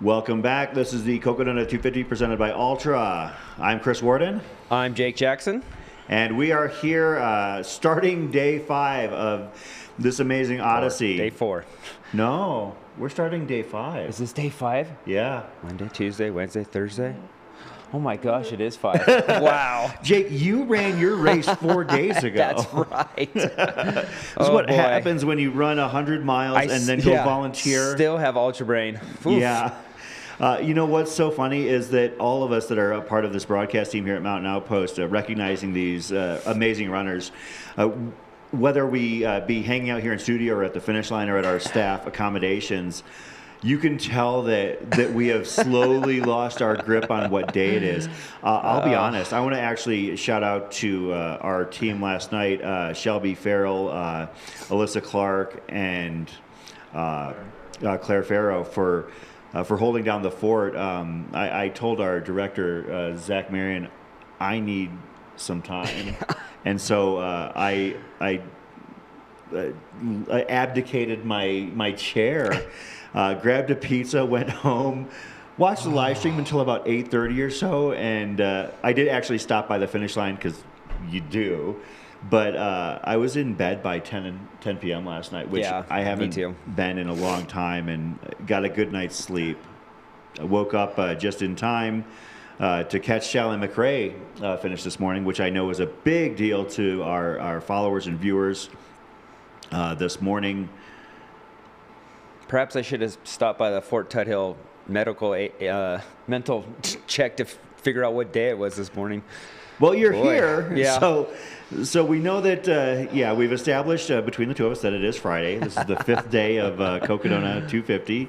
Welcome back. This is the Cocodona 250 presented by Ultra. I'm Chris Warden. I'm Jake Jackson. And we are here starting day 5 of this amazing odyssey. Day 4. No, we're starting day 5. Is this day 5? Yeah. Monday, Tuesday, Wednesday, Thursday? Oh my gosh, it is 5. Wow. Jake, you ran your race 4 days ago. That's right. This is what happens when you run 100 miles and then go volunteer. Still have Ultra Brain. Oof. Yeah. You know what's so funny is that all of us that are a part of this broadcast team here at Mountain Outpost, recognizing these amazing runners, whether we be hanging out here in studio or at the finish line or at our staff accommodations, you can tell that we have slowly lost our grip on what day it is. I'll be honest. I want to actually shout out to our team last night, Shelby Farrell, Alyssa Clark, and Claire Farrow for holding down the fort. I told our director, Zach Marion, I need some time. And so I abdicated my chair, grabbed a pizza, went home, watched the live stream until about 8:30 or so, and I did actually stop by the finish line because you do. But I was in bed by 10 p.m. last night, which I haven't been in a long time, and got a good night's sleep. I woke up just in time to catch Shallie McRae finish this morning, which I know is a big deal to our followers and viewers this morning. Perhaps I should have stopped by the Fort Tuthill mental check to figure out what day it was this morning. Well, you're here, yeah. So we know that, we've established between the two of us that it is Friday. This is the 5th day of Cocodona 250,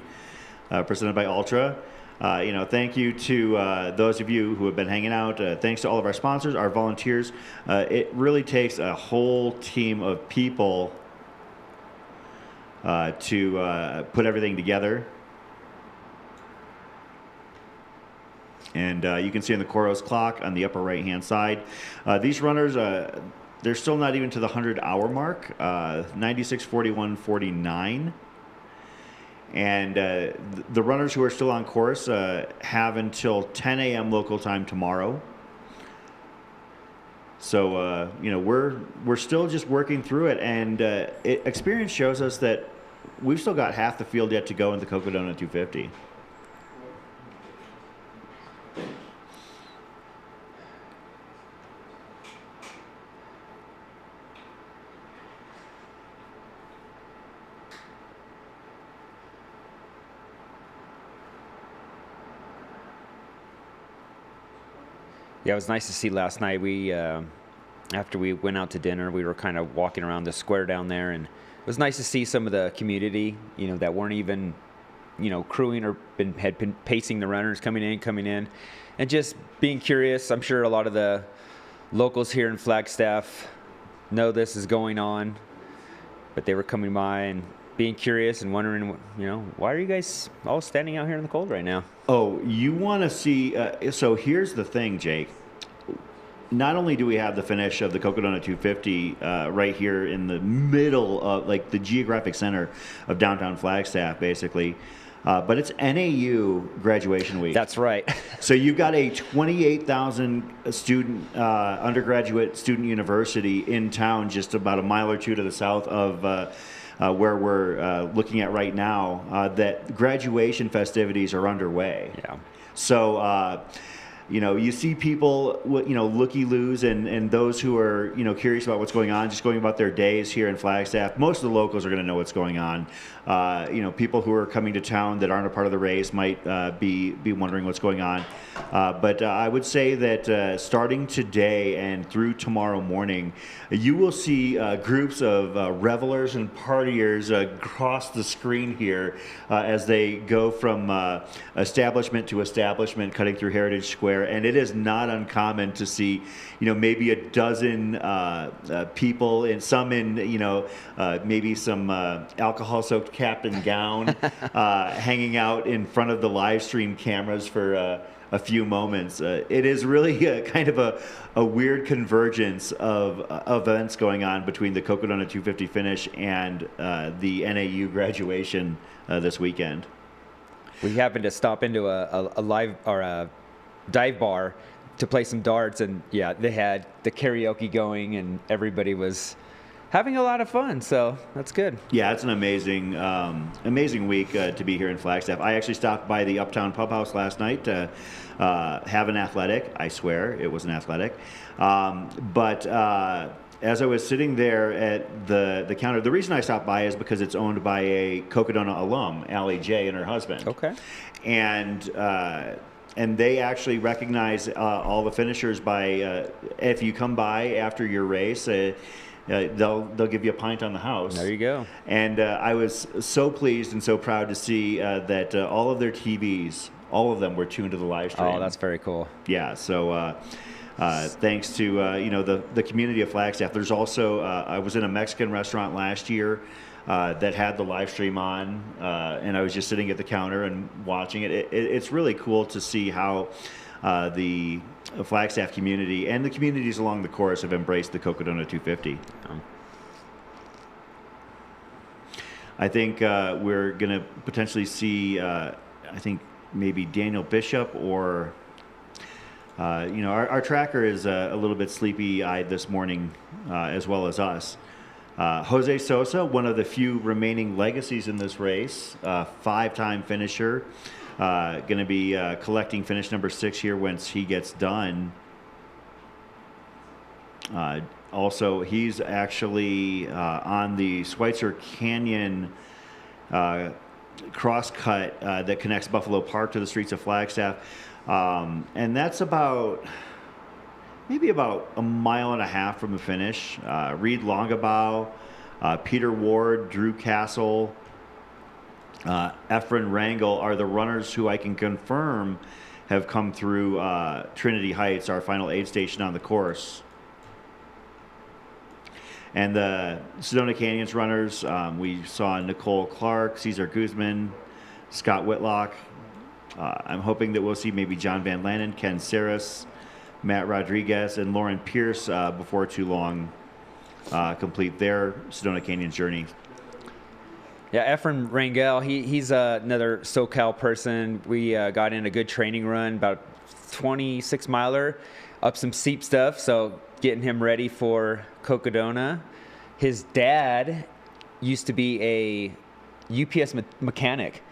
presented by Ultra. Thank you to those of you who have been hanging out. Thanks to all of our sponsors, our volunteers. It really takes a whole team of people to put everything together. And you can see on the Coros clock on the upper right-hand side, these runners, they're still not even to the 100-hour mark, 96:41:49. And the runners who are still on course have until 10 a.m. local time tomorrow. So, we're still just working through it. And experience shows us that we've still got half the field yet to go in the Cocodona 250. Yeah, it was nice to see last night. We, after we went out to dinner, we were kind of walking around the square down there, and it was nice to see some of the community, that weren't even, crewing or had been pacing the runners coming in, and just being curious. I'm sure a lot of the locals here in Flagstaff know this is going on, but they were coming by and being curious and wondering, why are you guys all standing out here in the cold right now? Oh, you want to see... so here's the thing, Jake. Not only do we have the finish of the Cocodona 250 right here in the middle of, the geographic center of downtown Flagstaff, basically, but it's NAU graduation week. That's right. So you've got a 28,000 student undergraduate student university in town, just about a mile or two to the south of... where we're looking at right now, that graduation festivities are underway. Yeah. So, you see people, looky-loos and those who are, curious about what's going on, just going about their days here in Flagstaff. Most of the locals are going to know what's going on. People who are coming to town that aren't a part of the race might be wondering what's going on. But I would say that starting today and through tomorrow morning, you will see groups of revelers and partiers across the screen here as they go from establishment to establishment, cutting through Heritage Square. And it is not uncommon to see, maybe a dozen people, and some in, maybe some alcohol-soaked cap and gown, hanging out in front of the live stream cameras for a few moments. It is really kind of a weird convergence of events going on between the Cocodona 250 finish and the NAU graduation this weekend. We happened to stop into a live or a dive bar to play some darts, and yeah, they had the karaoke going, and everybody was having a lot of fun. So that's good. Yeah, it's an amazing week to be here in Flagstaff. I actually stopped by the Uptown Pub House last night to have an athletic. I swear it was an athletic. But as I was sitting there at the counter, the reason I stopped by is because it's owned by a Cocodona alum, Allie J, and her husband. Okay. And they actually recognize all the finishers by if you come by after your race. They'll give you a pint on the house. There you go. And I was so pleased and so proud to see that all of their TVs, all of them were tuned to the live stream. Oh, that's very cool. Yeah. So thanks to the community of Flagstaff. There's also I was in a Mexican restaurant last year that had the live stream on, and I was just sitting at the counter and watching it. It's really cool to see how the Flagstaff community and the communities along the course have embraced the Cocodona 250. I think we're going to potentially see, I think maybe Daniel Bishop or, our tracker is a little bit sleepy-eyed this morning as well as us. Jose Sosa, one of the few remaining legacies in this race, 5-time finisher. Going to be collecting finish number 6 here once he gets done. Also, he's actually on the Schweitzer Canyon crosscut that connects Buffalo Park to the streets of Flagstaff. And that's maybe about a mile and a half from the finish. Reed Longabau, Peter Ward, Drew Castle, Efren Rangel are the runners who I can confirm have come through Trinity Heights, our final aid station on the course. And the Sedona Canyons runners, we saw Nicole Clark, Cesar Guzman, Scott Whitlock. I'm hoping that we'll see maybe John Van Lannen, Ken Saris, Matt Rodriguez, and Lauren Pierce before too long complete their Sedona Canyons journey. Yeah, Efren Rangel, he's another SoCal person. We got in a good training run, about 26 miler, up some steep stuff, so getting him ready for Cocodona. His dad used to be a UPS mechanic,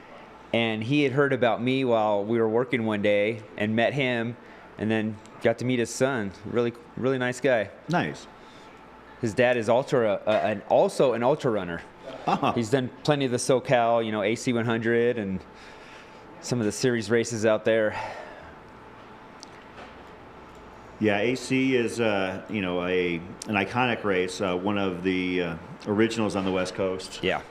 and he had heard about me while we were working one day and met him, and then got to meet his son. Really, really nice guy. Nice. His dad is also an ultra runner. Uh-huh. He's done plenty of the SoCal, AC 100 and some of the series races out there. Yeah, AC is an iconic race, one of the originals on the West Coast. Yeah.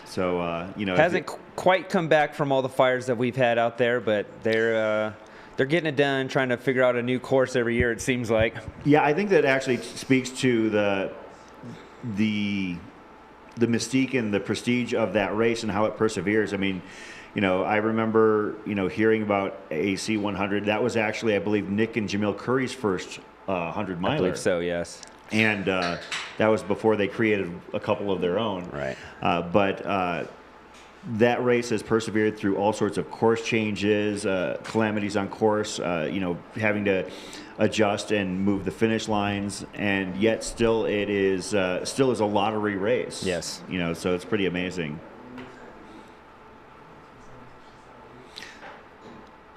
So hasn't quite come back from all the fires that we've had out there, but they're getting it done, trying to figure out a new course every year. It seems like. Yeah, I think that actually speaks to the mystique and the prestige of that race and how it perseveres. I mean, I remember, hearing about AC 100. That was actually, I believe, Nick and Jamil Curry's first 100-miler. I believe so, yes. And that was before they created a couple of their own. Right. But that race has persevered through all sorts of course changes, calamities on course, having to adjust and move the finish lines, and yet still it is a lottery race. Yes. So it's pretty amazing.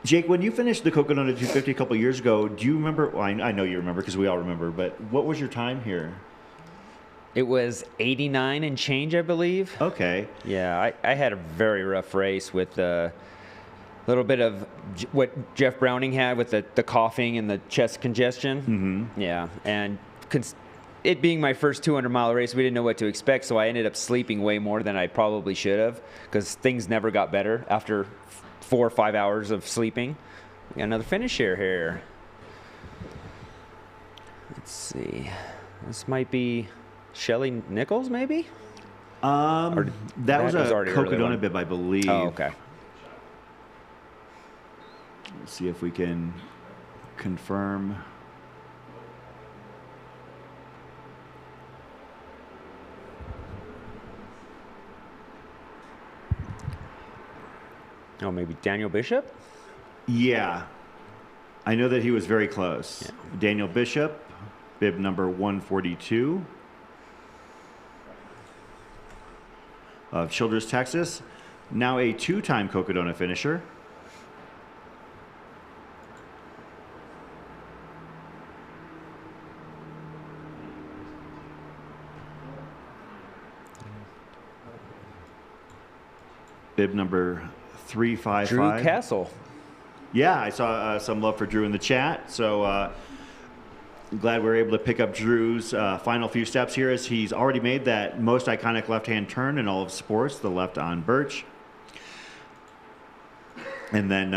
Jake, when you finished the Cocodona 250 a couple years ago, do you remember? Well, I know you remember because we all remember, but what was your time here? It was 89 and change, I believe. Okay. Yeah, I had a very rough race with a little bit of what Jeff Browning had with the coughing and the chest congestion. Mm-hmm. Yeah, and it being my first 200-mile race, we didn't know what to expect, so I ended up sleeping way more than I probably should have because things never got better after 4 or 5 hours of sleeping. We got another finish here. Let's see. This might be Shelly Nichols, maybe? That was a Cocodona bib, I believe. Oh, okay. Let's see if we can confirm. Oh, maybe Daniel Bishop? Yeah. I know that he was very close. Yeah. Daniel Bishop, bib number 142 of Childress, Texas. Now a 2-time Cocodona finisher. Bib number 355. Drew Castle. Yeah, I saw some love for Drew in the chat. So glad we were able to pick up Drew's final few steps here, as he's already made that most iconic left-hand turn in all of sports, the left on Birch. And then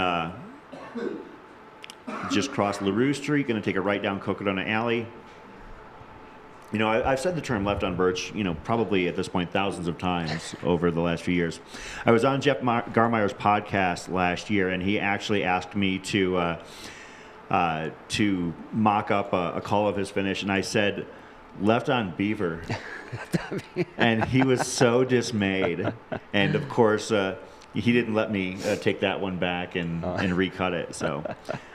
just crossed LaRue Street, going to take a right down Cocodona Alley. You know, I've said the term left on Birch, you know, probably at this point thousands of times over the last few years. I was on Jeff Garmire's podcast last year, and he actually asked me to mock up a call of his finish, and I said, left on Beaver. And he was so dismayed. And, of course, he didn't let me take that one back and recut it. So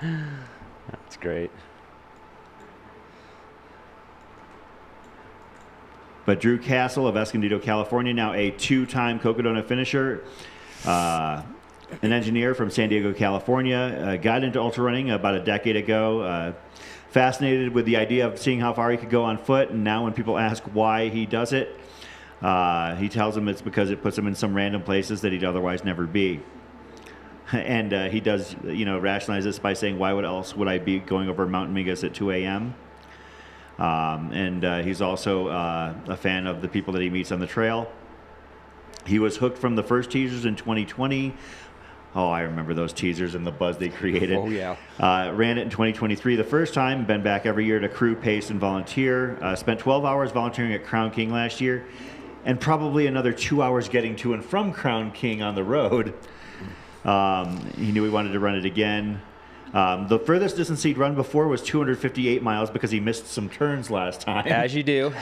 that's great. But Drew Castle of Escondido, California, now a 2-time Cocodona finisher, an engineer from San Diego, California, got into ultra running about a decade ago, fascinated with the idea of seeing how far he could go on foot, and now when people ask why he does it, he tells them it's because it puts him in some random places that he'd otherwise never be. And he does, you know, rationalize this by saying, why else would I be going over Mount Mingus at 2 a.m.? And he's also a fan of the people that he meets on the trail. He was hooked from the first teasers in 2020. Oh, I remember those teasers and the buzz they created. Oh, yeah. Ran it in 2023 the first time. Been back every year to crew, pace, and volunteer. Spent 12 hours volunteering at Crown King last year, and probably another 2 hours getting to and from Crown King on the road. He knew he wanted to run it again. The furthest distance he'd run before was 258 miles because he missed some turns last time. As you do.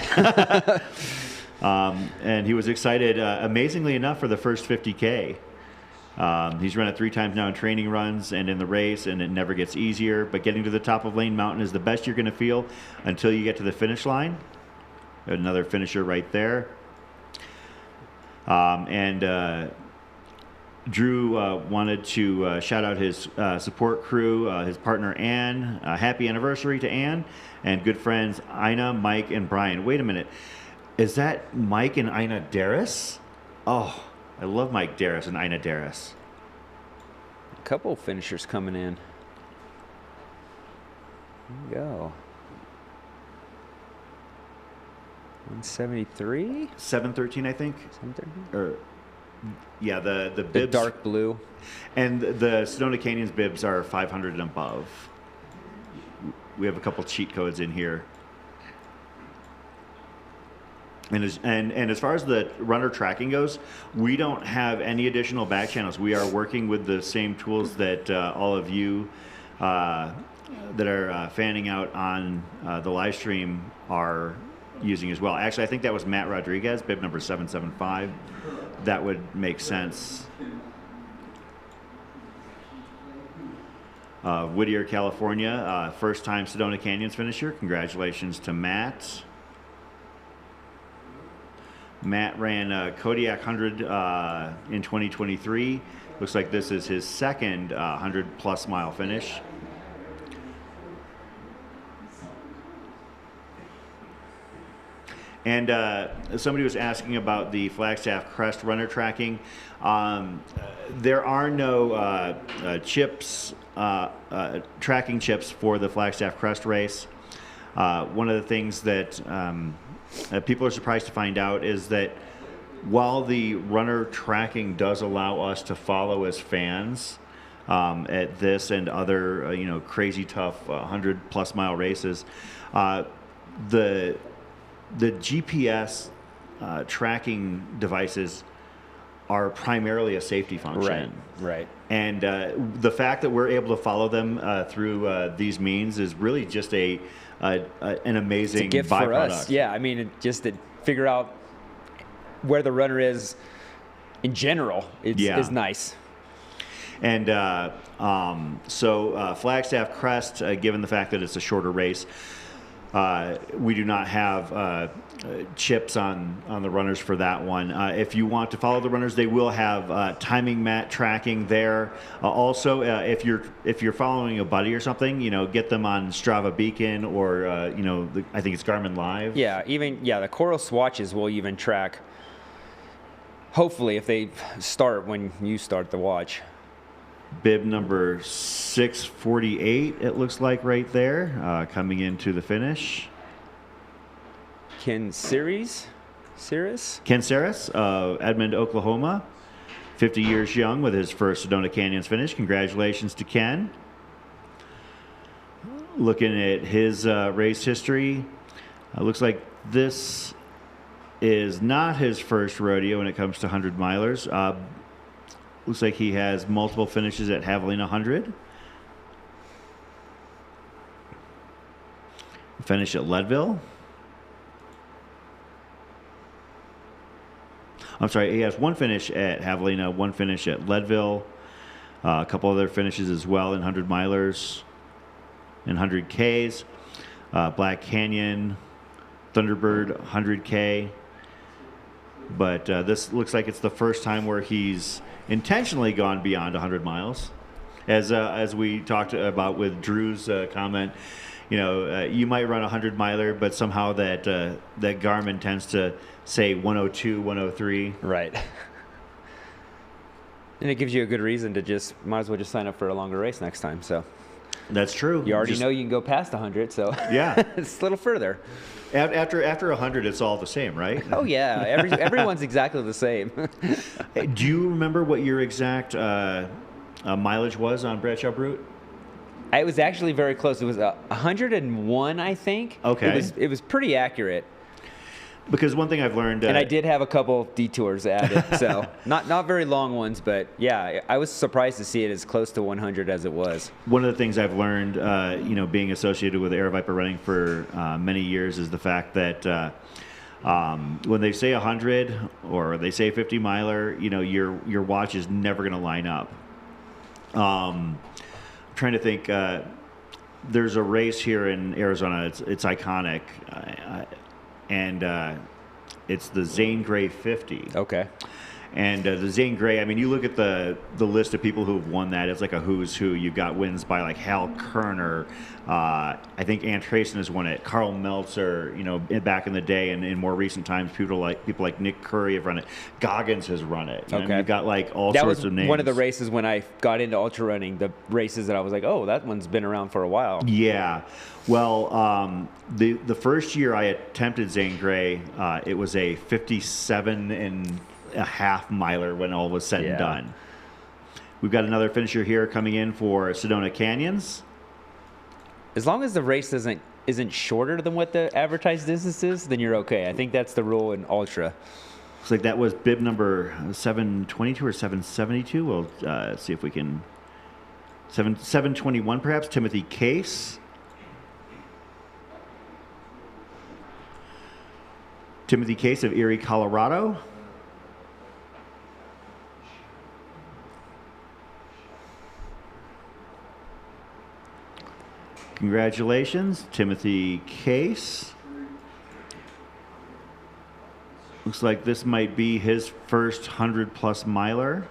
And he was excited, amazingly enough, for the first 50K. He's run it 3 times now in training runs and in the race, and it never gets easier. But getting to the top of Lane Mountain is the best you're going to feel until you get to the finish line. Another finisher right there. Drew wanted to shout out his support crew, his partner Ann. Happy anniversary to Ann, and good friends Ina, Mike, and Brian. Wait a minute. Is that Mike and Ina Darris? Oh, I love Mike Darris and Ina Darris. A couple of finishers coming in. There you go. 173? 713, I think. 713? Or, yeah, the bibs. The dark blue. And the Sedona Canyons bibs are 500 and above. We have a couple cheat codes in here. And as far as the runner tracking goes, we don't have any additional back channels. We are working with the same tools that all of you that are fanning out on the live stream are using as well. Actually, I think that was Matt Rodriguez, bib number 775. That would make sense. Whittier, California, first-time Sedona Canyons finisher. Congratulations to Matt. Matt ran Kodiak 100 in 2023. Looks like this is his second 100-plus mile finish. And somebody was asking about the Flagstaff Crest runner tracking. There are no chips, tracking chips for the Flagstaff Crest race. One of the things that people are surprised to find out is that while the runner tracking does allow us to follow as fans at this and other crazy tough 100-plus mile races, the GPS tracking devices are primarily a safety function. Right. And the fact that we're able to follow them through these means is really just an amazing it's a gift byproduct. for us. Yeah, I mean, just to figure out where the runner is in general is nice. And so Flagstaff Crest, given the fact that it's a shorter race, we do not have chips on the runners for that one. If you want to follow the runners, they will have timing mat tracking there. Also, if you're following a buddy or something, get them on Strava Beacon or I think it's Garmin Live. Yeah, the Coral swatches will even track. Hopefully, if they start when you start the watch. Bib number 648, it looks like right there, coming into the finish. Ken Ceres of Edmond, Oklahoma, 50 years young with his first Sedona Canyons finish. Congratulations to Ken. Looking at his race history, looks like this is not his first rodeo when it comes to 100 milers. Looks like he has multiple finishes at Javelina 100. Finish at Leadville. I'm sorry, he has one finish at Javelina, one finish at Leadville, a couple other finishes as well in 100 milers and 100 Ks. Black Canyon, Thunderbird 100K. But this looks like it's the first time where he's intentionally gone beyond 100 miles. As we talked about with Drew's comment, you might run a 100 miler, but somehow that Garmin tends to say 102, 103. Right. And it gives you a good reason to might as well just sign up for a longer race next time. So that's true. You already know you can go past 100, so yeah, it's a little further. After 100, it's all the same, right? Oh yeah, everyone's exactly the same. Do you remember what your exact mileage was on Bradshaw Brute? It was actually very close. It was 101, I think. Okay. It was pretty accurate. Because one thing I've learned, and I did have a couple detours added, so not very long ones, but yeah, I was surprised to see it as close to 100 as it was. One of the things I've learned, being associated with Air Viper running for many years, is the fact that when they say 100 or they say 50 miler, your watch is never going to line up. I'm trying to think. There's a race here in Arizona. It's iconic. And it's the Zane Grey 50. Okay. And the Zane Grey, I mean, you look at the list of people who have won that, it's like a who's who. You've got wins by like Hal Kerner. I think Ann Trayson has won it. Carl Meltzer, back in the day, and in more recent times, people like Nick Curry have run it. Goggins has run it. Okay. You've got like all sorts of names. That was one of the races when I got into ultra running, the races that I was like, oh, that one's been around for a while. Yeah. Well, the first year I attempted Zane Grey, it was a 57 and a half miler when all was said and done. We've got another finisher here coming in for Sedona Canyons. As long as the race isn't shorter than what the advertised distance is, then you're okay. I think that's the rule in ultra. Looks like that was bib number 722 or 772. We'll see if we can 721 perhaps. Timothy Case. Timothy Case of Erie, Colorado. Congratulations, Timothy Case. Looks like this might be his first 100-plus miler.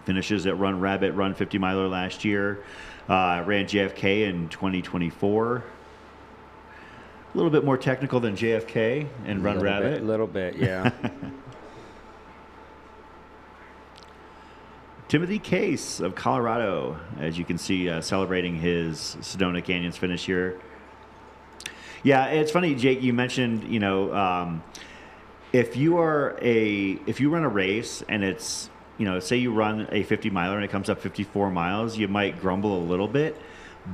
Finishes at Run Rabbit, Run 50 miler last year. Ran JFK in 2024. A little bit more technical than JFK and Run Rabbit. A little bit, yeah. Timothy Case of Colorado, as you can see, celebrating his Sedona Canyons finish here. Yeah, it's funny, Jake. You mentioned, if you run a race and it's, say you run a 50 miler and it comes up 54 miles, you might grumble a little bit,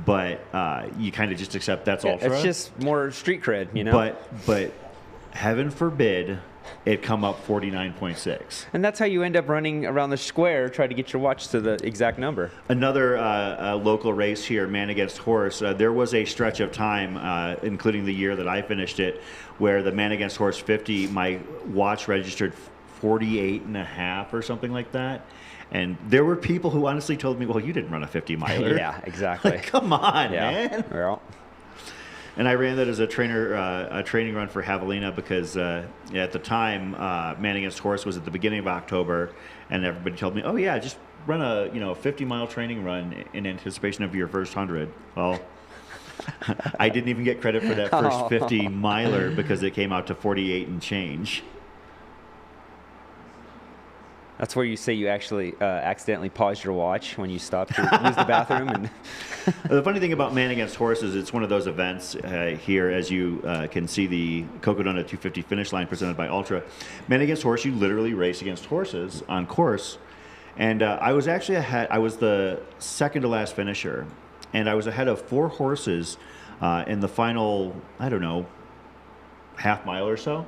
but you kind of just accept that's ultra. It's just more street cred, But heaven forbid it come up 49.6. And that's how you end up running around the square, try to get your watch to the exact number. Another local race here, man against horse. There was a stretch of time, including the year that I finished it, where the man against horse 50, my watch registered 48 and a half or something like that. And there were people who honestly told me, well, you didn't run a 50 miler. Yeah, exactly. Like, come on, Yeah. man. Well, And I ran that as a training run for Javelina because at the time, Man Against Horse was at the beginning of October, and everybody told me, oh yeah, just run a 50-mile training run in anticipation of your first 100. Well, I didn't even get credit for that first 50 miler because it came out to 48 and change. that's where you say you actually accidentally paused your watch when you stopped to use the bathroom. And The funny thing about Man Against Horse is it's one of those events here, as you can see the Cocodona 250 finish line presented by Ultra. Man Against Horse, you literally race against horses on course. And I was actually ahead. I was the second to last finisher. And I was ahead of 4 horses in the final, I don't know, half mile or so.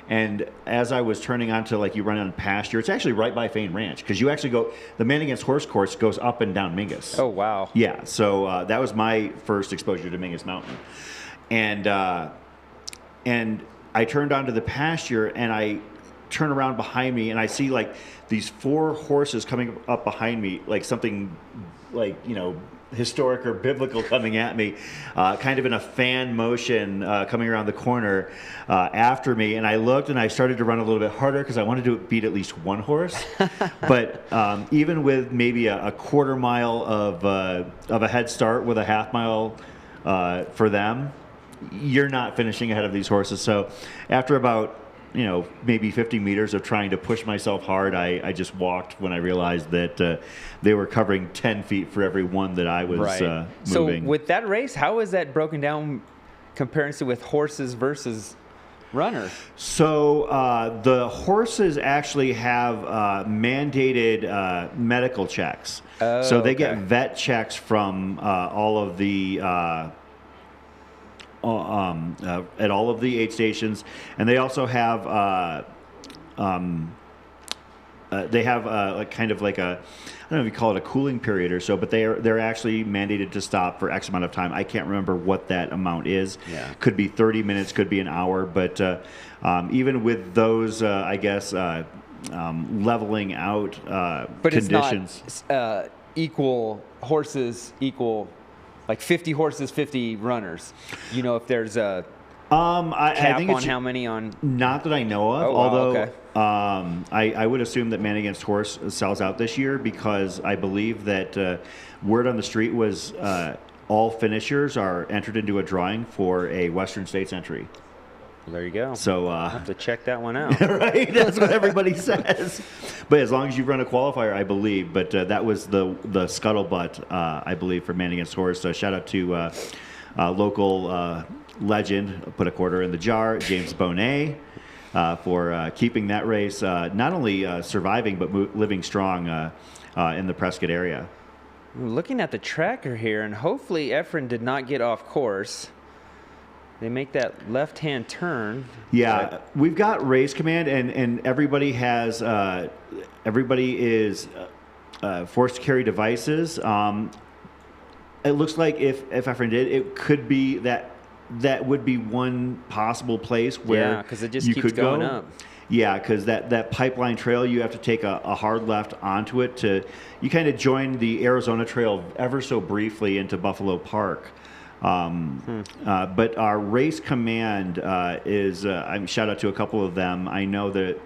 And as I was turning onto, like, you run on pasture, it's actually right by Fain Ranch because you actually go, the Man Against Horse course goes up and down Mingus. oh, wow. Yeah, so that was my first exposure to Mingus Mountain. And I turned onto the pasture, and I turn around behind me, and I see, like, these 4 horses coming up behind me, like something, like, historic or biblical coming at me, kind of in a fan motion coming around the corner after me. And I looked and I started to run a little bit harder because I wanted to beat at least one horse. But even with maybe a quarter mile of a head start with a half mile for them, you're not finishing ahead of these horses. So after about maybe 50 meters of trying to push myself hard, I just walked when I realized that they were covering 10 feet for every one that I was moving. So with that race, how is that broken down comparison with horses versus runners? So the horses actually have mandated medical checks. Oh, so they okay. get vet checks from all of the at all of the aid stations, and they also have like kind of like a, I don't know if you call it a cooling period or so, but they're actually mandated to stop for X amount of time. I can't remember what that amount is. Yeah. Could be 30 minutes, could be an hour, but even with those, I guess leveling out But conditions. It's not equal horses equal. Like 50 horses, 50 runners. If there's a I cap think on how many on. Not that I know of, Oh, wow, although okay. I would assume that Man Against Horse sells out this year because I believe that word on the street was all finishers are entered into a drawing for a Western States entry. Well, there you go. So I'll have to check that one out. right, that's what everybody says. But as long as you run a qualifier, I believe. But that was the scuttlebutt, I believe, for Man Against Horse. So shout out to local legend, put a quarter in the jar, James Bonet, for keeping that race not only surviving but living strong in the Prescott area. Looking at the tracker here, and hopefully Efren did not get off course. They make that left-hand turn. Yeah, we've got race command, and everybody has everybody is forced to carry devices. It looks like if Efren did, it could be that would be one possible place where because it just you keeps could going go. up. Yeah, because that pipeline trail, you have to take a hard left onto it you kind of join the Arizona Trail ever so briefly into Buffalo Park. But our race command is, shout out to a couple of them. I know that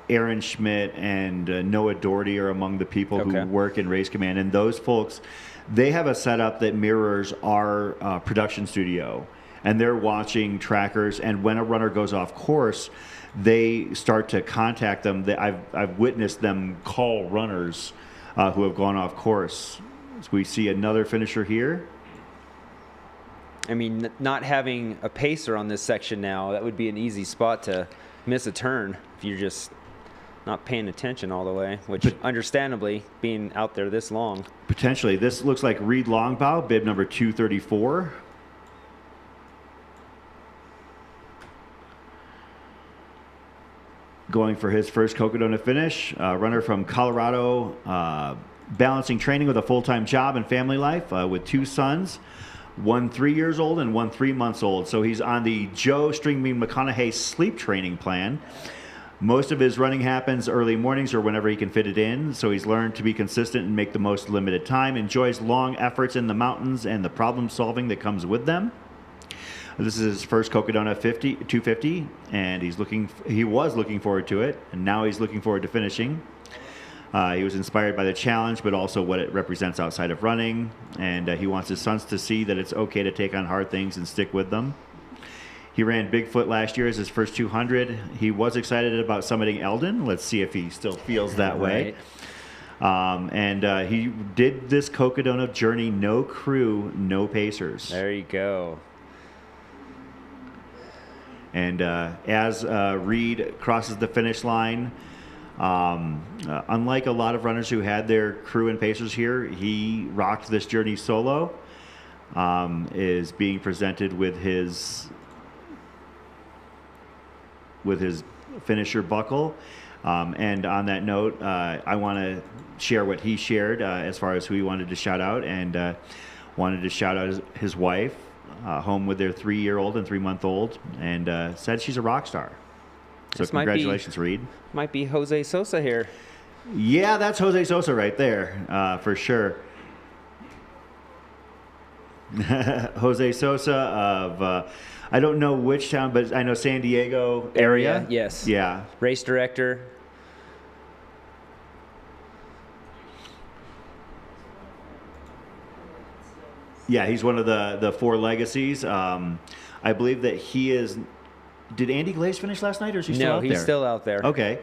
Aaron Schmidt and Noah Doherty are among the people who work in race command. And those folks, they have a setup that mirrors our production studio. And they're watching trackers. And when a runner goes off course, they start to contact them. I've witnessed them call runners who have gone off course. So we see another finisher here. I mean, not having a pacer on this section now, that would be an easy spot to miss a turn if you're just not paying attention all the way, which understandably, being out there this long. Potentially. This looks like Reed Longabau, bib number 234. Going for his first Cocodona finish. Runner from Colorado, balancing training with a full-time job and family life with 2 sons. One 3 years old and one 3 months old. So he's on the Joe Stringbean McConaughey sleep training plan. Most of his running happens early mornings or whenever he can fit it in, so he's learned to be consistent and make the most limited time, enjoys long efforts in the mountains and the problem solving that comes with them. This is his first Cocodona 250, and he was looking forward to it, and now he's looking forward to finishing. He was inspired by the challenge, but also what it represents outside of running, and he wants his sons to see that it's okay to take on hard things and stick with them. He ran Bigfoot last year as his first 200. He was excited about summiting Eldon. Let's see if he still feels that way. And he did this Cocodona journey, no crew, no pacers. There you go. And as Reed crosses the finish line, unlike a lot of runners who had their crew and pacers here, he rocked this journey solo. Is being presented with his finisher buckle. And on that note, I want to share what he shared as far as who he wanted to shout out, and wanted to shout out his wife, home with their 3-year-old and 3-month-old, and said she's a rock star. So This congratulations, Reed. Might be Jose Sosa here. Yeah, that's Jose Sosa right there, for sure. Jose Sosa of, I don't know which town, but I know San Diego area. Yes. Yeah. Race director. Yeah, he's one of the 4 legacies. I believe that he is. Did Andy Glaze finish last night, or is he still out there? No, he's still out there. Okay.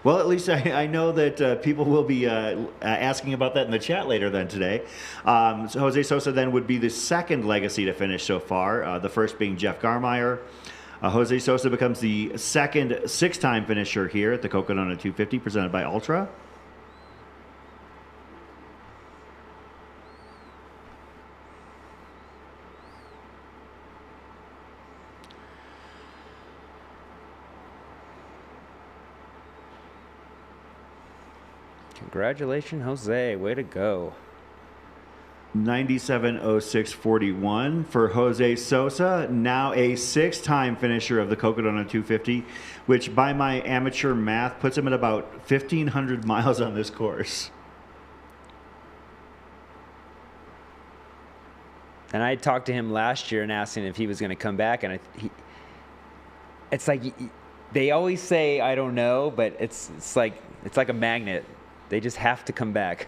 Well, at least I know that people will be asking about that in the chat later then today. So Jose Sosa then would be the second legacy to finish so far, the first being Jeff Garmeyer. Jose Sosa becomes the second 6-time finisher here at the Cocodona 250 presented by Ultra. Congratulations, Jose. Way to go. 97.06.41 for Jose Sosa, now a 6-time finisher of the Cocodona 250, which by my amateur math puts him at about 1,500 miles on this course. And I talked to him last year and asked him if he was going to come back, and it's like they always say I don't know, but it's like a magnet. They just have to come back.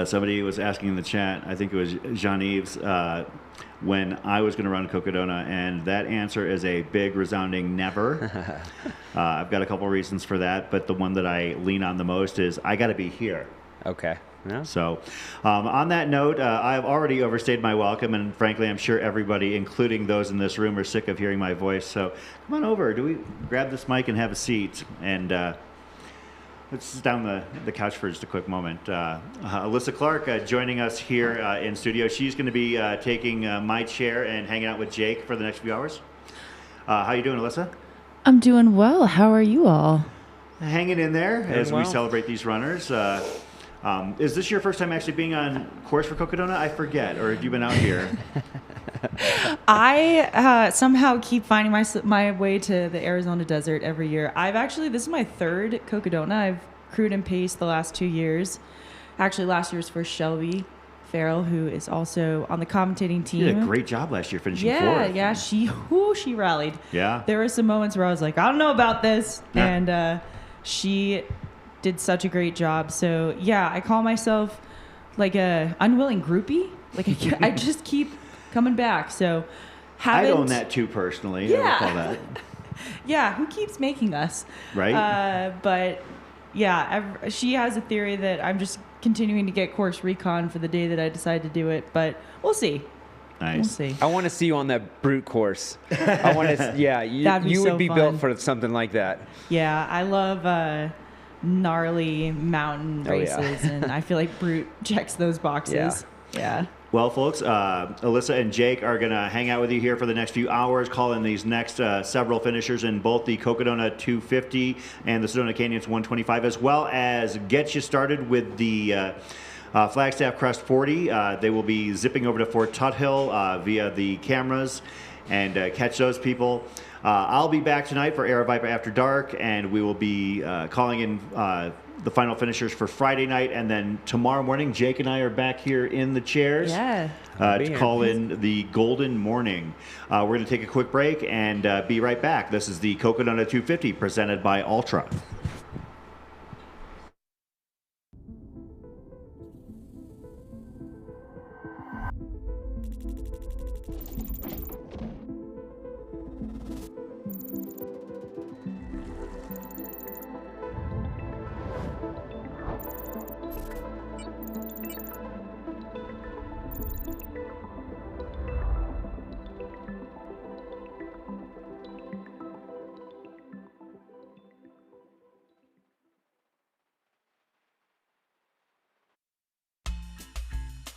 Somebody was asking in the chat, I think it was Jean-Yves, when I was going to run Cocodona, and that answer is a big, resounding never. I've got a couple reasons for that, but the one that I lean on the most is I got to be here. Okay. Yeah. So on that note, I've already overstayed my welcome, and frankly, I'm sure everybody, including those in this room, are sick of hearing my voice. So come on over. Do we grab this mic and have a seat? And let's sit down the couch for just a quick moment. Alyssa Clark joining us here in studio. She's going to be taking my chair and hanging out with Jake for the next few hours. How you doing, Alyssa? I'm doing well. How are you all? Hanging in there as we well. celebrate these runners. Is this your first time actually being on course for Cocodona? I forget. Or have you been out here? I somehow keep finding my way to the Arizona desert every year. This is my third Cocodona. I've crewed and paced the last 2 years. Actually, last year's for Shelby Farrell, who is also on the commentating team. You did a great job last year finishing fourth. Yeah, she rallied. Yeah. There were some moments where I was like, I don't know about this. Yeah. And she did such a great job. So, yeah, I call myself like a unwilling groupie. Like I just keep coming back. So I own that too personally. Yeah. I would call that. Yeah, who keeps making us? Right. But yeah, she has a theory that I'm just continuing to get course recon for the day that I decide to do it. But we'll see. Nice. We'll see. I want to see you on that brute course. I want to. Yeah, you would be built for something like that. Yeah, I love gnarly mountain races, and I feel like Brute checks those boxes. Yeah. Well, folks, Alyssa and Jake are going to hang out with you here for the next few hours, call in these next several finishers in both the Cocodona 250 and the Sedona Canyons 125, as well as get you started with the Flagstaff Crest 40. They will be zipping over to Fort Tuthill via the cameras and catch those people. I'll be back tonight for Aravaipa After Dark, and we will be calling in the final finishers for Friday night, and then tomorrow morning, Jake and I are back here in the chairs to call in the Golden Morning. We're going to take a quick break and be right back. This is the Cocodona 250 presented by Ultra.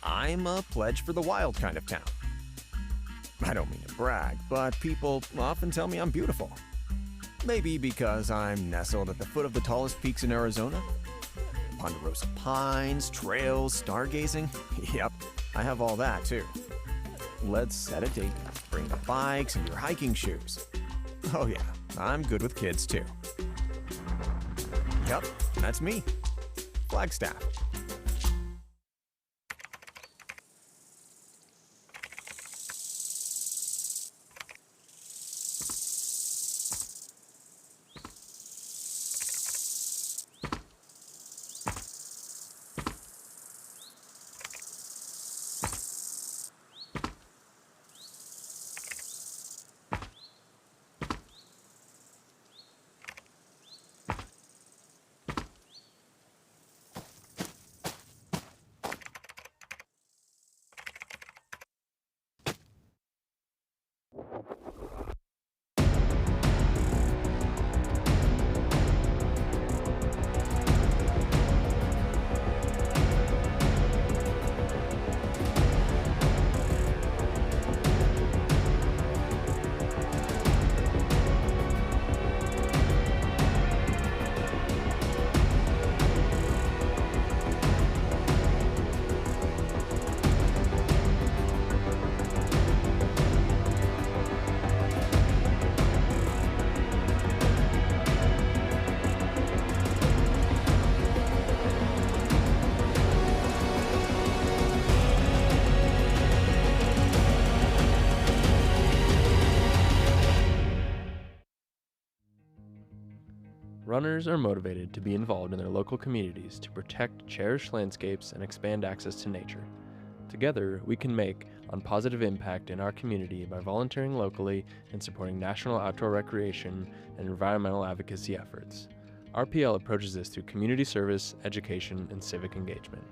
I'm a pledge for the wild kind of town. I don't mean to brag, but people often tell me I'm beautiful. Maybe because I'm nestled at the foot of the tallest peaks in Arizona? Ponderosa pines, trails, stargazing. Yep, I have all that too. Let's set a date. Bring the bikes and your hiking shoes. Oh yeah, I'm good with kids too. Yep, that's me. Flagstaff. Runners are motivated to be involved in their local communities to protect cherished landscapes and expand access to nature. Together, we can make a positive impact in our community by volunteering locally and supporting national outdoor recreation and environmental advocacy efforts. RPL approaches this through community service, education, and civic engagement.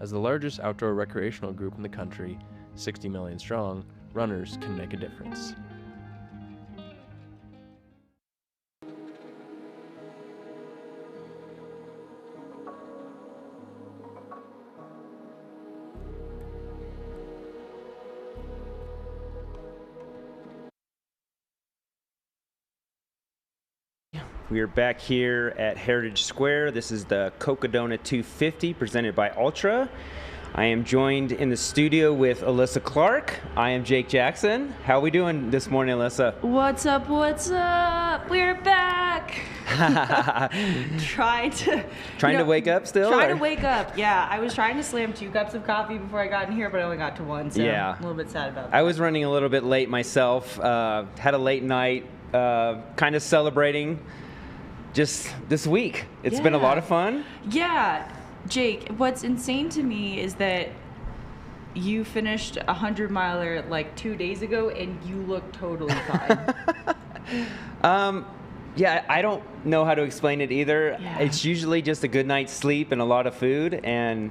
As the largest outdoor recreational group in the country, 60 million strong, runners can make a difference. We are back here at Heritage Square. This is the Cocodona 250 presented by Ultra. I am joined in the studio with Alyssa Clark. I am Jake Jackson. How are we doing this morning, Alyssa? What's up? What's up? We're back. Trying to wake up still? Trying to wake up. Yeah, I was trying to slam 2 cups of coffee before I got in here, but I only got to 1. So yeah. I'm a little bit sad about that. I was running a little bit late myself. Had a late night, kind of celebrating just this week. It's been a lot of fun. Yeah. Jake, what's insane to me is that you finished a 100-miler like 2 days ago and you look totally fine. Yeah, I don't know how to explain it either. Yeah. It's usually just a good night's sleep and a lot of food, and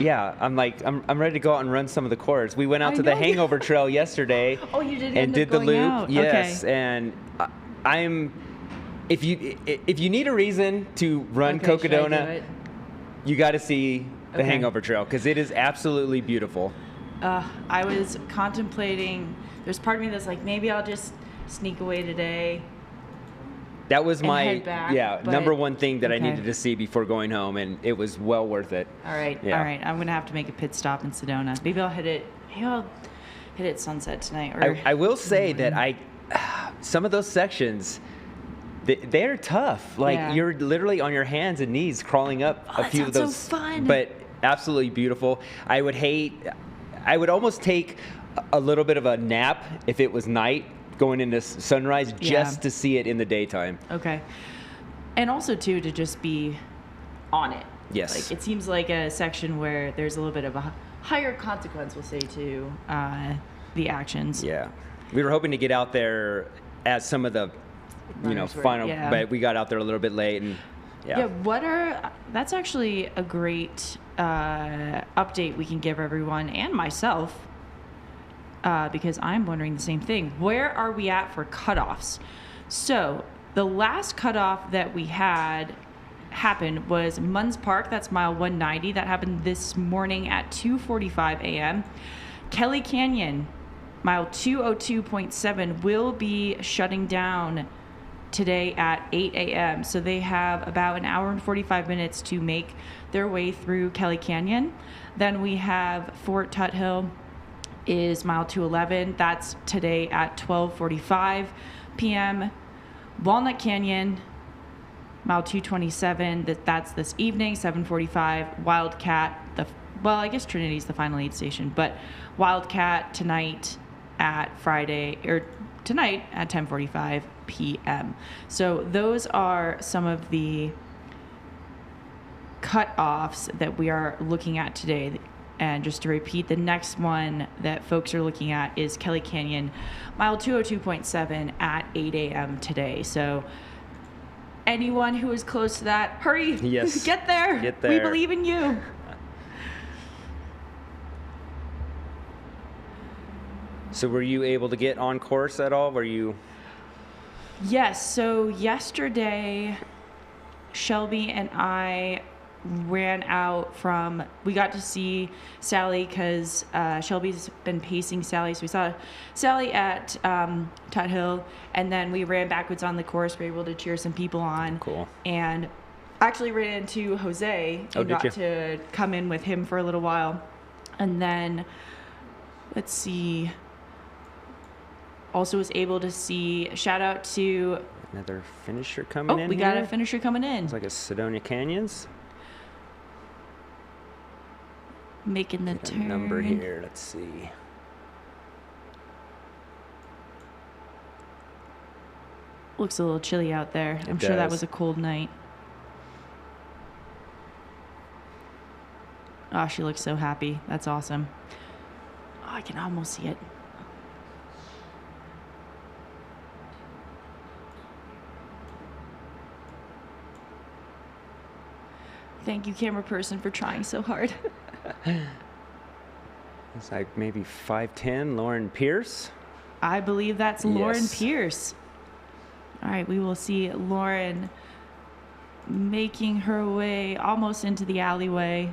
yeah, I'm ready to go out and run some of the course. We went out to the Hangover Trail yesterday. Oh, you did. And did the loop. Out. Yes, okay. and I'm. If you need a reason to run Cocodona, you got to see the Hangover Trail, because it is absolutely beautiful. I was contemplating. There's part of me that's like, maybe I'll just sneak away today. That was And my head back, but- number one thing that I okay. needed to see before going home, and it was well worth it. All right, Yeah. all right. I'm gonna have to make a pit stop in Sedona. Maybe I'll hit it. Maybe I'll hit it sunset tonight. Or I will say that some of those sections, they're tough. Like Yeah. you're literally on your hands and knees crawling up a that few of sounds those. so fun. But absolutely beautiful. I would almost take a little bit of a nap if it was night going into sunrise just to see it in the daytime. Okay. And also too to just be on it. Yes. Like it seems like a section where there's a little bit of a higher consequence, we'll say, to the actions. Yeah. We were hoping to get out there at some of the, Runners were- final, yeah. but we got out there a little bit late, and That's actually a great update we can give everyone and myself, because I'm wondering the same thing. Where are we at for cutoffs? So the last cutoff that we had happened was Munns Park. That's mile 190. That happened this morning at 2:45 a.m. Kelly Canyon, mile 202.7, will be shutting down today at 8 a.m. So they have about an hour and 45 minutes to make their way through Kelly Canyon. Then we have Fort Tuthill is mile 211. That's today at 12:45 p.m. Walnut Canyon, mile 227. That's this evening, 7:45. Wildcat, I guess Trinity's the final aid station, but Wildcat tonight at 10:45 p.m. So those are some of the cutoffs that we are looking at today. And just to repeat, the next one that folks are looking at is Kelly Canyon, mile 202.7 at 8 a.m. today. So anyone who is close to that, hurry. Yes. Get there. Get there. We believe in you. So were you able to get on course at all? Were you? Yes. So yesterday, Shelby and I ran out we got to see Sally because Shelby's been pacing Sally. So we saw Sally at Tuthill, and then we ran backwards on the course. We were able to cheer some people on. Cool. And actually ran into Jose and got to come in with him for a little while. And then, let's see, also was able to see, shout out to... Another finisher coming in. We got a finisher coming in. It's like a Sedona Canyons. Making the Get a turn. number here. Let's see. Looks a little chilly out there. I'm sure that was a cold night. Oh, she looks so happy. That's awesome. Oh, I can almost see it. Thank you, camera person, for trying so hard. It's like maybe 5'10", Lauren Pierce. I believe that's Lauren Yes. Pierce. All right, we will see Lauren making her way almost into the alleyway.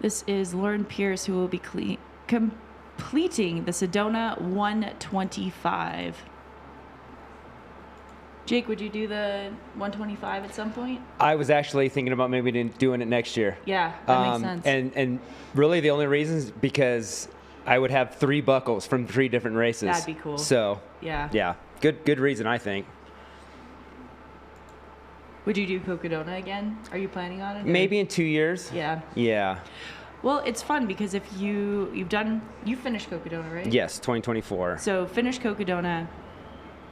This is Lauren Pierce, who will be completing the Sedona 125. Jake, would you do the 125 at some point? I was actually thinking about maybe doing it next year. Yeah, that makes sense. And really the only reason is because I would have 3 buckles from 3 different races. That'd be cool. So Yeah. good reason, I think. Would you do Cocodona again? Are you planning on it? or- Maybe in 2 years. Yeah. Yeah. Well, it's fun because if you finished Cocodona, right? Yes, 2024. So finish Cocodona.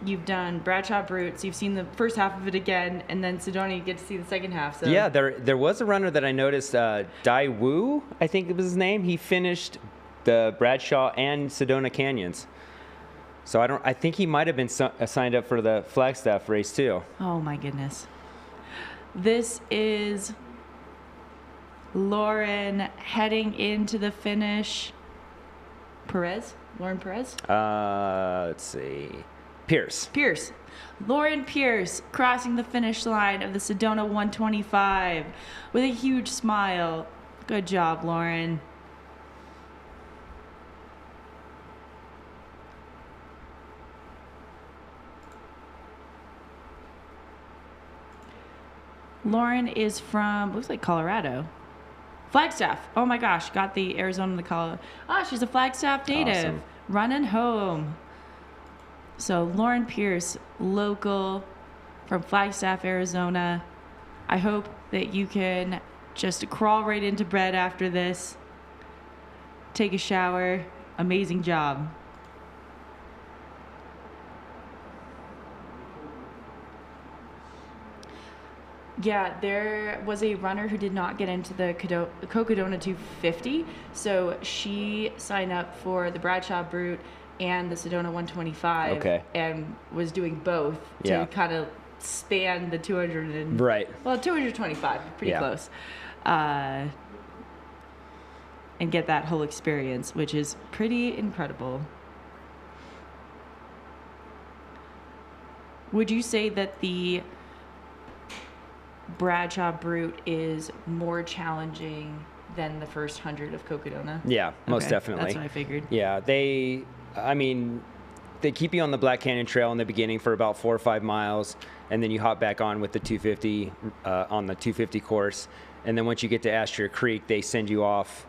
You've done Bradshaw Brutes. You've seen the first half of it again, and then Sedona, you get to see the second half. So Yeah, there was a runner that I noticed, Dai Wu, I think it was his name. He finished the Bradshaw and Sedona Canyons. So I think he might have been signed up for the Flagstaff race too. Oh my goodness. This is Lauren heading into the finish. Perez? Lauren Perez? Let's see. Pierce. Pierce. Lauren Pierce crossing the finish line of the Sedona 125 with a huge smile. Good job, Lauren. Lauren is from, looks like Colorado. Flagstaff. Oh my gosh, got the Arizona and the Colorado. Ah, she's a Flagstaff native. Awesome. Running home. So Lauren Pierce, local from Flagstaff, Arizona. I hope that you can just crawl right into bed after this. Take a shower. Amazing job. Yeah, there was a runner who did not get into the Cocodona 250, so she signed up for the Bradshaw Brute and the Sedona 125, Okay. and was doing both to kind of span the 200 and Right. well 225, pretty Yeah. close, and get that whole experience, which is pretty incredible. Would you say that the Bradshaw Brute is more challenging than the first 100 of Cocodona? Yeah, most Okay, definitely. That's what I figured. Yeah, they keep you on the Black Canyon Trail in the beginning for about 4 or 5 miles, and then you hop back on with the 250 on the 250 course, and then once you get to Astor Creek, they send you off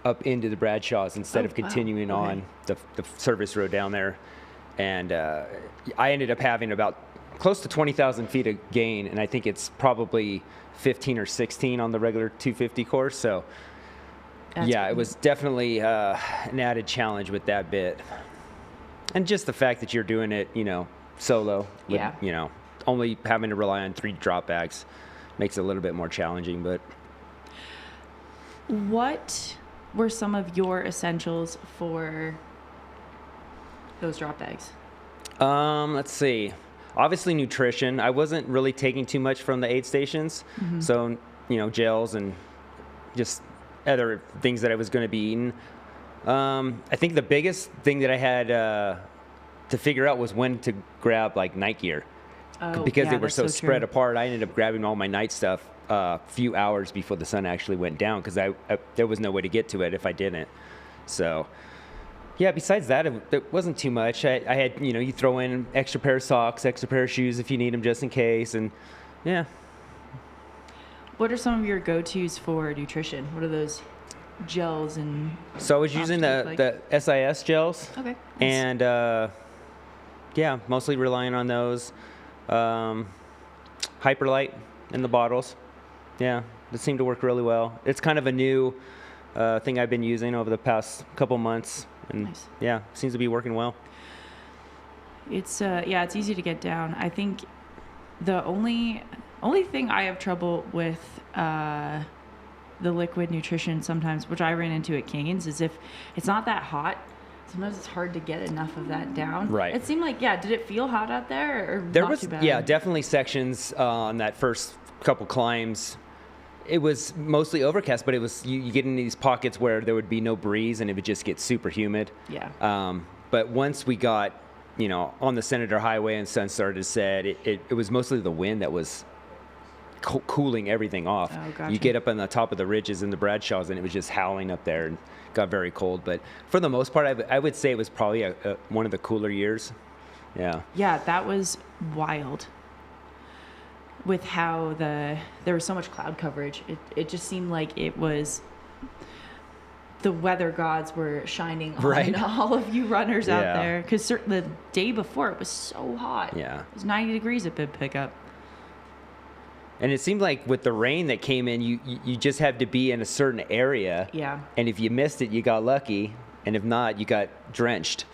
up into the Bradshaws instead of continuing on the service road down there. And I ended up having about close to 20,000 feet of gain, and I think it's probably 15 or 16 on the regular 250 course. So, it was definitely an added challenge with that bit. And just the fact that you're doing it, solo, with, only having to rely on 3 drop bags makes it a little bit more challenging. But what were some of your essentials for those drop bags? Let's see. Obviously, nutrition. I wasn't really taking too much from the aid stations. So, gels and just other things that I was going to be eating. I think the biggest thing that I had to figure out was when to grab like night gear. Because they were so spread apart. I ended up grabbing all my night stuff a few hours before the sun actually went down, because there was no way to get to it if I didn't. So, yeah, besides that, it wasn't too much. I had, you throw in extra pair of socks, extra pair of shoes if you need them just in case. And, yeah. What are some of your go-tos for nutrition? What are those gels and... So I was using the SIS gels. Okay. And, mostly relying on those. Hyperlight in the bottles. Yeah, it seemed to work really well. It's kind of a new thing I've been using over the past couple months. And nice. Yeah, seems to be working well. It's it's easy to get down. I think the only thing I have trouble with the liquid nutrition sometimes, which I ran into at King's, is if it's not that hot, sometimes it's hard to get enough of that down. Right. It seemed like, did it feel hot out there, or There not was, too bad? definitely sections on that first couple climbs. It was mostly overcast, but it was you get in these pockets where there would be no breeze and it would just get super humid. Yeah. But once we got, on the Senator Highway and sun started to set, it was mostly the wind that was cooling everything off. Oh, gotcha. You get up on the top of the ridges in the Bradshaws and it was just howling up there and got very cold. But for the most part, I would say it was probably one of the cooler years. Yeah. Yeah, that was wild. With how there was so much cloud coverage, it just seemed like it was the weather gods were shining on all of you runners out there. Because the day before it was so hot. Yeah. It was 90 degrees at Bib Pickup. And it seemed like with the rain that came in, you just had to be in a certain area. Yeah. And if you missed it, you got lucky. And if not, you got drenched.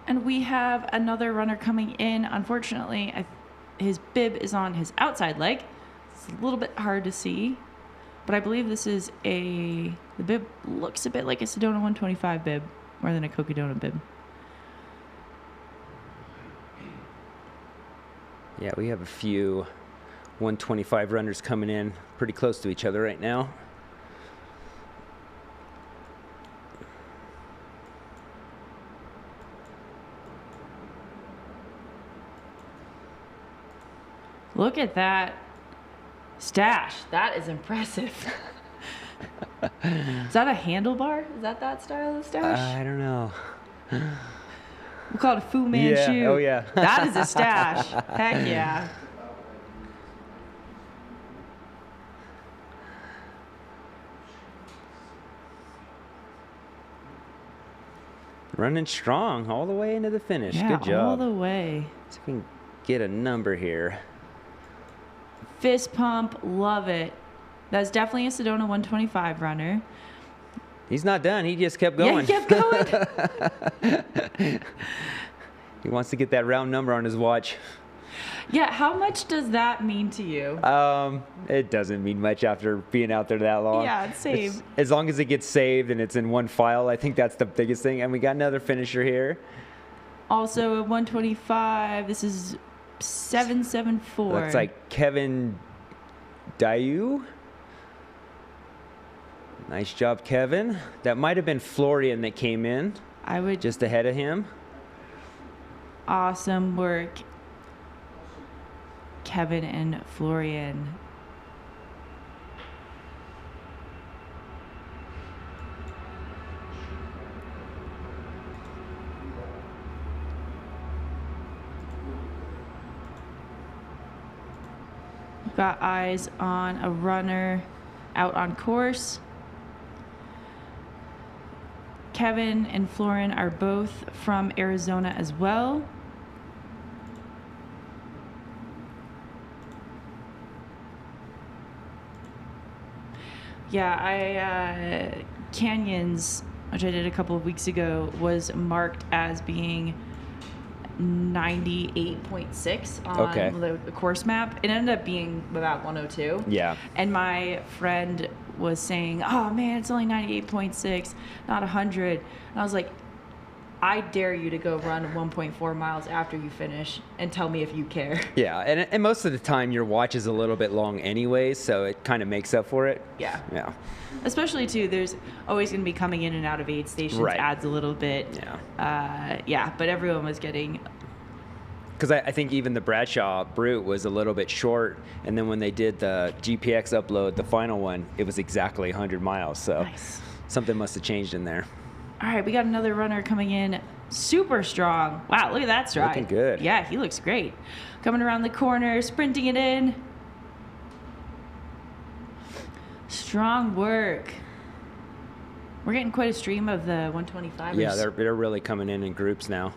And we have another runner coming in. Unfortunately, his bib is on his outside leg. It's a little bit hard to see. But I believe this is the bib looks a bit like a Sedona 125 bib more than a Cocodona bib. Yeah, we have a few 125 runners coming in pretty close to each other right now. Look at that stash. That is impressive. Is that a handlebar? Is that style of stash? I don't know. We call it a Fu Manchu. Yeah. Oh, yeah. That is a stash. Heck yeah. Running strong all the way into the finish. Yeah, Good job. all the way. See if we can get a number here. Fist pump, love it. That's definitely a Sedona 125 runner. He's not done. He just kept going. Yeah, he kept going. He wants to get that round number on his watch. Yeah, how much does that mean to you? It doesn't mean much after being out there that long. Yeah, it's saved. As long as it gets saved and it's in one file, I think that's the biggest thing. And we got another finisher here. Also a 125. This is 774. Looks like Kevin Dayu. Nice job, Kevin. That might have been Florian that came in I would just ahead of him. Awesome work, Kevin and Florian. We've got eyes on a runner out on course. Kevin and Florian are both from Arizona as well. Yeah, Canyons, which I did a couple of weeks ago, was marked as being 98.6 on the course map. It ended up being about 102. Yeah. And my friend was saying, oh man, it's only 98.6, not 100. And I was like, I dare you to go run 1.4 miles after you finish and tell me if you care. Yeah, and most of the time your watch is a little bit long anyways, so it kind of makes up for it. Yeah. Yeah. Especially too, there's always going to be coming in and out of aid stations, Right. adds a little bit. Yeah. But everyone was getting. Because I think even the Bradshaw Brute was a little bit short, and then when they did the GPX upload, the final one, it was exactly 100 miles. So Nice. something must have changed in there. All right, we got another runner coming in super strong. Wow, look at that stride. Looking good. Yeah, he looks great. Coming around the corner, sprinting it in. Strong work. We're getting quite a stream of the 125ers. Yeah, they're really coming in groups now.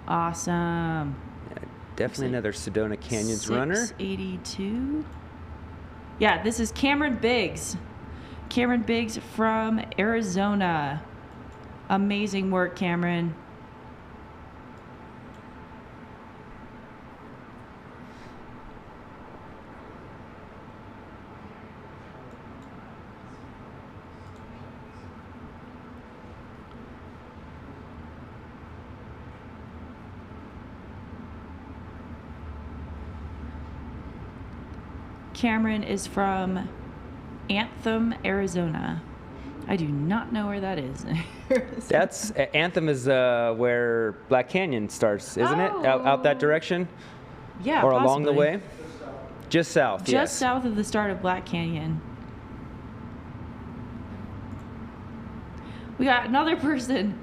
Awesome. Yeah, definitely another Sedona Canyons runner. 682. Yeah, this is Cameron Biggs. Cameron Biggs from Arizona. Amazing work, Cameron. Cameron is from Anthem, Arizona. I do not know where that is. That's Anthem is where Black Canyon starts, isn't it? Out that direction? Yeah, or along the possibly. way? Just south, Just yes. south of the start of Black Canyon. We got another person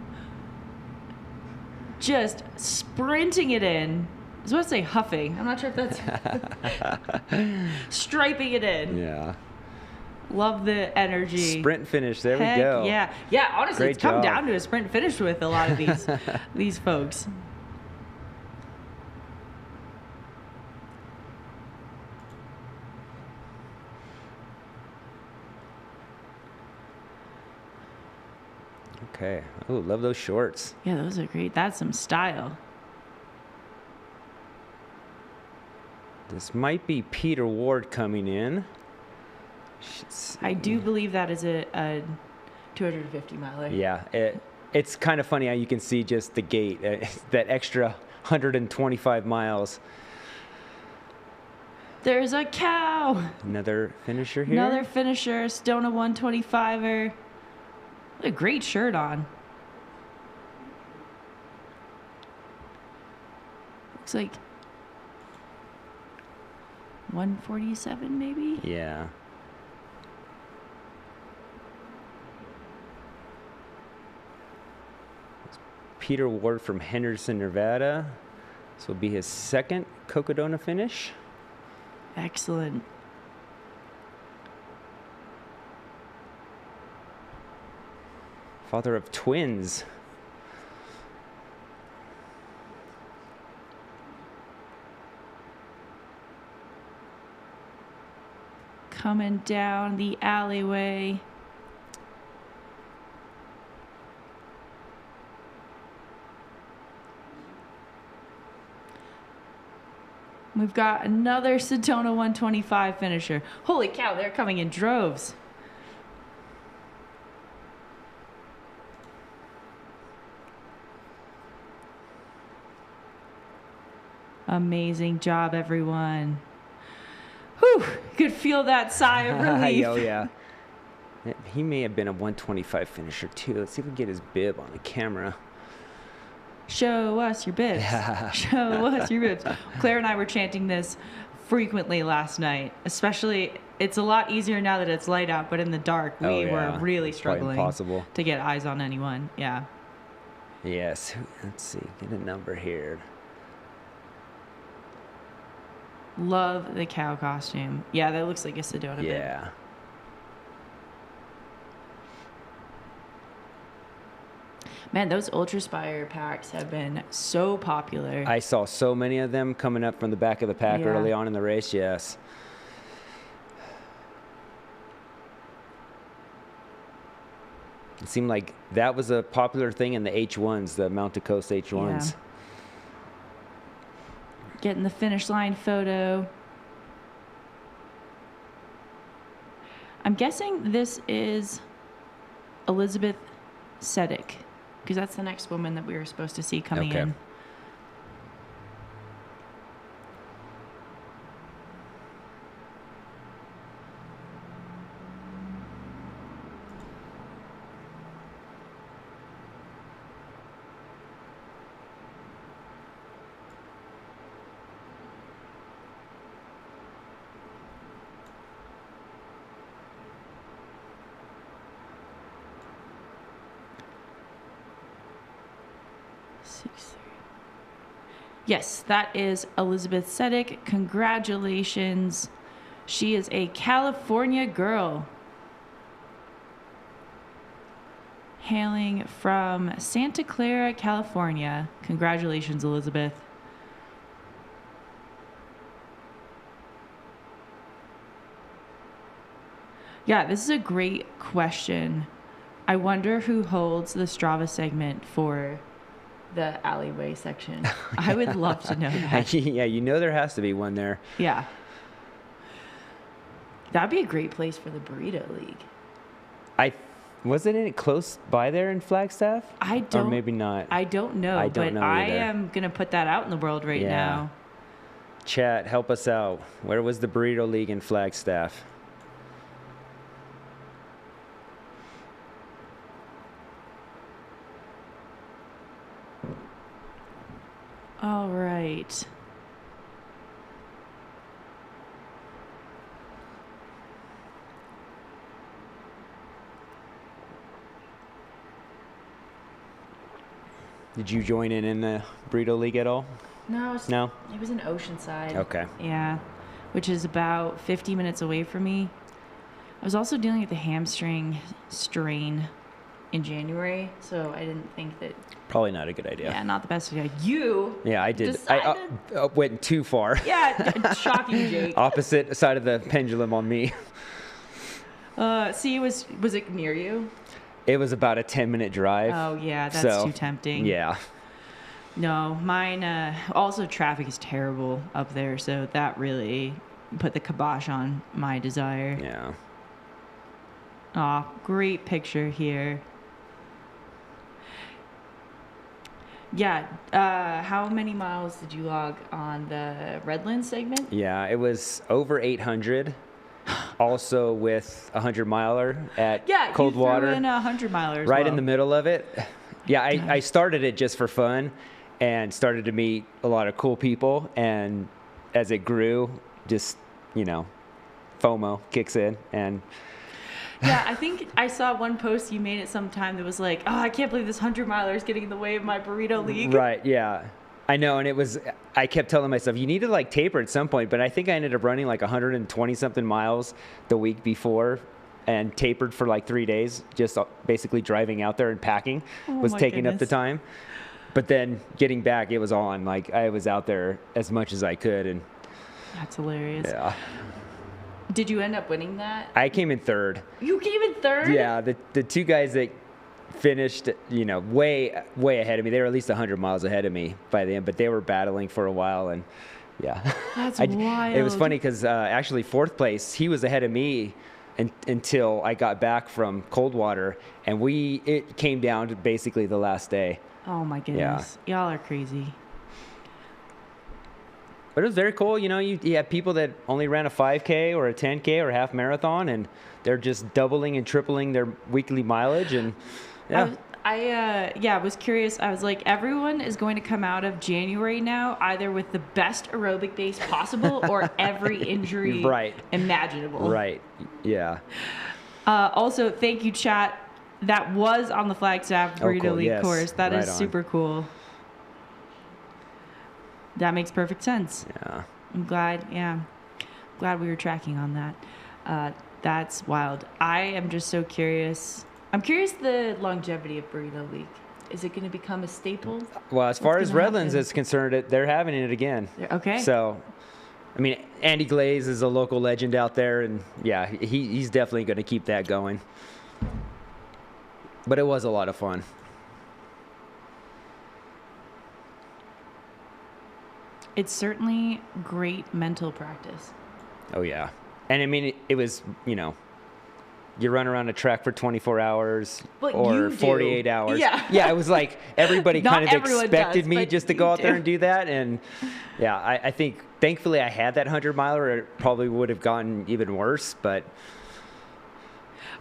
just sprinting it in. I was about to say huffing. I'm not sure if that's striping it in. Yeah. Love the energy. Sprint finish. There Heck we go. Yeah. Yeah, honestly, Great it's come job. down to a sprint finish with a lot of these these folks. Okay. Oh, love those shorts. Yeah, those are great. That's some style. This might be Peter Ward coming in. I do believe that is a 250 miler. Yeah, it's kind of funny how you can see just the gate, that extra 125 miles. There's a cow. Another finisher here. Another finisher, Sedona 125er. A great shirt on. Looks like 147 maybe. Yeah. Peter Ward from Henderson, Nevada. This will be his second Cocodona finish. Excellent. Father of twins. Coming down the alleyway. We've got another Sedona 125 finisher. Holy cow, they're coming in droves. Amazing job, everyone. Whew, could feel that sigh of relief. Oh, yeah. He may have been a 125 finisher, too. Let's see if we can get his bib on the camera. Show us your bibs. Show us your bibs. Claire and I were chanting this frequently last night. Especially, it's a lot easier now that it's light out, but in the dark, we were really struggling to get eyes on anyone. Yeah. Yes. Let's see. Get a number here. Love the cow costume. Yeah, that looks like a Sedona bib. Yeah. Man, those Ultraspire packs have been so popular. I saw so many of them coming up from the back of the pack early on in the race, yes. It seemed like that was a popular thing in the H1s, the Mountain Coast H1s. Yeah. Getting the finish line photo. I'm guessing this is Elizabeth Sedek, because that's the next woman that we were supposed to see coming in. Yes, that is Elizabeth Sedek. Congratulations. She is a California girl. Hailing from Santa Clara, California. Congratulations, Elizabeth. Yeah, this is a great question. I wonder who holds the Strava segment for the alleyway section. I would love to know that. Yeah, you know there has to be one there. Yeah. That'd be a great place for the Burrito League. Wasn't it close by there in Flagstaff? I don't. Or maybe not. I don't know. I don't know I either. am going to put that out in the world right now. Chat, help us out. Where was the Burrito League in Flagstaff? All right. Did you join in the Burrito League at all? No. No? It was in Oceanside. Okay. Yeah, which is about 50 minutes away from me. I was also dealing with a hamstring strain in January, so I didn't think that. Probably not a good idea. Yeah, not the best idea. You. Yeah, I did. I went too far. Yeah, shocking, Jake. Opposite side of the pendulum on me. See, was it near you? It was about a 10-minute drive. Oh, yeah, that's too tempting. Yeah. No, mine, also traffic is terrible up there, so that really put the kibosh on my desire. Yeah. Aw, great picture here. Yeah, how many miles did you log on the Redlands segment? Yeah, it was over 800. Also with a 100-miler at Coldwater. Yeah, you threw in a 100-miler as right well. in the middle of it. Yeah, I started it just for fun and started to meet a lot of cool people. And as it grew, just FOMO kicks in, and Yeah, I think I saw one post you made at some time that was like, oh, I can't believe this 100-miler is getting in the way of my burrito league. right, yeah. I know, and I kept telling myself, you need to like taper at some point, but I think I ended up running like 120 something miles the week before and tapered for like 3 days, just basically driving out there and packing was my taking up the goodness. time. But then getting back, it was on. Like I was out there as much as I could, and That's hilarious. yeah. Did you end up winning that? I came in third. You came in third? Yeah, the two guys that finished, way ahead of me. They were at least 100 miles ahead of me by the end, but they were battling for a while, and yeah. That's It was wild. funny because actually fourth place, he was ahead of me until I got back from Coldwater, and it came down to basically the last day. Oh my goodness. Y'all are crazy. But it was very cool. You have people that only ran a 5K or a 10K or a half marathon, and they're just doubling and tripling their weekly mileage. And yeah, I was curious. I was like, everyone is going to come out of January now either with the best aerobic base possible or every injury Right. imaginable. right. Yeah. Also, thank you, chat. That was on the Flagstaff Burrito cool. League Yes. course. That is Right on. super cool. That makes perfect sense. Yeah. I'm glad we were tracking on that. That's wild. I am just so curious. I'm curious the longevity of Burrito League. Is it going to become a staple? Well, as far What's as gonna Redlands happen? is concerned, they're having it again. Okay. So, I mean, Andy Glaze is a local legend out there, and yeah, he's definitely going to keep that going. But it was a lot of fun. It's certainly great mental practice. Oh, yeah. And I mean, it was, you run around a track for 24 hours But or you do. 48 hours. Yeah. Yeah, it was like everybody Not kind of everyone expected does, me but just to you go out there do. and do that. And yeah, I think thankfully I had that 100-miler. It probably would have gotten even worse, but.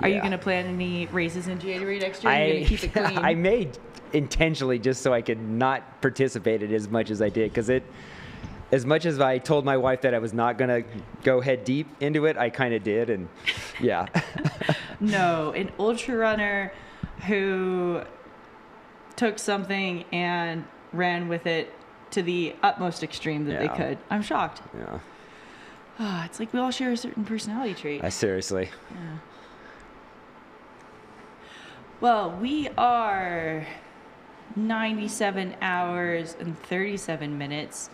Are you yeah. going to plan any races in January next year? Are you going to keep it clean? I made intentionally just so I could not participate in it as much as I did, because as much as I told my wife that I was not going to go head deep into it, I kind of did, and yeah. No, an ultra runner who took something and ran with it to the utmost extreme that they Yeah. could. I'm shocked. Yeah, It's like we all share a certain personality trait. seriously. Yeah. Well, we are 97 hours and 37 minutes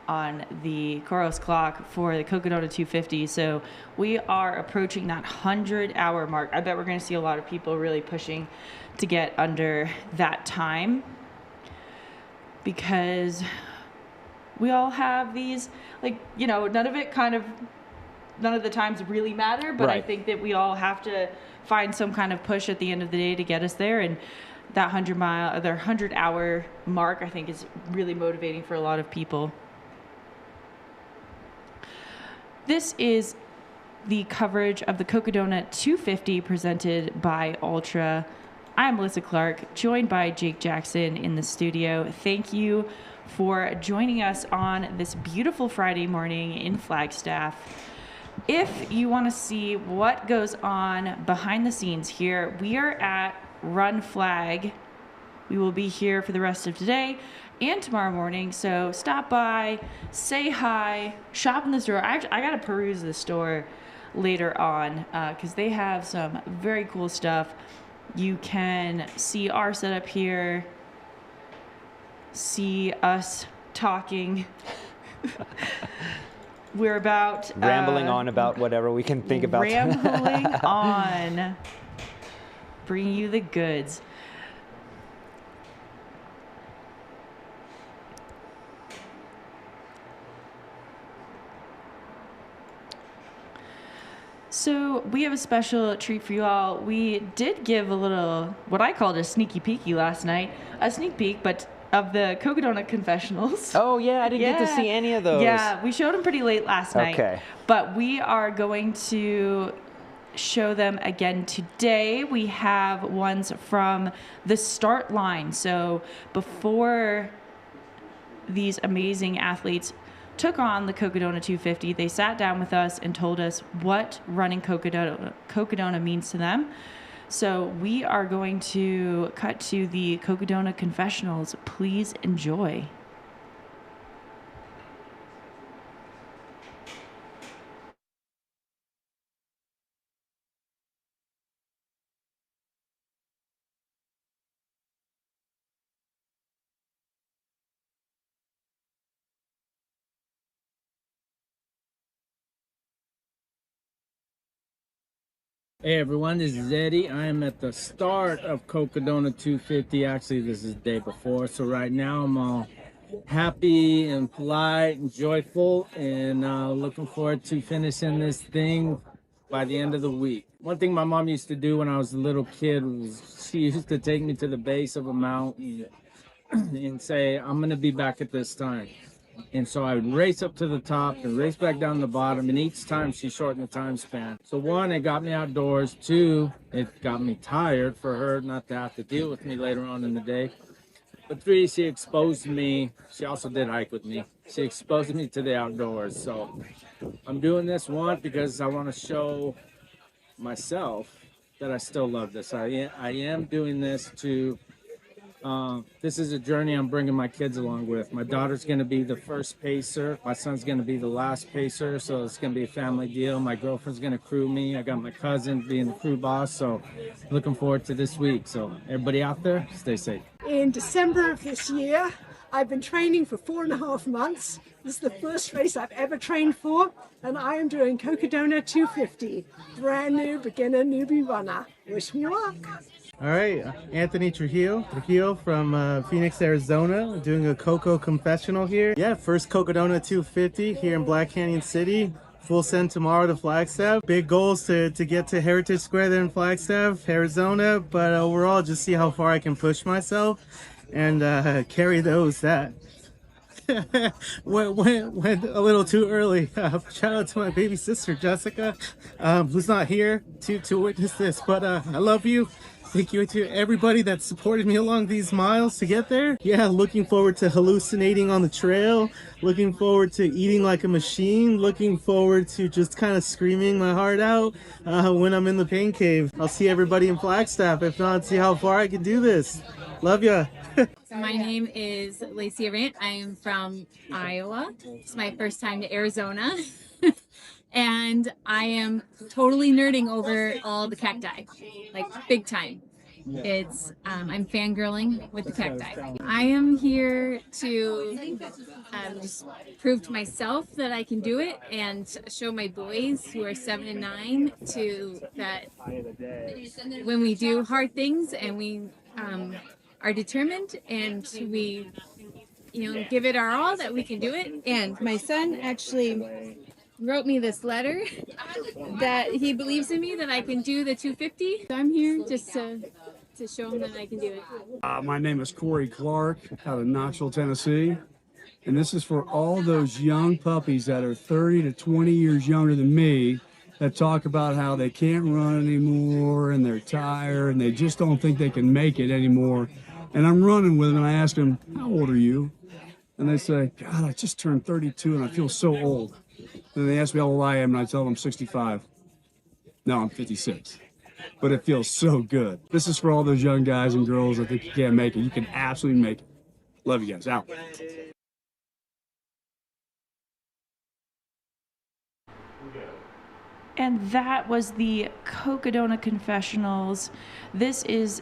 on the Koros clock for the Cocodona 250. So we are approaching that 100-hour mark. I bet we're going to see a lot of people really pushing to get under that time, because we all have these, none of the times really matter, but I Right. think that we all have to find some kind of push at the end of the day to get us there. And that 100-hour mark, I think, is really motivating for a lot of people. This is the coverage of the Cocodona 250 presented by Ultra. I'm Melissa Clark, joined by Jake Jackson in the studio. Thank you for joining us on this beautiful Friday morning in Flagstaff. If you want to see what goes on behind the scenes here, we are at Run Flag. We will be here for the rest of today and tomorrow morning. So stop by, say hi, shop in the store. I got to peruse the store later on because they have some very cool stuff. You can see our setup here, see us talking. We're about Rambling on about whatever we can think about. Rambling on, bringing you the goods. So we have a special treat for you all. We did give a little, what I called a sneaky peeky last night, a sneak peek, but of the Cocodona Confessionals. Oh, yeah, I didn't get to Yeah. see any of those. Yeah, we showed them pretty late last night. Okay. But we are going to show them again today. We have ones from the start line. So before these amazing athletes took on the Cocodona 250. They sat down with us and told us what running Cocodona means to them. So we are going to cut to the Cocodona Confessionals. Please enjoy. Hey everyone, this is Eddie. I am at the start of Cocodona 250. Actually, this is the day before. So right now I'm all happy and polite and joyful and looking forward to finishing this thing by the end of the week. One thing my mom used to do when I was a little kid was she used to take me to the base of a mountain and say, I'm going to be back at this time. And so I would race up to the top and race back down the bottom. And each time she shortened the time span. So one, it got me outdoors. Two, it got me tired for her not to have to deal with me later on in the day. But three, she exposed me. She also did hike with me. She exposed me to the outdoors. So I'm doing this one because I want to show myself that I still love this. I am doing this to this is a journey I'm bringing my kids along with. My daughter's going to be the first pacer. My son's going to be the last pacer, so it's going to be a family deal. My girlfriend's going to crew me. I got my cousin being the crew boss, so looking forward to this week. So everybody out there, stay safe. In December of this year, I've been training for 4.5 months. This is the first race I've ever trained for, and I am doing Cocodona 250. Brand new beginner newbie runner. Wish me luck. All right, Anthony Trujillo from Phoenix, Arizona, doing a Coco confessional here. Yeah, first Cocodona 250 here in Black Canyon City. Full send tomorrow to Flagstaff. Big goals to get to Heritage Square there in Flagstaff, Arizona. But overall, just see how far I can push myself and carry those that went a little too early. Shout out to my baby sister, Jessica, who's not here to witness this. But I love you. Thank you to everybody that supported me along these miles to get there. Yeah, looking forward to hallucinating on the trail. Looking forward to eating like a machine. Looking forward to just kind of screaming my heart out when I'm in the pain cave. I'll see everybody in Flagstaff. If not, see how far I can do this. Love ya. My name is Lacey Arant. I am from Iowa. It's my first time to Arizona. And I am totally nerding over all the cacti, like big time. It's I'm fangirling with the cacti. I am here to just prove to myself that I can do it and show my boys who are 7 and 9 that when we do hard things and we are determined and we give it our all, that we can do it. And my son actually wrote me this letter that he believes in me, that I can do the 250. I'm here just to show him that I can do it. My name is Corey Clark out of Knoxville, Tennessee. And this is for all those young puppies that are 30 to 20 years younger than me that talk about how they can't run anymore and they're tired and they just don't think they can make it anymore. And I'm running with them and I ask them, how old are you? And they say, God, I just turned 32 and I feel so old. And they ask me how old I am, and I tell them I'm 65. No, I'm 56. But it feels so good. This is for all those young guys and girls that think you can't make it. You can absolutely make it. Love you guys. Out. And that was the Cocodona Confessionals. This is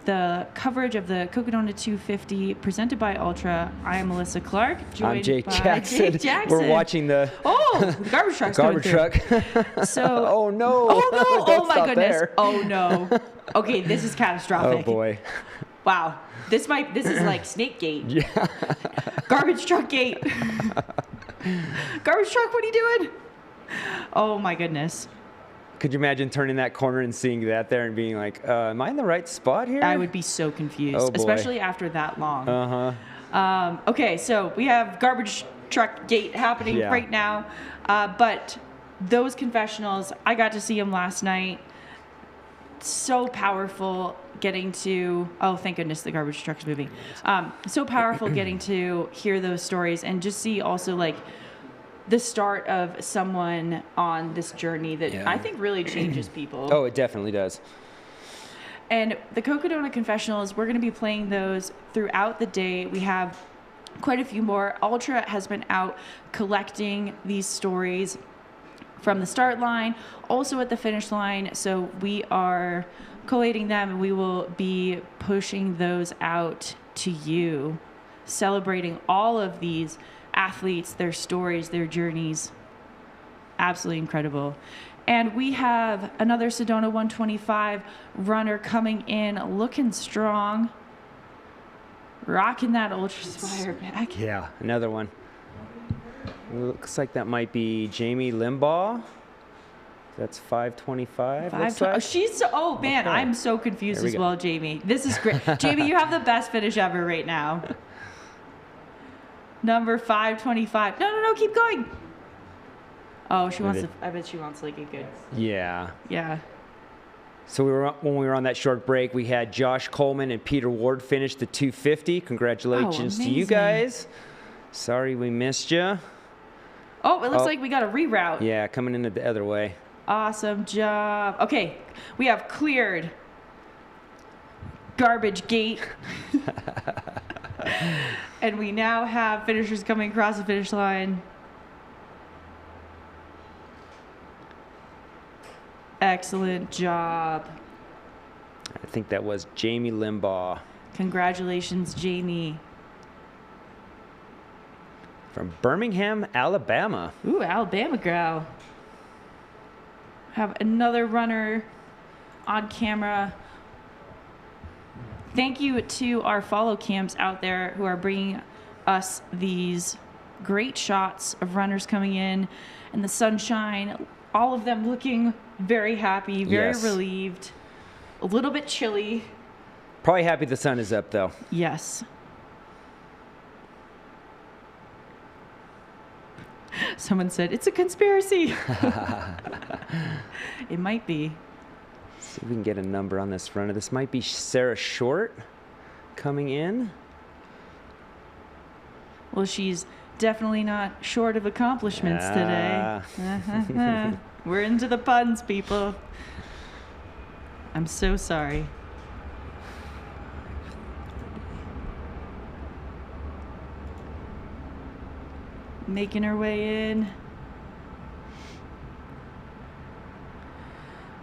the coverage of the Cocodona 250 presented by Ultra. I am Melissa Clark. I'm Jake by Jackson. Jake Jackson. We're watching the the garbage truck's garbage going through. truck. So oh no! Oh no! Oh Don't my stop goodness! there. Oh no! Okay, this is catastrophic. Oh boy! Wow, this is like Snake Gate. Yeah. Garbage truck gate. Garbage truck, what are you doing? Oh my goodness. Could you imagine turning that corner and seeing that there and being like, am I in the right spot here? I would be so confused, Oh, boy. especially after that long. Uh-huh. Okay, so we have garbage truck gate happening Yeah. right now. But those confessionals, I got to see them last night. So powerful getting to, oh, thank goodness the garbage truck's moving. So powerful getting to hear those stories and just see also like the start of someone on this journey that Yeah. I think really changes people. Oh, it definitely does. And the Cocodona Confessionals, we're going to be playing those throughout the day. We have quite a few more. Ultra has been out collecting these stories from the start line, also at the finish line. So we are collating them, and we will be pushing those out to you, celebrating all of these athletes, their stories, their journeys. Absolutely incredible. And we have another Sedona 125 runner coming in, looking strong, rocking that Ultra Spire back. Yeah, another one. Looks like that might be Jamie Limbaugh. That's 525. Looks like. She's so, oh man, Okay. I'm so confused There we as go. well, Jamie. This is great. Jamie, you have the best finish ever right now. Number 525. No, keep going. Oh, she wants to, I bet she wants like a good, Yeah. yeah. So when we were on that short break, we had Josh Coleman and Peter Ward finish the 250. Congratulations to you amazing. guys. Sorry we missed you. Oh, it looks Oh. like we got a reroute. Yeah, coming in the other way. Awesome job. Okay, we have cleared garbage gate. And we now have finishers coming across the finish line. Excellent job. I think that was Jamie Limbaugh Congratulations, Jamie. from Birmingham, Alabama. Ooh, Alabama girl. Have another runner on camera. Thank you to our follow cams out there who are bringing us these great shots of runners coming in and the sunshine. All of them looking very happy, very Yes. relieved, a little bit chilly. Probably happy the sun is up, though. Yes. Someone said, it's a conspiracy. It might be. See if we can get a number on this runner. This might be Sarah Short coming in. Well, she's definitely not short of accomplishments today. We're into the puns, people. I'm so sorry. Making her way in.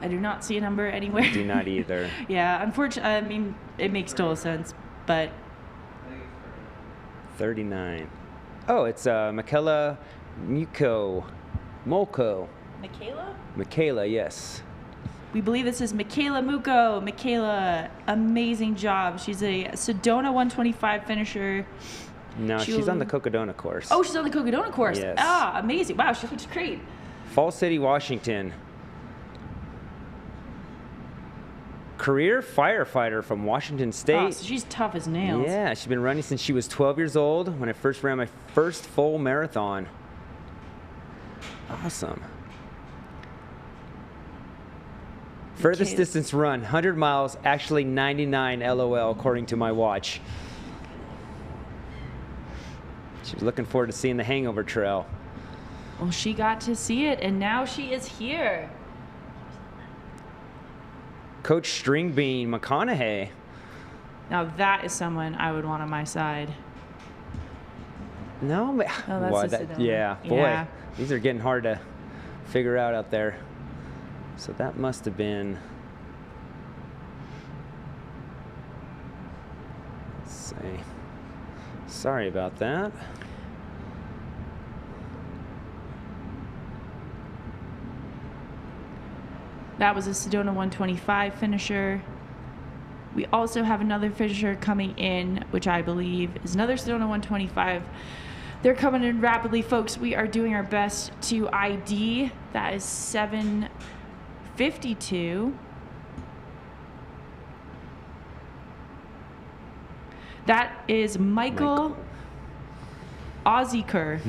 I do not see a number anywhere. Do not either. Yeah, unfortunately, I mean, it makes total sense, but 39. Oh, it's Michaela Molko. Michaela, yes. we believe this is Michaela Muko. Michaela, amazing job. She's a Sedona 125 finisher. No, she's on the Cocodona course. Oh, she's on the Cocodona course. Yes. Ah, amazing. Wow, she looks great. Fall City, Washington. Career firefighter from Washington State. Oh, so she's tough as nails. Yeah, she's been running since she was 12 years old when I first ran my first full marathon. Awesome. Furthest distance run, 100 miles, actually 99 LOL according to my watch. She was looking forward to seeing the Hangover Trail. Well, she got to see it, and now she is here. Coach Stringbean McConaughey. Now that is someone I would want on my side. No, but Oh, that's Why, a that- Sedona. yeah, boy, Yeah. these are getting hard to figure out there. So that must have been. Let's see. Sorry about that. That was a Sedona 125 finisher. We also have another finisher coming in, which I believe is another Sedona 125. They're coming in rapidly, folks. We are doing our best to ID. That is 752. That is Michael Ozziker.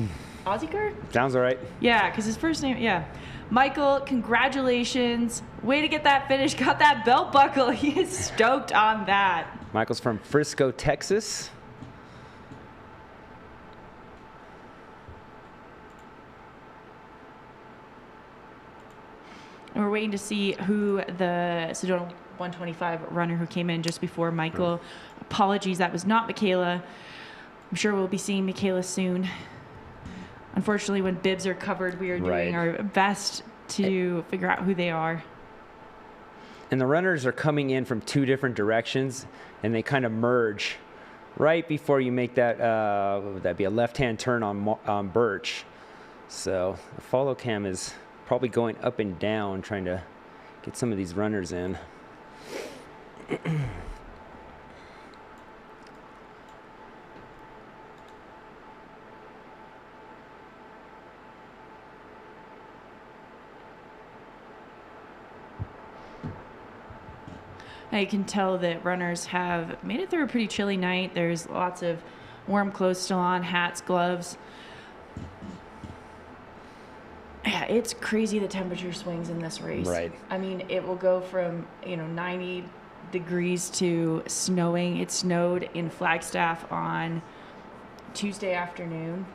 Ozziker? Sounds all right. Yeah, because his first name, yeah. Michael, congratulations. Way to get that finish. Got that belt buckle. He is stoked on that. Michael's from Frisco, Texas. And we're waiting to see who the Sedona 125 runner who came in just before Michael. Apologies, that was not Michaela. I'm sure we'll be seeing Michaela soon. Unfortunately, when bibs are covered, we are doing our best to figure out who they are. And the runners are coming in from two different directions, and they kind of merge right before you make that, what would that be, a left-hand turn on Birch. So the follow cam is probably going up and down, trying to get some of these runners in. I can tell that runners have made it through a pretty chilly night. There's lots of warm clothes still on, hats, gloves. Yeah, it's crazy the temperature swings in this race. Right. I mean, it will go from, 90 degrees to snowing. It snowed in Flagstaff on Tuesday afternoon.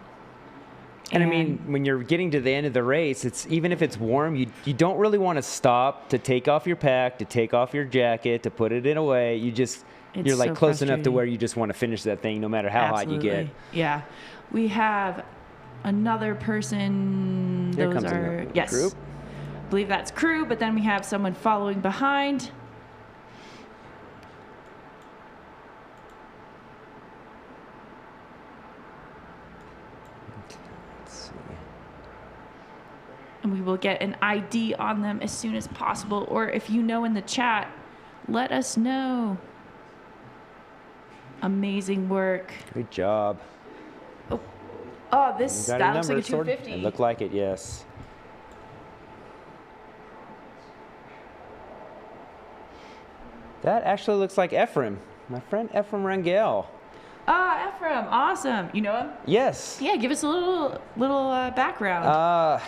And I mean, when you're getting to the end of the race, it's even if it's warm, you don't really want to stop to take off your pack, to take off your jacket, to put it in away. You're like so close enough to frustrating. where you just want to finish that thing, no matter how hot you get. Absolutely. Yeah, we have another person. Here Those comes are another yes, group. I believe that's crew. But then we have someone following behind. And we will get an ID on them as soon as possible. Or if you know in the chat, let us know. Amazing work. Good job. Oh, You that got looks like a Sword? 250. It looked like it, yes. That actually looks like Ephraim, my friend Ephraim Rangel. Ah, Ephraim, awesome. You know him? Yes. Yeah, give us a little background.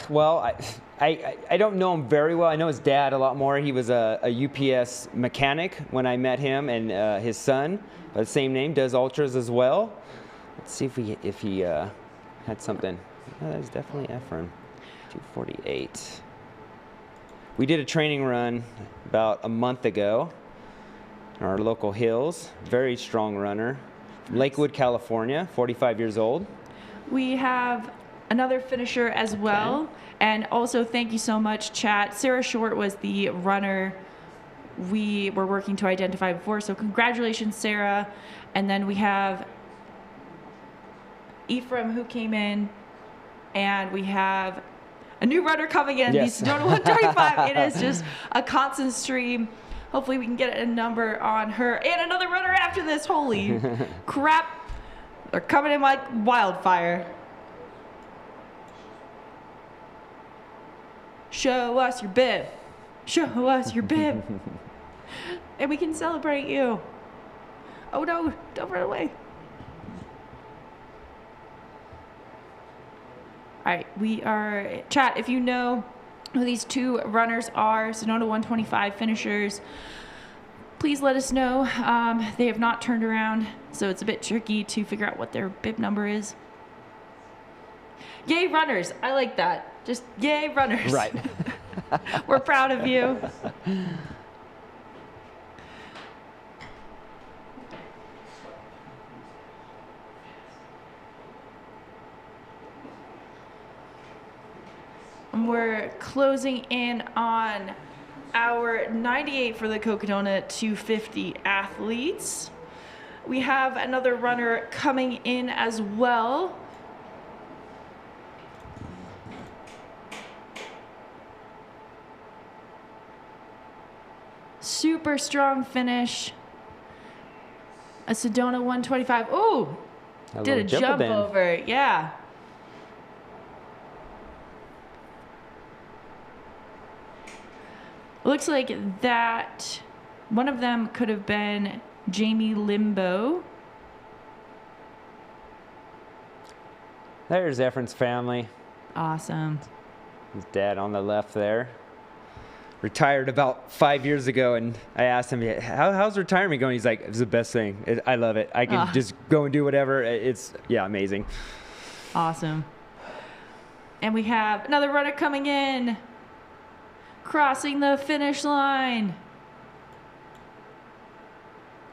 Well, I don't know him very well. I know his dad a lot more. He was a UPS mechanic when I met him, and his son, by the same name, does ultras as well. Let's see if he had something. Oh, that's definitely Ephraim. 248. We did a training run about a month ago in our local hills. Very strong runner. From Lakewood, California, 45 years old. We have another finisher as well. Okay. And also, thank you so much, chat. Sarah Short was the runner we were working to identify before. So congratulations, Sarah. And then we have Ephraim who came in. And we have a new runner coming in. Yes. The Sedona 125. It is just a constant stream. Hopefully we can get a number on her. And another runner after this. Holy crap. They're coming in like wildfire. Show us your bib. Show us your bib. And we can celebrate you. Oh no, don't run away. All right, we are, chat, if you know who these two runners are, Sedona 125 finishers, please let us know. They have not turned around, so it's a bit tricky to figure out what their bib number is. Yay, runners. I like that. Just yay, runners. Right. We're proud of you. And we're closing in on our 98 for the Cocodona 250 athletes. We have another runner coming in as well. Super strong finish. A Sedona 125. Ooh, did a jump over. Yeah. Looks like that one of them could have been Jamie Limbo. There's Ephraim's family. Awesome. His dad on the left there. Retired about 5 years ago, and I asked him, how's retirement going? He's like, it's the best thing. I love it. I can just go and do whatever. It's, amazing. Awesome. And we have another runner coming in. crossing the finish line.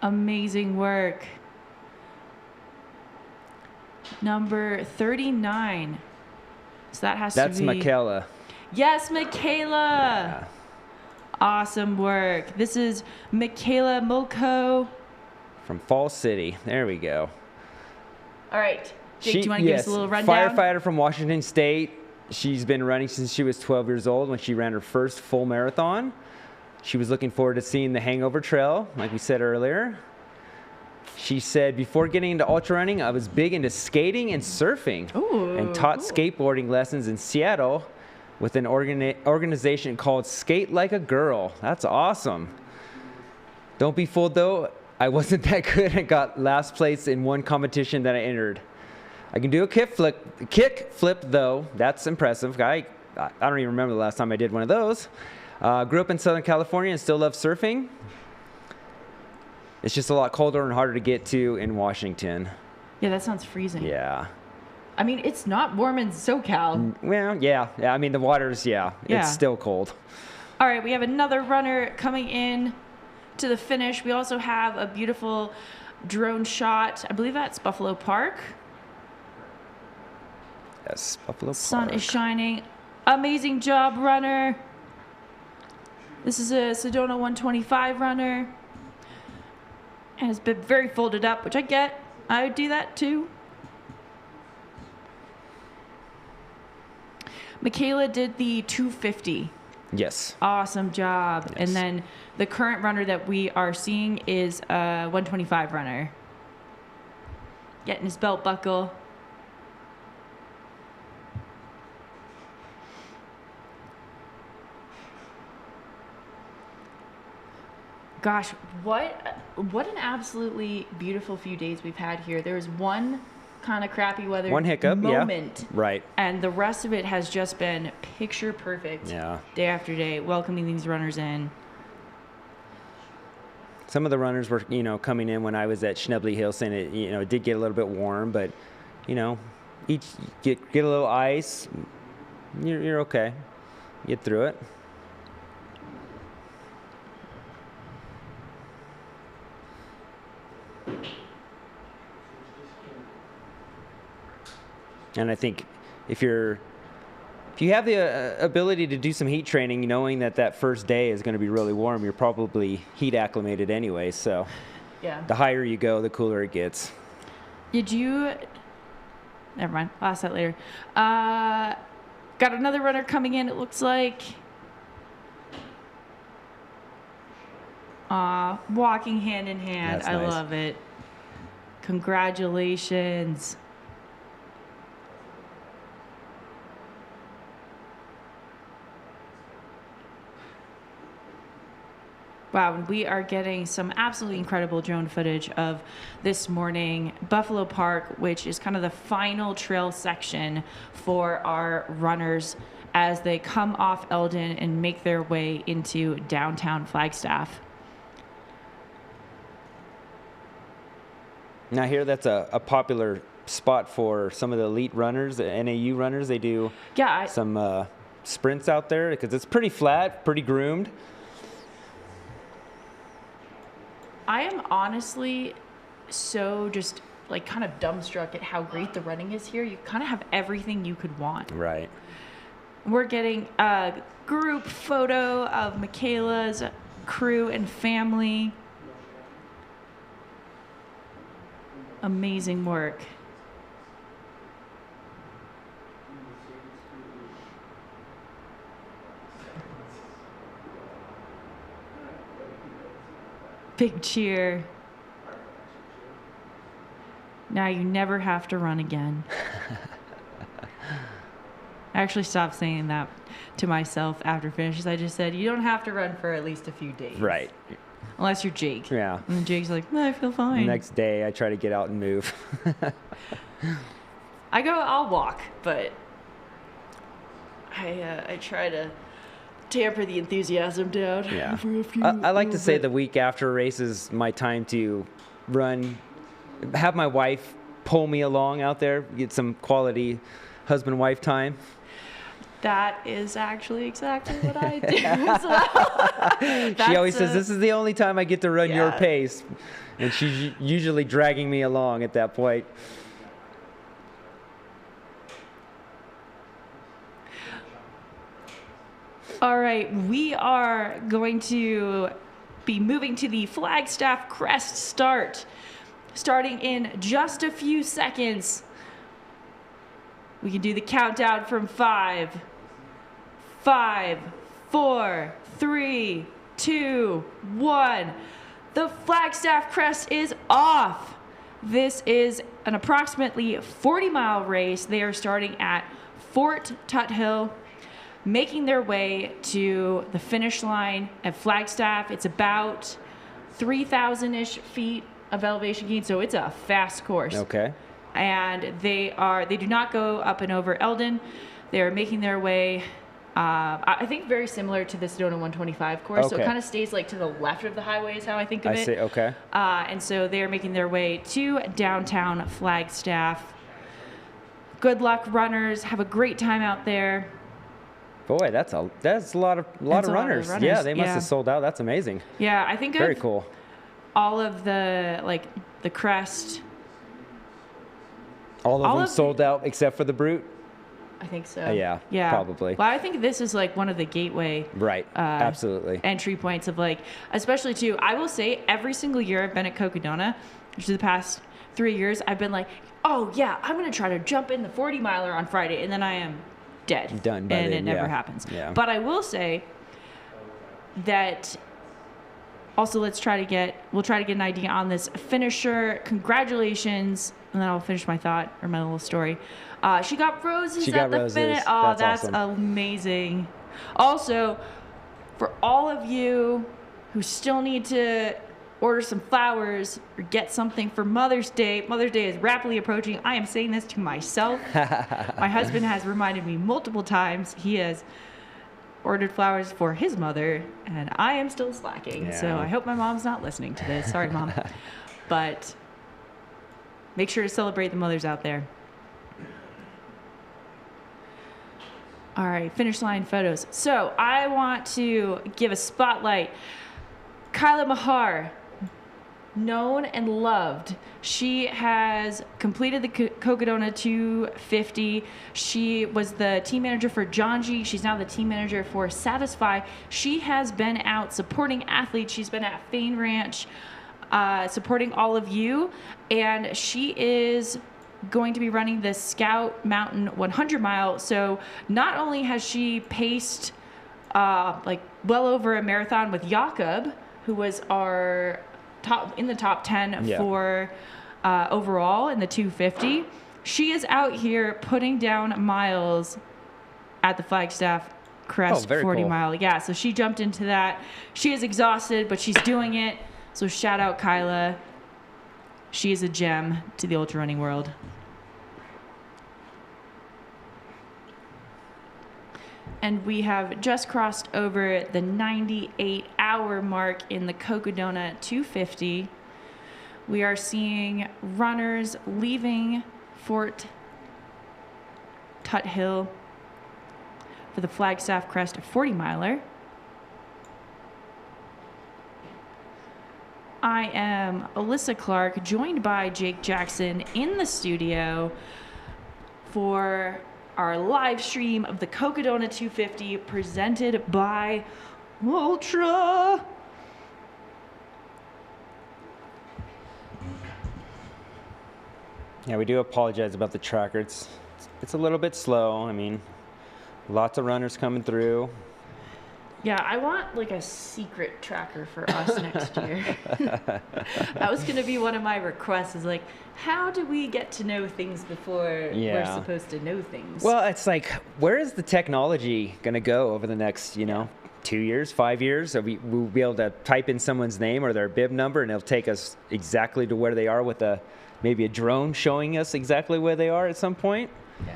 Amazing work. Number 39. So that has That's to be... Michaela. Yes, Michaela. Yeah. Awesome work. This is Michaela Mulco. From Fall City. There we go. All right. Jake, do you want to give us a little rundown? Firefighter from Washington State. She's been running since she was 12 years old when she ran her first full marathon. She was looking forward to seeing the Hangover Trail, like we said earlier. She said, before getting into ultra running, I was big into skating and surfing. Ooh, and taught cool. skateboarding lessons in Seattle with an organization called Skate Like a Girl. That's awesome. Don't be fooled, though. I wasn't that good and got last place in one competition that I entered. I can do a kick flip, though. That's impressive. I don't even remember the last time I did one of those. Grew up in Southern California and still love surfing. It's just a lot colder and harder to get to in Washington. Yeah, that sounds freezing. Yeah. I mean, it's not warm in SoCal. Well, yeah. I mean, the water's, it's still cold. All right, we have another runner coming in to the finish. We also have a beautiful drone shot. I believe that's Buffalo Park. Yes, Buffalo Park. Sun is shining. Amazing job, runner. This is a Sedona 125 runner. And it's been very folded up, which I get. I would do that too. Michaela did the 250. Yes. Awesome job. Yes. And then the current runner that we are seeing is a 125 runner. Getting his belt buckle. Gosh, what an absolutely beautiful few days we've had here. There was one kind of crappy weather One hiccup, moment. yeah. Right. And the rest of it has just been picture perfect. Yeah. Day after day, welcoming these runners in. Some of the runners were, coming in when I was at Schnebley Hill saying it did get a little bit warm, but, each get a little ice, you're okay. Get through it. And I think if you have the ability to do some heat training, knowing that first day is going to be really warm, you're probably heat acclimated anyway. So Yeah. the higher you go, the cooler it gets. Did you... Never mind. I'll ask that later. Got another runner coming in, it looks like. Walking hand in hand. That's I nice. love it. Congratulations. Wow, and we are getting some absolutely incredible drone footage of this morning. Buffalo Park, which is kind of the final trail section for our runners as they come off Eldon and make their way into downtown Flagstaff. Now here, that's a popular spot for some of the elite runners, the NAU runners. They do some sprints out there because it's pretty flat, pretty groomed. I am honestly so just like kind of dumbstruck at how great the running is here. You kind of have everything you could want. Right. We're getting a group photo of Michaela's crew and family. Amazing work. Big cheer. Now you never have to run again. I actually stopped saying that to myself after finishes. I just said, you don't have to run for at least a few days. Right. Unless you're Jake. Yeah. And Jake's like, I feel fine. The next day, I try to get out and move. I'll walk, but I try to tamper the enthusiasm down. Yeah. For a few, I like to say bit. the week after a race is my time to run, have my wife pull me along out there, get some quality husband-wife time. That is actually exactly what I do as well. She always says, this is the only time I get to run your pace. And she's usually dragging me along at that point. All right, we are going to be moving to the Flagstaff Crest start, starting in just a few seconds. We can do the countdown from 5, 4, 3, 2, 1. The Flagstaff Crest is off. This is an approximately 40-mile race. They are starting at Fort Tuthill, making their way to the finish line at Flagstaff. It's about 3,000-ish feet of elevation gain, so it's a fast course. Okay. And they do not go up and over Eldon. They're making their way, I think very similar to the Sedona 125 course. So it kind of stays like to the left of the highway is how I think of it. I see, okay. And so they're making their way to downtown Flagstaff. Good luck, runners. Have a great time out there. Boy, that's a lot of runners. Yeah, they must have sold out. That's amazing. Yeah, I think very cool. All of the the crest. All of them sold out except for the Brute. I think so. Yeah, probably. Well, I think this is like one of the gateway absolutely entry points of like, especially too. I will say every single year I've been at Cocodona, which is the past 3 years, I've been like, oh yeah, I'm gonna try to jump in the 40-miler on Friday, and then I am dead. Done by and then, it never happens. Yeah. But I will say that also we'll try to get an idea on this finisher. Congratulations. And then I'll finish my thought or my little story. She got roses at the finish. Oh, that's awesome. Amazing. Also, for all of you who still need to order some flowers or get something for Mother's Day. Mother's Day is rapidly approaching. I am saying this to myself. My husband has reminded me multiple times. He has ordered flowers for his mother, and I am still slacking. Yeah. So I hope my mom's not listening to this. Sorry, Mom. But make sure to celebrate the mothers out there. All right, finish line photos. So I want to give a spotlight. Kyla Mahar, known and loved. She has completed the Cocodona 250. She was the team manager for John G. She's now the team manager for Satisfy. She has been out supporting athletes. She's been at Fane Ranch supporting all of you. And she is going to be running the Scout Mountain 100 mile. So not only has she paced like well over a marathon with Jakob, who was our in the top 10 for overall in the 250. She is out here putting down miles at the Flagstaff Crest 40 mile. Yeah, so she jumped into that. She is exhausted, but she's doing it. So shout out Kyla. She is a gem to the ultra running world. And we have just crossed over the 98-hour mark in the Cocodona 250. We are seeing runners leaving Fort Tuthill for the Flagstaff Crest 40-miler. I am Alyssa Clark, joined by Jake Jackson in the studio for our live stream of the Cocodona 250 presented by Ultra. Yeah, we do apologize about the tracker. It's a little bit slow. I mean, lots of runners coming through. Yeah, I want like a secret tracker for us next year. That was going to be one of my requests, is like, how do we get to know things before we're supposed to know things? Well, it's like, where is the technology going to go over the next, 2 years, 5 years? So we'll be able to type in someone's name or their bib number, and it'll take us exactly to where they are with maybe a drone showing us exactly where they are at some point. Yeah.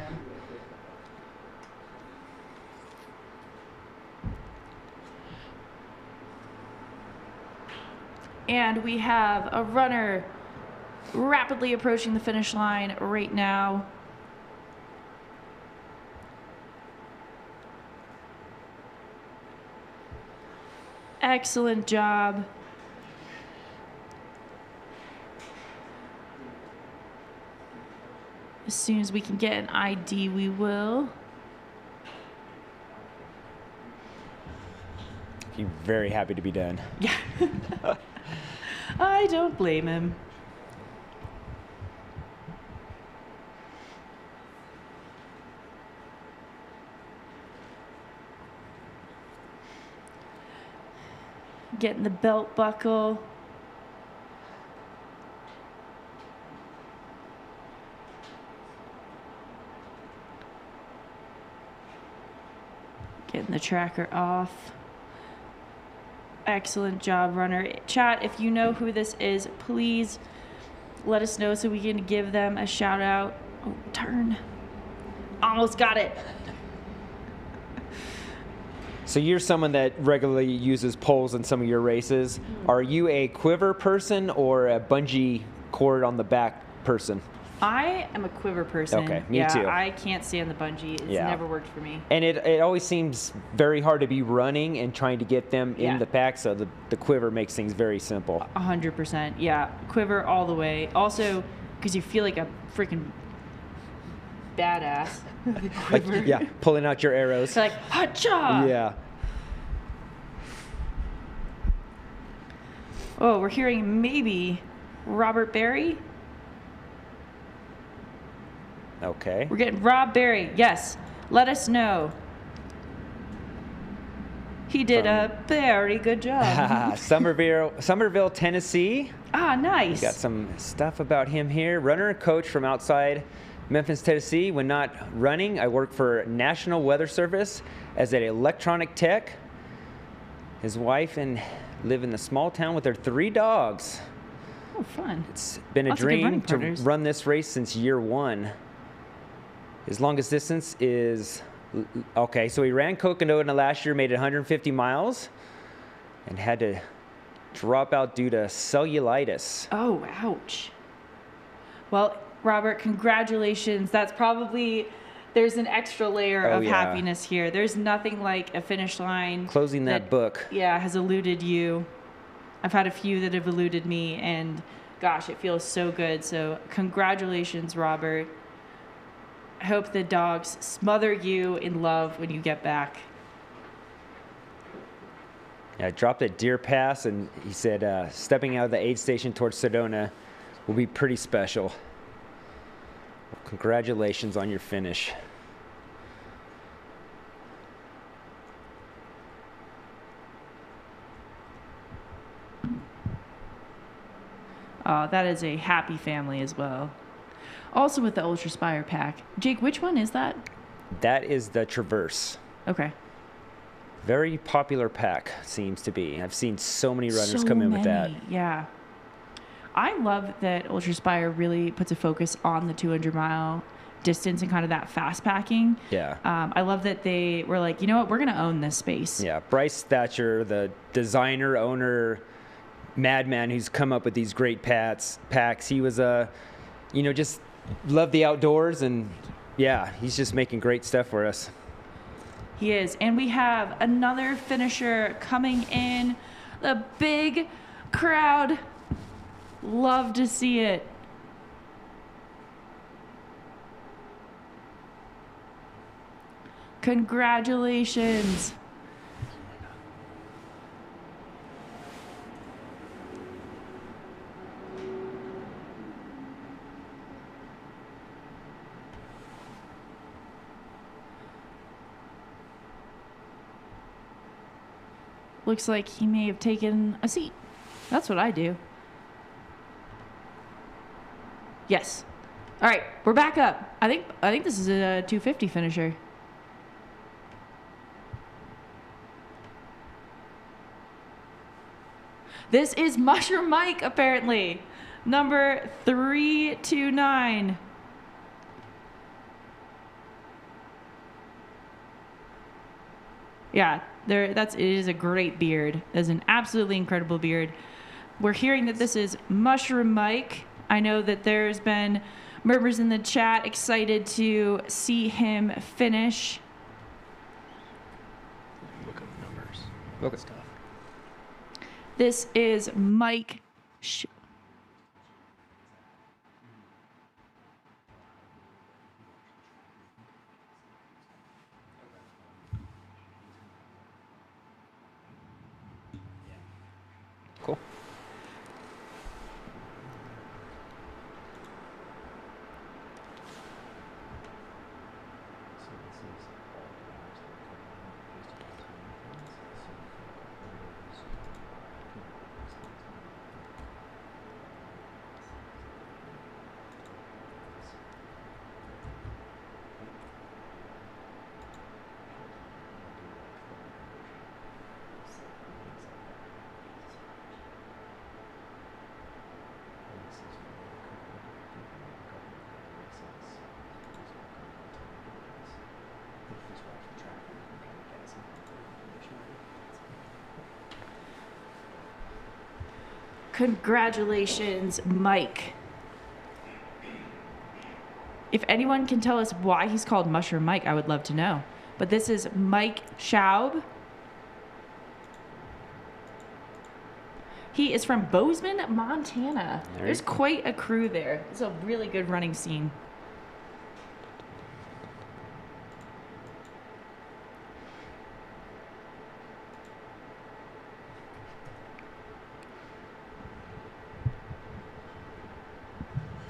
And we have a runner rapidly approaching the finish line right now. Excellent job. As soon as we can get an ID, we will. He's very happy to be done. Yeah. I don't blame him. Getting the belt buckle. Getting the tracker off. Excellent job, runner. Chat, if you know who this is, please let us know so we can give them a shout out. Oh, turn. Almost got it. So you're someone that regularly uses poles in some of your races. Are you a quiver person or a bungee cord on the back person? I am a quiver person. Okay, me yeah, too. I can't stand the bungee. It's never worked for me. And it always seems very hard to be running and trying to get them in the pack, so the quiver makes things very simple. 100%. Yeah, quiver all the way. Also, because you feel like a freaking badass. Like, yeah, pulling out your arrows. It's like, ha-cha! Yeah. Oh, we're hearing maybe Robert Berry. Okay. We're getting Rob Berry. Yes. Let us know. He did a very good job. Somerville, Tennessee. Ah, nice. We got some stuff about him here. Runner and coach from outside Memphis, Tennessee. When not running, I work for National Weather Service as an electronic tech. His wife and live in the small town with their 3 dogs. Oh, fun. It's been a Lots of good running dream to partners. run this race since year 1. His longest distance is, okay, so he ran Cocodona last year, made it 150 miles, and had to drop out due to cellulitis. Oh, ouch. Well, Robert, congratulations. That's probably, there's an extra layer of happiness here. There's nothing like a finish line. Closing that book. Yeah, has eluded you. I've had a few that have eluded me, and gosh, it feels so good. So congratulations, Robert. I hope the dogs smother you in love when you get back. Yeah, I dropped at Deer Pass, and he said stepping out of the aid station towards Sedona will be pretty special. Well, congratulations on your finish. That is a happy family as well. Also with the Ultra Spire pack. Jake, which one is that? That is the Traverse. Okay. Very popular pack, seems to be. I've seen so many runners come in with that. Yeah. I love that Ultra Spire really puts a focus on the 200-mile distance and kind of that fast packing. Yeah. I love that they were like, you know what, we're going to own this space. Yeah, Bryce Thatcher, the designer, owner, madman who's come up with these great packs. He was just loved the outdoors, and yeah, he's just making great stuff for us. He is. And we have another finisher coming in. The big crowd. Love to see it. Congratulations. Looks like he may have taken a seat. That's what I do. Yes. All right, we're back up. I think this is a 250 finisher. This is Mushroom Mike, apparently. Number 329. Yeah, it is a great beard. That's an absolutely incredible beard. We're hearing that this is Mushroom Mike. I know that there's been murmurs in the chat excited to see him finish. Look up numbers. Look at stuff. This is Mike. Cool. Congratulations, Mike. If anyone can tell us why he's called Mushroom Mike, I would love to know. But this is Mike Schaub. He is from Bozeman, Montana. There's quite a crew there. It's a really good running scene.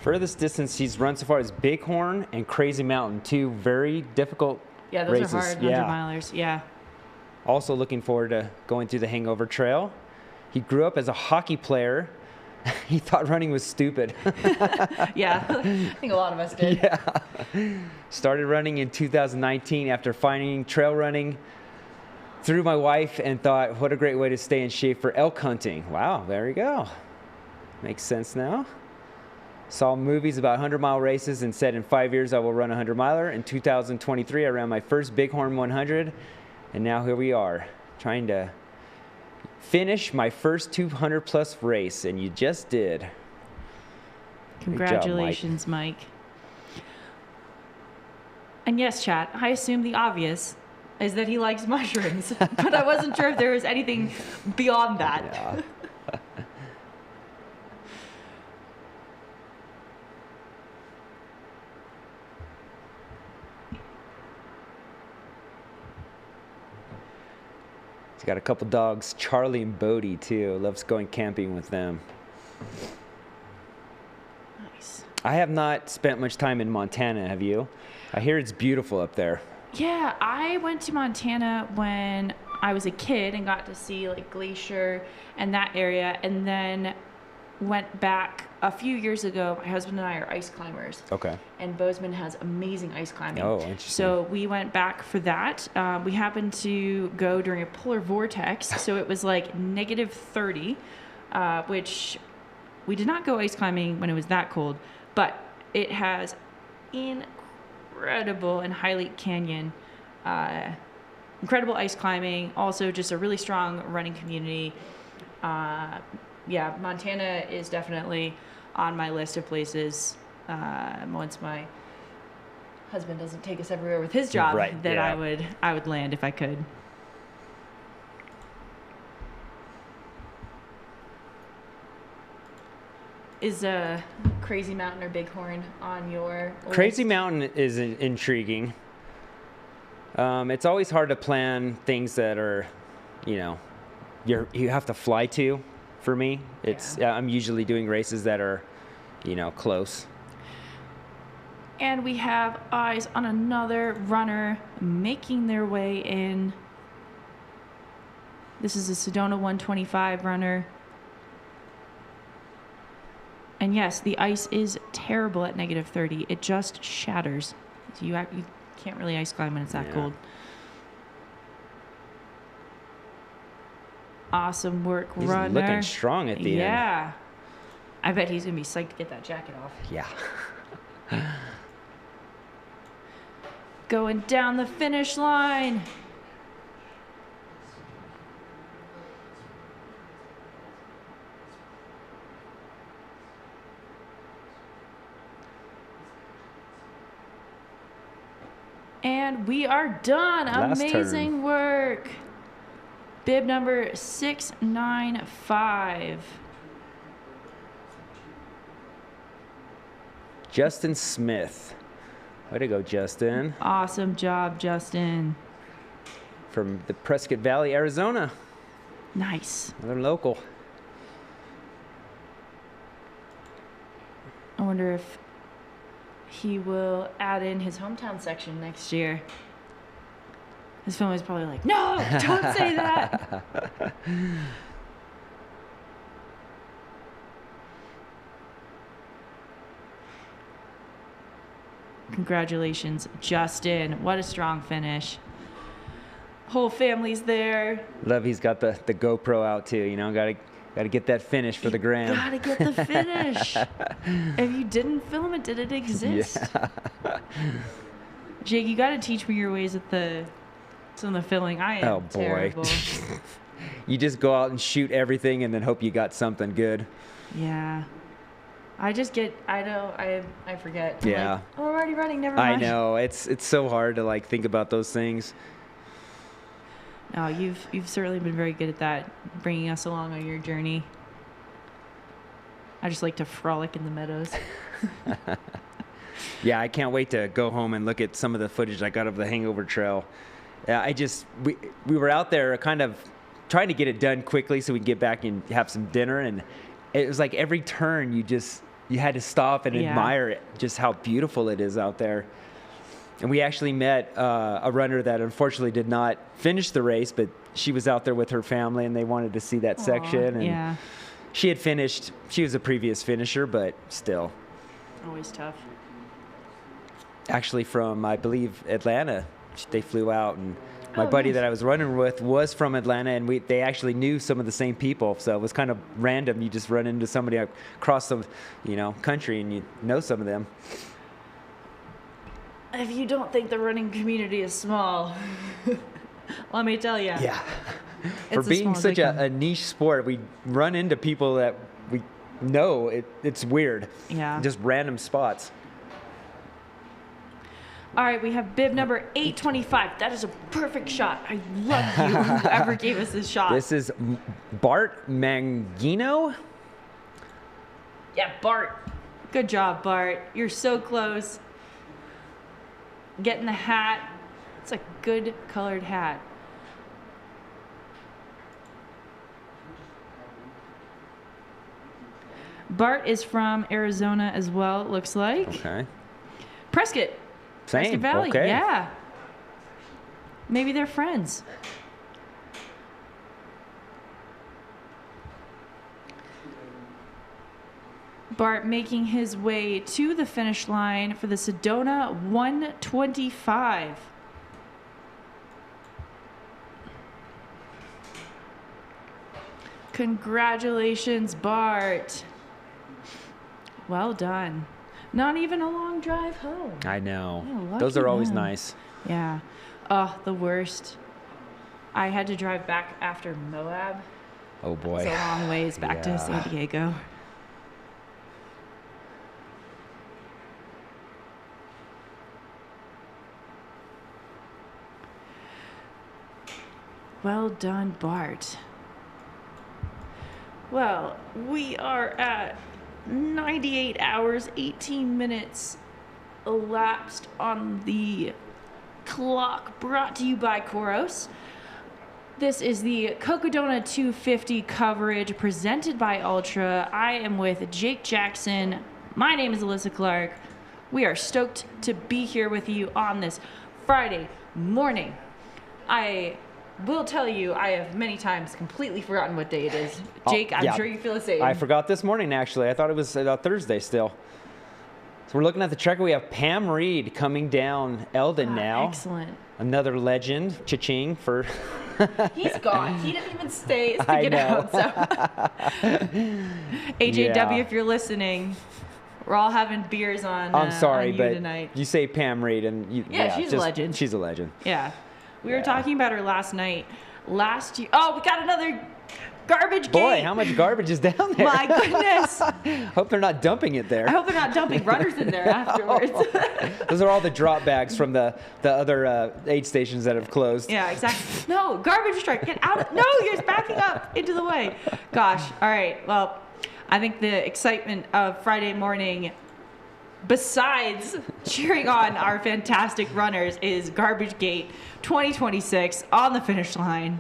Furthest distance he's run so far is Bighorn and Crazy Mountain, two very difficult Yeah, those races. are hard 100-milers. Yeah. Also looking forward to going through the Hangover Trail. He grew up as a hockey player. He thought running was stupid. Yeah, I think a lot of us did. Yeah. Started running in 2019 after finding trail running through my wife and thought, what a great way to stay in shape for elk hunting. Wow, there you go. Makes sense now. Saw movies about 100-mile races and said in 5 years I will run a 100-miler. In 2023, I ran my first Bighorn 100, and now here we are, trying to finish my first 200-plus race, and you just did. Congratulations, job, Mike. And yes, chat, I assume the obvious is that he likes mushrooms, but I wasn't sure if there was anything beyond that. Yeah. He's got a couple dogs, Charlie and Bodie, too. Loves going camping with them. Nice. I have not spent much time in Montana, have you? I hear it's beautiful up there. Yeah, I went to Montana when I was a kid and got to see like Glacier and that area, and then went back a few years ago. My husband and I are ice climbers. Okay. And Bozeman has amazing ice climbing. Oh, interesting. So we went back for that. We happened to go during a polar vortex, so it was like -30, which we did not go ice climbing when it was that cold, but it has incredible and Highlight Canyon, incredible ice climbing, also just a really strong running community. Yeah, Montana is definitely on my list of places. Once my husband doesn't take us everywhere with his job, Right, that yeah. I would land if I could. Is Crazy Mountain or Bighorn on your Crazy list? Mountain is intriguing. It's always hard to plan things that are, you know, you have to fly to. For me, it's I'm usually doing races that are, you know, close. And we have eyes on another runner making their way in. This is a Sedona 125 runner. And yes, the ice is terrible at -30. It just shatters. So you can't really ice climb when it's that cold. Awesome work, He's runner. looking strong at the end. Yeah. I bet he's going to be psyched to get that jacket off. Yeah. Going down the finish line. And we are done. Last Amazing work. bib number 695. Justin Smith. Way to go, Justin. Awesome job, Justin. From the Prescott Valley, Arizona. Nice. Another local. I wonder if he will add in his hometown section next year. His family's probably like, no, don't say that. Congratulations, Justin. What a strong finish. Whole family's there. Love he's got the GoPro out too, you know, gotta get that finish for the gram. Gotta get the finish. If you didn't film it, did it exist? Yeah. Jake, you gotta teach me your ways at some of the filming. I am terrible. You just go out and shoot everything and then hope you got something good. Yeah. I forget. I'm Yeah. like, oh, we're already running, never mind. I know. It's so hard to like think about those things. No, you've certainly been very good at that, bringing us along on your journey. I just like to frolic in the meadows. Yeah, I can't wait to go home and look at some of the footage I got of the Hangover Trail. We were out there kind of trying to get it done quickly so we can get back and have some dinner, and it was like every turn you had to stop and admire it, just how beautiful it is out there. And we actually met a runner that unfortunately did not finish the race, but she was out there with her family and they wanted to see that section. And yeah. She had finished. She was a previous finisher, but still. Always tough. Actually from, I believe, Atlanta. They flew out, and my buddy that I was running with was from Atlanta, and they actually knew some of the same people. So it was kind of random. You just run into somebody across the country and you know some of them. If you don't think the running community is small, let me tell you. Yeah. For being such a niche sport, we run into people that we know. It's weird. Yeah. Just random spots. All right, we have bib number 825. That is a perfect shot. I love you, whoever gave us this shot. This is Bart Mangino. Yeah, Bart. Good job, Bart. You're so close. Getting the hat. It's a good colored hat. Bart is from Arizona as well, it looks like. Okay. Prescott. Same. Prescott Valley. Okay. Yeah. Maybe they're friends. Bart making his way to the finish line for the Sedona 125. Congratulations, Bart. Well done. Not even a long drive home. I know. Yeah, those are always lucky them. nice. Yeah. Oh, the worst. I had to drive back after Moab. Oh, boy. It's a long ways back to San Diego. Well done, Bart. Well, we are at 98 hours, 18 minutes elapsed on the clock, brought to you by Koros. This is the Cocodona 250 coverage presented by Ultra. I am with Jake Jackson. My name is Alyssa Clark. We are stoked to be here with you on this Friday morning. I will tell you, I have many times completely forgotten what day it is. Jake, I'm sure you feel the same. I forgot this morning, actually. I thought it was Thursday still. So we're looking at the tracker. We have Pam Reed coming down Eldon now. Excellent. Another legend. Cha-ching for... He's gone. He didn't even stay to get out. So. AJW, if you're listening, we're all having beers on I'm sorry, on you but tonight. you say Pam Reed, and she's a legend. She's a legend. Yeah. We were talking about her last night. Last year. Oh, we got another Garbage Boy, gate. how much garbage is down there? My goodness. Hope they're not dumping it there. I hope they're not dumping runners in there afterwards. Those are all the drop bags from the other aid stations that have closed. Yeah, exactly. No, garbage truck, get out. No, you're backing up into the way. Gosh. All right. Well, I think the excitement of Friday morning, besides cheering on our fantastic runners, is Garbage Gate 2026 on the finish line.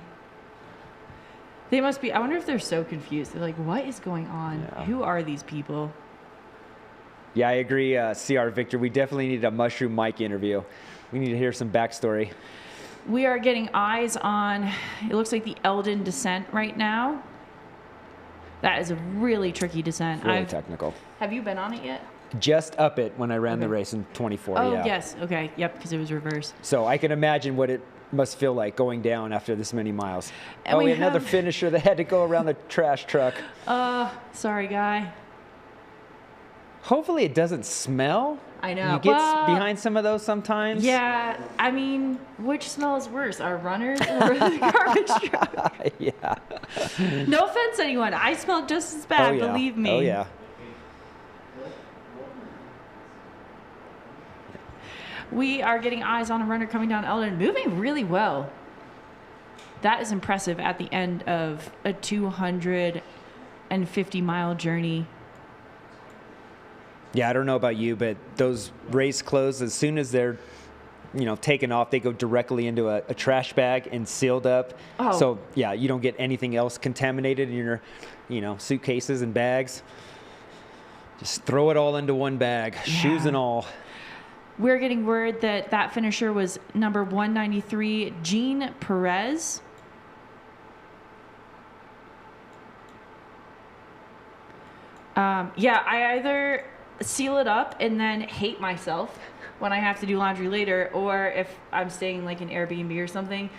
They must be, I wonder if they're so confused. They're like, what is going on? Yeah. Who are these people? Yeah, I agree, CR Victor. We definitely need a Mushroom Mike interview. We need to hear some backstory. We are getting eyes on, it looks like the Eldon descent right now. That is a really tricky descent. Really technical. Have you been on it yet? Just up it when I ran the race in 24. Oh, yeah. yes. Okay. Yep, because it was reversed. So I can imagine what it must feel like going down after this many miles. And we we had another have- finisher that had to go around the trash truck. Sorry, guy. Hopefully it doesn't smell. I know. You get Well, behind some of those sometimes. Yeah, I mean, which smells worse, our runners or the garbage truck? Yeah. No offense, anyone. I smell just as bad, Oh, yeah. believe me. Oh, yeah. We are getting eyes on a runner coming down Eldon, moving really well. That is impressive at the end of a 250-mile journey. Yeah, I don't know about you, but those race clothes, as soon as they're, taken off, they go directly into a trash bag and sealed up. Oh. So, yeah, you don't get anything else contaminated in your, suitcases and bags. Just throw it all into one bag, shoes and all. We're getting word that that finisher was number 193, Jean Perez. Yeah, I either seal it up and then hate myself when I have to do laundry later, or if I'm staying like an Airbnb or something,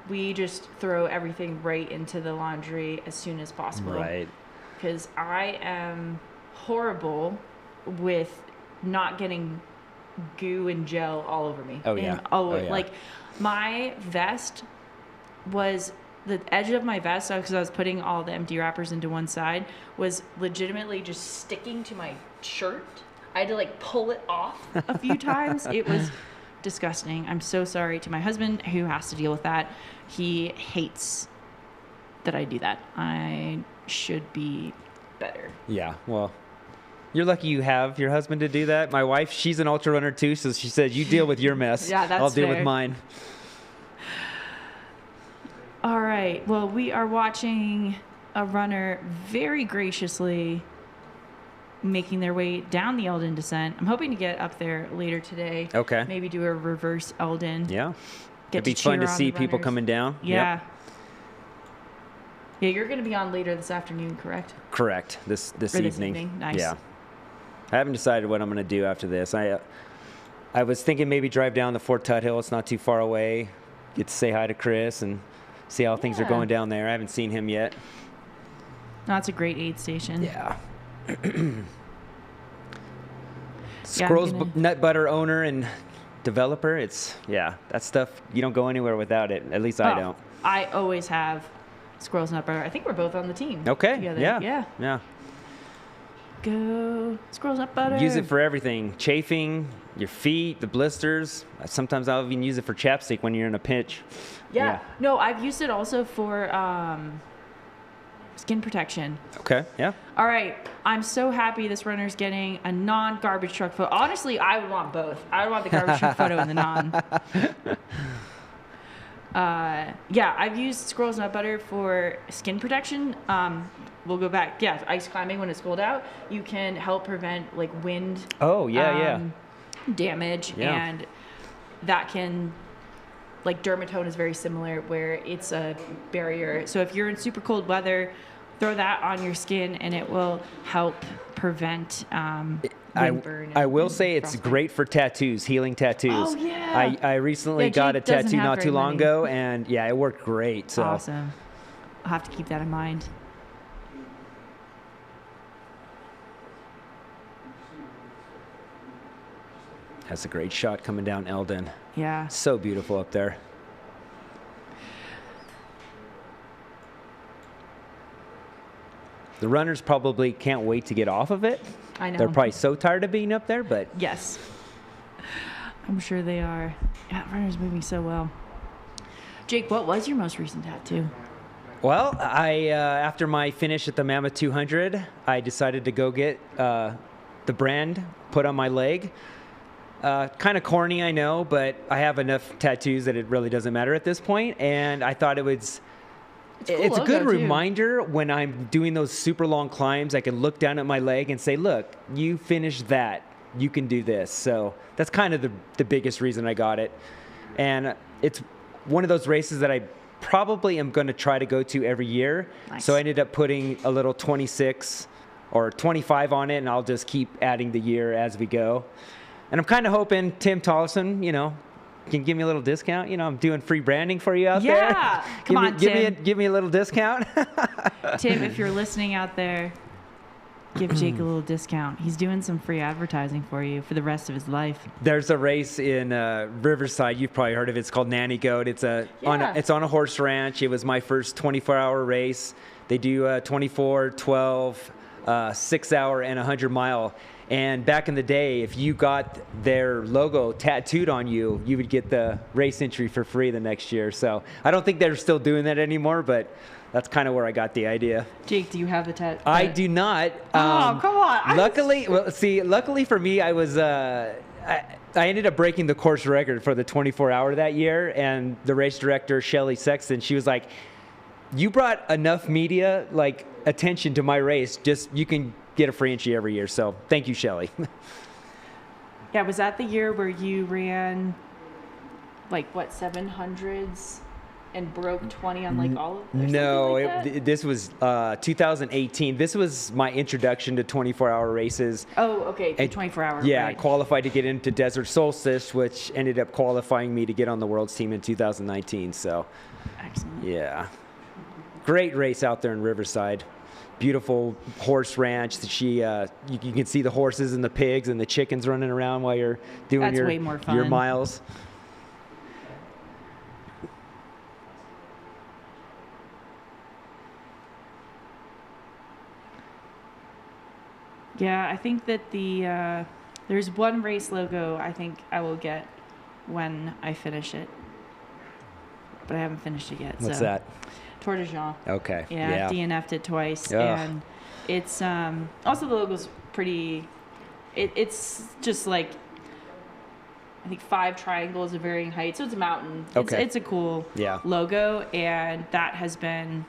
we just throw everything right into the laundry as soon as possible. Right. Because I am horrible with not getting goo and gel all over me. Oh, yeah. And Oh, yeah. Like my vest was, the edge of my vest, because I was putting all the empty wrappers into one side, was legitimately just sticking to my shirt. I had to like pull it off a few times. It was disgusting. I'm so sorry to my husband who has to deal with that. He hates that I do that. I should be better. Yeah, well, you're lucky you have your husband to do that. My wife, she's an ultra runner too, so she said, you deal with your mess. Yeah, that's I'll deal fair. with mine. All right. Well, we are watching a runner very graciously making their way down the Eldon descent. I'm hoping to get up there later today. Okay. Maybe do a reverse Eldon. Yeah. Get It'd be to fun cheer to on see the people runners. coming down. Yeah. Yep. Yeah, you're going to be on later this afternoon, correct? Correct. This Or this evening. evening. Nice. Yeah. I haven't decided what I'm going to do after this. I was thinking maybe drive down the Fort Tut Hill. It's not too far away. Get to say hi to Chris and see how things are Yeah. going down there. I haven't seen him yet. No, it's a great aid station. Yeah. Yeah, I'm Squirrel's gonna- nut butter owner and developer. That stuff, you don't go anywhere without it. At least I Oh, don't. I always have Squirrels Nut Butter. I think we're both on the team. Okay. Together. Yeah. Yeah. Go Squirrels Nut Butter. Use it for everything. Chafing, your feet, the blisters. Sometimes I'll even use it for chapstick when you're in a pinch. Yeah. No, I've used it also for skin protection. Okay. Yeah. All right. I'm so happy this runner's getting a non-garbage truck photo. Honestly, I would want both. I would want the garbage truck photo and the non. Yeah, I've used Squirrels Nut Butter for skin protection. We'll go back. Yeah, ice climbing when it's cold out. You can help prevent like wind. Oh, yeah. Damage, Yeah. and that can, like dermatone is very similar, where it's a barrier. So if you're in super cold weather, throw that on your skin, and it will help prevent windburn. I will and say it's frostbite. great for tattoos, healing tattoos. Oh, yeah. I recently Yeah, got Jake a doesn't tattoo have not very too long many. ago, and yeah, it worked great. So. Awesome. I'll have to keep that in mind. That's a great shot coming down Eldon. Yeah. So beautiful up there. The runners probably can't wait to get off of it. I know. They're probably so tired of being up there, but Yes. I'm sure they are. Yeah, runner's moving so well. Jake, what was your most recent tattoo? well, I after my finish at the Mammoth 200, I decided to go get the brand put on my leg. Kind of corny, I know, but I have enough tattoos that it really doesn't matter at this point. And I thought it's a logo, good too. reminder when I'm doing those super long climbs, I can look down at my leg and say, look, you finished that. You can do this. So that's kind of the biggest reason I got it. And it's one of those races that I probably am going to try to go to every year. Nice. So I ended up putting a little 26 or 25 on it, and I'll just keep adding the year as we go. And I'm kind of hoping Tim Tollefson, can give me a little discount. I'm doing free branding for you out there. Yeah. Come on, Tim. Give me a little discount. Tim, if you're listening out there, give Jake a little discount. He's doing some free advertising for you for the rest of his life. There's a race in Riverside. You've probably heard of it. It's called Nanny Goat. It's on a horse ranch. It was my first 24-hour race. They do 24, 12, 6-hour, and 100-mile. And back in the day, if you got their logo tattooed on you, you would get the race entry for free the next year. So I don't think they're still doing that anymore, but that's kind of where I got the idea. Jake, do you have the tattoo? I do not. Oh, come on. Luckily for me, I was I ended up breaking the course record for the 24-hour that year, and the race director, Shelly Sexton, she was like, you brought enough media attention to my race. Just you can get a free entry every year. So thank you, Shelly. Yeah, was that the year where you ran 700s and broke 20 on all of them? No, this was 2018. This was my introduction to 24-hour races. Oh, okay, the 24-hour. Yeah, I right. qualified to get into Desert Solstice, which ended up qualifying me to get on the World's team in 2019. So, excellent. Yeah, great race out there in Riverside. Beautiful horse ranch. You can see the horses and the pigs and the chickens running around while you're doing way more fun. your miles. Yeah, I think that there's one race logo I think I will get when I finish it, but I haven't finished it yet. What's so. that? Tour de Jean. Okay. Yeah, I've DNF'd it twice, Ugh. and it's also the logo's pretty. It's just I think 5 triangles of varying heights, so it's a mountain. Okay. It's a cool logo, and that has been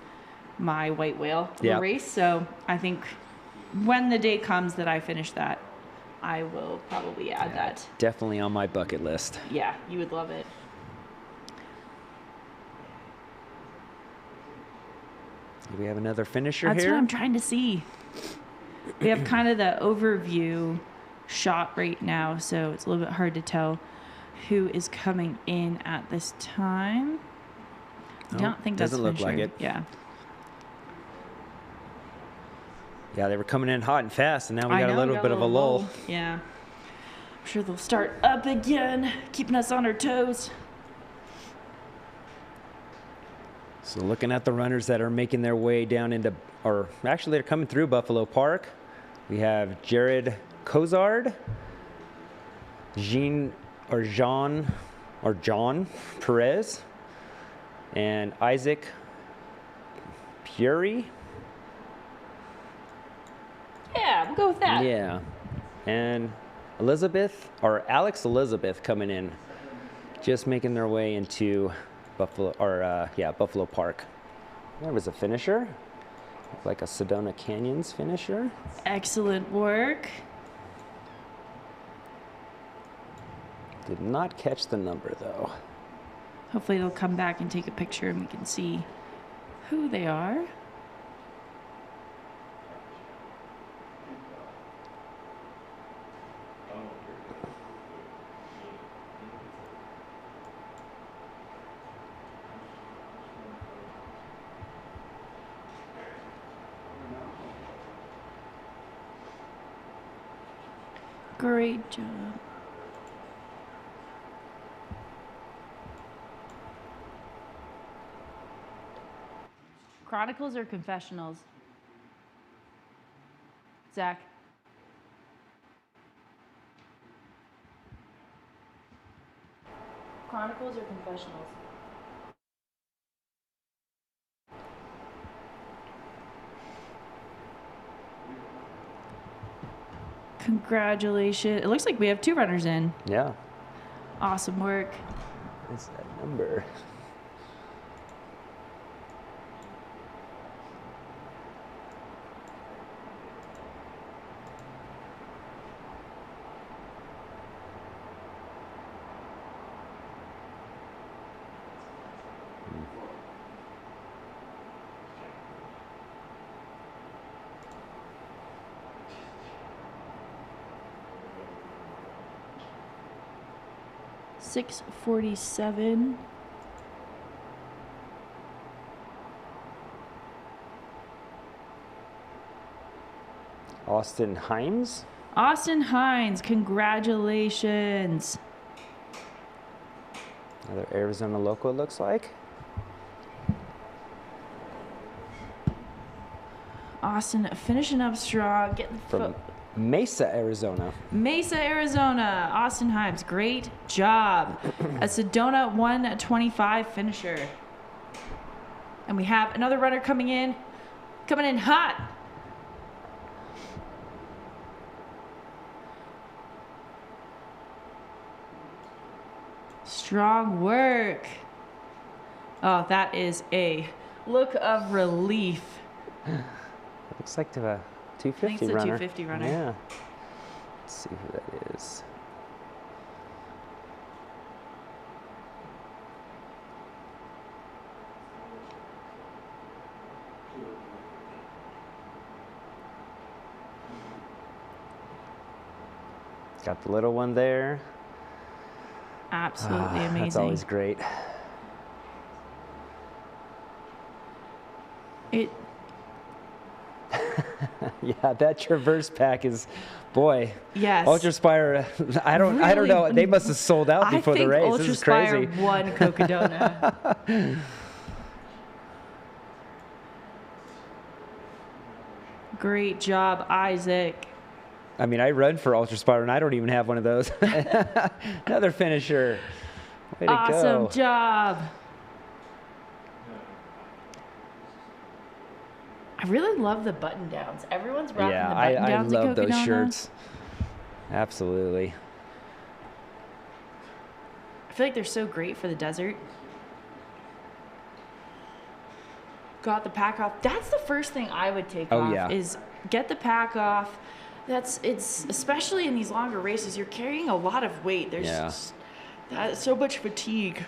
my white whale of the race. So I think when the day comes that I finish that, I will probably add that. Definitely on my bucket list. Yeah, you would love it. Do we have another finisher That's here? what I'm trying to see. We have kind of the overview shot right now, so it's a little bit hard to tell who is coming in at this time. I don't think that's doesn't look like finisher. it. Yeah. Yeah, they were coming in hot and fast, and now we I got know, a little bit of a lull. Yeah. I'm sure they'll start up again, keeping us on our toes. So looking at the runners that are making their way down into, or actually they're coming through Buffalo Park. We have Jared Cozard, John Perez, and Isaac Puri. Yeah, we'll go with that. Yeah, and Alex Elizabeth coming in, just making their way into Buffalo Park. There was a finisher, like a Sedona Canyons finisher. Excellent work. Did not catch the number though. Hopefully they'll come back and take a picture and we can see who they are. Great job. Chronicles or Confessionals? Zach. Chronicles or Confessionals? Congratulations. It looks like we have 2 runners in. Yeah. Awesome work. What's that number? $6:47. Austin Himes. Austin Hines, congratulations. Another Arizona local, it looks like. Austin finishing up strong. Getting From Mesa, Arizona. Mesa, Arizona. Austin Himes, great job. A Sedona 125 finisher. And we have another runner coming in hot. Strong work. Oh, that is a look of relief. Looks like to a 250 I think it's a runner. 250 runner. Yeah. Let's see who that is. Got the little one there. Absolutely amazing. That's always great. It. Yeah, that Traverse pack is, boy. Yes. Ultraspire. I don't know. They must have sold out before the race. This is crazy. Ultraspire won Cocodona. Great job, Isaac. I mean, I run for Ultraspire and I don't even have one of those. Another finisher. Way to go. Awesome job. I really love the button downs. Everyone's rocking the button downs. I love those Cocodona. shirts. Absolutely. I feel like they're so great for the desert. Got the pack off. That's the first thing I would take off. Yeah. Is get the pack off. It's especially in these longer races, you're carrying a lot of weight. There's just so much fatigue.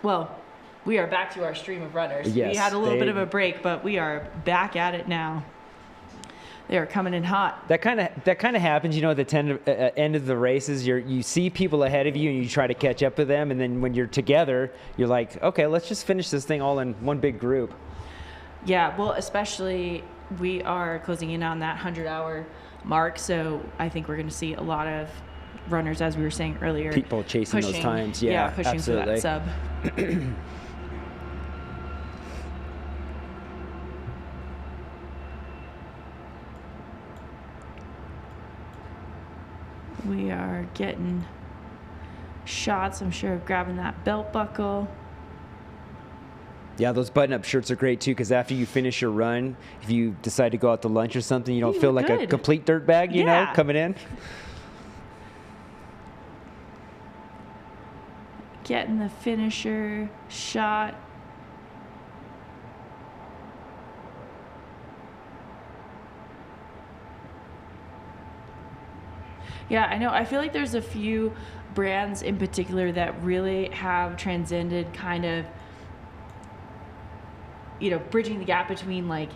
Well, we are back to our stream of runners. Yes, we had a little bit of a break, but we are back at it now. They are coming in hot. That kind of happens, at the end of the races. You see people ahead of you, and you try to catch up with them. And then when you're together, you're like, okay, let's just finish this thing all in one big group. Yeah, well, especially we are closing in on that 100-hour mark, so I think we're going to see a lot of runners, as we were saying earlier. People chasing those times. Yeah, pushing absolutely. for that sub. We are getting shots, I'm sure, of grabbing that belt buckle. Yeah, those button-up shirts are great, too, because after you finish your run, if you decide to go out to lunch or something, you don't feel like a complete dirtbag, you know, coming in. Getting the finisher shot. Yeah, I know. I feel like there's a few brands in particular that really have transcended kind of, bridging the gap between like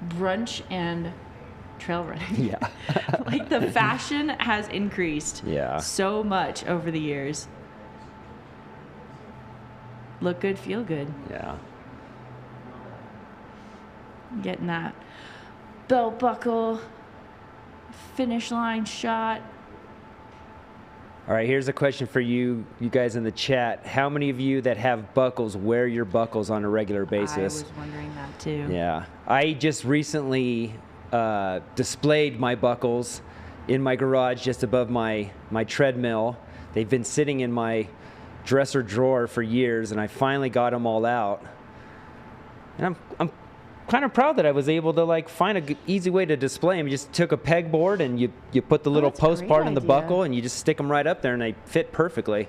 brunch and trail running. Yeah. Like the fashion has increased so much over the years. Look good, feel good. Yeah. Getting that belt buckle, finish line shot. All right, here's a question for you guys in the chat. How many of you that have buckles wear your buckles on a regular basis? I was wondering that too. Yeah. I just recently displayed my buckles in my garage just above my treadmill. They've been sitting in my dresser drawer for years, and I finally got them all out. And I'm kind of proud that I was able to like find a easy way to display them. You just took a pegboard and you put the little post part in the buckle, and you just stick them right up there, and they fit perfectly.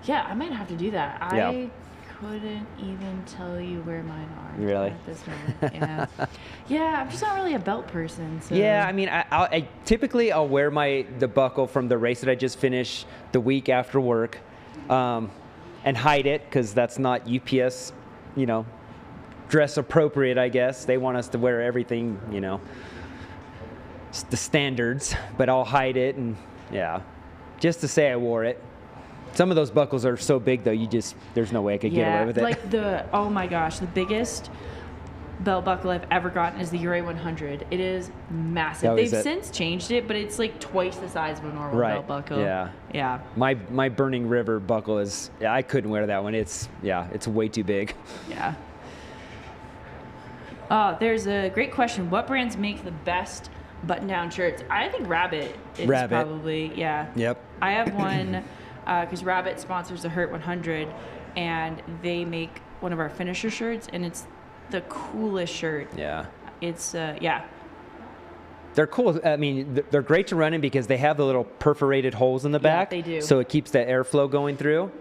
Yeah, I might have to do that. Yeah. I couldn't even tell you where mine are Really? at this moment. Yeah. Yeah, I'm just not really a belt person. So. Yeah, I mean, I typically I'll wear the buckle from the race that I just finished the week after work, and hide it because that's not UPS, dress appropriate, I guess. They want us to wear everything, the standards, but I'll hide it, and yeah, just to say I wore it. Some of those buckles are so big though, there's no way I could get away with it. Like oh my gosh, the biggest belt buckle I've ever gotten is the Ure 100. It is massive. Oh, They've since changed it, but it's like twice the size of a normal belt buckle. Yeah. Yeah. My Burning River buckle is, I couldn't wear that one. It's way too big. Yeah. There's a great question. What brands make the best button-down shirts? I think Rabbit is probably, yeah. Yep. I have one because Rabbit sponsors the Hurt 100, and they make one of our finisher shirts, and it's the coolest shirt. Yeah. It's, yeah. They're cool. I mean, they're great to run in because they have the little perforated holes in the back. They do. So it keeps the airflow going through.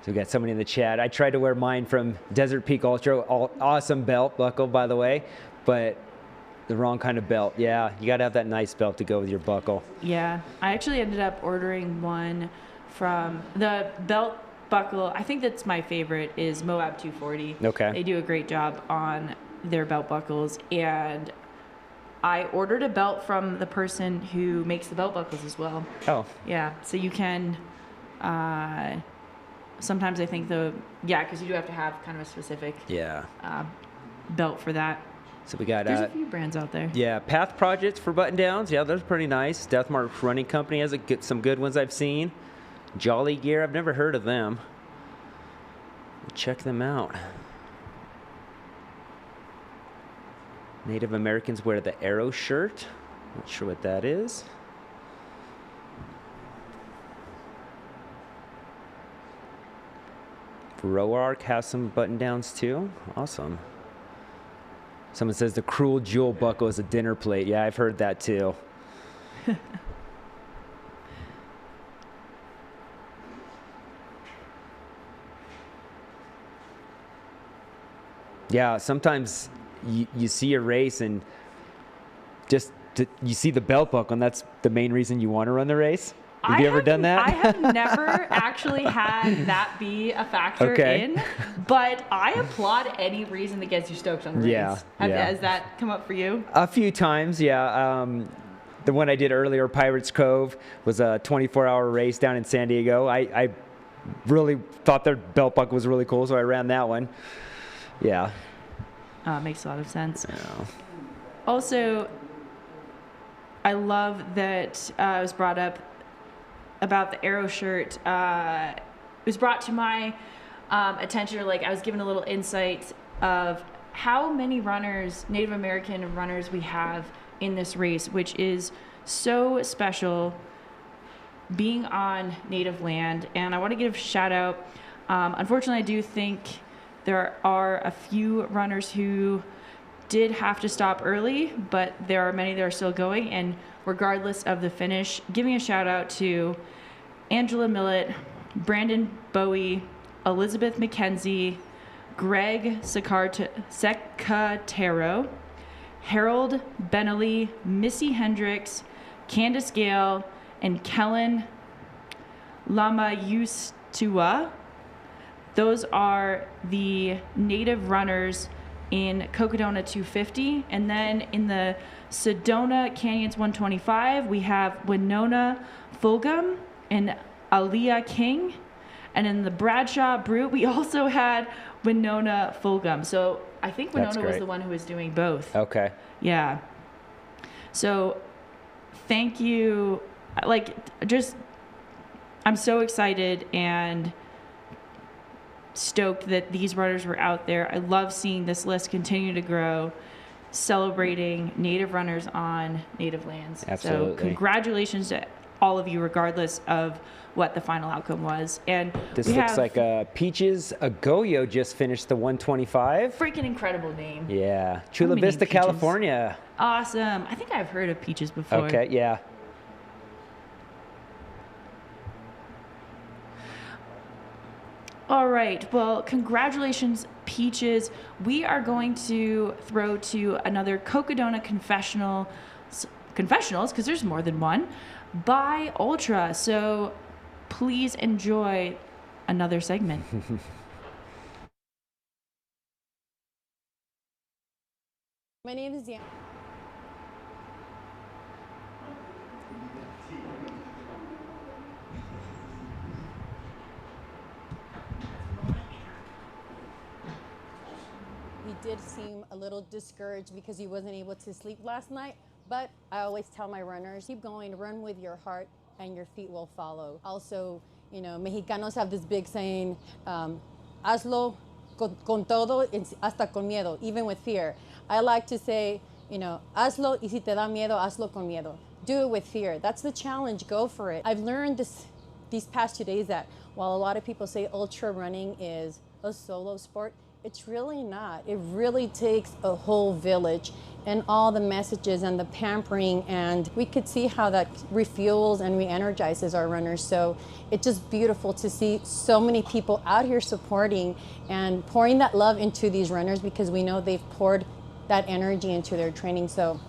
So we got somebody in the chat. I tried to wear mine from Desert Peak Ultra. Awesome belt buckle, by the way, but the wrong kind of belt. Yeah, you got to have that nice belt to go with your buckle. Yeah. I actually ended up ordering one from the belt buckle. I think that's my favorite is Moab 240. Okay. They do a great job on their belt buckles, and I ordered a belt from the person who makes the belt buckles as well. Oh. Yeah. So you can, sometimes I think because you do have to have kind of a specific belt for that. So we got there's a few brands out there. Yeah, Path Projects for button downs. Yeah, those are pretty nice. Deathmark Running Company has some good ones I've seen. Jolly Gear, I've never heard of them. Check them out. Native Americans wear the Arrow shirt. Not sure what that is. Roark has some button downs too. Awesome. Someone says the Cruel Jewel buckle is a dinner plate. Yeah, I've heard that too. Yeah, sometimes you see a race and you see the belt buckle, and that's the main reason you want to run the race. Have you ever done that? I have never actually had that be a factor in, but I applaud any reason that gets you stoked on the race. Has that come up for you? A few times, yeah. The one I did earlier, Pirates Cove, was a 24-hour race down in San Diego. I really thought their belt buckle was really cool, so I ran that one. Yeah. Makes a lot of sense. Yeah. Also, I love that it was brought up about the Arrow shirt. It was brought to my attention, or like I was given a little insight of how many runners, Native American runners we have in this race, which is so special being on Native land. And I want to give a shout out. Unfortunately, I do think there are a few runners who did have to stop early, but there are many that are still going. And regardless of the finish, giving a shout out to Angela Millett, Brandon Bowie, Elizabeth McKenzie, Greg Secatero, Harold Benelli, Missy Hendricks, Candace Gale, and Kellen Lamayustua. Those are the Native runners in Cocodona 250. And then in the Sedona Canyons 125, we have Winona Fulgham and Aaliyah King. And in the Bradshaw Brute, we also had Winona Fulgham. So I think That's Winona was great. the one who was doing both. Okay. Yeah. So thank you. Like, just, I'm so excited and stoked that these runners were out there. I love seeing this list continue to grow, celebrating Native runners on Native lands. Absolutely. So congratulations to all of you, regardless of what the final outcome was. And This we looks have like Peaches Agoyo just finished the 125. freaking incredible name. Yeah. Chula many Vista, Peaches? California. Awesome. I think I've heard of Peaches before. Okay, yeah. All right. Well, congratulations, Peaches. We are going to throw to another Cocodona confessionals, because there's more than one, by Ultra. So please enjoy another segment. My name is Deanna. He did seem a little discouraged because he wasn't able to sleep last night, but I always tell my runners, keep going, run with your heart, and your feet will follow. Also, you know, Mexicanos have this big saying, hazlo con todo, hasta con miedo, even with fear. I like to say, you know, hazlo y si te da miedo, hazlo con miedo. Do it with fear. That's the challenge. Go for it. I've learned these past 2 days that while a lot of people say ultra running is a solo sport, it's really not. It really takes a whole village, and all the messages and the pampering, and we could see how that refuels and re-energizes our runners. So it's just beautiful to see so many people out here supporting and pouring that love into these runners, because we know they've poured that energy into their training. So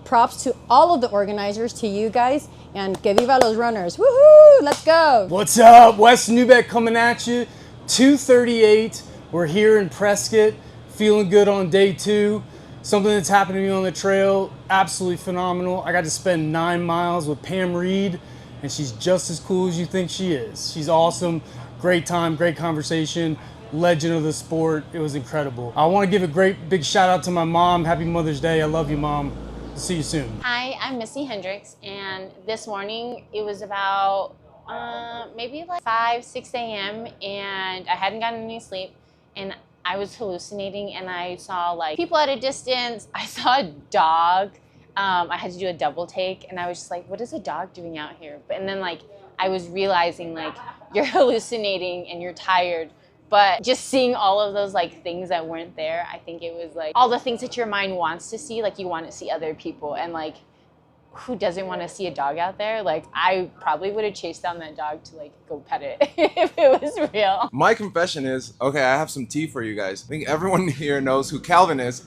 props to all of the organizers, to you guys, and que viva los runners. Woohoo, let's go. What's up? Wes Newbeck coming at you. 2:38. We're here in Prescott, feeling good on day 2. Something that's happened to me on the trail, absolutely phenomenal. I got to spend 9 miles with Pam Reed, and she's just as cool as you think she is. She's awesome, great time, great conversation, legend of the sport. It was incredible. I want to give a great big shout out to my mom. Happy Mother's Day. I love you, Mom. See you soon. Hi, I'm Missy Hendricks, and this morning it was about maybe like 5, 6 a.m. and I hadn't gotten any sleep, and I was hallucinating, and I saw like people at a distance. I saw a dog. I had to do a double take, and I was just like, what is a dog doing out here? And then like I was realizing like you're hallucinating and you're tired. But just seeing all of those like things that weren't there, I think it was like all the things that your mind wants to see, like you want to see other people, and like who doesn't want to see a dog out there? Like I probably would have chased down that dog to like go pet it if it was real. My confession is, okay, I have some tea for you guys. I think everyone here knows who Calvin is.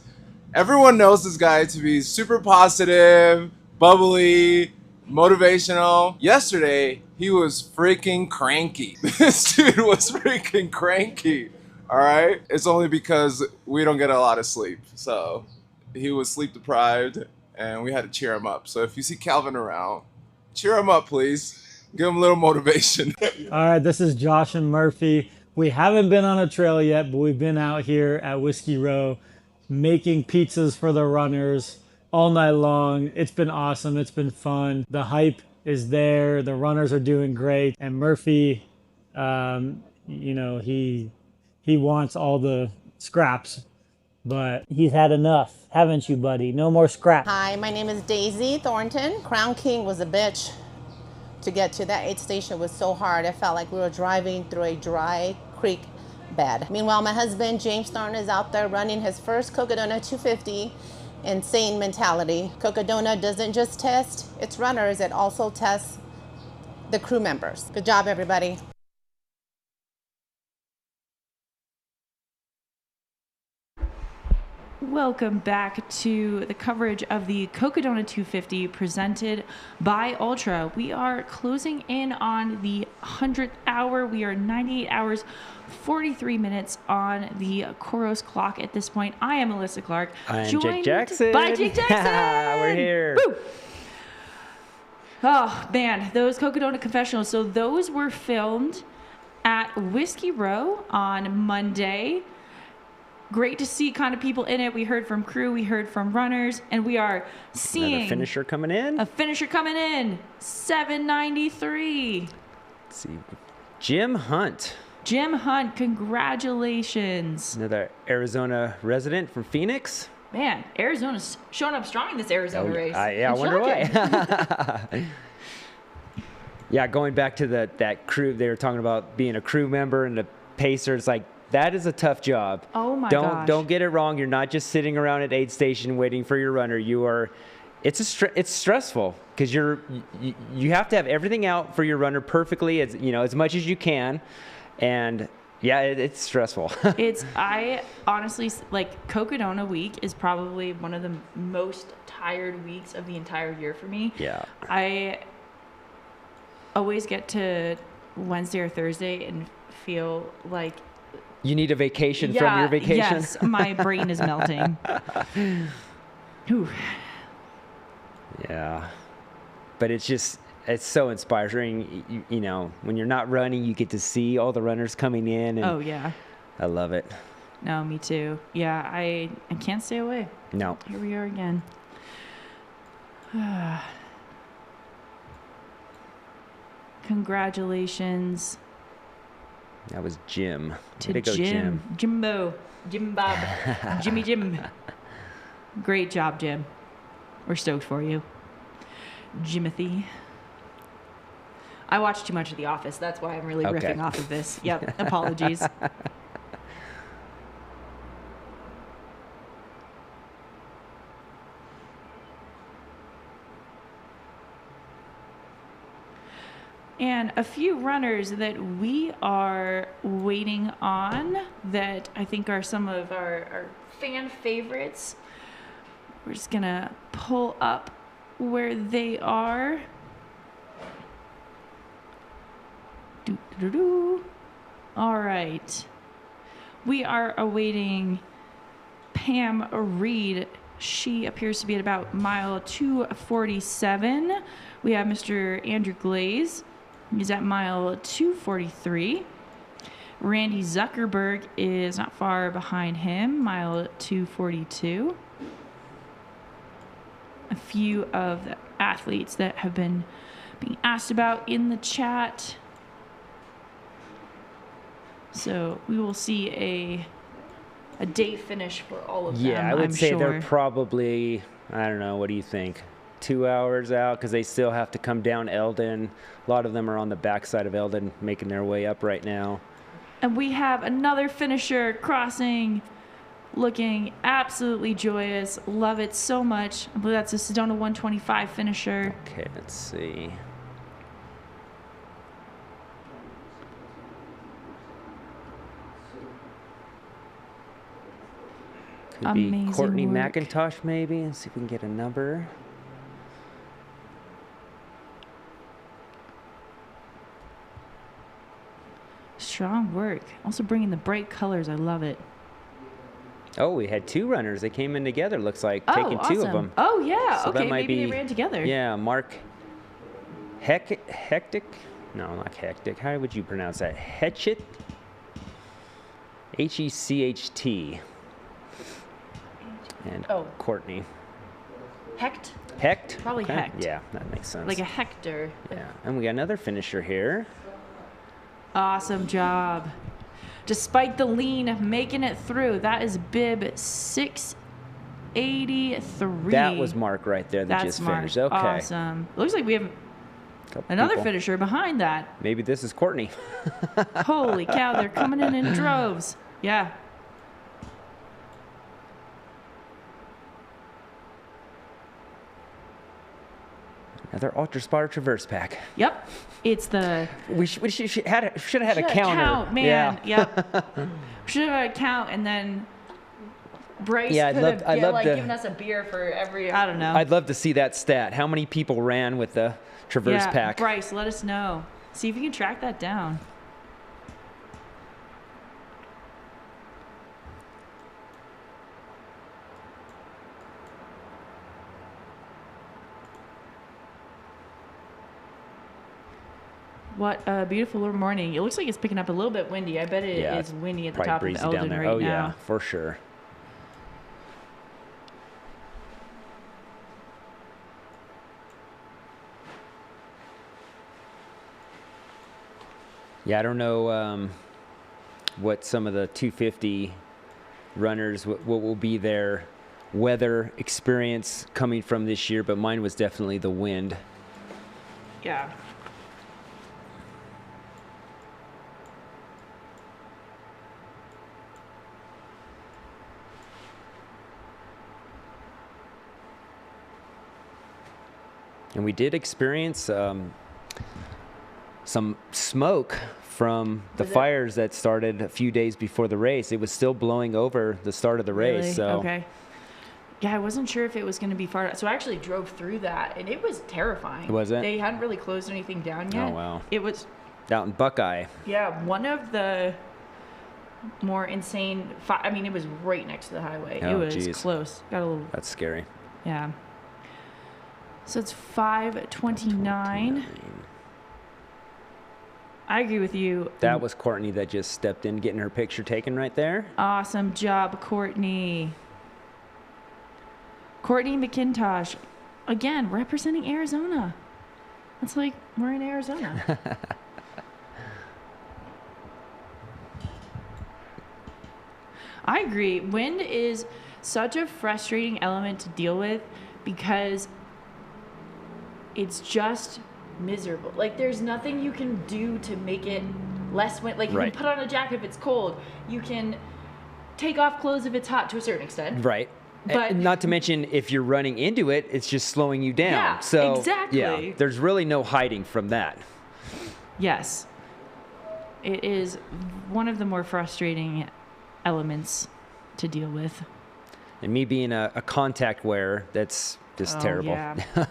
Everyone knows this guy to be super positive, bubbly, motivational. Yesterday, he was freaking cranky. This dude was freaking cranky. All right? It's only because we don't get a lot of sleep. So he was sleep deprived, and we had to cheer him up. So if you see Calvin around, cheer him up, please. Give him a little motivation. All right, this is Josh and Murphy. We haven't been on a trail yet, but we've been out here at Whiskey Row making pizzas for the runners all night long. It's been awesome. It's been fun. The hype is there. The runners are doing great. And Murphy, you know, he wants all the scraps, but he's had enough. Haven't you, buddy? No more scraps. Hi, my name is Daisy Thornton. Crown King was a bitch. To get to that aid station was so hard. I felt like we were driving through a dry creek bed. Meanwhile, my husband, James Thornton, is out there running his first Cocodona 250. Insane mentality. Cocodona doesn't just test its runners, it also tests the crew members. Good job, everybody. Welcome back to the coverage of the Cocodona 250 presented by Ultra. We are closing in on the 100th hour. We are 98 hours, 43 minutes on the Koros clock at this point. I am Alyssa Clark. I'm Jake Jackson. By Jake Jackson. We're here. Woo! Oh, man, those Cocodona confessionals. So those were filmed at Whiskey Row on Monday. great to see kind of people in it. We heard from crew, we heard from runners, and we are seeing Another finisher coming in. a finisher coming in. 793. Let's see. Jim Hunt. Jim Hunt, congratulations. Another Arizona resident from Phoenix. Man, Arizona's showing up strong in this Arizona race. I wonder why. Yeah, going back to that crew, they were talking about being a crew member and a pacer. It's like, that is a tough job. Oh my gosh. Don't get it wrong. You're not just sitting around at aid station waiting for your runner. You are. It's stressful because you have to have everything out for your runner perfectly as much as you can, and yeah, it's stressful. I honestly, like, Cocodona week is probably one of the most tired weeks of the entire year for me. Yeah. I always get to Wednesday or Thursday and feel like you need a vacation from your vacation. Yes, my brain is melting. Whew. Yeah. But it's so inspiring. When you're not running, you get to see all the runners coming in. And oh, yeah. I love it. No, me too. Yeah, I can't stay away. No. Here we are again. Congratulations. That was Jim. To Way to go, Jim. Jimbo. Jim Bob. Jimmy Jim. Great job, Jim. We're stoked for you. Jimothy. I watch too much of The Office. That's why I'm really riffing off of this. Yep. Apologies. And a few runners that we are waiting on that I think are some of our fan favorites. We're just going to pull up where they are. All right. We are awaiting Pam Reed. She appears to be at about mile 247. We have Mr. Andrew Glaze. He's at mile 243. Randy Zuckerberg is not far behind him, mile 242. A few of the athletes that have been being asked about in the chat. So we will see a day finish for all of them. Yeah, I would say sure. they're probably, I don't know, what do you think? 2 hours out because they still have to come down Eldon. A lot of them are on the backside of Eldon making their way up right now. And we have another finisher crossing, looking absolutely joyous. Love it so much. I believe that's a Sedona 125 finisher. Okay, let's see. Could Amazing be Courtney work. McIntosh maybe. Let's see if we can get a number. Strong work. Also bringing the bright colors. I love it. Oh, we had two runners. They came in together, looks like, taking awesome. two of them. Oh, yeah. So okay, that might maybe be, they ran together. Yeah, Mark Hectic? No, not Hectic. How would you pronounce that? Hetchit? Hecht. And Courtney. Hecht? Hecht? Probably Okay. Hecht. Yeah, that makes sense. Like a Hector. Yeah, and we got another finisher here. Awesome job. Despite the lean, making it through. That is bib 683. That was Mark right there that That's just Mark. finished. Okay. Awesome. Looks like we have Couple another people. finisher behind that. Maybe this is Courtney. Holy cow, they're coming in droves. Yeah. Another Ultra Spotter Traverse Pack. Yep. It's the... We should have had a counter. Count, man. Yeah. Yep. Should have had a count, and then Bryce Yeah, could have I'd love to- given us a beer for every... I don't know. I'd love to see that stat. How many people ran with the Traverse Pack? Bryce, let us know. See if you can track that down. What a beautiful morning. It looks like it's picking up a little bit windy. I bet it is windy at the top of the Eldon right now. Oh, yeah, for sure. Yeah, I don't know what some of the 250 runners, what will be their weather experience coming from this year, but mine was definitely the wind. Yeah. And we did experience some smoke from the fires that started a few days before the race. It was still blowing over the start of the race. Really? So Okay. Yeah, I wasn't sure if it was going to be far. So I actually drove through that, and it was terrifying. Was it? They hadn't really closed anything down yet. Oh, wow. It was, out in Buckeye. yeah, one of the more insane. I mean, it was right next to the highway. Oh, it was geez. close. Got a little. That's scary. Yeah. So it's 5:29. I agree with you. That was Courtney that just stepped in, getting her picture taken right there. Awesome job, Courtney. Courtney McIntosh, again, representing Arizona. It's like we're in Arizona. I agree. Wind is such a frustrating element to deal with because it's just miserable. Like, there's nothing you can do to make it less wind. Like, you Right. can put on a jacket if it's cold. You can take off clothes if it's hot to a certain extent. Right. But not to mention, if you're running into it, it's just slowing you down. Yeah, so, exactly. Yeah, there's really no hiding from that. yes, it is one of the more frustrating elements to deal with. And me being a contact wearer, that's just terrible. Yeah.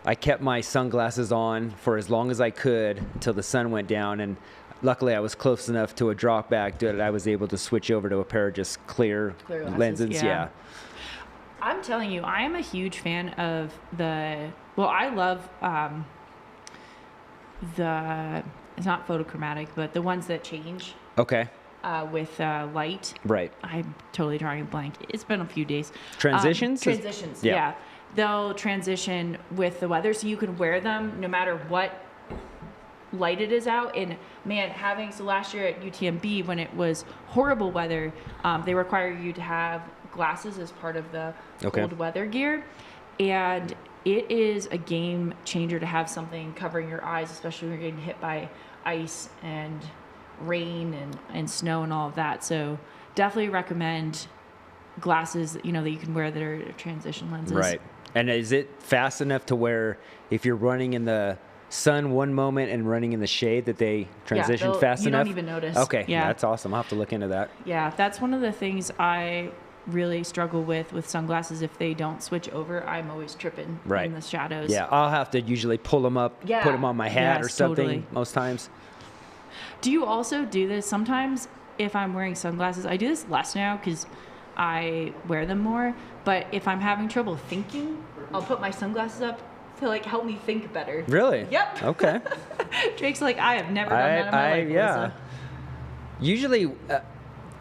I kept my sunglasses on for as long as I could until the sun went down, and luckily I was close enough to a drop back that I was able to switch over to a pair of just clear glasses, lenses. Yeah. I'm telling you, I am a huge fan of I love it's not photochromatic, but the ones that change Okay. with light. Right. I'm totally drawing a blank. It's been a few days. Transitions? Transitions, Yeah. yeah. They'll transition with the weather, so you can wear them no matter what light it is out. And man, so last year at UTMB, when it was horrible weather, they require you to have glasses as part of the cold weather gear. And it is a game changer to have something covering your eyes, especially when you're getting hit by ice and rain and snow and all of that. So definitely recommend glasses, that you can wear that are transition lenses. Right. And is it fast enough to where if you're running in the sun one moment and running in the shade that they transition fast enough? You don't even notice. Okay. Yeah. That's awesome. I'll have to look into that. Yeah, that's one of the things I really struggle with sunglasses. If they don't switch over, I'm always tripping in the shadows. Yeah, I'll have to usually pull them up, Yeah. put them on my hat Yes, or something totally. most times. Do you also do this? Sometimes if I'm wearing sunglasses, I do this less now because I wear them more. But if I'm having trouble thinking, I'll put my sunglasses up to help me think better. Really? Yep. Okay. Drake's like, I have never done that in my life. Yeah. Melissa. Usually,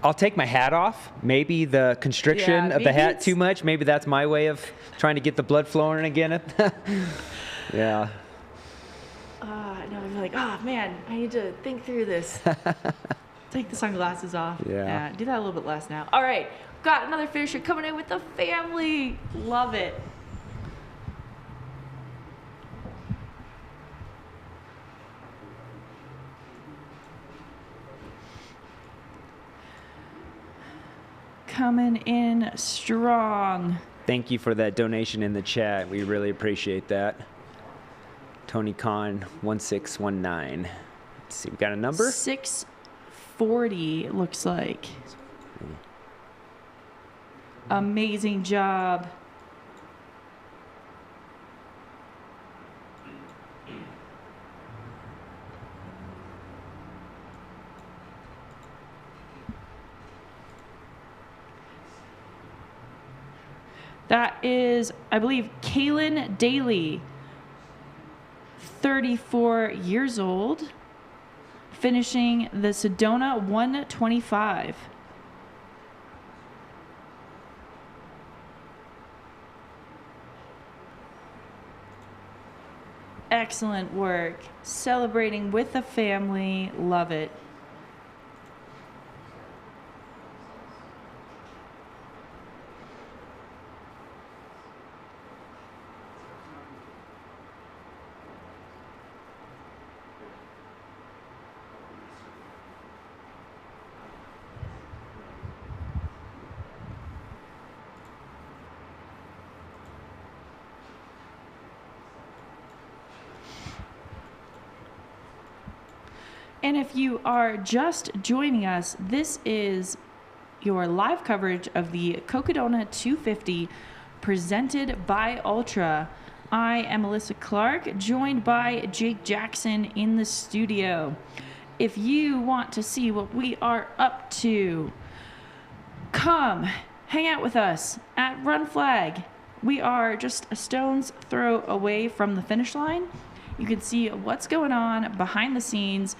I'll take my hat off. Maybe the constriction Yeah, of the maybe hat it's- too much. Maybe that's my way of trying to get the blood flowing again. Yeah. No, I'm like, man, I need to think through this. Take the sunglasses off. Yeah. Do that a little bit less now. All right. Got another finisher coming in with the family. Love it. Coming in strong. Thank you for that donation in the chat. We really appreciate that. Tony Khan 1619. Let's see, we got a number? 640, it looks like. Amazing job. That is, I believe, Kaylin Daly. 34 years old, finishing the Sedona 125. Excellent work. Celebrating with the family. Love it. And if you are just joining us, this is your live coverage of the Cocodona 250 presented by Ultra. I am Alyssa Clark, joined by Jake Jackson in the studio. If you want to see what we are up to, come hang out with us at Run Flag. We are just a stone's throw away from the finish line. You can see what's going on behind the scenes.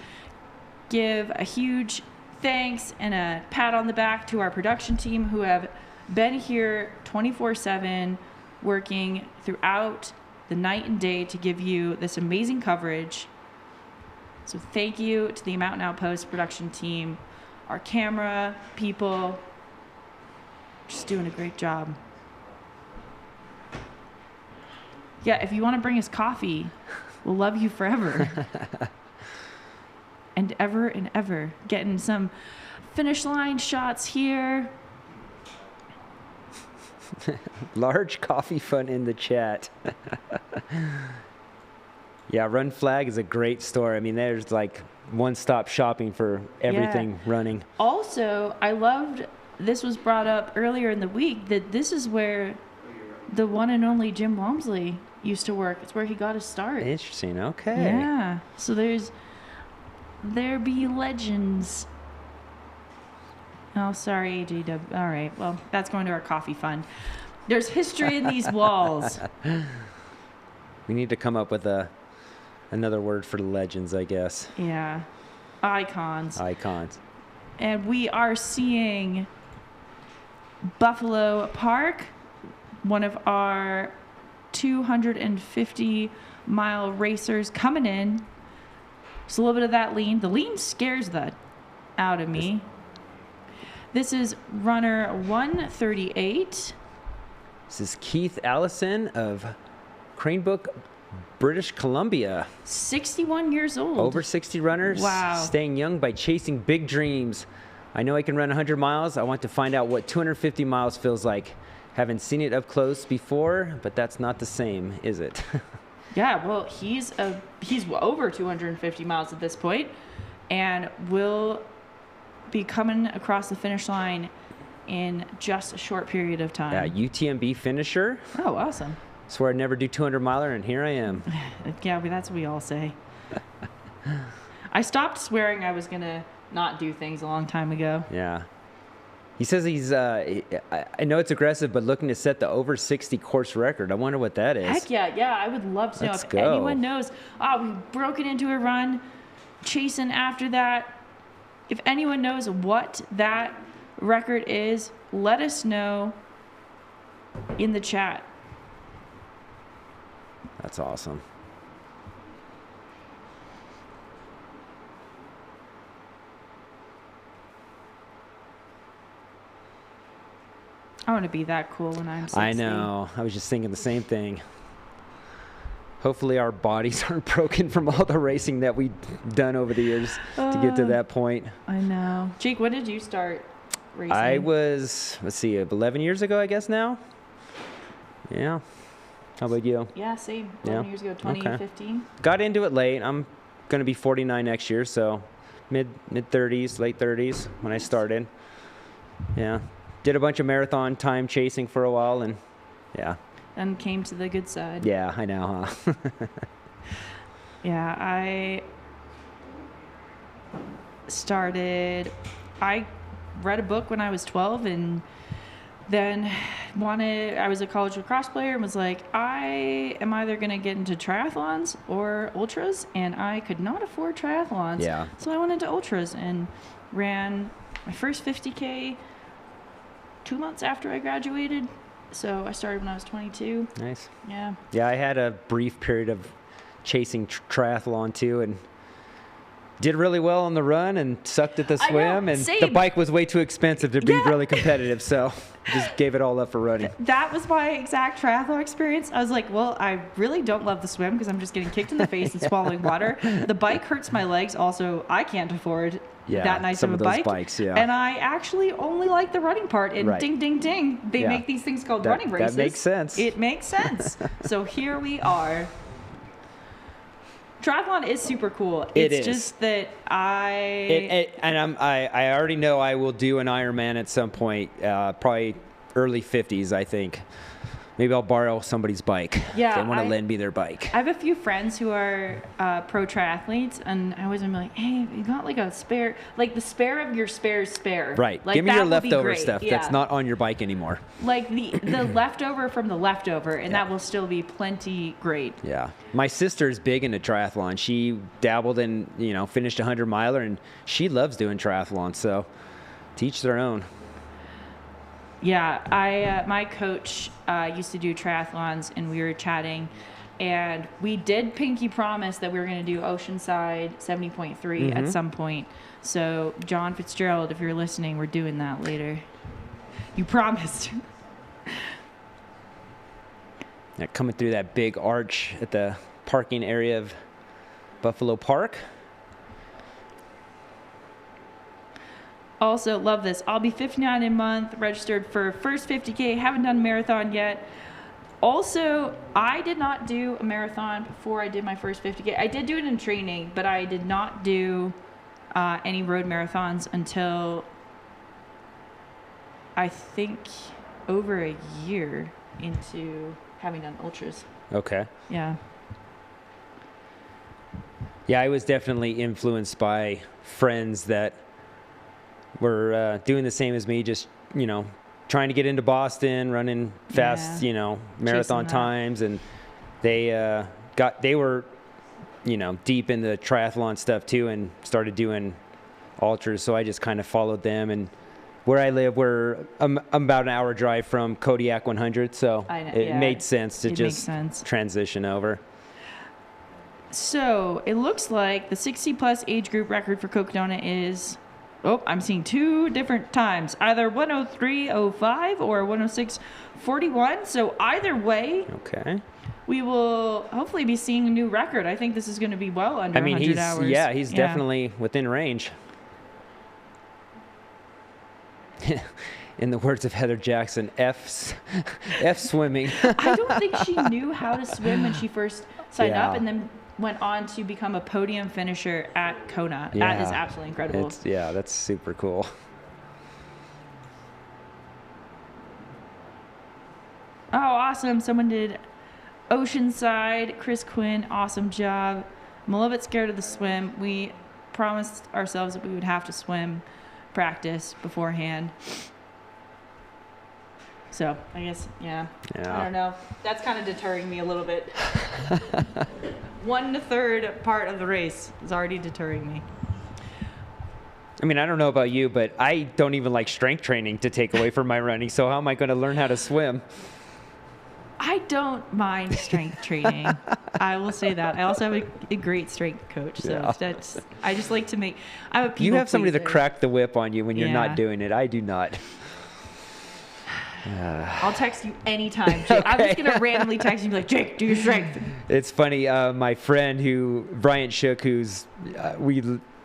Give a huge thanks and a pat on the back to our production team who have been here 24/7, working throughout the night and day to give you this amazing coverage. So thank you to the Mountain Outpost production team, our camera people, just doing a great job. Yeah, if you want to bring us coffee, we'll love you forever. And ever, getting some finish line shots here. Large coffee fun in the chat. Yeah, Run Flag is a great store. I mean, there's like one-stop shopping for everything running. Also, I loved, this was brought up earlier in the week, that this is where the one and only Jim Walmsley used to work. It's where he got his start. Interesting, okay. Yeah, so there be legends. Oh, sorry, AJW. All right, well, that's going to our coffee fund. There's history in these walls. We need to come up with another word for legends, I guess. Yeah, icons. Icons. And we are seeing Buffalo Park, one of our 250-mile racers coming in. Just a little bit of that lean. The lean scares the out of me. This is runner 138. This is Keith Allison of Cranebrook, British Columbia. 61 years old. Over 60 runners. Wow. Staying young by chasing big dreams. I know I can run 100 miles. I want to find out what 250 miles feels like. Haven't seen it up close before, but that's not the same, is it? Yeah, well, he's over 250 miles at this point, and will be coming across the finish line in just a short period of time. Yeah, UTMB finisher. Oh, awesome. Swear I'd never do 200 miler, and here I am. Yeah, that's what we all say. I stopped swearing I was gonna not do things a long time ago. Yeah. He says he's, I know it's aggressive, but looking to set the over 60 course record. I wonder what that is. Heck yeah, I would love to know if anyone knows. We've broken into a run, chasing after that. If anyone knows what that record is, let us know in the chat. That's awesome. I want to be that cool when I'm 60. I know. I was just thinking the same thing. Hopefully our bodies aren't broken from all the racing that we've done over the years to get to that point. I know. Jake, when did you start racing? I was, let's see, 11 years ago, I guess now. Yeah. How about you? Yeah, same. 11 years ago, 2015. Okay. Got into it late. I'm going to be 49 next year, so mid-30s, late 30s when I started. Yeah. Did a bunch of marathon time chasing for a while, and yeah. And came to the good side. Yeah, I know, huh? Yeah, I read a book when I was 12 and then I was a college lacrosse player and was like, I am either going to get into triathlons or ultras, and I could not afford triathlons. Yeah. So I went into ultras and ran my first 50K 2 months after I graduated. So I started when I was 22. Nice. Yeah. Yeah, I had a brief period of chasing triathlon too, and did really well on the run and sucked at the swim, and same. the bike was way too expensive to be really competitive, so just gave it all up for running. That was my exact triathlon experience. I was like, well, I really don't love the swim because I'm just getting kicked in the face and swallowing water. The bike hurts my legs. Also, I can't afford that nice some of a of those bike. bikes, yeah. And I actually only like the running part. And ding, ding, ding. They make these things called running races. That makes sense. It makes sense. So here we are. Triathlon is super cool. It's just that I already know I will do an Ironman at some point, probably early 50s, I think. Maybe I'll borrow somebody's bike. Yeah, They want to lend me their bike. I have a few friends who are pro triathletes, and I always am like, hey, you got like a spare, like the spare of your spare's spare. Right. Like, Give me your that would be leftover great. stuff Yeah. that's not on your bike anymore. Like the leftover from the leftover, and that will still be plenty great. Yeah. My sister's big into triathlon. She dabbled in, finished a 100-miler, and she loves doing triathlon. So teach their own. Yeah, my coach used to do triathlons, and we were chatting, and we did pinky promise that we were going to do Oceanside 70.3 at some point. So John Fitzgerald, if you're listening, we're doing that later. You promised. Yeah, coming through that big arch at the parking area of Buffalo Park. Also, love this. I'll be 59 in a month, registered for first 50K. Haven't done a marathon yet. Also, I did not do a marathon before I did my first 50K. I did do it in training, but I did not do any road marathons until I think over a year into having done ultras. Okay. Yeah. Yeah, I was definitely influenced by friends that were doing the same as me, just, trying to get into Boston, running fast, marathon times. And they were, deep in the triathlon stuff too, and started doing ultras. So I just kind of followed them. And where I live, I'm about an hour drive from Kodiak 100. So it made sense to just transition over. So it looks like the 60 plus age group record for Cocodona is, I'm seeing two different times, either 103.05 or 106.41. So either way, we will hopefully be seeing a new record. I think this is going to be well under 100 hours. Yeah, he's definitely within range. In the words of Heather Jackson, F swimming. I don't think she knew how to swim when she first signed up, and then went on to become a podium finisher at Kona. Yeah. That is absolutely incredible. That's super cool. Oh, awesome. Someone did Oceanside. Chris Quinn, awesome job. I'm a little bit scared of the swim. We promised ourselves that we would have to swim practice beforehand. So I guess, I don't know. That's kind of deterring me a little bit. 1/3 part of the race is already deterring me. I mean, I don't know about you, but I don't even like strength training to take away from my running. So how am I going to learn how to swim? I don't mind strength training. I will say that. I also have a great strength coach. So I just like to make. I'm a people You have somebody to pleaser. crack the whip on you when you're not doing it. I do not. I'll text you anytime, Jake. I'm just gonna randomly text you and be like, Jake, do your strength. It's funny. My friend Bryant Shook, we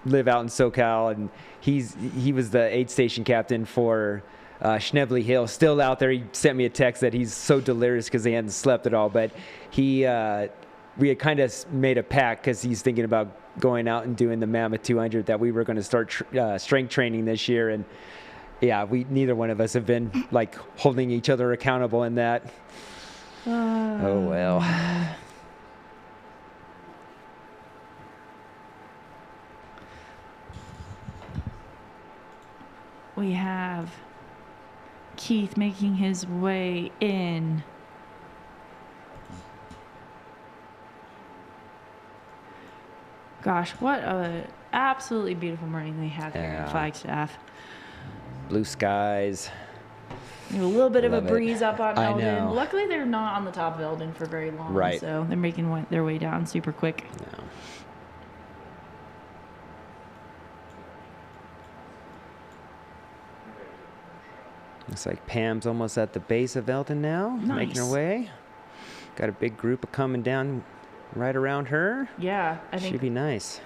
live out in SoCal, and he was the aid station captain for Schnebly Hill. Still out there. He sent me a text that he's so delirious because he hadn't slept at all. But we had kind of made a pact because he's thinking about going out and doing the Mammoth 200 that we were going to start strength training this year. And yeah, neither one of us have been like holding each other accountable in that. Oh well. We have Keith making his way in. Gosh, what a absolutely beautiful morning they have here in Flagstaff. Blue skies. A little bit of a Love it. breeze up on I Eldon. know. Luckily, they're not on the top of Eldon for very long, Right. so they're making their way down super quick. No. Looks like Pam's almost at the base of Eldon now, making her Nice. way. Got a big group of coming down right around her. Yeah, I think Should be nice.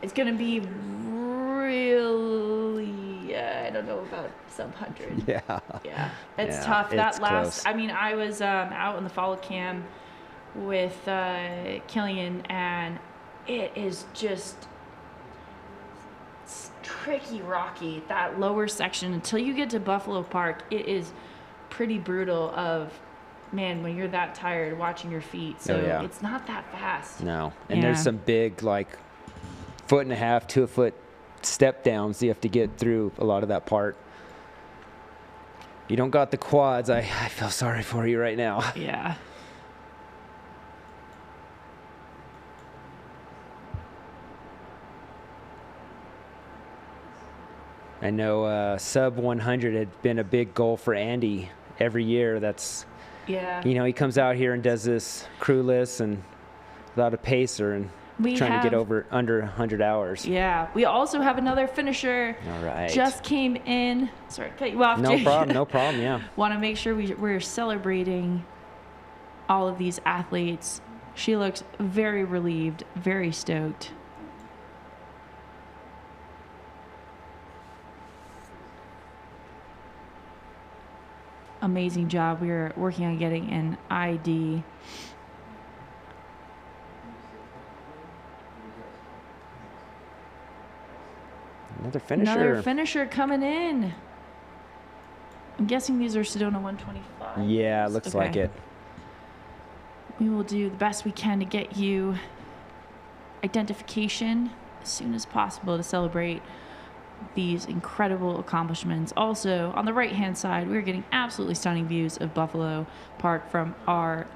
it's going to be really, I don't know about sub 100. Yeah. Yeah, it's Yeah, tough. That it's last, close. I mean, I was out in the follow cam with Killian, and it is just it's tricky, rocky. That lower section until you get to Buffalo Park, it is pretty brutal. Man, when you're that tired, watching your feet. So yeah. it's not that fast. No. And there's Yeah. some big, like, 1.5 to 2 foot step downs you have to get through a lot of that part. You don't got the quads. I feel sorry for you right now. Yeah. I know sub 100 had been a big goal for Andy every year. That's, Yeah. you know, he comes out here and does this crewless and without a pacer and We trying to get have- over under 100 hours. Yeah. We also have another finisher. All right. Just came in. Sorry to cut you off. No Jake. problem. No problem. Yeah. Want to make sure we're celebrating all of these athletes. She looks very relieved, very stoked. Amazing job. We are working on getting an ID. Another finisher. Another finisher coming in. I'm guessing these are Sedona 125. Yeah, looks like Okay. it. We will do the best we can to get you identification as soon as possible to celebrate these incredible accomplishments. Also, on the right-hand side, we're getting absolutely stunning views of Buffalo Park from our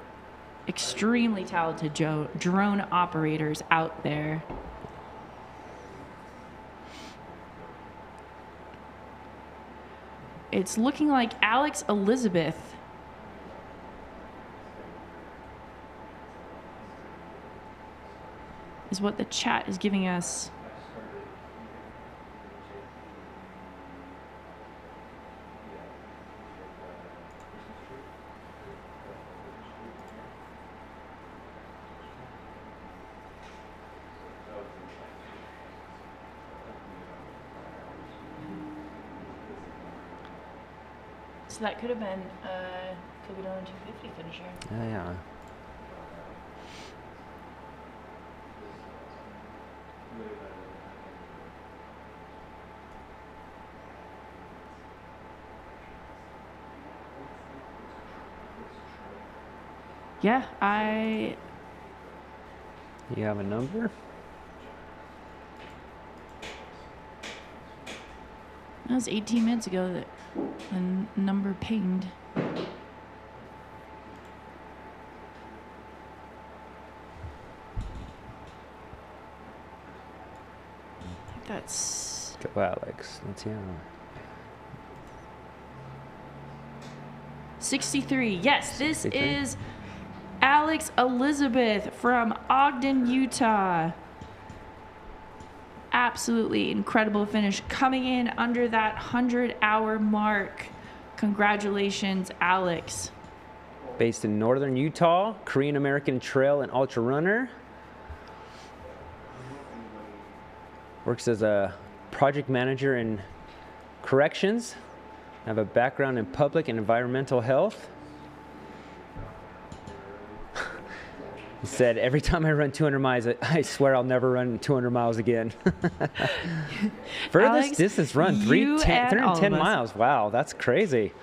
extremely talented drone operators out there. It's looking like Alex Elizabeth is what the chat is giving us. So that could have been Cocodona 250 finisher. Yeah. Yeah, I You have a number? that was 18 minutes ago that the number pinged. I think that's Go, Alex. Let's hear. 63. Yes, this 63. is Alex Elizabeth from Ogden, Utah. Absolutely incredible finish, coming in under that 100-hour mark. Congratulations, Alex. Based in northern Utah, Korean American trail and ultra runner. Works as a project manager in corrections. I have a background in public and environmental health. He said, every time I run 200 miles, I swear I'll never run 200 miles again. Furthest Alex, distance run, you and all of 310 us. miles. Wow, that's crazy.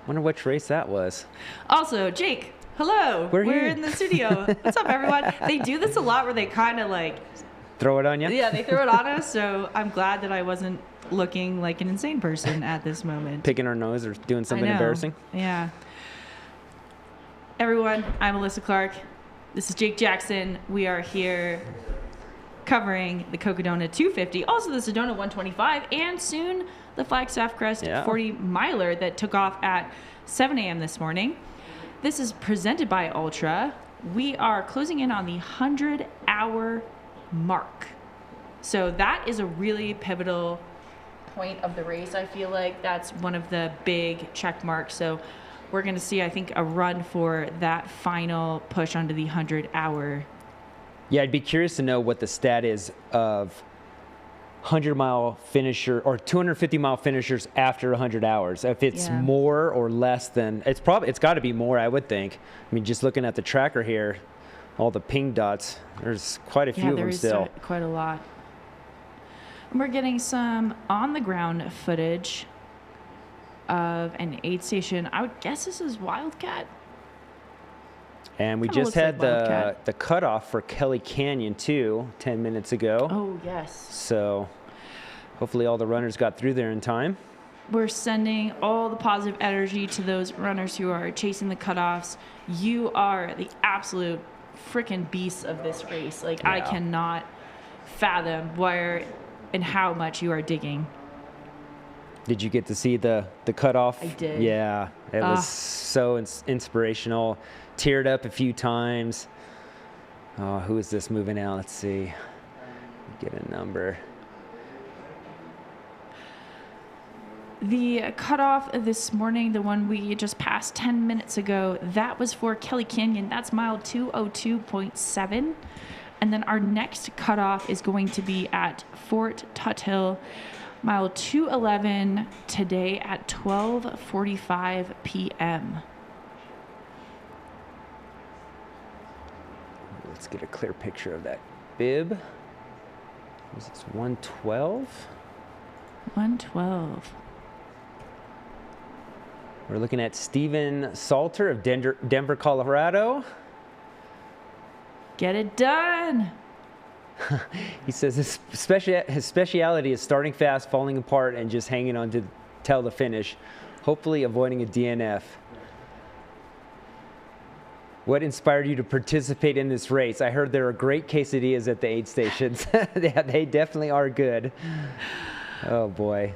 Wonder which race that was. Also, Jake, hello. We're here. in the studio. What's up, everyone? They do this a lot where they kind of like throw it on you? Yeah, they throw it on us, so I'm glad that I wasn't looking like an insane person at this moment. Picking our nose or doing something I know. embarrassing? Yeah. Everyone, I'm Alyssa Clark. This is Jake Jackson. We are here covering the Cocodona 250, also the Sedona 125, and soon the Flagstaff Crest 40 miler that took off at 7 a.m. this morning. This is presented by Ultra. We are closing in on the 100-hour mark. So that is a really pivotal point of the race. I feel like that's one of the big check marks. So we're going to see, I think, a run for that final push onto the 100-hour. Yeah, I'd be curious to know what the stat is of 100-mile finisher or 250-mile finishers after 100 hours. If it's more or less than, it's got to be more, I would think. I mean, just looking at the tracker here, all the ping dots, there's quite a few of them still. There is quite a lot. And we're getting some on-the-ground footage of an aid station. I would guess this is Wildcat. And we Kinda just looks had like the cutoff for Kelly Canyon too, 10 minutes ago. Oh, yes. So hopefully all the runners got through there in time. We're sending all the positive energy to those runners who are chasing the cutoffs. You are the absolute freaking beasts of this race. Like, I cannot fathom where and how much you are digging. Did you get to see the cutoff? I did. Yeah, it was so inspirational. Teared up a few times. Oh, who is this moving out? Let's see. Get a number. The cutoff this morning, the one we just passed 10 minutes ago, that was for Kelly Canyon. That's mile 202.7. And then our next cutoff is going to be at Fort Tuthill, mile 211, today at 12:45 p.m. Let's get a clear picture of that bib. Was this 112? 112. We're looking at Steven Salter of Denver, Colorado. Get it done. He says his speciality is starting fast, falling apart, and just hanging on to till the finish, hopefully avoiding a DNF. What inspired you to participate in this race? I heard there are great quesadillas at the aid stations. They definitely are good. Oh boy.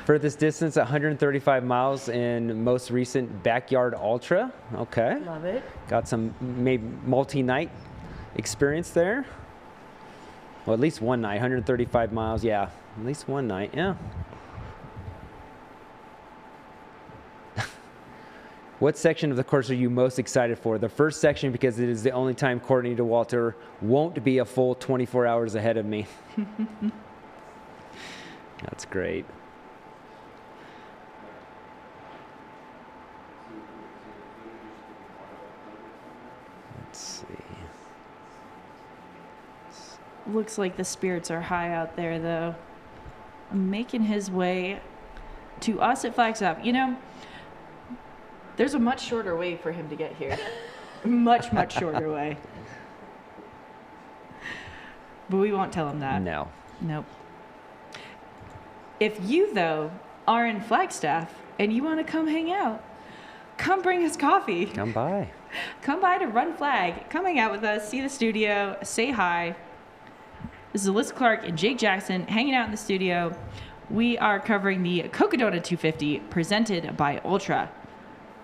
Furthest distance, 135 miles in most recent backyard ultra. Okay. Love it. Got some maybe multi-night experience there. Well, at least one night, 135 miles. Yeah, at least one night. Yeah. What section of the course are you most excited for? The first section, because it is the only time Courtney DeWalter won't be a full 24 hours ahead of me. That's great. Let's see. Looks like the spirits are high out there, though. Making his way to us at Flagstaff. You know, there's a much shorter way for him to get here. much shorter way. But we won't tell him that. No. Nope. If you, though, are in Flagstaff and you want to come hang out, come bring us coffee. Come by. Come by to Run Flag. Come hang out with us, see the studio, say hi. This is Alyssa Clark and Jake Jackson hanging out in the studio. We are covering the Cocodona 250 presented by Ultra.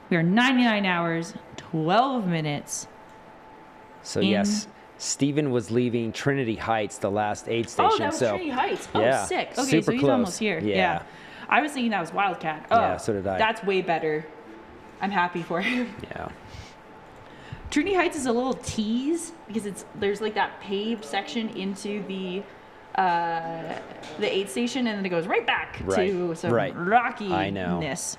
We are 99 hours, 12 minutes. So yes, Steven was leaving Trinity Heights, the last aid station. Oh, that was Trinity Heights. Oh, yeah, sick. Okay, super so he's close. almost here. Yeah. I was thinking that was Wildcat. Oh, yeah, so did I. That's way better. I'm happy for him. Yeah. Trinity Heights is a little tease because there's like that paved section into the aid station, and then it goes right back to some rockiness.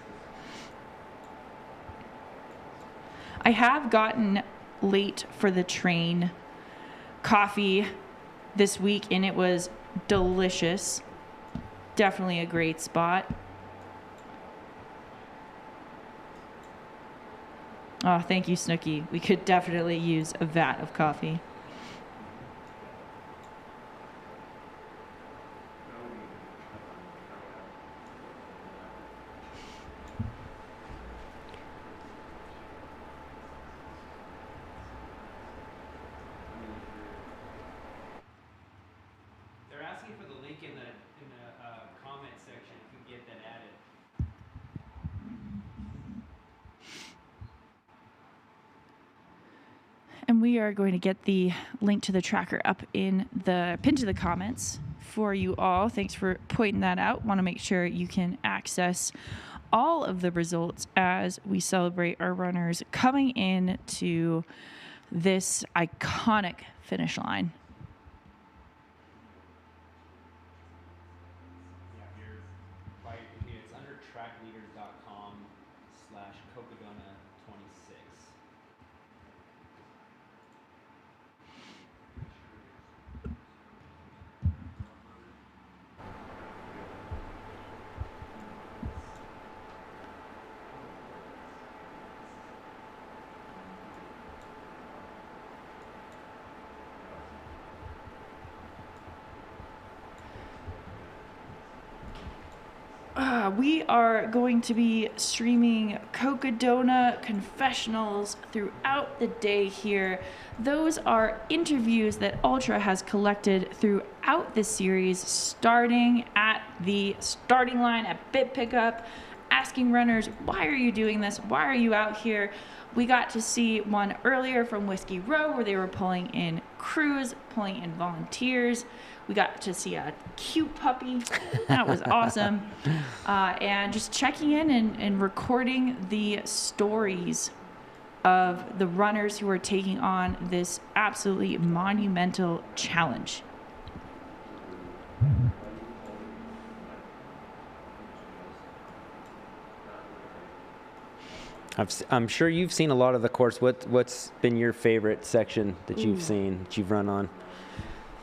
I have gotten late for the train coffee this week, and it was delicious. Definitely a great spot. Oh, thank you, Snooki. We could definitely use a vat of coffee. and we are going to get the link to the tracker up in the pinned to the comments for you all. Thanks for pointing that out. Want to make sure you can access all of the results as we celebrate our runners coming in to this iconic finish line. It's under trackleaders.com/Cocodona26. We are going to be streaming Cocodona Confessionals throughout the day here. Those are interviews that Ultra has collected throughout the series, starting at the starting line at bib pickup, asking runners, why are you doing this? Why are you out here? We got to see one earlier from Whiskey Row where they were pulling in crews, pulling in volunteers. We got to see a cute puppy. That was awesome. And just checking in and recording the stories of the runners who are taking on this absolutely monumental challenge. I'm sure you've seen a lot of the course. What's been your favorite section that you've seen, that you've run on?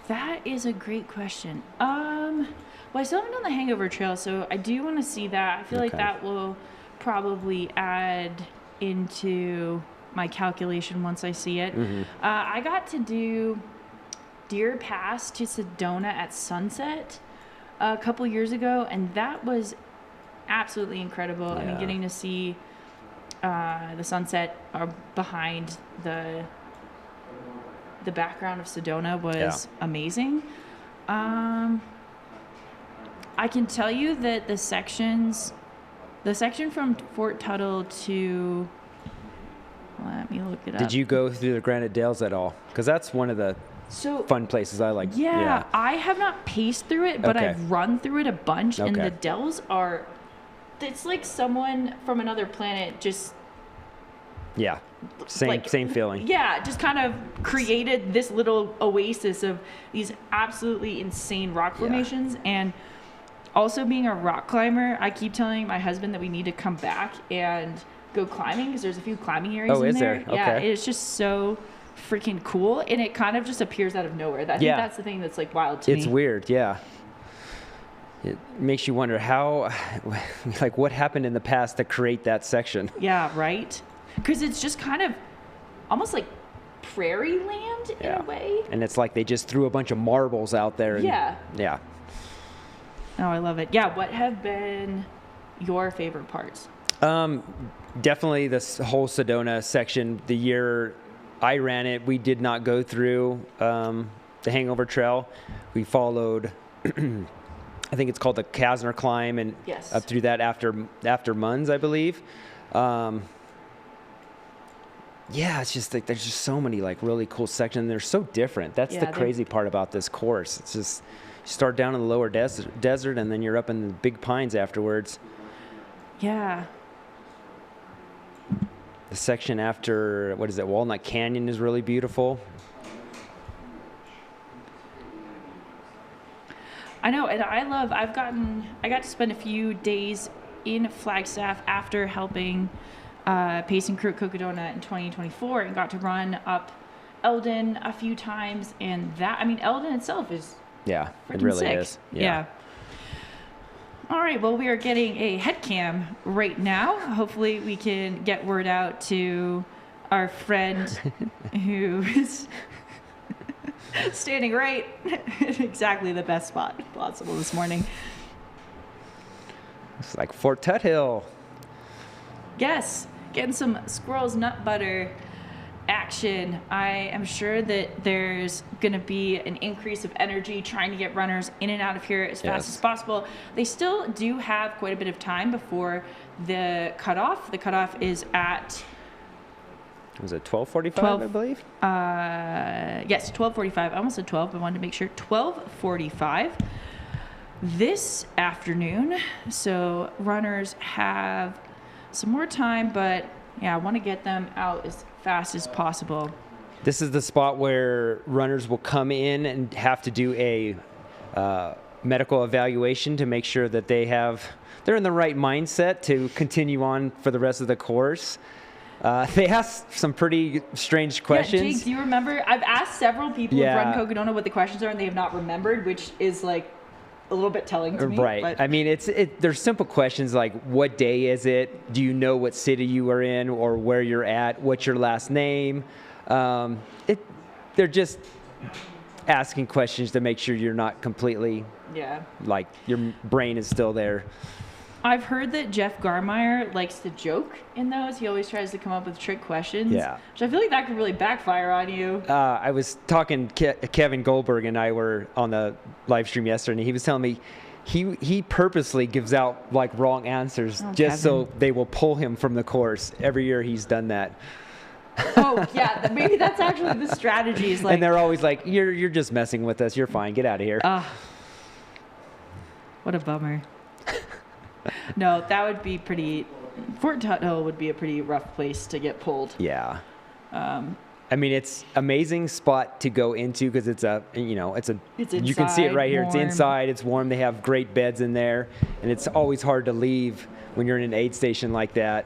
That is a great question. Well, I still haven't done the Hangover Trail, so I do want to see that. I feel like that will probably add into my calculation once I see it. I got to do Deer Pass to Sedona at sunset a couple years ago, and that was absolutely incredible. I mean, getting to see the sunset behind the background of Sedona was amazing. I can tell you that the section from Fort Tuttle to, let me look it up. Did you go through the Granite Dales at all? Because that's one of the fun places I like. Yeah, I have not paced through it, but I've run through it a bunch, and the Dells are, it's like someone from another planet just... Yeah, same feeling. Yeah, just kind of created this little oasis of these absolutely insane rock formations. And also being a rock climber, I keep telling my husband that we need to come back and go climbing because there's a few climbing areas in there. Okay. Yeah, it's just so freaking cool, and it kind of just appears out of nowhere. I think that's the thing that's like wild to me. It's weird, yeah. It makes you wonder how, like, what happened in the past to create that section. Yeah, right? Because it's just kind of almost like prairie land in a way. And it's like they just threw a bunch of marbles out there. And, yeah. Oh, I love it. Yeah, what have been your favorite parts? Definitely this whole Sedona section. The year I ran it, we did not go through the Hangover Trail. We followed, I think it's called the Kasner Climb, and up through that after Munns, I believe. Yeah, it's just like there's just so many like really cool sections. They're so different. That's the crazy part about this course. It's just you start down in the lower desert and then you're up in the big pines afterwards. Yeah. The section after, what is it, Walnut Canyon is really beautiful. I know, and I got to spend a few days in Flagstaff after helping pacing crew at Cocodona in 2024, and got to run up Eldon a few times, and Eldon itself is it really sick. is. Yeah. All right, well, we are getting a head cam right now. Hopefully we can get word out to our friend who is standing right in exactly the best spot possible this morning. It's like Fort Tut Hill. Yes, getting some squirrel's nut butter action. I am sure that there's going to be an increase of energy trying to get runners in and out of here as fast as possible. They still do have quite a bit of time before the cutoff. The cutoff is at Was it 12:45, I believe? Yes, 12:45. I almost said 12, but I wanted to make sure. 12:45 this afternoon. So runners have some more time, but yeah, I want to get them out as fast as possible. This is the spot where runners will come in and have to do a medical evaluation to make sure that they're in the right mindset to continue on for the rest of the course. They ask some pretty strange questions. Yeah, Jake, do you remember? I've asked several people who've Yeah. run Cocodona what the questions are, and they have not remembered, which is like a little bit telling to me. Right. But I mean, there's simple questions like, what day is it? Do you know what city you are in or where you're at? What's your last name? They're just asking questions to make sure you're not completely, like your brain is still there. I've heard that Jeff Garmeyer likes to joke in those. He always tries to come up with trick questions. Yeah. Which I feel like that could really backfire on you. I was talking, Kevin Goldberg and I were on the live stream yesterday, and he was telling me he purposely gives out like wrong answers just so they will pull him from the course. Every year he's done that. Oh, yeah. Maybe that's actually the strategy. Is like, and they're always like, you're just messing with us. You're fine. Get out of here. What a bummer. No, that would be pretty. Fort Tuthill would be a pretty rough place to get pulled. Yeah. I mean, it's amazing spot to go into because it's you can see it right here. warm. It's inside. It's warm. They have great beds in there, and it's always hard to leave when you're in an aid station like that.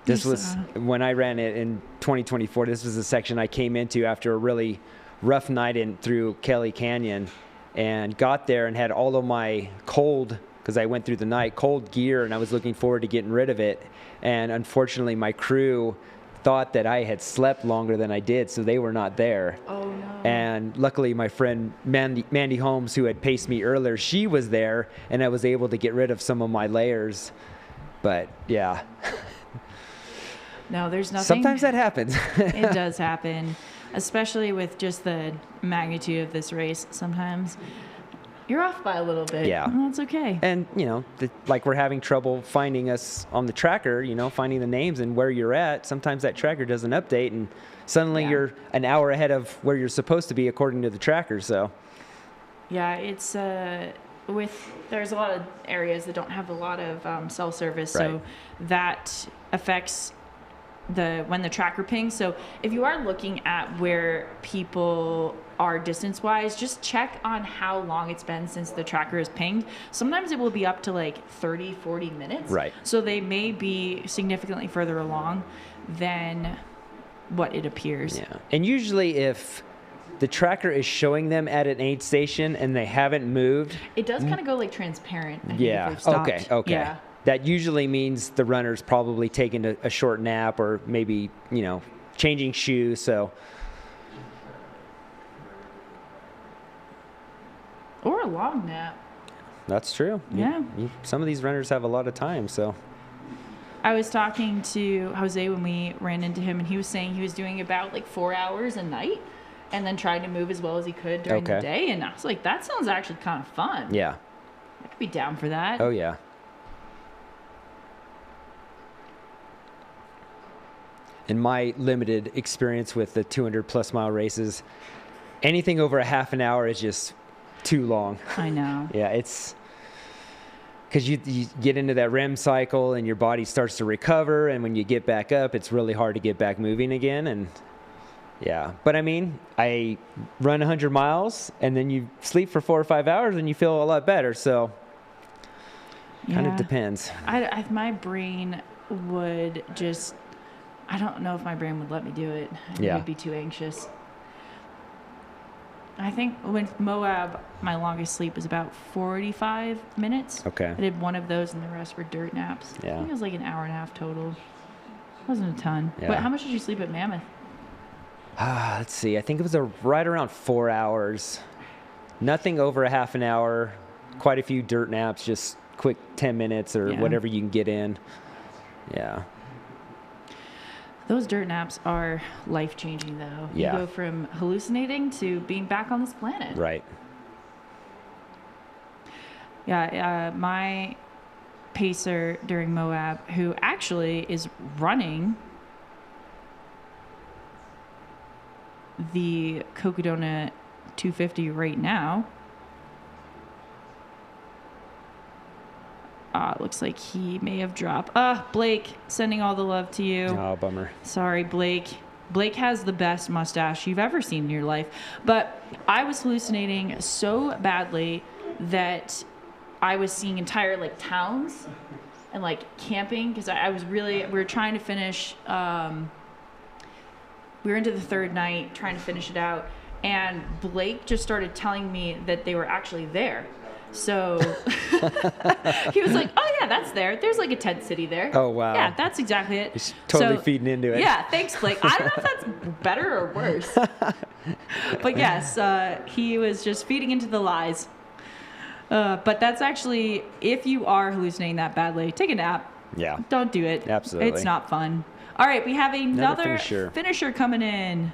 This was when I ran it in 2024. This was the section I came into after a really rough night through Kelly Canyon, and got there and had all of my cold, because I went through the night, cold gear, and I was looking forward to getting rid of it. And unfortunately, my crew thought that I had slept longer than I did, so they were not there. Oh, no. And luckily, my friend Mandy Holmes, who had paced me earlier, she was there, and I was able to get rid of some of my layers. But yeah. No, there's nothing. Sometimes that happens. It does happen, especially with just the magnitude of this race. Sometimes you're off by a little bit. Yeah. Well, that's okay. And, like we're having trouble finding us on the tracker, finding the names and where you're at. Sometimes that tracker doesn't update, and suddenly you're an hour ahead of where you're supposed to be according to the tracker. So, yeah, it's there's a lot of areas that don't have a lot of cell service, Right. so that affects when the tracker pings. So if you are looking at where people are distance wise, just check on how long it's been since the tracker is pinged. Sometimes it will be up to like 30-40 minutes, Right. So they may be significantly further along than what it appears. Yeah. And usually if the tracker is showing them at an aid station and they haven't moved, It does kind of go like transparent, I think, yeah. if they've stopped. Okay. Yeah. That usually means the runner's probably taking a short nap or maybe, changing shoes. So, Or a long nap. that's true. Yeah. Some of these runners have a lot of time, so. I was talking to Jose when we ran into him, and he was saying he was doing about like 4 hours a night and then trying to move as well as he could during the day. And I was like, that sounds actually kind of fun. Yeah. I could be down for that. Oh, yeah. In my limited experience with the 200-plus mile races, anything over a half an hour is just too long. I know. Yeah, it's because you get into that REM cycle and your body starts to recover, and when you get back up, it's really hard to get back moving again. And yeah, but I mean, I run 100 miles and then you sleep for 4 or 5 hours and you feel a lot better. So kind of depends. My brain would just, I don't know if my brain would let me do it. I think I'd be too anxious. I think with Moab, my longest sleep was about 45 minutes. Okay. I did one of those and the rest were dirt naps. Yeah. I think it was like an hour and a half total. It wasn't a ton. Yeah. But how much did you sleep at Mammoth? Let's see. I think it was right around 4 hours. Nothing over a half an hour. Quite a few dirt naps, just quick 10 minutes or whatever you can get in. Yeah. Those dirt naps are life-changing, though. Yeah. You go from hallucinating to being back on this planet. Right. Yeah, my pacer during Moab who actually is running the Cocodona 250 right now. Looks like he may have dropped. Blake, sending all the love to you. Oh, bummer. Sorry, Blake. Blake has the best mustache you've ever seen in your life. But I was hallucinating so badly that I was seeing entire like towns and like camping because we were trying to finish. We were into the third night trying to finish it out, and Blake just started telling me that they were actually there. So he was like, "Oh yeah, that's there. There's like a tent city there." Oh wow. Yeah, that's exactly it. He's totally feeding into it. Yeah, thanks, Blake. I don't know if that's better or worse, but yes, he was just feeding into the lies. But that's actually, if you are hallucinating that badly, take a nap. Yeah. Don't do it. Absolutely. It's not fun. All right, we have another finisher coming in.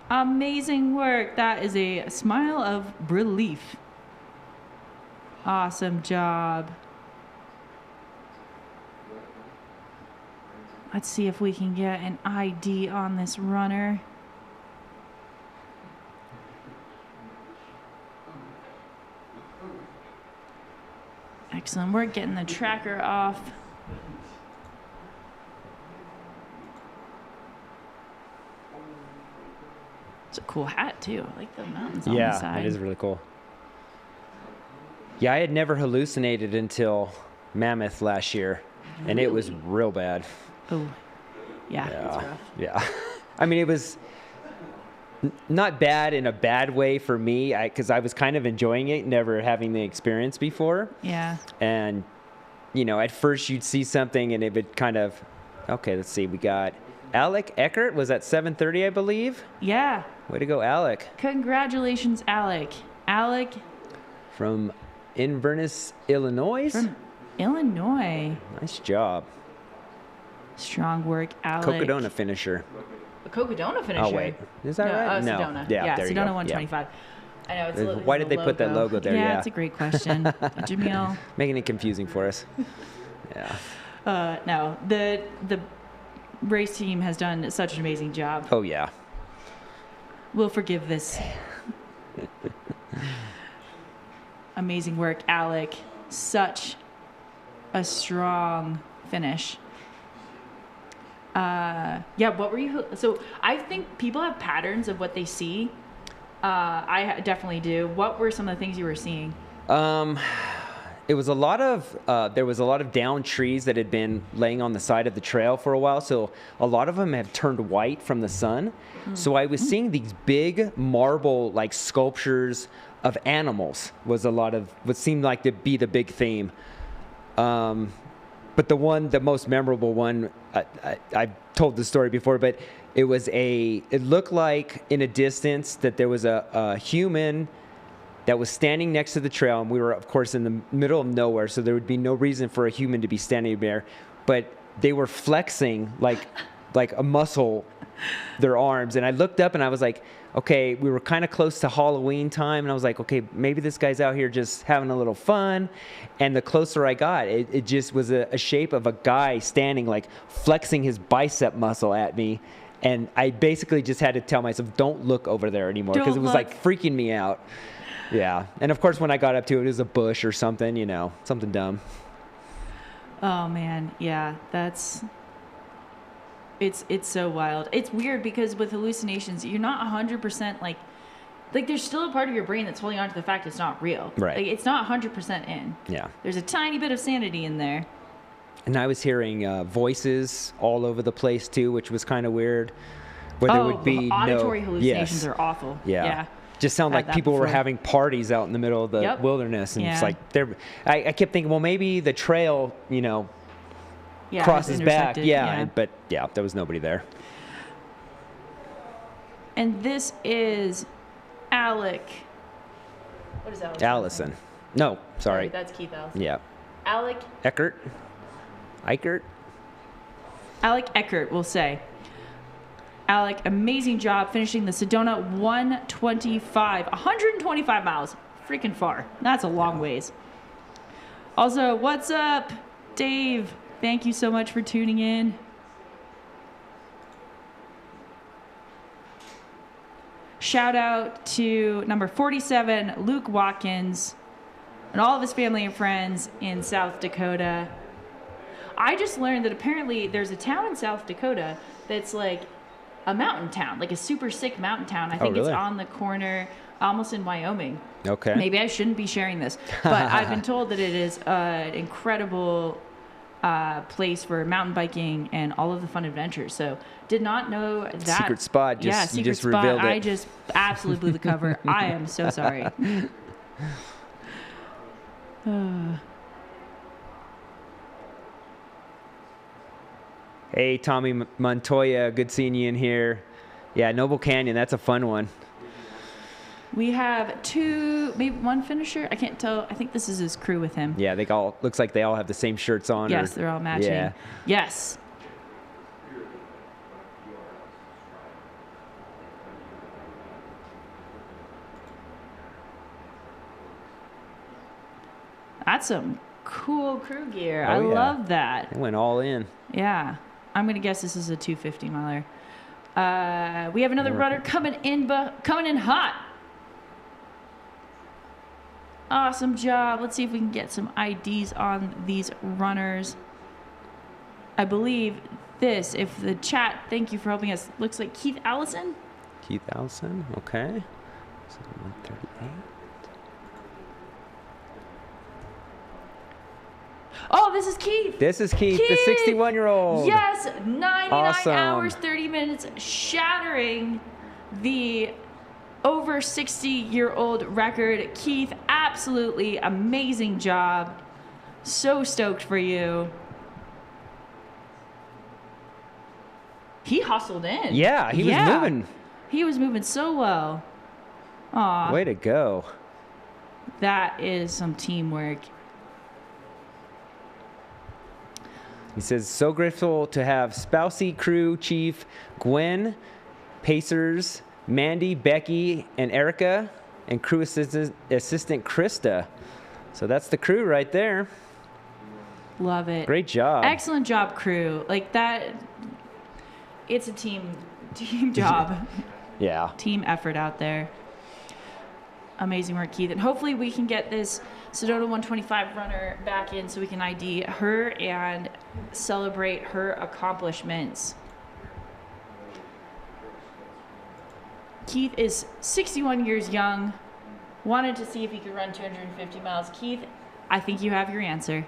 Amazing work. That is a smile of relief. Awesome job. Let's see if we can get an ID on this runner. Excellent. We're getting the tracker off. It's a cool hat too. I like the mountains on the side. Yeah, it is really cool. Yeah, I had never hallucinated until Mammoth last year, and it was real bad. Oh, yeah, that's rough. Yeah. I mean, it was not bad in a bad way for me, because I was kind of enjoying it, never having the experience before. Yeah. And, you know, at first you'd see something, and it would kind of, okay, let's see, we got Alec Eckert was at 7:30, I believe. Yeah. Way to go, Alec. Congratulations, Alec. Alec. From Inverness, Illinois. From Illinois. Nice job. Strong work, Alec. Cocodona finisher. A Cocodona finisher. Oh wait, is that right? No. Sedona. Yeah, there you Sedona go. 125. Yeah. I know it's a little. Why did they put that logo there? Yeah, it's a great question, Jamil. Making it confusing for us. Yeah. No, the race team has done such an amazing job. Oh yeah. We'll forgive this. Amazing work, Alec. Such a strong finish. Yeah, what were you... So I think people have patterns of what they see. I definitely do. What were some of the things you were seeing? It was a lot of... there was a lot of downed trees that had been laying on the side of the trail for a while, so a lot of them had turned white from the sun. So I was seeing these big marble, like, sculptures of animals was a lot of... what seemed like to be the big theme. But the most memorable one, I've told the story before, but it looked like in a distance that there was a human that was standing next to the trail, and we were, of course, in the middle of nowhere, so there would be no reason for a human to be standing there, but they were flexing like a muscle their arms, and I looked up and I was like, okay, we were kind of close to Halloween time, and I was like, okay, maybe this guy's out here just having a little fun. And the closer I got, it just was a shape of a guy standing, like flexing his bicep muscle at me. And I basically just had to tell myself, don't look over there anymore, because it was like freaking me out. Yeah. And of course, when I got up to it, it was a bush or something, you know, something dumb. Oh man, yeah, it's so wild. It's weird because with hallucinations, you're not 100% like there's still a part of your brain that's holding on to the fact it's not real. Right. Like it's not 100% in. Yeah. There's a tiny bit of sanity in there. And I was hearing voices all over the place too, which was kind of weird. Where there would be auditory hallucinations are awful. Yeah. Just sound like people were having parties out in the middle of the wilderness, and it's like I kept thinking, well, maybe the trail, you know, crosses back. But there was nobody there. And this is Alec. What is Alec? Allison. No, sorry. That's Keith Allison. Yeah. Alec Eckert. Alec Eckert, we'll say. Alec, amazing job finishing the Sedona 125 miles. Freaking far. That's a long ways. Also, what's up, Dave, thank you so much for tuning in. Shout out to number 47, Luke Watkins, and all of his family and friends in South Dakota. I just learned that apparently there's a town in South Dakota that's like a mountain town, like a super sick mountain town. I think really? it's on the corner, almost in Wyoming. Okay. Maybe I shouldn't be sharing this, but I've been told that it is an incredible place for mountain biking and all of the fun adventures. So did not know that. Secret spot. Yeah, You secret just spot. revealed it. I just absolutely blew the cover. I am so sorry. Hey, Tommy Montoya, good seeing you in here. Yeah, Noble Canyon, that's a fun one. We have two, maybe one finisher. I can't tell. I think this is his crew with him. Yeah, looks like they all have the same shirts on. Yes, they're all matching. Yeah. Yes. That's some cool crew gear. I love that. They went all in. Yeah. I'm going to guess this is a 250 miler. We have another runner coming in hot. Awesome job. Let's see if we can get some IDs on these runners. I believe this, if the chat, thank you for helping us, looks like Keith Allison. Keith Allison, okay. So 138. Oh, this is Keith. This is Keith, the 61-year-old. Yes, 99 Awesome. hours, 30 minutes, shattering the over 60-year-old record. Keith, absolutely amazing job. So stoked for you. He hustled in. Yeah, he was moving. He was moving so well. Aw. Way to go. That is some teamwork. He says, so grateful to have Spousey crew chief Gwen, Pacers, Mandy, Becky, and Erica, and crew assistant Krista. So that's the crew right there. Love it. Great job. Excellent job, crew. Like that, it's a team job. Yeah. Team effort out there. Amazing work, Keith. And hopefully we can get this Sedona 125 runner back in so we can ID her and celebrate her accomplishments. Keith is 61 years young. Wanted to see if he could run 250 miles. Keith, I think you have your answer.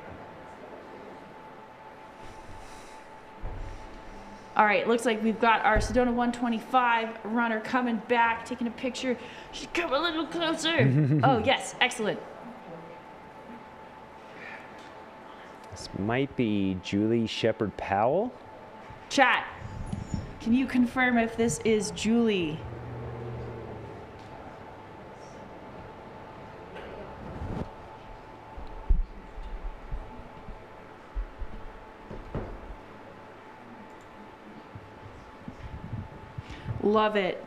All right, looks like we've got our Sedona 125 runner coming back, taking a picture. She's come a little closer. Oh, yes, excellent. This might be Julie Shepard Powell. Chat, can you confirm if this is Julie? Love it.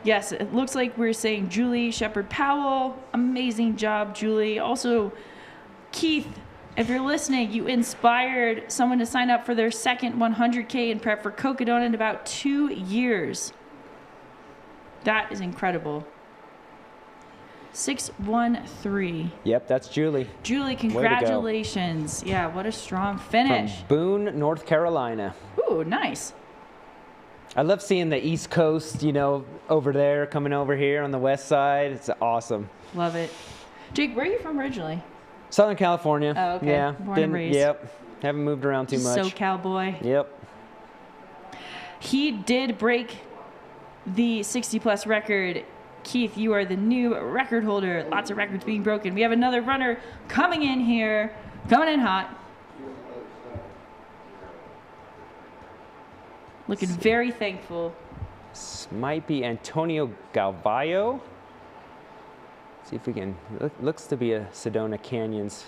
Yes, it looks like we're saying Julie Shepard Powell. Amazing job, Julie. Also, Keith, if you're listening, you inspired someone to sign up for their second 100K and prep for Cocodona in about 2 years. That is incredible. 613. Yep, that's Julie. Julie, congratulations. Yeah, what a strong finish. From Boone, North Carolina. Ooh, nice. I love seeing the East Coast, over there, coming over here on the west side. It's awesome. Love it. Jake, where are you from originally? Southern California. Oh, okay. Yeah. Born and raised. Yep. Haven't moved around too much. SoCal boy. Yep. He did break the 60-plus record. Keith, you are the new record holder. Lots of records being broken. We have another runner coming in here, coming in hot. Looking very thankful. This might be Antonio Galvayo. See if we can. Looks to be a Sedona Canyons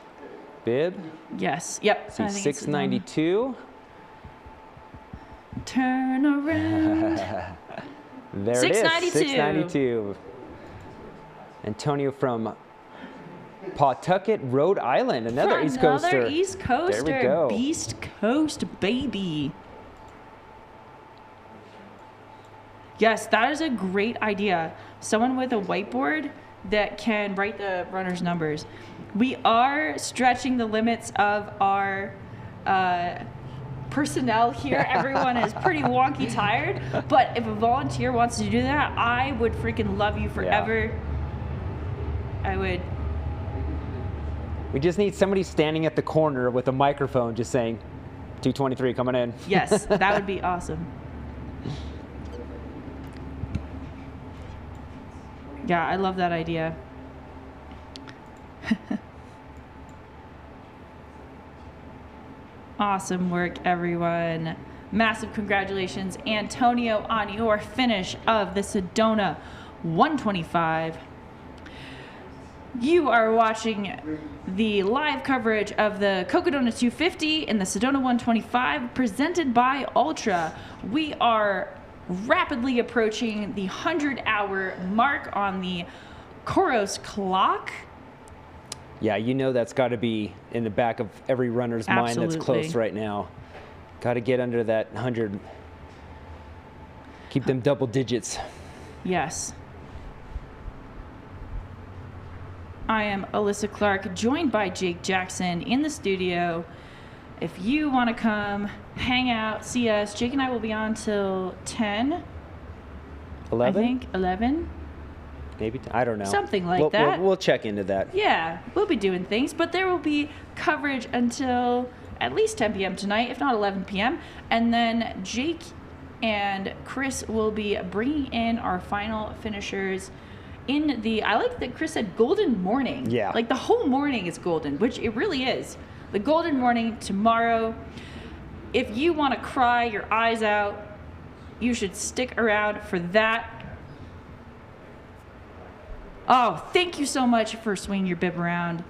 bib. Yes. Yep. See, 692. Turn around. There it is. 692. Antonio from Pawtucket, Rhode Island, another East Coaster. Another East Coaster. There we go. Beast Coast, baby. Yes, that is a great idea. Someone with a whiteboard that can write the runner's numbers. We are stretching the limits of our personnel here. Everyone is pretty wonky tired, but if a volunteer wants to do that, I would freaking love you forever. Yeah. I would. We just need somebody standing at the corner with a microphone just saying, 223 coming in. Yes, that would be awesome. Yeah, I love that idea. Awesome work, everyone. Massive congratulations, Antonio, on your finish of the Sedona 125. You are watching the live coverage of the Cocodona 250 and the Sedona 125 presented by Ultra. We are rapidly approaching the 100-hour mark on the Koros clock. Yeah, you know that's got to be in the back of every runner's mind that's close right now. Got to get under that 100. Keep them double digits. Yes. I am Alyssa Clark, joined by Jake Jackson in the studio. If you want to come hang out, see us, Jake and I will be on till 10. 11? I think 11. Maybe, I don't know. Something like that. We'll check into that. Yeah, we'll be doing things, but there will be coverage until at least 10 p.m. tonight, if not 11 p.m. And then Jake and Chris will be bringing in our final finishers in the, I like that Chris said golden morning. Yeah. Like the whole morning is golden, which it really is. The golden morning tomorrow. If you want to cry your eyes out, you should stick around for that. Oh, thank you so much for swinging your bib around.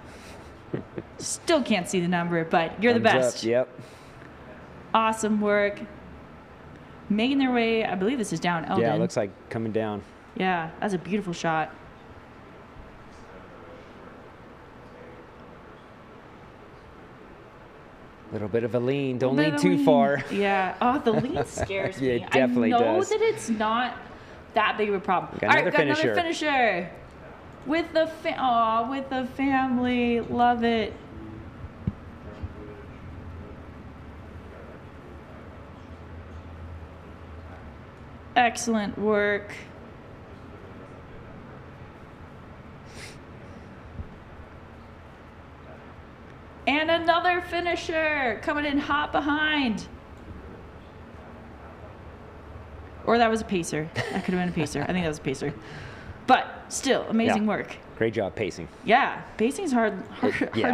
Still can't see the number, but you're the best. Up, yep. Awesome work. Making their way, I believe this is down Eldon. Yeah, it looks like coming down. Yeah, that's a beautiful shot. Little bit of a lean. Don't lean too far. Yeah. Oh, the lean scares me. Yeah, it definitely I know does. that it's not that big of a problem. Got All right, another got another finisher. With the with the family. Love it. Excellent work. And another finisher coming in hot behind. Or that was a pacer. That could have been a pacer. I think that was a pacer. But still, amazing work. Great job pacing. Yeah, pacing's hard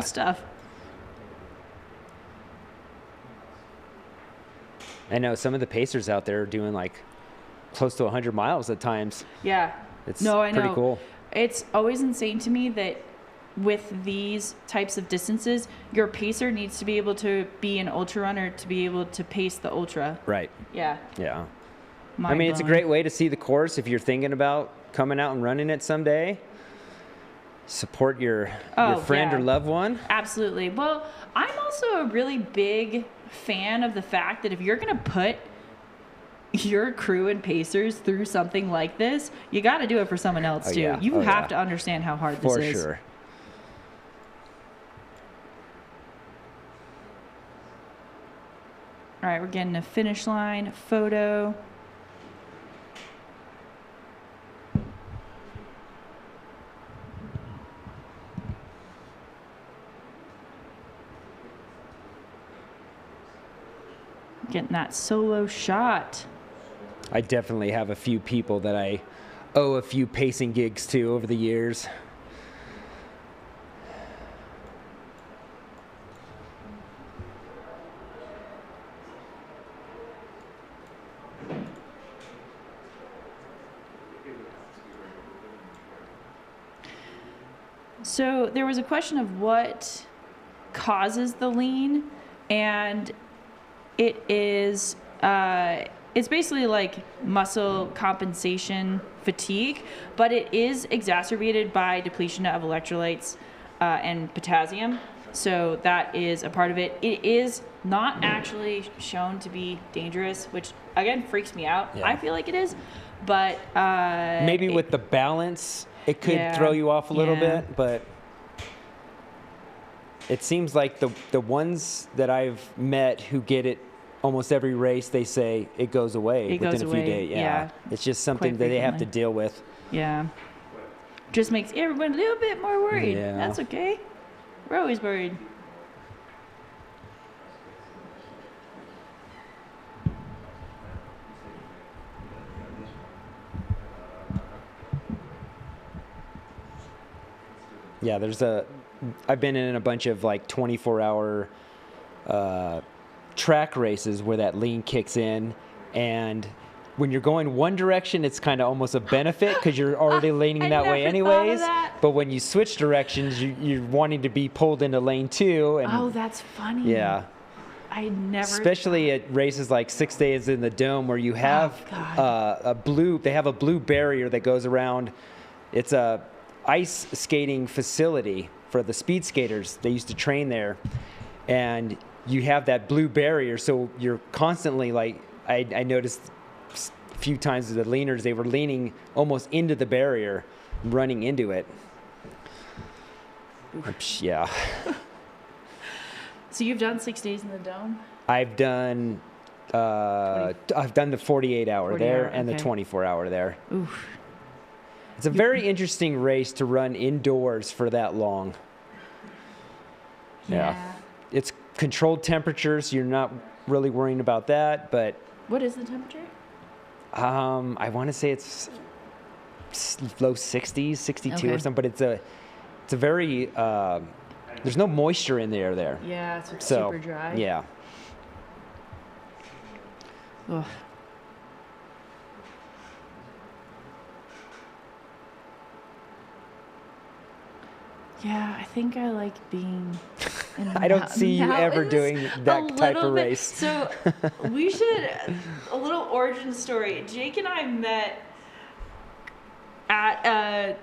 stuff. I know some of the pacers out there are doing like close to 100 miles at times. Yeah. It's I know. pretty cool. It's always insane to me that with these types of distances, your pacer needs to be able to be an ultra runner to be able to pace the ultra. Right. Yeah. Yeah. Mind I mean, it's a blowing. great way to see the course if you're thinking about coming out and running it someday. Support your friend or loved one. Absolutely. Well, I'm also a really big fan of the fact that if you're going to put your crew and pacers through something like this, you got to do it for someone else too. Yeah. You have to understand how hard this is. For sure. All right, we're getting a finish line photo. Getting that solo shot. I definitely have a few people that I owe a few pacing gigs to over the years. So there was a question of what causes the lean, and it is it's basically like muscle compensation fatigue, but it is exacerbated by depletion of electrolytes. and potassium. So that is a part of it. It is not actually shown to be dangerous, which again freaks me out. Yeah. I feel like it is, but maybe with the balance, it could throw you off a little bit, but it seems like the ones that I've met who get it almost every race, they say it goes away within a few days. Yeah. It's just something that they have to deal with. Yeah. Just makes everyone a little bit more worried. Yeah. That's okay. We're always worried. Yeah, I've been in a bunch of like 24-hour track races where that lean kicks in, and when you're going one direction, it's kind of almost a benefit because you're already leaning that way anyways. But when you switch directions, you're wanting to be pulled into lane 2. And oh, that's funny. Yeah. I never. Especially at races like 6 Days in the Dome, where you have they have a blue barrier that goes around. It's a ice skating facility for the speed skaters. They used to train there, and you have that blue barrier, so you're constantly like I noticed a few times the leaners, they were leaning almost into the barrier, running into it. Yeah. So you've done 6 Days in the Dome? I've done the 48-hour there and the 24-hour there. Oof. It's a very interesting race to run indoors for that long. Yeah. It's controlled temperatures. You're not really worrying about that, but what is the temperature? I want to say it's low 60s, 62 or something, but it's a very there's no moisture in the air there. Yeah, it's super dry. Yeah. Ugh. Yeah, I think I like being in the I don't see you ever doing that type of race. So we should, a little origin story. Jake and I met at,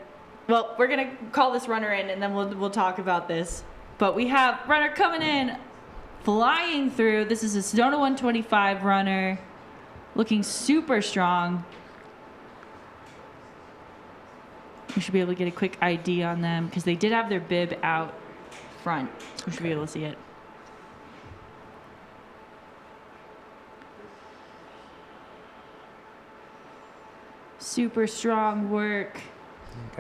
well, we're going to call this runner in and then we'll talk about this. But we have runner coming in, flying through. This is a Sedona 125 runner, looking super strong. We should be able to get a quick ID on them because they did have their bib out front. We should be able to see it. Super strong work.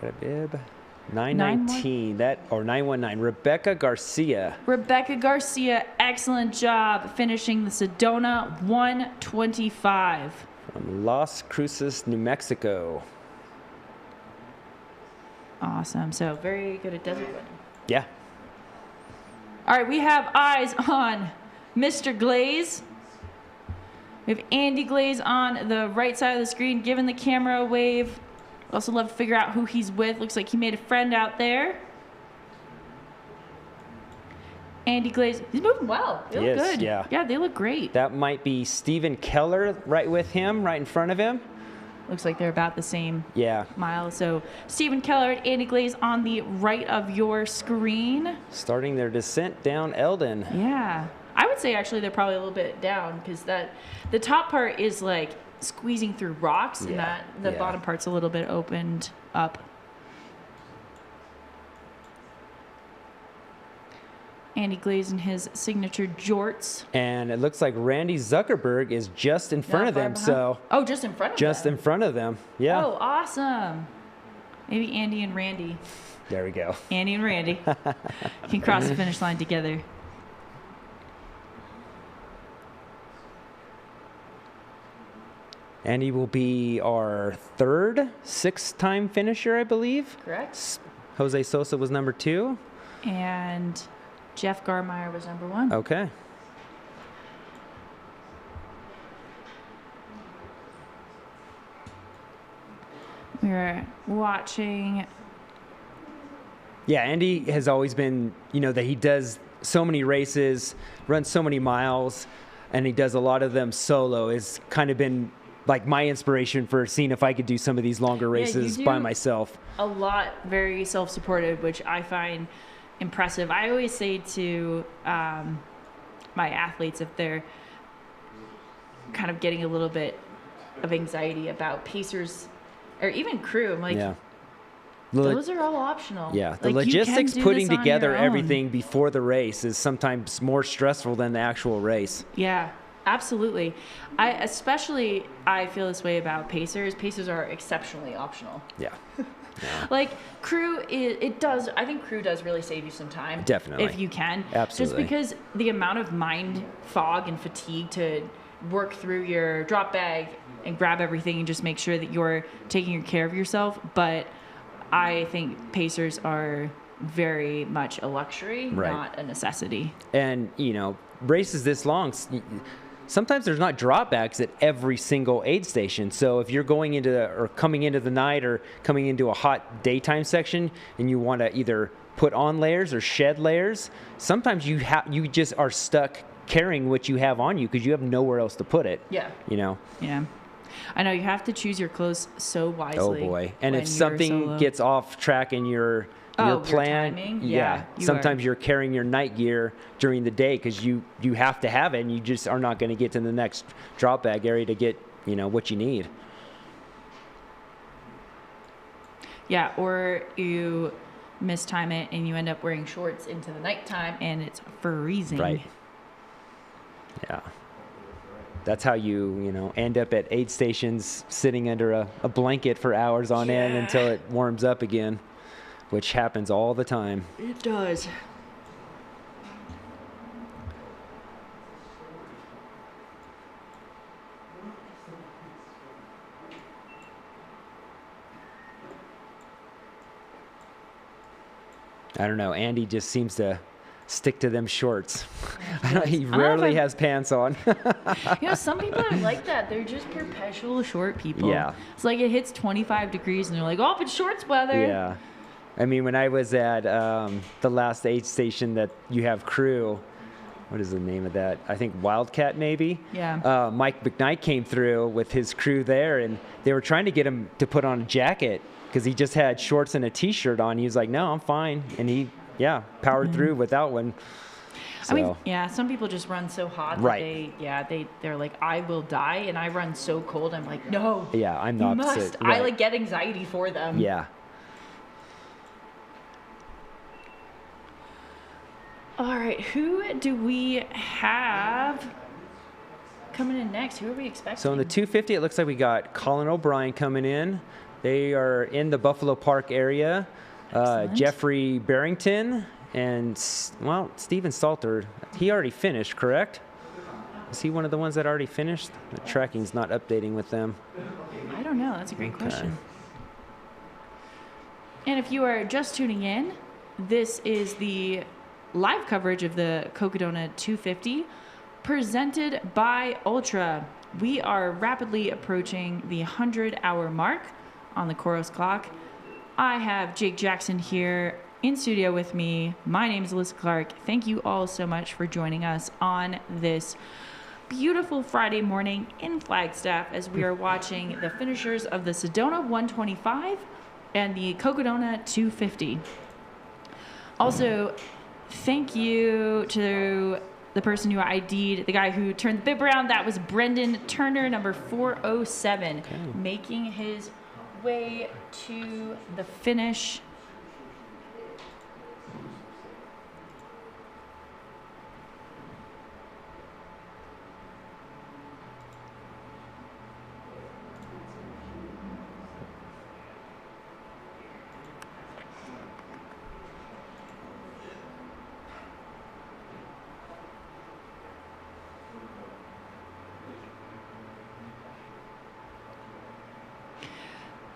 Got a bib. 919, that, or 919, Rebecca Garcia. Rebecca Garcia, excellent job finishing the Sedona 125. From Las Cruces, New Mexico. Awesome. So very good at desert running. Yeah. All right, we have eyes on Mr. Glaze. We have Andy Glaze on the right side of the screen, giving the camera a wave. Also love to figure out who he's with. Looks like he made a friend out there. Andy Glaze, he's moving well. They look good. Yeah. Yeah, they look great. That might be Steven Keller right with him, right in front of him. Looks like they're about the same mile. So Steven Keller and Andy Glaze on the right of your screen. Starting their descent down Eldon. Yeah. I would say actually they're probably a little bit down because the top part is like squeezing through rocks and that the bottom part's a little bit opened up. Andy Glaze in his signature jorts. And it looks like Randy Zuckerberg is just in front of them. So just in front of them. Just in front of them. Yeah. Oh, awesome. Maybe Andy and Randy. There we go. Andy and Randy can cross the finish line together. Andy will be our third 6-time finisher, I believe. Correct. Jose Sosa was number 2. And Jeff Garmeyer was number 1. Okay. We're watching. Yeah, Andy has always been, that he does so many races, runs so many miles, and he does a lot of them solo. It's kind of been like my inspiration for seeing if I could do some of these longer races by myself. A lot very self-supported, which I find impressive. I always say to my athletes, if they're kind of getting a little bit of anxiety about pacers or even crew, I'm like, those are all optional. Yeah, the Like, you can logistics do putting this on together your own. everything before the race is sometimes more stressful than the actual race. Yeah, absolutely. I feel this way about pacers. Pacers are exceptionally optional. Yeah. Like crew, I think crew does really save you some time. Definitely. If you can. Absolutely. Just because the amount of mind fog and fatigue to work through your drop bag and grab everything and just make sure that you're taking care of yourself. But I think pacers are very much a luxury, Right. not a necessity. And, races this long, sometimes there's not drop bags at every single aid station. So if you're coming into the night or coming into a hot daytime section and you want to either put on layers or shed layers, sometimes you just are stuck carrying what you have on you because you have nowhere else to put it. Yeah. Yeah. I know you have to choose your clothes so wisely. Oh boy. And when if you're something solo. gets off track in your plan, timing? Yeah, you sometimes are. you're carrying your night gear during the day because you have to have it, and you just are not going to get to the next drop bag area to get what you need. Yeah, or you mistime it and you end up wearing shorts into the nighttime and it's freezing. Right. Yeah. That's how you end up at aid stations sitting under a blanket for hours on end until it warms up again, which happens all the time. It does. I don't know. Andy just seems to stick to them shorts. He know rarely if has pants on. Some people are like that. They're just perpetual short people. Yeah. It's like it hits 25 degrees and they're like, oh, it's shorts weather. Yeah. I mean, when I was at the last aid station that you have crew, what is the name of that? I think Wildcat, maybe? Yeah. Mike McKnight came through with his crew there, and they were trying to get him to put on a jacket because he just had shorts and a T-shirt on. He was like, no, I'm fine. And he, powered through without one. So. I mean, some people just run so hot Right. that they're like, I will die, and I run so cold. I'm like, no. Yeah, I'm the you opposite. must. I Right. get anxiety for them. Yeah. All right, who do we have coming in next? Who are we expecting? So in the 250, it looks like we got Colin O'Brien coming in. They are in the Buffalo Park area. Jeffrey Barrington and, Steven Salter. He already finished, correct? Is he one of the ones that already finished? The tracking's not updating with them. I don't know. That's a great question. And if you are just tuning in, this is the live coverage of the Cocodona 250 presented by Ultra. We are rapidly approaching the 100-hour mark on the Coros clock. I have Jake Jackson here in studio with me. My name is Alyssa Clark. Thank you all so much for joining us on this beautiful Friday morning in Flagstaff as we are watching the finishers of the Sedona 125 and the Cocodona 250. Also, thank you to the person who ID'd, the guy who turned the bib around. That was Brendan Turner, number 407, making his way to the finish.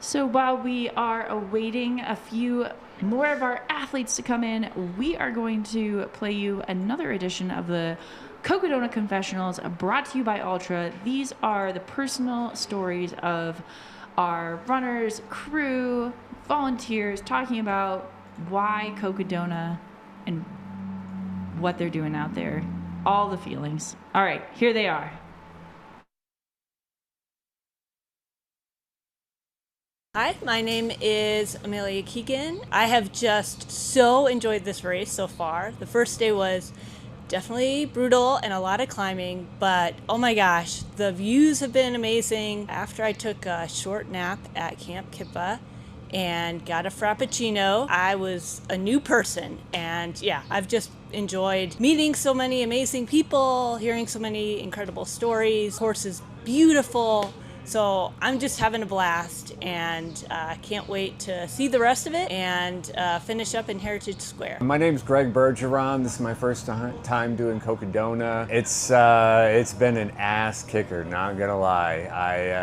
So while we are awaiting a few more of our athletes to come in, we are going to play you another edition of the Cocodona Confessionals brought to you by Ultra. These are the personal stories of our runners, crew, volunteers, talking about why Cocodona and what they're doing out there. All the feelings. All right, here they are. Hi, my name is Amelia Keegan. I have just so enjoyed this race so far. The first day was definitely brutal and a lot of climbing, but oh my gosh, the views have been amazing. After I took a short nap at Camp Kippa and got a Frappuccino, I was a new person. And yeah, I've just enjoyed meeting so many amazing people, hearing so many incredible stories. The course is beautiful. So I'm just having a blast, and can't wait to see the rest of it and finish up in Heritage Square. My name's Greg Bergeron. This is my first time doing Cocodona. It's been an ass kicker, not gonna lie.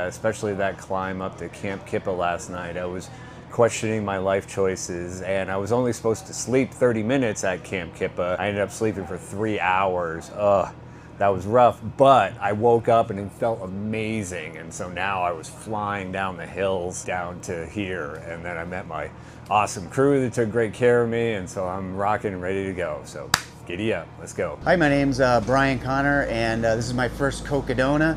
Especially that climb up to Camp Kippa last night. I was questioning my life choices, and I was only supposed to sleep 30 minutes at Camp Kippa. I ended up sleeping for 3 hours. Ugh. That was rough, but I woke up and it felt amazing. And so now I was flying down the hills down to here. And then I met my awesome crew that took great care of me. And so I'm rocking and ready to go. So giddy up, let's go. Hi, my name's Brian Connor, and this is my first Cocodona.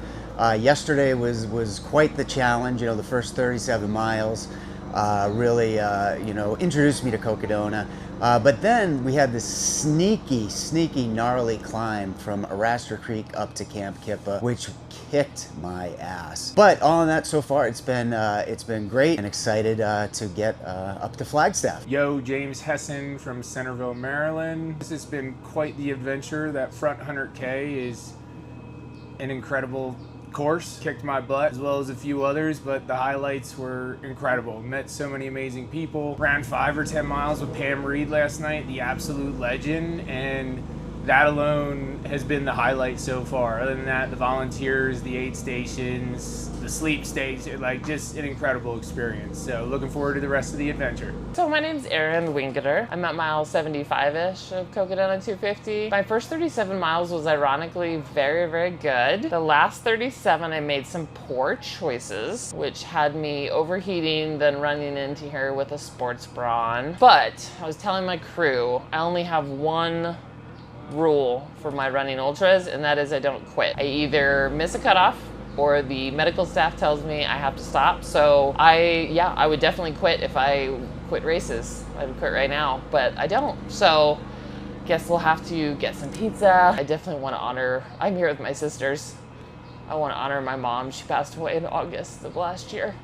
Yesterday was quite the challenge, the first 37 miles. Really, introduced me to Cocodona. But then we had this sneaky, gnarly climb from Arastra Creek up to Camp Kippa, which kicked my ass. But all in that, so far, it's been great, and excited to get up to Flagstaff. Yo, James Hessen from Centerville, Maryland. This has been quite the adventure. That front 100K is an incredible course. Kicked my butt as well as a few others, but the highlights were incredible. Met so many amazing people. Ran 5 or 10 miles with Pam Reed last night, the absolute legend, and that alone has been the highlight so far. Other than that, the volunteers, the aid stations, the sleep station, like just an incredible experience. So looking forward to the rest of the adventure. So my name's Erin Wingeter. I'm at mile 75-ish of Cocodona 250. My first 37 miles was ironically very, very good. The last 37, I made some poor choices, which had me overheating, then running into here with a sports bra on. But I was telling my crew, I only have one rule for my running ultras, and that is I don't quit. I either miss a cutoff or the medical staff tells me I have to stop. So I would definitely quit if I quit races. I would quit right now, but I don't. So guess we'll have to get some pizza. I definitely want to honor, I'm here with my sisters. I want to honor my mom. She passed away in August of last year.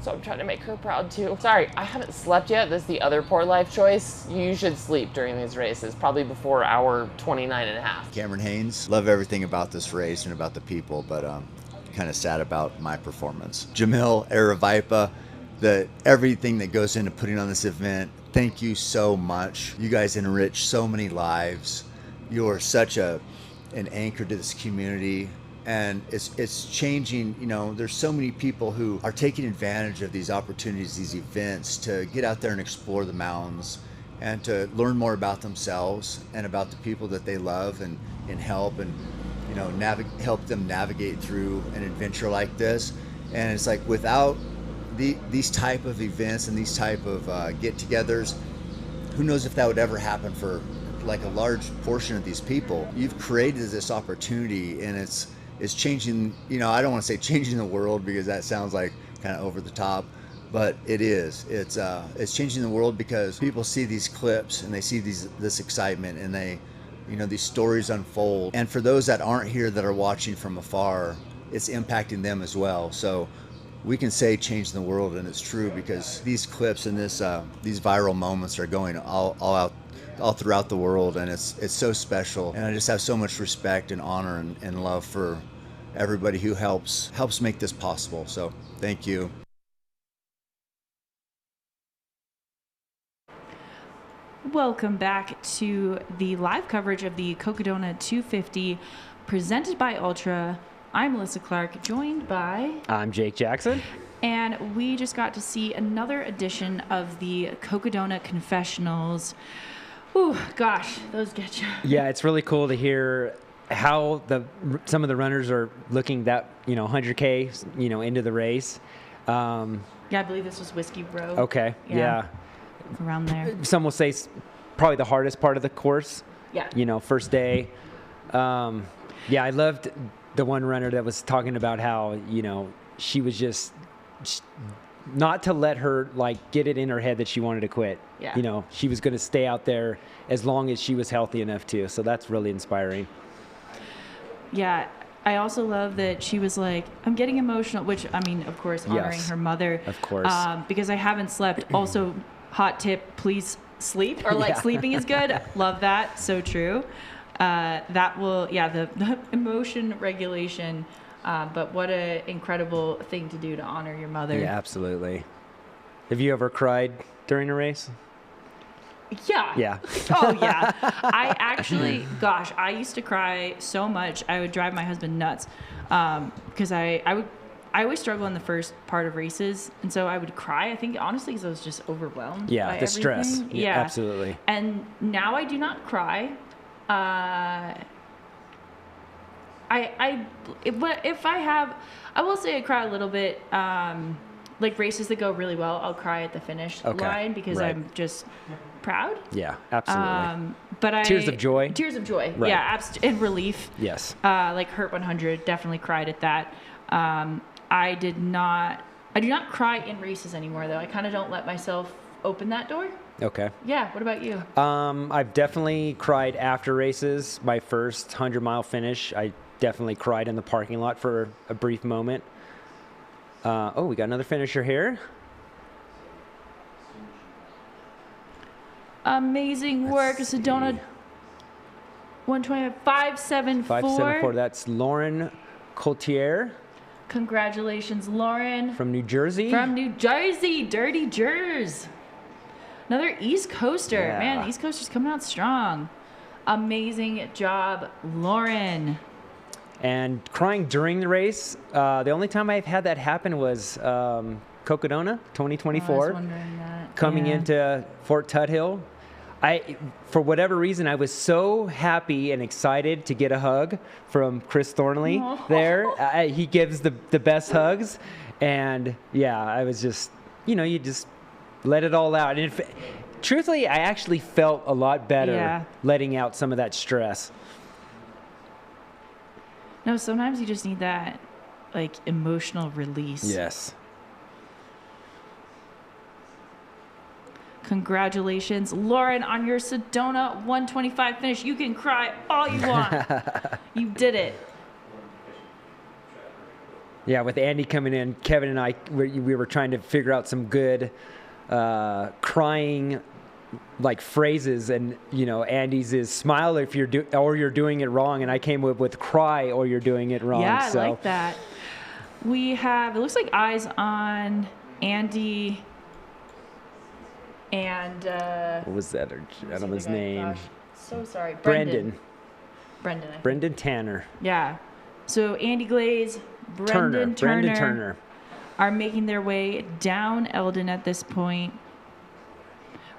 So I'm trying to make her proud too. Sorry, I haven't slept yet. This is the other poor life choice. You should sleep during these races, probably before hour 29 and a half. Cameron Haynes. Love everything about this race and about the people, but kind of sad about my performance. Jamil Aravipa, everything that goes into putting on this event, thank you so much. You guys enrich so many lives. You are such an anchor to this community. And it's changing, there's so many people who are taking advantage of these opportunities, these events, to get out there and explore the mountains and to learn more about themselves and about the people that they love and help and, help them navigate through an adventure like this. And it's like without these type of events and these type of get-togethers, who knows if that would ever happen for like a large portion of these people. You've created this opportunity, and it's changing, I don't want to say changing the world because that sounds like kind of over the top, but it is. It's changing the world because people see these clips and they see this excitement, and they, these stories unfold. And for those that aren't here that are watching from afar, it's impacting them as well. So we can say changing the world, and it's true because these clips and these viral moments are going all out, all throughout the world, and it's so special. And I just have so much respect and honor and love for everybody who helps make this possible. So thank you. Welcome back to the live coverage of the Cocodona 250 presented by Ultra. I'm Melissa Clark, joined by... I'm Jake Jackson. And we just got to see another edition of the Cocodona Confessionals. Ooh, gosh, those get you. Yeah, it's really cool to hear how some of the runners are looking that 100K into the race. Yeah, I believe this was Whiskey Row. Okay, yeah. Around there. Some will say probably the hardest part of the course. Yeah. First day. Yeah, I loved the one runner that was talking about how she was just not to let her like get it in her head that she wanted to quit. Yeah. You know, she was going to stay out there as long as she was healthy enough to. So that's really inspiring. Yeah. I also love that she was like, I'm getting emotional, which, I mean, of course, honoring Yes. her mother. Of course. Because I haven't slept. Also, hot tip, please sleep, or like Yeah. sleeping is good. Love that. So true. That will, the emotion regulation. But what an incredible thing to do to honor your mother. Yeah, absolutely. Have you ever cried during a race? Yeah. Yeah. Oh, yeah. I actually, gosh, I used to cry so much. I would drive my husband nuts because I always struggle in the first part of races. And so I would cry, I think, honestly, because I was just overwhelmed. Yeah, by the stress. everything. Yeah, absolutely. And now I do not cry. If I have, I will say I cry a little bit. Like races that go really well, I'll cry at the finish line because right. I'm just proud. Yeah, absolutely. But Tears of joy? Tears of joy. Right. Yeah, and relief. Yes. Like Hurt 100, definitely cried at that. I do not cry in races anymore though. I kind of don't let myself open that door. Okay. Yeah. What about you? I've definitely cried after races. My first 100-mile finish, I definitely cried in the parking lot for a brief moment. We got another finisher here. Amazing work, Sedona. 125, 574. 574. That's Lauren Coultier. Congratulations, Lauren. From New Jersey. From New Jersey, Dirty Jers. Another East Coaster. Yeah. Man, East Coaster's coming out strong. Amazing job, Lauren. And crying during the race, the only time I've had that happen was Cocodona 2024. I was wondering that. Coming into Fort Tuthill. For whatever reason, I was so happy and excited to get a hug from Chris Thornley there. He gives the best hugs. And yeah, I was just, you just let it all out. And truthfully, I actually felt a lot better letting out some of that stress. No, sometimes you just need that, like, emotional release. Yes. Congratulations, Lauren, on your Sedona 125 finish. You can cry all you want. You did it. Yeah, with Andy coming in, Kevin and I, we were trying to figure out some good crying like phrases, and Andy's is smile if you're doing it wrong, and I came up with cry or you're doing it wrong. Yeah, I like that. We have, it looks like eyes on Andy and what was that gentleman's name? Gosh, so sorry. Brendan. Brendan. I think. Brendan Tanner. Yeah. So Andy Glaze, Brendan Turner are making their way down Eldon at this point.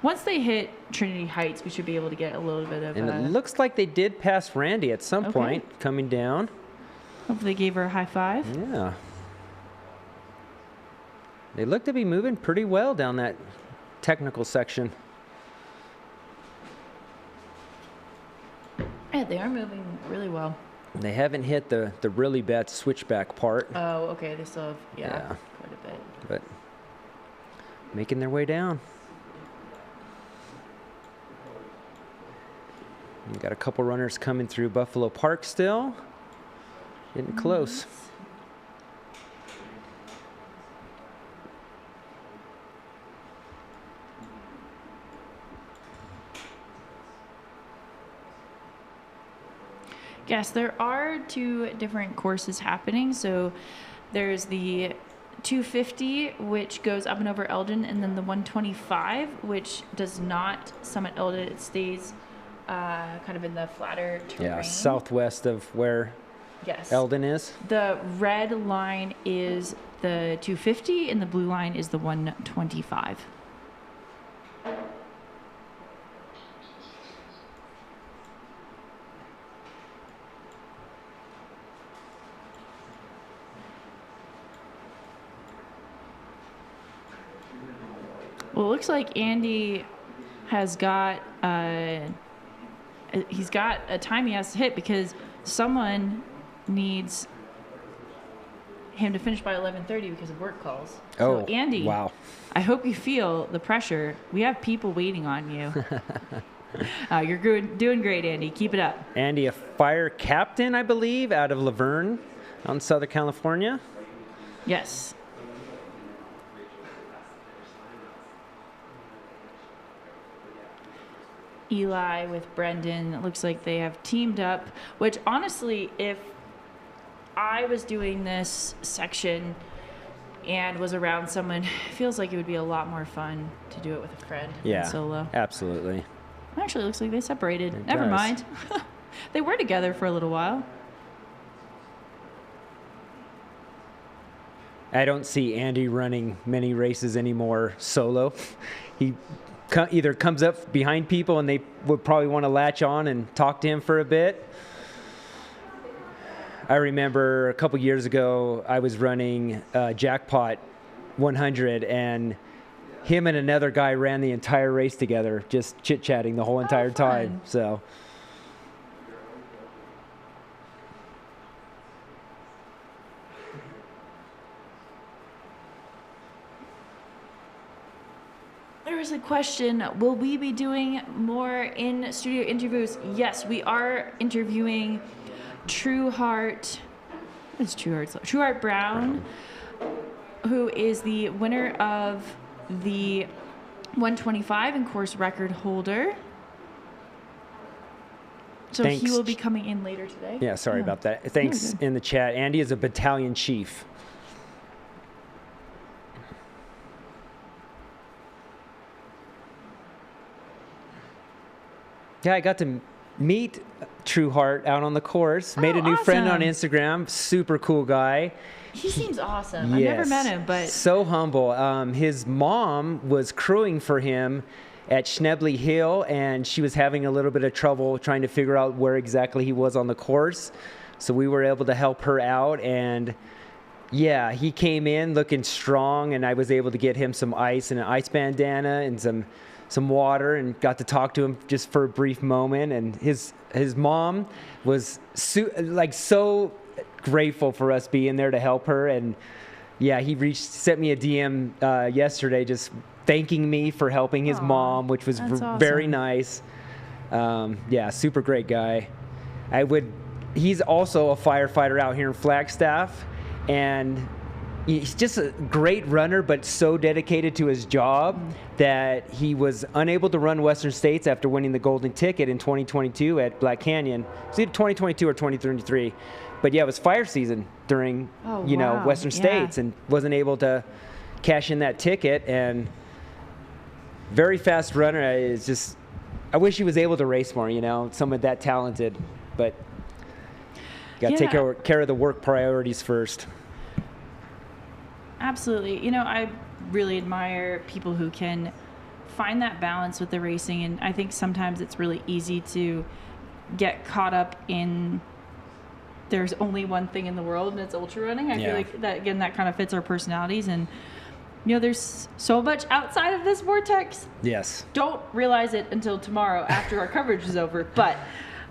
Once they hit Trinity Heights, we should be able to get a little bit of. And it looks like they did pass Randy at some point coming down. Hopefully, they gave her a high five. Yeah. They look to be moving pretty well down that technical section. Yeah, they are moving really well. They haven't hit the really bad switchback part. Oh, okay. They still have quite a bit. But making their way down. You got a couple runners coming through Buffalo Park still. Getting close. Yes, there are two different courses happening. So there's the 250, which goes up and over Eldon, and then the 125, which does not summit Eldon. It stays kind of in the flatter terrain. Yeah, southwest of where Eldon is. The red line is the 250, and the blue line is the 125. Well, it looks like Andy has got he's got a time he has to hit because someone needs him to finish by 11:30 because of work calls. Oh, so Andy, wow. I hope you feel the pressure. We have people waiting on you. You're doing great, Andy. Keep it up. Andy, a fire captain, I believe, out of Laverne, out in Southern California. Yes. Eli with Brendan. It looks like they have teamed up, which honestly, if I was doing this section and was around someone, it feels like it would be a lot more fun to do it with a friend Yeah, than solo. absolutely. Actually, it looks like they separated. It Never does. mind. They were together for a little while. I don't see Andy running many races anymore solo. He either comes up behind people and they would probably want to latch on and talk to him for a bit. I remember a couple years ago, I was running Jackpot 100, and him and another guy ran the entire race together, just chit-chatting the whole entire time. So. There was a question, will we be doing more in-studio interviews? Yes, we are interviewing Trueheart. What is Trueheart's? Trueheart Brown, who is the winner of the 125 and course record holder. So Thanks. he will be coming in later today. Yeah, sorry about that. Thanks in the chat. Andy is a battalion chief. Yeah, I got to meet Trueheart out on the course. Made a new friend on awesome. Instagram. Super cool guy. He seems awesome. I've never met him, but so humble. His mom was crewing for him at Schnebley Hill, and she was having a little bit of trouble trying to figure out where exactly he was on the course. So we were able to help her out, and yeah, he came in looking strong, and I was able to get him some ice and an ice bandana and some water, and got to talk to him just for a brief moment. And his mom was so grateful for us being there to help her. And yeah, he sent me a DM yesterday just thanking me for helping his mom, which was very nice. Yeah, super great guy. He's also a firefighter out here in Flagstaff, and he's just a great runner, but so dedicated to his job that he was unable to run Western States after winning the golden ticket in 2022 at Black Canyon. It was either 2022 or 2023. But yeah, it was fire season during, Western States, and wasn't able to cash in that ticket. And very fast runner. I wish he was able to race more, someone that talented, but got to take care of the work priorities first. absolutely. I really admire people who can find that balance with the racing. And I think sometimes it's really easy to get caught up in there's only one thing in the world, and it's ultra running. I feel like that kind of fits our personalities. And, there's so much outside of this vortex. Yes. Don't realize it until tomorrow after our coverage is over. But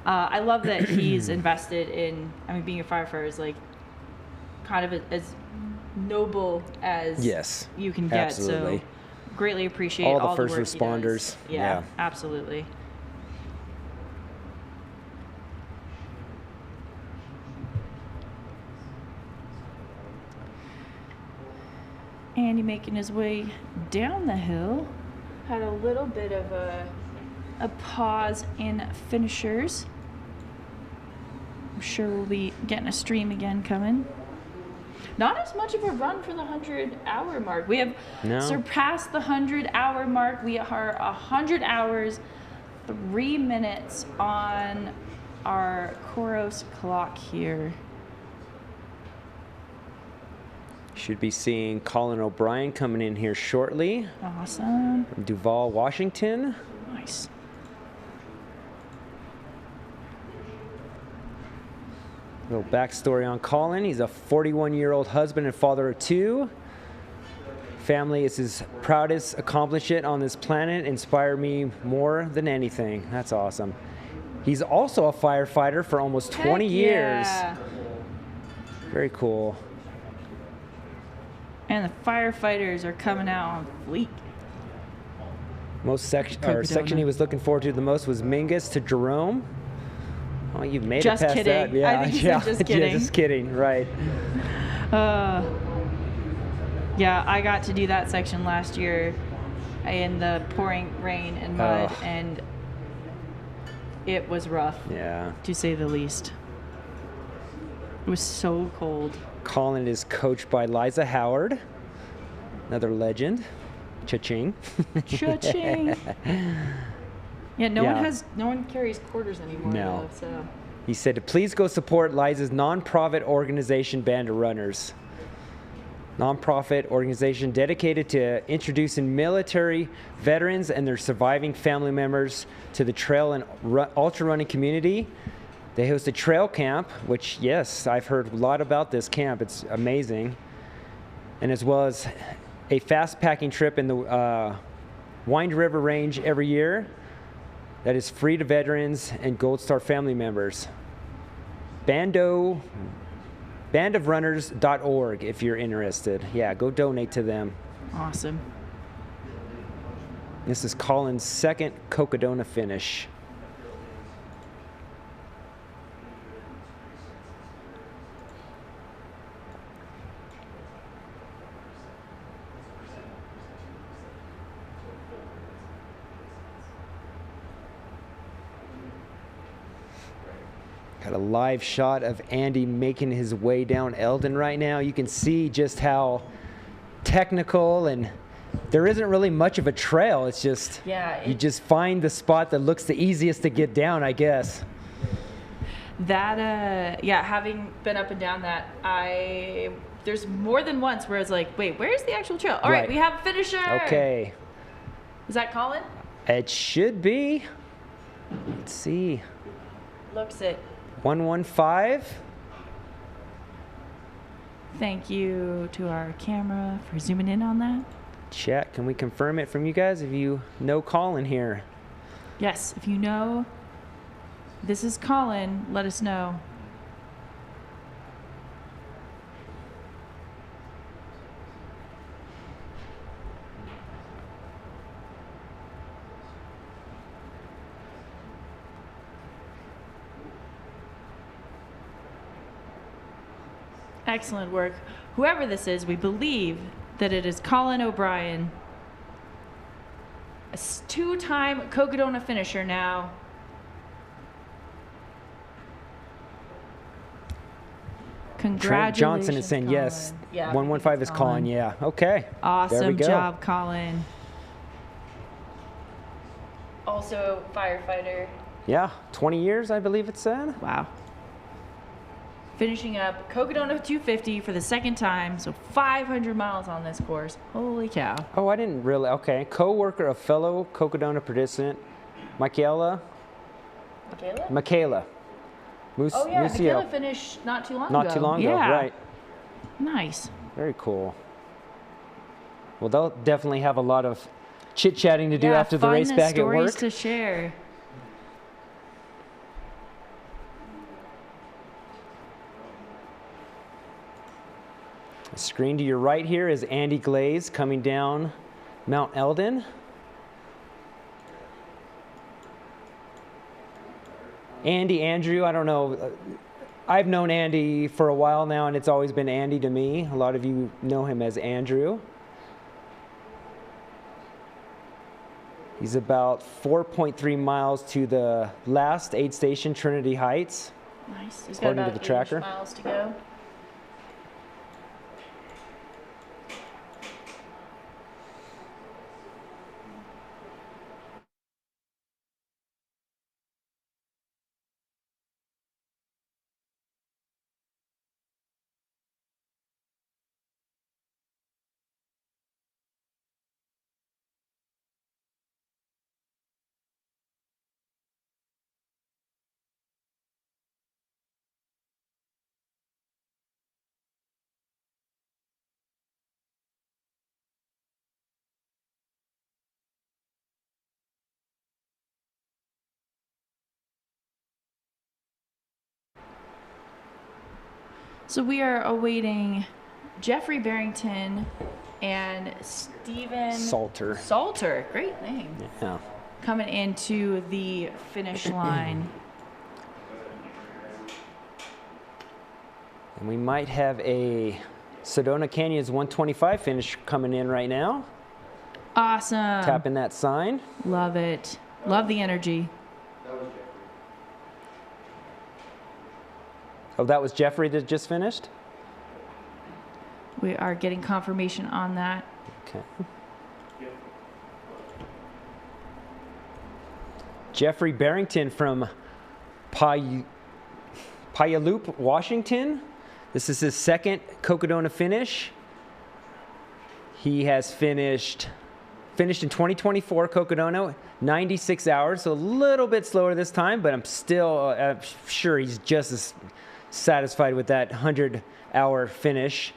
I love that he's invested in, being a firefighter is kind of as noble as you can get. Absolutely. So greatly appreciate all the first work responders. He does. Yeah, absolutely. Andy making his way down the hill. Had a little bit of a pause in finishers. I'm sure we'll be getting a stream again coming. Not as much of a run for the 100-hour mark. We have surpassed the 100-hour mark. We are 100 hours, 3 minutes on our Koros clock here. Should be seeing Colin O'Brien coming in here shortly. Awesome. From Duval, Washington. Nice. Little backstory on Colin. He's a 41-year-old husband and father of 2. Family is his proudest accomplishment on this planet. Inspire me more than anything. That's awesome. He's also a firefighter for almost 20 years. Very cool. And the firefighters are coming out on fleek. Section he was looking forward to the most was Mingus to Jerome. Oh, you've made Just it past kidding. that. Yeah, I think he said yeah, just kidding. yeah, just kidding. Right. Yeah, I got to do that section last year in the pouring rain and mud, and it was rough. Yeah. To say the least. It was so cold. Colin is coached by Liza Howard, another legend. Cha-ching. Cha-ching. Yeah, no one carries quarters anymore. No. Though, so. He said, please go support Liza's non-profit organization, Band of Runners. Non-profit organization dedicated to introducing military veterans and their surviving family members to the trail and ultra running community. They host a trail camp, which, yes, I've heard a lot about this camp. It's amazing. And as well as a fast packing trip in the Wind River Range every year that is free to veterans and Gold Star family members. bandofrunners.org if you're interested. Yeah, go donate to them. Awesome. This is Colin's second Cocodona finish. Got a live shot of Andy making his way down Eldon right now. You can see just how technical, and there isn't really much of a trail. It's just, you just find the spot that looks the easiest to get down, I guess. That, yeah, having been up and down that, there's more than once where I was like, wait, where's the actual trail? All right, we have a finisher. Okay. Is that Colin? It should be. Let's see. Looks it. 115. Thank you to our camera for zooming in on that. Chat, can we confirm it from you guys if you know Colin here? Yes, if you know this is Colin, let us know. Excellent work. Whoever this is, we believe that it is Colin O'Brien, a two-time Cocodona finisher now. Congratulations, Johnson is saying Colin. yes. Yeah, 115 is Colin. Yeah. Okay. There we Awesome go. job, Colin. Also, firefighter. Yeah, 20 years, I believe it said. Wow. Finishing up Cocodona 250 for the second time, so 500 miles on this course. Holy cow. Oh, I didn't really. Okay. Co-worker of fellow Cocodona participant, Michaela. Michaela. Oh yeah, Musiel. Michaela finished not too long ago. Not too long ago, right. Nice. Very cool. Well, they'll definitely have a lot of chit-chatting to do after the race back at work. Stories to share. The screen to your right here is Andy Glaze coming down Mount Eldon. Andy, Andrew, I don't know. I've known Andy for a while now, and it's always been Andy to me. A lot of you know him as Andrew. He's about 4.3 miles to the last aid station, Trinity Heights. Nice. He's got according to about the tracker. 8 miles to go. So we are awaiting Jeffrey Barrington and Steven Salter. Great name. Yeah. Coming into the finish line. And we might have a Sedona Canyons 125 finish coming in right now. Awesome. Tapping that sign. Love it. Love the energy. Oh, that was Jeffrey that just finished? We are getting confirmation on that. Okay. Jeffrey Barrington from Puyallup, Washington. This is his second Cocodona finish. He has finished in 2024 Cocodona, 96 hours, so a little bit slower this time, but I'm still sure he's just as satisfied with that 100-hour finish.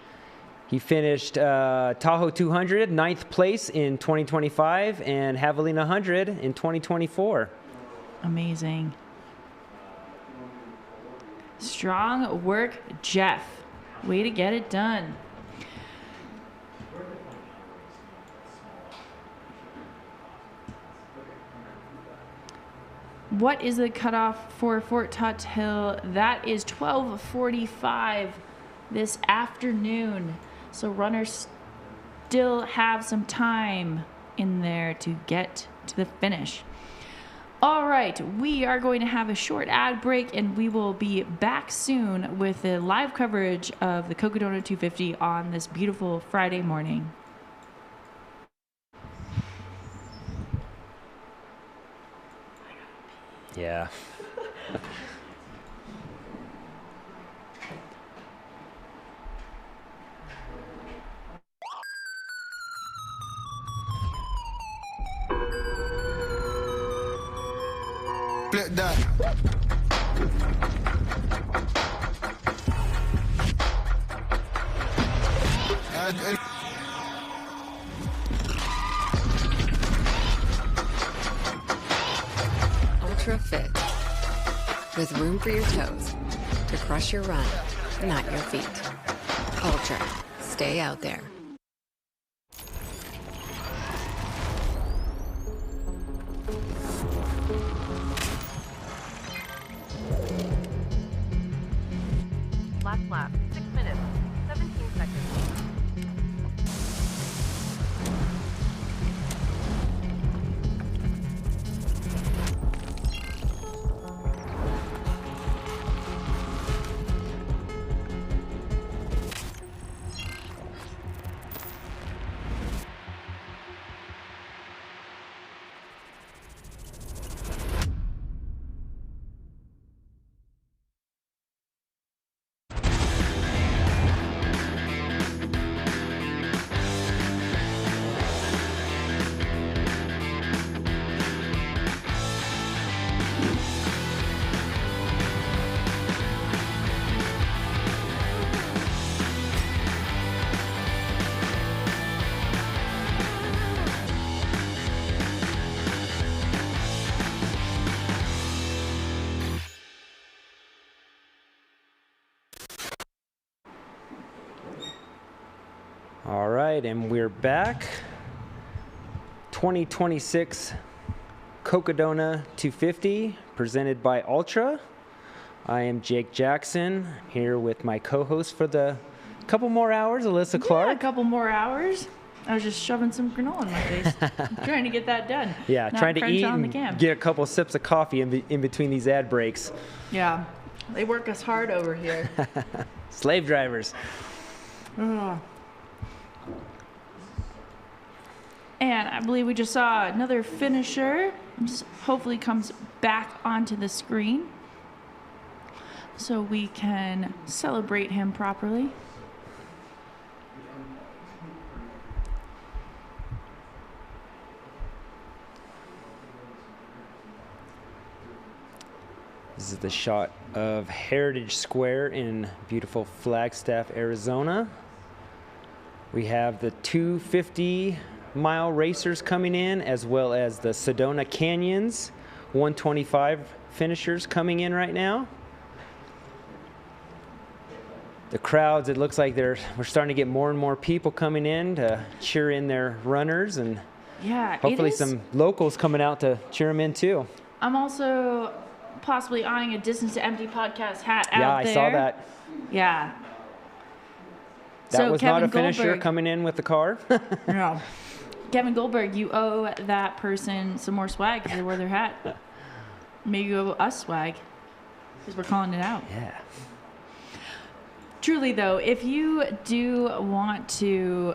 He finished Tahoe 200, 9th place in 2025, and Javelina 100 in 2024. Amazing. Strong work, Jeff. Way to get it done. What is the cutoff for Fort Tot Hill? That is 12:45 this afternoon. So runners still have some time in there to get to the finish. All right, we are going to have a short ad break, and we will be back soon with the live coverage of the Cocodona 250 on this beautiful Friday morning. Yeah. Split that. Ultra Fit. With room for your toes to crush your run, not your feet. Ultra. Stay out there. Last lap, 6 minutes, 17 seconds. All right, and we're back. 2026 Cocodona 250, presented by Ultra. I am Jake Jackson, here with my co-host for the couple more hours, Alyssa Clark. Yeah, a couple more hours. I was just shoving some granola in my face. I'm trying to get that done. Yeah, Not trying to crunch eat on the and cam. get a couple sips of coffee in between these ad breaks. Yeah, they work us hard over here. Slave drivers. Ugh. And I believe we just saw another finisher. Just hopefully comes back onto the screen so we can celebrate him properly. This is the shot of Heritage Square in beautiful Flagstaff, Arizona. We have the 250-mile racers coming in, as well as the Sedona Canyons 125 finishers coming in right now. the crowds, it looks like we're starting to get more and more people coming in to cheer in their runners, and Yeah, hopefully it is. some locals coming out to cheer them in too. I'm also possibly eyeing a Distance to Empty podcast hat out Yeah, I there. saw that. Yeah. That So was Kevin not a finisher Goldberg- coming in with the car. No. Kevin Goldberg, you owe that person some more swag because they wore their hat. Maybe you owe us swag because we're calling it out. Yeah. Truly, though, if you do want to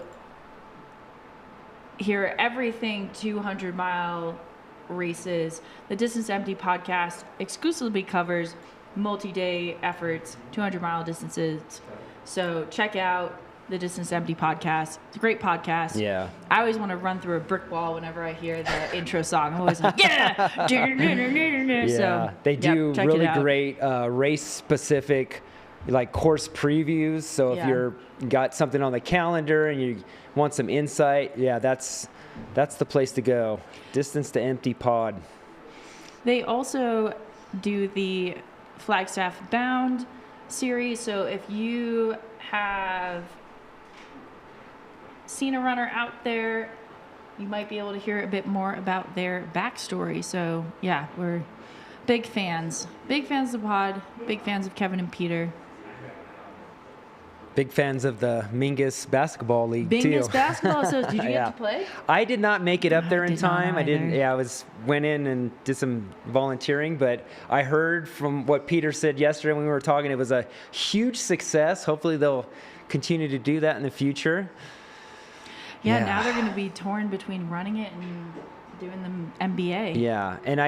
hear everything 200-mile races, the Distance to Empty podcast exclusively covers multi-day efforts, 200-mile distances. So check out the Distance to Empty podcast. It's a great podcast. Yeah. I always want to run through a brick wall whenever I hear the intro song. I'm always like, yeah! Yeah, So, they yep, do check it really out. great race-specific, like course previews. So if Yeah. you're got something on the calendar and you want some insight, yeah, that's the place to go. Distance to Empty pod. They also do the Flagstaff Bound series. So if you have seen a runner out there, you might be able to hear a bit more about their backstory. So yeah, we're big fans. Big fans of the pod. Big fans of Kevin and Peter. Big fans of the Mingus Basketball League too. Mingus Basketball. So did you get Yeah. to play? I did not make it up there in did not time. I didn't. either. Yeah, went in and did some volunteering, but I heard from what Peter said yesterday when we were talking, it was a huge success. Hopefully they'll continue to do that in the future. Yeah, Yeah. now they're going to be torn between running it and doing the MBA. Yeah, and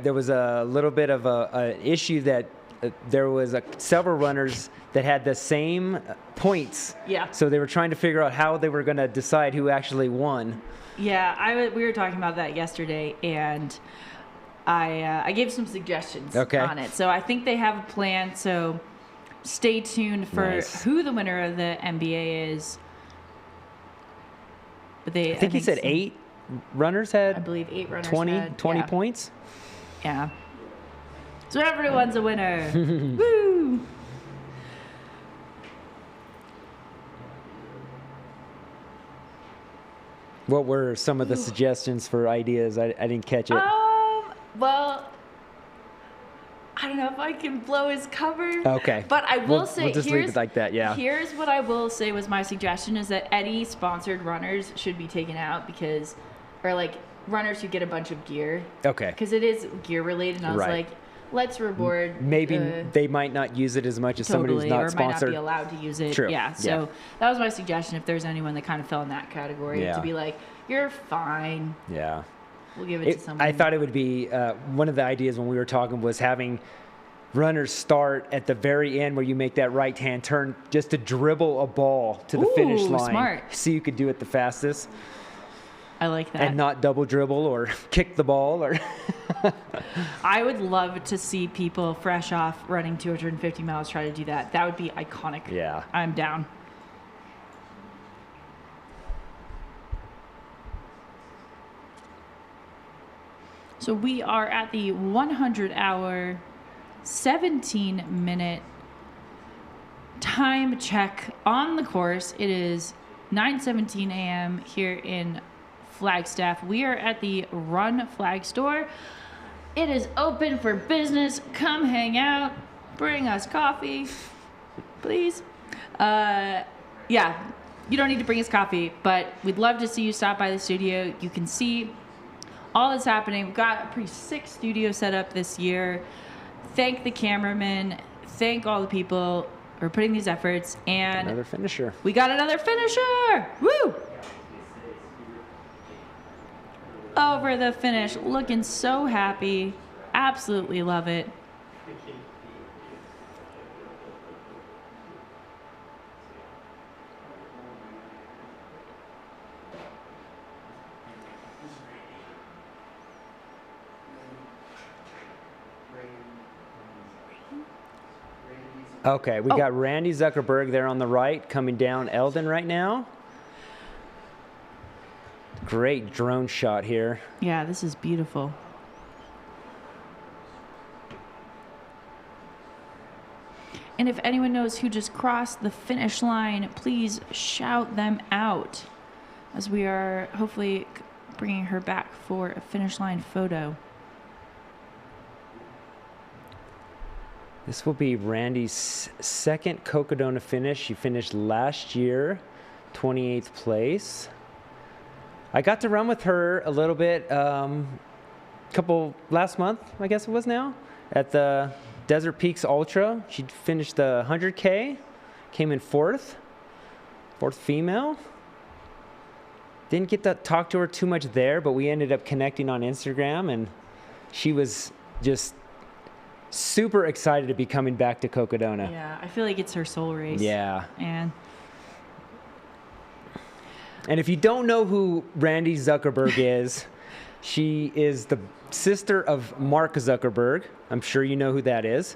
there was a little bit of an issue that there was several runners that had the same points. Yeah. So they were trying to figure out how they were going to decide who actually won. Yeah, we were talking about that yesterday, and I gave some suggestions Okay. on it. So I think they have a plan. So stay tuned for Nice. who the winner of the MBA is. But I think he said some- 8 runners had. I believe 8 runners 20 had, 20 yeah. points. Yeah. So everyone's a winner. Woo! What were some of the suggestions for ideas? I didn't catch it. Well, I don't know if I can blow his cover. Okay. But I will say, we'll just leave it like that, yeah. Here's what I will say was my suggestion is that any sponsored runners should be taken out because, or like runners who get a bunch of gear. Okay. Because it is gear related, and I was Right. like, let's reward. Maybe the- they might not use it as much as somebody who's Totally, not or sponsored. might not be allowed to use it. True. Yeah. So that was my suggestion. If there's anyone that kind of fell in that category, Yeah. to be like, you're fine. Yeah. We'll give it to someone. I thought it would be one of the ideas when we were talking was having runners start at the very end where you make that right hand turn just to dribble a ball to the finish Ooh, line. smart. See who could do it the fastest. I like that. And not double dribble or kick the ball or I would love to see people fresh off running 250 miles try to do that. That would be iconic. Yeah. I'm down. So we are at the 100-hour, 17-minute time check on the course. It is 9:17 a.m. here in Flagstaff. We are at the Run Flag store. It is open for business. Come hang out. Bring us coffee, please. Yeah, you don't need to bring us coffee, but we'd love to see you stop by the studio. You can see all that's happening. We've got a pretty sick studio set up this year. Thank the cameraman. Thank all the people who are putting these efforts. And another finisher. we got another finisher. Woo! Over the finish, looking so happy. Absolutely love it. Okay, we got Randy Zuckerberg there on the right, coming down Eldon right now. Great drone shot here. Yeah, this is beautiful. And if anyone knows who just crossed the finish line, please shout them out, as we are hopefully bringing her back for a finish line photo. This will be Randy's second Cocodona finish. She finished last year, 28th place. I got to run with her a little bit, last month, I guess it was now, at the Desert Peaks Ultra. She finished the 100K, came in fourth female. Didn't get to talk to her too much there, but we ended up connecting on Instagram, and she was just super excited to be coming back to Cocodona. Yeah, I feel like it's her soul race. Yeah. And if you don't know who Randy Zuckerberg is, she is the sister of Mark Zuckerberg. I'm sure you know who that is.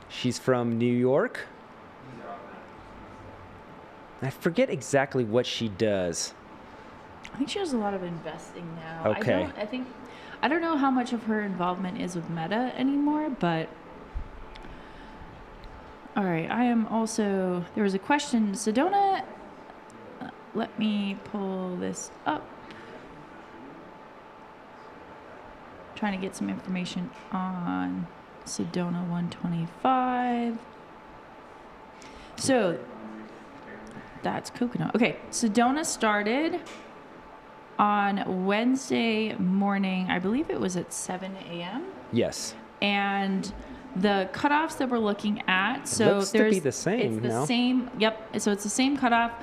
She's from New York. I forget exactly what she does. I think she does a lot of investing now. Okay. I don't know how much of her involvement is with Meta anymore, but all right. I am also, there was a question. Sedona, let me pull this up. Trying to get some information on Sedona 125. So that's Cocodona. Okay, Sedona started on Wednesday morning. I believe it was at 7 a.m. Yes. And the cutoffs that we're looking at, so looks to be the same it's the now. same. Yep. So it's the same cutoff.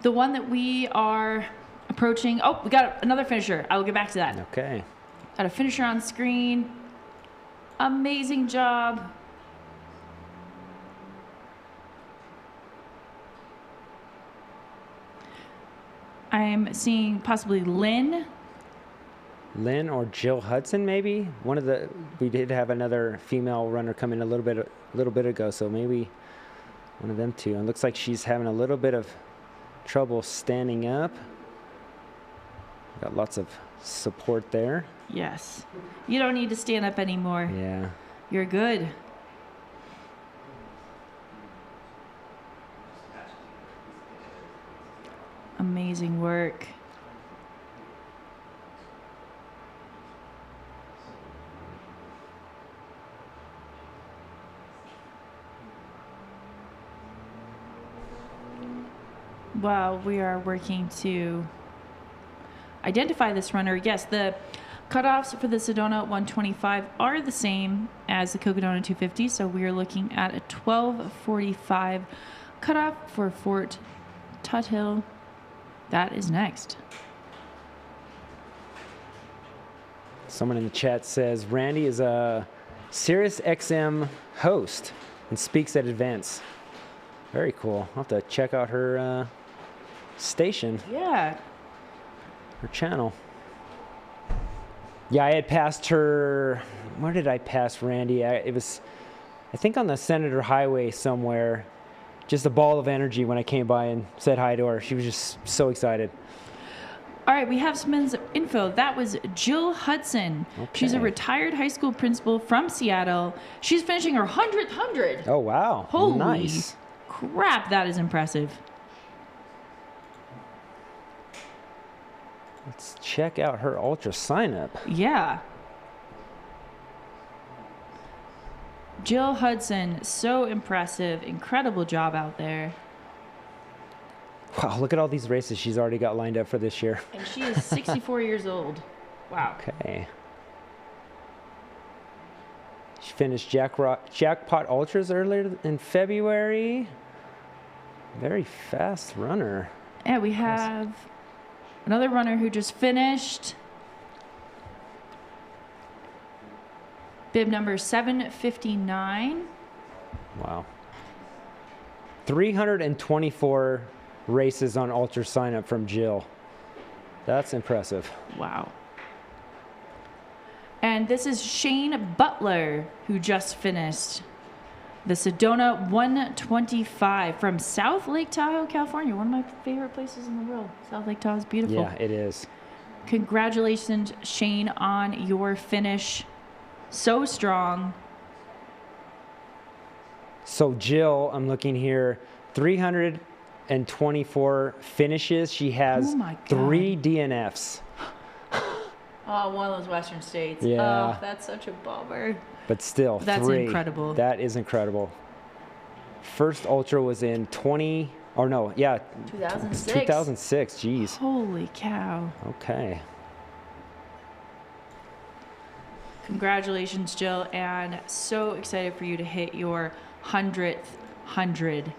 The one that we are approaching. Oh, we got another finisher. I will get back to that. Okay. Got a finisher on screen. Amazing job. I'm seeing possibly Lynn. Lynn or Jill Hudson, maybe. We did have another female runner come in a little bit ago, so maybe one of them two. And it looks like she's having a little bit of trouble standing up. Got lots of support there. Yes. You don't need to stand up anymore. Yeah. You're good. Amazing work. While we are working to identify this runner, yes, the cutoffs for the Sedona 125 are the same as the Cocodona 250, so we are looking at a 12:45 cutoff for Fort Tuthill. That is next. Someone in the chat says Randy is a Sirius XM host and speaks at events. Very cool. I'll have to check out her station. Yeah. Her channel. Yeah, I had passed her. Where did I pass Randy? It was, I think, on the Senator Highway somewhere. Just a ball of energy when I came by and said hi to her. She was just so excited. All right, we have some info. That was Jill Hudson. Okay. She's a retired high school principal from Seattle. She's finishing her 100th 100. Oh, wow. Holy nice. crap, that is impressive. Let's check out her ultra sign up. Yeah. Jill Hudson, so impressive. Incredible job out there. Wow, look at all these races she's already got lined up for this year. And she is 64 years old. Wow. Okay. She finished Jackpot Ultras earlier in February. Very fast runner. Yeah, we have another runner who just finished. Bib number 759. Wow. 324 races on ultra sign up from Jill. That's impressive. Wow. And this is Shane Butler, who just finished the Sedona 125 from South Lake Tahoe, California. One of my favorite places in the world. South Lake Tahoe is beautiful. Yeah, it is. Congratulations, Shane, on your finish. So strong. So Jill, I'm looking here, 324 finishes. She has Oh my God. 3 DNFs. Oh, one of those Western states. Yeah. Oh, that's such a bummer. But still, That's 3. incredible. That is incredible. First ultra was in 2006. 2006, geez. Holy cow. Okay. Congratulations, Jill, and so excited for you to hit your 100th 100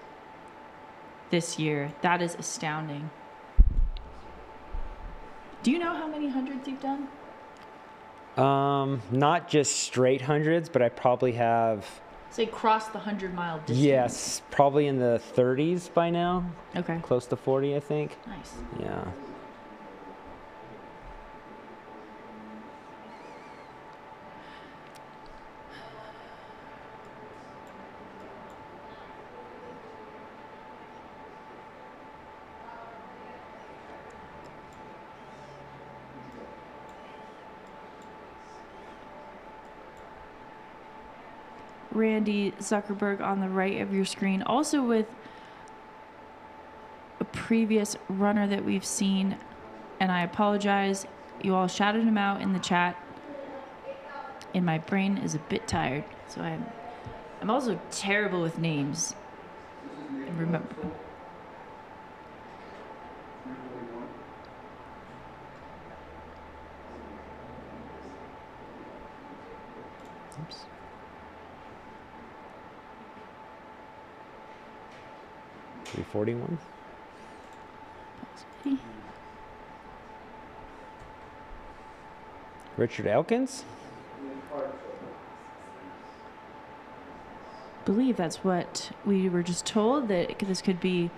this year. That is astounding. Do you know how many hundreds you've done? Not just straight hundreds, but I probably have, Say cross the 100-mile distance. yes, probably in the 30s by now. Okay. Close to 40, I think. Nice. Yeah. Randy Zuckerberg on the right of your screen, also with a previous runner that we've seen, and I apologize, you all shouted him out in the chat, and my brain is a bit tired, so I'm also terrible with names. And remember. Oops. $341. Richard Elkins? Believe that's what we were just told, that this could be.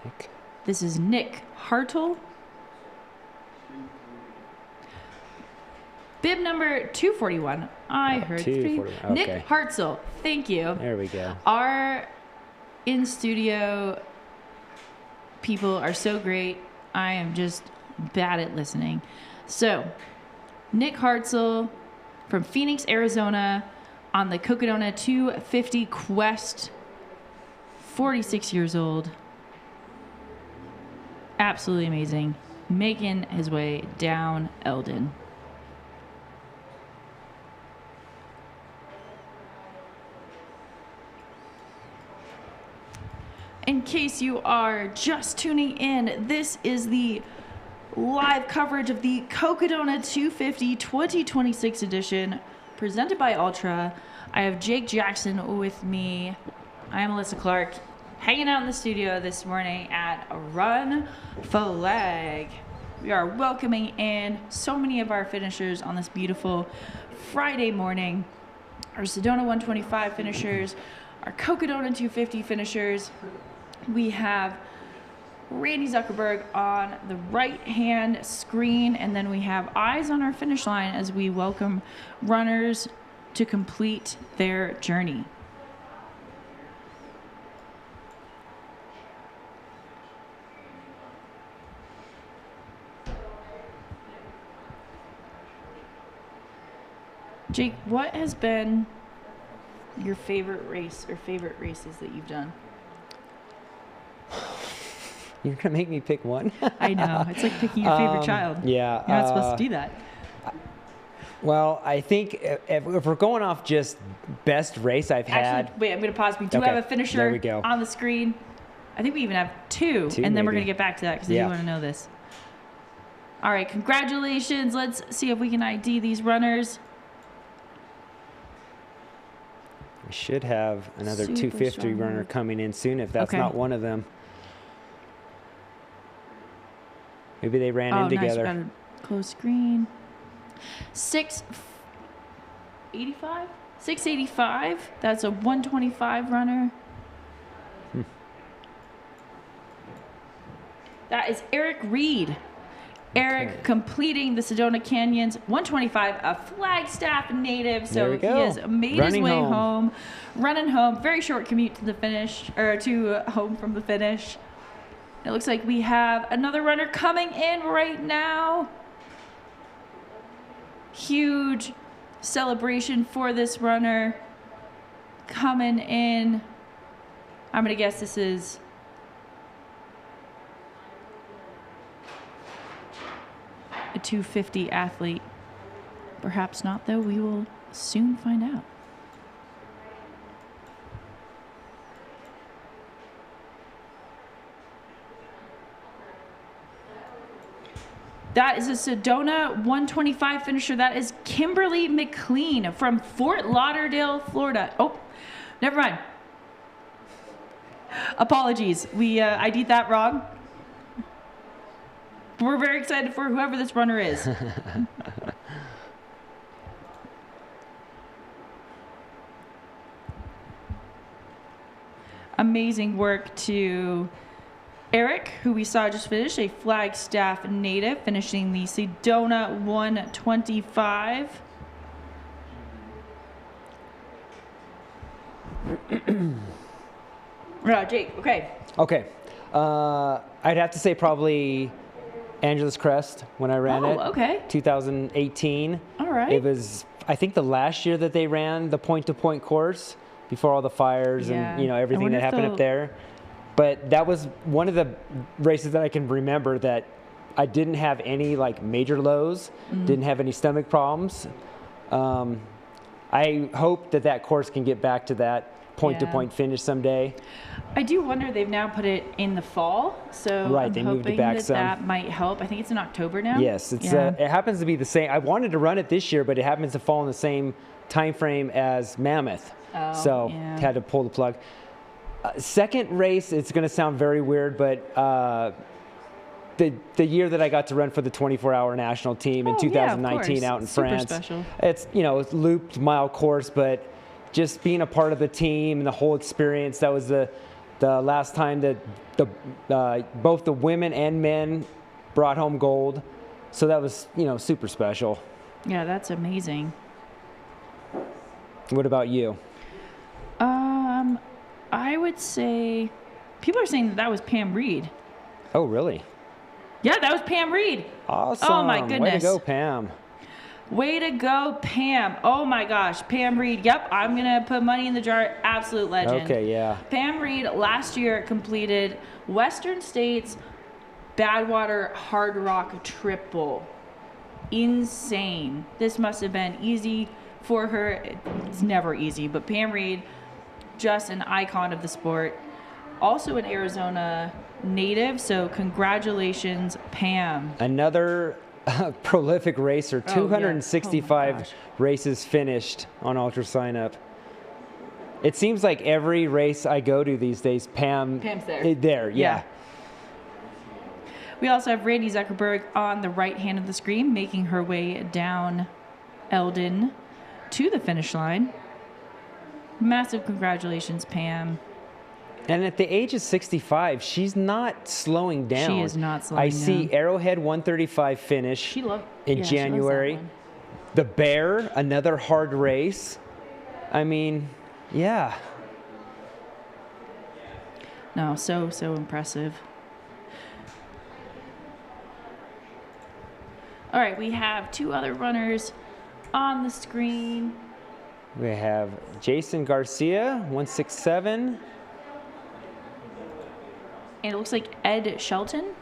Nick. This is Nick Hartle. Bib number 241. I heard 241. Nick Okay. Hartzell. Thank you. There we go. Our in-studio people are so great. I am just bad at listening. So, Nick Hartzell from Phoenix, Arizona, on the Cocodona 250 Quest, 46 years old. Absolutely amazing. Making his way down Eldon. In case you are just tuning in, this is the live coverage of the Cocodona 250 2026 edition presented by Ultra. I have Jake Jackson with me. I am Alyssa Clark, hanging out in the studio this morning at Run Flag. We are welcoming in so many of our finishers on this beautiful Friday morning. Our Sedona 125 finishers, our Cocodona 250 finishers. We have Randy Zuckerberg on the right-hand screen, and then we have eyes on our finish line as we welcome runners to complete their journey. Jake, what has been your favorite race or favorite races that you've done? You're going to make me pick one? I know. It's like picking your favorite child. Yeah. You're not supposed to do that. Well, I think if we're going off just best race I've had. Actually, wait, I'm going to pause. We do Okay, have a finisher there we go. on the screen. I think we even have two and then we're going to get back to that because Yeah. you want to know this. All right, congratulations. Let's see if we can ID these runners. We should have another Super 250 strong runner work. coming in soon if that's Okay. not one of them. Maybe they ran in Nice. together. Got a close screen. 685? 685. That's a 125 runner. That is Eric Reed. Eric completing the Sedona Canyons 125, a Flagstaff native. So There we go. he has made Running his way home. home, running home. Very short commute to the finish, or to home from the finish. It looks like we have another runner coming in right now. Huge celebration for this runner. coming in, I'm going to guess this is a 250 athlete. Perhaps not, though. We will soon find out. That is a Sedona 125 finisher. That is Kimberly McLean from Fort Lauderdale, Florida. Oh, never mind. Apologies. We ID'd that wrong. We're very excited for whoever this runner is. Amazing work to Eric, who we saw just finish, a Flagstaff native, finishing the Sedona 125. Jake, okay. Okay. I'd have to say probably Angeles Crest when I ran it. Okay. 2018. All right. It was, I think, the last year that they ran the point-to-point course before all the fires and everything that happened up there. But that was one of the races that I can remember that I didn't have any like major lows, didn't have any stomach problems. I hope that course can get back to that point-to-point finish someday. I do wonder, they've now put it in the fall, so right, I'm they hoping moved it back that some. that might help. I think it's in October now. Yes, it's it happens to be the same. I wanted to run it this year, but it happens to fall in the same time frame as Mammoth, so had to pull the plug. Second race, it's going to sound very weird, but the year that I got to run for the 24-hour national team in 2019 out in France. Special. It's it's looped mile course, but just being a part of the team and the whole experience, that was the last time that both the women and men brought home gold. So that was super special. Yeah, that's amazing. What about you? I would say people are saying that was Pam Reed. Oh, really? Yeah, that was Pam Reed. Awesome. Oh my goodness. Way to go, Pam. Way to go, Pam. Oh my gosh, Pam Reed. Yep, I'm going to put money in the jar. Absolute legend. Okay, yeah. Pam Reed last year completed Western States Badwater Hard Rock Triple. Insane. This must have been easy for her. It's never easy, but Pam Reed, just an icon of the sport. Also an Arizona native, so congratulations, Pam. Another prolific racer, 265 races finished on Ultra Sign Up. It seems like every race I go to these days, Pam's there. Yeah. We also have Randy Zuckerberg on the right hand of the screen, making her way down Eldon to the finish line. Massive congratulations, Pam. And at the age of 65, she's not slowing down. She is not slowing down. I see Arrowhead 135 finish in January. The Bear, another hard race. I mean, yeah. No, so impressive. All right, we have two other runners on the screen. We have Jason Garcia, 167. And it looks like Ed Shelton.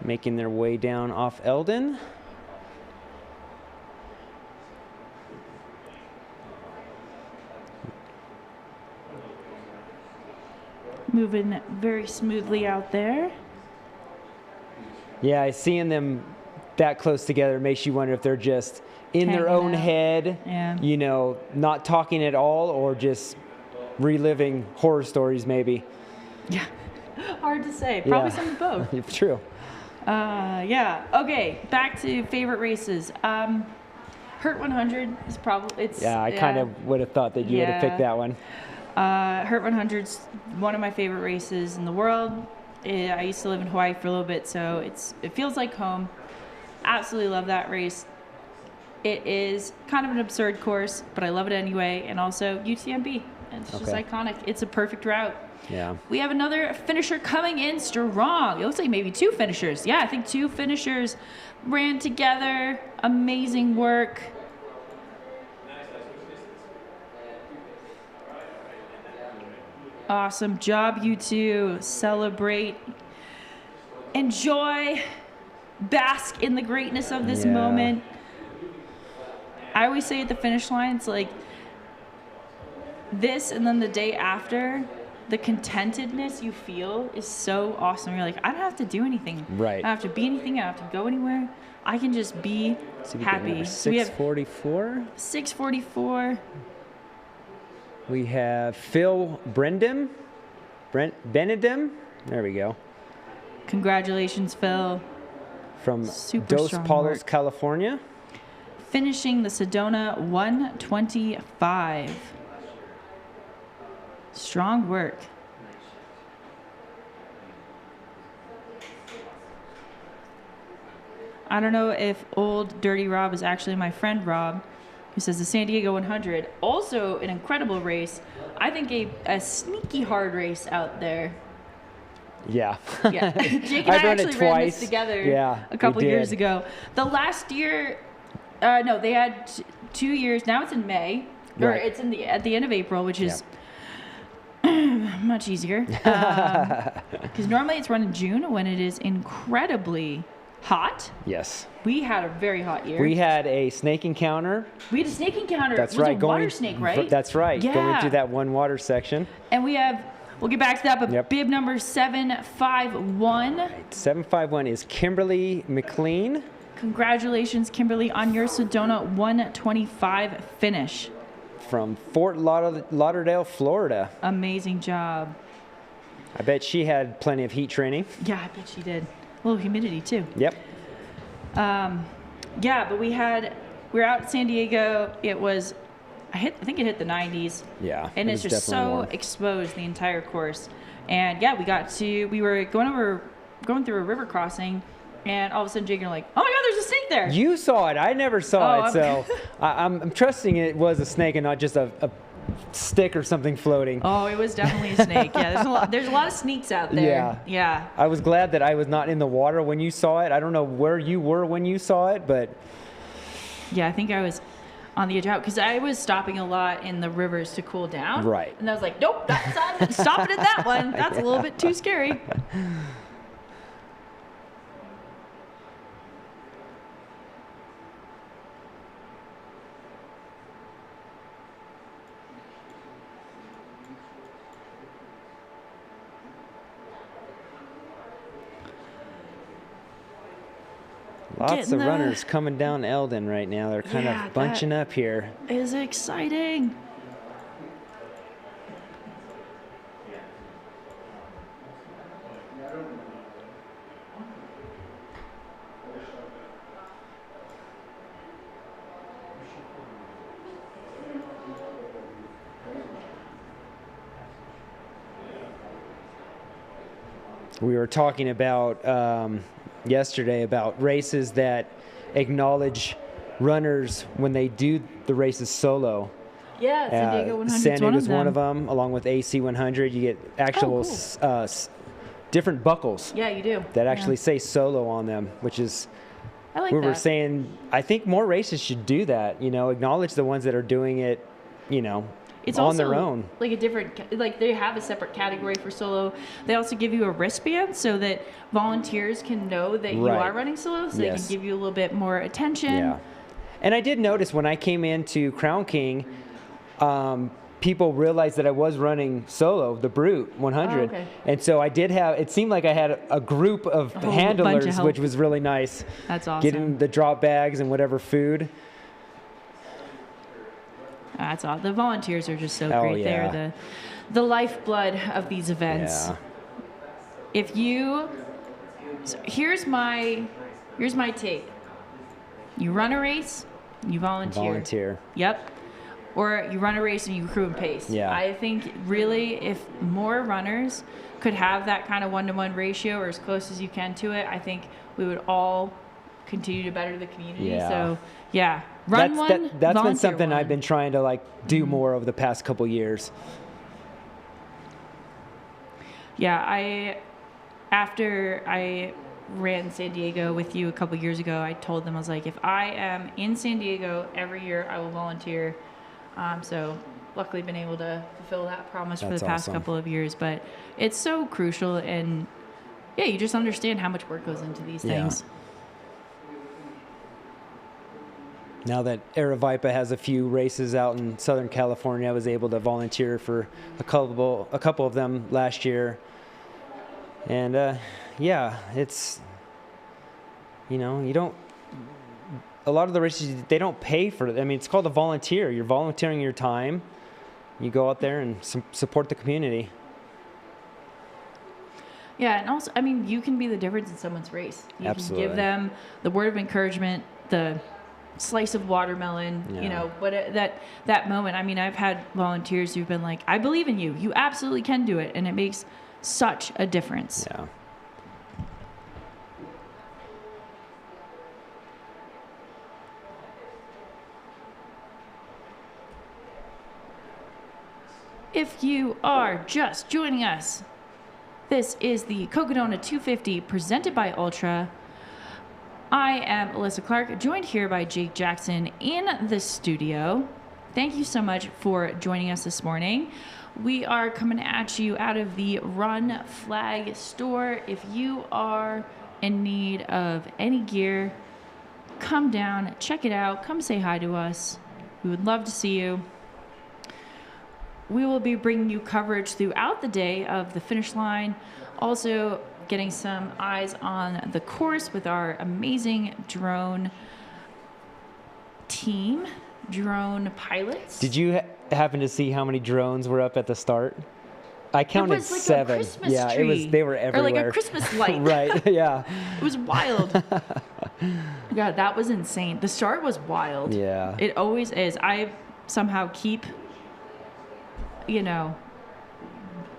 Making their way down off Eldon. Moving very smoothly out there. Yeah, seeing them that close together makes you wonder if they're just in their own head, not talking at all, or just reliving horror stories maybe. Yeah, hard to say. Probably some of both. True. Yeah. Okay, back to favorite races. Hurt 100 is probably I kind of would have thought that you would have picked that one. Hurt 100's one of my favorite races in the world. I used to live in Hawaii for a little bit, so it feels like home. Absolutely love that race. It is kind of an absurd course, but I love it anyway. And also UTMB. It's just iconic. It's a perfect route. Yeah. We have another finisher coming in strong. It looks like maybe two finishers. Yeah, I think two finishers ran together. Amazing work. Awesome job, you two. Celebrate. Enjoy. Bask in the greatness of this moment. I always say at the finish line, it's like this and then the day after, the contentedness you feel is so awesome. You're like, I don't have to do anything. Right. I don't have to be anything. I don't have to go anywhere. I can just be happy. 644. 644. We have Phil Benedum. There we go. Congratulations, Phil. From Super Dos strong Palos, work. California. Finishing the Sedona 125. Strong work. I don't know if old Dirty Rob is actually my friend Rob, who says the San Diego 100, also an incredible race. I think a sneaky hard race out there. Yeah. Yeah. Jake and I actually ran this together a couple we did. years ago. The last year, no, they had 2 years. Now it's in May, or Right. it's at the end of April, which is much easier. Because normally it's run in June when it is incredibly hot. Yes. We had a very hot year. We had a snake encounter. We had a snake encounter. That's it was right. a water snake, right? That's right. Yeah. Going through that one water section. And we'll get back to that, but bib number 751. 751 is Kimberly McLean. Congratulations, Kimberly, on your Sedona 125 finish. From Fort Lauderdale, Florida. Amazing job. I bet she had plenty of heat training. Yeah, I bet she did. A little humidity too. Yep. Yeah, but we were out at San Diego. It was, I think it hit the 90s. Yeah. And it it's was just definitely so warm. exposed the entire course. And yeah, we were going through a river crossing, and all of a sudden Jake and I are like, oh my God, there's a snake there. You saw it. I never saw Oh, it, so I'm trusting it was a snake and not just a stick or something floating. Oh, it was definitely a snake. Yeah, there's a lot of sneaks out there. Yeah. Yeah. I was glad that I was not in the water when you saw it. I don't know where you were when you saw it, but Yeah, I think I was on the edge out because I was stopping a lot in the rivers to cool down. Right. And I was like, nope, that's stop it at that one. That's a little bit too scary. lots Getting of the- runners coming down Eldon right now. They're kind Yeah, of bunching that- up here. Is exciting. We were talking about yesterday about races that acknowledge runners when they do the races solo. Yeah, San Diego 100 San Diego's one of them, along with AC 100. You get actual different buckles Yeah, you do. that Yeah. actually say solo on them, which is, I like we were that. saying, I think more races should do that, acknowledge the ones that are doing it, It's on also their own. like a different, like they have a separate category for solo. They also give you a wristband so that volunteers can know that you Right. are running solo, so Yes. they can give you a little bit more attention. Yeah. And I did notice when I came into Crown King, people realized that I was running solo, the Brute 100. Oh, okay. And so I did have, it seemed like I had a group of bunch of handlers, help. which was really nice. That's awesome. Getting the drop bags and whatever food. That's all. The volunteers are just so Oh, great. yeah. They're the lifeblood of these events. Yeah. If you, so here's my take. You run a race, you volunteer. Yep. Or you run a race and you crew and pace. Yeah. I think really if more runners could have that kind of 1-to-1 ratio or as close as you can to it, I think we would all continue to better the community. Yeah. So yeah, run That's been volunteer something one. I've been trying to do more over the past couple years. Yeah, after I ran San Diego with you a couple years ago, I told them, I was like, if I am in San Diego every year, I will volunteer. So luckily been able to fulfill that promise for That's the past awesome. couple of years. But it's so crucial, and yeah, you just understand how much work goes into these Yeah. things. Now that Aravaipa has a few races out in Southern California, I was able to volunteer for a couple of them last year. And yeah, it's, you know, you don't, a lot of the races, they don't pay for it. I mean, it's called a volunteer. You're volunteering your time. You go out there and support the community. Yeah, and also, I mean, you can be the difference in someone's race. You Absolutely. can give them the word of encouragement, the slice of watermelon, you know, that moment. I mean, I've had volunteers who've been like, I believe in you. You absolutely can do it. And it makes such a difference. Yeah. If you are just joining us, this is the Cocodona 250 presented by Ultra. I am Alyssa Clark, joined here by Jake Jackson in the studio. Thank you so much for joining us this morning. We are coming at you out of the Run Flag store. If you are in need of any gear, come down, check it out, come say hi to us. We would love to see you. We will be bringing you coverage throughout the day of the finish line. Also getting some eyes on the course with our amazing drone team, drone pilots. Did you happen to see how many drones were up at the start? I counted It was like 7. a Christmas yeah, tree. they were everywhere. Or like a Christmas light. Right, yeah. It was wild. God, that was insane. The start was wild. Yeah. It always is. I somehow keep, you know,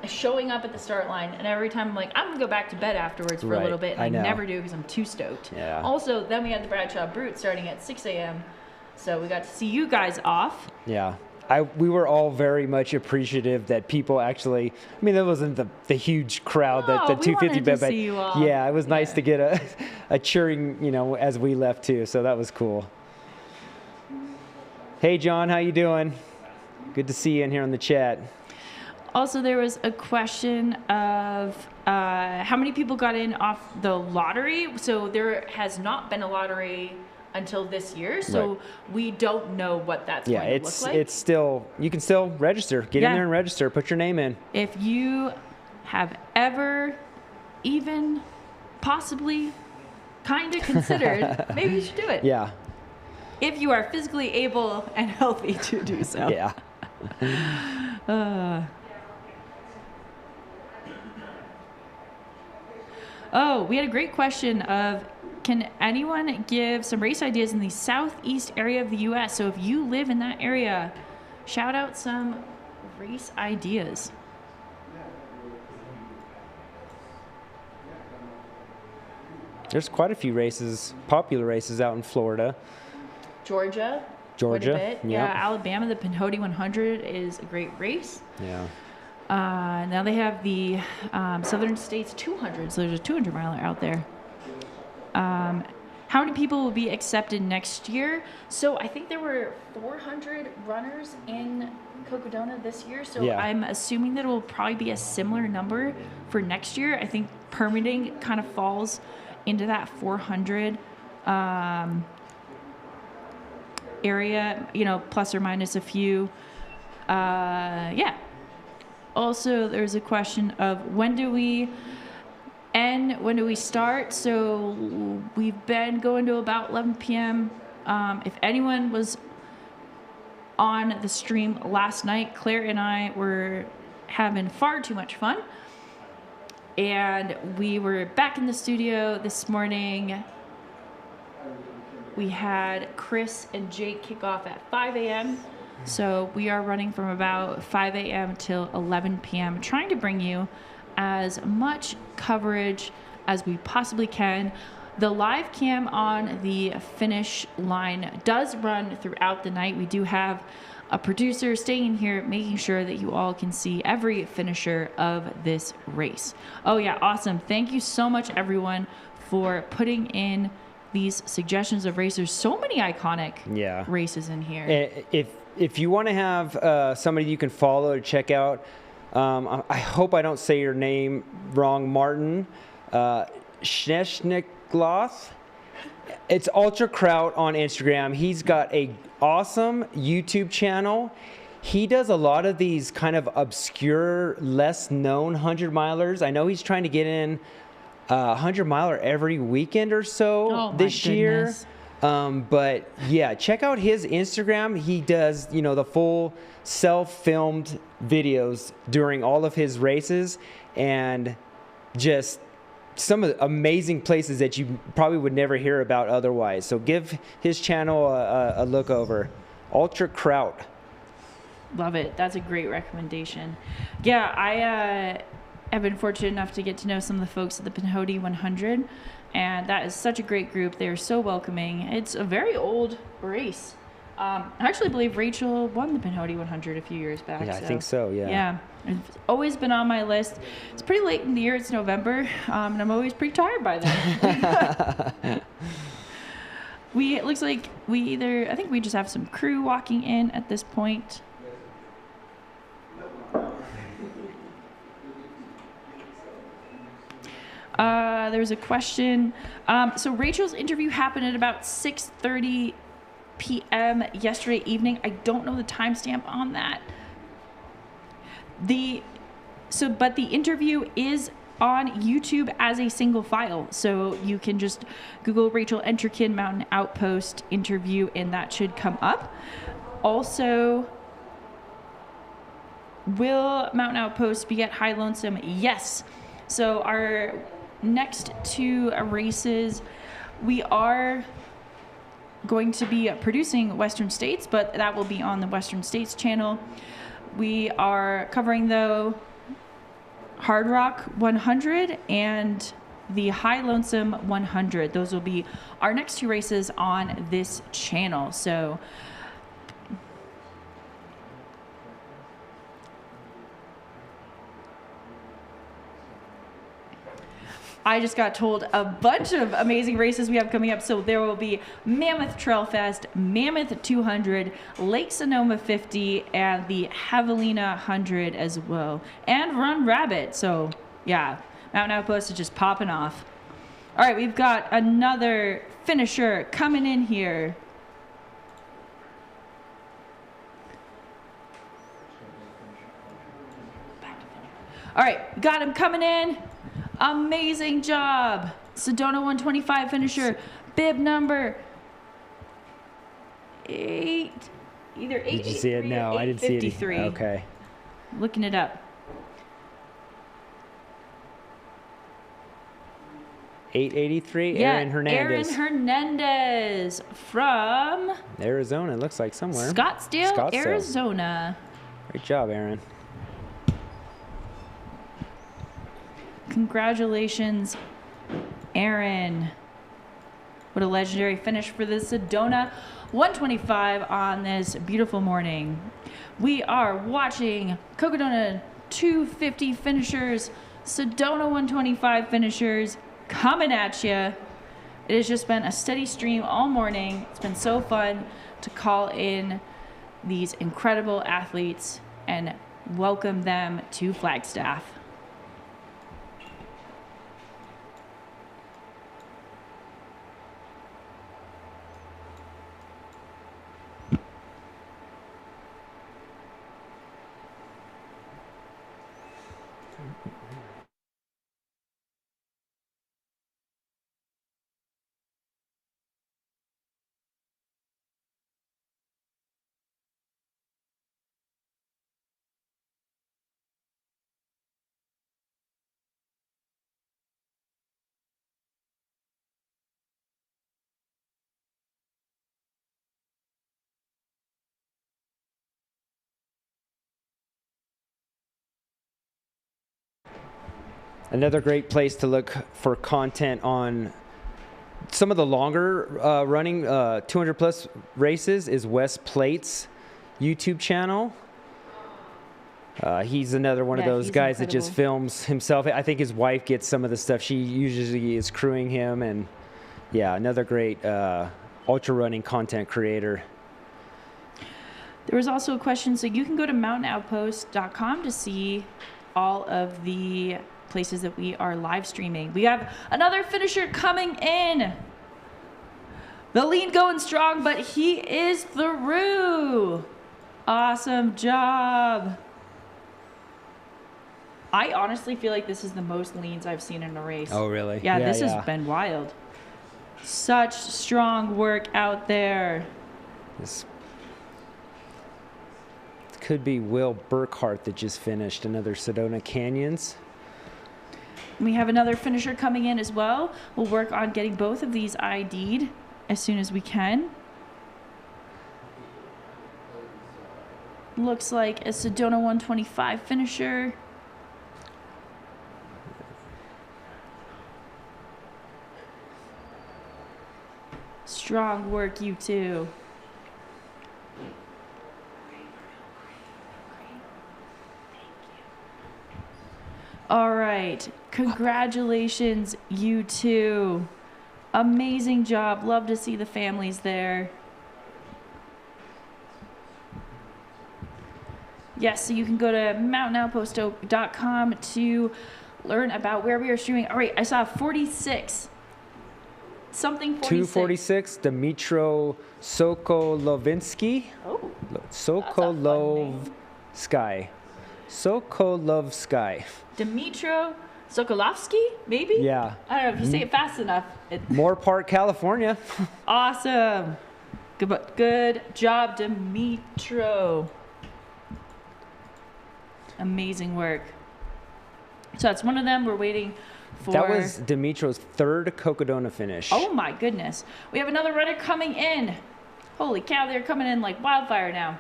showing up at the start line, and every time I'm like, I'm gonna go back to bed afterwards for a little bit, and I know. never do because I'm too stoked. Yeah. Also, then we had the Bradshaw Brute starting at 6 a.m., so we got to see you guys off. Yeah. We were all very much appreciative that people actually, I mean, that wasn't the huge crowd that the we 250 wanted to bed, but see you all. yeah, it was nice to get a cheering, you know, as we left too. So that was cool. Hey, John, how you doing? Good to see you in here on the chat. Also, there was a question of how many people got in off the lottery. So there has not been a lottery until this year, so Right. we don't know what that's Yeah, going to look like. it's still, you can still register. Get Yeah. in there and register. Put your name in. If you have ever even possibly kind of considered, maybe you should do it. Yeah. If you are physically able and healthy to do so. Yeah. Oh, we had a great question of, can anyone give some race ideas in the southeast area of the U.S.? So if you live in that area, shout out some race ideas. There's quite a few races, popular races out in Florida. Georgia. Georgia, Quite a bit. yeah. Yeah, Alabama, the Pinhoti 100 is a great race. Yeah. Now they have the Southern States 200, so there's a 200-miler out there. How many people will be accepted next year? So I think there were 400 runners in Cocodona this year, so Yeah. I'm assuming that it will probably be a similar number for next year. I think permitting kind of falls into that 400 area, you know, plus or minus a few. Yeah. Also, there's a question of when do we end, when do we start? So we've been going to about 11 p.m. If anyone was on the stream last night, Claire and I were having far too much fun. And we were back in the studio this morning. We had Chris and Jake kick off at 5 a.m. So we are running from about 5 a.m. till 11 p.m., trying to bring you as much coverage as we possibly can. The live cam on the finish line does run throughout the night. We do have a producer staying here, making sure that you all can see every finisher of this race. Oh yeah, awesome. Thank you so much, everyone, for putting in these suggestions of racers. So many iconic races in here. if you want to have somebody you can follow to check out, I hope I don't say your name wrong, Martin Schneshnikloth. It's Ultra Kraut on Instagram. He's got a awesome YouTube channel. He does a lot of these kind of obscure, less known 100-milers. I know he's trying to get in 100-miler every weekend or so this year. But yeah, check out his Instagram. He does, the full self-filmed videos during all of his races, and just some of the amazing places that you probably would never hear about otherwise. So give his channel a look over. Ultra Kraut. Love it. That's a great recommendation. Yeah, I have been fortunate enough to get to know some of the folks at the Pinhoti 100, and that is such a great group. They are so welcoming. It's a very old race. I actually believe Rachel won the Pinhoti 100 a few years back. Yeah, I think so, yeah. Yeah, it's always been on my list. It's pretty late in the year. It's November, and I'm always pretty tired by then. It looks like I think we just have some crew walking in at this point. There was a question. So Rachel's interview happened at about 6:30 p.m. yesterday evening. I don't know the timestamp on that. But the interview is on YouTube as a single file. So you can just Google Rachel Enterkin Mountain Outpost interview, and that should come up. Also, will Mountain Outpost be at High Lonesome? Yes. So our next two races, we are going to be producing Western States, but that will be on the Western States channel. We are covering, though, Hard Rock 100 and the High Lonesome 100. Those will be our next two races on this channel. So I just got told a bunch of amazing races we have coming up. So there will be Mammoth Trail Fest, Mammoth 200, Lake Sonoma 50, and the Javelina 100 as well. And Run Rabbit. So yeah, Mountain Outpost is just popping off. All right, we've got another finisher coming in here. All right, got him coming in. Amazing job. Sedona 125 finisher, bib number 8. Either 8. Did you see it? No, I didn't see it. Okay. Looking it up. 883. Yeah, Aaron Hernandez. Aaron Hernandez from Arizona. It looks like somewhere. Scottsdale, Arizona. Great job, Aaron. Congratulations, Aaron. What a legendary finish for the Sedona 125 on this beautiful morning. We are watching Cocodona 250 finishers, Sedona 125 finishers coming at you. It has just been a steady stream all morning. It's been so fun to call in these incredible athletes and welcome them to Flagstaff. Another great place to look for content on some of the longer running 200 plus races is Wes Plate's YouTube channel. He's another one of those guys that just films himself. I think his wife gets some of the stuff. She usually is crewing him, and yeah, another great ultra running content creator. There was also a question, so you can go to mountainoutpost.com to see all of the places that we are live streaming. We have another finisher coming in. The lean going strong, but he is through. Awesome job. I honestly feel like this is the most leans I've seen in a race. Oh, really? Yeah, this has been wild. Such strong work out there. This could be Will Burkhart that just finished another Sedona Canyons. We have another finisher coming in as well. We'll work on getting both of these ID'd as soon as we can. Looks like a Sedona 125 finisher. Strong work, you two. All right. Congratulations, you two. Amazing job. Love to see the families there. Yes, so you can go to mountainoutpost.com to learn about where we are streaming. All right, I saw 46. Something 46. 246, Dmitro Sokolovinsky. Oh. Sokolovsky. Sokolovsky. Dmitro Sokolovsky, maybe? Yeah. I don't know if you say it fast enough. Moorpark, California. Awesome. Good job, Dmitro. Amazing work. So that's one of them. We're waiting for... That was Dimitro's third Cocodona finish. Oh my goodness. We have another runner coming in. Holy cow, they're coming in like wildfire now.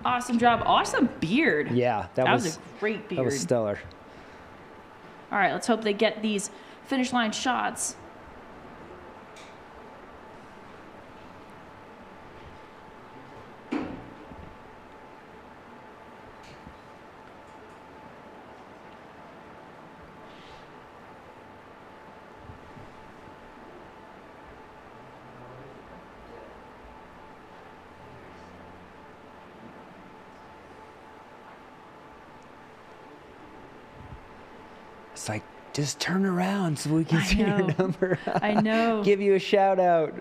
Awesome job. Awesome beard. Yeah, that was a great beard. That was stellar. All right, let's hope they get these finish line shots. It's like, just turn around so we can see your number. I know. Give you a shout out.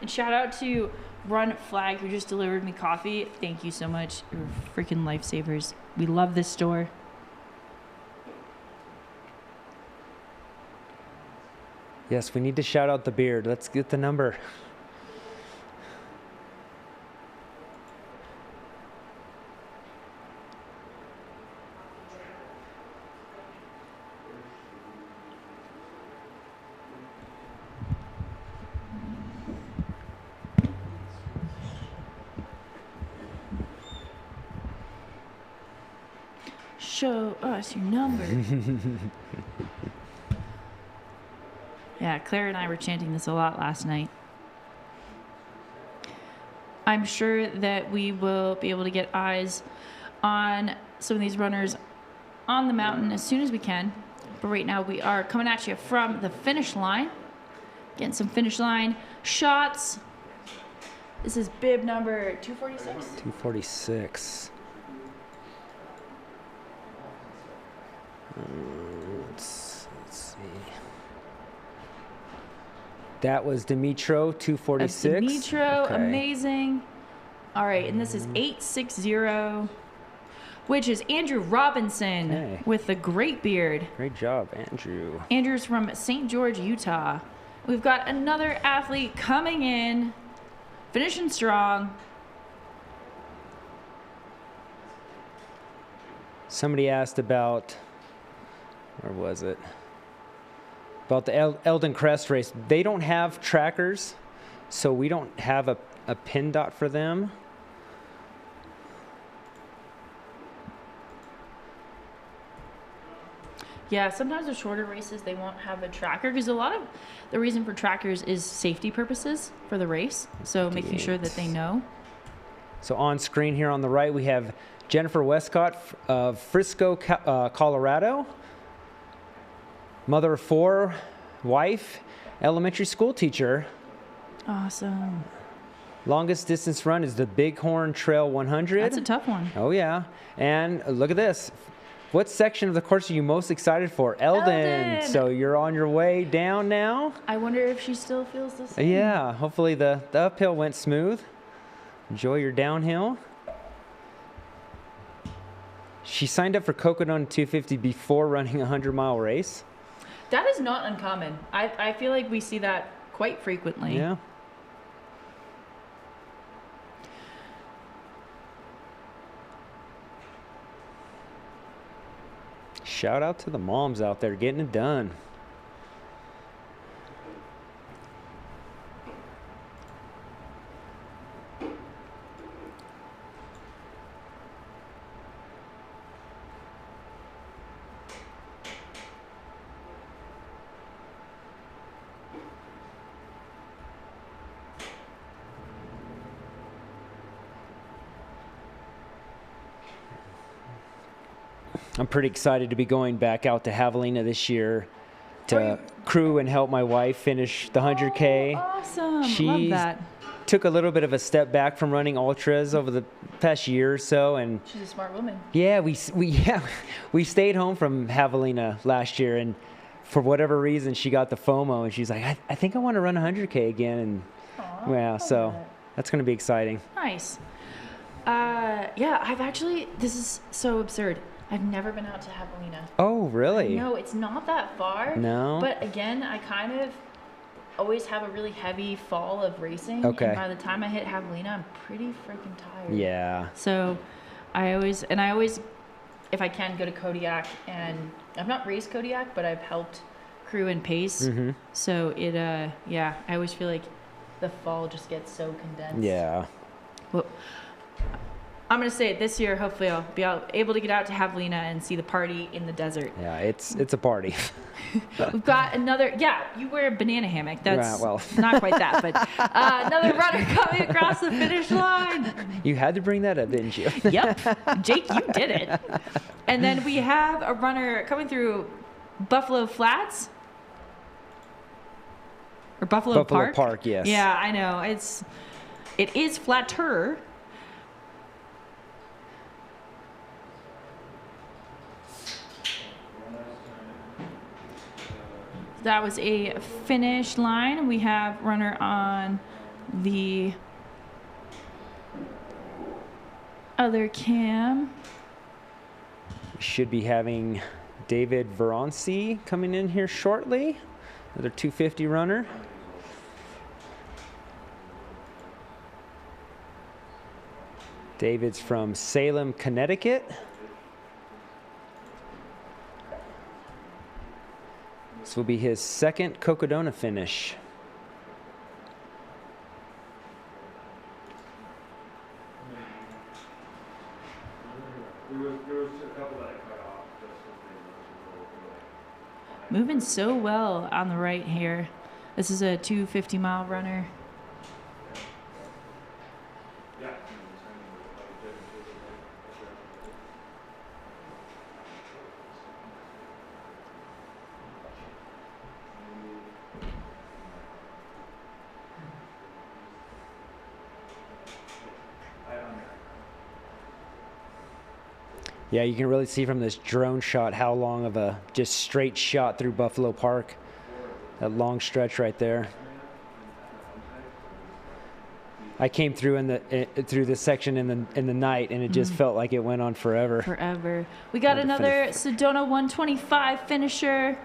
And shout out to Run Flag who just delivered me coffee. Thank you so much. You're freaking lifesavers. We love this store. Yes, we need to shout out the beard. Let's get the number. Show us your number. Yeah, Claire and I were chanting this a lot last night. I'm sure that we will be able to get eyes on some of these runners on the mountain as soon as we can. But right now we are coming at you from the finish line. Getting some finish line shots. This is bib number 246. 246. Let's see. That was Dimitro, 246. Dimitro, okay. Amazing. All right, and this is 860, which is Andrew Robinson with the great beard. Great job, Andrew. Andrew's from St. George, Utah. We've got another athlete coming in, finishing strong. Somebody asked about, where was it? About the Eldon Crest race. They don't have trackers, so we don't have a pin dot for them. Yeah, sometimes the shorter races, they won't have a tracker because a lot of the reason for trackers is safety purposes for the race. So making sure that they know. So on screen here on the right, we have Jennifer Westcott of Frisco, Colorado. Mother of 4, wife, elementary school teacher. Awesome. Longest distance run is the Bighorn Trail 100. That's a tough one. Oh, yeah. And look at this. What section of the course are you most excited for? Eldon. So you're on your way down now? I wonder if she still feels the same. Yeah. Hopefully the uphill went smooth. Enjoy your downhill. She signed up for Cocodona 250 before running a 100-mile race. That is not uncommon. I feel like we see that quite frequently. Yeah. Shout out to the moms out there getting it done. I'm pretty excited to be going back out to Javelina this year to crew and help my wife finish the 100K. Awesome. She Love that. took a little bit of a step back from running ultras over the past year or so, and She's a smart woman. yeah, we stayed home from Javelina last year, and for whatever reason she got the FOMO, and she's like, I think I want to run 100K again, and yeah, so that's going to be exciting. Nice. Yeah, this is so absurd. I've never been out to Javelina. Oh, really? No, it's not that far. No? But again, I kind of always have a really heavy fall of racing. Okay. And by the time I hit Javelina, I'm pretty freaking tired. Yeah. So I always, if I can, go to Kodiak. And I've not raced Kodiak, but I've helped crew and pace. Mhm. So I always feel like the fall just gets so condensed. Yeah. Well, I'm going to say it this year. Hopefully I'll be able to get out to Javelina and see the party in the desert. Yeah, it's a party. We've got another, you wear a banana hammock. That's Yeah, well. not quite that, but another runner coming across the finish line. You had to bring that up, didn't you? Yep. Jake, you did it. And then we have a runner coming through Buffalo Flats. Or Buffalo Park? Buffalo Park, yes. Yeah, I know. It is flatter. That was a finish line. We have runner on the other cam. Should be having David Veronci coming in here shortly. Another 250 runner. David's from Salem, Connecticut. This will be his second Cocodona finish. Moving so well on the right here. This is a 250-mile runner. Yeah, you can really see from this drone shot how long of a just straight shot through Buffalo Park. That long stretch right there. I came through through this section in the night, and it just felt like it went on forever. Forever. We got another Sedona 125 finisher.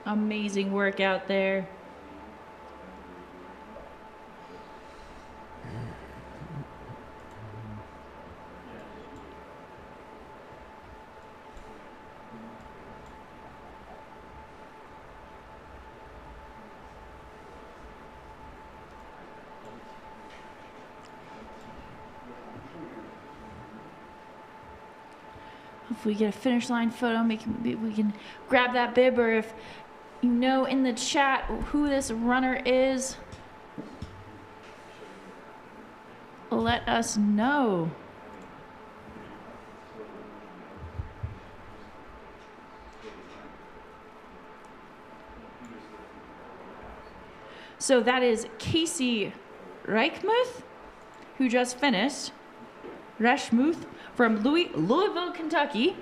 Amazing work out there. If we get a finish line photo, maybe we can grab that bib, or if you know in the chat who this runner is, let us know. So that is Casey Reichmuth, who just finished. Reichmuth from Louisville, Kentucky.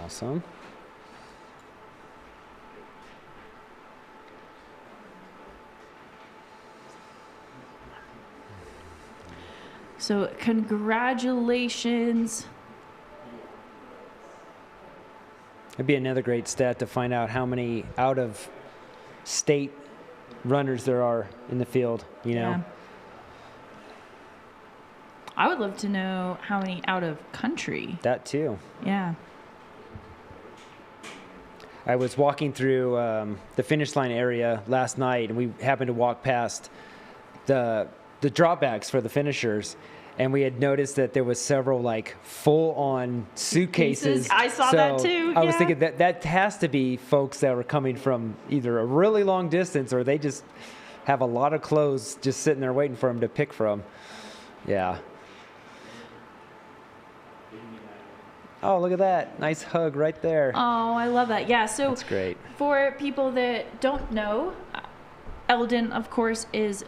Awesome. So congratulations. It'd be another great stat to find out how many out-of-state runners there are in the field, you know? Yeah. I would love to know how many out of country. That too. Yeah. I was walking through the finish line area last night, and we happened to walk past the drop bags for the finishers, and we had noticed that there was several like full-on suitcases. I saw that too. I was thinking that has to be folks that were coming from either a really long distance or they just have a lot of clothes just sitting there waiting for them to pick from. Yeah. Oh, look at that. Nice hug right there. Oh, I love that. Yeah, so that's great. For people that don't know, Eldon, of course, is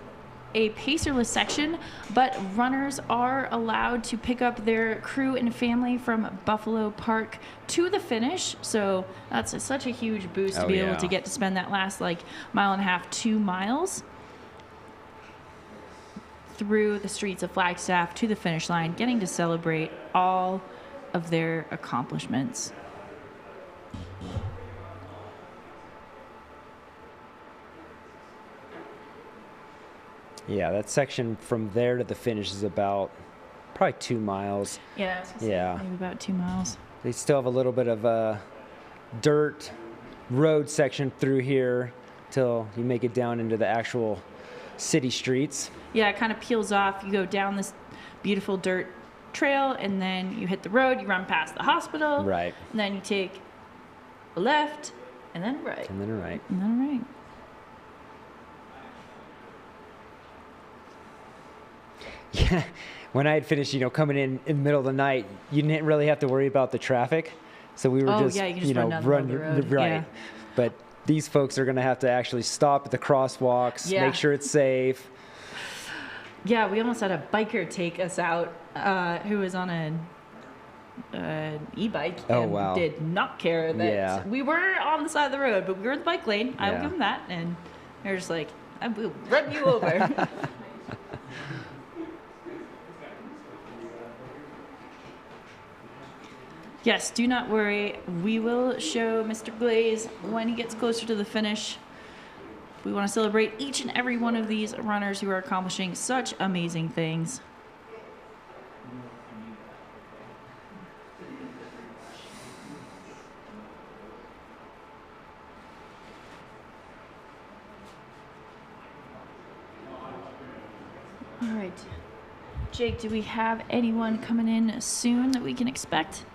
a pacerless section, but runners are allowed to pick up their crew and family from Buffalo Park to the finish. So that's such a huge boost to be able to get to spend that last like mile and a half, 2 miles through the streets of Flagstaff to the finish line, getting to celebrate all of their accomplishments. Yeah, that section from there to the finish is about probably 2 miles. Yeah, I was gonna say maybe about 2 miles. They still have a little bit of a dirt road section through here till you make it down into the actual city streets. Yeah, it kind of peels off. You go down this beautiful dirt trail, and then you hit the road, you run past the hospital. Right. And then you take a left, and then a right. And then a right. And then a right. Yeah, when I had finished, coming in the middle of the night, you didn't really have to worry about the traffic. So we were you can just run down the road. Right. Yeah. But these folks are going to have to actually stop at the crosswalks, make sure it's safe. Yeah, we almost had a biker take us out who was on an e-bike and did not care that we were on the side of the road, but we were in the bike lane. I will give them that. And they're just like, I will run you over. Yes, do not worry. We will show Mr. Glaze when he gets closer to the finish. We want to celebrate each and every one of these runners who are accomplishing such amazing things. All right. Jake, do we have anyone coming in soon that we can expect?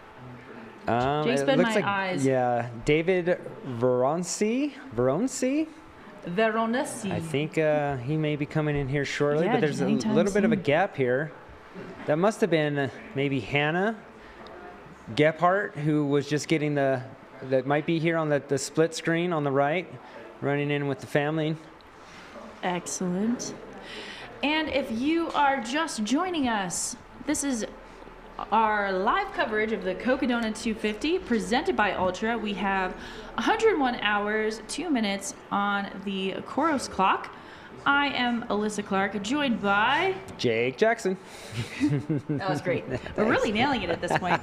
Jake's been my eyes. Yeah, David Veronesi. I think he may be coming in here shortly, but there's a little bit of a gap here. That must have been maybe Hannah Gephardt, who was just getting that might be here on the split screen on the right, running in with the family. Excellent. And if you are just joining us, this is our live coverage of the Cocodona 250 presented by Ultra. We have 101 hours, 2 minutes on the Coros clock. I am Alyssa Clark, joined by Jake Jackson. That was great. We're really nailing it at this point.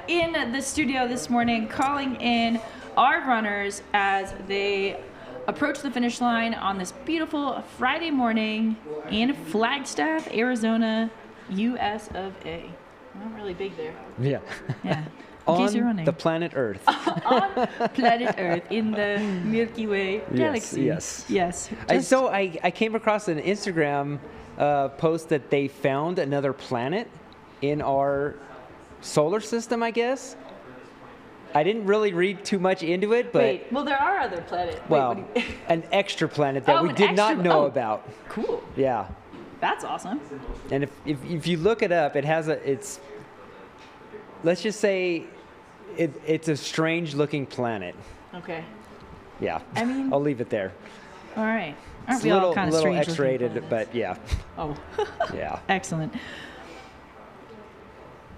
In the studio this morning, calling in our runners as they approach the finish line on this beautiful Friday morning in Flagstaff, Arizona, US of A. Not really big there. Yeah. Yeah. On the planet Earth. On planet Earth in the Milky Way galaxy. Yes. So I came across an Instagram post that they found another planet in our solar system, I guess. I didn't really read too much into it, but well, there are other planets. Well, an extra planet that we did not know about. Cool. Yeah. That's awesome. And if you look it up, it's let's just say it's a strange looking planet. Okay. Yeah. I mean, I'll leave it there. All right. Aren't It's we a all kind of little strange? X-rated, but yeah. Oh. Yeah. Excellent.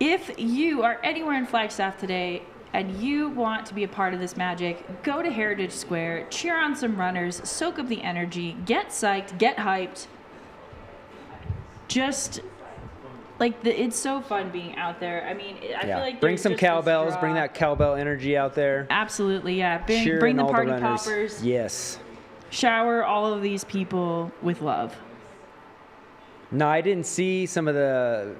If you are anywhere in Flagstaff today and you want to be a part of this magic, go to Heritage Square, cheer on some runners, soak up the energy, get psyched, get hyped. Just like it's so fun being out there. I mean, I feel like bring there's some just this cowbells, draw. bring that cowbell energy out there. Absolutely, yeah. Cheer Bring on the all party runners. poppers. Yes. Shower all of these people with love. No, I didn't see some of the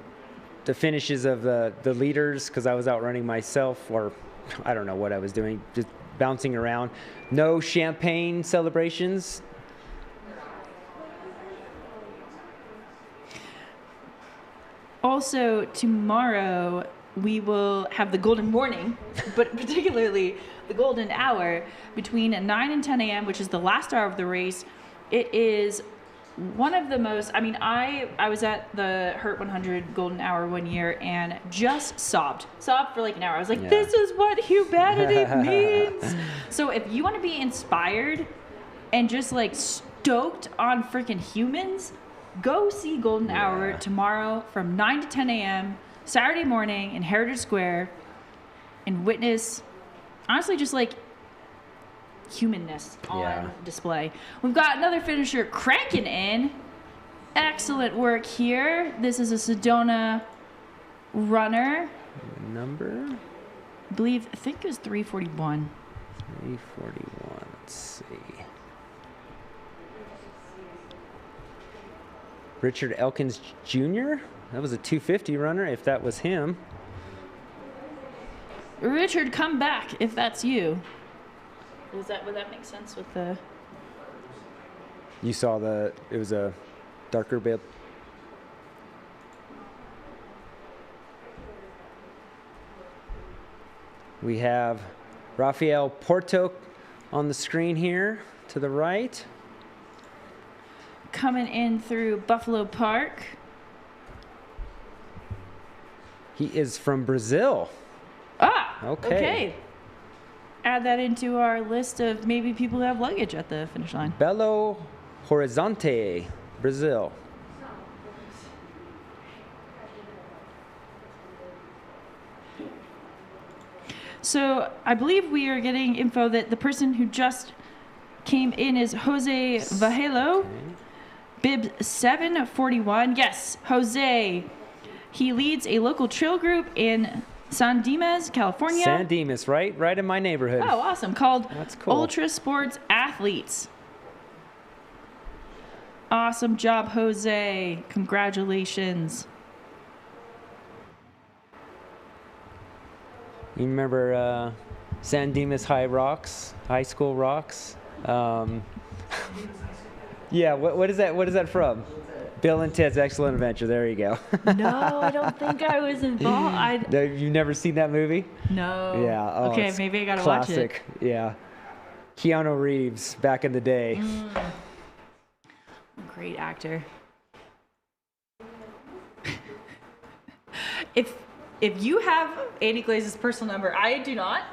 finishes of the leaders because I was out running myself, or I don't know what I was doing, just bouncing around. No champagne celebrations. Also, tomorrow we will have the golden morning, but particularly the golden hour between 9 and 10 a.m., which is the last hour of the race. It is one of the most, I mean, I was at the Hurt 100 golden hour one year and just sobbed for like an hour. I was like, This is what humanity means. So if you want to be inspired and just like stoked on freaking humans, go see Golden Hour tomorrow from 9 to 10 a.m. Saturday morning in Heritage Square and witness, honestly, just like humanness on display. We've got another finisher cranking in. Excellent work here. This is a Sedona runner. Number? I think it was 341. 341. Let's see. Richard Elkins Jr. That was a 250 runner, if that was him. Richard, come back if that's you. Would that make sense with the... You saw it was a darker bit. We have Rafael Porto on the screen here to the right. Coming in through Buffalo Park. He is from Brazil. Okay. Add that into our list of maybe people who have luggage at the finish line. Belo Horizonte, Brazil. So I believe we are getting info that the person who just came in is Jose Vajelo, bib 741. Yes, Jose. He leads a local trail group in San Dimas, California. San Dimas, right in my neighborhood. Oh, awesome. Called That's cool. Ultra Sports Athletes. Awesome job, Jose. Congratulations. You remember San Dimas High School Rocks? Yeah, what is that? What is that from? Bill and Ted's Excellent Adventure. There you go. No, I don't think I was involved. You've never seen that movie? No. Yeah. Oh, okay, it's maybe I gotta classic. watch it. Yeah. Keanu Reeves back in the day. Great actor. If you have Andy Glaze's personal number, I do not.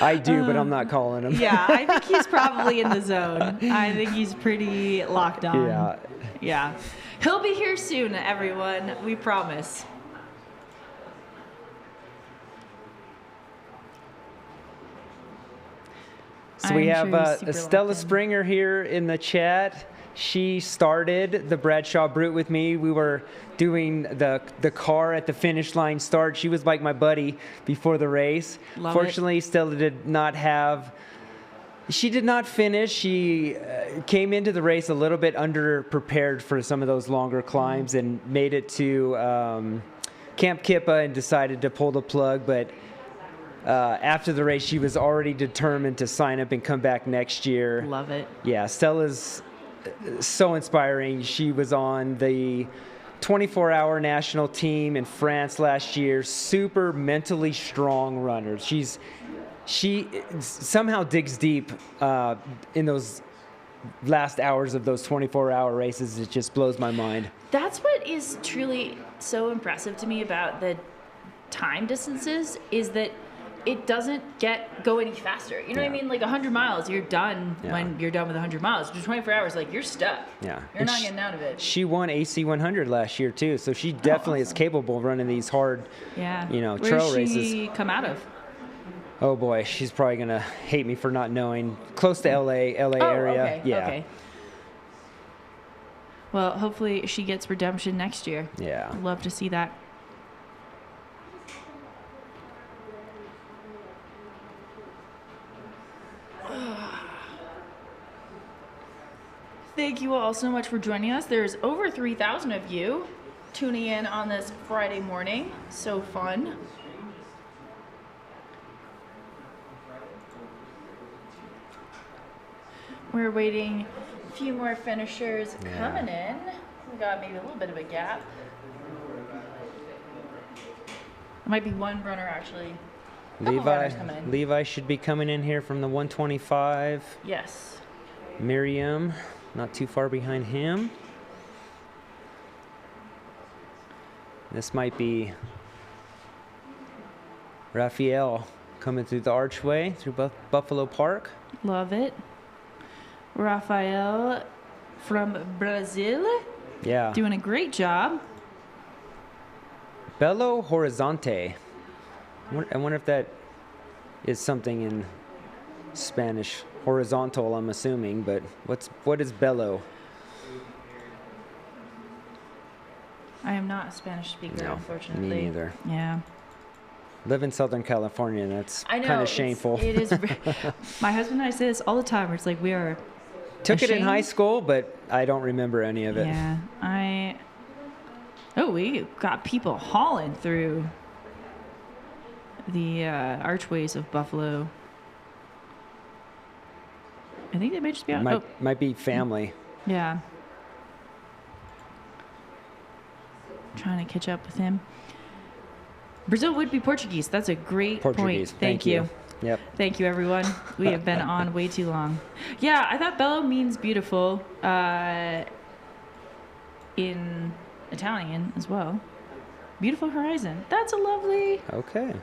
I do, but I'm not calling him. Yeah, I think he's probably in the zone. I think he's pretty locked on. Yeah. Yeah. He'll be here soon, everyone. We promise. So we have Estella Springer here in the chat. She started the Bradshaw Brute with me. We were doing the car at the finish line start. She was like my buddy before the race. Fortunately, Stella did not finish. She came into the race a little bit underprepared for some of those longer climbs and made it to Camp Kippa and decided to pull the plug. But after the race, she was already determined to sign up and come back next year. Love it. Yeah, Stella's so inspiring. She was on the 24-hour national team in France last year. Super mentally strong runner. She somehow digs deep in those last hours of those 24-hour races. It just blows my mind. That's what is truly so impressive to me about the time distances is that it doesn't go any faster. You know what I mean? Like 100 miles, you're done when you're done with 100 miles. After 24 hours, like you're stuck. Yeah. You're not getting out of it. She won AC 100 last year too, so she definitely is capable of running these hard, trail Where races. Where she come out of? Oh boy, she's probably gonna hate me for not knowing. Close to LA area. Okay. Yeah. Okay. Well, hopefully she gets redemption next year. Yeah. I'd love to see that. Thank you all so much for joining us. There's over 3,000 of you tuning in on this Friday morning. So fun. We're waiting a few more finishers coming in. We got maybe a little bit of a gap. There might be one runner actually. Levi should be coming in here from the 125. Yes. Miriam, not too far behind him. This might be Raphael coming through the archway through Buffalo Park. Love it. Raphael from Brazil. Yeah. Doing a great job. Belo Horizonte. I wonder if that is something in Spanish. Horizontal, I'm assuming, but what is Belo? I am not a Spanish speaker, unfortunately. Me neither. Yeah. Live in Southern California, and that's kind of shameful. It is. My husband and I say this all the time. Where it's like we are. Took it in high school, but I don't remember any of it. Yeah, we got people hauling through the archways of Buffalo. I think they may just be out. Might be family. Yeah. Trying to catch up with him. Brazil would be Portuguese. That's a great point. Thank you. Yep. Thank you, everyone. We have been on way too long. Yeah, I thought bello means beautiful in Italian as well. Beautiful horizon. That's a lovely. Okay.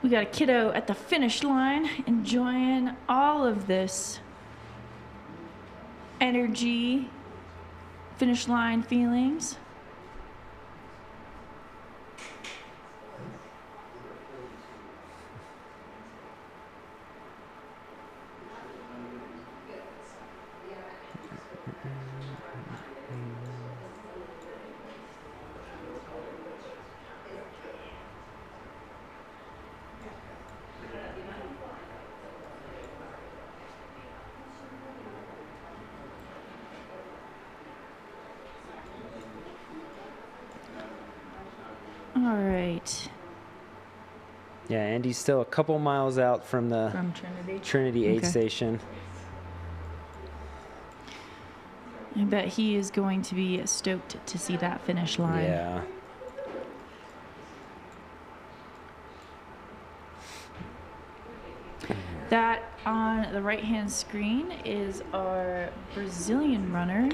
We got a kiddo at the finish line enjoying all of this energy, finish line feelings. All right. Yeah, Andy's still a couple miles out from the Trinity aid station. I bet he is going to be stoked to see that finish line. Yeah. That on the right-hand screen is our Brazilian runner.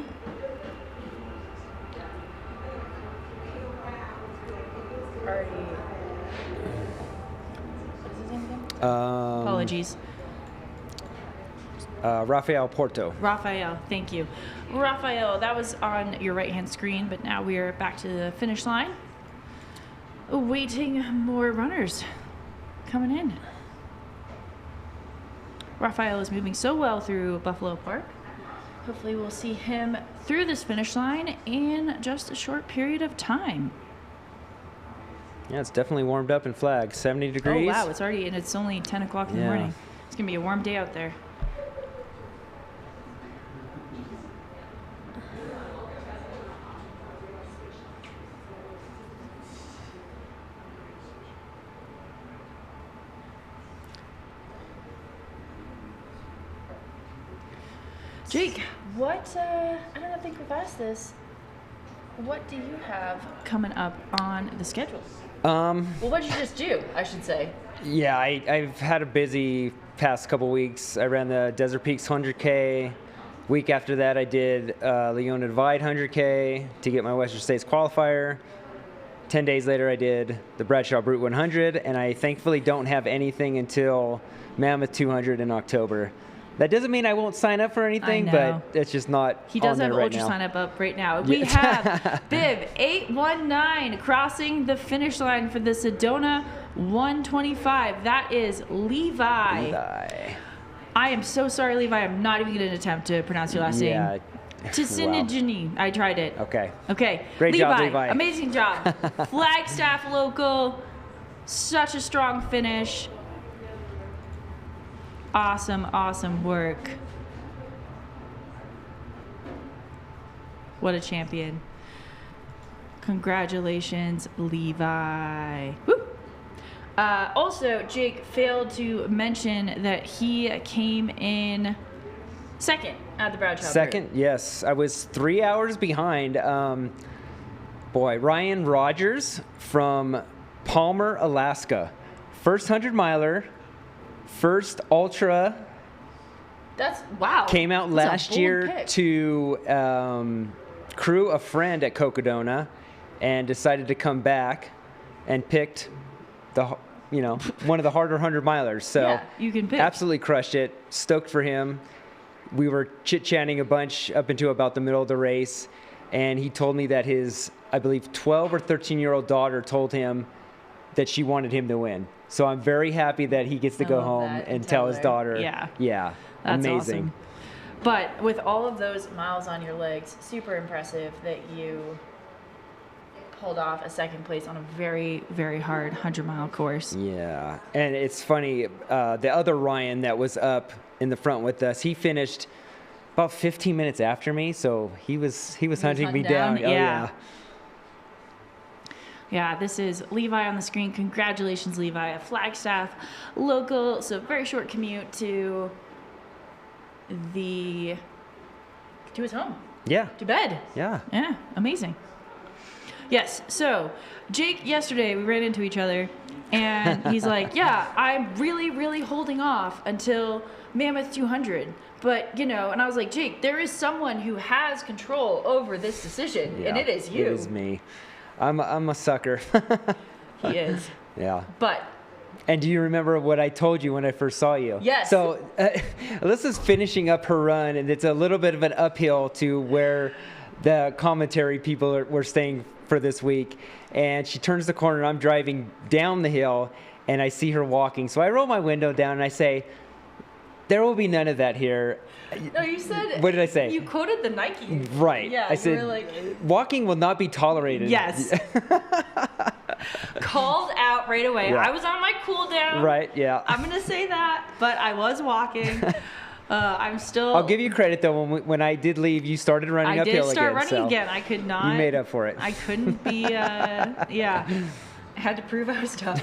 Apologies. Rafael Porto. Rafael, thank you. Rafael, that was on your right-hand screen, but now we are back to the finish line. Awaiting more runners coming in. Rafael is moving so well through Buffalo Park. Hopefully we'll see him through this finish line in just a short period of time. Yeah, it's definitely warmed up in Flag. 70 degrees. Oh, wow. It's already, and it's only 10 o'clock in the morning. It's going to be a warm day out there. Jake, what, I don't think we've asked this. what do you have coming up on the schedule? Well, what did you just do, I should say? Yeah, I've had a busy past couple weeks. I ran the Desert Peaks 100K. Week after that, I did Leona Divide 100K to get my Western States qualifier. 10 days later, I did the Bradshaw Brute 100, and I thankfully don't have anything until Mammoth 200 in October. That doesn't mean I won't sign up for anything, but it's just not He does on there have right Ultra now. sign up right now. We have Bib 819 crossing the finish line for the Sedona 125. That is Levi. I am so sorry, Levi. I'm not even going to attempt to pronounce your last name. Tisinigini. I tried it. Okay. Levi, Great job, Levi. Amazing job. Flagstaff local. Such a strong finish. Awesome work. What a champion. Congratulations, Levi. Woo! Also, Jake failed to mention that he came in second at the Bradshaw. Second, yes. I was 3 hours behind. Ryan Rogers from Palmer, Alaska. First 100-miler. First ultra. That's wow. Came out last year to crew a friend at Cocodona, and decided to come back, and picked one of the harder 100-milers. So yeah, you can pick. Absolutely crushed it. Stoked for him. We were chit-chatting a bunch up into about the middle of the race, and he told me that his, I believe, 12 or 13-year-old daughter told him that she wanted him to win. So I'm very happy that he gets to go home and tell his daughter. Yeah. That's amazing. Awesome. But with all of those miles on your legs, super impressive that you pulled off a second place on a very, very hard 100-mile course. Yeah. And it's funny, the other Ryan that was up in the front with us, he finished about 15 minutes after me, so he was hunting me down. Oh, yeah. Yeah, this is Levi on the screen. Congratulations, Levi, a Flagstaff local. So very short commute to his home. Yeah. To bed. Yeah. Yeah, amazing. Yes, so Jake, yesterday we ran into each other, and he's like, yeah, I'm really, really holding off until Mammoth 200. But, and I was like, Jake, there is someone who has control over this decision, and it is you. It is me. I'm a sucker. He is. Yeah. But. And do you remember what I told you when I first saw you? Yes. So Alyssa's finishing up her run, and it's a little bit of an uphill to where the commentary people were staying for this week. And she turns the corner, and I'm driving down the hill, and I see her walking. So I roll my window down, and I say, there will be none of that here. No, you said. What did I say? You quoted the Nike. Right. Yeah, I said, were like, walking will not be tolerated. Yes. Called out right away. Yeah. I was on my cool down. Right, yeah. I'm going to say that, but I was walking. I'm still. I'll give you credit, though. When I did leave, you started running uphill again. I did start running again. I could not. You made up for it. I couldn't be, I had to prove I was tough.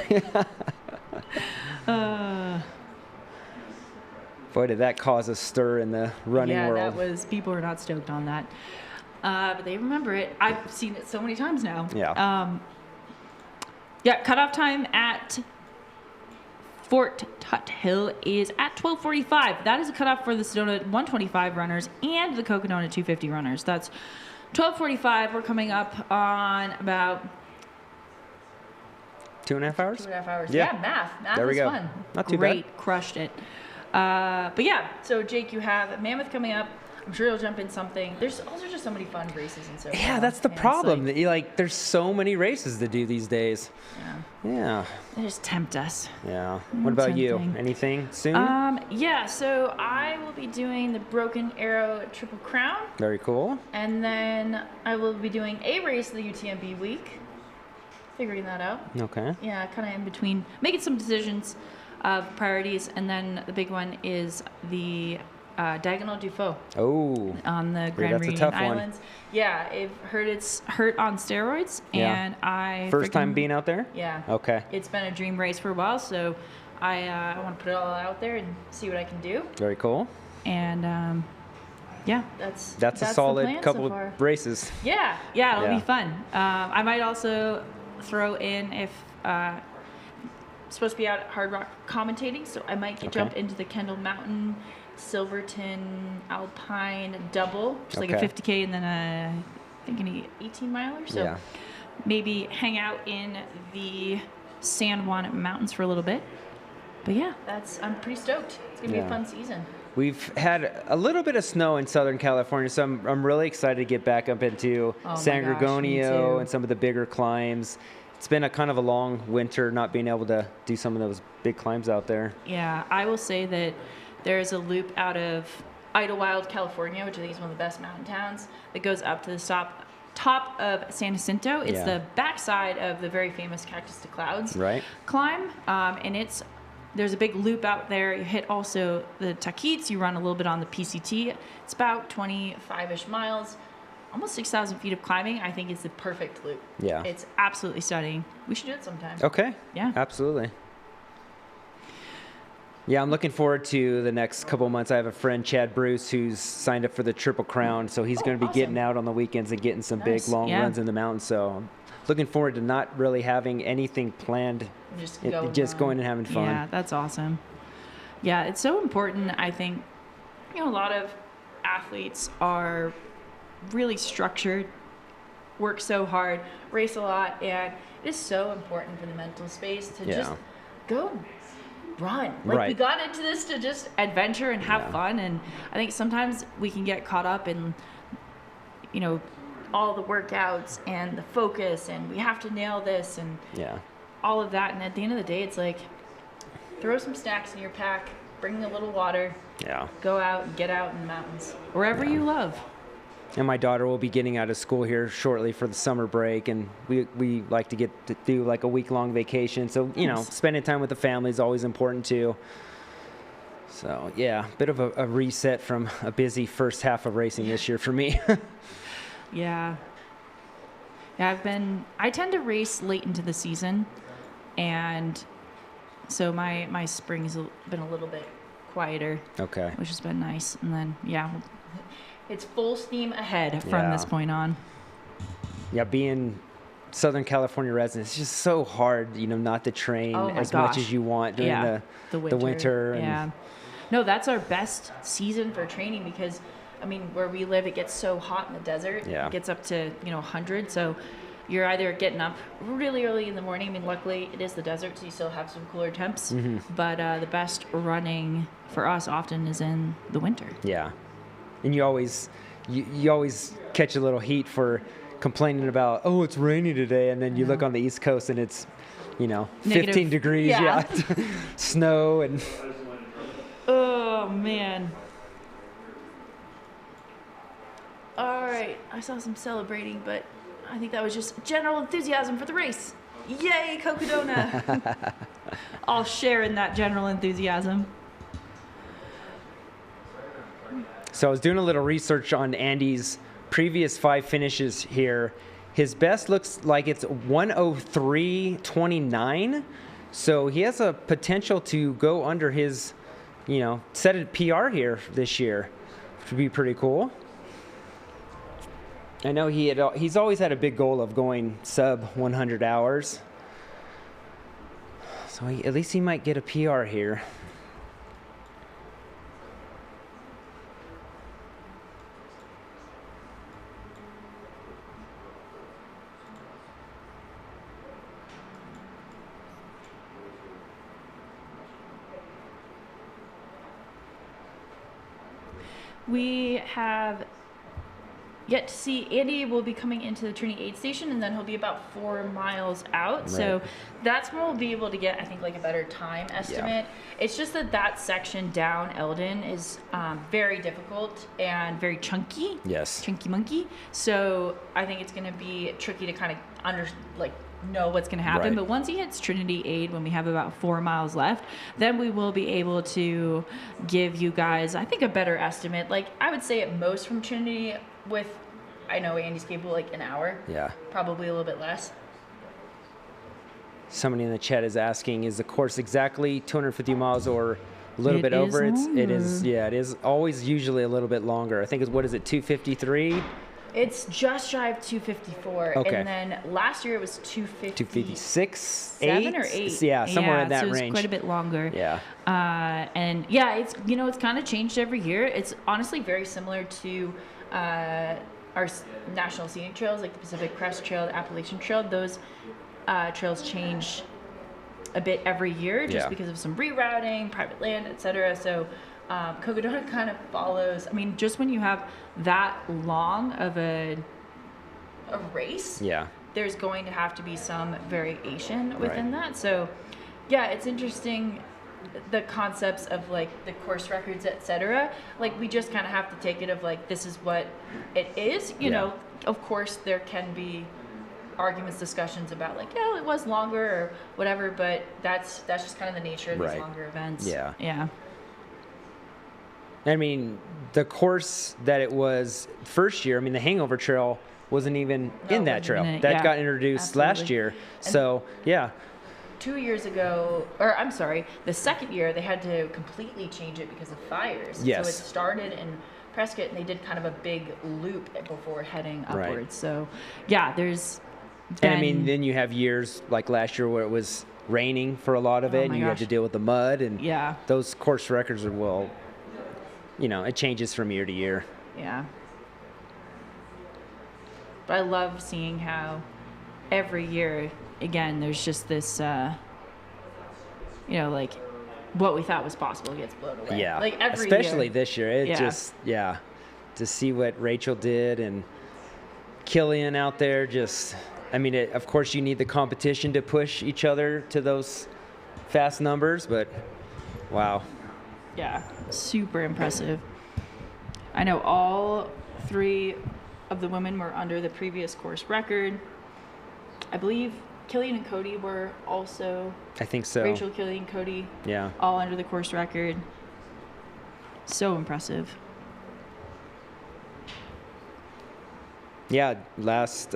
Boy, did that cause a stir in the running world. Yeah, that was, people were not stoked on that. But they remember it. I've seen it so many times now. Yeah. Cutoff time at Fort Tuthill is at 12:45. That is a cutoff for the Sedona 125 runners and the Cocodona 250 runners. That's 12:45. We're coming up on about 2.5 hours? 2.5 hours. Yeah. Math There we was go. fun. Not too Great. bad. Crushed it. But yeah, so Jake, you have Mammoth coming up. I'm sure you'll jump in something. There's also just so many fun races and so. Yeah, that's the problem. There's so many races to do these days. Yeah. They just tempt us. Yeah. What about you? Anything soon? Yeah, so I will be doing the Broken Arrow Triple Crown. Very cool. And then I will be doing a race of the UTMB week. Figuring that out. Okay. Yeah, kind of in between. Making some decisions of priorities. And then the big one is the Diagonal du Faux. Oh. On the Grand that's Reunion a tough Islands. one. Yeah, I've heard it's hurt on steroids. And I First time being out there? Yeah. Okay. It's been a dream race for a while, so I want to put it all out there and see what I can do. Very cool. And Yeah, that's a solid couple of races. Yeah, it'll be fun. I might also throw in if supposed to be out at Hard Rock commentating, so I might jump into the Kendall Mountain, Silverton, Alpine double, just like a 50K and then I think an 18 miler. So maybe hang out in the San Juan Mountains for a little bit. But yeah, I'm pretty stoked. It's gonna be a fun season. We've had a little bit of snow in Southern California, so I'm really excited to get back up into San Gorgonio and some of the bigger climbs. It's been a kind of a long winter not being able to do some of those big climbs out there. Yeah, I will say that there's a loop out of Idlewild, California, which I think is one of the best mountain towns, that goes up to the top of San Jacinto. It's the backside of the very famous Cactus to Clouds climb, and there's a big loop out there. You hit also the Taquitos. You run a little bit on the PCT. It's about 25-ish miles, almost 6,000 feet of climbing. I think it's the perfect loop. Yeah. It's absolutely stunning. We should do it sometime. Okay. Yeah. Absolutely. Yeah, I'm looking forward to the next couple of months. I have a friend, Chad Bruce, who's signed up for the Triple Crown, so he's going to be getting out on the weekends and getting some big, long runs in the mountains. So I'm looking forward to not really having anything planned, just going and having fun. Yeah, that's awesome. Yeah, it's so important. I think, a lot of athletes are really structured, work so hard, race a lot, and it is so important for the mental space to just go run. We got into this to just adventure and have fun, and I think sometimes we can get caught up in, all the workouts and the focus, and we have to nail this and all of that. And at the end of the day, it's like, throw some snacks in your pack, bring a little water, go out and get out in the mountains, wherever you love. And my daughter will be getting out of school here shortly for the summer break, and we like to get to do like a week-long vacation. So, spending time with the family is always important too. So, yeah, bit of a reset from a busy first half of racing this year for me. Yeah, I tend to race late into the season, and so my spring's been a little bit quieter. Okay. Which has been nice. And then, it's full steam ahead from this point on. Yeah, being Southern California resident, it's just so hard, not to train much as you want during the winter. Yeah. No, that's our best season for training because, where we live, it gets so hot in the desert. Yeah. It gets up to, 100. So you're either getting up really early in the morning. luckily, it is the desert, so you still have some cooler temps. Mm-hmm. But the best running for us often is in the winter. Yeah. And you always catch a little heat for complaining about, it's raining today. And then you look on the East Coast and it's, 15 degrees. Yeah. Snow and. Oh, man. All right. I saw some celebrating, but I think that was just general enthusiasm for the race. Yay, Cocodona. I'll share in that general enthusiasm. So I was doing a little research on Andy's previous 5 finishes here. His best looks like it's 1:03.29. So he has a potential to go under his, set a PR here this year, which would be pretty cool. I know he's always had a big goal of going sub 100 hours. So at least he might get a PR here. We have yet to see. Andy will be coming into the Trinity aid station, and then he'll be about 4 miles out. Right. So that's when we'll be able to get, I think, like a better time estimate. Yeah. It's just that section down Eldon is very difficult and very chunky. Yes. Chunky monkey. So I think it's going to be tricky to kind of know what's going to happen. Right. But once he hits Trinity aid, when we have about 4 miles left, then we will be able to give you guys, I think, a better estimate. Like, I would say at most from Trinity with, I know Andy's capable, an hour. Yeah. Probably a little bit less. Somebody in the chat is asking, is the course exactly 250 miles or a little bit over. It is, longer. yeah, it is always usually a little bit longer. I think it's, what is it, 253? It's just shy of 254. Okay. And then last year it was 256, 7 or 8. Yeah, somewhere in that so range. It's quite a bit longer. Yeah. And yeah, it's, you know, it's kind of changed every year. It's honestly very similar to our national scenic trails, like the Pacific Crest Trail, the Appalachian Trail. Those trails change a bit every year just because of some rerouting, private land, etc. So Cocodona kind of follows. I mean, just when you have that long of a race, there's going to have to be some variation within that. So yeah, it's interesting, the concepts of like the course records, etc. Like we just kind of have to take it of like, this is what it is. You know, of course there can be arguments, discussions about like, yeah, it was longer or whatever, but that's just kind of the nature of these longer events. Yeah. I mean, the course that it was first year, I mean, the Hangover Trail wasn't even in that trail. That got introduced last year. And so, yeah. 2 years ago, or I'm sorry, the second year they had to completely change it because of fires. Yes. So it started in Prescott and they did kind of a big loop before heading upwards. So yeah, there's And I mean, then you have years like last year where it was raining for a lot of it, and you had to deal with the mud, and those course records are, well, you know, it changes from year to year. Yeah. But I love seeing how every year, again, there's just this, you know, like what we thought was possible gets blown away. Yeah. Like every especially year. this year. It just, to see what Rachel did and Killian out there, just, I mean, of course you need the competition to push each other to those fast numbers, but wow. Yeah, super impressive. I know all 3 of the women were under the previous course record. I believe Killian and Cody were also. I think so. Rachel, Killian, Cody. Yeah. All under the course record. So impressive. Yeah, last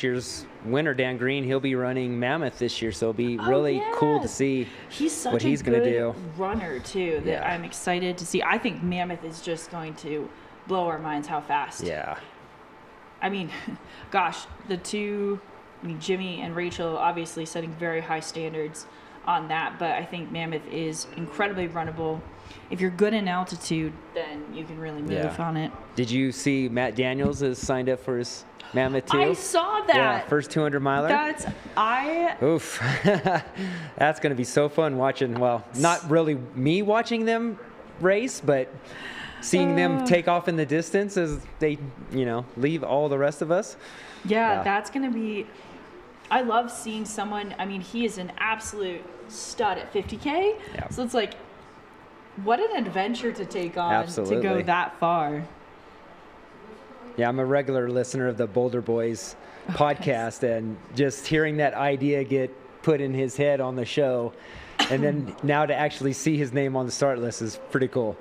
year's winner, Dan Green, he'll be running Mammoth this year, so it'll be really cool to see what he's going to do. Runner too, that I'm excited to see. I think Mammoth is just going to blow our minds how fast. Yeah. I mean, gosh, the two, I mean, Jimmy and Rachel obviously setting very high standards on that, but I think Mammoth is incredibly runnable. If you're good in altitude, then you can really move on it. Did you see Matt Daniels has signed up for his Mammoth too? I saw that. Yeah, first 200 miler. Oof. That's going to be so fun watching, well, not really me watching them race, but seeing them take off in the distance as they, you know, leave all the rest of us. Yeah, that's going to be, I love seeing someone, I mean, he is an absolute stud at 50K. Yeah. So it's like, what an adventure to take on Absolutely. to go that far. Yeah, I'm a regular listener of the Boulder Boys podcast, and just hearing that idea get put in his head on the show, and then now to actually see his name on the start list is pretty cool.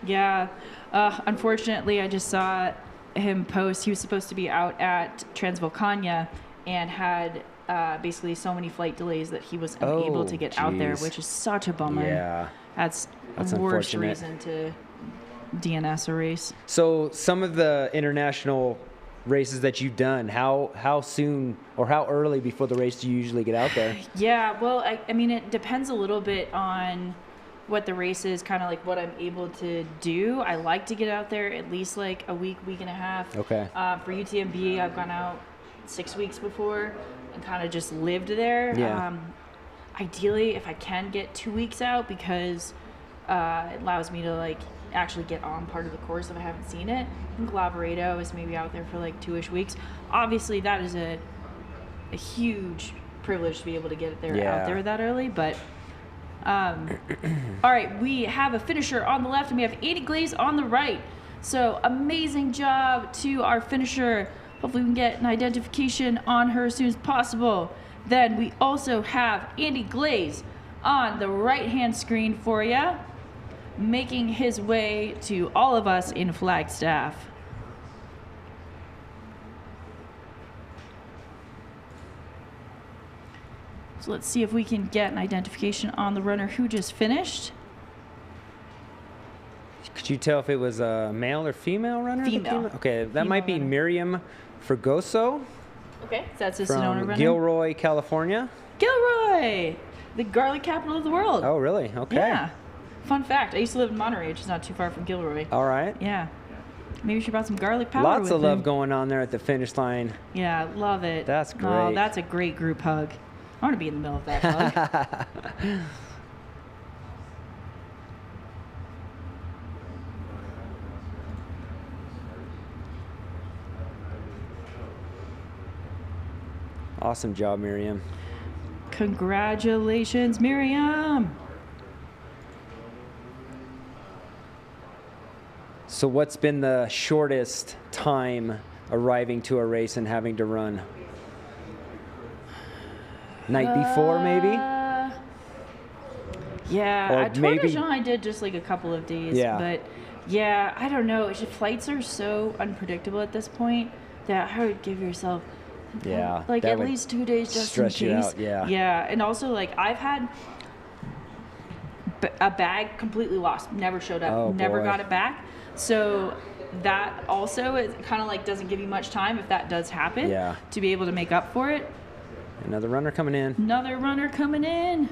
Yeah. Unfortunately, I just saw him post. He was supposed to be out at Transvolcania and had basically so many flight delays that he was unable to get out there, which is such a bummer. Yeah. That's the worst reason to DNS a race. So some of the international races that you've done, how soon or how early before the race do you usually get out there? Yeah, well, I mean, it depends a little bit on what the race is, kind of like what I'm able to do. I like to get out there at least like a week and a half. Okay. For UTMB, I've gone out 6 weeks before and kind of just lived there. Yeah. Ideally, if I can get 2 weeks out, because it allows me to like actually get on part of the course if I haven't seen it. I think Laboredo is maybe out there for like 2-ish weeks. Obviously, that is a huge privilege to be able to get there out there that early, but all right, we have a finisher on the left and we have Andy Glaze on the right. So amazing job to our finisher. Hopefully we can get an identification on her as soon as possible. Then we also have Andy Glaze on the right-hand screen for you, making his way to all of us in Flagstaff. So let's see if we can get an identification on the runner who just finished. Could you tell if it was a male or female runner? Female. Okay, that Female might be runner. Miriam Fregoso Okay, so that's a from Sedona runner. Gilroy, California. Gilroy, the garlic capital of the world. Oh, really? Okay. Yeah. Fun fact: I used to live in Monterey, which is not too far from Gilroy. All right. Yeah. Maybe she brought some garlic powder Lots with of love him. going on there at the finish line. Yeah, love it. That's Oh, great. that's a great group hug. I want to be in the middle of that hug. Awesome job, Miriam. Congratulations, Miriam. So what's been the shortest time arriving to a race and having to run? Night before, maybe? Yeah, Or at Tour maybe- de Jean I did just like a couple of days. Yeah. But yeah, I don't know. It's just, flights are so unpredictable at this point that I would give yourself Yeah. like that at would least 2 days just stress in you case. out, yeah. Yeah, and also like I've had a bag completely lost, never showed up, Oh, never boy. got it back. So that also it kind of like doesn't give you much time if that does happen. Yeah. To be able to make up for it. Another runner coming in. Another runner coming in.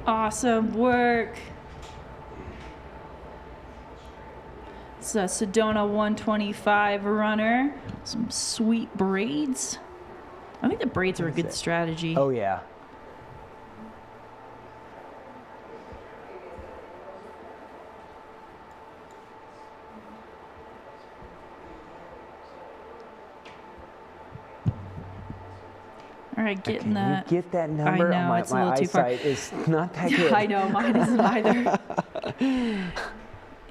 Awesome work. It's a Sedona 125 runner. Some sweet braids. I think the braids are a good strategy. Oh, yeah. All right, getting Can that. you get that number? I know, my it's a little too far. eyesight is not that good. I know, mine isn't either.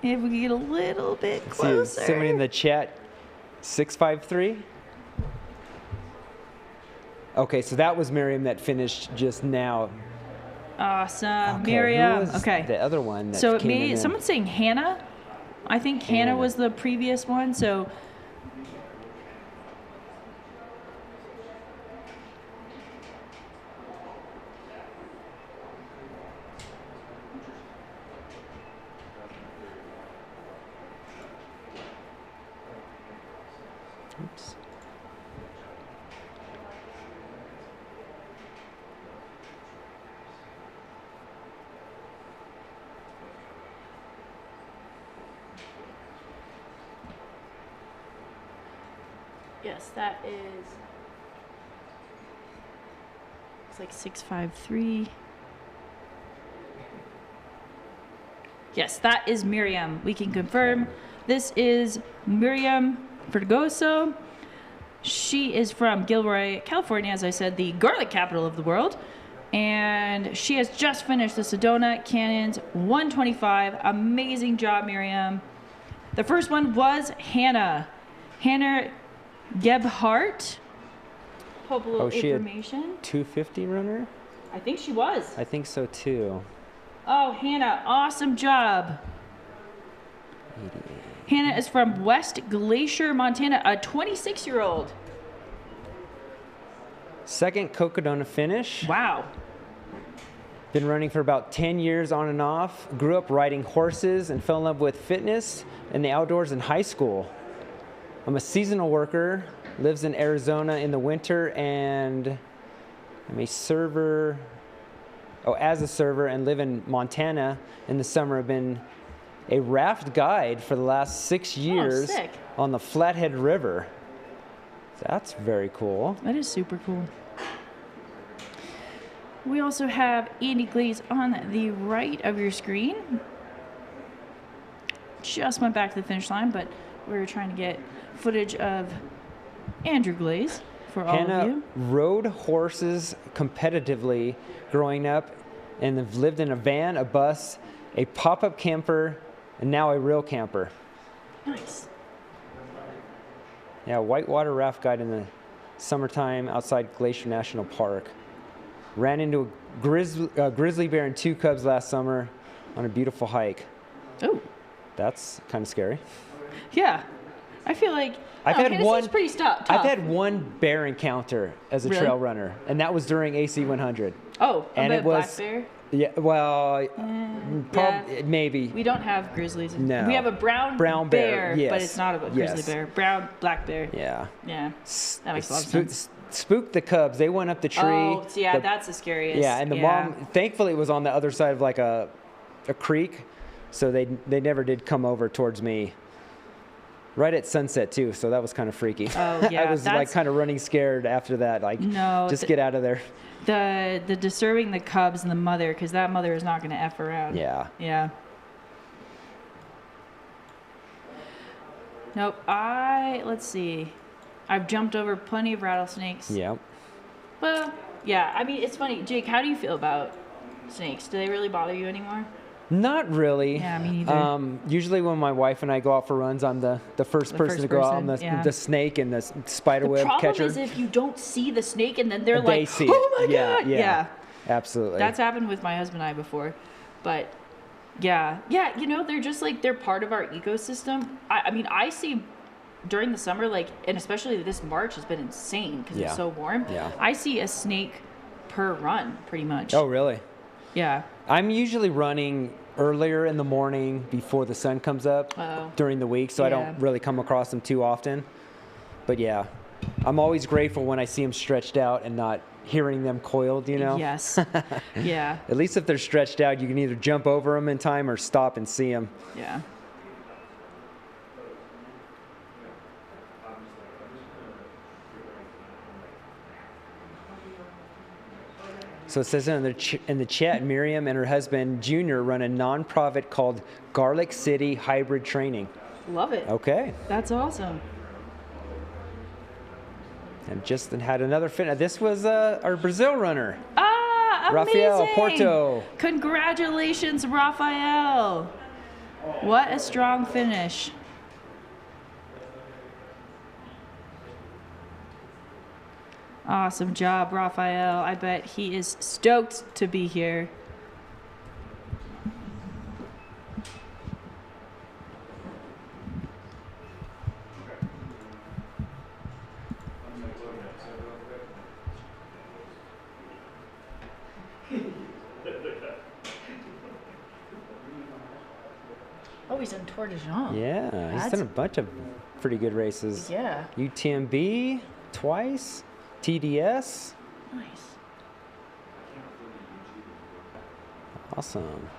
If we get a little bit See, closer. somebody in the chat, 653. Okay, so that was Miriam that finished just now. Awesome, Okay, Miriam. who was Okay. the other one that So it came may in? someone's saying Hannah. I think Hannah was the previous one. So Oops. yes, that is. It's like 653. Yes, that is Miriam. We can confirm this is Miriam Fregoso. She is from Gilroy, California, as I said, the garlic capital of the world. And she has just finished the Sedona Canyons 125. Amazing job, Miriam. The first one was Hannah. Hannah Gebhardt. Hope a little Oh, she a information. 250 runner? I think she was. I think so too. Oh, Hannah, awesome job. Hannah is from West Glacier, Montana, a 26-year-old. Second Cocodona finish. Wow. Been running for about 10 years on and off. Grew up riding horses and fell in love with fitness and the outdoors in high school. I'm a seasonal worker, lives in Arizona in the winter, and I'm a server, as a server, and live in Montana in the summer. I've been a raft guide for the last 6 years sick. on the Flathead River. That's very cool. That is super cool. We also have Andy Glaze on the right of your screen. Just went back to the finish line, but we were trying to get footage of Andrew Glaze for all of Hannah you. rode horses competitively growing up and have lived in a van, a bus, a pop-up camper, and now a real camper. Nice. Yeah, whitewater raft guide in the summertime outside Glacier National Park. Ran into a grizzly bear and 2 cubs last summer on a beautiful hike. Oh. That's kind of scary. Yeah. I feel like I've had one. Pretty tough. I've had one bear encounter as a trail runner, and that was during AC 100. Oh, and it was black bear. Yeah, well, maybe. We don't have grizzlies. No. We have a brown bear, yes. but it's not a grizzly bear. Black bear. Yeah. Yeah. That makes a lot of sense. Spooked the cubs. They went up the tree. Oh, yeah, that's the scariest. Yeah, and the mom, thankfully, was on the other side of like a creek, so they never did come over towards me. Right at sunset too, so that was kind of freaky. Oh yeah, I was like kind of running scared after that. Like, no, just get out of there. The disturbing the cubs and the mother, because that mother is not going to F around. Yeah. Yeah. Nope. Let's see. I've jumped over plenty of rattlesnakes. Yep. Well, yeah. I mean, it's funny. Jake, how do you feel about snakes? Do they really bother you anymore? Not really. Yeah, me neither. Usually when my wife and I go out for runs, I'm the first person to go out on the snake and the spider web catcher. The problem is if you don't see the snake and then they're they like, see oh my it. God. Yeah. Absolutely. That's happened with my husband and I before. But yeah, you know, they're just like, they're part of our ecosystem. I mean, I see during the summer, like, and especially this March has been insane because it's so warm. Yeah. I see a snake per run pretty much. Oh, really? Yeah. I'm usually running earlier in the morning before the sun comes up during the week, so I don't really come across them too often. But yeah, I'm always grateful when I see them stretched out and not hearing them coiled, you know? Yes. Yeah. At least if they're stretched out, you can either jump over them in time or stop and see them. Yeah. So it says in the chat, Miriam and her husband, Junior, run a nonprofit called Garlic City Hybrid Training. Love it. Okay. That's awesome. And just had another finish. This was our Brazil runner. Amazing. Rafael Porto. Congratulations, Rafael. What a strong finish. Awesome job, Rafael. I bet he is stoked to be here. Oh, he's done Tour de Jean. Yeah, he's done a bunch of pretty good races. Yeah. UTMB twice. TDS. Nice. Awesome.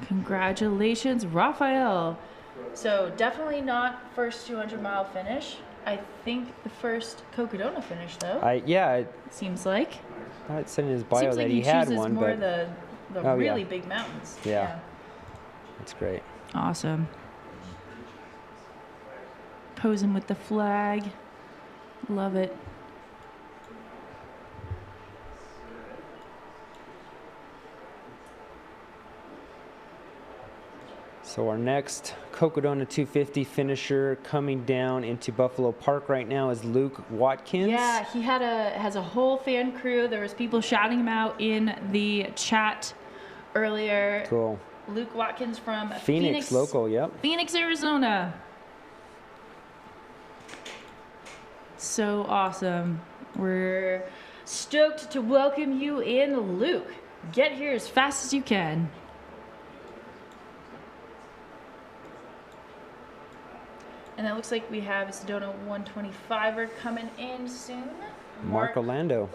Congratulations, Rafael. So definitely not first 200-mile finish. I think the first Cocodona finish though. Seems like. I thought it said in his bio Seems that like he had chooses one, more but the really big mountains. Yeah. That's great. Awesome. Posing with the flag. Love it. So our next Cocodona 250 finisher coming down into Buffalo Park right now is Luke Watkins. Yeah, he has a whole fan crew. There was people shouting him out in the chat earlier. Cool. Luke Watkins from Phoenix local, yep. Phoenix, Arizona. So awesome. We're stoked to welcome you in, Luke. Get here as fast as you can. And it looks like we have a Sedona 125er coming in soon. Mark Orlando.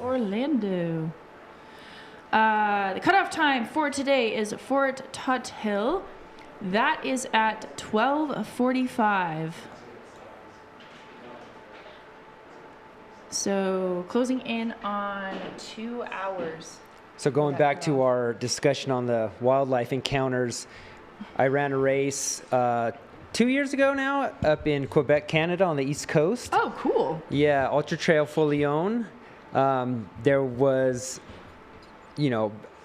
The cutoff time for today is Fort Tut Hill. That is at 12:45. So closing in on 2 hours. So going back to our discussion on the wildlife encounters, I ran a race 2 years ago now up in Quebec, Canada on the East Coast. Oh, cool. Yeah, Ultra Trail Folion. There was,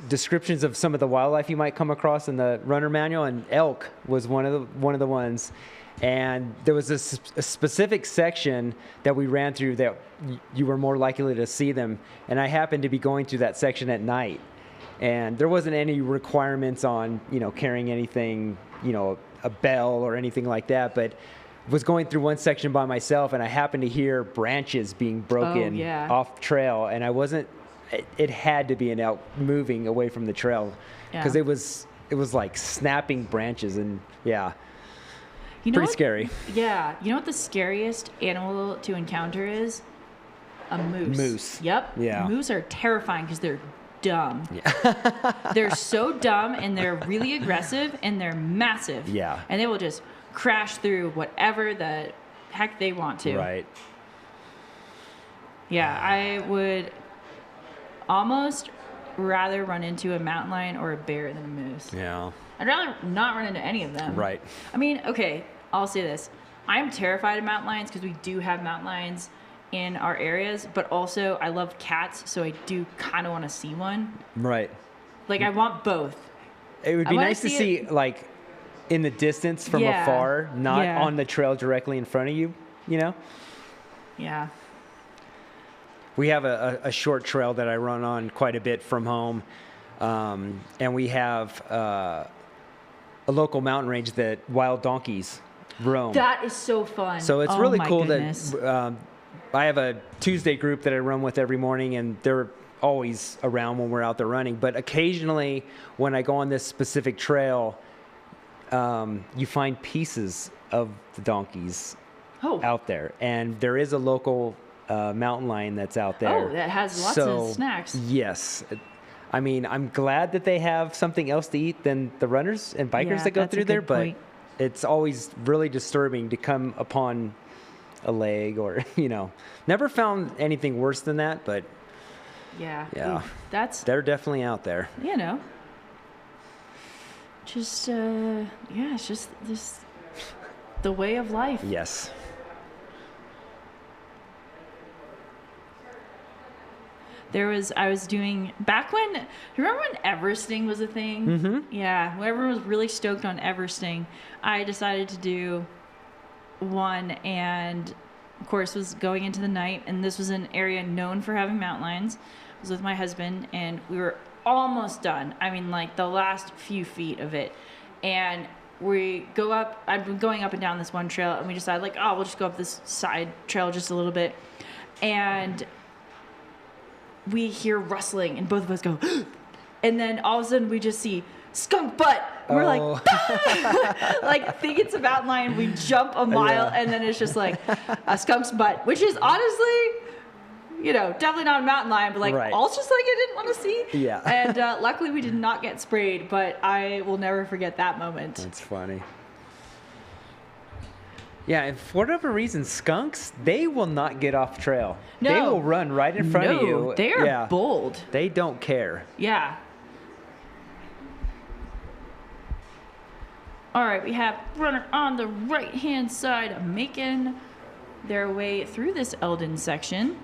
descriptions of some of the wildlife you might come across in the runner manual, and elk was one of the ones. And there was a specific section that we ran through that you were more likely to see them. And I happened to be going through that section at night. And there wasn't any requirements on, carrying anything, a bell or anything like that. But was going through one section by myself, and I happened to hear branches being broken off trail, and I wasn't. It had to be moving away from the trail, because it was like snapping branches, and pretty scary. Yeah, you know what the scariest animal to encounter is? A moose. Moose. Yep. Yeah. Moose are terrifying because they're dumb. Yeah. They're so dumb, and they're really aggressive, and they're massive. Yeah. And they will just crash through whatever the heck they want to. Right. Yeah, I would almost rather run into a mountain lion or a bear than a moose. Yeah. I'd rather not run into any of them. Right. I mean, okay, I'll say this. I'm terrified of mountain lions because we do have mountain lions in our areas, but also I love cats, so I do kind of want to see one. Right. Like, I want both. It would be nice to see, like, in the distance from afar, not on the trail directly in front of you, Yeah. We have a short trail that I run on quite a bit from home, and we have a local mountain range that wild donkeys roam. That is so fun. So it's really cool that I have a Tuesday group that I run with every morning, and they're always around when we're out there running. But occasionally, when I go on this specific trail, you find pieces of the donkeys out there, and there is a local mountain lion that's out there. Oh, that has lots of snacks. Yes. I mean, I'm glad that they have something else to eat than the runners and bikers that go through there, but it's always really disturbing to come upon a leg or, never found anything worse than that, but yeah. Ooh, they're definitely out there. Just, it's just this, the way of life. Yes. I was doing, back when, you remember when Everesting was a thing? Mm-hmm. Yeah, when everyone was really stoked on Everesting, I decided to do one, and of course was going into the night, and this was an area known for having mountain lions. I was with my husband, and we were almost done. I mean, like the last few feet of it. And we go up, I've been going up and down this one trail, and we decided, like, we'll just go up this side trail just a little bit. And we hear rustling, and both of us go, and then all of a sudden we just see skunk butt. And we're like, like, think it's a mountain lion. We jump a mile, and then it's just like a skunk's butt, which is honestly, definitely not a mountain lion, but like, also just like I didn't want to see. Yeah. And luckily we did not get sprayed, but I will never forget that moment. That's funny. Yeah, and for whatever reason, skunks, they will not get off trail. No. They will run right in front of you. They are bold. They don't care. Yeah. All right, we have runner on the right-hand side making their way through this Eldon section.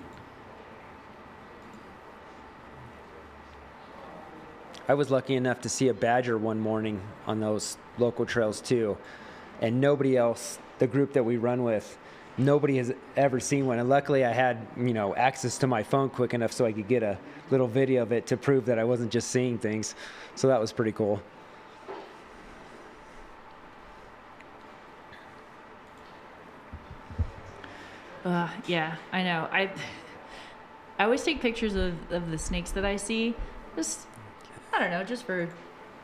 I was lucky enough to see a badger one morning on those local trails too, and nobody else, the group that we run with, nobody has ever seen one. And luckily I had, access to my phone quick enough so I could get a little video of it to prove that I wasn't just seeing things. So that was pretty cool. Yeah, I know. I always take pictures of the snakes that I see. Just, I don't know, just for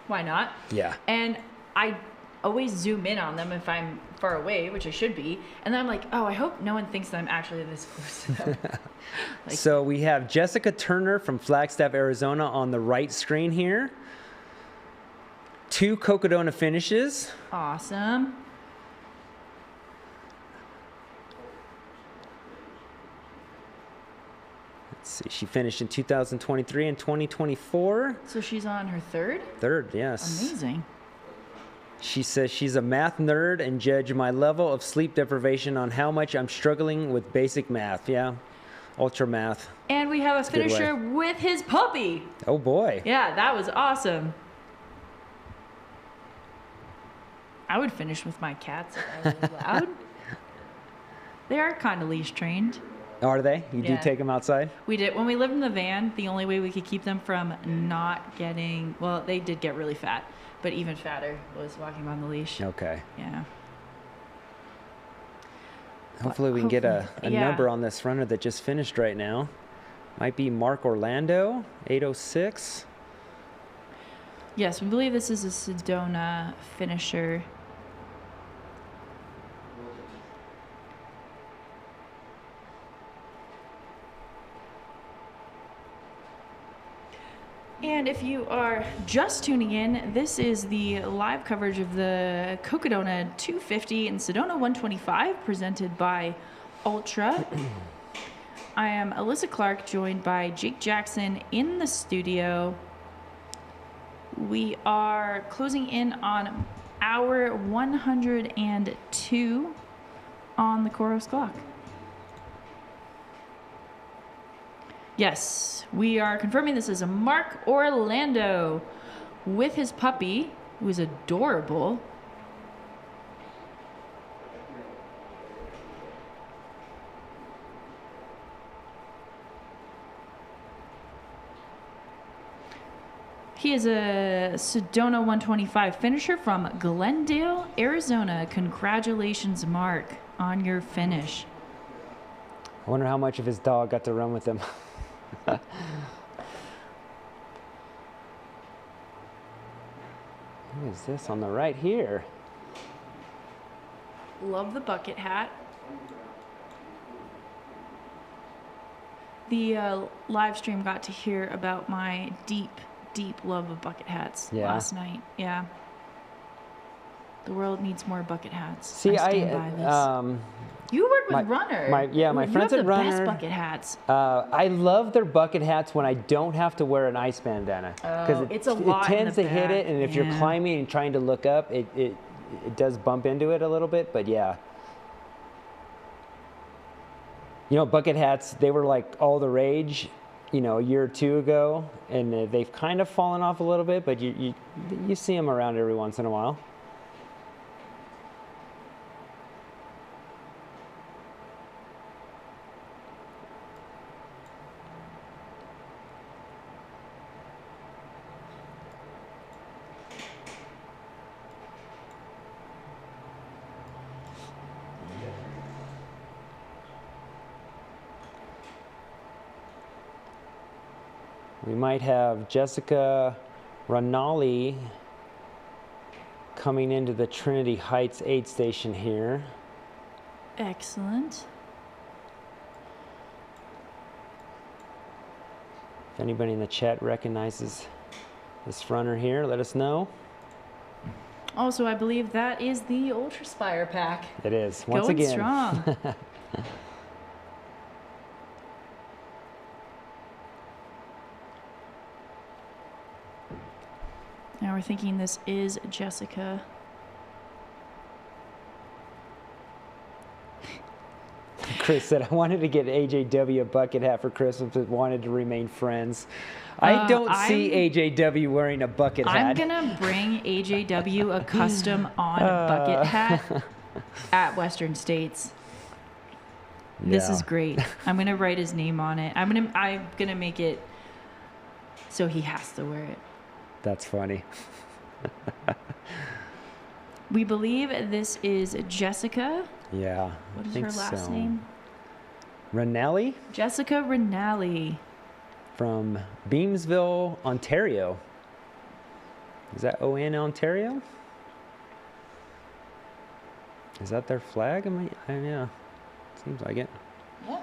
why not? Yeah. And I always zoom in on them if I'm far away, which I should be. And then I'm like, I hope no one thinks that I'm actually this close to them. So we have Jessica Turner from Flagstaff, Arizona on the right screen here. 2 Cocodona finishes. Awesome. Let's see, she finished in 2023 and 2024. So she's on her third? Third, yes. Amazing. She says she's a math nerd and judge my level of sleep deprivation on how much I'm struggling with basic math. Yeah, ultra math. And we have a finisher with his puppy. Oh boy. Yeah, that was awesome. I would finish with my cats if I was allowed. They are kind of leash trained. Are they? You do Yeah. take them outside? We did. When we lived in the van, the only way we could keep them from not getting, well, they did get really fat, but even fatter was walking on the leash. Okay. Yeah. Hopefully we can get a yeah. number on this runner that just finished right now. Might be Mark Orlando, 806. Yes, we believe this is a Sedona finisher. And if you are just tuning in, this is the live coverage of the Cocodona 250 and Sedona 125 presented by Ultra. I am Alyssa Clark, joined by Jake Jackson in the studio. We are closing in on hour 102 on the Coros clock. Yes, we are confirming this is a Mark Orlando with his puppy, who is adorable. He is a Sedona 125 finisher from Glendale, Arizona. Congratulations, Mark, on your finish. I wonder how much of his dog got to run with him. Who is this on the right here? Love the bucket hat. The live stream got to hear about my deep love of bucket hats last night. Yeah. The world needs more bucket hats. See, I stand by this. You work with Runner. My friends at Runner. You have the best bucket hats. I love their bucket hats when I don't have to wear an ice bandana. Oh, it's a lot It in tends the to hit it, back, and if you're yeah. climbing and trying to look up, it does bump into it a little bit, but yeah. You know, bucket hats, they were like all the rage, you know, a year or two ago, and they've kind of fallen off a little bit, but you see them around every once in a while. We might have Jessica Ranali coming into the Trinity Heights aid station here. Excellent. If anybody in the chat recognizes this runner here, let us know. Also, I believe that is the Ultra Spire pack. It is, once Going again. strong. Now we're thinking this is Jessica. Chris said, I wanted to get AJW a bucket hat for Christmas, but wanted to remain friends. I don't see AJW wearing a bucket hat. I'm going to bring AJW a custom on bucket hat at Western States. This is great. I'm going to write his name on it. I'm going to make it so he has to wear it. That's funny. We believe this is Jessica. Yeah. What is her last name? Ranelli? Jessica Ranelli. From Beamsville, Ontario. Is that ON Ontario? Is that their flag? Yeah. Seems like it. Yeah.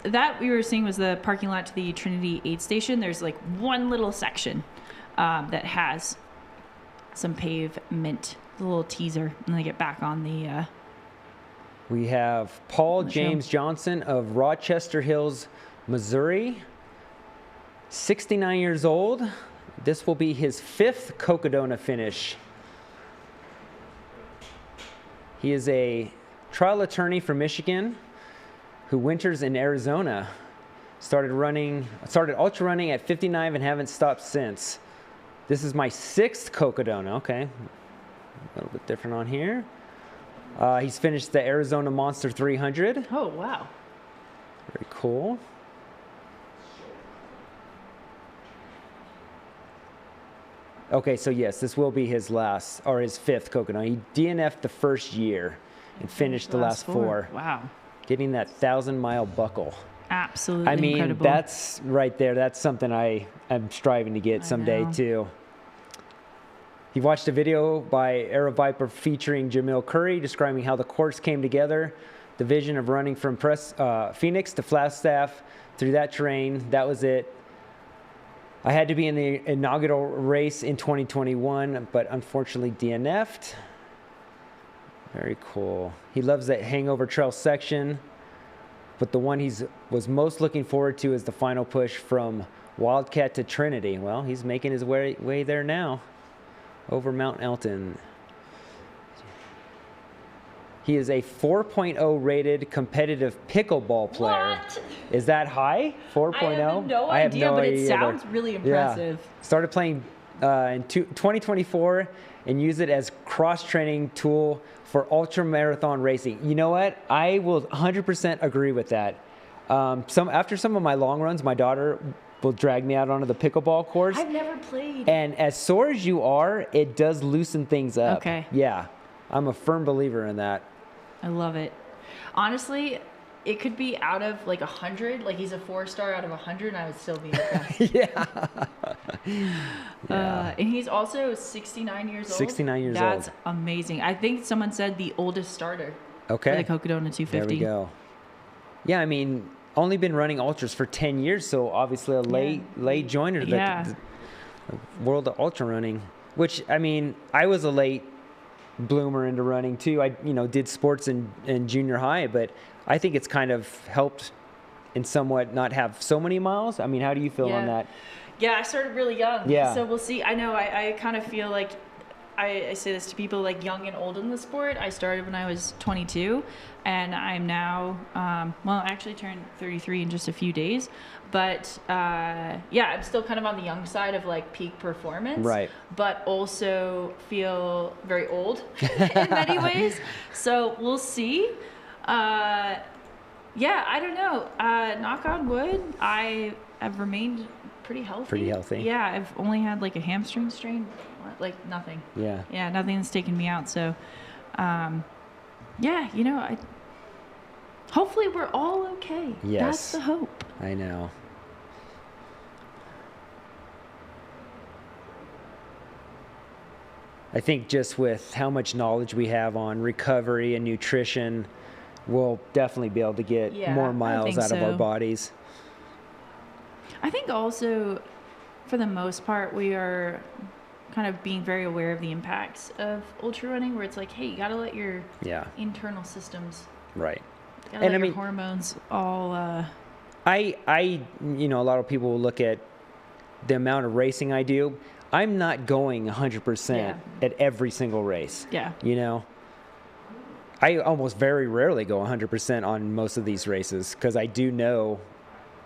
That we were seeing was the parking lot to the Trinity aid station. There's like one little section that has some pavement, a little teaser, and then I get back on the. We have Paul James Johnson of Rochester Hills, Missouri. 69 years old. This will be his 5th Cocodona finish. He is a trial attorney from Michigan who winters in Arizona. Started ultra running at 59 and haven't stopped since. This is my 6th Cocodona. Okay, a little bit different on here. He's finished the Arizona Monster 300. Oh, wow. Very cool. Okay, so yes, this will be his last, or his 5th Cocodona. He DNF'd the first year and finished the last 4. Wow. Getting that 1,000-mile buckle. Absolutely I mean, incredible. that's right there. That's something I'm striving to get someday too. He watched a video by Aeroviper featuring Jamil Curry describing how the course came together. The vision of running from Phoenix to Flagstaff through that terrain, that was it. I had to be in the inaugural race in 2021, but unfortunately DNF'd. Very cool. He loves that Hangover Trail section, but the one was most looking forward to is the final push from Wildcat to Trinity. Well, he's making his way there now, over Mount Elton. He is a 4.0 rated competitive pickleball player. What? Is that high? 4.0? I have no idea, but it sounds really impressive. Yeah. Started playing in 2024 and use it as cross-training tool for ultra marathon racing. You know what? I will 100% agree with that. After some of my long runs, my daughter will drag me out onto the pickleball course. I've never played. And as sore as you are, it does loosen things up. Okay. Yeah. I'm a firm believer in that. I love it. Honestly, it could be out of like 100. Like he's a 4-star out of 100, and I would still be impressed. Yeah. And he's also 69 years old. 69 years That's old. amazing. I think someone said the oldest starter. Okay. For the Cocodona 250. There we go. Yeah, I mean, only been running ultras for 10 years, so obviously a late joiner to the world of ultra running. Which, I mean, I was a late bloomer into running too. I did sports in junior high, but I think it's kind of helped in somewhat not have so many miles. I mean, how do you feel on that? Yeah, I started really young. Yeah. So we'll see. I know I kind of feel like I say this to people like young and old in the sport. I started when I was 22, and I'm now, I actually turned 33 in just a few days. But yeah, I'm still kind of on the young side of like peak performance. Right. But also feel very old in many ways. So we'll see. Yeah, I don't know. Knock on wood, I have remained pretty healthy. Pretty healthy. Yeah, I've only had like a hamstring strain, like nothing. Yeah. Yeah, nothing that's taken me out. So, yeah, hopefully we're all okay. Yes. That's the hope. I know. I think just with how much knowledge we have on recovery and nutrition, we'll definitely be able to get more miles out of our bodies. I think also, for the most part, we are kind of being very aware of the impacts of ultra running, where it's like, hey, you got to let your internal systems, right, gotta let your hormones all. A lot of people will look at the amount of racing I do. I'm not going 100% at every single race. Yeah. I almost very rarely go 100% on most of these races because I do know,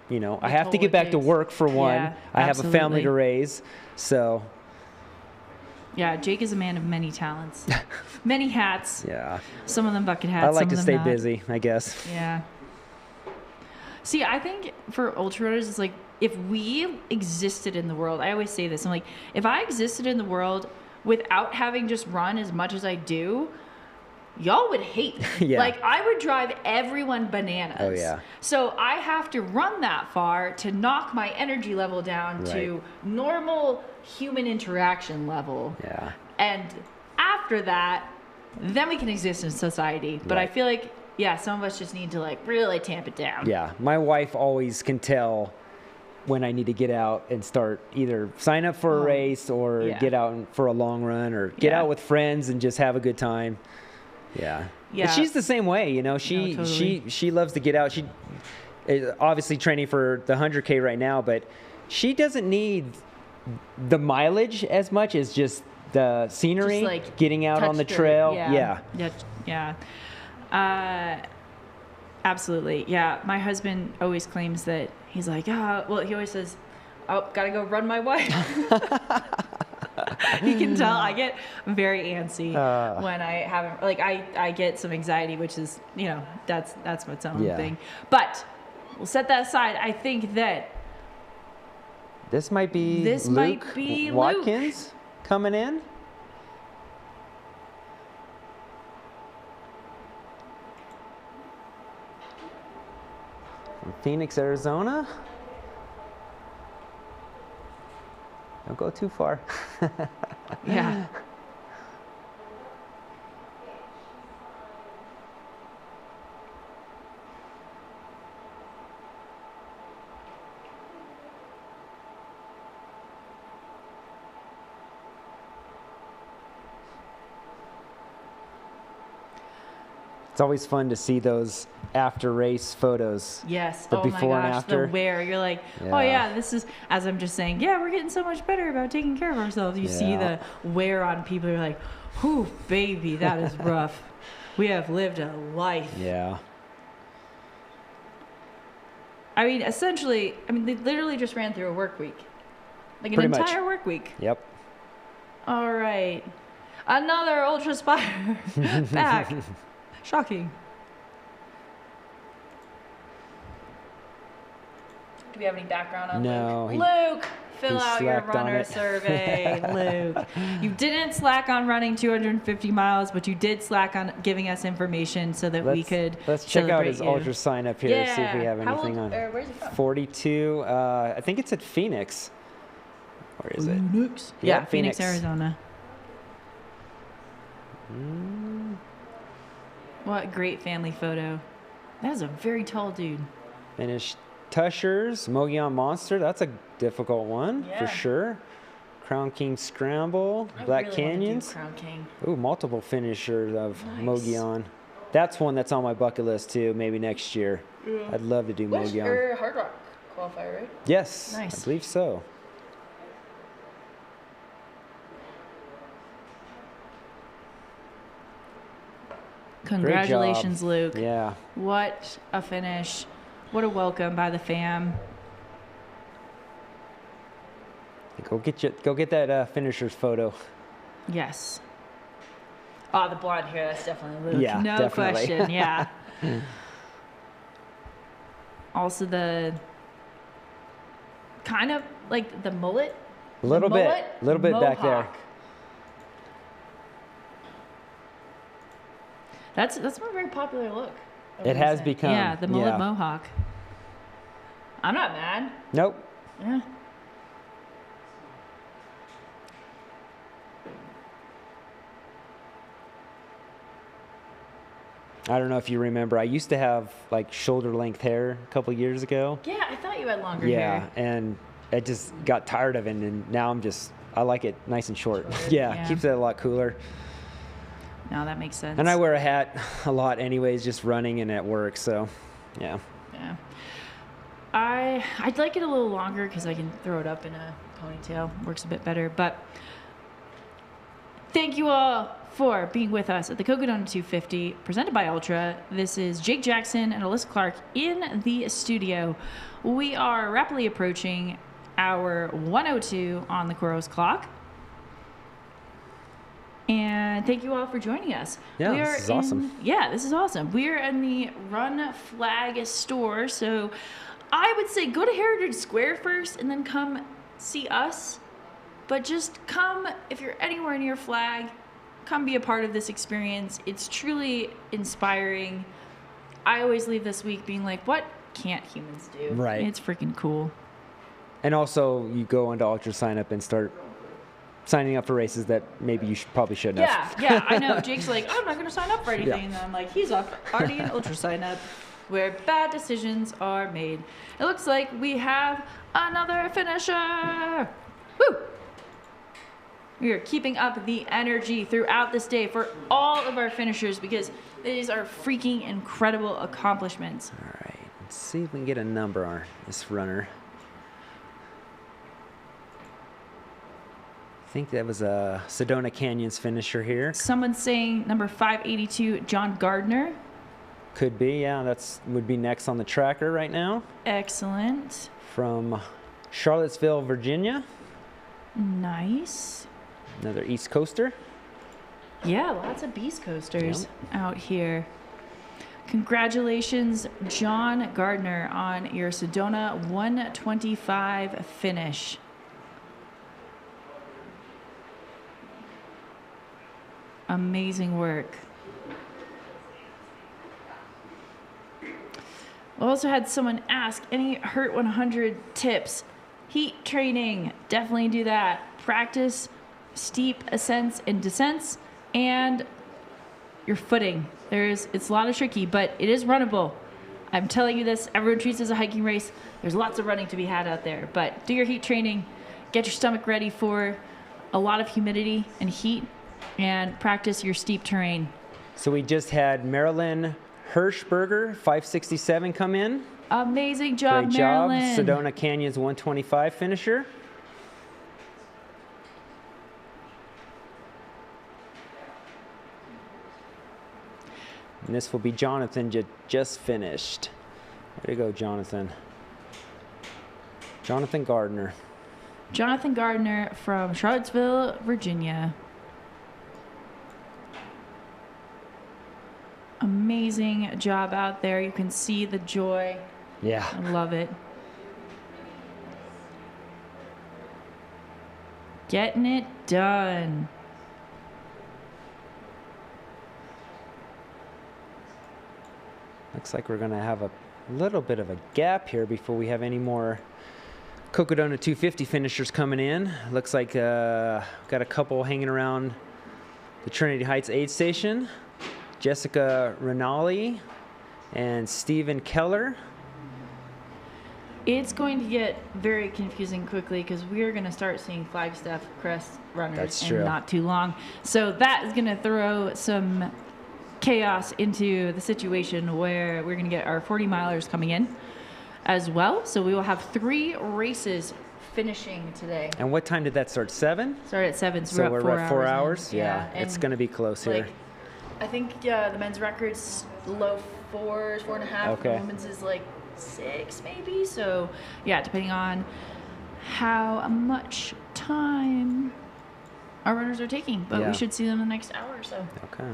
I have to get back to work for one. Yeah, I have a family to raise, so. Yeah, Jake is a man of many talents, many hats. Yeah. Some of them bucket hats. I like some to of them stay not. busy, I guess. Yeah. See, I think for ultra runners, it's like if we existed in the world, I always say this, I'm like, if I existed in the world without having just run as much as I do, y'all would hate me. Yeah. Like, I would drive everyone bananas. Oh, yeah. So I have to run that far to knock my energy level down to normal human interaction level. Yeah. And after that, then we can exist in society. But I feel like, some of us just need to like really tamp it down. Yeah. My wife always can tell when I need to get out and start either sign up for a race or get out for a long run or get out with friends and just have a good time. Yeah. Yeah. And she's the same way, she loves to get out. She is obviously training for the 100K right now, but she doesn't need the mileage as much as just the scenery, Just, like, getting out on the touch trail. Yeah. Absolutely. Yeah. My husband always claims that he's like, he always says, oh, gotta go run my wife. You can tell I get very antsy when I haven't, like, I get some anxiety, which is, you know, that's its own thing. But we'll set that aside. I think that this might be Luke Watkins coming in. From Phoenix, Arizona. Don't go too far. Yeah. It's always fun to see those after race photos. Yes. The before my gosh, and after. the wear. You're like, oh yeah, this is, as I'm just saying, yeah, we're getting so much better about taking care of ourselves. You see the wear on people. You're like, whew, baby, that is rough. We have lived a life. Yeah. I mean, essentially, they literally just ran through a work week. Like an entire work week. Yep. All right. Another Ultra Spire back. Shocking. Do we have any background on Luke? Luke, fill out your runner survey. Luke, you didn't slack on running 250 miles, but you did slack on giving us information so that we could Let's check out his you. Ultra sign up here, see if we have anything on. Where's he from? 42. I think it's at Phoenix. Where is it? Phoenix. Yeah, Phoenix, Arizona. What a great family photo. That is a very tall dude. Finished Tushers, Mogollon Monster. That's a difficult one for sure. Crown King Scramble, Black Canyons. Crown King. Ooh, multiple finishers of Mogollon. That's one that's on my bucket list too. Maybe next year. Yeah. I'd love to do Mogollon. Hard Rock qualifier, right? Yes, nice. I believe so. Congratulations, Luke. Yeah. What a finish. What a welcome by the fam. Go get that finisher's photo. Yes. Oh, the blonde hair, that's definitely Luke. Yeah, no definitely. question, yeah. Also the kind of like the mullet. A little bit back there. That's a very popular look. It has become. Yeah, the mullet mohawk. I'm not mad. Nope. Yeah. I don't know if you remember. I used to have like shoulder length hair a couple years ago. Yeah, I thought you had longer hair. Yeah, and I just got tired of it, and now I like it nice and short. Yeah, keeps it a lot cooler. No, that makes sense. And I wear a hat a lot anyways, just running and at work, so yeah. Yeah. I'd like it a little longer because I can throw it up in a ponytail. Works a bit better. But thank you all for being with us at the Cocodona 250 presented by Ultra. This is Jake Jackson and Alyssa Clark in the studio. We are rapidly approaching hour 102 on the Kuros clock. And thank you all for joining us. Yeah, this is awesome. Yeah, this is awesome. We're in the Run Flag store. So I would say go to Heritage Square first and then come see us. But just come, if you're anywhere near Flag, come be a part of this experience. It's truly inspiring. I always leave this week being like, what can't humans do? Right. It's freaking cool. And also, you go into Ultra sign up and start signing up for races that maybe you probably shouldn't have. Yeah, I know. Jake's like, I'm not going to sign up for anything. Yeah. And then I'm like, he's already an Ultra sign up where bad decisions are made. It looks like we have another finisher. Woo! We are keeping up the energy throughout this day for all of our finishers because these are freaking incredible accomplishments. All right, let's see if we can get a number on this runner. I think that was a Sedona Canyons finisher here. Someone's saying number 582, John Gardner. Could be, yeah. Would be next on the tracker right now. Excellent. From Charlottesville, Virginia. Nice. Another East Coaster. Yeah, lots of Beast Coasters out here. Congratulations, John Gardner, on your Sedona 125 finish. Amazing work. We also had someone ask, any Hurt 100 tips? Heat training, definitely do that. Practice steep ascents and descents, and your footing. It's a lot of tricky, but it is runnable. I'm telling you this, everyone treats it as a hiking race. There's lots of running to be had out there, but do your heat training, get your stomach ready for a lot of humidity and heat, and practice your steep terrain. So we just had Marilyn Hirschberger, 567, come in. Amazing job, Great Marilyn. job. Sedona Canyon's 125 finisher. And this will be Jonathan, just finished. Way to go, Jonathan. Jonathan Gardner. Jonathan Gardner from Charlottesville, Virginia. Amazing job out there. You can see the joy. Yeah. I love it. Getting it done. Looks like we're going to have a little bit of a gap here before we have any more Cocodona 250 finishers coming in. Looks like got a couple hanging around the Trinity Heights aid station. Jessica Rinaldi and Stephen Keller. It's going to get very confusing quickly because we are going to start seeing Flagstaff crest runners in not too long. So that is going to throw some chaos into the situation where we're going to get our 40 milers coming in as well. So we will have 3 races finishing today. And what time did that start? 7? Started at 7, so we're at 4 hours. Yeah, it's going to be close here. I think the men's record's low 4s, 4.5. Okay. The women's is like 6 maybe. So yeah, depending on how much time our runners are taking, but we should see them in the next hour or so. Okay.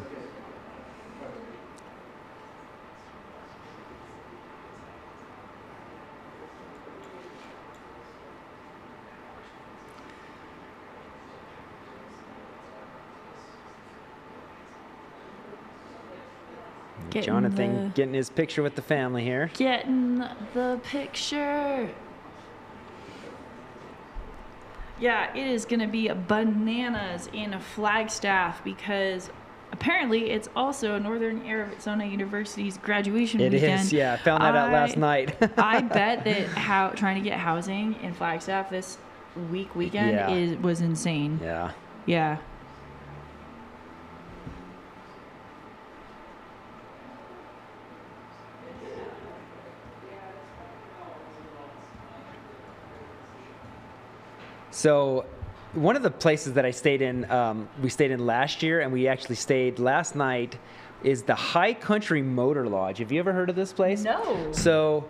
Jonathan getting his picture with the family here. Getting the picture. Yeah, it is going to be bananas in Flagstaff because apparently it's also Northern Arizona University's graduation weekend. It is, yeah. I found that out last night. I bet that trying to get housing in Flagstaff this weekend was insane. Yeah. Yeah. So one of the places that I stayed in, we stayed in last year, and we actually stayed last night, is the High Country Motor Lodge. Have you ever heard of this place? No. So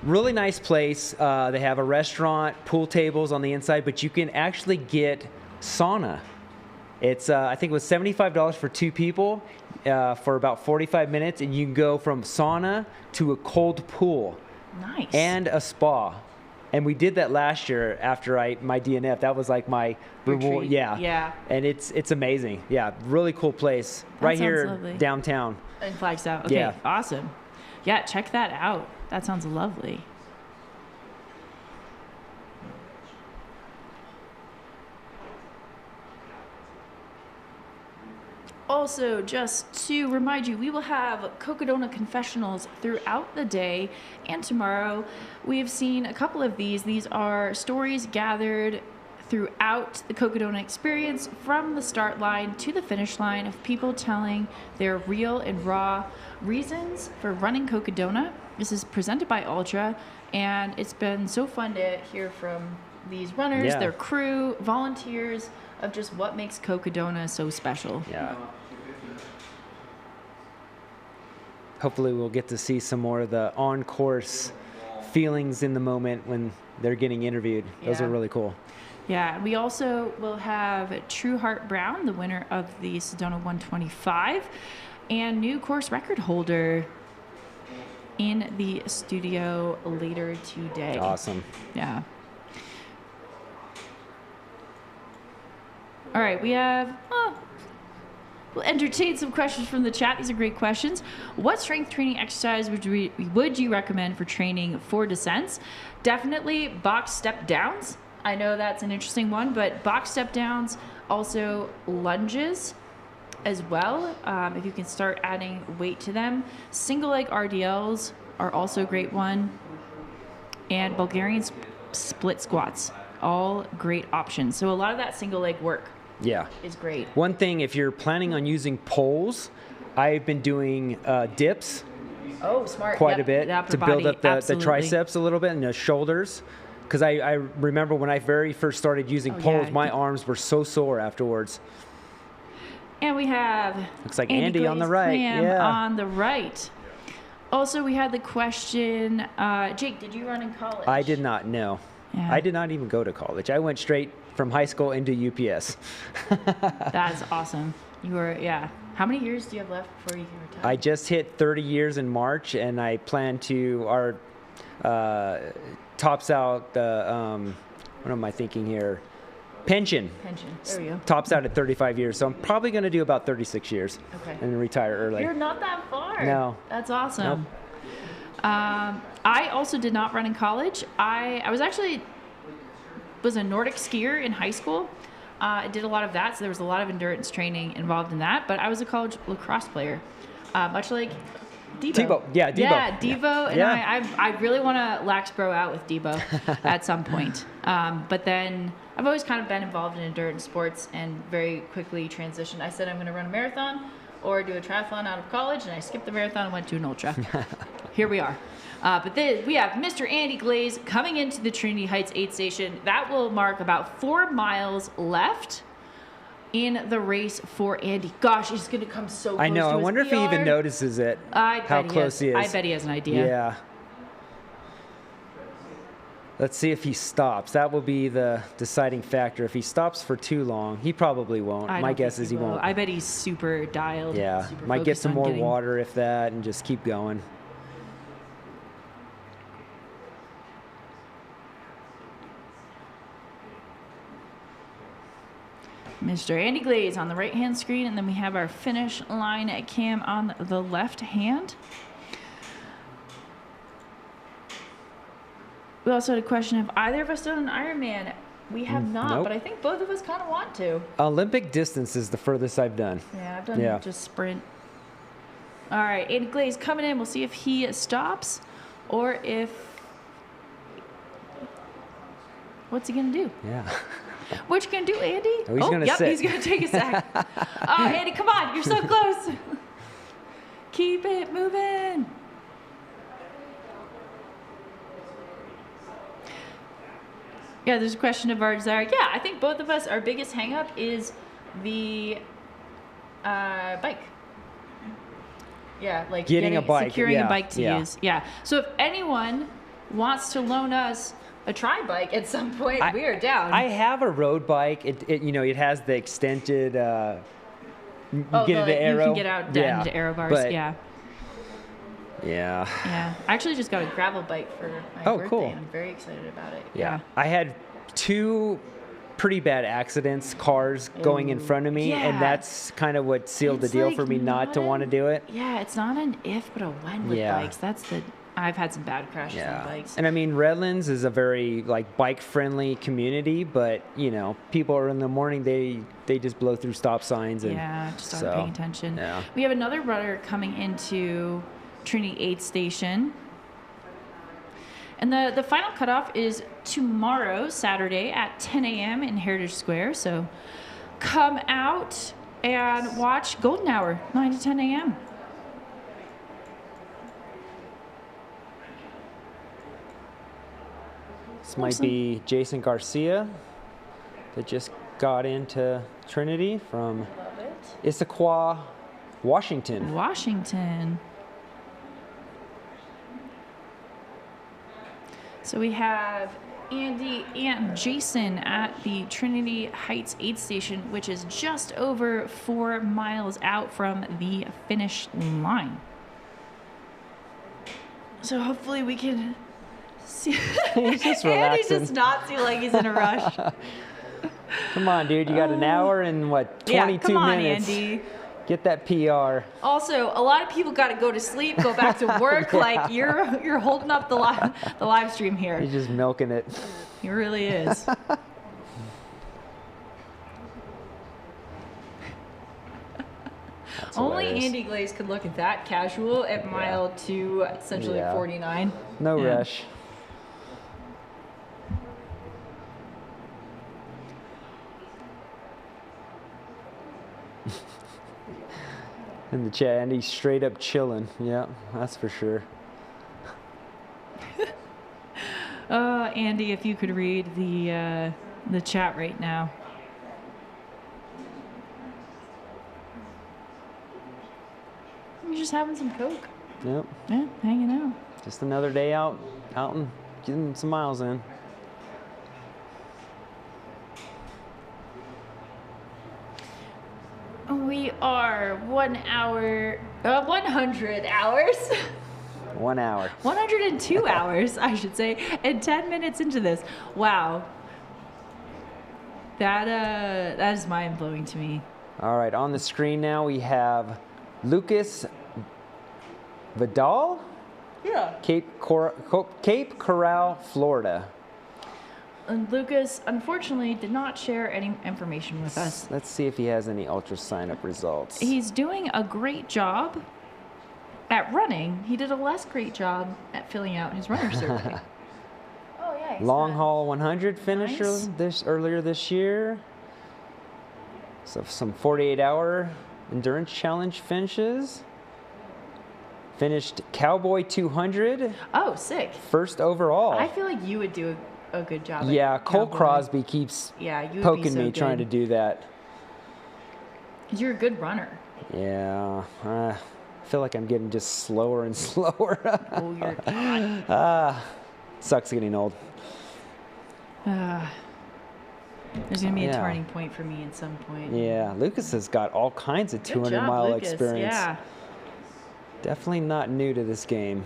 really nice place. They have a restaurant, pool tables on the inside, but you can actually get sauna. It's I think it was $75 for 2 people for about 45 minutes, and you can go from sauna to a cold pool. Nice. And a spa. And we did that last year after my DNF. That was like my reward. Yeah. Yeah. And it's amazing. Yeah, really cool place. Right here lovely. Downtown. In Flagstaff. Okay, Yeah. awesome. Yeah, check that out. That sounds lovely. Also, just to remind you, we will have Cocodona Confessionals throughout the day and tomorrow. We have seen a couple of these. These are stories gathered throughout the Cocodona experience from the start line to the finish line of people telling their real and raw reasons for running Cocodona. This is presented by Ultra, and it's been so fun to hear from these runners, their crew, volunteers, of just what makes Cocodona so special. Yeah. Hopefully we'll get to see some more of the on-course feelings in the moment when they're getting interviewed. Those are really cool. Yeah, we also will have True Heart Brown, the winner of the Sedona 125, and new course record holder in the studio later today. Awesome. Yeah. All right, we have, we'll entertain some questions from the chat. These are great questions. What strength training exercise would you recommend for training for descents? Definitely box step downs. I know that's an interesting one, but box step downs, also lunges as well, if you can start adding weight to them. Single leg RDLs are also a great one. And Bulgarian split squats, all great options. So a lot of that single leg work is great. One thing, if you're planning on using poles, I've been doing dips quite a bit to build up the triceps a little bit and the shoulders. Because I remember when I very first started using poles, my arms were so sore afterwards. And we have looks like Andy on the right. On the right. Also, we had the question, Jake, did you run in college? I did not, no. Yeah. I did not even go to college. I went straight from high school into UPS. That's awesome. You were, How many years do you have left before you can retire? I just hit 30 years in March, and I plan to, tops out the, what am I thinking here? Pension. There we go. Tops out at 35 years. So I'm probably going to do about 36 years and then retire early. You're not that far. No. That's awesome. Nope. I also did not run in college. I was a Nordic skier in high school. I did a lot of that, so there was a lot of endurance training involved in that. But I was a college lacrosse player, much like Debo. Yeah, Debo. Yeah, Debo. And I really want to lax bro out with Debo at some point. But then I've always kind of been involved in endurance sports and very quickly transitioned. I said I'm going to run a marathon or do a triathlon out of college, and I skipped the marathon and went to an ultra. Here we are. But then we have Mr. Andy Glaze coming into the Trinity Heights aid station. That will mark about 4 miles left in the race for Andy. Gosh, he's going to come so close. I know. To I his wonder if he even PR. notices it. How close he is. I bet he has an idea. Yeah. Let's see if he stops. That will be the deciding factor. If he stops for too long, he probably won't. My guess is he won't. I bet he's super dialed. Yeah. Super Might get focused some on more getting- water, if that, and just keep going. Mr. Andy Glaze on the right-hand screen, and then we have our finish line cam on the left hand. We also had a question, have either of us done an Ironman? We have not, nope. but I think both of us kind of want to. Olympic distance is the furthest I've done. Yeah, I've done just sprint. All right, Andy Glaze coming in. We'll see if he stops or if... What's he going to do? Yeah. What you going to do, Andy? Oh, he's gonna sit. He's going to take a sec. Oh, Andy, come on. You're so close. Keep it moving. Yeah, there's a question of our desire. Yeah, I think both of us, our biggest hang-up is the bike. Yeah, like Getting a bike, securing yeah, a bike to yeah. use. Yeah. So if anyone wants to loan us a tri-bike at some point, we are down. I have a road bike. It has the extended. You get into You aero. can get out down into aero bars. But- Yeah. Yeah. Yeah. I actually just got a gravel bike for my birthday. Cool. And I'm very excited about it. Yeah. I had 2 pretty bad accidents, cars going in front of me, Yeah. and that's kind of what sealed the deal for me not to want to do it. Yeah, it's not an if, but a when with Yeah. bikes. I've had some bad crashes on bikes. And I mean, Redlands is a very bike-friendly community, but people are in the morning, they just blow through stop signs and just aren't paying attention. Yeah. We have another runner coming into Trinity Aid Station. And the final cutoff is tomorrow, Saturday, at 10 a.m. in Heritage Square. So come out and watch Golden Hour, 9 to 10 a.m. This might be Jason Garcia that just got into Trinity from Issaquah, Washington. Washington. So we have Andy and Jason at the Trinity Heights aid station, which is just over 4 miles out from the finish line. So hopefully we can see. He's just Andy relaxing. does not seem like he's in a rush. Come on, dude. You got an hour and what, 22 yeah, come on, minutes? Andy. Get that PR. Also, a lot of people got to go to sleep, go back to work. Yeah. Like you're holding up the live stream here. He's just milking it. He really is. Only hilarious. Andy Glaze could look at that casual at mile 2, essentially Yeah. 49. No Yeah. rush. In the chat, Andy's straight up chilling. Yeah, that's for sure. Andy, if you could read the chat right now. You're just having some Coke. Yep. Yeah, hanging out. Just another day out and getting some miles in. We are 1 hour, 100 hours. 1 hour. 102 hours, I should say, and 10 minutes into this. Wow. That is mind-blowing to me. All right, on the screen now we have Lucas Vidal, Yeah. Cape Coral, Florida. And Lucas, unfortunately, did not share any information with us. Let's see if he has any ultra sign-up results. He's doing a great job at running. He did a less great job at filling out his runner survey. Oh, yeah. Long haul 100 finisher Nice. earlier this year. So some 48-hour endurance challenge finishes. Finished Cowboy 200. Oh, sick. First overall. I feel like you would do a good job. Yeah, at Cole Cowboy. Crosby keeps Yeah, you would be poking so me trying to good. do that. 'Cause you're a good runner. Yeah, I feel like I'm getting just slower and slower. Oh, you're not. Sucks getting old. There's going to be a Yeah. turning point for me at some point. Yeah, Lucas has got all kinds of Good job, 200-mile Lucas. experience. Yeah. Definitely not new to this game.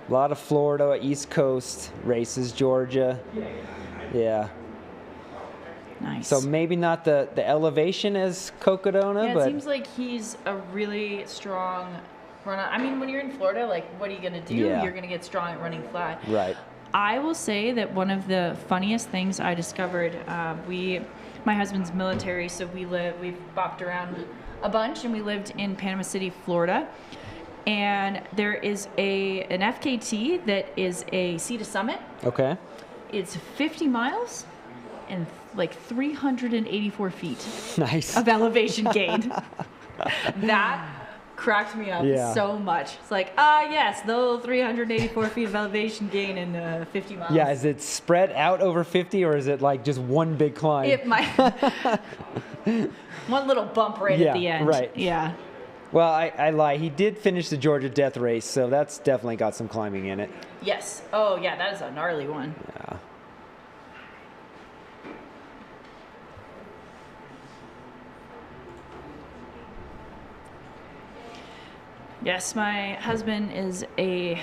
A lot of Florida, East Coast races, Georgia. Yeah. Nice. So maybe not the elevation as Cocodona, Yeah, it but seems like he's a really strong runner. I mean, when you're in Florida, like, what are you going to do? Yeah. You're going to get strong at running flat. right. I will say that one of the funniest things I discovered, my husband's military, so we've bopped around a bunch, and we lived in Panama City, Florida. And there is an FKT that is a sea to summit. Okay. It's 50 miles and like 384 feet Nice. of elevation gain. That cracked me up Yeah. so much. It's like, yes, the 384 feet of elevation gain in 50 miles. Yeah, is it spread out over 50 or is it like just one big climb? It might. One little bump right at the end. Right. Yeah. Well, I lie. He did finish the Georgia Death Race, so that's definitely got some climbing in it. Yes. Oh, yeah, that is a gnarly one. Yeah. Yes, my husband is a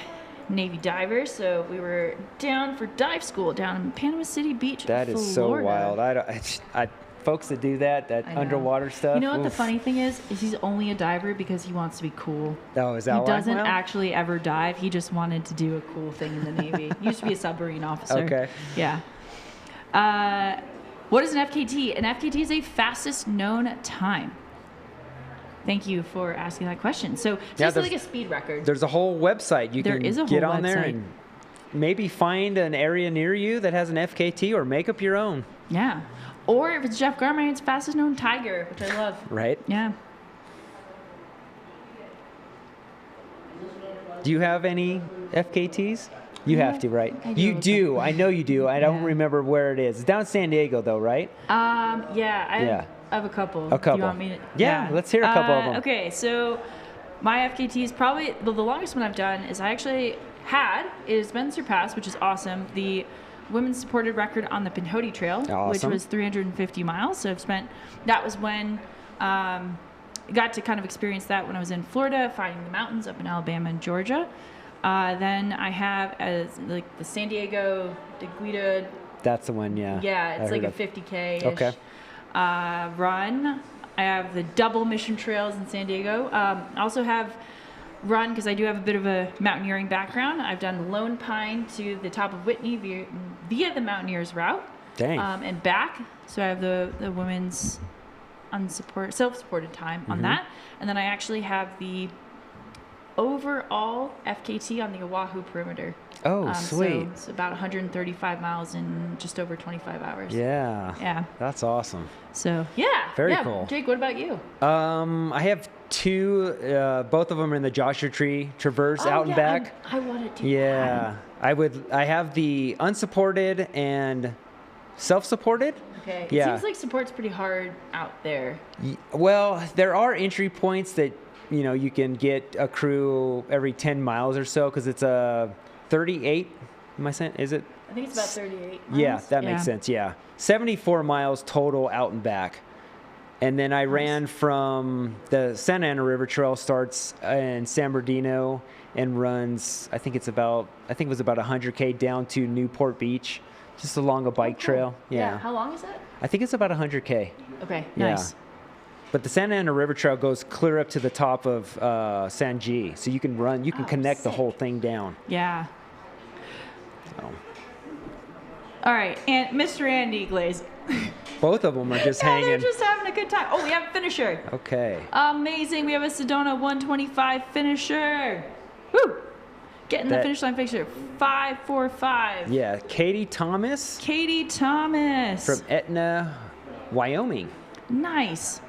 Navy diver, so we were down for dive school down in Panama City Beach, That is so Florida. wild. Folks that do that I know. underwater stuff. You know what the oof. funny thing is he's only a diver because he wants to be cool. Oh, is that He why? doesn't Well, actually ever dive. He just wanted to do a cool thing in the Navy. He used to be a submarine officer. Okay. Yeah. What is an FKT? An FKT is a fastest known time. Thank you for asking that question. So it's Yeah, basically like there's- a speed record. There's a whole website. You There can is a get whole on there website. and maybe find an area near you that has an FKT or make up your own. Yeah. Or if it's Jeff Garman, it's fastest known tiger, which I love. Right? Yeah. Do you have any FKTs? You have to, right? I do. You do. I know you do. I don't remember where it is. It's down in San Diego, though, right? Yeah. I have a couple. A Do you couple. want me to? Yeah, let's hear a couple of them. Okay, so my FKT is probably the longest one I've done is I actually has been surpassed, which is awesome. The women's supported record on the Pinhoti Trail, which was 350 miles. So that was when I got to kind of experience that when I was in Florida, fighting the mountains up in Alabama and Georgia. Then I have the San Diego de Guida. That's the one, yeah. Yeah, it's like a 50K-ish run. I have the double Mission Trails in San Diego. I also have run, because I do have a bit of a mountaineering background. I've done Lone Pine to the top of Whitney via the Mountaineers route. Dang. And back. So I have the women's self-supported time on that. And then I actually have the overall FKT on the Oahu perimeter. Oh, sweet. So it's about 135 miles in just over 25 hours. Yeah. Yeah. That's awesome. So, yeah. Very cool. Jake, what about you? I have two, both of them are in the Joshua Tree Traverse out and back. I want to do that. I have the unsupported and self-supported. Okay. It Yeah. seems like support's pretty hard out there. Well, there are entry points that, you can get a crew every 10 miles or so, because it's a 38, am I saying? Is it? I think it's about 38 miles. Yeah, that makes sense, yeah. 74 miles total out and back. And then I ran from the Santa Ana River Trail, starts in San Bernardino and runs, I think it was about 100K down to Newport Beach, just along a bike trail. Yeah. How long is that? I think it's about 100K. Okay, Yeah. nice. But the Santa Ana River Trail goes clear up to the top of San G, so you can connect the whole thing down. Yeah. So. All right, and Mr. Andy Glaze. Both of them are just Yeah, hanging. they're just having a good time. Oh, we have a finisher. Okay. Amazing. We have a Sedona 125 finisher. Woo! Getting the finish line finisher. 5:45. Yeah, Katie Thomas. Katie Thomas. From Etna, Wyoming. Nice.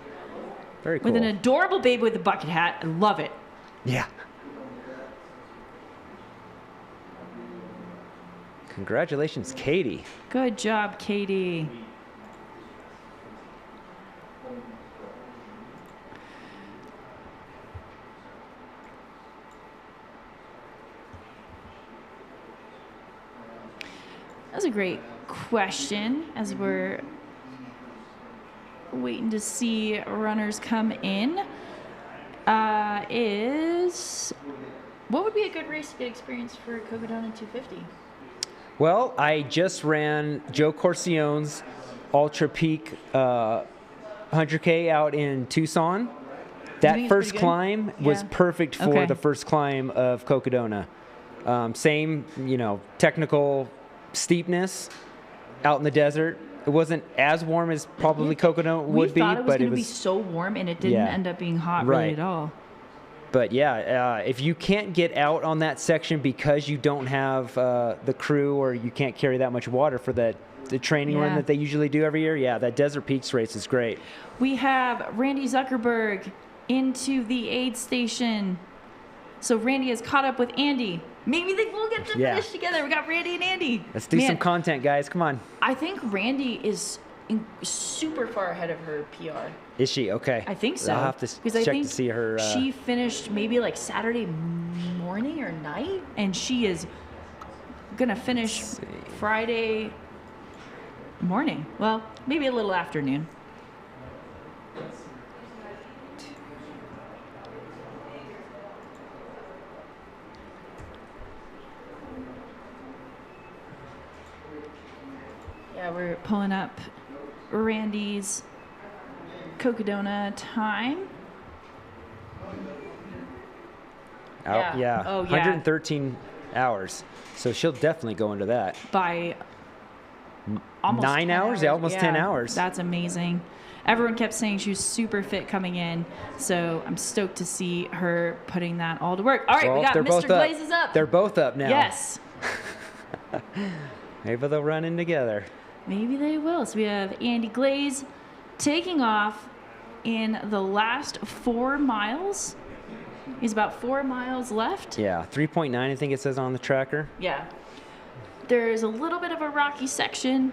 Very cool. With an adorable baby with a bucket hat. I love it. Yeah. Congratulations, Katie. Good job, Katie. That's a great question as we're waiting to see runners come in. What would be a good race to get experience for Cocodona 250? Well, I just ran Joe Corcione's Ultra Peak 100K out in Tucson. That first climb was perfect for the first climb of Cocodona. Same, technical steepness out in the desert. It wasn't as warm as probably Cocodona would be, We thought it was but going to be so warm, and it didn't end up being hot really at all. But yeah, if you can't get out on that section because you don't have the crew or you can't carry that much water for the training run that they usually do every year, that Desert Peaks race is great. We have Randy Zuckerberg into the aid station. So Randy has caught up with Andy. Maybe they will get to finish together. We got Randy and Andy. Let's do some content, guys. Come on. I think Randy is super far ahead of her PR. Is she? Okay. I think so. I'll have to check to see her. She finished maybe like Saturday morning or night, and she is going to finish Friday morning. Well, maybe a little afternoon. Yeah, we're pulling up Randy's Cocodona time. Yeah. Oh, yeah. 113 hours. So she'll definitely go into that. By almost 9 hours? Yeah, almost 10 hours. That's amazing. Everyone kept saying she was super fit coming in, so I'm stoked to see her putting that all to work. All right, we got Mr. Glaze is up. They're both up now. Yes. Maybe they'll run in together. Maybe they will. So we have Andy Glaze taking off in the last 4 miles. He's about 4 miles left. Yeah, 3.9 I think it says on the tracker. Yeah. There's a little bit of a rocky section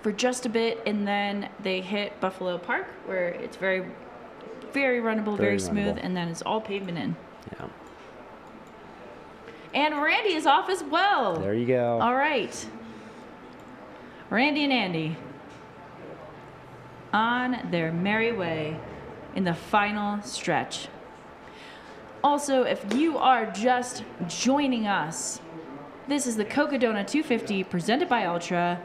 for just a bit, and then they hit Buffalo Park, where it's very, very runnable, very smooth, and then it's all pavement in. Yeah. And Randy is off as well. There you go. All right. Randy and Andy on their merry way in the final stretch. Also, if you are just joining us, this is the Cocodona 250 presented by Ultra.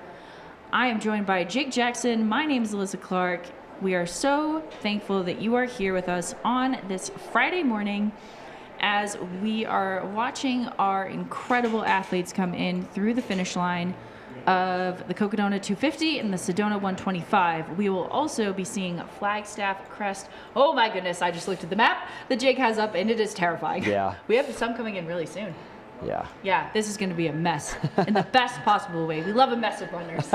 I am joined by Jake Jackson. My name is Alyssa Clark. We are so thankful that you are here with us on this Friday morning as we are watching our incredible athletes come in through the finish line of the Cocodona 250 and the Sedona 125. We will also be seeing Flagstaff crest. Oh my goodness, I just looked at the map that Jake has up and it is terrifying. Yeah. We have some coming in really soon. Yeah. Yeah, this is going to be a mess in the best possible way. We love a mess of runners.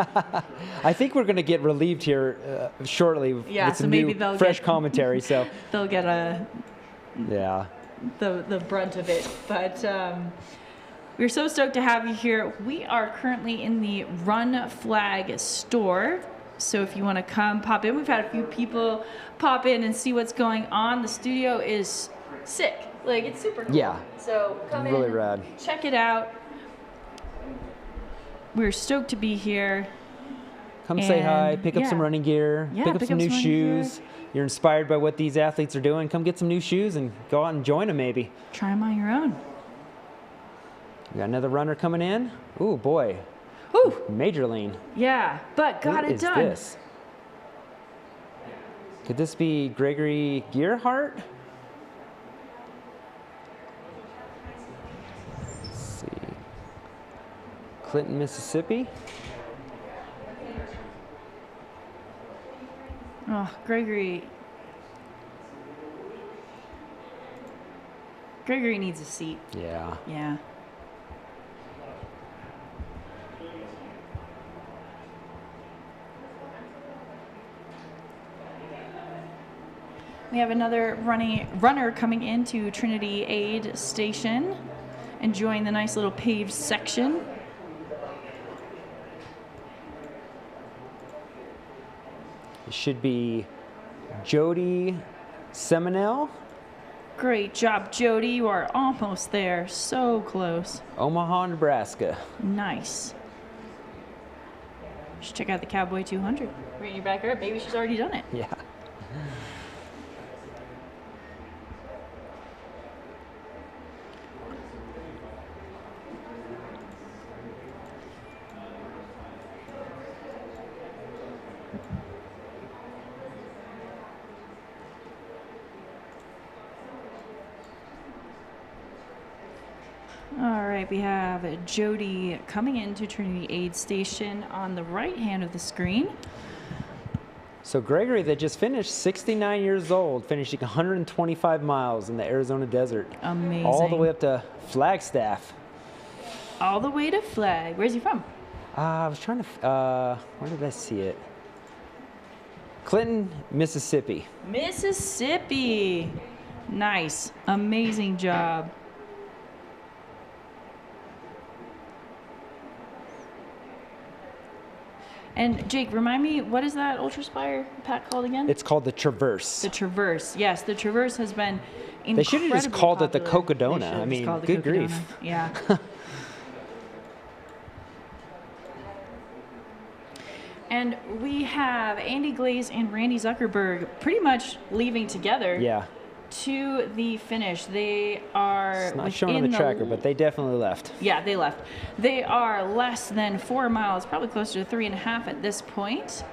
I think we're going to get relieved here shortly Yeah, with so some maybe new, they'll fresh get- commentary. So They'll get yeah. the brunt of it. But we're so stoked to have you here. We are currently in the Run Flag store. So if you want to come pop in, we've had a few people pop in and see what's going on. The studio is sick. Like, it's super cool. Yeah. So come Really in, rad. check it out. We're stoked to be here. Come say hi, And, pick up some yeah. running gear, Yeah, pick up some new running gear. shoes. You're inspired by what these athletes are doing. Come get some new shoes and go out and join them maybe. Try them on your own. We got another runner coming in. Ooh, boy. Ooh. Major lean. Yeah, but got What it is done. this? Could this be Gregory Gearhart? Let's see. Clinton, Mississippi. Oh, Gregory needs a seat. Yeah. Yeah. We have another runner coming into Trinity Aid Station, enjoying the nice little paved section. It should be Jody Seminole. Great job, Jody. You are almost there. So close. Omaha, Nebraska. Nice. Should check out the Cowboy 200. Right in your backyard. Maybe she's already done it. Yeah. All right, we have Jody coming into Trinity Aid Station on the right hand of the screen. So Gregory, that just finished, 69 years old, finishing 125 miles in the Arizona desert. Amazing. All the way up to Flagstaff. All the way to Flag. Where's he from? I was trying to, where did I see it? Clinton, Mississippi. Mississippi. Nice. Amazing job. And Jake, remind me, what is that Ultraspire pack called again? It's called the Traverse. The Traverse. Yes, the Traverse has been incredibly They should have just called it the popular. They Cocodona. should I have just mean, called it good Cocodona. grief. Yeah. And we have Andy Glaze and Randy Zuckerberg pretty much leaving together Yeah. to the finish. They are It's not showing on the tracker, but they definitely left. Yeah, they left. They are less than 4 miles, probably closer to 3.5 at this point.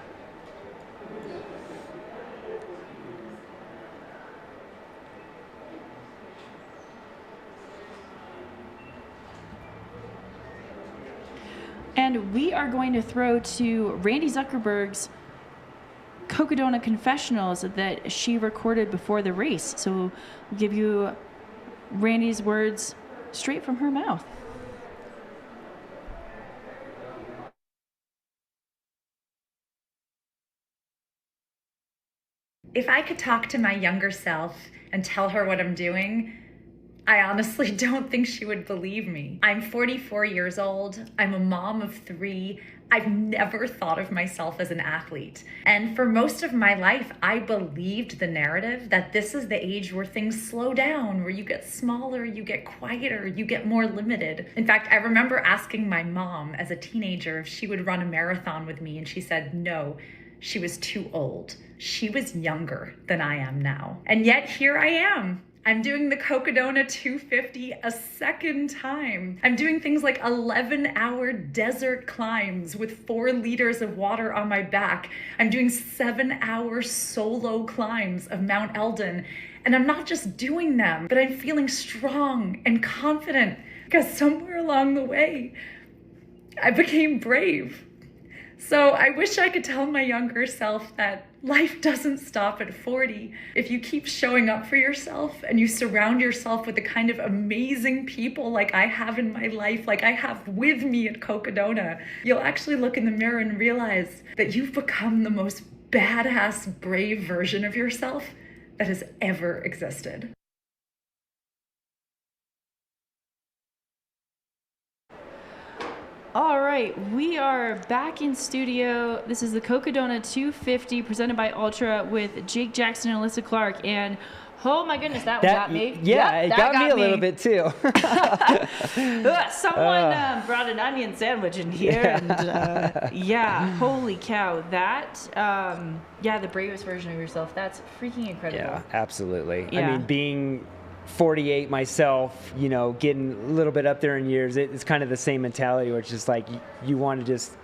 And we are going to throw to Randy Zuckerberg's Cocodona Confessionals that she recorded before the race. So we'll give you Randy's words straight from her mouth. If I could talk to my younger self and tell her what I'm doing, I honestly don't think she would believe me. I'm 44 years old. I'm a mom of 3. I've never thought of myself as an athlete. And for most of my life, I believed the narrative that this is the age where things slow down, where you get smaller, you get quieter, you get more limited. In fact, I remember asking my mom as a teenager if she would run a marathon with me, and she said no. She was too old. She was younger than I am now. And yet here I am. I'm doing the Cocodona 250 a second time. I'm doing things like 11-hour desert climbs with 4 liters of water on my back. I'm doing 7-hour solo climbs of Mount Eldon. And I'm not just doing them, but I'm feeling strong and confident because somewhere along the way, I became brave. So I wish I could tell my younger self that life doesn't stop at 40. If you keep showing up for yourself and you surround yourself with the kind of amazing people like I have in my life, like I have with me at Cocodona, you'll actually look in the mirror and realize that you've become the most badass, brave version of yourself that has ever existed. All right, we are back in studio. This is the Cocodona 250 presented by Ultra with Jake Jackson and Alyssa Clark. And oh my goodness, that got me. Yeah, Yep, it that got me a little bit too. Someone brought an onion sandwich in here. And yeah, holy cow. That, the bravest version of yourself, that's freaking incredible. Yeah, absolutely. Yeah. I mean, being 48 myself, getting a little bit up there in years, it's kind of the same mentality where it's just like you want to just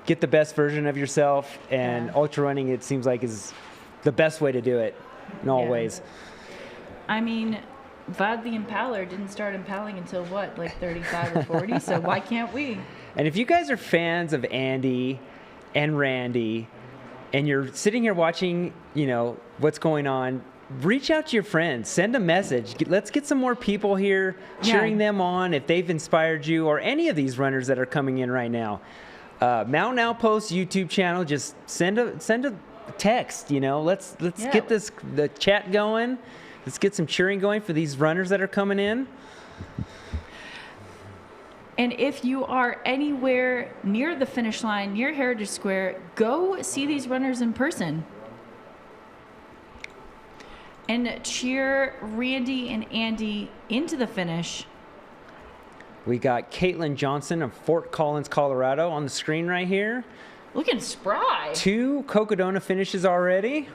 get the best version of yourself, and ultra running, it seems like, is the best way to do it in all ways. I mean, Vlad the Impaler didn't start impaling until what, like 35 or 40, so why can't we? And if you guys are fans of Andy and Randy, and you're sitting here watching, what's going on, reach out to your friends, send a message. Let's get some more people here cheering them on if they've inspired you, or any of these runners that are coming in right now. Mountain Outpost YouTube channel, just send a text, let's get the chat going. Let's get some cheering going for these runners that are coming in. And if you are anywhere near the finish line, near Heritage Square, go see these runners in person. And cheer Randy and Andy into the finish. We got Caitlin Johnson of Fort Collins, Colorado on the screen right here. Looking spry. 2 Cocodona finishes already.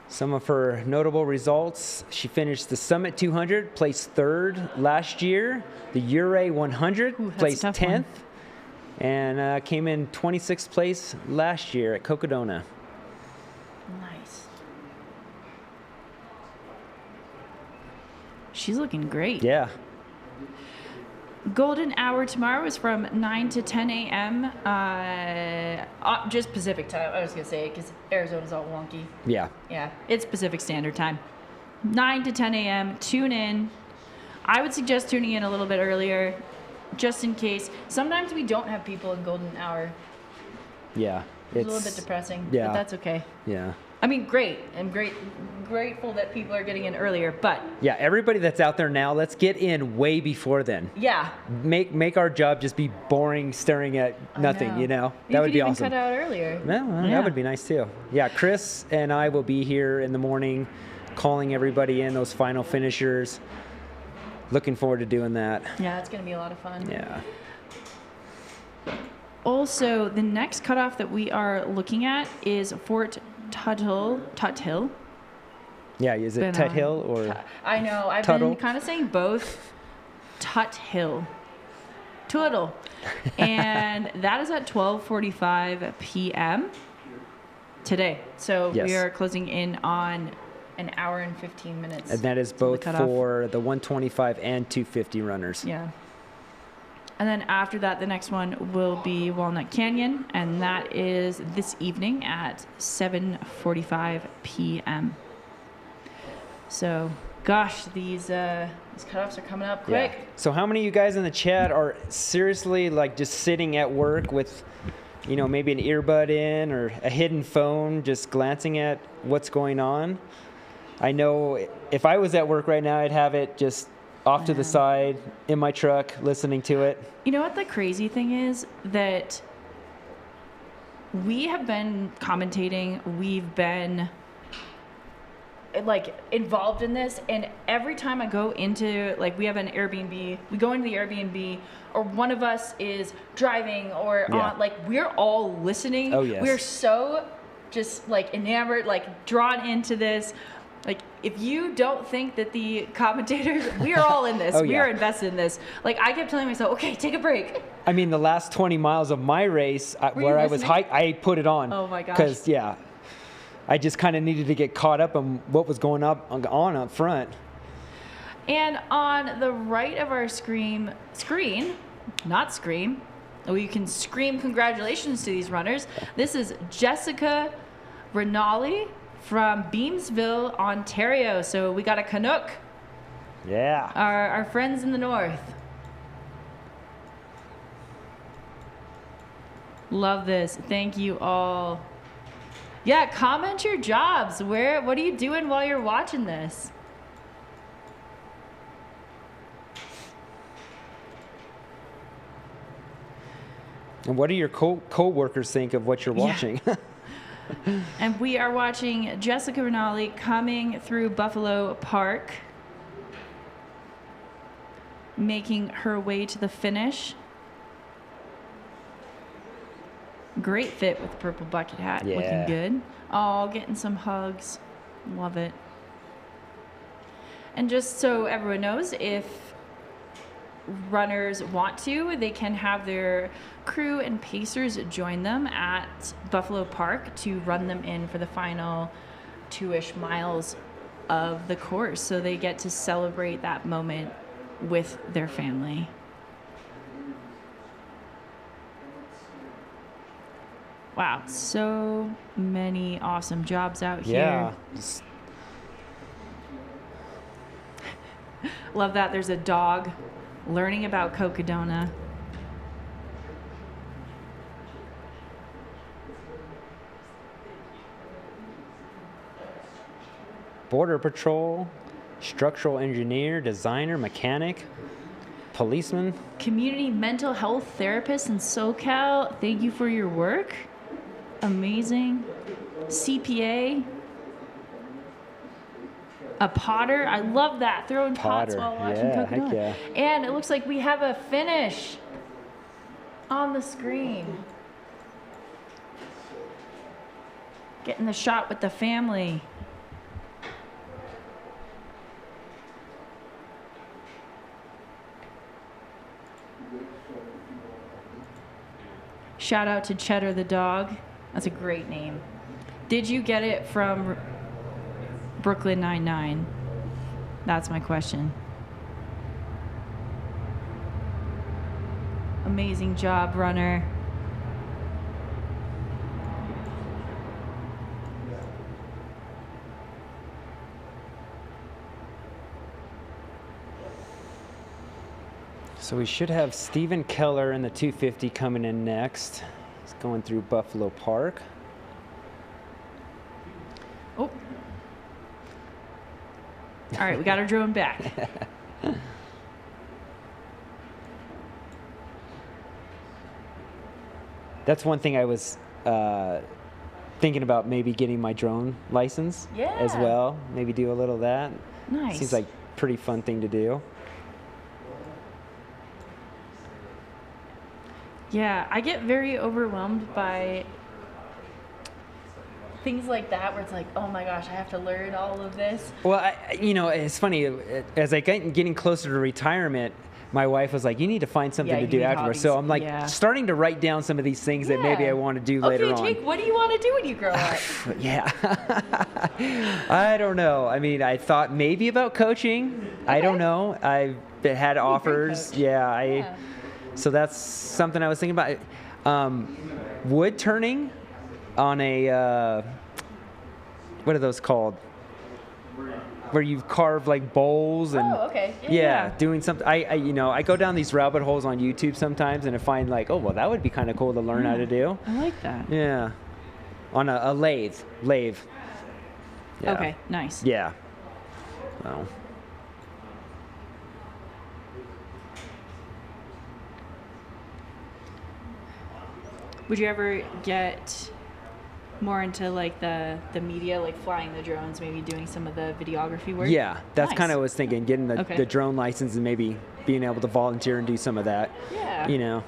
Some of her notable results: she finished the Summit 200, placed 3rd last year. The Ouray 100, placed 10th. And came in 26th place last year at Cocodona. Nice. She's looking great. Yeah. Golden hour tomorrow is from 9 to 10 a.m. Just Pacific time. I was going to say, because Arizona's all wonky. Yeah. Yeah, it's Pacific Standard Time. 9 to 10 a.m. Tune in. I would suggest tuning in a little bit earlier, just in case. Sometimes we don't have people in golden hour. Yeah. It's a little bit depressing, but that's okay. Yeah. I mean, great. I'm grateful that people are getting in earlier, but yeah, everybody that's out there now, let's get in way before then. Yeah. Make our job just be boring, staring at nothing, That would be awesome. You could even cut out earlier. Well, that would be nice too. Yeah, Chris and I will be here in the morning calling everybody in, those final finishers. Looking forward to doing that. Yeah, it's going to be a lot of fun. Yeah. Also, the next cutoff that we are looking at is Fort Tuthill. Yeah, is it Tuthill or I know, I've Tuttle? been kind of saying both. Tuthill. And that is at 12:45 p.m. today. So we are closing in on an hour and 15 minutes. And that is both for the 125 and 250 runners. Yeah. And then after that, the next one will be Walnut Canyon, and that is this evening at 7:45 p.m. So, gosh, these cutoffs are coming up quick. Yeah. So how many of you guys in the chat are seriously like just sitting at work with, maybe an earbud in or a hidden phone, just glancing at what's going on? I know if I was at work right now, I'd have it just off to the side in my truck, listening to it. You know what the crazy thing is? That we have been commentating, we've been like involved in this, and every time I go into, like, we have an Airbnb, we go into the Airbnb, or one of us is driving or on, like, we're all listening. Oh, yes. We're so just like enamored, like drawn into this. Like, if you don't think that the commentators, we are all in this. Oh, we yeah. are invested in this. Like, I kept telling myself, okay, take a break. I mean, the last 20 miles of my race, where I was I put it on. Oh my gosh. Because, yeah, I just kind of needed to get caught up on what was going on up front. And on the right of our screen, oh, you can scream congratulations to these runners. This is Jessica Rinaldi from Beamsville, Ontario. So we got a Canuck. Yeah. Our friends in the north. Love this. Thank you all. Yeah, comment your jobs. What are you doing while you're watching this? And what do your co-workers think of what you're watching? And we are watching Jessica Rinaldi coming through Buffalo Park, making her way to the finish. Great fit with the purple bucket hat. Yeah. Looking good. Oh, getting some hugs. Love it. And just so everyone knows, if runners want to, they can have their crew and pacers join them at Buffalo Park to run them in for the final 2-ish miles of the course. So they get to celebrate that moment with their family. Wow, so many awesome jobs out here. Yeah. Love that there's a dog learning about Cocodona. Border Patrol, structural engineer, designer, mechanic, policeman. Community mental health therapist in SoCal. Thank you for your work. Amazing. CPA. A potter. I love that. Throwing pots while watching yeah, Cocodona. heck yeah. And it looks like we have a finish on the screen. Getting the shot with the family. Shout out to Cheddar the dog. That's a great name. Did you get it from Brooklyn Nine-Nine? That's my question. Amazing job, runner. So we should have Steven Keller in the 250 coming in next. He's going through Buffalo Park. Oh. All right, we got our drone back. That's one thing I was thinking about, maybe getting my drone license as well. Maybe do a little of that. Nice. Seems like a pretty fun thing to do. Yeah, I get very overwhelmed by things like that where it's like, oh my gosh, I have to learn all of this. Well, it's funny. As I getting closer to retirement, my wife was like, you need to find something to do afterwards. So I'm like starting to write down some of these things that maybe I want to do later on. Okay, Jake, what do you want to do when you grow up? Yeah. I don't know. I mean, I thought maybe about coaching. Okay. I don't know. I've had offers. Yeah. So that's something I was thinking about. Wood turning on a, what are those called? Where you carve like bowls and okay. Doing something. I go down these rabbit holes on YouTube sometimes and I find like, oh well, that would be kind of cool to learn how to do. I like that. Yeah, on a lathe. Yeah. Okay, nice. Yeah. So. Would you ever get more into like the media, like flying the drones, maybe doing some of the videography work? Yeah, that's Nice. kind of what I was thinking, getting the, Okay. the drone license and maybe being able to volunteer and do some of that. Yeah. You know,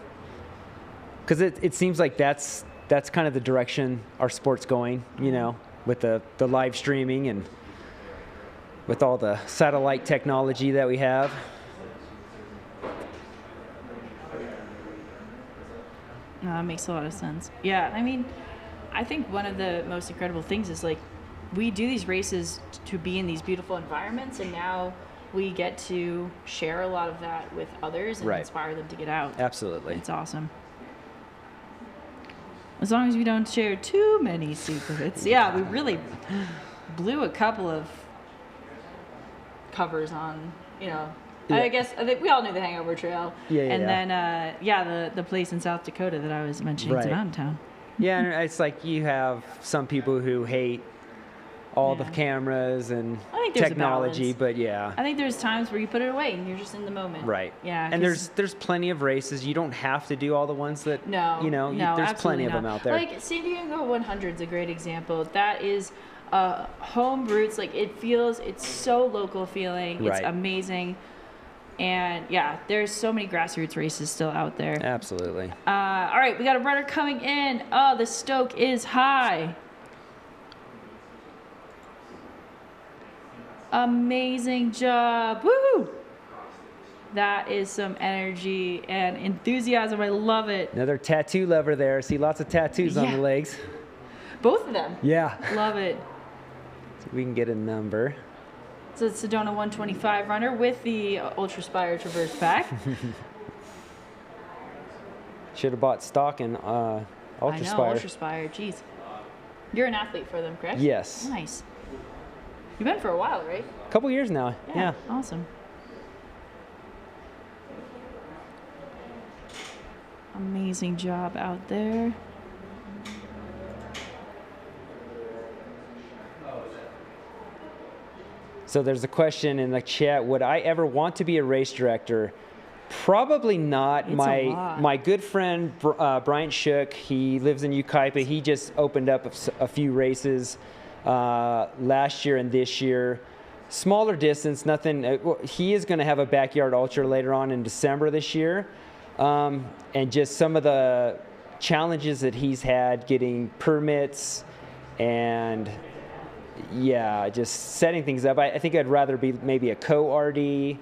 because it seems like that's kind of the direction our sport's going, you know, with the live streaming and with all the satellite technology that we have. No, that makes a lot of sense. Yeah, I mean, I think one of the most incredible things is like we do these races to be in these beautiful environments, and now we get to share a lot of that with others and Right. inspire them to get out. Absolutely. It's awesome. As long as we don't share too many secrets. Yeah, we really blew a couple of covers on, you know. I think we all knew the Hangover Trail. Yeah, and then, the place in South Dakota that I was mentioning, it's a mountain town. Yeah, and it's like you have some people who hate all the cameras and I think there's a technology, balance. but yeah. I think there's times where you put it away and you're just in the moment. Right. Yeah. And 'cause- there's plenty of races. You don't have to do all the ones that, No, you know, no, there's plenty absolutely of them not. out there. Like San Diego 100 is a great example. That is home roots. Like it's so local feeling. It's Right. amazing. And yeah, there's so many grassroots races still out there. Absolutely. All right, we got a runner coming in. Oh, the stoke is high. Amazing job. Woo! That is some energy and enthusiasm. I love it. Another tattoo lover there. See lots of tattoos on Yeah. the legs. Both of them. Yeah. Love it. See if we can get a number. So it's Sedona 125 runner with the Ultra Spire Traverse Pack. Should have bought stock in I Ultra know, Spire. Ultra Spire. Jeez. You're an athlete for them, correct? Yes. Nice. You've been for a while, right? A couple years now. Yeah. Awesome. Amazing job out there. So there's a question in the chat, would I ever want to be a race director? Probably not. It's a lot. My good friend Brian Shook, he lives in Yucaipa. He just opened up a few races last year and this year. Smaller distance, nothing. He is going to have a backyard ultra later on in December this year. And just some of the challenges that he's had getting permits and yeah, just setting things up. I think I'd rather be maybe a co-RD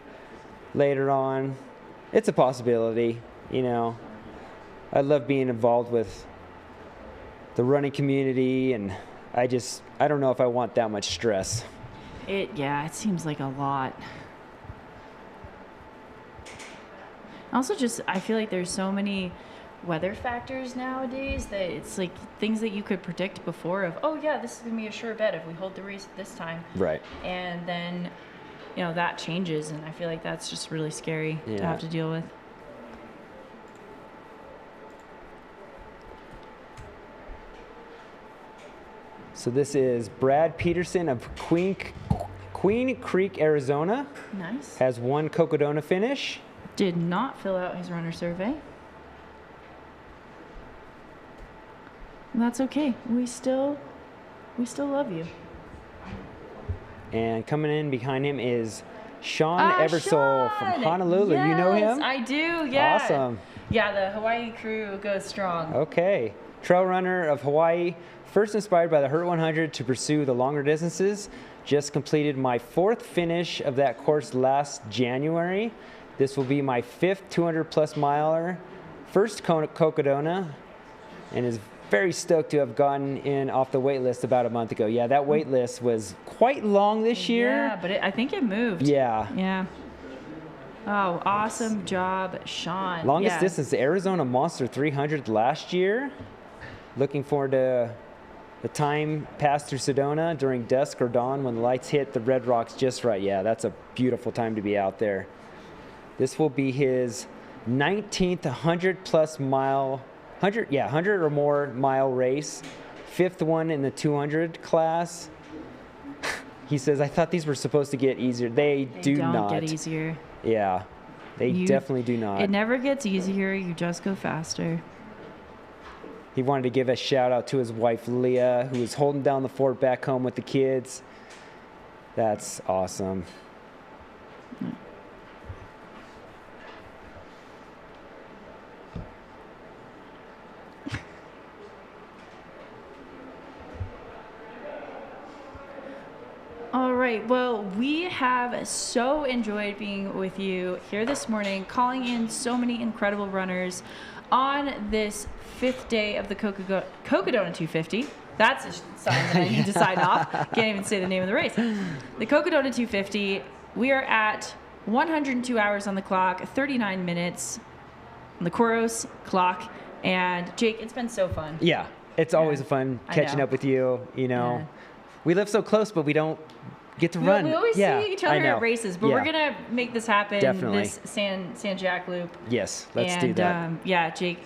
later on. It's a possibility, you know. I love being involved with the running community, and I don't know if I want that much stress. It seems like a lot. Also, I feel like there's so many weather factors nowadays that it's like things that you could predict before of, oh yeah, this is gonna be a sure bet if we hold the race at this time. Right. And then, you know, that changes, and I feel like that's just really scary to have to deal with. So this is Brad Peterson of Queen Creek, Arizona. Nice. Has one Cocodona finish. Did not fill out his runner survey. And that's okay. We still love you. And coming in behind him is Sean Eversole from Honolulu. Yes, You know him? I do, yeah. Awesome. Yeah, the Hawaii crew goes strong. Okay. Trail runner of Hawaii, first inspired by the Hurt 100 to pursue the longer distances. Just completed my 4th finish of that course last January. This will be my 5th 200-plus miler, first Cocodona, and is very stoked to have gotten in off the wait list about a month ago. Yeah, that wait list was quite long this year. Yeah, but I think it moved. Yeah. Yeah. Oh, awesome job, Sean. Longest distance, the Arizona Monster 300 last year. Looking forward to the time passed through Sedona during dusk or dawn when the lights hit the red rocks just right. Yeah, that's a beautiful time to be out there. This will be his 19th 100-plus mile, 100 or more mile race, 5th one in the 200 class. He says, I thought these were supposed to get easier. They do don't not. get easier. Yeah, they definitely do not. It never gets easier. You just go faster. He wanted to give a shout out to his wife, Leah, who is holding down the fort back home with the kids. That's awesome. All right. Well, we have so enjoyed being with you here this morning, calling in so many incredible runners on this 5th day of the Cocodona 250. That's a sign that I need to sign off. Can't even say the name of the race. The Cocodona 250. We are at 102 hours on the clock, 39 minutes on the Coros clock. And Jake, it's been so fun. Yeah, it's always fun catching up with you. You know, we live so close, but we don't get to run. We always see each other at races, but we're gonna make this happen. Definitely. This San Jack Loop. Yes, let's do that. Yeah, Jake,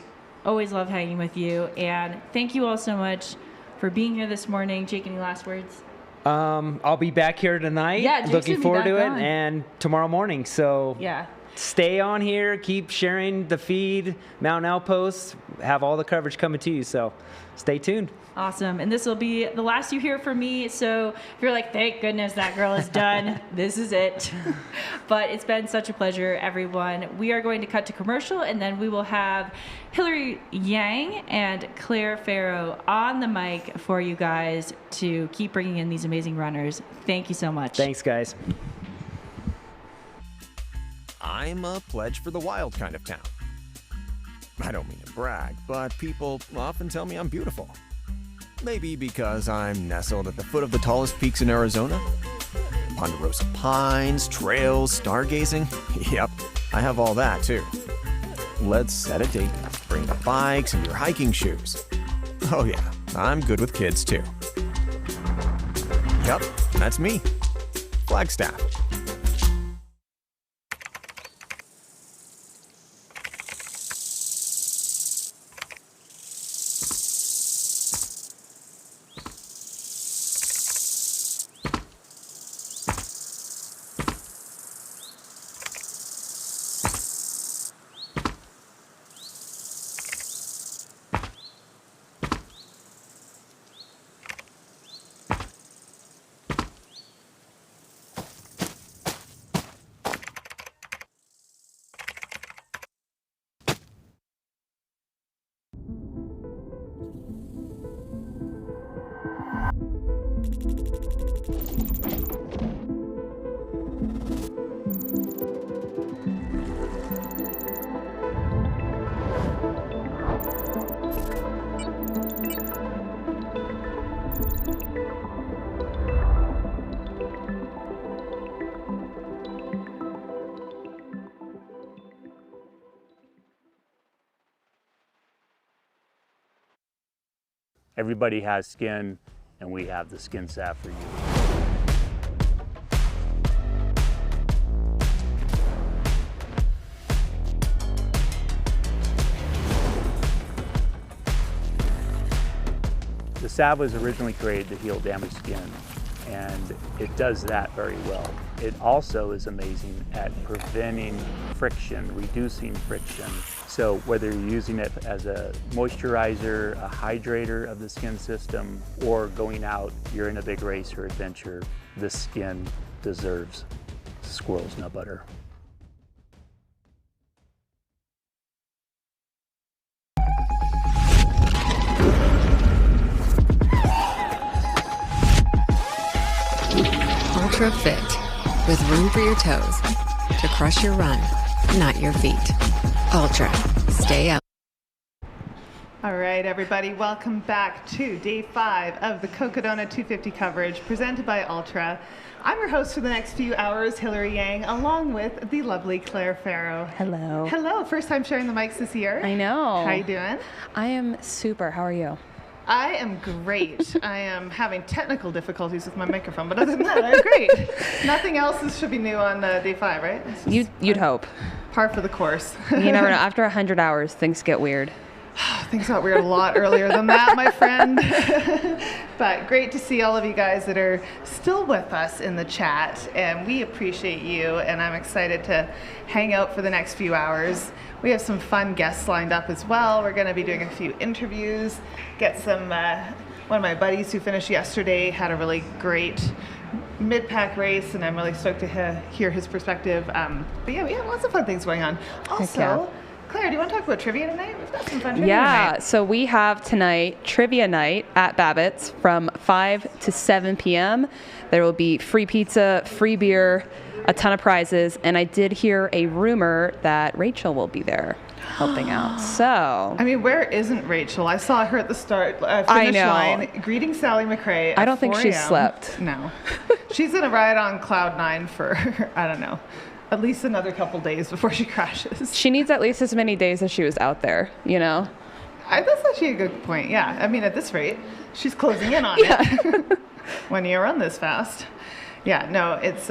always love hanging with you, and thank you all so much for being here this morning. Jake, any last words? I'll be back here tonight. Yeah, Jake's looking gonna be forward to back it, on. and tomorrow morning. So Yeah. stay on here, keep sharing the feed, Mountain Outposts, have all the coverage coming to you. So stay tuned. Awesome. And this will be the last you hear from me. So if you're like, thank goodness that girl is done, this is it. But it's been such a pleasure, everyone. We are going to cut to commercial, and then we will have Hillary Yang and Claire Farrow on the mic for you guys to keep bringing in these amazing runners. Thank you so much. Thanks, guys. I'm a pledge for the wild kind of town. I don't mean to brag, but people often tell me I'm beautiful. Maybe because I'm nestled at the foot of the tallest peaks in Arizona? Ponderosa pines, trails, stargazing? Yep, I have all that too. Let's set a date. Bring the bikes and your hiking shoes. Oh yeah, I'm good with kids too. Yep, that's me. Flagstaff. Everybody has skin, and we have the skin salve for you. The salve was originally created to heal damaged skin, and it does that very well. It also is amazing at preventing friction, reducing friction. So whether you're using it as a moisturizer, a hydrator of the skin system, or going out, you're in a big race or adventure, the skin deserves squirrel's nut butter. Ultra Fit, with room for your toes to crush your run, not your feet. Ultra, stay out. All right, everybody, welcome back to day 5 of the Cocodona 250 coverage presented by Ultra. I'm your host for the next few hours, Hillary Yang, along with the lovely Claire Farrow. Hello. Hello, first time sharing the mics this year. I know. How you doing? I am super. How are you? I am great. I am having technical difficulties with my microphone, but other than that, I'm great. Nothing else should be new on day 5, right? You'd hope. Par for the course. You never know. After 100 hours, things get weird. Things got weird a lot earlier than that, my friend. But great to see all of you guys that are still with us in the chat, and we appreciate you, and I'm excited to hang out for the next few hours. We have some fun guests lined up as well. We're going to be doing a few interviews, get some, one of my buddies who finished yesterday had a really great mid-pack race, and I'm really stoked to hear his perspective. But yeah, we have lots of fun things going on. Also, Claire, do you want to talk about trivia tonight? We've got some fun trivia tonight. So we have tonight trivia night at Babbitt's from 5 to 7 p.m. There will be free pizza, free beer, a ton of prizes, and I did hear a rumor that Rachel will be there helping out. So, I mean, where isn't Rachel? I saw her at the finish line greeting Sally McRae. I don't think 4 she a.m. slept. No. She's going to ride on cloud 9 for, I don't know, at least another couple days before she crashes. She needs at least as many days as she was out there, you know? That's actually a good point, yeah. I mean, at this rate, she's closing in on it when you run this fast. Yeah, no, it's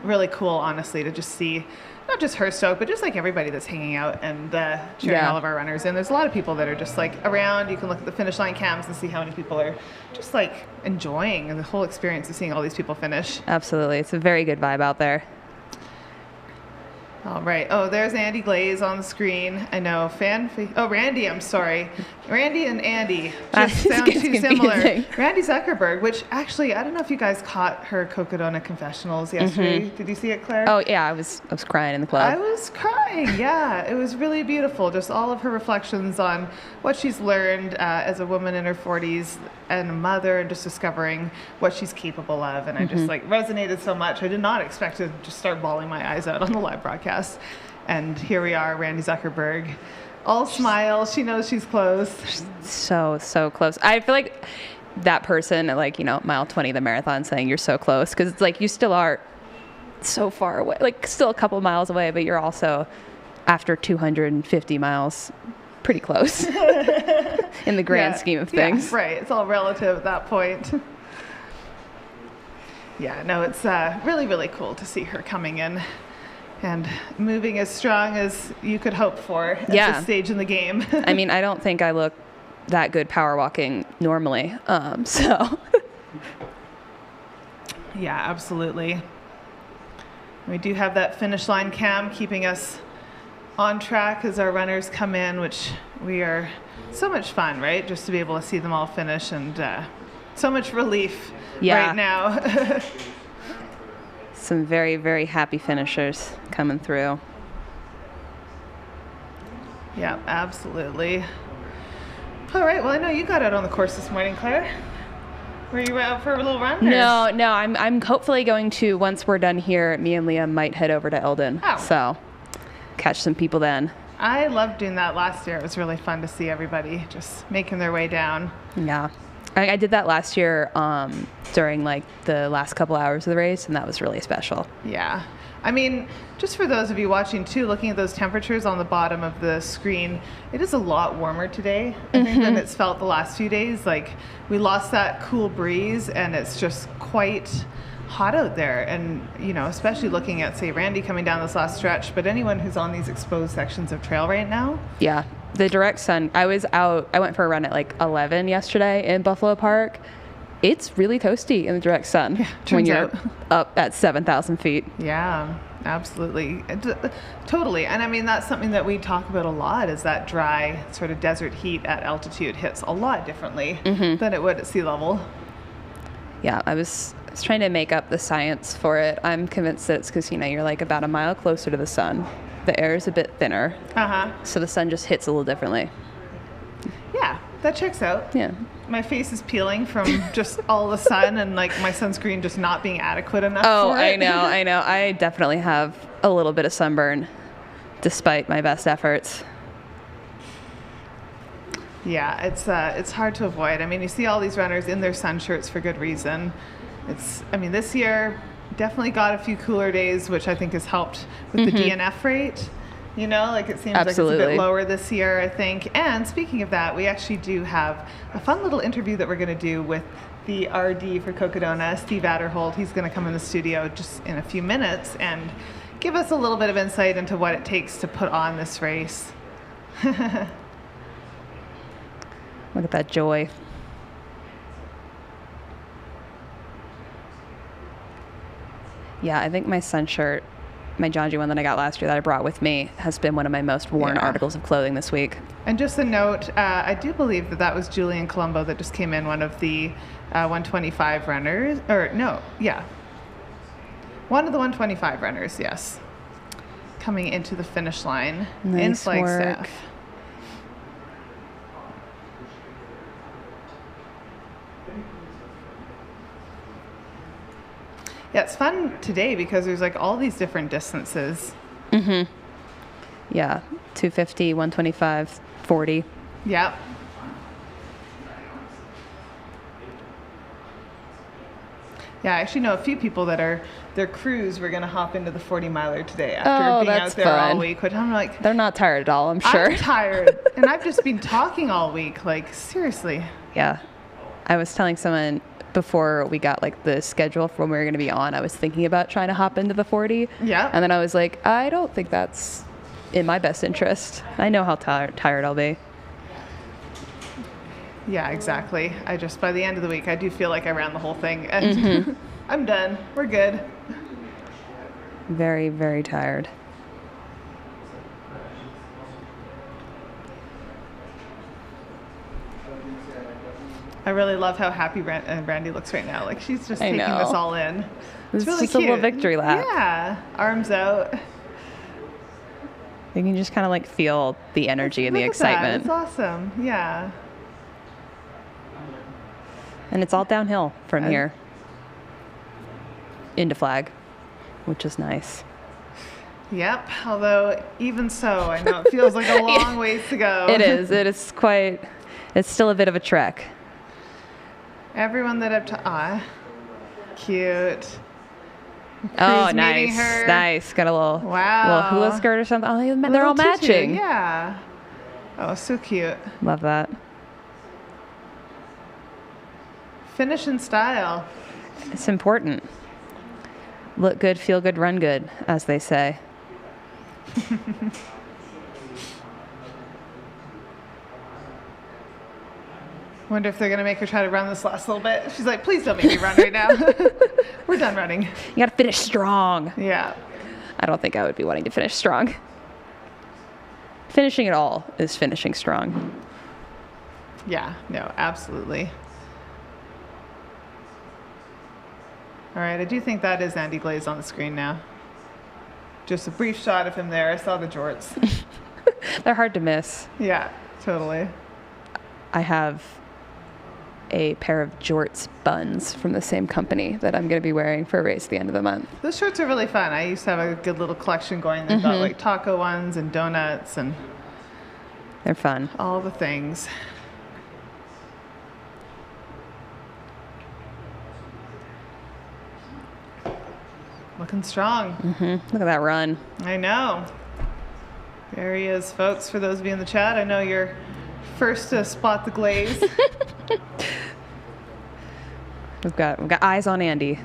really cool, honestly, to just see not just her stoked, but just like everybody that's hanging out and cheering all of our runners. And there's a lot of people that are just like around. You can look at the finish line cams and see how many people are just like enjoying the whole experience of seeing all these people finish. Absolutely. It's a very good vibe out there. All right. Oh, there's Andy Glaze on the screen. I know. Randy, I'm sorry. Randy and Andy just sound too similar. Randy Zuckerberg, which actually, I don't know if you guys caught her Cocodona Confessionals yesterday. Mm-hmm. Did you see it, Claire? Oh, yeah. I was crying in the club. I was crying, yeah. It was really beautiful. Just all of her reflections on what she's learned as a woman in her 40s and a mother, and just discovering what she's capable of. And I just resonated so much. I did not expect to just start bawling my eyes out on the live broadcast. And here we are, Randy Zuckerberg, all smiles. She knows she's close. So close. I feel like that person at mile 20 of the marathon saying you're so close, because it's like you still are so far away, like still a couple miles away, but you're also, after 250 miles, pretty close in the grand scheme of things. Yeah, right. It's all relative at that point. Yeah, no, it's really, really cool to see her coming in and moving as strong as you could hope for at this stage in the game. I mean, I don't think I look that good power walking normally. So. Yeah, absolutely. We do have that finish line cam keeping us on track as our runners come in, which we are so much fun, right? Just to be able to see them all finish, and so much relief right now. Some very, very happy finishers coming through. Yeah, absolutely. All right. Well, I know you got out on the course this morning, Claire. Were you out for a little run? No. I'm hopefully going to, once we're done here, me and Liam might head over to Eldon. Oh. So catch some people then. I loved doing that last year. It was really fun to see everybody just making their way down. Yeah. I did that last year during the last couple hours of the race, and that was really special. Yeah. I mean, just for those of you watching too, looking at those temperatures on the bottom of the screen, it is a lot warmer today, I think, than it's felt the last few days. Like, we lost that cool breeze, and it's just quite hot out there. And, especially looking at, say, Randy coming down this last stretch, but anyone who's on these exposed sections of trail right now. Yeah. The direct sun, I went for a run at 11 yesterday in Buffalo Park. It's really toasty in the direct sun when you're up at 7,000 feet. Yeah, absolutely. Totally. And I mean, that's something that we talk about a lot, is that dry sort of desert heat at altitude hits a lot differently than it would at sea level. Yeah, I was trying to make up the science for it. I'm convinced that it's because, you're about a mile closer to the sun. The air is a bit thinner. So the sun just hits a little differently. Yeah, that checks out. Yeah. My face is peeling from just all the sun, and my sunscreen just not being adequate enough for it. I know. I definitely have a little bit of sunburn despite my best efforts. Yeah, it's hard to avoid. I mean, you see all these runners in their sun shirts for good reason. This year definitely got a few cooler days, which I think has helped with the DNF rate. It seems like it's a bit lower this year, I think. And speaking of that, we actually do have a fun little interview that we're going to do with the RD for Cocodona, Steve Adderhold. He's going to come in the studio just in a few minutes and give us a little bit of insight into what it takes to put on this race. Look at that joy. Yeah, I think my sun shirt, my Janji one that I got last year that I brought with me, has been one of my most worn articles of clothing this week. And just a note, I do believe that was Julian Colombo that just came in, one of the 125 runners. One of the 125 runners, yes. Coming into the finish line in Flagstaff. Work. Yeah, it's fun today because there's like all these different distances. Mm-hmm. Yeah, 250, 125, 40. Yep. Yeah, I actually know a few people that their crews were going to hop into the 40 miler today after being out there all week. Which I'm like, they're not tired at all, I'm sure. I'm tired, and I've just been talking all week. Like, seriously. Yeah, I was telling someone before we got like the schedule for when we were going to be on, I was thinking about trying to hop into the 40. Yeah. And then I was like, I don't think that's in my best interest. I know how tired I'll be. Yeah, exactly. By the end of the week, I do feel like I ran the whole thing, and I'm done. We're good. Very, very tired. I really love how happy Randy looks right now. Like, she's just taking this all in. It's really just cute. A little victory lap. Yeah, arms out. You can just kind of like feel the energy and the excitement. It's awesome. Yeah. And it's all downhill from here into Flag, which is nice. Yep. Although even so, I know it feels like a long ways to go. It is. It's still a bit of a trek. Everyone that I've cute. Oh, nice. Nice. Got a little hula skirt or something. Oh, they're all matching. Yeah. Oh, so cute. Love that. Finish in style. It's important. Look good, feel good, run good, as they say. Wonder if they're going to make her try to run this last little bit. She's like, please don't make me run right now. We're done running. You got to finish strong. Yeah. I don't think I would be wanting to finish strong. Finishing it all is finishing strong. Yeah, no, absolutely. All right, I do think that is Andy Glaze on the screen now. Just a brief shot of him there. I saw the jorts. They're hard to miss. Yeah, totally. I have a pair of jorts buns from the same company that I'm going to be wearing for a race at the end of the month. Those shirts are really fun. I used to have a good little collection going. They've got like taco ones and donuts and they're fun. All the things. Looking strong. Look at that run. I know. There he is, folks. For those of you in the chat, I know you're first to spot the glaze. We've got eyes on Andy.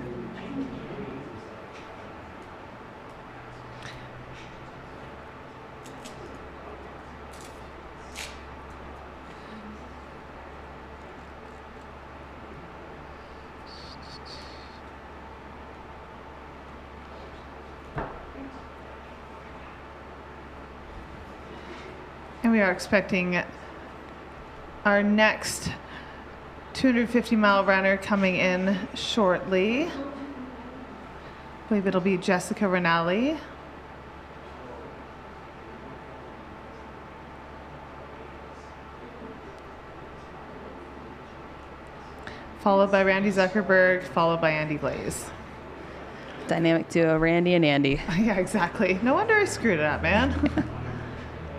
And we are expecting our next 250-mile runner coming in shortly. I believe it'll be Jessica Rinaldi. Followed by Randy Zuckerberg, followed by Andy Glaze. Dynamic duo, Randy and Andy. Yeah, exactly. No wonder I screwed it up, man.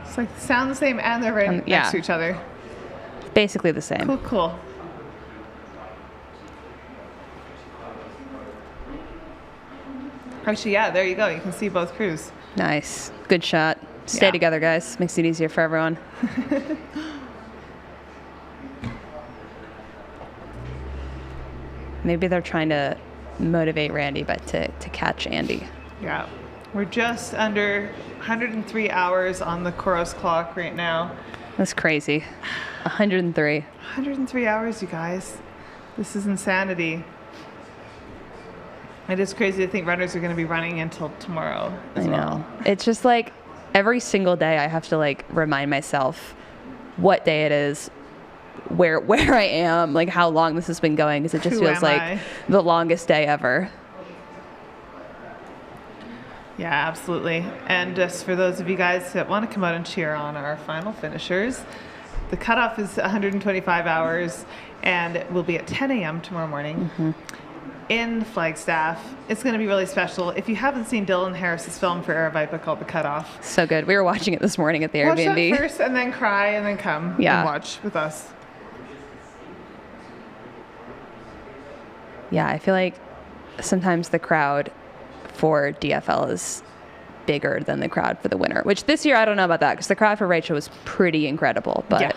It's like sound the same and they're right next to each other. Basically the same. Cool, cool. Actually, yeah, there you go. You can see both crews. Nice. Good shot. Stay together, guys. Makes it easier for everyone. Maybe they're trying to motivate Randy, but to catch Andy. Yeah. We're just under 103 hours on the Coros clock right now. That's crazy. 103. 103 hours, you guys. This is insanity. It is crazy to think runners are going to be running until tomorrow as well. It's just like every single day I have to like remind myself what day it is, where I am, like how long this has been going, because it just feels like the longest day ever. Yeah, absolutely. And just for those of you guys that want to come out and cheer on our final finishers, the cutoff is 125 hours and it will be at 10 a.m. tomorrow morning. In Flagstaff. It's going to be really special. If you haven't seen Dylan Harris's film for Aravaipa called The Cutoff. So good. We were watching it this morning at the Airbnb. Watch that first and then cry and then come and watch with us. Yeah, I feel like sometimes the crowd for DFL is bigger than the crowd for the winner, which this year I don't know about that because the crowd for Rachel was pretty incredible, but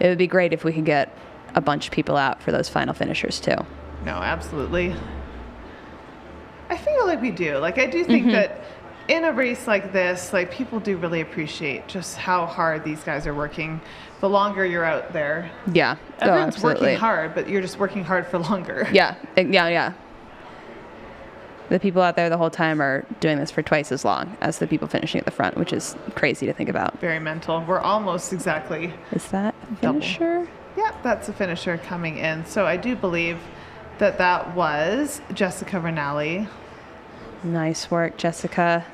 it would be great if we could get a bunch of people out for those final finishers too. No, absolutely. I feel like we do. Like, I do think that in a race like this, like, people do really appreciate just how hard these guys are working. The longer you're out there. Yeah. Everyone's working hard, but you're just working hard for longer. Yeah. The people out there the whole time are doing this for twice as long as the people finishing at the front, which is crazy to think about. Very mental. We're almost exactly. Is that a finisher? Yeah, that's a finisher coming in. So I do believe that was Jessica Rinaldi. Nice work, Jessica.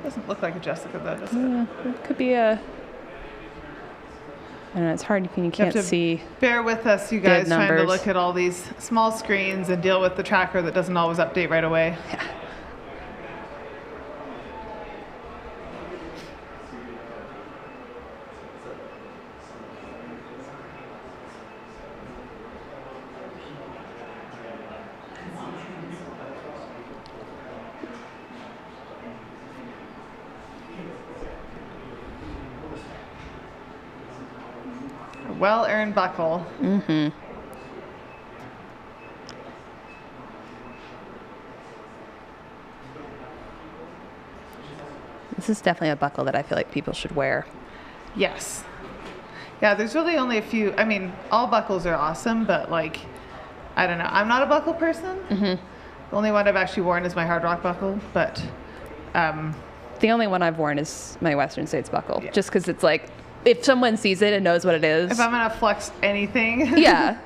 Doesn't look like a Jessica though, does it? Yeah, it could be a... I don't know, it's hard if you can't see. Bear with us, you guys, trying to look at all these small screens and deal with the tracker that doesn't always update right away. Yeah. Well-earned buckle. This is definitely a buckle that I feel like people should wear. Yes. Yeah, there's really only a few. I mean, all buckles are awesome, but like, I don't know. I'm not a buckle person. The only one I've actually worn is my Hard Rock buckle, but the only one I've worn is my Western States buckle, just because it's like, if someone sees it and knows what it is. If I'm going to flex anything. Yeah.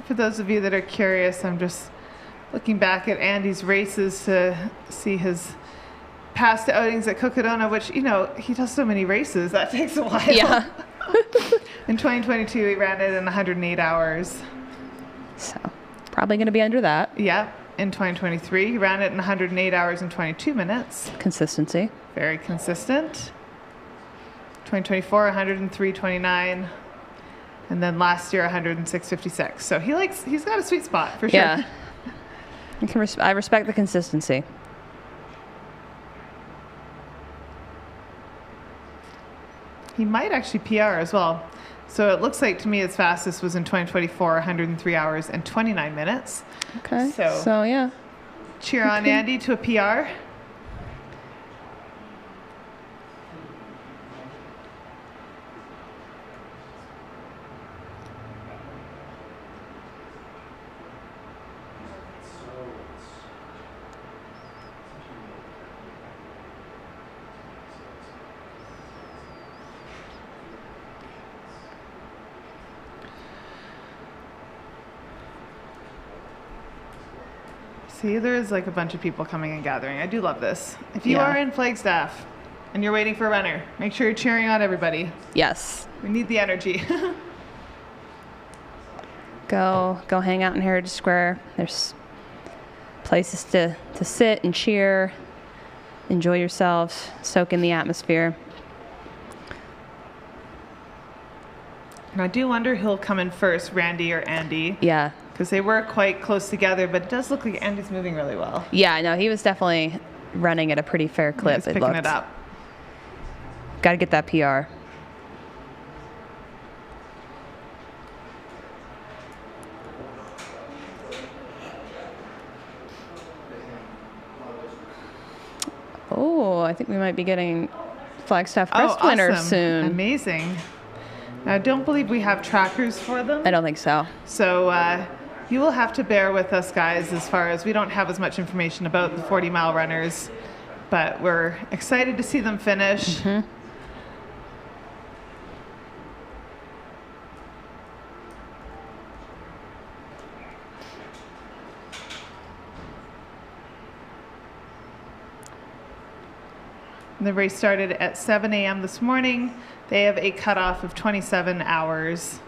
For those of you that are curious, I'm just looking back at Andy's races to see his past outings at Cocodona, which, you know, he does so many races. That takes a while. Yeah. In 2022, he ran it in 108 hours. So, probably going to be under that. Yeah. In 2023, he ran it in 108 hours and 22 minutes. Consistency. Very consistent. 2024, 103.29. And then last year, 106.56. So he's got a sweet spot for sure. Yeah. I respect the consistency. He might actually PR as well. So it looks like to me his fastest was in 2024, 103 hours and 29 minutes. Okay. So yeah. Cheer on Andy to a PR. See, there is like a bunch of people coming and gathering. I do love this. If you are in Flagstaff and you're waiting for a runner, make sure you're cheering on everybody. Yes. We need the energy. Go hang out in Heritage Square. There's places to sit and cheer, enjoy yourselves, soak in the atmosphere. And I do wonder who'll come in first, Randy or Andy. Yeah. because they were quite close together, but it does look like Andy's moving really well. Yeah, no, he was definitely running at a pretty fair clip. He's picking it up. Got to get that PR. Oh, I think we might be getting Flagstaff Crest winner soon. Amazing. I don't believe we have trackers for them. I don't think so. So you will have to bear with us, guys, as far as we don't have as much information about the 40-mile runners, but we're excited to see them finish. Mm-hmm. The race started at 7 a.m. this morning. They have a cutoff of 27 hours,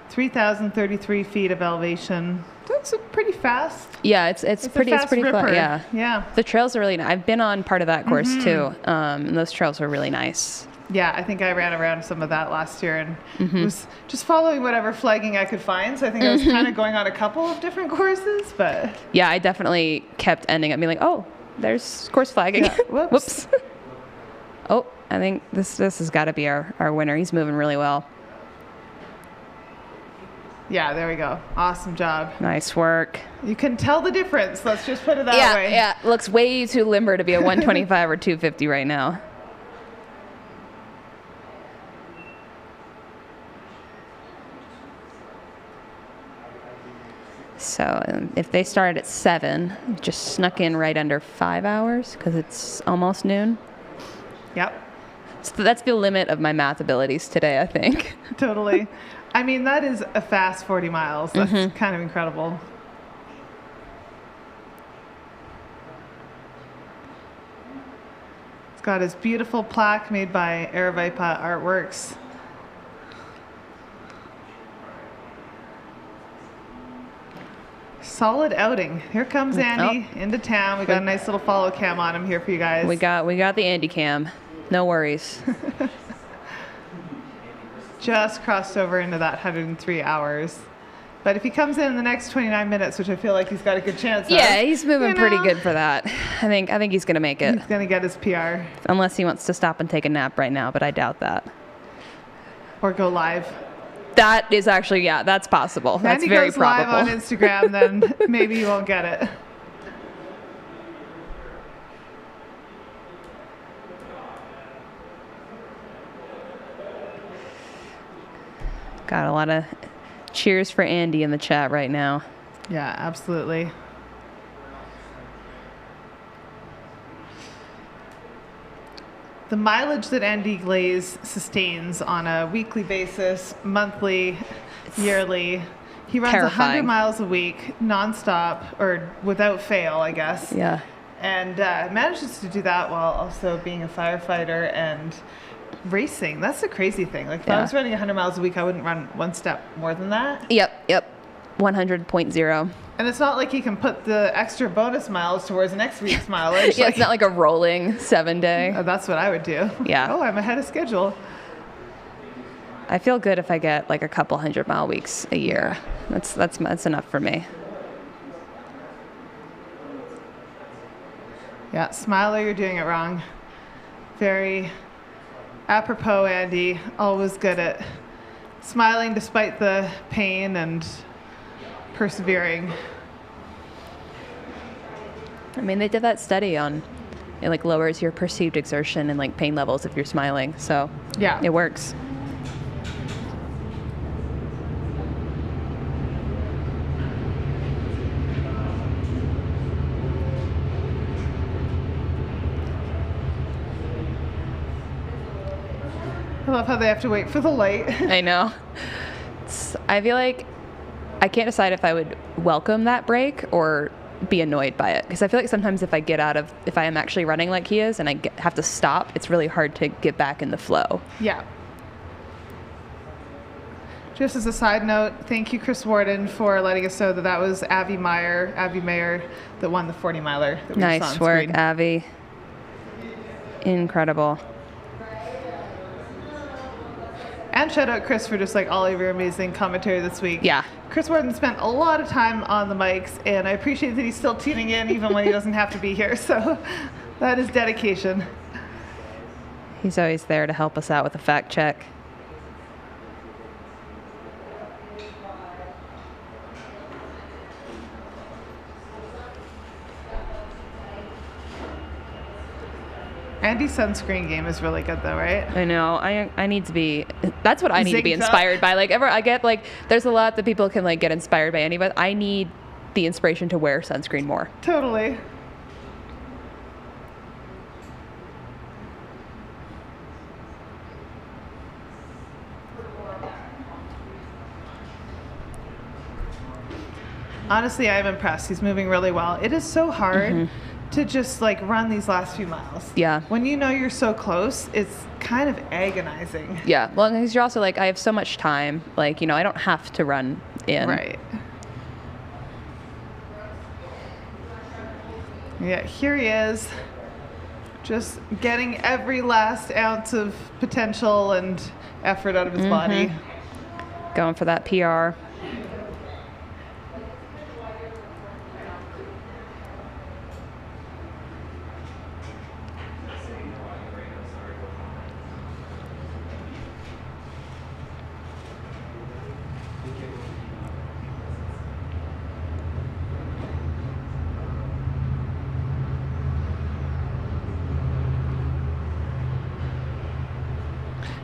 3,033 feet of elevation. That's pretty fast. Yeah, it's pretty flat. Yeah, yeah. The trails are really nice. I've been on part of that course too, and those trails are really nice. Yeah, I think I ran around some of that last year and was just following whatever flagging I could find. So I think I was kind of going on a couple of different courses, but yeah, I definitely kept ending up being like, oh, there's course flagging. Yeah. Whoops. Oh, I think this has got to be our winner. He's moving really well. Yeah, there we go. Awesome job. Nice work. You can tell the difference. Let's just put it that way. Yeah, looks way too limber to be a 125 or 250 right now. So if they started at 7, just snuck in right under 5 hours because it's almost noon. Yep. So that's the limit of my math abilities today, I think. Totally. I mean, that is a fast 40 miles. That's kind of incredible. It's got his beautiful plaque made by Aravaipa Artworks. Solid outing. Here comes Andy into town. We got a nice little follow cam on him here for you guys. We got the Andy cam. No worries. Just crossed over into that 103 hours. But if he comes in the next 29 minutes, which I feel like he's got a good chance yeah, of, he's moving pretty good for that. I think he's going to make it. He's going to get his PR. Unless he wants to stop and take a nap right now, but I doubt that. Or go live. That is actually, yeah, that's possible. That's Andy very goes probable. live on Instagram, then maybe you won't get it. Got a lot of cheers for Andy in the chat right now. Yeah, absolutely. The mileage that Andy Glaze sustains on a weekly basis, monthly, yearly, he runs 100 miles a week, nonstop, or without fail, I guess. Yeah. And manages to do that while also being a firefighter and racing. That's the crazy thing. Like if I was running 100 miles a week, I wouldn't run one step more than that. Yep. 100.0. And it's not like he can put the extra bonus miles towards next week's mileage. Yeah, it's not like a rolling 7-day. That's what I would do. Yeah. Oh, I'm ahead of schedule. I feel good if I get like a couple 100-mile weeks a year. That's enough for me. Yeah, smile or you're doing it wrong. Very apropos, Andy. Always good at smiling despite the pain and persevering. I mean, they did that study on it like lowers your perceived exertion and like pain levels if you're smiling. So yeah, it works. I love how they have to wait for the light. I know. I feel like I can't decide if I would welcome that break or be annoyed by it. Because I feel like sometimes if I am actually running like he is and I have to stop, it's really hard to get back in the flow. Yeah. Just as a side note, thank you, Chris Warden, for letting us know that was Avi Mayer that won the 40 miler. Nice work, Avi. Incredible. And shout out Chris for just like all of your amazing commentary this week. Yeah. Chris Warden spent a lot of time on the mics, and I appreciate that he's still tuning in even when he doesn't have to be here. So that is dedication. He's always there to help us out with a fact check. Andy's sunscreen game is really good though, right? I know. I need to be. That's what I need to be Zigged up. inspired by. Like I get like there's a lot that people can like get inspired by anybody. I need the inspiration to wear sunscreen more. Totally. Honestly, I'm impressed. He's moving really well. It is so hard to just like run these last few miles. Yeah. When you know you're so close, it's kind of agonizing. Yeah. Well, because you're also like, I have so much time. Like, I don't have to run in. Right. Yeah, here he is. Just getting every last ounce of potential and effort out of his body. Going for that PR.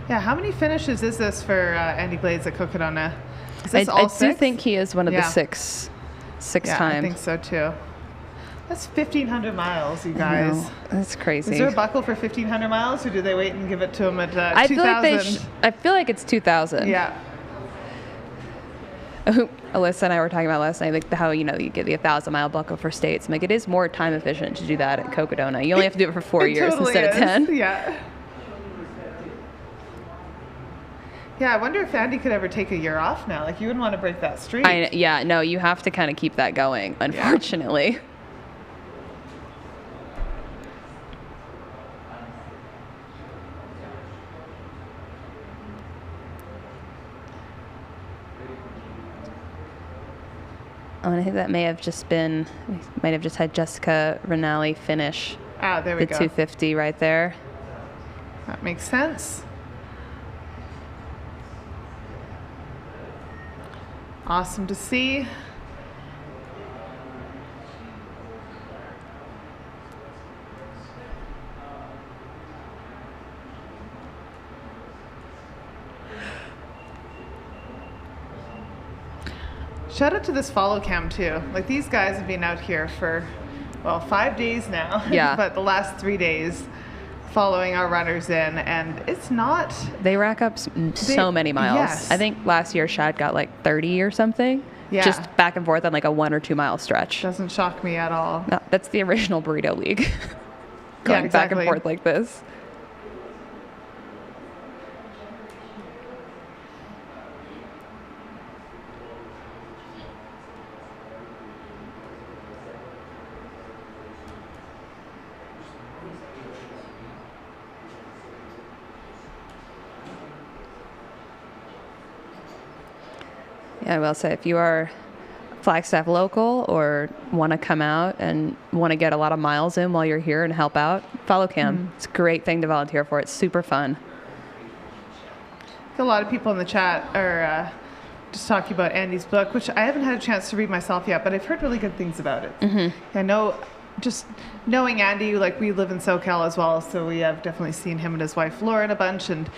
Yeah, how many finishes is this for Andy Glades at Cocodona? Is this all I do think he is one of the six yeah, time. I think so too. That's 1,500 miles, you guys. That's crazy. Is there a buckle for 1,500 miles, or do they wait and give it to him at 2,000? I feel like I feel like it's 2,000. Yeah. Alyssa and I were talking about last night, like how you get the 1,000-mile buckle for states. I'm like, it is more time efficient to do that at Cocodona. You only have to do it for 4 years totally instead of 10. Yeah. Yeah, I wonder if Andy could ever take a year off now. Like, you wouldn't want to break that streak. No, you have to kind of keep that going, unfortunately. And I think that might have just had Jessica Rinaldi finish there we the go. 250 right there. That makes sense. Awesome to see. Shout out to this follow cam too. Like, these guys have been out here for, 5 days now. Yeah. But the last 3 days following our runners in, and it's not... They rack up so many miles. Yes. I think last year Shad got like 30 or something. Yeah. Just back and forth on like a 1 or 2 mile stretch. Doesn't shock me at all. No, that's the original Burrito League. Going back and forth like this. Yeah, I will say, if you are Flagstaff local or want to come out and want to get a lot of miles in while you're here and help out, follow Cam. It's a great thing to volunteer for. It's super fun. A lot of people in the chat are just talking about Andy's book, which I haven't had a chance to read myself yet, but I've heard really good things about it. I know, just knowing Andy, like, we live in SoCal as well, so we have definitely seen him and his wife Lauren a bunch, and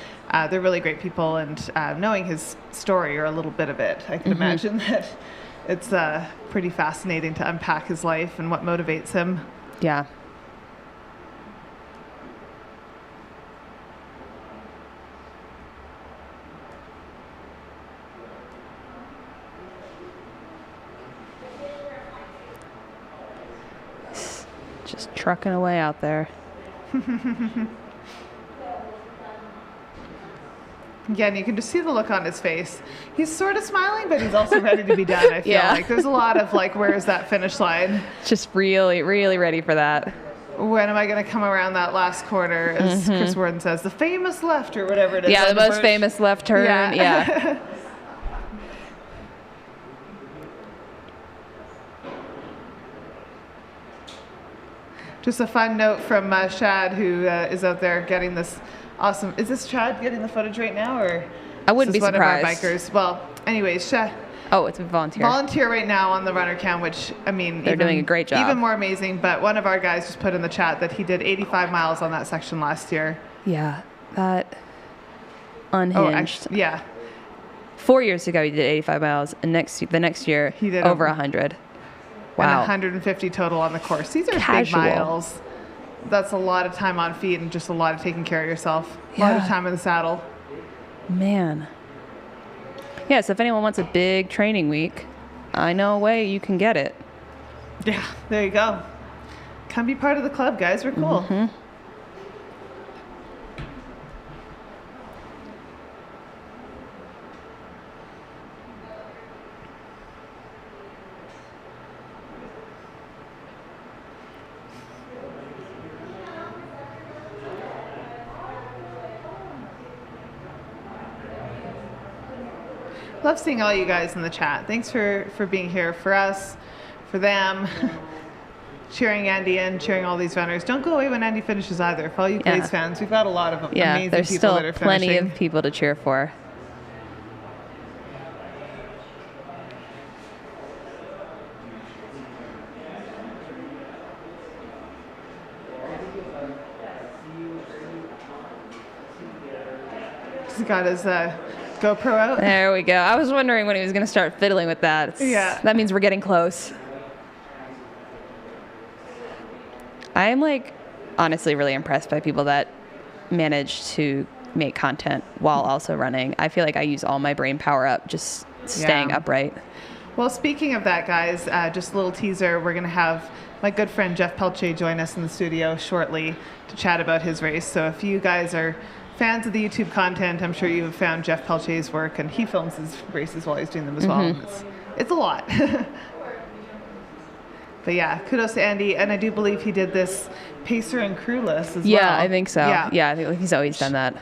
they're really great people, and knowing his story, or a little bit of it, I can imagine that it's pretty fascinating to unpack his life and what motivates him. Yeah. Just trucking away out there. Yeah, and you can just see the look on his face. He's sort of smiling, but he's also ready to be done, I feel like. There's a lot of, like, where is that finish line? Just really, really ready for that. When am I going to come around that last corner, as Chris Warden says, the famous left, or whatever it is. Yeah, the most famous left turn. Yeah. Just a fun note from Shad, who is out there getting this awesome. Is this Chad getting the footage right now, or I wouldn't be one surprised. Of our bikers? Well, anyways, Shad. Oh, it's a volunteer. Volunteer right now on the runner cam, which I mean, they're doing a great job. Even more amazing. But one of our guys just put in the chat that he did 85 miles on that section last year. Yeah, that unhinged. Oh, actually, yeah. 4 years ago, he did 85 miles, and the next year, he did over 100. Wow. And 150 total on the course. These are Casual. big miles. That's a lot of time on feet and just a lot of taking care of yourself. A lot of time in the saddle. Man. Yeah, so if anyone wants a big training week, I know a way you can get it. Yeah, there you go. Come be part of the club, guys. We're cool. Mm-hmm. Love seeing all you guys in the chat. Thanks for being here for us, for them, cheering Andy and cheering all these runners. Don't go away when Andy finishes either. For all you Glaze fans, we've got a lot of amazing there's people still that are plenty finishing. of people to cheer for. He's got his GoPro out. There we go. I was wondering when he was going to start fiddling with that. Yeah. That means we're getting close. I'm like honestly really impressed by people that manage to make content while also running. I feel like I use all my brain power up just staying upright. Well, speaking of that, guys, just a little teaser. We're going to have my good friend Jeff Pelchce join us in the studio shortly to chat about his race. So if you guys are fans of the YouTube content, I'm sure you have found Jeff Pelchce's work, and he films his races while he's doing them as well. It's a lot. But yeah, kudos to Andy, and I do believe he did this pacer and crewless as well. Yeah, I think so. Yeah, I think he's always done that.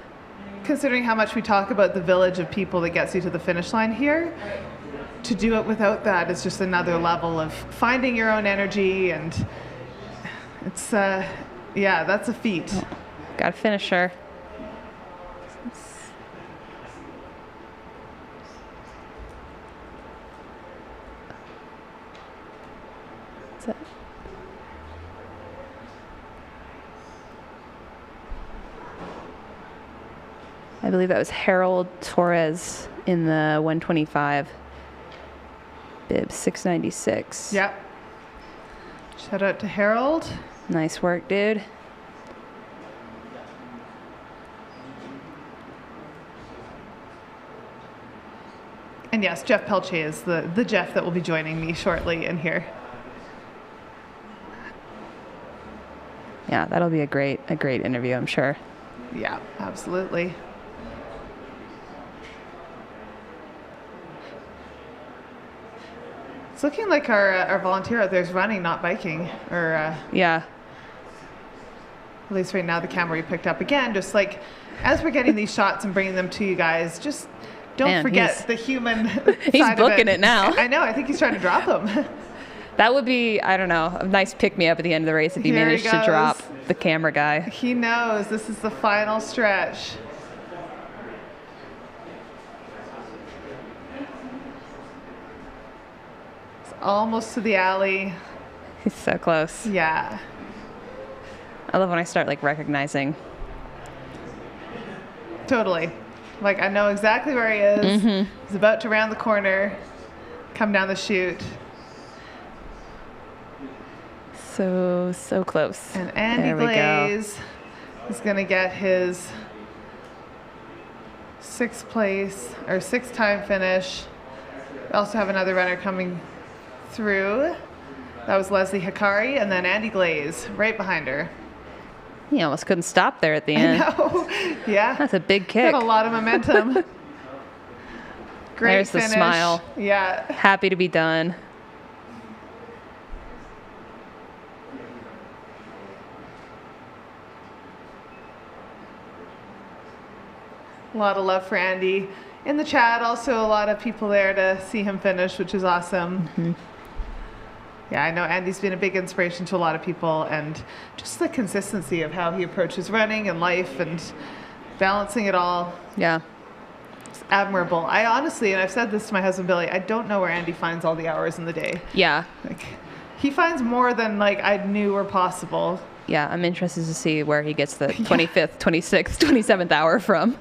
Considering how much we talk about the village of people that gets you to the finish line here, to do it without that is just another level of finding your own energy, and it's yeah, that's a feat. Got a finisher. I believe that was Harold Torres in the 125. Bib 696. Yep. Shout out to Harold. Nice work, dude. And yes, Jeff Pelchce is the Jeff that will be joining me shortly in here. Yeah, that'll be a great interview, I'm sure. Yeah, absolutely. It's looking like our volunteer out there is running, not biking, or yeah. At least right now the camera we picked up again. Just like as we're getting these shots and bringing them to you guys, just don't forget the human. He's side booking of it now. I know. I think he's trying to drop them. That would be, I don't know, a nice pick-me-up at the end of the race if he Here managed he to drop goes. the camera guy. He knows this is the final stretch. It's almost to the alley. He's so close. Yeah. I love when I start like recognizing. Totally. Like I know exactly where he is. Mm-hmm. He's about to round the corner, come down the chute. So close. And Andy There we go. Glaze is going to get his sixth time finish. We also have another runner coming through. That was Leslie Hikari, and then Andy Glaze right behind her. He almost couldn't stop there at the end. I know. Yeah. That's a big kick. Got a lot of momentum. Great There's finish. the smile. Yeah. Happy to be done. A lot of love for Andy. In the chat, also a lot of people there to see him finish, which is awesome. Mm-hmm. Yeah, I know Andy's been a big inspiration to a lot of people, and just the consistency of how he approaches running and life and balancing it all. Yeah. It's admirable. I honestly, and I've said this to my husband Billy, I don't know where Andy finds all the hours in the day. Yeah. Like, he finds more than like I knew were possible. Yeah, I'm interested to see where he gets the 25th, 26th, 27th hour from.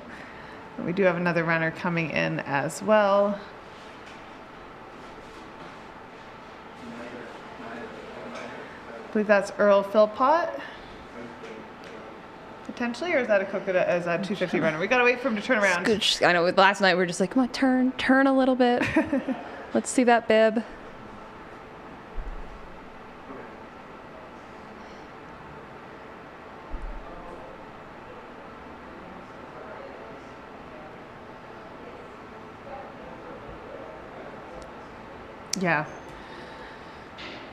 We do have another runner coming in as well. I believe that's Earl Philpott. Potentially, or is that a 250 runner? We gotta wait for him to turn around. Scooch. I know. Last night we were just like, come on, turn a little bit. Let's see that bib. Yeah.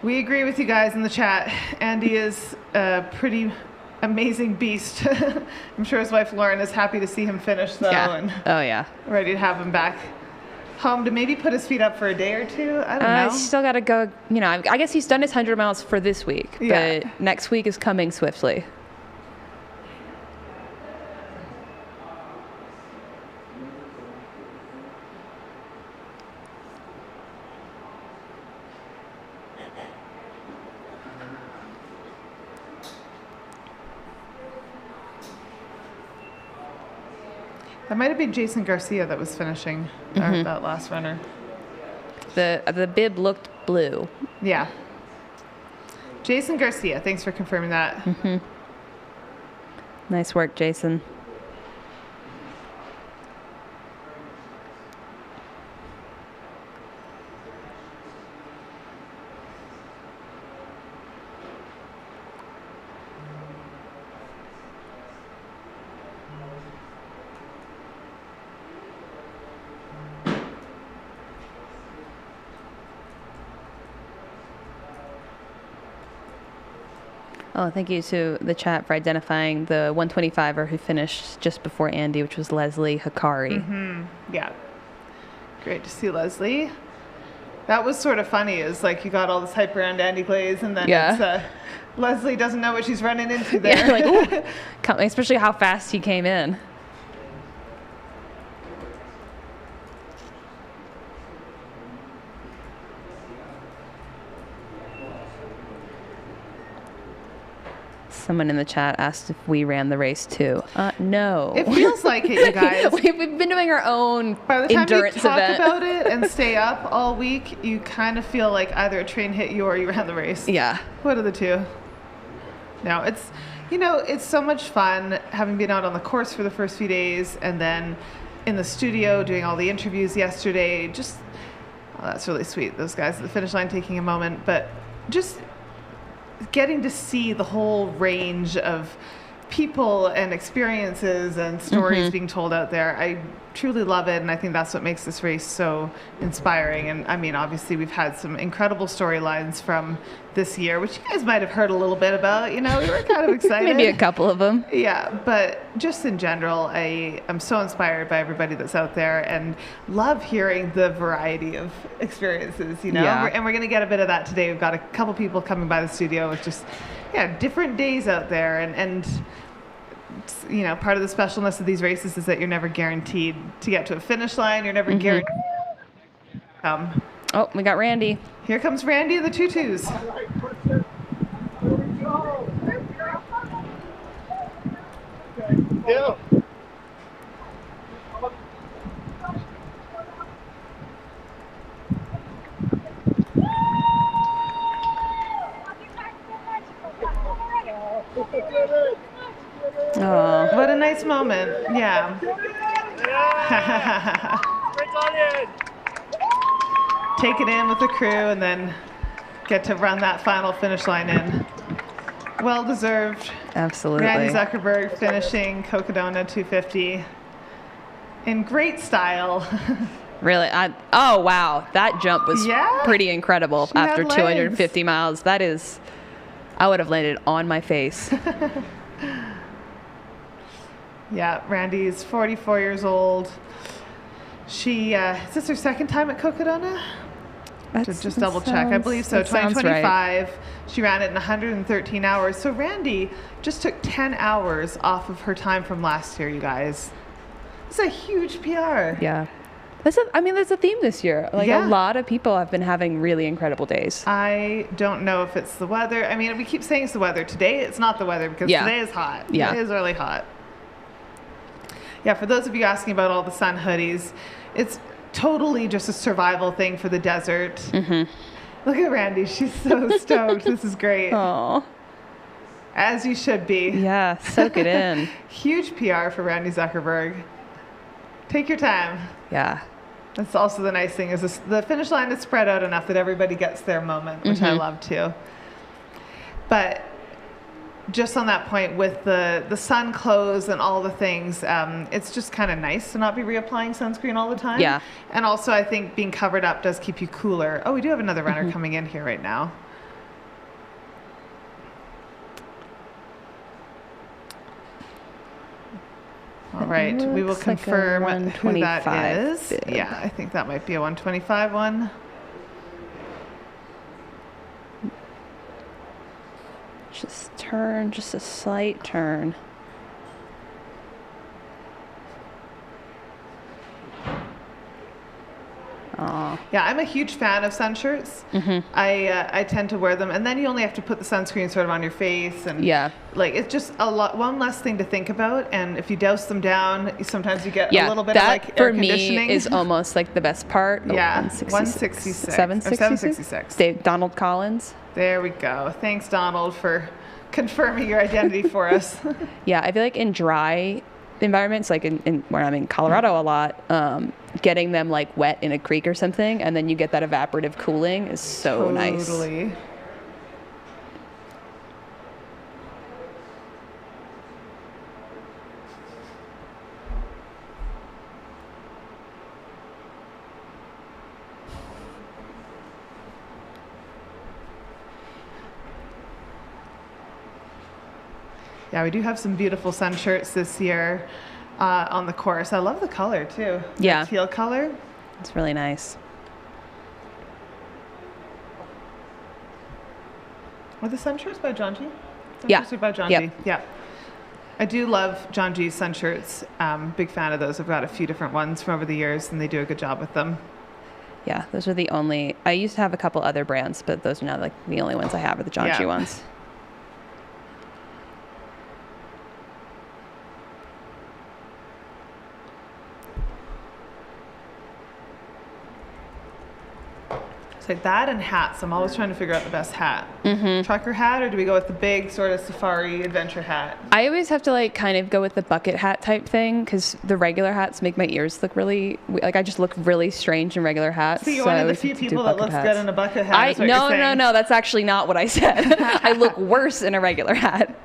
We agree with you guys in the chat. Andy is a pretty amazing beast. I'm sure his wife Lauren is happy to see him finish though, and ready to have him back home to maybe put his feet up for a day or two. I don't know. He's still got to go. You know, I guess he's done his 100 miles for this week, but next week is coming swiftly. That might have been Jason Garcia that was finishing that last runner. The bib looked blue. Yeah. Jason Garcia, thanks for confirming that. Nice work, Jason. Oh, thank you to the chat for identifying the 125er who finished just before Andy, which was Leslie Hikari. Yeah. Great to see Leslie. That was sort of funny, is like you got all this hype around Andy Glaze, and then it's, Leslie doesn't know what she's running into there. Yeah, like, especially how fast he came in. Someone in the chat asked if we ran the race too. No. It feels like it, you guys. We've been doing our own By the time endurance you talk event. about it and stay up all week, you kind of feel like either a train hit you or you ran the race. Yeah. What are the two? No, it's, you know, it's so much fun having been out on the course for the first few days and then in the studio doing all the interviews yesterday. Just, that's really sweet. Those guys at the finish line taking a moment, but just getting to see the whole range of people and experiences and stories being told out there. I truly love it, and I think that's what makes this race so inspiring. And I mean, obviously we've had some incredible storylines from this year, which you guys might have heard a little bit about. You know, we were kind of excited. Maybe a couple of them. Yeah, but just in general, I'm so inspired by everybody that's out there and love hearing the variety of experiences, you know? Yeah. And we're going to get a bit of that today. We've got a couple people coming by the studio with just, different days out there. And you know, part of the specialness of these races is that you're never guaranteed to get to a finish line. You're never guaranteed. Oh, we got Randy. Here comes Randy in the tutus. Yeah. Oh, what a nice moment. Yeah. Take it in with the crew and then get to run that final finish line in. Well deserved. Absolutely. Randy Zuckerberg finishing Cocodona 250 in great style. Really? Oh, wow. That jump was pretty incredible after 250 miles. That is, I would have landed on my face. Yeah, Randy's 44 years old. She, is this her second time at Cocodona? To just double check. I believe so. 2025. Right. She ran it in 113 hours. So Randy just took 10 hours off of her time from last year, you guys. It's a huge PR. Yeah. There's a theme this year. Like a lot of people have been having really incredible days. I don't know if it's the weather. I mean, we keep saying it's the weather. Today, it's not the weather because today is hot. Yeah. It is really hot. Yeah, for those of you asking about all the sun hoodies, it's totally just a survival thing for the desert. Mm-hmm. Look at Randy. She's so stoked. This is great. Oh. As you should be. Yeah, soak it in. Huge PR for Randy Zuckerberg. Take your time. Yeah. That's also the nice thing is the finish line is spread out enough that everybody gets their moment, which I love too. But just on that point with the sun clothes and all the things, it's just kind of nice to not be reapplying sunscreen all the time. Yeah. And also I think being covered up does keep you cooler. Oh, we do have another runner coming in here right now. All right, we will confirm who that is. Bib. Yeah, I think that might be a 125 one. Just turn, just a slight turn. Aww. Yeah, I'm a huge fan of sun shirts. I tend to wear them, and then you only have to put the sunscreen sort of on your face, and like it's just one less thing to think about. And if you douse them down, sometimes you get a little bit of like air conditioning. For me is almost like the best part. Yeah, 166, 766. Dave Donald Collins. There we go. Thanks, Donald, for confirming your identity for us. Yeah, I feel like in dry environments, like in where I'm in Colorado a lot, getting them like wet in a creek or something, and then you get that evaporative cooling is so nice. Totally. Yeah, we do have some beautiful sun shirts this year on the course. I love the color too. Yeah. The teal color. It's really nice. Are the sun shirts by John G? Yeah. By John G. Yeah. I do love John G's sun shirts. Big fan of those. I've got a few different ones from over the years, and they do a good job with them. Yeah, those are the only. I used to have a couple other brands, but those are now like the only ones I have are the John G ones. Like that and hats. I'm always trying to figure out the best hat. Trucker hat, or do we go with the big sort of safari adventure hat? I always have to like kind of go with the bucket hat type thing because the regular hats make my ears look really like I just look really strange in regular hats. So you're one of the few people that looks good in a bucket hat. No, that's actually not what I said. I look worse in a regular hat.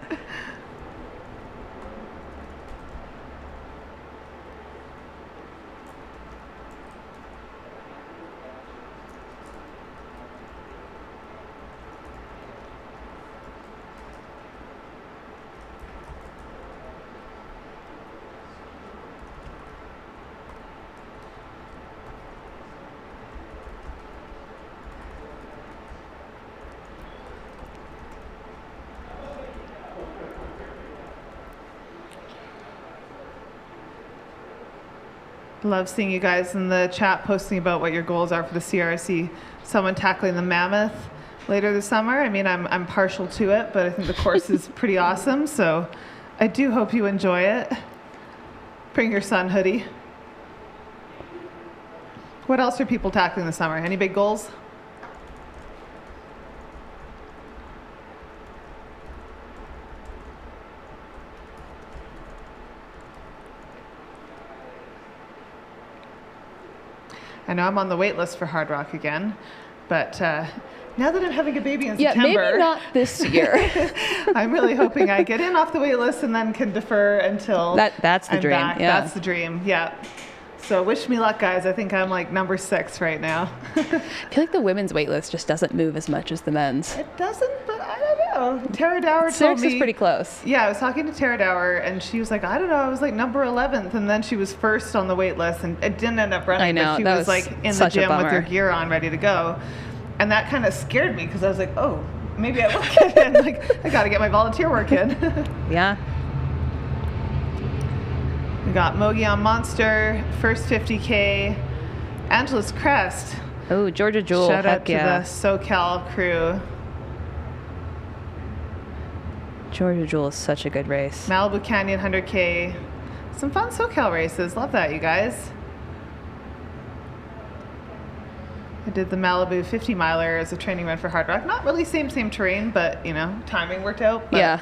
Love seeing you guys in the chat posting about what your goals are for the CRC. Someone tackling the Mammoth later this summer. I mean, I'm partial to it, but I think the course is pretty awesome. So I do hope you enjoy it. Bring your sun hoodie. What else are people tackling this summer? Any big goals? I know I'm on the wait list for Hard Rock again, but now that I'm having a baby in September... Yeah, maybe not this year. I'm really hoping I get in off the wait list and then can defer until that's the dream. Back. Yeah. That's the dream, yeah. So wish me luck, guys. I think I'm like number 6 right now. I feel like the women's wait list just doesn't move as much as the men's. It doesn't, but I don't know. Tara Dower told Six me. is pretty close. Yeah, I was talking to Tara Dower, and she was like, I don't know, I was like number 11th, and then she was first on the wait list, and it didn't end up running. I know, but she that was like in the such a gym with her bummer. gear on, ready to go, and that kind of scared me because I was like, oh, maybe I will get in. Like, I got to get my volunteer work in. Yeah. We got Mogi on Monster, first 50K, Angela's Crest. Oh, Georgia Jewel. Shout out Heck to yeah. the SoCal crew. Georgia Jewel is such a good race. Malibu Canyon 100K. Some fun SoCal races. Love that, you guys. I did the Malibu 50 miler as a training run for Hard Rock. Not really same terrain, but you know, timing worked out. But Yeah.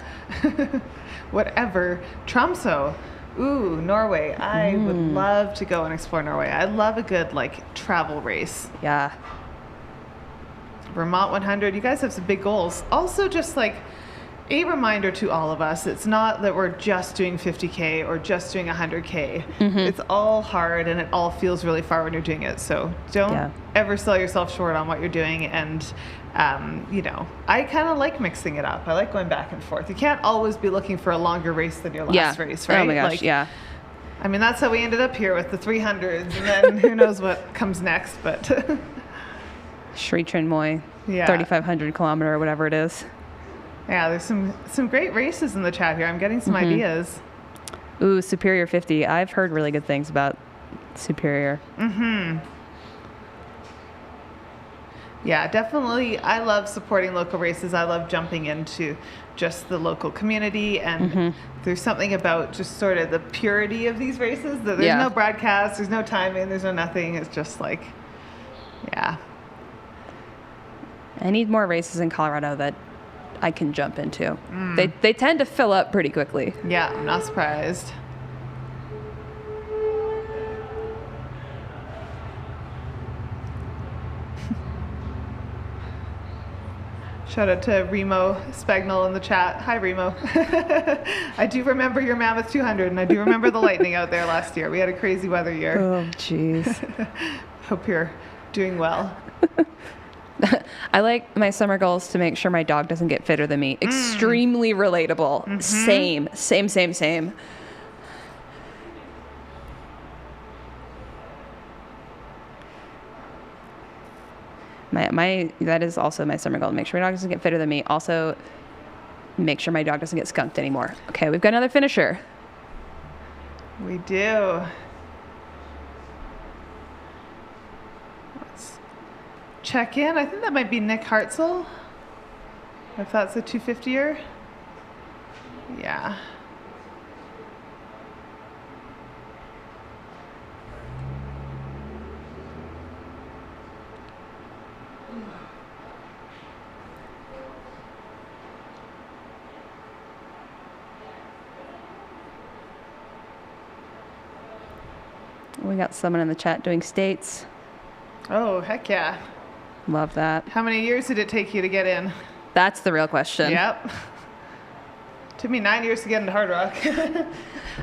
Whatever. Tromsø. Ooh, Norway. I would love to go and explore Norway. I love a good like travel race. Yeah. Vermont 100. You guys have some big goals. Also, just like a reminder to all of us, it's not that we're just doing 50K or just doing 100K. It's all hard and it all feels really far when you're doing it. So don't ever sell yourself short on what you're doing. And, you know, I kind of like mixing it up. I like going back and forth. You can't always be looking for a longer race than your last race, right? Oh my gosh, like, yeah. I mean, that's how we ended up here with the 300s, and then who knows what comes next, but... Sri Chinmoy, Yeah. 3,500 kilometer or whatever it is. Yeah, there's some great races in the chat here. I'm getting some ideas. Ooh, Superior 50. I've heard really good things about Superior. Yeah, definitely. I love supporting local races. I love jumping into just the local community, and there's something about just sort of the purity of these races. That there's no broadcast, there's no timing, there's no nothing. It's just like, yeah. I need more races in Colorado that I can jump into. They tend to fill up pretty quickly. Yeah, I'm not surprised. Shout out to Remo Spagnol in the chat. Hi, Remo. I do remember your Mammoth 200, and I do remember the lightning out there last year. We had a crazy weather year. Oh, jeez. Hope you're doing well. I like my summer goals to make sure my dog doesn't get fitter than me. Extremely relatable. Same. My that is also my summer goal. Make sure my dog doesn't get fitter than me. Also, make sure my dog doesn't get skunked anymore. Okay, we've got another finisher. We do. Let's check in. I think that might be Nick Hartzell. If that's a 250-er. Yeah. We got someone in the chat doing states. Oh, heck yeah. Love that. How many years did it take you to get in? That's the real question. Yep. Took me 9 years to get into Hard Rock.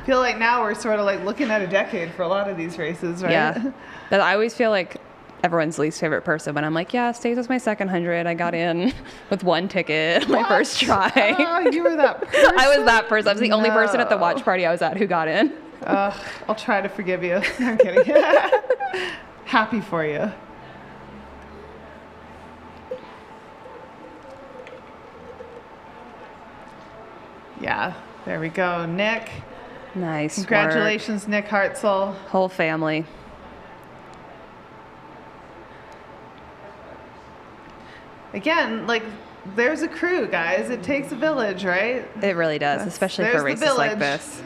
Feel like now we're sort of like looking at a decade for a lot of these races, right? Yeah. I always feel like everyone's least favorite person when I'm like, yeah, states was my second 100. I got in with one ticket my first try. Oh, you were that person? I was that person. I was the only person at the watch party I was at who got in. I'll try to forgive you. No, I'm kidding. Happy for you. Yeah, there we go. Nick. Nice. Congratulations, work. Nick Hartzell. Whole family. Again, like, there's a crew, guys. It takes a village, right? It really does, especially for races like this.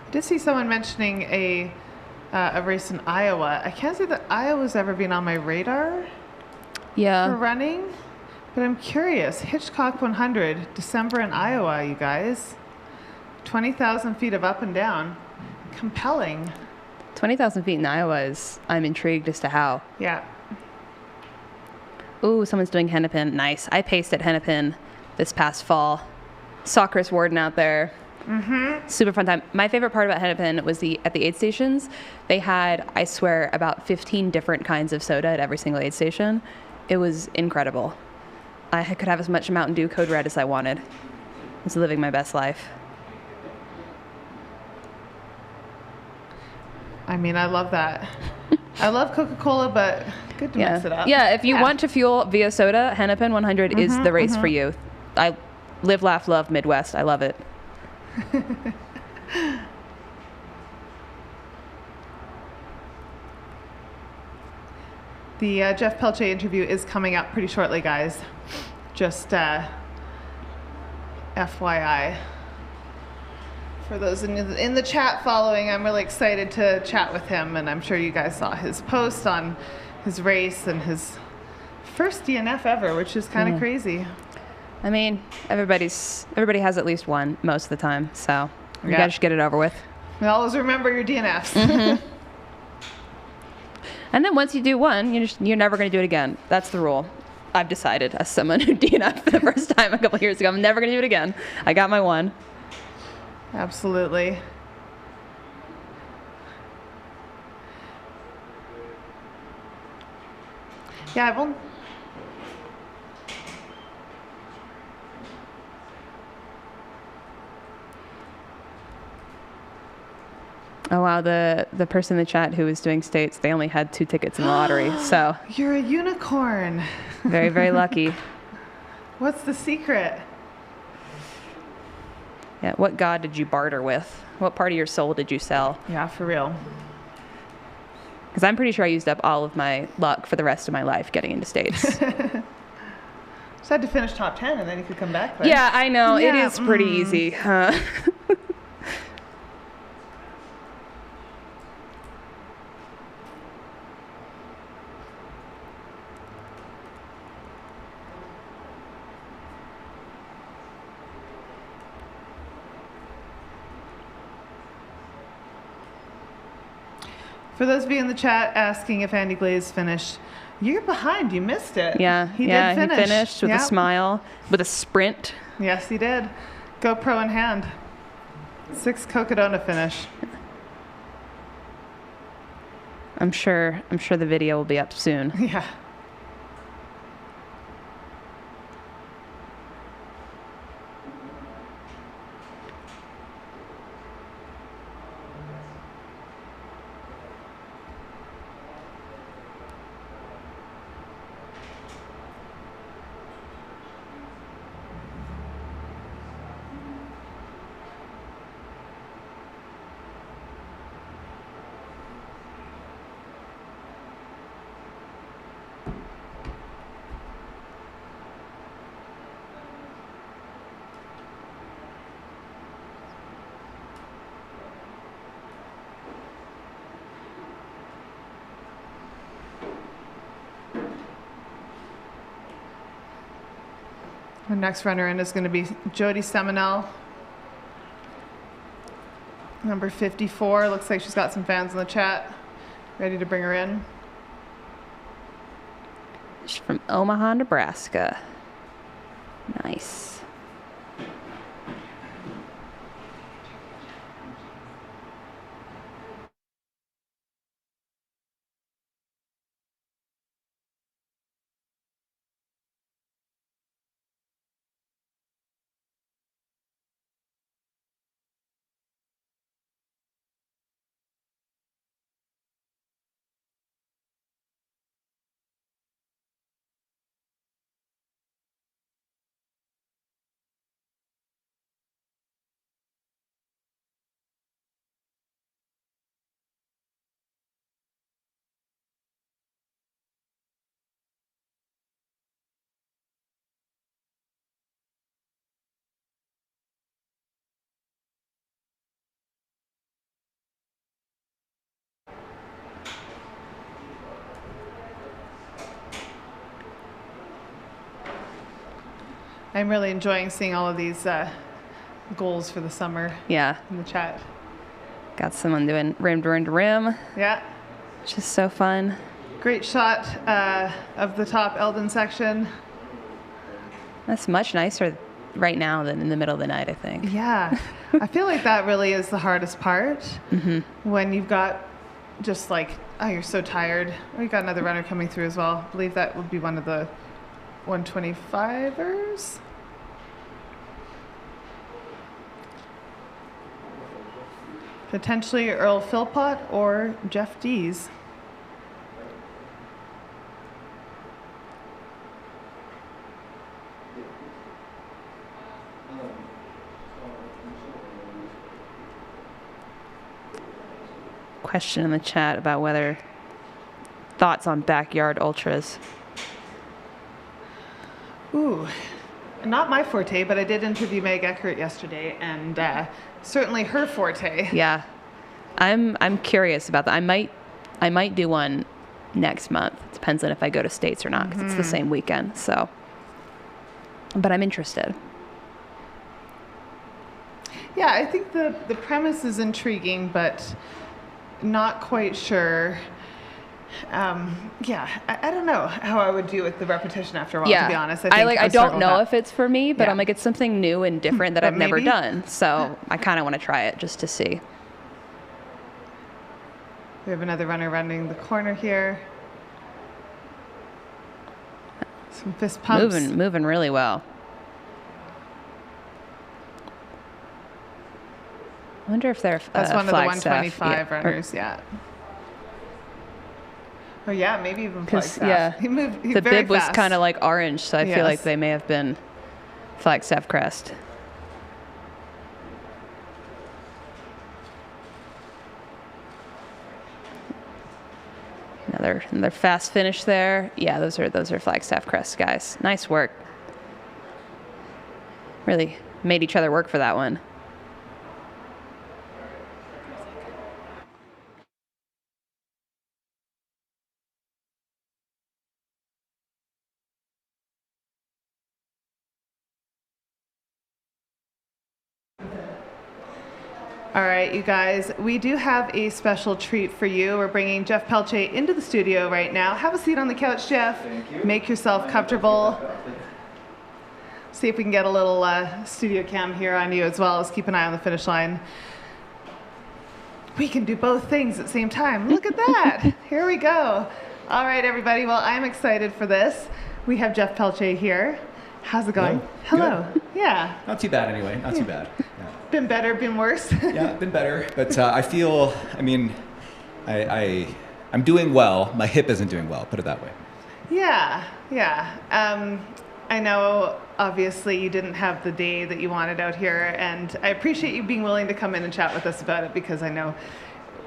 I did see someone mentioning a race in Iowa. I can't say that Iowa's ever been on my radar. Yeah. for running. But I'm curious. Hitchcock 100, December in Iowa, you guys. 20,000 feet of up and down. Compelling. 20,000 feet in Iowa is, I'm intrigued as to how. Yeah. Ooh, someone's doing Hennepin. Nice. I paced at Hennepin this past fall. Saw Chris Warden out there. Mm-hmm. Super fun time. My favorite part about Hennepin was at the aid stations, they had, I swear, about 15 different kinds of soda at every single aid station. It was incredible. I could have as much Mountain Dew Code Red as I wanted. I was living my best life. I mean, I love that. I love Coca-Cola, but good to mix it up. Yeah, if you want to fuel via soda, Hennepin 100 is the race for you. I live, laugh, love Midwest. I love it. The Jeff Pelchce interview is coming up pretty shortly, guys. Just FYI. For those in the chat following, I'm really excited to chat with him, and I'm sure you guys saw his post on his race and his first DNF ever, which is kind of crazy. I mean, everybody has at least one most of the time, so you gotta just get it over with. And always remember your DNFs. And then once you do one, you're never going to do it again. That's the rule. I've decided, as someone who DNF'd for the first time a couple years ago, I'm never going to do it again. I got my one. Absolutely. Yeah, I won't. Oh wow, the person in the chat who was doing states, they only had 2 tickets in the lottery, so. You're a unicorn. Very, very lucky. What's the secret? Yeah, what god did you barter with? What part of your soul did you sell? Yeah, for real. Because I'm pretty sure I used up all of my luck for the rest of my life getting into states. Just had to finish top 10 and then you could come back. Right? Yeah, I know. Yeah. It is pretty easy. For those of you in the chat asking if Andy Glaze finished, you're behind. You missed it. Yeah, he did finish. He finished with a smile, with a sprint. Yes, he did. GoPro in hand. 6 Cocodona finish. I'm sure the video will be up soon. Yeah. Our next runner in is going to be Jody Seminel, number 54. Looks like she's got some fans in the chat. Ready to bring her in. She's from Omaha, Nebraska. Nice. I'm really enjoying seeing all of these goals for the summer. Yeah. In the chat. Got someone doing rim to rim to rim. Yeah. Which is so fun. Great shot of the top Eldon section. That's much nicer right now than in the middle of the night, I think. Yeah. I feel like that really is the hardest part. Mm-hmm. When you've got just like, oh, you're so tired. Oh, you got another runner coming through as well. I believe that would be one of the 125ers. Potentially Earl Philpott or Jeff Dees. Question in the chat about whether thoughts on backyard ultras. Ooh, not my forte, but I did interview Meg Eckert yesterday, and certainly her forte. Yeah, I'm curious about that. I might do one next month. It depends on if I go to States or not, because it's the same weekend. So, but I'm interested. Yeah, I think the premise is intriguing, but not quite sure. Yeah, I don't know how I would do with the repetition after a while, to be honest. I don't know if it's for me, but I'm like, it's something new and different that But I've never maybe? done. So I kind of want to try it just to see. We have another runner running the corner here. Some fist pumps. Moving really well. I wonder if they're That's one of the Flagstaff. 125 runners, yeah. Oh yeah, maybe even Because Flagstaff. He moved the very bib was fast. kind of like orange, so I feel like Yes. they may have been Flagstaff crest. Another fast finish there. Yeah, those are Flagstaff crest guys. Nice work. Really made each other work for that one. All right, you guys, we do have a special treat for you. We're bringing Jeff Pelchce into the studio right now. Have a seat on the couch, Jeff. Thank you. Make yourself comfortable. See if we can get a little studio cam here on you, as well as keep an eye on the finish line. We can do both things at the same time. Look at that. Here we go. All right, everybody. Well, I'm excited for this. We have Jeff Pelchce here. How's it going? Hello. Good. Yeah. Not too bad anyway, not too bad. Yeah. Been better, been worse? Yeah, been better, but I feel, I mean, I'm doing well. My hip isn't doing well, put it that way. Yeah, yeah. I know, obviously, you didn't have the day that you wanted out here, and I appreciate you being willing to come in and chat with us about it, because I know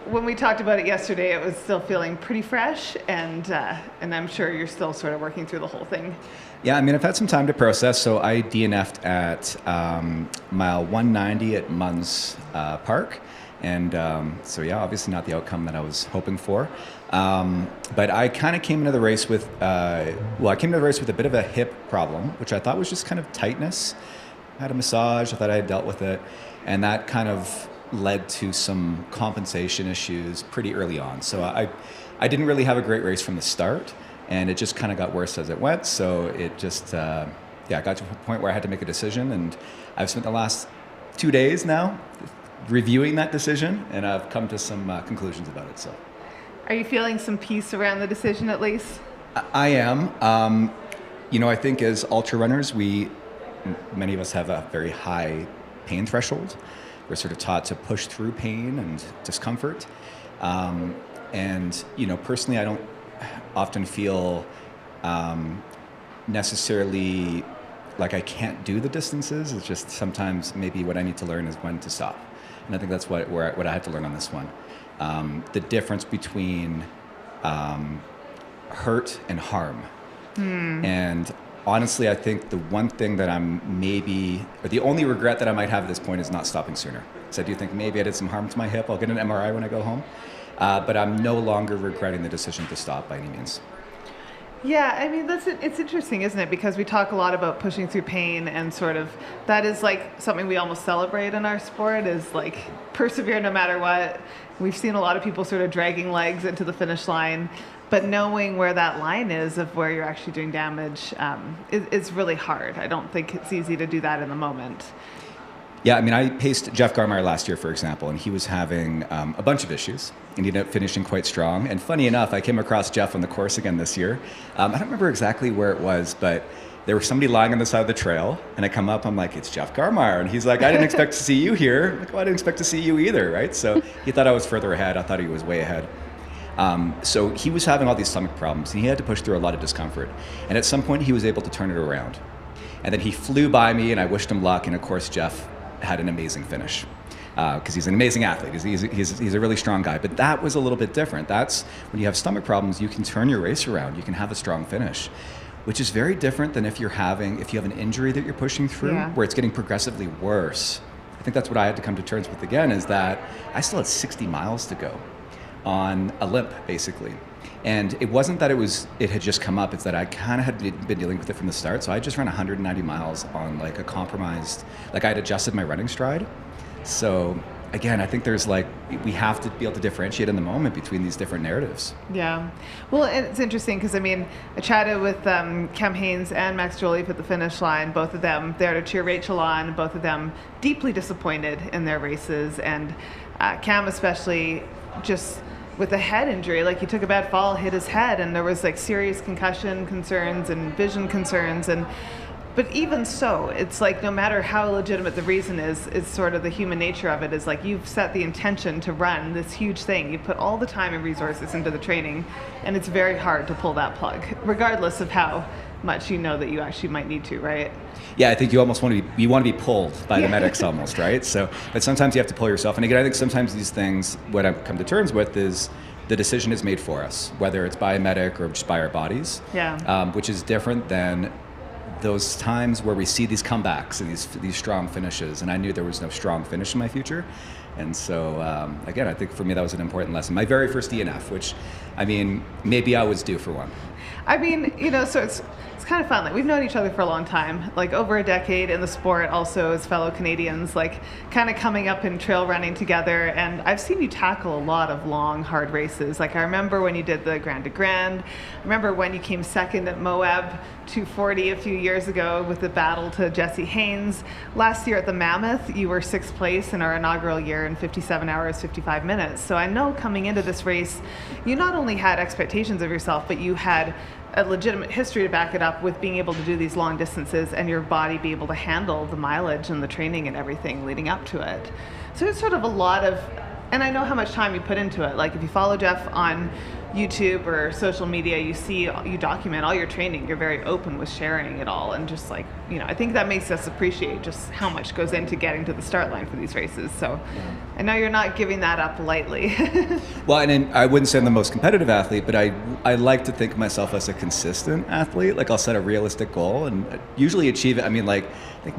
when we talked about it yesterday, it was still feeling pretty fresh, and I'm sure you're still sort of working through the whole thing. Yeah, I mean, I've had some time to process, so I DNF'd at mile 190 at Munns Park, and so yeah, obviously not the outcome that I was hoping for. But I kind of came into the race with, I came into the race with a bit of a hip problem, which I thought was just kind of tightness. I had a massage, I thought I had dealt with it, and that kind of led to some compensation issues pretty early on. So I didn't really have a great race from the start, and it just kind of got worse as it went. So it just, got to a point where I had to make a decision, and I've spent the last 2 days now reviewing that decision, and I've come to some conclusions about it. So. Are you feeling some peace around the decision, at least? I am. I think as ultra runners, many of us have a very high pain threshold. We're sort of taught to push through pain and discomfort. Personally, I don't often feel necessarily like I can't do the distances. It's just sometimes maybe what I need to learn is when to stop. And I think that's what I had to learn on this one. The difference between hurt and harm. And honestly, I think the one thing that the only regret that I might have at this point is not stopping sooner. So I do think maybe I did some harm to my hip. I'll get an MRI when I go home. But I'm no longer regretting the decision to stop by any means. Yeah, I mean, it's interesting, isn't it? Because we talk a lot about pushing through pain, and sort of that is like something we almost celebrate in our sport, is like persevere no matter what. We've seen a lot of people sort of dragging legs into the finish line, but knowing where that line is of where you're actually doing damage is really hard. I don't think it's easy to do that in the moment. Yeah, I mean, I paced Jeff Garmire last year, for example, and he was having a bunch of issues, and he ended up finishing quite strong. And funny enough, I came across Jeff on the course again this year. I don't remember exactly where it was, but there was somebody lying on the side of the trail, and I come up, I'm like, it's Jeff Garmire. And he's like, I didn't expect to see you here. I'm like, well, I didn't expect to see you either, right? So he thought I was further ahead. I thought he was way ahead. So he was having all these stomach problems, and he had to push through a lot of discomfort. And at some point, he was able to turn it around. And then he flew by me, and I wished him luck. And of course, Jeff had an amazing finish because he's an amazing athlete. He's a really strong guy. But that was a little bit different. That's when you have stomach problems, you can turn your race around. You can have a strong finish, which is very different than if you have an injury that you're pushing through, where it's getting progressively worse. I think that's what I had to come to terms with again, is that I still had 60 miles to go on a limp, basically. And it wasn't that it had just come up, it's that I kind of had been dealing with it from the start. So I just ran 190 miles on like a compromised, like I had adjusted my running stride. So again, I think there's we have to be able to differentiate in the moment between these different narratives. Yeah. Well, it's interesting because, I mean, I chatted with Cam Hanes and Max Joliffe at the finish line, both of them there to cheer Rachel on, both of them deeply disappointed in their races. And Cam especially just with a head injury, like he took a bad fall, hit his head, and there was like serious concussion concerns and vision concerns. But even so, it's like no matter how legitimate the reason is, it's sort of the human nature of it is like you've set the intention to run this huge thing. You put all the time and resources into the training, and it's very hard to pull that plug, regardless of how much you know that you actually might need to, right? Yeah, I think you almost want to be pulled by the medics almost, right? So, but sometimes you have to pull yourself. And again, I think sometimes these things, what I've come to terms with is the decision is made for us, whether it's by a medic or just by our bodies, which is different than those times where we see these comebacks and these strong finishes. And I knew there was no strong finish in my future. And so, again, I think for me that was an important lesson. My very first DNF, which, I mean, maybe I was due for one. I mean, so it's kind of fun. Like, we've known each other for a long time, like over a decade in the sport, also as fellow Canadians, like kind of coming up in trail running together. And I've seen you tackle a lot of long, hard races. Like I remember when you did the Grand de Grand. I remember when you came second at Moab 240 a few years ago with the battle to Jesse Haynes. Last year at the Mammoth, you were 6th place in our inaugural year in 57 hours, 55 minutes. So I know coming into this race, you not only had expectations of yourself, but you had a legitimate history to back it up with being able to do these long distances and your body be able to handle the mileage and the training and everything leading up to it. So it's sort of a lot of, and I know how much time you put into it. Like if you follow Jeff on YouTube or social media, you document all your training. You're very open with sharing it all, and just like, I think that makes us appreciate just how much goes into getting to the start line for these races. So I know you're not giving that up lightly. Well, and I wouldn't say I'm the most competitive athlete, but I like to think of myself as a consistent athlete. Like I'll set a realistic goal and usually achieve it. I mean, like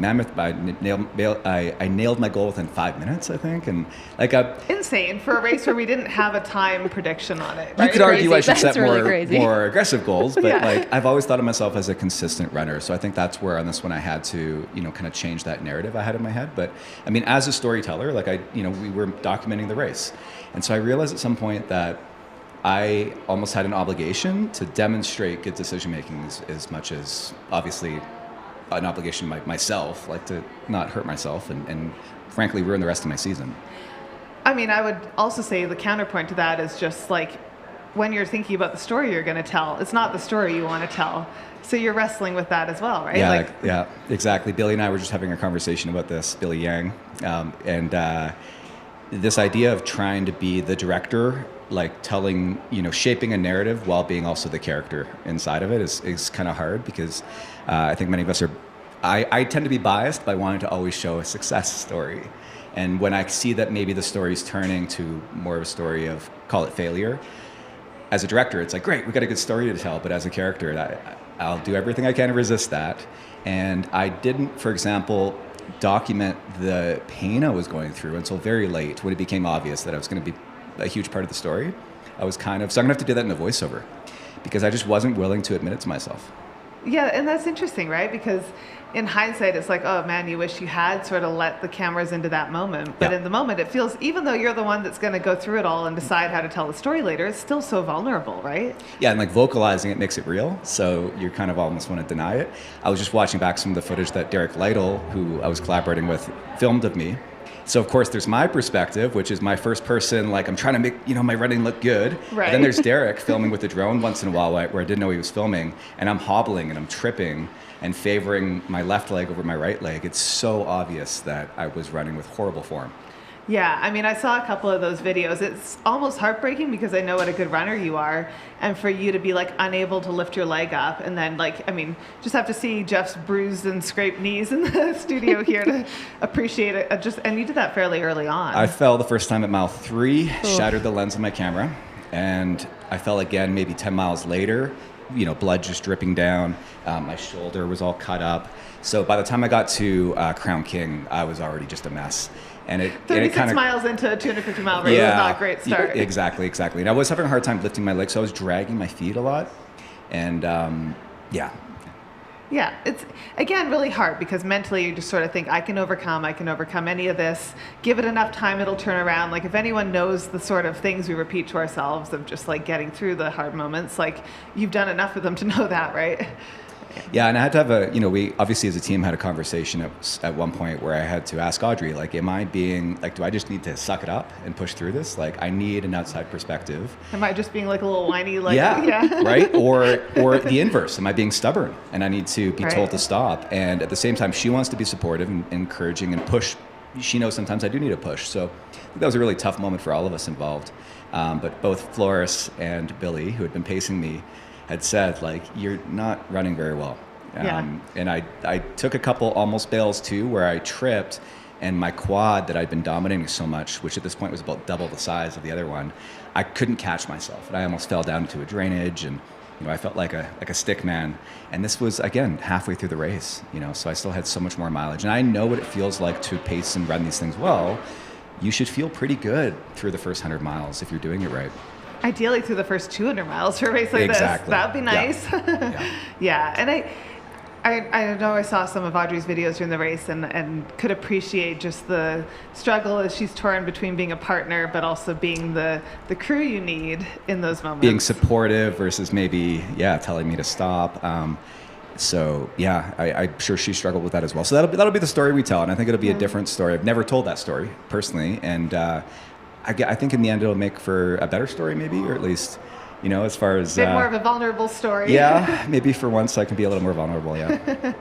Mammoth, I nailed my goal within 5 minutes, I think, and like insane for a race where we didn't have a time prediction on it. Right? You could argue I should set really more aggressive goals, but like I've always thought of myself as a consistent runner. So I think that's where on this one I had to, kind of change that narrative I had in my head. But I mean, as a storyteller, like we were documenting the race. And so I realized at some point that I almost had an obligation to demonstrate good decision making as much as obviously an obligation myself, like to not hurt myself and frankly ruin the rest of my season. I mean, I would also say the counterpoint to that is just like when you're thinking about the story you're going to tell, it's not the story you want to tell. So you're wrestling with that as well, right? Yeah, exactly. Billy and I were just having a conversation about this, Billy Yang, and this idea of trying to be the director, like telling, shaping a narrative while being also the character inside of it is kind of hard because I think many of us I tend to be biased by wanting to always show a success story. And when I see that maybe the story's turning to more of a story of, call it failure, as a director, it's like, great, we got a good story to tell, but as a character, I'll do everything I can to resist that. And I didn't, for example, document the pain I was going through until very late when it became obvious that I was going to be a huge part of the story. I was so I'm gonna have to do that in the voiceover because I just wasn't willing to admit it to myself. Yeah, and that's interesting, right? Because in hindsight, it's like, oh man, you wish you had sort of let the cameras into that moment. But in the moment, it feels, even though you're the one that's going to go through it all and decide how to tell the story later, it's still so vulnerable, right? Yeah, and like vocalizing it makes it real. So you kind of almost want to deny it. I was just watching back some of the footage that Derek Lytle, who I was collaborating with, filmed of me. So of course there's my perspective, which is my first person, like I'm trying to make, my running look good. Right. And then there's Derek filming with the drone once in a while where I didn't know he was filming, and I'm hobbling and I'm tripping and favoring my left leg over my right leg. It's so obvious that I was running with horrible form. Yeah, I mean, I saw a couple of those videos. It's almost heartbreaking because I know what a good runner you are. And for you to be like unable to lift your leg up and then just have to see Jeff's bruised and scraped knees in the studio here to appreciate it. And you did that fairly early on. I fell the first time at mile 3, shattered the lens of my camera. And I fell again maybe 10 miles later, blood just dripping down. My shoulder was all cut up. So by the time I got to Crown King, I was already just a mess. And 36 miles into a 250-mile race is not a great start. Exactly. And I was having a hard time lifting my legs, so I was dragging my feet a lot. And Yeah, it's, again, really hard because mentally you just sort of think, I can overcome any of this. Give it enough time, it'll turn around. Like if anyone knows the sort of things we repeat to ourselves of just like getting through the hard moments, like you've done enough of them to know that, right? Yeah, and I had to have we obviously as a team had a conversation at one point where I had to ask Audrey, like, am I being, like, do I just need to suck it up and push through this? Like, I need an outside perspective. Am I just being like a little whiny, like, yeah. Right? Or the inverse, am I being stubborn and I need to be told to stop? And at the same time, she wants to be supportive and encouraging and push. She knows sometimes I do need a push. So I think that was a really tough moment for all of us involved. But both Floris and Billy, who had been pacing me, had said, like, you're not running very well. And I took a couple almost bails too, where I tripped and my quad that I'd been dominating so much, which at this point was about double the size of the other one, I couldn't catch myself. And I almost fell down into a drainage and, I felt like a stick man. And this was, again, halfway through the race, so I still had so much more mileage. And I know what it feels like to pace and run these things well. You should feel pretty good through the first 100 miles if you're doing it right. Ideally through the first 200 miles for a race like this. That would be nice. Yeah. And I know I saw some of Audrey's videos during the race and could appreciate just the struggle as she's torn between being a partner but also being the crew you need in those moments. Being supportive versus maybe, telling me to stop. I'm sure she struggled with that as well. So that'll be the story we tell, and I think it'll be a different story. I've never told that story personally, and I think in the end it'll make for a better story maybe, or at least, as far as... A bit more of a vulnerable story. Yeah, maybe for once I can be a little more vulnerable, yeah.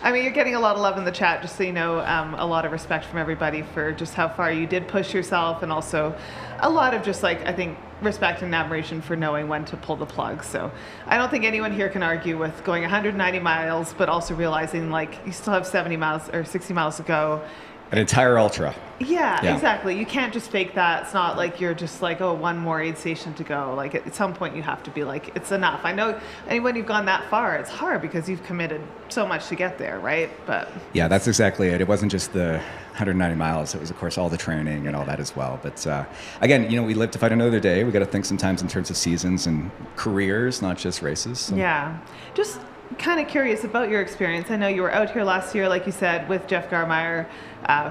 I mean, you're getting a lot of love in the chat, just so you know, a lot of respect from everybody for just how far you did push yourself, and also a lot of just like, I think, respect and admiration for knowing when to pull the plug. So I don't think anyone here can argue with going 190 miles, but also realizing like you still have 70 miles or 60 miles to go. An entire ultra. Yeah, exactly. You can't just fake that. It's not like you're just like, oh, one more aid station to go. Like at some point you have to be like, it's enough. I know when you've gone that far, it's hard because you've committed so much to get there, right? But yeah, that's exactly it. It wasn't just the 190 miles. It was, of course, all the training and all that as well. But again, we live to fight another day. We got to think sometimes in terms of seasons and careers, not just races. So. Yeah. Just kind of curious about your experience. I know you were out here last year, like you said, with Jeff Garmeyer,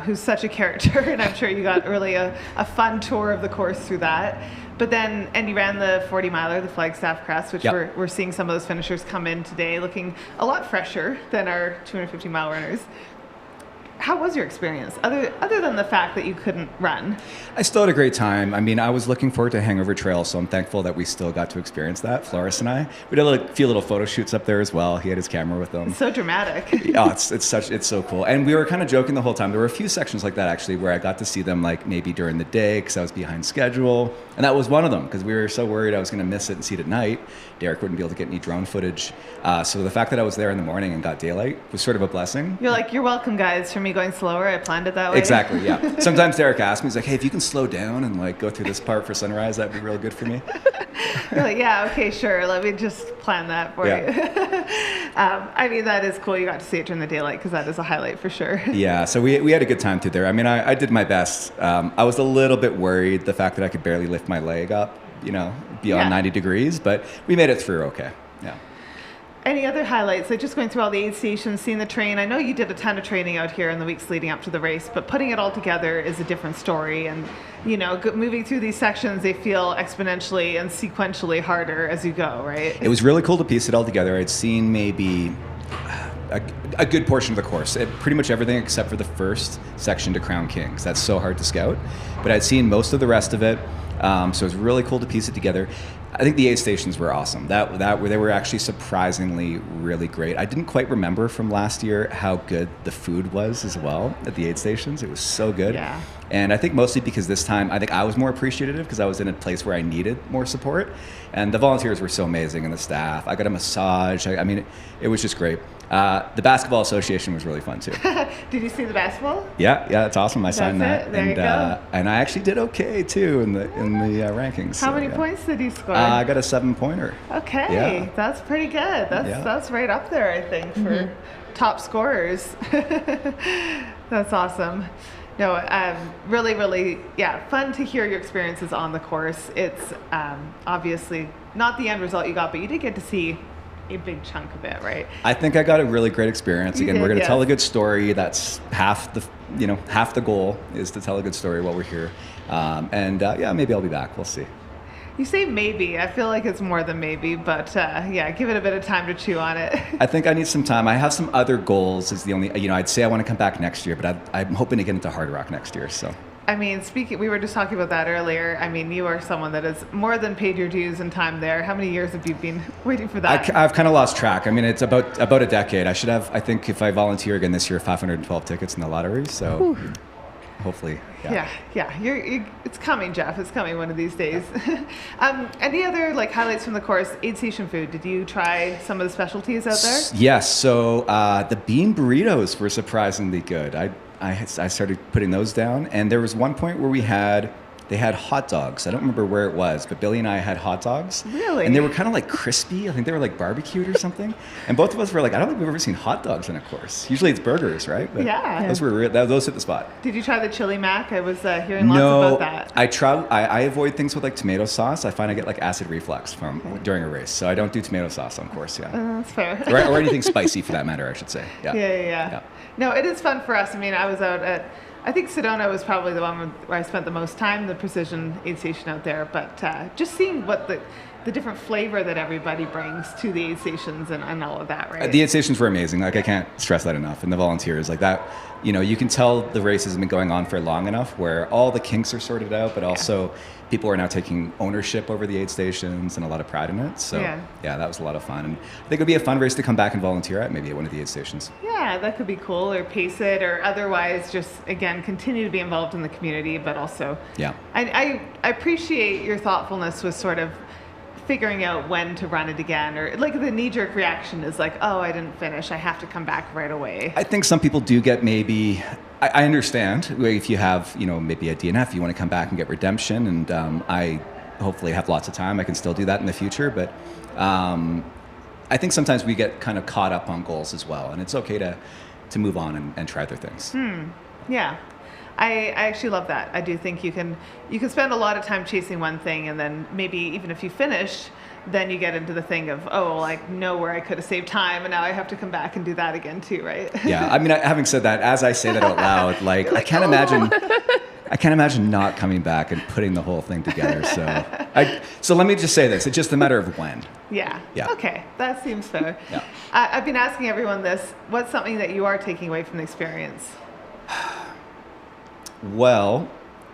who's such a character, and I'm sure you got really a fun tour of the course through that. But then, and you ran the 40-miler, the Flagstaff Crest, which we're seeing some of those finishers come in today looking a lot fresher than our 250-mile runners. How was your experience, other than the fact that you couldn't run? I still had a great time. I mean, I was looking forward to Hangover Trail, so I'm thankful that we still got to experience that, Floris and I. We did a few little photo shoots up there as well. He had his camera with him. It's so dramatic. It's so cool. And we were kind of joking the whole time. There were a few sections like that, actually, where I got to see them like maybe during the day because I was behind schedule. And that was one of them because we were so worried I was going to miss it and see it at night. Derek wouldn't be able to get any drone footage. So the fact that I was there in the morning and got daylight was sort of a blessing. You're like, you're welcome, guys, for me going slower. I planned it that way. Exactly, yeah. Sometimes Derek asks me, he's like, hey, if you can slow down and like go through this part for sunrise, that'd be real good for me. You're like, yeah, okay, sure. Let me just plan that for you. I mean, that is cool. You got to see it during the daylight because that is a highlight for sure. Yeah, so we had a good time through there. I mean, I did my best. I was a little bit worried, the fact that I could barely lift my leg up, beyond 90 degrees, but we made it through okay. Yeah. Any other highlights? Like just going through all the aid stations, seeing the train. I know you did a ton of training out here in the weeks leading up to the race, but putting it all together is a different story. And, moving through these sections, they feel exponentially and sequentially harder as you go, right? It was really cool to piece it all together. I'd seen maybe a good portion of the course, pretty much everything except for the first section to Crown Kings. That's so hard to scout. But I'd seen most of the rest of it, so it was really cool to piece it together. I think the aid stations were awesome. They were actually surprisingly really great. I didn't quite remember from last year how good the food was as well at the aid stations. It was so good. Yeah. And I think mostly because this time, I think I was more appreciative because I was in a place where I needed more support. And the volunteers were so amazing and the staff. I got a massage. It was just great. The Basketball Association was really fun too. Did you see the basketball? Yeah, that's awesome. I signed that. There you go. And I actually did okay too in the rankings. How many points did you score? I got a 7-pointer. Okay, yeah. That's pretty good. That's right up there, I think, for top scorers. That's awesome. No, really, really, fun to hear your experiences on the course. It's obviously not the end result you got, but you did get to see a big chunk of it, right? I think I got a really great experience. Again, we're going to tell a good story. That's half the goal is to tell a good story while we're here. Maybe I'll be back. We'll see. You say maybe. I feel like it's more than maybe, but give it a bit of time to chew on it. I think I need some time. I have some other goals. Is the only, I'd say I want to come back next year, but I'm hoping to get into Hard Rock next year. So. I mean, we were just talking about that earlier. I mean, you are someone that has more than paid your dues and time there. How many years have you been waiting for that? I've kind of lost track. I mean, it's about a decade. I should have, I think if I volunteer again this year, 512 tickets in the lottery. So hopefully, yeah. It's coming, Jeff. It's coming one of these days. Any other highlights from the course? Aid station food. Did you try some of the specialties out there? Yes. So the bean burritos were surprisingly good. I started putting those down, and there was one point where they had hot dogs. I don't remember where it was, but Billy and I had hot dogs. Really? And they were kind of crispy. I think they were barbecued or something. And both of us were I don't think we've ever seen hot dogs in a course. Usually it's burgers, right? But yeah. Those hit the spot. Did you try the chili mac? I was hearing lots about that. I avoid things with tomato sauce. I find I get acid reflux during a race, so I don't do tomato sauce on course. Yeah. That's fair. or anything spicy for that matter, I should say. Yeah. No, it is fun for us. I mean, I was out at, I think Sedona was probably the one where I spent the most time, the precision aid station out there. But just seeing what the different flavor that everybody brings to the aid stations and all of that, right? The aid stations were amazing. I can't stress that enough. And the volunteers, that, you can tell the race has been going on for long enough where all the kinks are sorted out, but also people are now taking ownership over the aid stations and a lot of pride in it. So that was a lot of fun. And I think it would be a fun race to come back and volunteer at, maybe at one of the aid stations. Yeah, that could be cool, or pace it, or otherwise just, again, continue to be involved in the community, but also, I appreciate your thoughtfulness with sort of figuring out when to run it again, or the knee-jerk reaction is oh, I didn't finish, I have to come back right away. I think some people do get maybe, I understand if you have, maybe a DNF, you want to come back and get redemption, and I hopefully have lots of time. I can still do that in the future, but I think sometimes we get kind of caught up on goals as well, and it's okay to move on and try other things. Yeah. I actually love that. I do think you can spend a lot of time chasing one thing, and then maybe even if you finish, then you get into the thing of, I know where I could have saved time, and now I have to come back and do that again too, right? Yeah. I mean, having said that, as I say that out loud, I can't imagine not coming back and putting the whole thing together. So let me just say this: it's just a matter of when. Yeah. Okay, that seems fair. Yeah. I've been asking everyone this: what's something that you are taking away from the experience? Well,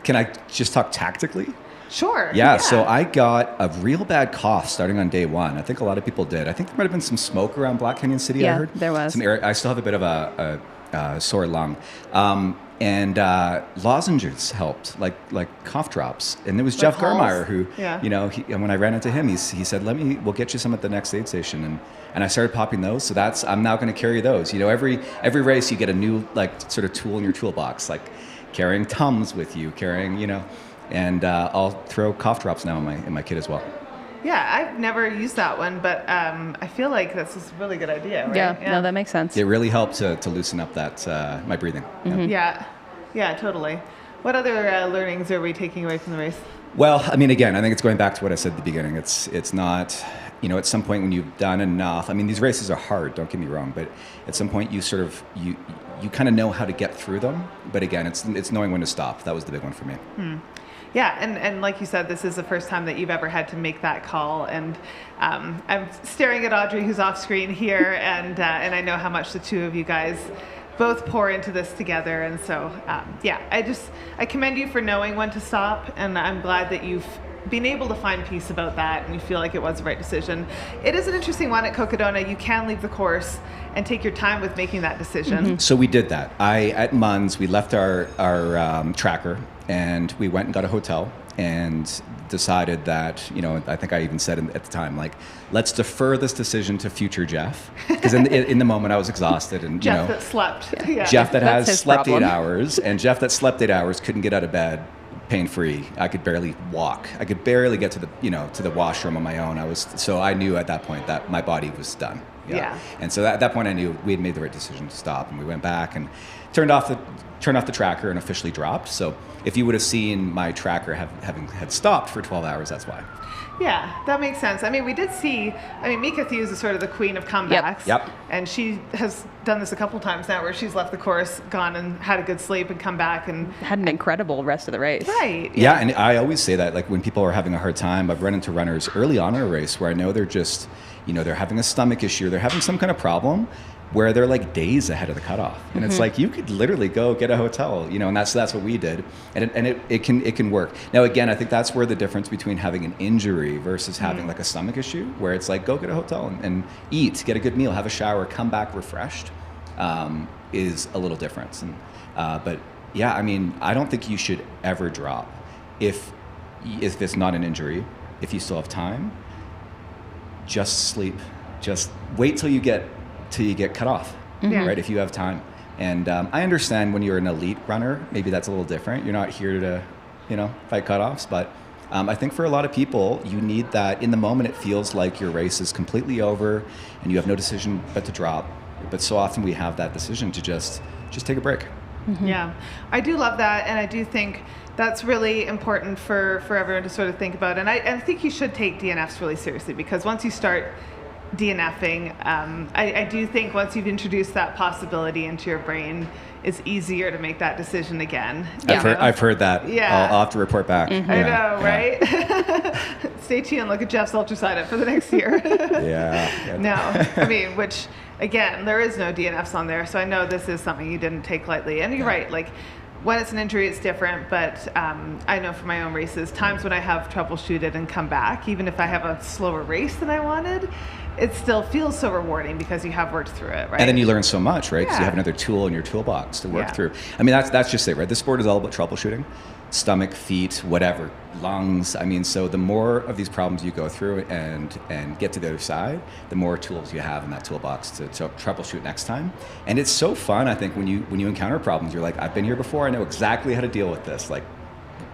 can I just talk tactically? Sure. Yeah, so I got a real bad cough starting on day one. I think a lot of people did. I think there might have been some smoke around Black Canyon City, I heard. Yeah, there was. I still have a bit of a sore lung. And lozenges helped, like cough drops. And it was Jeff Garmeyer who, when I ran into him, he said, we'll get you some at the next aid station. And I started popping those. So I'm now going to carry those. Every race you get a new sort of tool in your toolbox, carrying Tums with you, and I'll throw cough drops now in my kit as well. Yeah, I've never used that one, but I feel like this is a really good idea, right? Yeah, no, that makes sense. It really helped to loosen up that my breathing. Mm-hmm. Yeah, totally. What other learnings are we taking away from the race? Well, I mean, again, I think it's going back to what I said at the beginning. It's not, you know, at some point when you've done enough. I mean, these races are hard. Don't get me wrong, but at some point you sort of you kind of know how to get through them. But again, it's knowing when to stop. That was the big one for me. Yeah, and like you said, this is the first time that you've ever had to make that call. And I'm staring at Audrey, who's off screen here, and I know how much the two of you guys both pour into this together. And so, I commend you for knowing when to stop, and I'm glad that you've been able to find peace about that and you feel like it was the right decision. It is an interesting one at Cocodona. You can leave the course and take your time with making that decision. So we did that. At Munns, we left our tracker and we went and got a hotel and decided that, you know, I think I even said at the time, like, let's defer this decision to future Jeff. Because in the moment I was exhausted and, Jeff you know. that slept. Yeah. Jeff that That's has his slept problem. 8 hours and Jeff that slept 8 hours couldn't get out of bed pain-free. I could barely walk. I could barely get to the washroom on my own. So I knew at that point that my body was done. Yeah. And so at that point I knew we had made the right decision to stop, and we went back and turned off the tracker and officially dropped. So if you would have seen my tracker had stopped for 12 hours, that's why. Yeah, that makes sense. I mean, we did see, Mika Thews is sort of the queen of comebacks. Yep. And she has done this a couple times now where she's left the course, gone and had a good sleep and come back and Had an incredible rest of the race. Right. Yeah, and I always say that, like, when people are having a hard time, I've run into runners early on in a race where I know they're just, you know, they're having a stomach issue, they're having some kind of problem where they're like days ahead of the cutoff. And it's like, you could literally go get a hotel, you know, and that's what we did. And it can work. Now, again, I think that's where the difference between having an injury versus having like a stomach issue, where it's like, go get a hotel and eat, get a good meal, have a shower, come back refreshed, is a little different. And, but yeah, I mean, I don't think you should ever drop if it's not an injury, if you still have time. Just sleep. Just wait till you get cut off, right? If you have time. And I understand when you're an elite runner, maybe that's a little different. You're not here to, you know, fight cutoffs. But I think for a lot of people, you need that. In the moment, it feels like your race is completely over and you have no decision but to drop. But so often we have that decision to just take a break. Yeah, I do love that, and I do think that's really important for everyone to sort of think about. And I think you should take DNFs really seriously, because once you start DNFing, I do think once you've introduced that possibility into your brain, it's easier to make that decision again. I've heard that. Yeah. I'll have to report back. I know, right? Stay tuned. Look at Jeff's ultra sign up for the next year. No, I mean, which again, there is no DNFs on there, so I know this is something you didn't take lightly. And you're right, like, when it's an injury, it's different, but I know for my own races, times when I have troubleshooted and come back, even if I have a slower race than I wanted, it still feels so rewarding because you have worked through it, right? And then you learn so much, right? Because you have another tool in your toolbox to work through. I mean, that's just it, right? This sport is all about troubleshooting. Stomach, feet, whatever, lungs. I mean, so the more of these problems you go through and get to the other side, the more tools you have in that toolbox to troubleshoot next time. And it's so fun, I think, when you encounter problems, you're like, I've been here before, I know exactly how to deal with this. Like,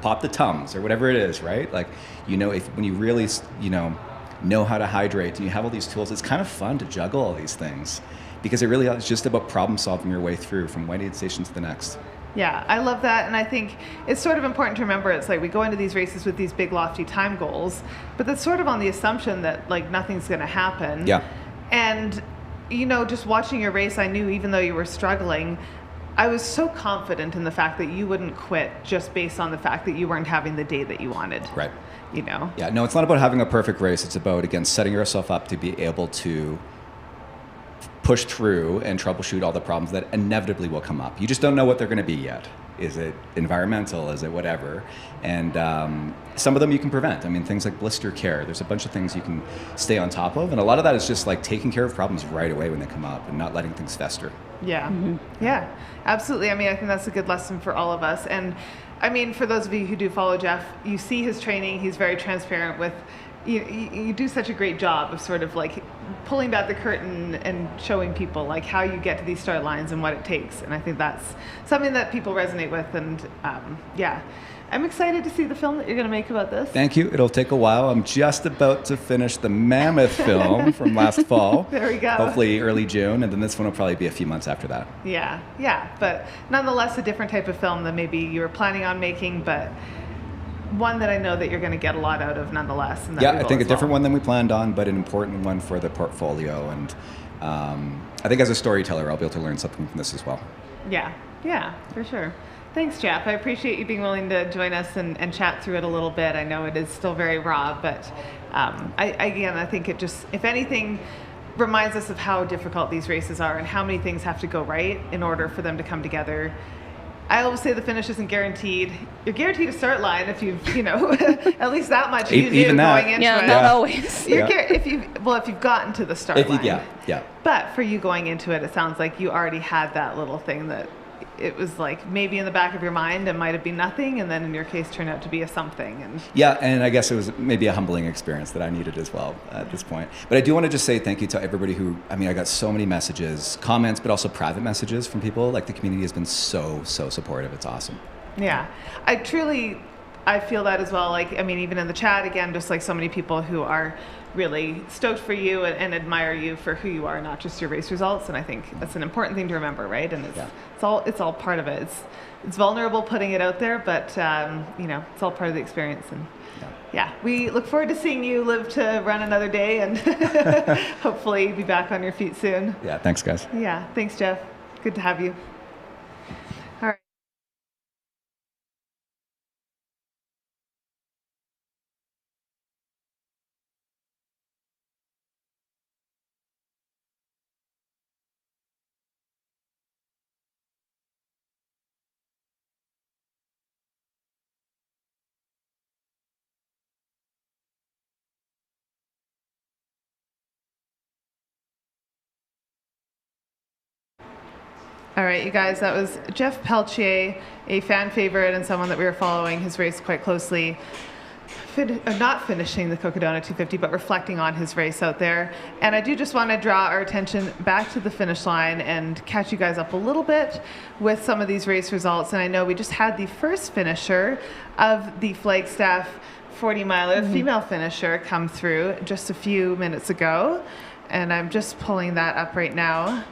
pop the Tums or whatever it is, right? Like, you know, when you really, you know how to hydrate and you have all these tools, it's kind of fun to juggle all these things, because it really is just about problem solving your way through from one aid station to the next. Yeah, I love that. And I think it's sort of important to remember, it's like we go into these races with these big lofty time goals, but that's sort of on the assumption that like nothing's going to happen. Yeah. And, you know, just watching your race, I knew even though you were struggling, I was so confident in the fact that you wouldn't quit just based on the fact that you weren't having the day that you wanted. Right. You know? Yeah, no, it's not about having a perfect race. It's about, again, setting yourself up to be able to push through and troubleshoot all the problems that inevitably will come up. You just don't know what they're going to be yet. Is it environmental? Is it whatever? And some of them you can prevent. I mean, things like blister care. There's a bunch of things you can stay on top of. And a lot of that is just like taking care of problems right away when they come up and not letting things fester. Yeah. Yeah, absolutely. I mean, I think that's a good lesson for all of us. And I mean, for those of you who do follow Jeff, you see his training. He's very transparent with, you do such a great job of sort of like pulling back the curtain and showing people like how you get to these start lines and what it takes. And I think that's something that people resonate with. And yeah, I'm excited to see the film that you're going to make about this. Thank you. It'll take a while. I'm just about to finish the Mammoth film from last fall. There we go. Hopefully early June, and then this one will probably be a few months after that. Yeah, but nonetheless a different type of film than maybe you were planning on making, but one that I know that you're going to get a lot out of nonetheless. And Yeah, I think a different one than we planned on, but an important one for the portfolio. And I think as a storyteller, I'll be able to learn something from this as well. Yeah, for sure. Thanks, Jeff. I appreciate you being willing to join us and chat through it a little bit. I know it is still very raw, but I think it just, if anything, reminds us of how difficult these races are and how many things have to go right in order for them to come together. I always say the finish isn't guaranteed. You're guaranteed a start line if you've, at least that much you knew even that. going into Yeah, it. not always. If you've gotten to the start line. Yeah. But for you going into it, it sounds like you already had that little thing that it was like maybe in the back of your mind it might have been nothing, and then in your case turned out to be a something. And Yeah, and I guess it was maybe a humbling experience that I needed as well at this point. But I do want to just say thank you to everybody who, I got so many messages, comments, but also private messages from people. Like, the community has been so supportive. It's awesome. yeah, I feel that as well. Like, even in the chat, again, just like so many people who are really stoked for you and admire you for who you are, not just your race results. And I think that's an important thing to remember, right? And it's all part of it. It's vulnerable putting it out there, but it's all part of the experience. And yeah, we look forward to seeing you live to run another day and hopefully be back on your feet soon. Yeah, thanks, guys. Yeah, thanks, Jeff. Good to have you. All right. All right, you guys, that was Jeff Pelchce, a fan favorite and someone that we were following his race quite closely. Not finishing the Cocodona 250, but reflecting on his race out there. And I do just want to draw our attention back to the finish line and catch you guys up a little bit with some of these race results. And I know we just had the first finisher of the Flagstaff 40-miler, female finisher, come through just a few minutes ago. And I'm just pulling that up right now.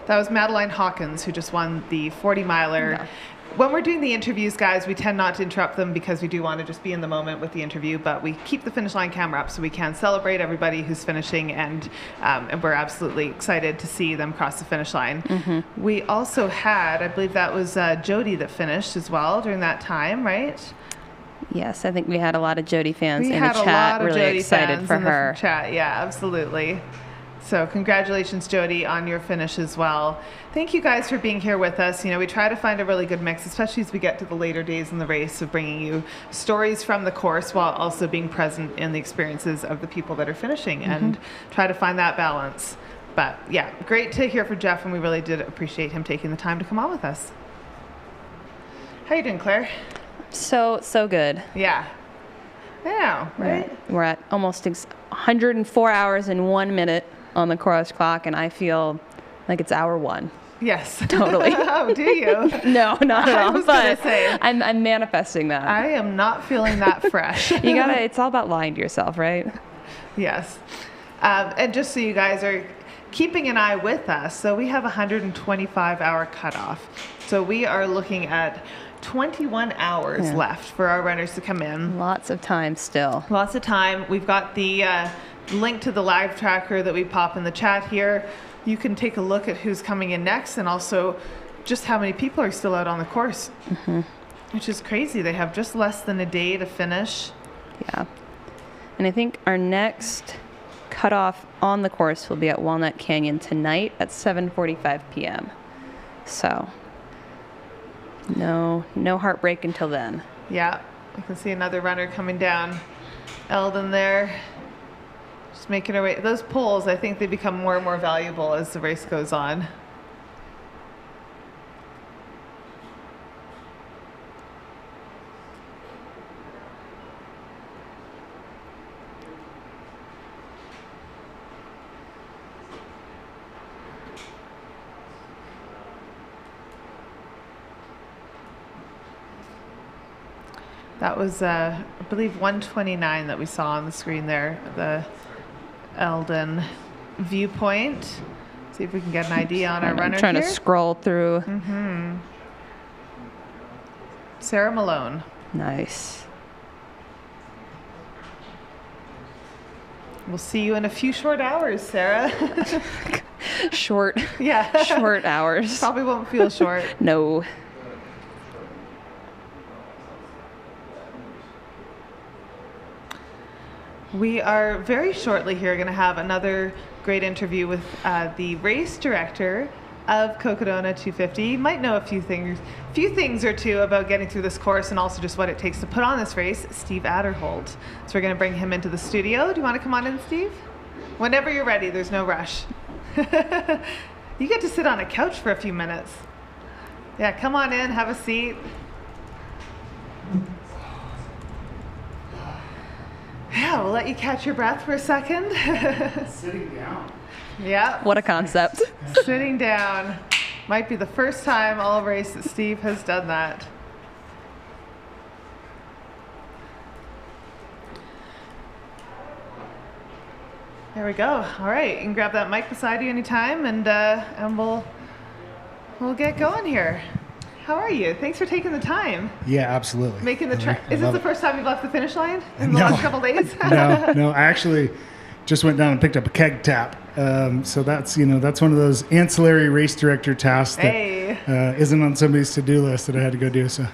That was Madeline Hawkins, who just won the 40-miler. Yeah. When we're doing the interviews, guys, we tend not to interrupt them because we do want to just be in the moment with the interview, but we keep the finish line camera up so we can celebrate everybody who's finishing, and we're absolutely excited to see them cross the finish line. Mm-hmm. We also had, I believe that was Jody that finished as well during that time, right? Yes, I think we had a lot of Jody fans in the chat. We had a lot of really Jody excited fans for in her. The chat. Yeah, absolutely. So congratulations, Jody, on your finish as well. Thank you guys for being here with us. We try to find a really good mix, especially as we get to the later days in the race, of bringing you stories from the course while also being present in the experiences of the people that are finishing, and try to find that balance. But yeah, great to hear from Jeff, and we really did appreciate him taking the time to come on with us. How you doing, Claire? So good. Yeah. Yeah, right? We're at almost 104 hours and 1 minute on the course clock, and I feel like it's hour one. Yes. Totally. Oh, do you? No, not at all. I was gonna say, I'm manifesting that. I am not feeling that fresh. It's all about lying to yourself, right? Yes. And just so you guys are keeping an eye with us, so we have a 125-hour cutoff. So we are looking at 21 hours left for our runners to come in. Lots of time still. Lots of time. We've got the link to the live tracker that we pop in the chat here. You can take a look at who's coming in next, and also just how many people are still out on the course, which is crazy. They have just less than a day to finish. Yeah. And I think our next cutoff on the course will be at Walnut Canyon tonight at 7:45 p.m. So no heartbreak until then. Yeah, I can see another runner coming down. Eldon there, just making her way. Those poles, I think they become more and more valuable as the race goes on. That was, I believe, 129 that we saw on the screen there, the Eldon viewpoint. See if we can get an idea on our runner trying here. to scroll through. Sarah Malone. Nice. We'll see you in a few short hours, Sarah. Short. Yeah. Short hours. Probably won't feel short. No. We are very shortly here going to have another great interview with the race director of Cocodona 250. You might know a few things or two about getting through this course and also just what it takes to put on this race, Steve Adderholt. So we're going to bring him into the studio. Do you want to come on in, Steve? Whenever you're ready, there's no rush. You get to sit on a couch for a few minutes. Yeah, come on in, have a seat. Yeah, we'll let you catch your breath for a second. Sitting down. Yeah. What a concept. Sitting down. Might be the first time all race that Steve has done that. There we go. All right, you can grab that mic beside you anytime, and we'll get going here. How are you? Thanks for taking the time. Yeah, absolutely. Making the trek. Is this the first time you've left the finish line in the last couple days? No. I actually just went down and picked up a keg tap. So that's one of those ancillary race director tasks that isn't on somebody's to-do list that I had to go do. So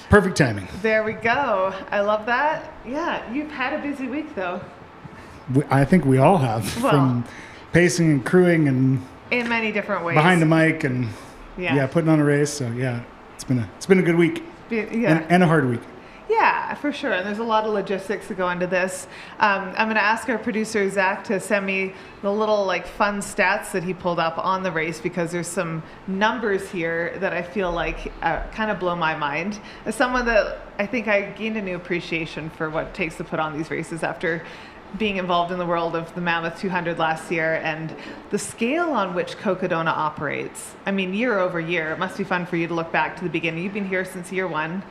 perfect timing. There we go. I love that. Yeah, you've had a busy week though. I think we all have, from pacing and crewing and in many different ways. Behind the mic and putting on a race. So yeah, it's been a good week. Yeah. And a hard week. Yeah, for sure. And there's a lot of logistics that go into this. I'm going to ask our producer, Zach, to send me the little fun stats that he pulled up on the race, because there's some numbers here that I feel like kind of blow my mind. As someone that I think I gained a new appreciation for what it takes to put on these races after being involved in the world of the Mammoth 200 last year, and the scale on which Cocodona operates. I mean, year over year, it must be fun for you to look back to the beginning. You've been here since year one.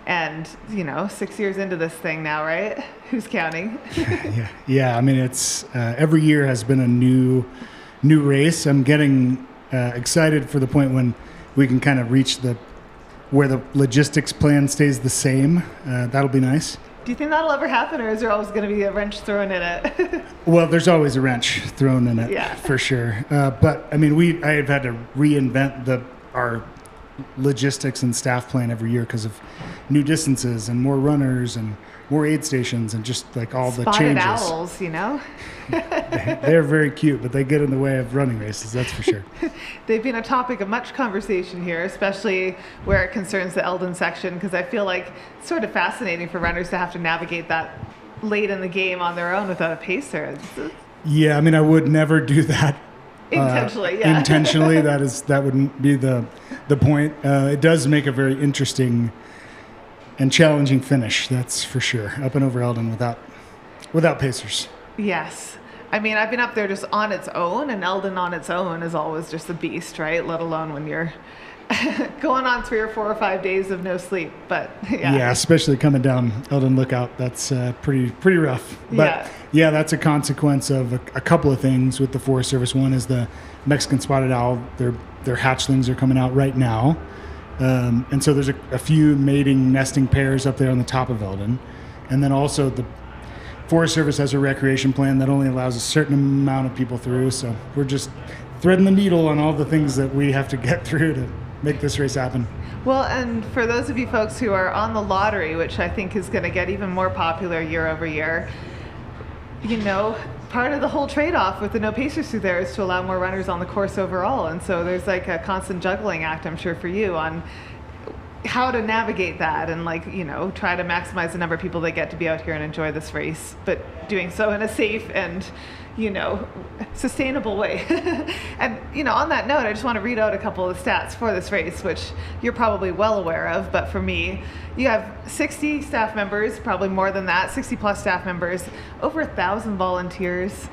And 6 years into this thing now, right? Who's counting? Yeah. I mean, it's every year has been a new race. I'm getting excited for the point when we can kind of reach where the logistics plan stays the same. That'll be nice. Do you think that'll ever happen, or is there always going to be a wrench thrown in it? Well, there's always a wrench thrown in it, for sure. But I mean, I have had to reinvent our logistics and staff plan every year because of new distances and more runners and more aid stations and just all the changes. Spotted owls, They're very cute, but they get in the way of running races, that's for sure. They've been a topic of much conversation here, especially where it concerns the Eldon section, because I feel like it's sort of fascinating for runners to have to navigate that late in the game on their own without a pacer. Yeah, I mean, I would never do that. Intentionally, Intentionally, that wouldn't be the point. It does make a very interesting and challenging finish, that's for sure. Up and over Eldon without pacers. Yes. I mean, I've been up there just on its own, and Eldon on its own is always just a beast, right? Let alone when you're going on 3 or 4 or 5 days of no sleep. But yeah, especially coming down Eldon Lookout, that's pretty rough. But yeah, that's a consequence of a couple of things with the Forest Service. One is the Mexican spotted owl. Their hatchlings are coming out right now. And so there's a few mating nesting pairs up there on the top of Eldon. And then also the Forest Service has a recreation plan that only allows a certain amount of people through. So we're just threading the needle on all the things that we have to get through to make this race happen. Well, and for those of you folks who are on the lottery, which I think is going to get even more popular year over year, part of the whole trade-off with the no pacers through there is to allow more runners on the course overall. And so there's a constant juggling act, I'm sure, for you on how to navigate that and try to maximize the number of people that get to be out here and enjoy this race, but doing so in a safe and sustainable way. And on that note, I just want to read out a couple of the stats for this race, which you're probably well aware of, but for me, you have 60 staff members, probably more than that, 60 plus staff members, over 1,000 volunteers.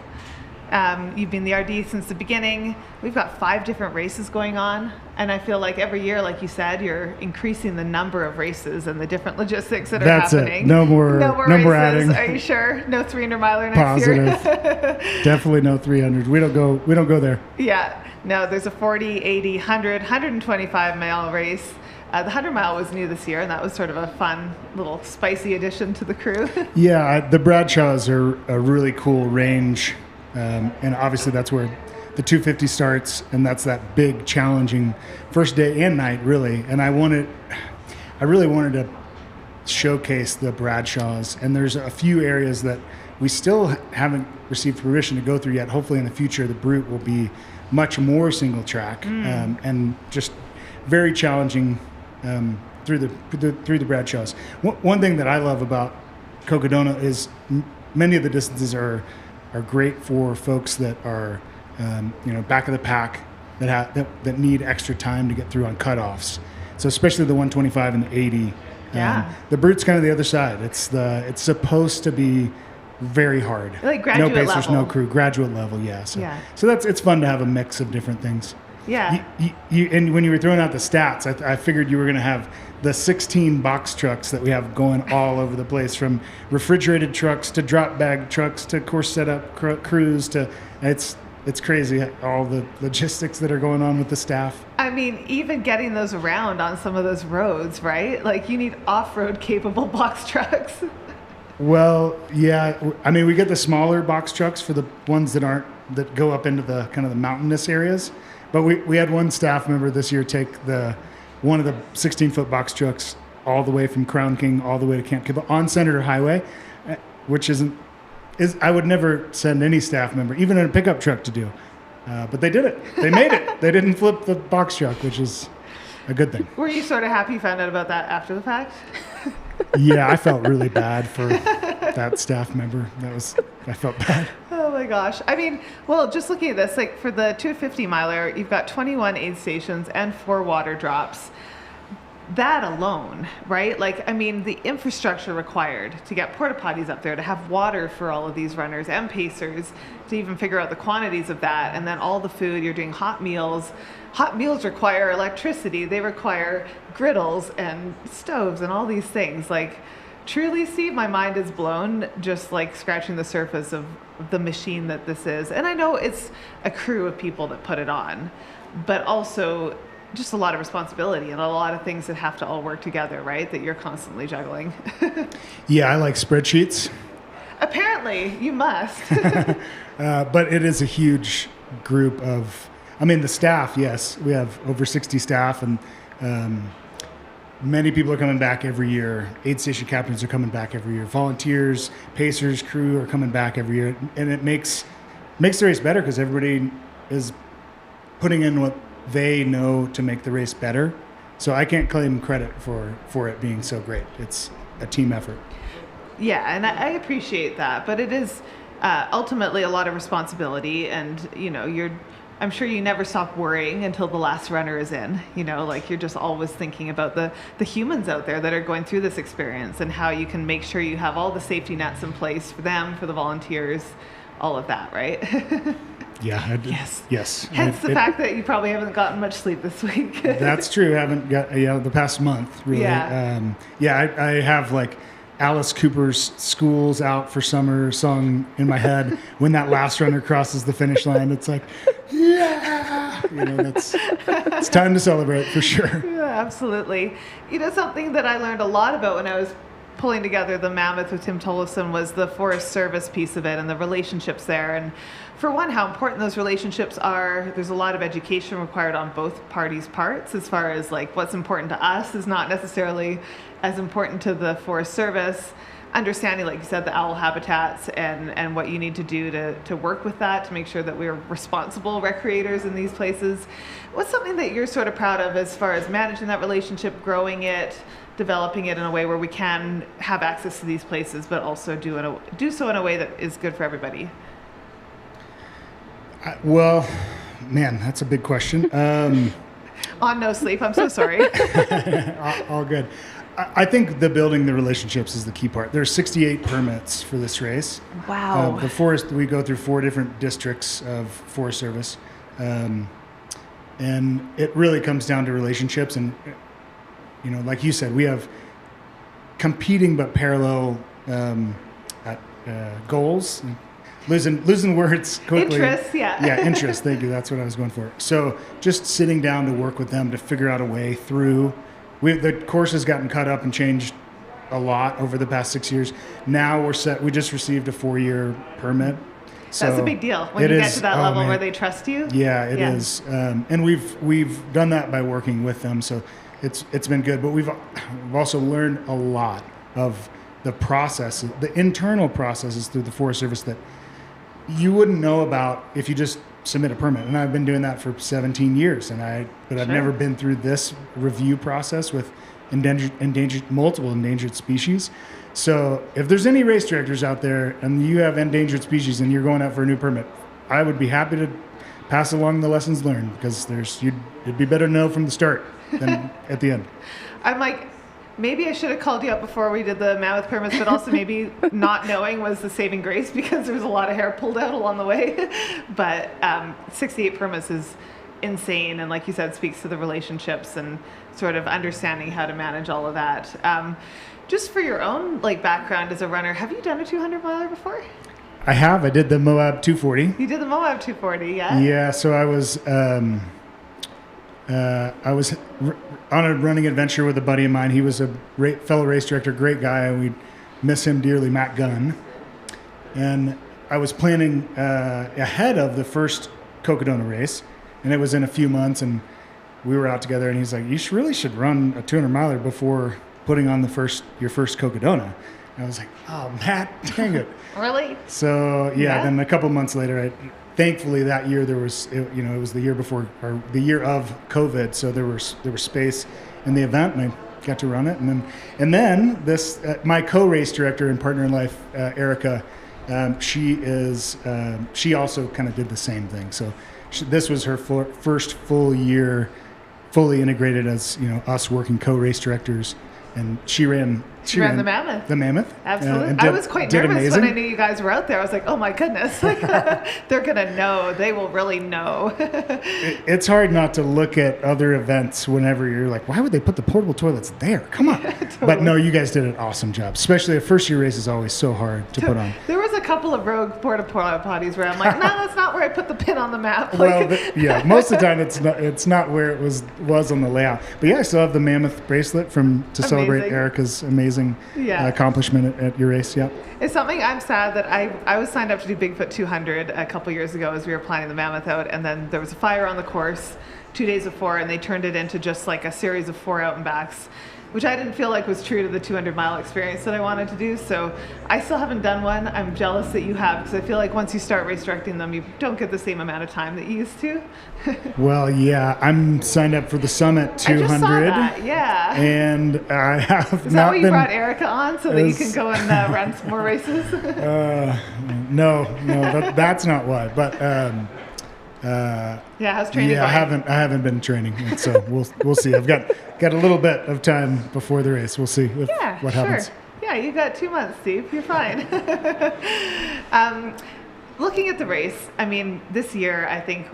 You've been the RD since the beginning. We've got 5 different races going on. And I feel like every year, like you said, you're increasing the number of races and the different logistics that are happening. It. No more races. adding. Are you sure? No 300 miler next Positive. year? Definitely no 300. We don't go there. Yeah. No, there's a 40, 80, 100, 125 mile race. The 100 mile was new this year, and that was sort of a fun little spicy addition to the crew. Yeah, the Bradshaws are a really cool range. And obviously that's where the 250 starts, and that's that big challenging first day and night, really. And I really wanted to showcase the Bradshaws, and there's a few areas that we still haven't received permission to go through yet. Hopefully in the future the Brute will be much more single track and just very challenging through the Bradshaws. One thing that I love about Cocodona is many of the distances are great for folks that are back of the pack that need extra time to get through on cutoffs. So especially the 125 and the 80. Yeah. The Brute's kind of the other side. It's supposed to be very hard. Like graduate no pacers, level. no crew, graduate level. Yeah. So it's fun to have a mix of different things. Yeah. And when you were throwing out the stats, I figured you were going to have the 16 box trucks that we have going all over the place, from refrigerated trucks to drop bag trucks to course setup crews to it's crazy all the logistics that are going on with the staff. I mean, even getting those around on some of those roads, right? Like you need off-road capable box trucks. Well, yeah. I mean, we get the smaller box trucks for the ones that go up into the kind of the mountainous areas. But we had one staff member this year take one of the 16-foot box trucks all the way from Crown King all the way to Camp Kibble on Senator Highway, which I would never send any staff member, even in a pickup truck, to do. But they did it. They made it. They didn't flip the box truck, which is a good thing. Were you sort of happy you found out about that after the fact? Yeah, I felt really bad for that staff member. I felt bad. Oh my gosh. I mean, well, just looking at this, like for the 250 miler, you've got 21 aid stations and 4 water drops. That alone, right? Like, I mean, the infrastructure required to get porta potties up there, to have water for all of these runners and pacers, to even figure out the quantities of that, and then all the food, you're doing hot meals. Hot meals require electricity. They require griddles and stoves and all these things. Like, truly, Steve, my mind is blown just like scratching the surface of the machine that this is. And I know it's a crew of people that put it on, but also just a lot of responsibility and a lot of things that have to all work together, right? That you're constantly juggling. Yeah, I like spreadsheets. Apparently, you must. But it is a huge group of, the staff, yes. We have over 60 staff, and many people are coming back every year. Aid station captains are coming back every year. Volunteers, pacers, crew are coming back every year. And it makes the race better because everybody is putting in what they know to make the race better. So I can't claim credit for it being so great. It's a team effort. Yeah, and I appreciate that, but it is ultimately a lot of responsibility, and I'm sure you never stop worrying until the last runner is in. Like you're just always thinking about the humans out there that are going through this experience and how you can make sure you have all the safety nets in place for them, for the volunteers, all of that, right? Yeah. Yes. Hence the fact that you probably haven't gotten much sleep this week. That's true. I haven't got the past month really. Yeah. I have like Alice Cooper's "School's Out for Summer" song in my head when that last runner crosses the finish line. It's like, yeah, it's time to celebrate for sure. Yeah, absolutely. Something that I learned a lot about when I was pulling together the Mammoth with Tim Tollefson was the Forest Service piece of it and the relationships there. And for one, how important those relationships are. There's a lot of education required on both parties' parts, as far as like what's important to us is not necessarily as important to the Forest Service. Understanding, like you said, the owl habitats and what you need to do to work with that, to make sure that we're responsible recreators in these places. What's something that you're sort of proud of as far as managing that relationship, growing it, developing it in a way where we can have access to these places, but also do so in a way that is good for everybody? Well, man, that's a big question. On no sleep, I'm so sorry. All good. I think the building the relationships is the key part. There's 68 permits for this race. Wow. The forest, we go through 4 different districts of Forest Service. And it really comes down to relationships. And, like you said, we have competing but parallel goals. Losing words quickly. Interests, yeah. Yeah, interest. Thank you. That's what I was going for. So just sitting down to work with them to figure out a way through. The course has gotten cut up and changed a lot over the past 6 years. Now we're set. We just received a 4-year permit. So that's a big deal when you get to that level where they trust you. Yeah, it is. And we've done that by working with them. So it's been good. But we've also learned a lot of the process, the internal processes through the Forest Service that you wouldn't know about if you just submit a permit. And I've been doing that for 17 years, but I've never been through this review process with multiple endangered species. So if there's any race directors out there and you have endangered species and you're going out for a new permit, I would be happy to pass along the lessons learned, because it'd be better to know from the start than at the end. I'm like, maybe I should have called you up before we did the mammoth permits, but also maybe not knowing was the saving grace, because there was a lot of hair pulled out along the way. But 68 permits is insane, and like you said, speaks to the relationships and sort of understanding how to manage all of that. Just for your own background as a runner, have you done a 200 miler before? I have. I did the Moab 240. You did the Moab 240, yeah? Yeah. So I was on a running adventure with a buddy of mine. He was a fellow race director, great guy, and we miss him dearly, Matt Gunn. And I was planning ahead of the first Cocodona race, and it was in a few months, and we were out together, and he's like, you really should run a 200 miler before putting on your first Cocodona. And I was like, oh, Matt, dang it. Really? So then a couple months later, thankfully that year it was the year before, or the year of COVID, so there was space in the event, and I got to run it. And then this my co-race director and partner in life, Erica, she also kind of did the same thing. So this was her first full year, fully integrated as us working co-race directors. And she ran the Mammoth. The Mammoth. Absolutely. I was quite nervous when I knew you guys were out there. I was like, oh my goodness, they're going to know. They will really know. It's hard not to look at other events whenever you're like, why would they put the portable toilets there? Come on. Yeah, totally. But no, you guys did an awesome job. Especially a first-year race is always so hard to put on. There was a couple of rogue porta potties where I'm like, no, that's not where I put the pin on the map. Well, most of the time it's not where it was on the layout. But yeah, I still have the Mammoth bracelet to celebrate Erica's amazing accomplishment at your race. Yeah. It's something I'm sad that I was signed up to do Bigfoot 200 a couple years ago as we were planning the Mammoth out, and then there was a fire on the course 2 days before, and they turned it into just like a series of 4 out and backs, which I didn't feel like was true to the 200-mile experience that I wanted to do. So I still haven't done one. I'm jealous that you have, because I feel like once you start race directing them, you don't get the same amount of time that you used to. Well, yeah, I'm signed up for the Summit 200. I just saw that, yeah. And I have Is that why you brought Erica on, so that you can go and run some more races? No, that's not why. But how's training going? I haven't been training, so we'll see. I've got a little bit of time before the race. We'll see what happens. Yeah, you got 2 months, Steve. You're fine. Looking at the race, I mean, this year I think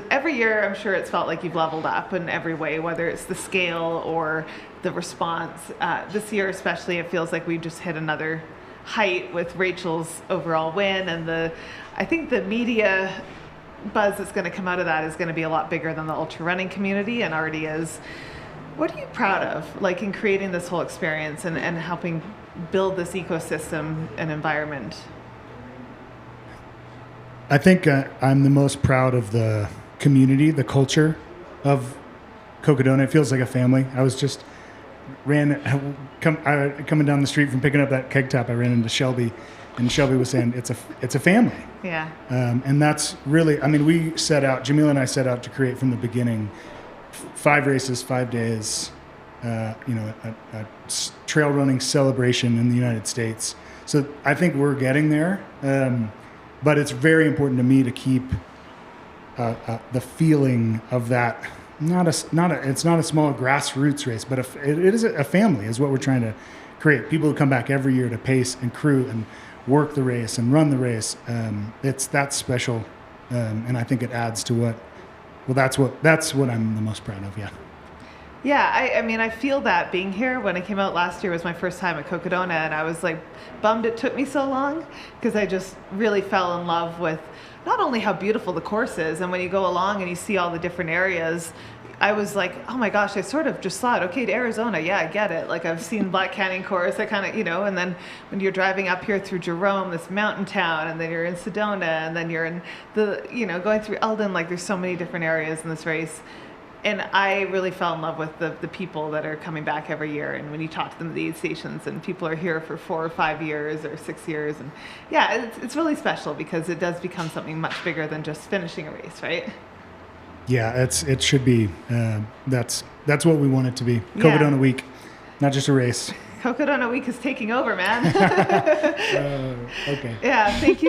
every year I'm sure it's felt like you've leveled up in every way, whether it's the scale or the response. This year especially, it feels like we've just hit another height with Rachel's overall win, and I think the media buzz that's going to come out of that is going to be a lot bigger than the ultra running community, and already is. What are you proud of, like in creating this whole experience and helping build this ecosystem and environment? I think I'm the most proud of the community, the culture of Cocodona. It feels like a family. I was just coming down the street from picking up that keg top. I ran into Shelby, and Shelby was saying it's a family. Yeah. And that's really, I mean, Jamila and I set out to create from the beginning 5 races, 5 days, a trail running celebration in the United States. So I think we're getting there. But it's very important to me to keep the feeling of that it's not a small grassroots race, but it is a family is what we're trying to create. People who come back every year to pace and crew and work the race and run the race. That's special. And I think it adds to that's what I'm the most proud of. Yeah. Yeah, I mean, I feel that being here. When I came out last year was my first time at Cocodona, and I was like bummed it took me so long, because I just really fell in love with not only how beautiful the course is, and when you go along and you see all the different areas, I was like, oh my gosh, I sort of just thought, okay, to Arizona, yeah, I get it. Like, I've seen Black Canyon course, I kind of, and then when you're driving up here through Jerome, this mountain town, and then you're in Sedona, and then you're in going through Eldon, like there's so many different areas in this race. And I really fell in love with the people that are coming back every year. And when you talk to them at the aid stations, and people are here for 4 or 5 years or 6 years, and yeah, it's really special, because it does become something much bigger than just finishing a race, right? Yeah, it should be. That's what we want it to be. Cocodona Week, not just a race. Cocodona Week is taking over, man. Okay. Yeah, thank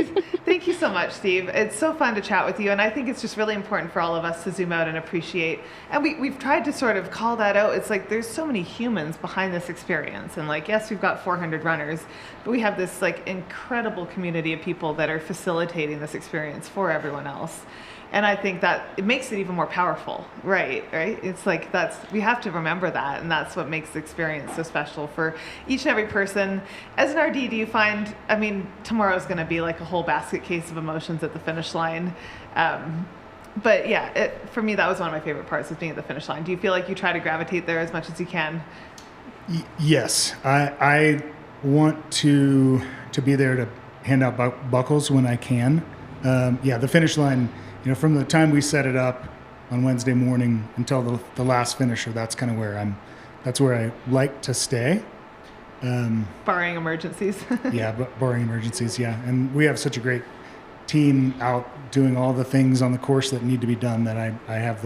you so much, Steve. It's so fun to chat with you, and I think it's just really important for all of us to zoom out and appreciate. And we've tried to sort of call that out. It's like there's so many humans behind this experience, and like, yes, we've got 400 runners, but we have this like incredible community of people that are facilitating this experience for everyone else. And I think that it makes it even more powerful, right? It's like we have to remember that, and that's what makes the experience so special for each and every person. As an RD, do you find, I mean, tomorrow's going to be like a whole basket case of emotions at the finish line. But yeah, for me, that was one of my favorite parts, is being at the finish line. Do you feel like you try to gravitate there as much as you can? Yes, I want to be there to hand out buckles when I can. The finish line, from the time we set it up on Wednesday morning until the last finisher, that's kind of that's where I like to stay. Barring emergencies. Barring emergencies, yeah. And we have such a great team out doing all the things on the course that need to be done, that I have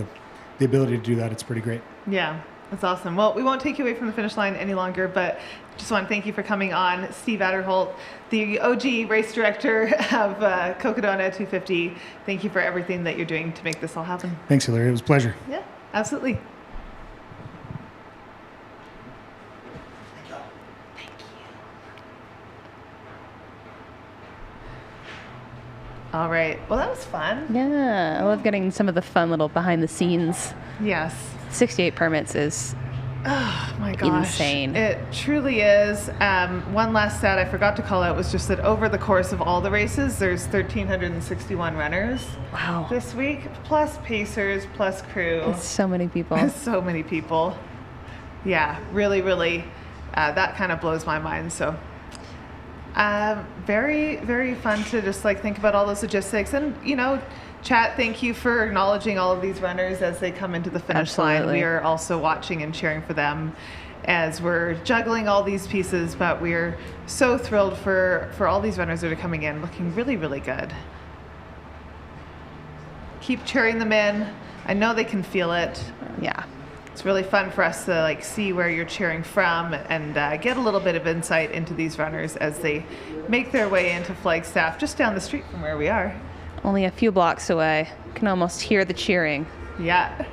the ability to do that. It's pretty great. Yeah, that's awesome. Well, we won't take you away from the finish line any longer, but just want to thank you for coming on. Steve Adderholt, the OG race director of Cocodona 250. Thank you for everything that you're doing to make this all happen. Thanks, Hillary. It was a pleasure. Yeah, absolutely. Thank you. All right. Well, that was fun. Yeah, I love getting some of the fun little behind the scenes. Yes. 68 permits is my gosh. Insane. It truly is. One last stat I forgot to call out was just that over the course of all the races, there's 1,361 runners. Wow. This week, plus pacers, plus crew. It's so many people. So many people. Yeah, really, really. That kind of blows my mind. So very, very fun to just like think about all those logistics, and chat, thank you for acknowledging all of these runners as they come into the finish line. We are also watching and cheering for them as we're juggling all these pieces, but we're so thrilled for all these runners that are coming in looking really, really good. Keep cheering them in. I know they can feel it. Yeah. It's really fun for us to like see where you're cheering from and get a little bit of insight into these runners as they make their way into Flagstaff, just down the street from where we are. Only a few blocks away. Can almost hear the cheering. Yeah.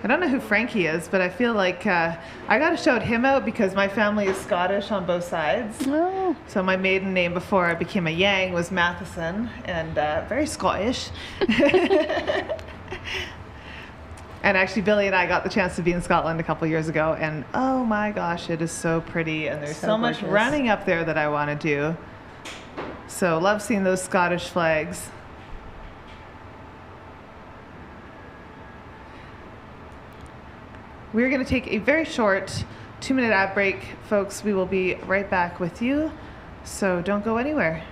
I don't know who Frankie is, but I feel like I got to shout him out because my family is Scottish on both sides. Oh. So my maiden name before I became a Yang was Matheson, and very Scottish. And actually, Billy and I got the chance to be in Scotland a couple years ago, and oh my gosh, it is so pretty, and there's so much running up there that I want to do. So love seeing those Scottish flags. We're going to take a very short 2-minute ad break, folks. We will be right back with you. So don't go anywhere.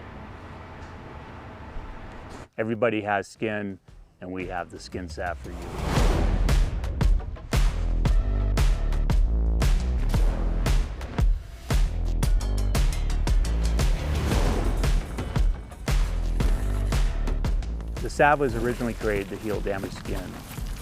Everybody has skin, and we have the skin salve for you. The salve was originally created to heal damaged skin,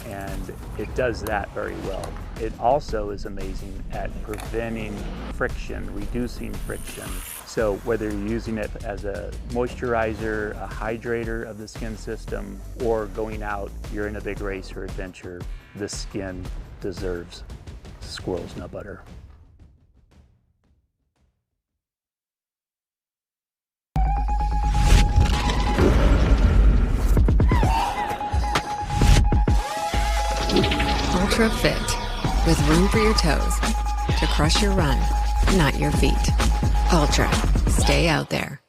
and it does that very well. It also is amazing at preventing friction, reducing friction. So whether you're using it as a moisturizer, a hydrator of the skin system, or going out, you're in a big race or adventure, the skin deserves squirrel's nut butter. Ultra Fit, with room for your toes to crush your run, not your feet. Ultra, stay out there.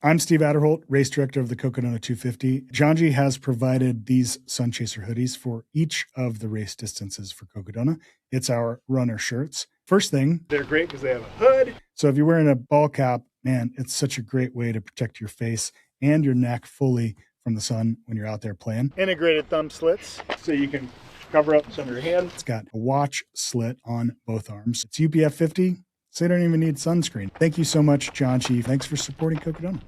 I'm Steve Adderholt, race director of the Cocodona 250. Janji has provided these Sun Chaser hoodies for each of the race distances for Cocodona. It's our runner shirts. First thing, they're great because they have a hood. So if you're wearing a ball cap, man, it's such a great way to protect your face and your neck fully from the sun when you're out there playing. Integrated thumb slits, so you can cover up some of your hand. It's got a watch slit on both arms. It's UPF 50, so you don't even need sunscreen. Thank you so much, John Chief. Thanks for supporting Cocodona.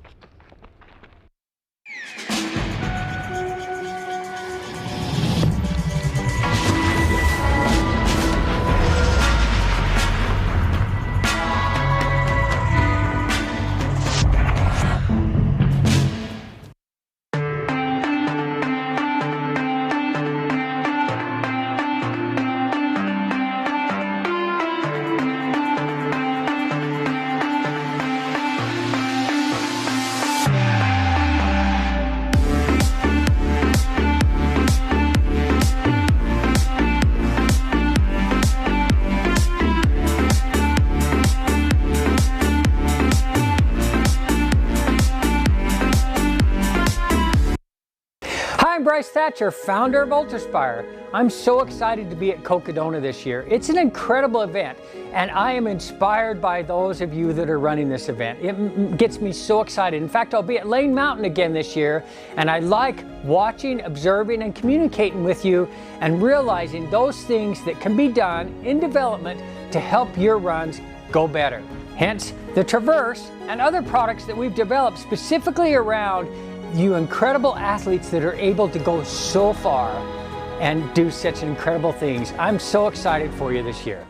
Bryce Thatcher, founder of Ultraspire. I'm so excited to be at Cocodona this year. It's an incredible event, and I am inspired by those of you that are running this event. It gets me so excited. In fact, I'll be at Lane Mountain again this year, and I like watching, observing, and communicating with you and realizing those things that can be done in development to help your runs go better. Hence, the Traverse and other products that we've developed specifically around you incredible athletes that are able to go so far and do such incredible things. I'm so excited for you this year.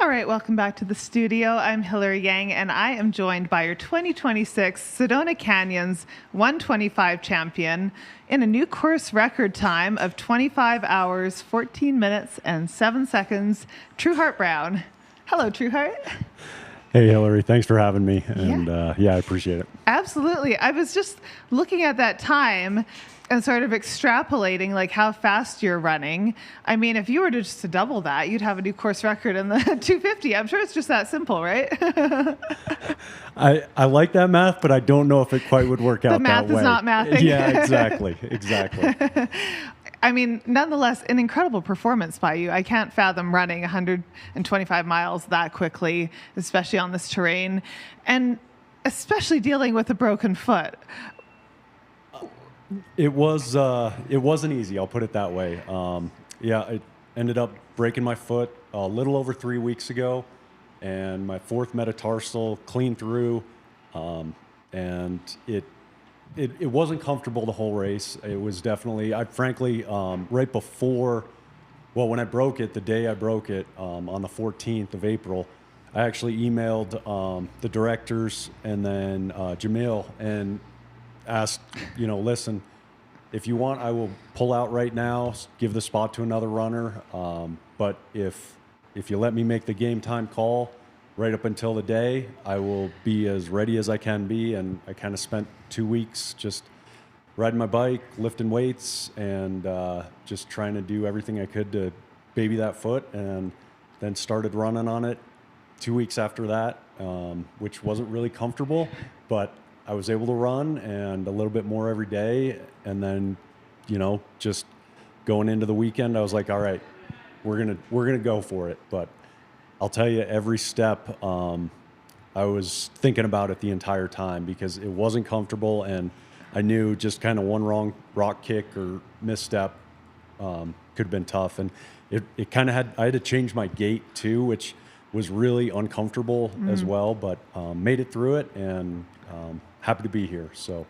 All right, welcome back to the studio. I'm Hillary Yang, and I am joined by your 2026 Sedona Canyons 125 champion in a new course record time of 25 hours, 14 minutes, and 7 seconds, Trueheart Brown. Hello, Trueheart. Hey, Hillary. Thanks for having me. And I appreciate it. Absolutely. I was just looking at that time and sort of extrapolating like how fast you're running. I mean, if you were to just to double that, you'd have a new course record in the 250. I'm sure it's just that simple, right? I like that math, but I don't know if it quite would work out that way. The math is not mathing. Yeah, exactly. I mean, nonetheless, an incredible performance by you. I can't fathom running 125 miles that quickly, especially on this terrain, and especially dealing with a broken foot. It wasn't easy. I'll put it that way. I ended up breaking my foot a little over 3 weeks ago, and my fourth metatarsal clean through, and it wasn't comfortable the whole race. It was definitely, right before, when I broke it, the day I broke it, on the 14th of April, I actually emailed the directors and then Jamil and asked, listen, if you want, I will pull out right now, give the spot to another runner. But if you let me make the game time call right up until the day, I will be as ready as I can be. And I kind of spent 2 weeks just riding my bike, lifting weights, and just trying to do everything I could to baby that foot, and then started running on it 2 weeks after that, which wasn't really comfortable, but I was able to run and a little bit more every day. And then, just going into the weekend, I was like, all right, we're gonna go for it. But I'll tell you, every step, I was thinking about it the entire time because it wasn't comfortable, and I knew just kind of one wrong rock kick or misstep could have been tough. And it kind of I had to change my gait too, which was really uncomfortable as well, but made it through it, and happy to be here. So,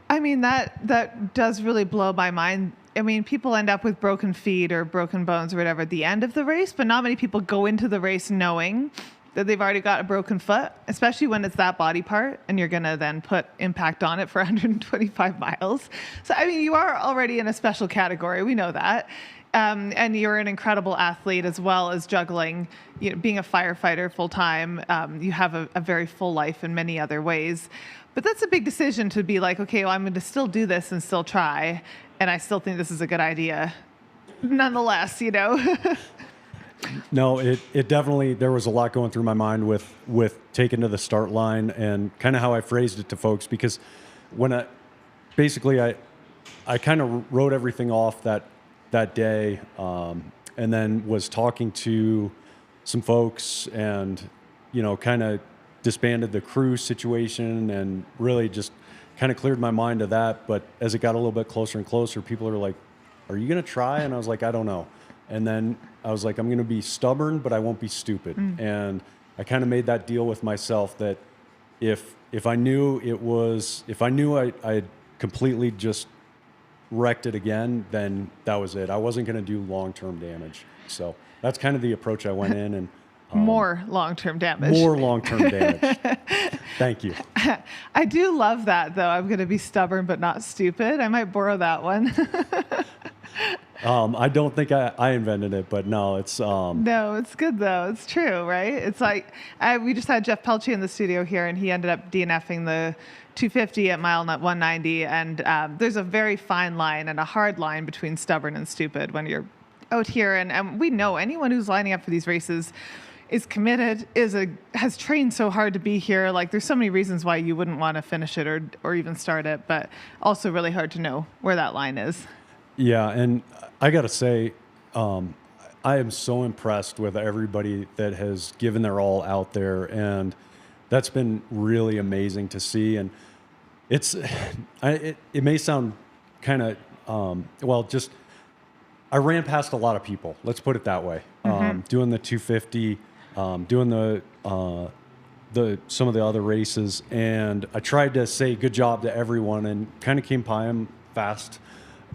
I mean, that does really blow my mind. I mean, people end up with broken feet or broken bones or whatever at the end of the race, but not many people go into the race knowing that they've already got a broken foot, especially when it's that body part and you're going to then put impact on it for 125 miles. So, I mean, you are already in a special category. We know that. And you're an incredible athlete as well as juggling, being a firefighter full time. You have a very full life in many other ways. But that's a big decision to be like, okay, well, I'm going to still do this and still try. And I still think this is a good idea. Nonetheless, No, it definitely, there was a lot going through my mind with taking to the start line and kind of how I phrased it to folks, because when I kind of wrote everything off that day, and then was talking to some folks and, kind of disbanded the crew situation and really just kind of cleared my mind of that. But as it got a little bit closer and closer, people are like, are you going to try? And I was like, I don't know. And then I was like, I'm going to be stubborn, but I won't be stupid. And I kind of made that deal with myself that if I knew I had completely just wrecked it again, then that was it. I wasn't going to do long-term damage. So that's kind of the approach I went in. And more long-term damage. More long-term damage. Thank you. I do love that, though. I'm going to be stubborn but not stupid. I might borrow that one. I don't think I invented it, but no, it's... No, it's good, though. It's true, right? It's like, we just had Jeff Pelchce in the studio here, and he ended up DNFing the 250 at mile 190, and there's a very fine line and a hard line between stubborn and stupid when you're out here, and we know anyone who's lining up for these races is committed, has trained so hard to be here. Like, there's so many reasons why you wouldn't want to finish it or even start it, but also really hard to know where that line is. Yeah, and I got to say, I am so impressed with everybody that has given their all out there, and that's been really amazing to see. And it may sound kind of, just, I ran past a lot of people. Let's put it that way. Doing the 250, doing some of the other races, and I tried to say good job to everyone and kind of came by them fast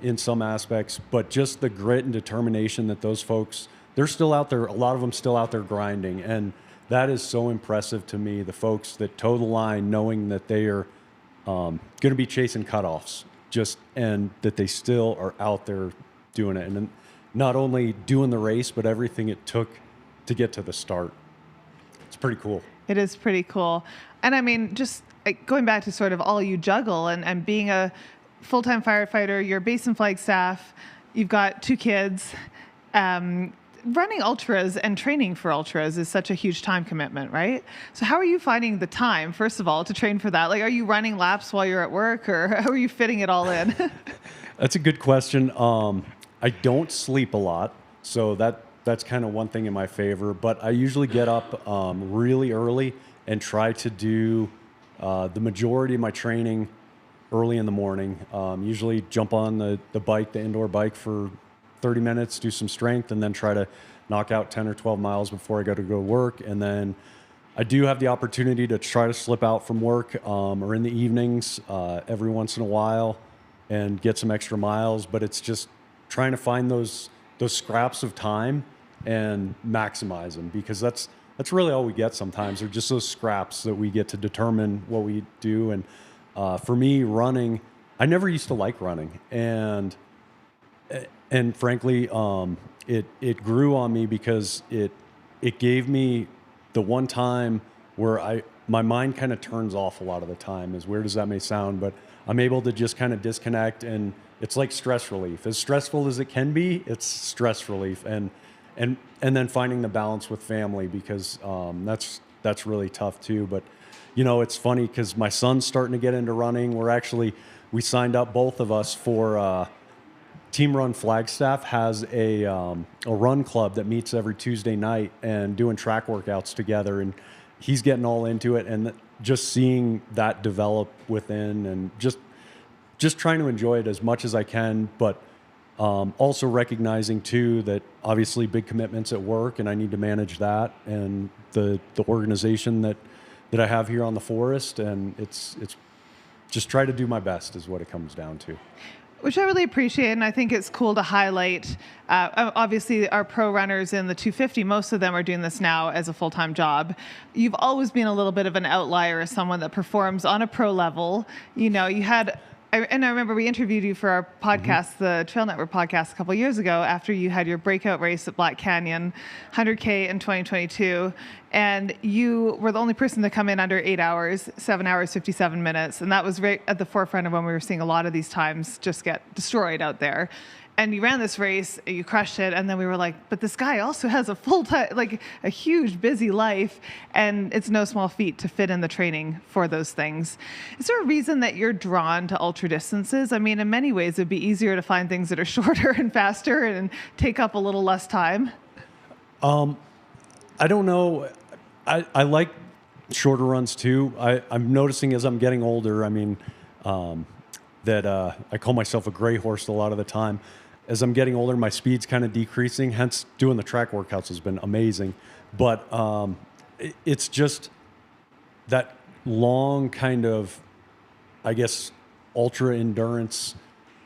in some aspects, but just the grit and determination that those folks they're still out there. A lot of them still out there grinding, and that is so impressive to me. The folks that toe the line, knowing that they are going to be chasing cutoffs, and that they still are out there doing it, and not only doing the race, but everything it took to get to the start. It's pretty cool. It is pretty cool. And I mean, just going back to sort of all you juggle and being a full-time firefighter, you're based in Flagstaff, you've got 2 kids. Running ultras and training for ultras is such a huge time commitment, right? So how are you finding the time, first of all, to train for that? Like, are you running laps while you're at work, or how are you fitting it all in? That's a good question. I don't sleep a lot, so that's kind of one thing in my favor. But I usually get up really early and try to do the majority of my training early in the morning. Usually jump on the bike, the indoor bike, for 30 minutes, do some strength, and then try to knock out 10 or 12 miles before I go to work. And then I do have the opportunity to try to slip out from work or in the evenings every once in a while and get some extra miles. But it's just trying to find those scraps of time and maximize them, because that's really all we get sometimes. They're just those scraps that we get to determine what we do. And for me, running, I never used to like running, and frankly, it grew on me because it gave me the one time where my mind kind of turns off a lot of the time, as weird as that may sound, but I'm able to just kind of disconnect, and it's like stress relief. As stressful as it can be, it's stress relief, and then finding the balance with family, because that's really tough too. But it's funny because my son's starting to get into running. We signed up, both of us, for Team Run Flagstaff has a run club that meets every Tuesday night and doing track workouts together, and he's getting all into it, and just seeing that develop within, and just trying to enjoy it as much as I can, but also recognizing too that obviously big commitments at work, and I need to manage that, and the organization that I have here on the forest, and it's just try to do my best is what it comes down to. Which I really appreciate, and I think it's cool to highlight. Obviously, our pro runners in the 250, most of them are doing this now as a full-time job. You've always been a little bit of an outlier as someone that performs on a pro level. You had... And I remember we interviewed you for our podcast, the Trail Network podcast, a couple of years ago, after you had your breakout race at Black Canyon, 100K in 2022. And you were the only person to come in under 8 hours, 7 hours, 57 minutes. And that was right at the forefront of when we were seeing a lot of these times just get destroyed out there. And you ran this race, you crushed it, and then we were like, but this guy also has a full-time, like a huge, busy life, and it's no small feat to fit in the training for those things. Is there a reason that you're drawn to ultra distances? I mean, in many ways, it'd be easier to find things that are shorter and faster and take up a little less time. I don't know. I like shorter runs too. I'm noticing as I'm getting older, I mean, that I call myself a gray horse a lot of the time. As I'm getting older, my speed's kind of decreasing, hence doing the track workouts has been amazing. But it's just that long kind of, I guess, ultra endurance,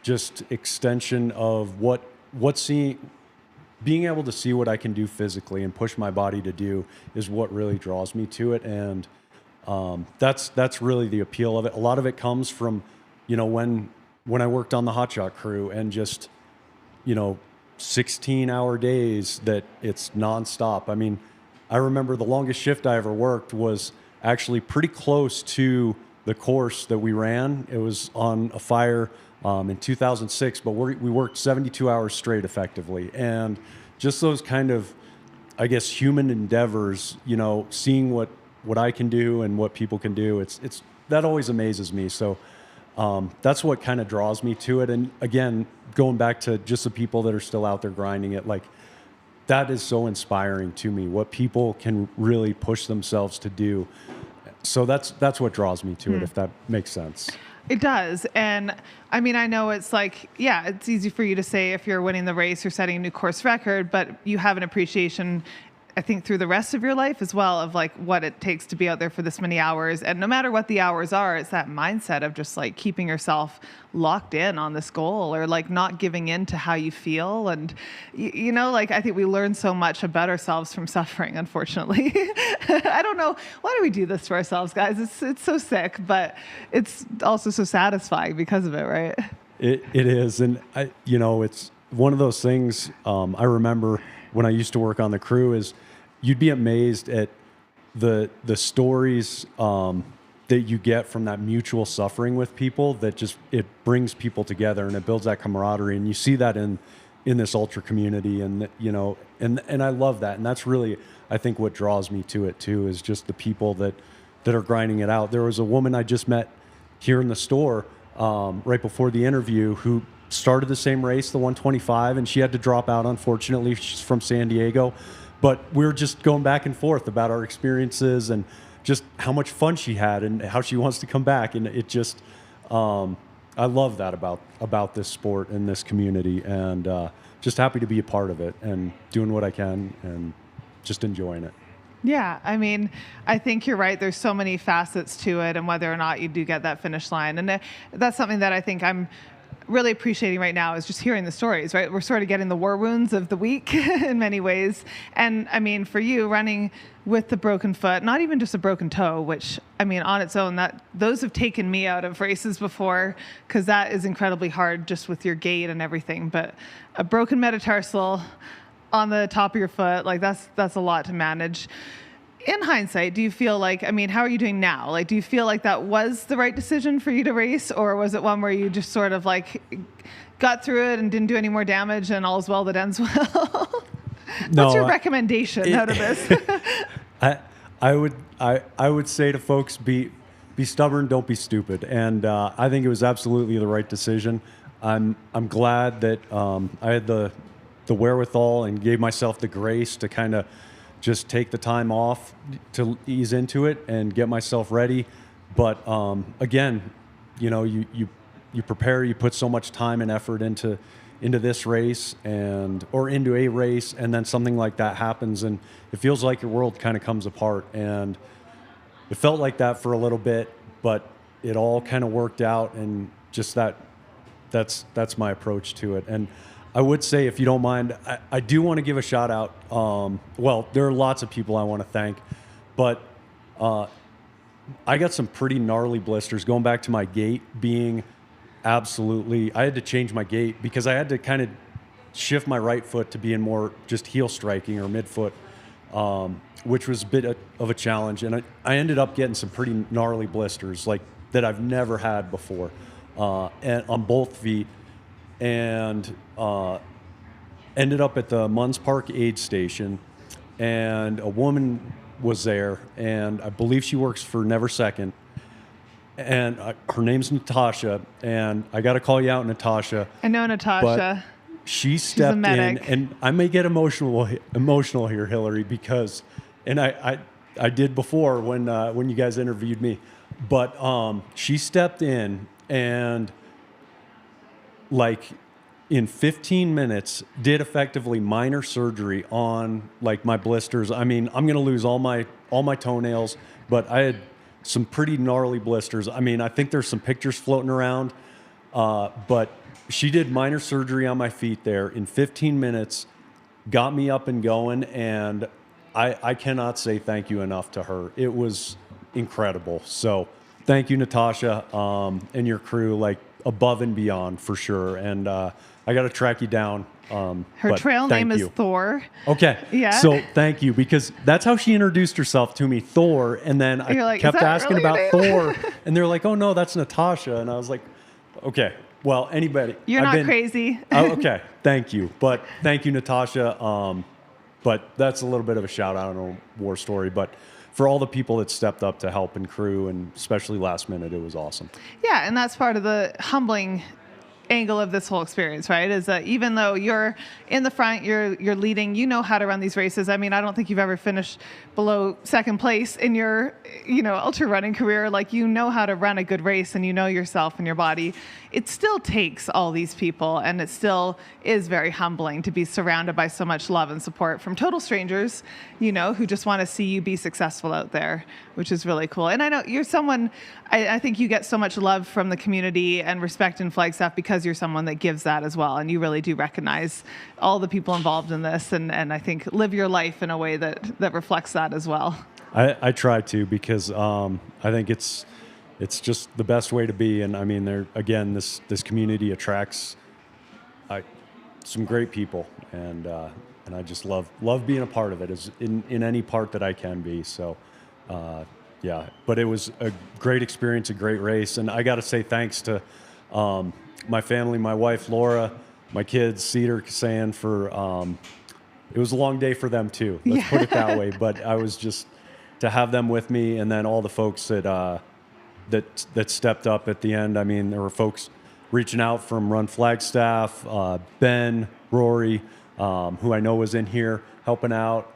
just extension of being able to see what I can do physically and push my body to do is what really draws me to it. And that's really the appeal of it. A lot of it comes from, when I worked on the hotshot crew and just, 16-hour days that it's nonstop. I mean, I remember the longest shift I ever worked was actually pretty close to the course that we ran. It was on a fire in 2006, but we worked 72 hours straight effectively. And just those kind of, I guess, human endeavors, seeing what I can do and what people can do, it's that always amazes me. So that's what kind of draws me to it. And again, going back to just the people that are still out there grinding it, like that is so inspiring to me, what people can really push themselves to do. So that's what draws me to it, if that makes sense. It does. And I mean, I know it's like, yeah, it's easy for you to say if you're winning the race or setting a new course record, but you have an appreciation I think through the rest of your life as well, of like what it takes to be out there for this many hours. And no matter what the hours are, it's that mindset of just like keeping yourself locked in on this goal, or like not giving in to how you feel. And, you know, like I think we learn so much about ourselves from suffering, unfortunately. I don't know. Why do we do this to ourselves, guys? It's so sick, but it's also so satisfying because of it, right? It is. And, it's one of those things I remember when I used to work on the crew is you'd be amazed at the stories that you get from that mutual suffering with people, that just, it brings people together and it builds that camaraderie. And you see that in this ultra community, and, and I love that. And that's really, I think, what draws me to it too, is just the people that are grinding it out. There was a woman I just met here in the store right before the interview who started the same race, the 125, and she had to drop out, unfortunately. She's from San Diego. But we were just going back and forth about our experiences and just how much fun she had and how she wants to come back. And it just, I love that about this sport and this community, and just happy to be a part of it and doing what I can and just enjoying it. Yeah, I mean, I think you're right. There's so many facets to it, and whether or not you do get that finish line. And that's something that I think I'm really appreciating right now, is just hearing the stories, right? We're sort of getting the war wounds of the week in many ways. And I mean, for you, running with the broken foot, not even just a broken toe, which, I mean, on its own, those have taken me out of races before, because that is incredibly hard just with your gait and everything. But a broken metatarsal on the top of your foot, like that's a lot to manage. In hindsight, do you feel like, I mean, how are you doing now? Like, do you feel like that was the right decision for you to race, or was it one where you just sort of like got through it and didn't do any more damage and all's well that ends well? No, what's your recommendation out of this? I would say to folks, be stubborn, don't be stupid. And I think it was absolutely the right decision. I'm glad that I had the wherewithal and gave myself the grace to kind of just take the time off to ease into it and get myself ready. But again, you prepare, you put so much time and effort into this race or into a race, and then something like that happens, and it feels like your world kind of comes apart. And it felt like that for a little bit, but it all kind of worked out, and just that's my approach to it. And I would say, if you don't mind, I do want to give a shout out. Well, there are lots of people I want to thank, but I got some pretty gnarly blisters going back to my gait being absolutely, I had to change my gait because I had to kind of shift my right foot to being more just heel striking or midfoot, which was a bit of a challenge. And I ended up getting some pretty gnarly blisters like that I've never had before, and on both feet. And ended up at the Munns Park aid station, and a woman was there, and I believe she works for Never Second, and her name's Natasha, and I got to call you out, Natasha. I know Natasha. But she stepped in, and I may get emotional here, Hillary, because, and I did before when you guys interviewed me, but she stepped in and, like, in 15 minutes, did effectively minor surgery on like my blisters. I mean, I'm gonna lose all my toenails, but I had some pretty gnarly blisters. I mean, I think there's some pictures floating around, but she did minor surgery on my feet there in 15 minutes, got me up and going, and I cannot say thank you enough to her. It was incredible. So thank you, Natasha, and your crew, like, above and beyond for sure. And I got to track you down. Her trail name is Thor. Okay. Yeah. So thank you, because that's how she introduced herself to me, Thor. And then I kept asking really about Thor, and they're like, "Oh no, that's Natasha." And I was like, "Okay, well, anybody." You're not crazy. Oh, okay. Thank you. But thank you, Natasha. But that's a little bit of a shout out on a war story. But for all the people that stepped up to help and crew, and especially last minute, it was awesome. Yeah, and that's part of the humbling angle of this whole experience, right? Is that even though you're in the front, you're leading, you know how to run these races. I mean, I don't think you've ever finished below second place in your, ultra running career. Like, you know how to run a good race, and you know yourself and your body. It still takes all these people, and it still is very humbling to be surrounded by so much love and support from total strangers, who just want to see you be successful out there, which is really cool. And I know you're someone, I think you get so much love from the community and respect in Flagstaff because you're someone that gives that as well. And you really do recognize all the people involved in this, and I think live your life in a way that reflects that as well. I try to, because I think it's just the best way to be. And I mean, this community attracts some great people, and I just love being a part of it, as in any part that I can be. So yeah, but it was a great experience, a great race. And I got to say thanks to my family, my wife, Laura, my kids, Cedar, Kassan, for it was a long day for them too. Let's put it that way. But I was just, to have them with me, and then all the folks that stepped up at the end. I mean, there were folks reaching out from Run Flagstaff, Ben, Rory, who I know was in here helping out,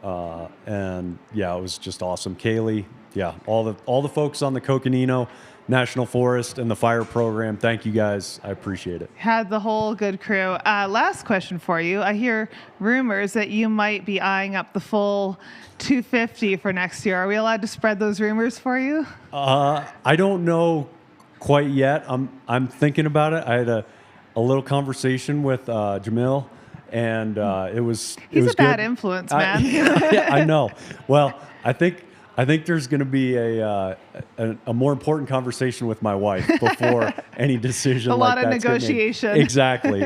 and yeah, it was just awesome. Kaylee, yeah, all the folks on the Coconino National Forest and the fire program. Thank you guys. I appreciate it. Had the whole good crew. Last question for you. I hear rumors that you might be eyeing up the full 250 for next year. Are we allowed to spread those rumors for you? I don't know quite yet. I'm thinking about it. I had a little conversation with Jamil, and it was He's a bad good. influence, man. I know. Well, I think there's going to be a more important conversation with my wife before any decision. A lot like of that's negotiation. Exactly.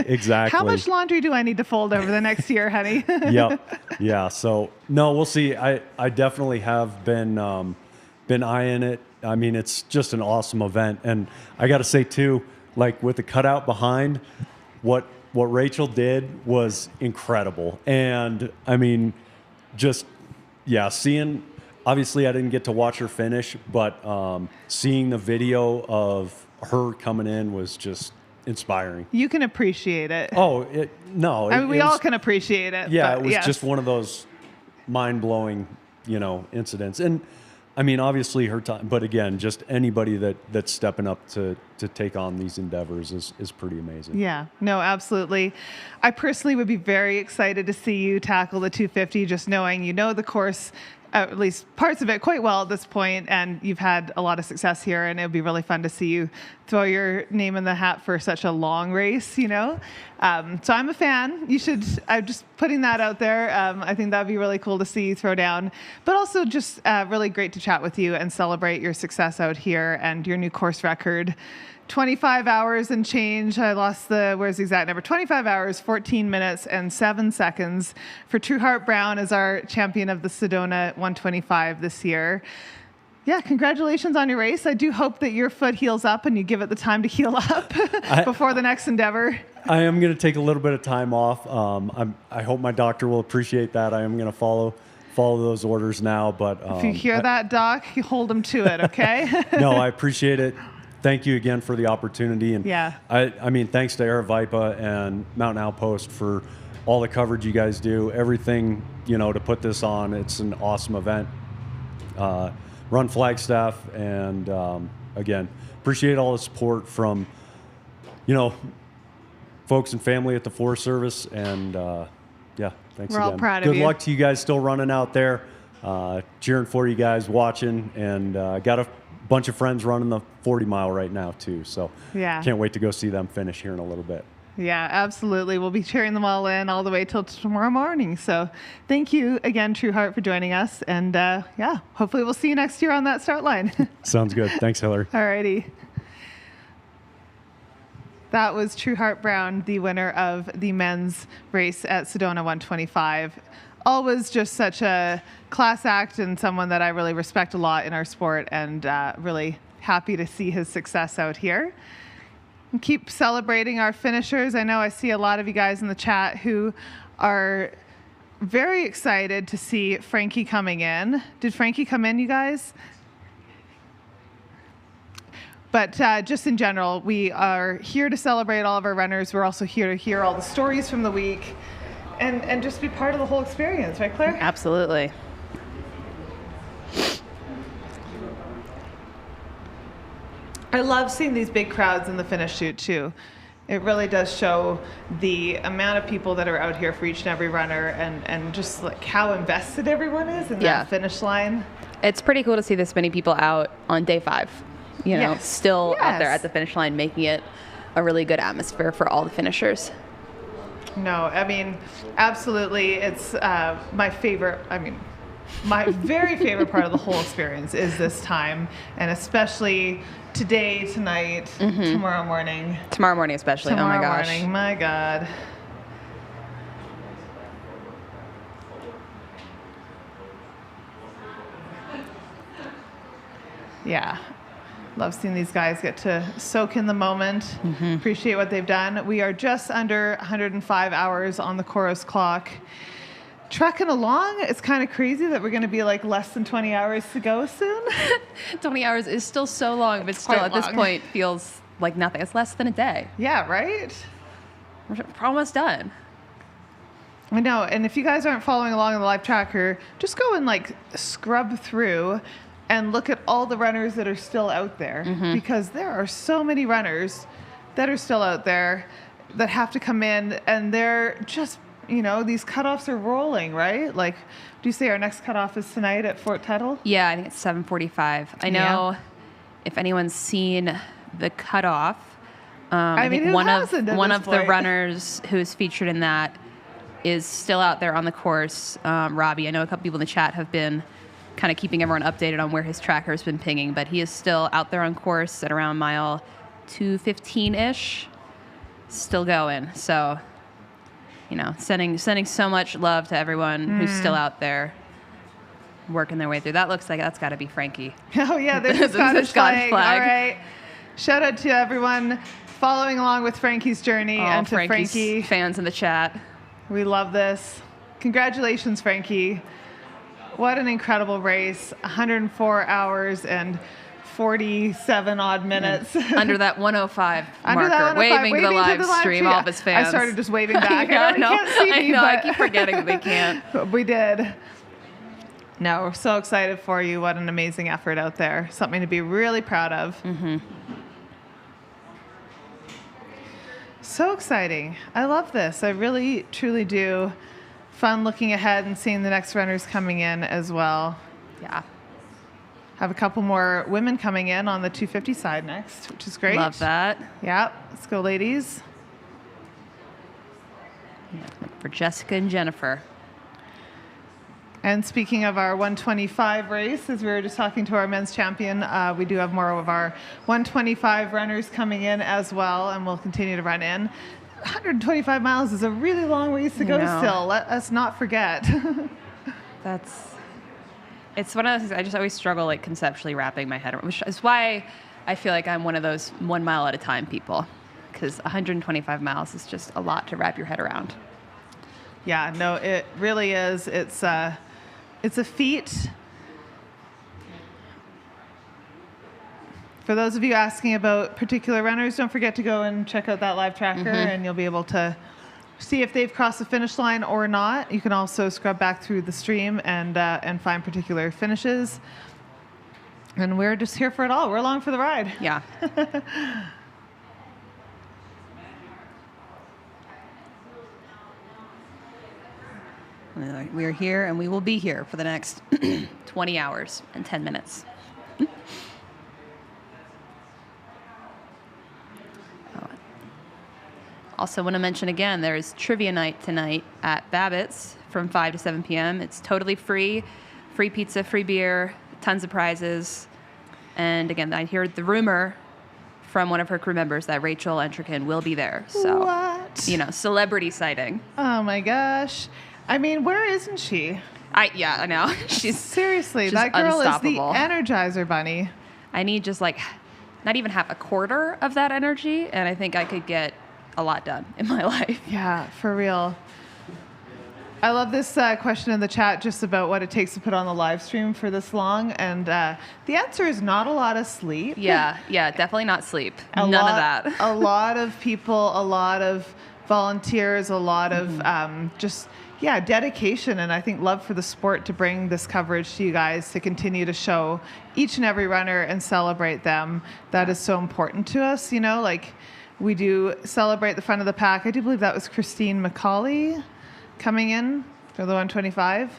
How much laundry do I need to fold over the next year, honey? Yep. Yeah. So no, we'll see. I definitely have been eyeing it. I mean, it's just an awesome event, and I got to say too, like with the cutout behind, what Rachel did was incredible. And I mean, just seeing. Obviously, I didn't get to watch her finish, but seeing the video of her coming in was just inspiring. You can appreciate it. Oh, we all can appreciate it. Yeah, but it was just one of those mind-blowing, incidents. And I mean, obviously her time, but again, just anybody that's stepping up to take on these endeavors is pretty amazing. Yeah, no, absolutely. I personally would be very excited to see you tackle the 250, just knowing the course, at least parts of it, quite well at this point, and you've had a lot of success here, and it would be really fun to see you throw your name in the hat for such a long race, So I'm a fan. I'm just putting that out there. I think that would be really cool to see you throw down, but also just really great to chat with you and celebrate your success out here and your new course record. 25 hours and change. I lost where's the exact number? 25 hours, 14 minutes, and 7 seconds for True Heart Brown as our champion of the Sedona 125 this year. Yeah, congratulations on your race. I do hope that your foot heals up and you give it the time to heal up before the next endeavor. I am going to take a little bit of time off. I hope my doctor will appreciate that. I am going to follow those orders now. But if you hear that, Doc, you hold him to it, okay? No, I appreciate it. Thank you again for the opportunity. And I mean, thanks to Aravaipa and Mountain Outpost for all the coverage you guys do, everything, to put this on. It's an awesome event. Run Flagstaff, and again, appreciate all the support from, folks and family at the Forest Service. And thanks We're again. all proud of you. Good luck to you guys still running out there, cheering for you guys, watching, and got a bunch of friends running the 40 mile right now too. So can't wait to go see them finish here in a little bit. Yeah, absolutely. We'll be cheering them all in all the way till tomorrow morning. So thank you again, True Heart, for joining us. And hopefully we'll see you next year on that start line. Sounds good. Thanks, Hillary. All righty. That was True Heart Brown, the winner of the men's race at Sedona 125. Always just such a class act and someone that I really respect a lot in our sport, and really happy to see his success out here. And keep celebrating our finishers. I know I see a lot of you guys in the chat who are very excited to see Frankie coming in. Did Frankie come in, you guys? But just in general, we are here to celebrate all of our runners. We're also here to hear all the stories from the week and just be part of the whole experience, right, Claire? Absolutely. I love seeing these big crowds in the finish chute too. It really does show the amount of people that are out here for each and every runner and just like how invested everyone is in that finish line. It's pretty cool to see this many people out on day 5. You know, still out there at the finish line, making it a really good atmosphere for all the finishers. No, I mean, absolutely. It's my favorite. I mean, my very favorite part of the whole experience is this time, and especially today, tonight, tomorrow morning. Tomorrow morning especially. Tomorrow oh my gosh. morning, my God. Yeah. Love seeing these guys get to soak in the moment. Appreciate what they've done. We are just under 105 hours on the chorus clock. Trucking along, it's kind of crazy that we're going to be like less than 20 hours to go soon. 20 hours is still so long, but still at this point feels like nothing. It's less than a day. Yeah, right? We're almost done. I know, and if you guys aren't following along on the live tracker, just go and like scrub through and look at all the runners that are still out there, because there are so many runners that are still out there that have to come in, and they're just, you know, these cutoffs are rolling, right? Like, do you say our next cutoff is tonight at Fort Tuttle? Yeah, I think it's 7:45. I know if anyone's seen the cutoff, I think one of the runners who's featured in that is still out there on the course. Robbie, I know a couple people in the chat have been kind of keeping everyone updated on where his tracker's been pinging, but he is still out there on course at around mile 215-ish, still going. So, you know, sending so much love to everyone who's still out there working their way through. That looks like that's got to be Frankie. Oh yeah, there's a Scottish flag. All right. Shout out to everyone following along with Frankie's journey and to Frankie's Frankie. Fans in the chat. We love this. Congratulations, Frankie. What an incredible race. 104 hours and 47 odd minutes. Under that 105 marker, waving to the live stream, all of his fans. I started just waving back. Yeah, I know, can't see me, I keep forgetting that they can't. But we did. No, we're so excited for you. What an amazing effort out there. Something to be really proud of. So exciting. I love this. I really, truly do. Fun looking ahead and seeing the next runners coming in as well. Yeah. Have a couple more women coming in on the 250 side next, which is great. Love that. Yeah. Let's go, ladies. For Jessica and Jennifer. And speaking of our 125 race, as we were just talking to our men's champion, we do have more of our 125 runners coming in as well, and we'll continue to run in. 125 miles is a really long ways to go still. Let us not forget. It's one of those things I just always struggle like conceptually wrapping my head around, which is why I feel like I'm one of those 1 mile at a time people, because 125 miles is just a lot to wrap your head around. Yeah, no, it really is. It's a feat. For those of you asking about particular runners, don't forget to go and check out that live tracker, and you'll be able to see if they've crossed the finish line or not. You can also scrub back through the stream and find particular finishes. And we're just here for it all. We're along for the ride. Yeah. We are here, and we will be here for the next 20 hours and 10 minutes. Also want to mention again, there is trivia night tonight at Babbitt's from 5 to 7 p.m. It's totally free. Free pizza, free beer, tons of prizes. And again, I heard the rumor from one of her crew members that Rachel Entrekin will be there. So, what? You know, celebrity sighting. Oh my gosh. I mean, where isn't she? I know. Seriously, that girl is the Energizer Bunny. I need just like not even half a quarter of that energy, and I think I could get a lot done in my life. Yeah, for real. I love this question in the chat just about what it takes to put on the live stream for this long. And the answer is not a lot of sleep. Yeah, definitely not sleep. None of that. A lot of people, a lot of volunteers, a lot of dedication, and I think love for the sport to bring this coverage to you guys, to continue to show each and every runner and celebrate them. That is so important to us. Like we do celebrate the front of the pack. I do believe that was Christine McCauley coming in for the 125.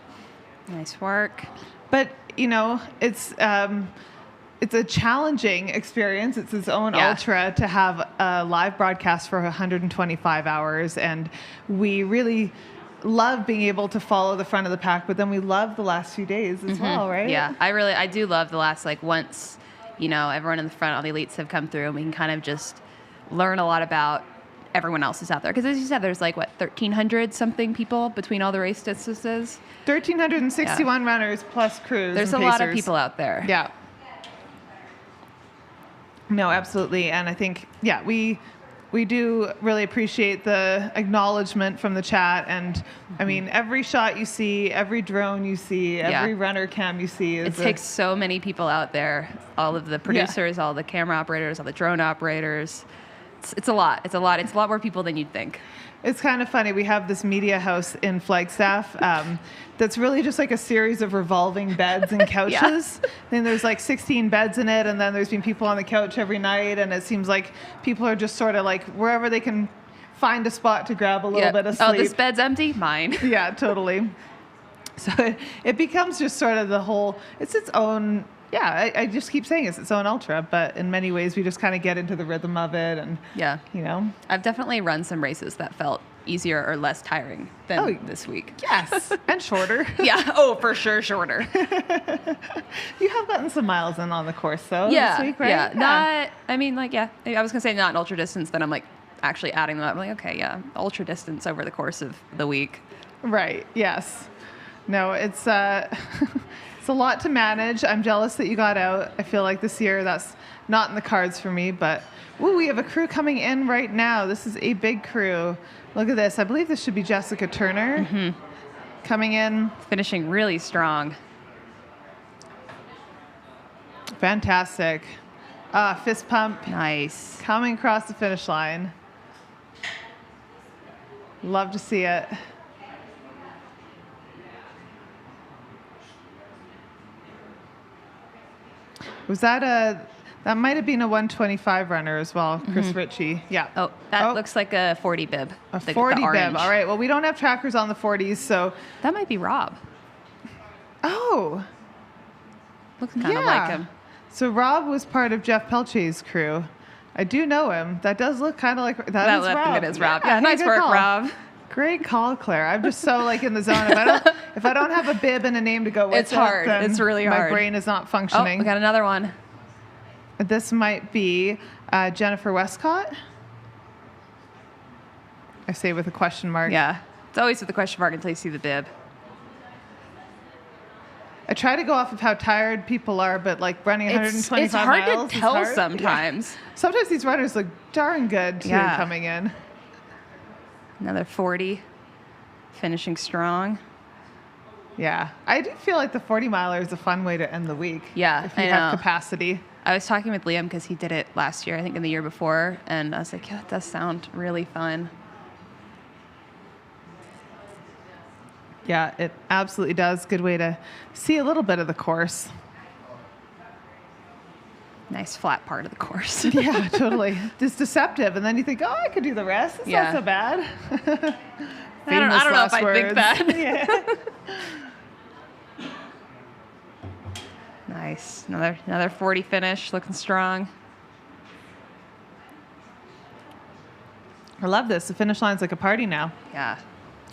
Nice work. But it's a challenging experience. It's its own ultra to have a live broadcast for 125 hours, and we really love being able to follow the front of the pack, but then we love the last few days as well, right? Yeah, I do love the last, once, everyone in the front, all the elites have come through, and we can kind of just learn a lot about everyone else is out there. Because as you said, there's 1,300 something people between all the race distances. 1,361 runners plus crews. There's and a lot of pacers. people out there. Yeah. No, absolutely. And I think, we do really appreciate the acknowledgement from the chat. And I mean, every shot you see, every drone you see, every runner cam you see. It takes so many people out there. All of the producers, all the camera operators, all the drone operators. It's a lot. It's a lot more people than you'd think. It's kind of funny. We have this media house in Flagstaff that's really just like a series of revolving beds and couches. And there's 16 beds in it, and then there's been people on the couch every night, and it seems like people are just sort of wherever they can find a spot to grab a little bit of sleep. Oh, this bed's empty? Mine. Yeah, totally. So it becomes just sort of it's its own. Yeah, I just keep saying it's its own ultra, but in many ways we just kind of get into the rhythm of it, and I've definitely run some races that felt easier or less tiring than this week. Yes, and shorter. Yeah, for sure, shorter. You have gotten some miles in on the course though this week, right? Yeah, I was gonna say not an ultra distance, then I'm actually adding them up. I'm okay, ultra distance over the course of the week. Right. Yes. No, it's it's a lot to manage. I'm jealous that you got out. I feel like this year that's not in the cards for me, but we have a crew coming in right now. This is a big crew. Look at this. I believe this should be Jessica Turner coming in. Finishing really strong. Fantastic. Fist pump. Nice. Coming across the finish line. Love to see it. Was that might have been a 125 runner as well, Chris Ritchie. Yeah. Oh, that looks like a 40 bib. A 40 bib. All right. Well, we don't have trackers on the 40s, so. That might be Rob. Oh. Looks kind of like him. So Rob was part of Jeff Pelchce's crew. I do know him. That does look kind of like that is Rob. It is Rob. Yeah, nice work, Rob. Great call, Claire. I'm just so in the zone. If I don't have a bib and a name to go with it's hard. It's really hard. My brain is not functioning. Oh, we got another one. This might be Jennifer Westcott. I say with a question mark. Yeah, it's always with a question mark until you see the bib. I try to go off of how tired people are, but running 125 miles it's hard to tell sometimes. Yeah. Sometimes these runners look darn good too coming in. Another 40, finishing strong. Yeah, I do feel like the 40 miler is a fun way to end the week. Yeah, if you have capacity. I was talking with Liam because he did it last year, I think, in the year before, and I was like, yeah, that does sound really fun. Yeah, it absolutely does. Good way to see a little bit of the course. Nice flat part of the course. Yeah, totally. It's deceptive, and then you think, I could do the rest. It's not so bad. I don't know if I think that. Yeah. Nice. Another 40 finish, looking strong. I love this. The finish line's like a party now. Yeah.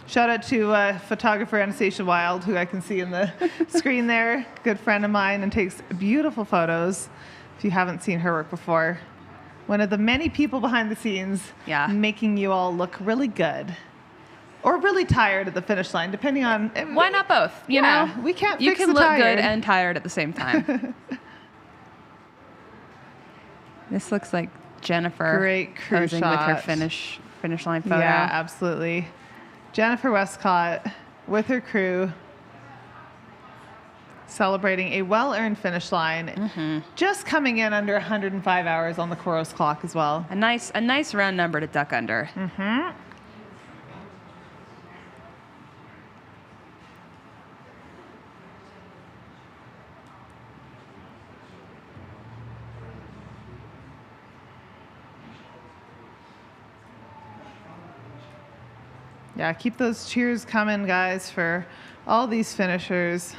Shout out to photographer Anastasia Wild, who I can see in the screen there. Good friend of mine, and takes beautiful photos. If you haven't seen her work before, one of the many people behind the scenes making you all look really good. Or really tired at the finish line, depending on... Why not both? You know? We can't you fix can the look tired. good and tired at the same time. This looks like Jennifer. Great crew posing shot. with her finish line photo. Yeah, absolutely. Jennifer Westcott. with her crew, celebrating a well-earned finish line. Just coming in under 105 hours on the Coros clock as well. A nice round number to duck under. Yeah, keep those cheers coming, guys, for all these finishers.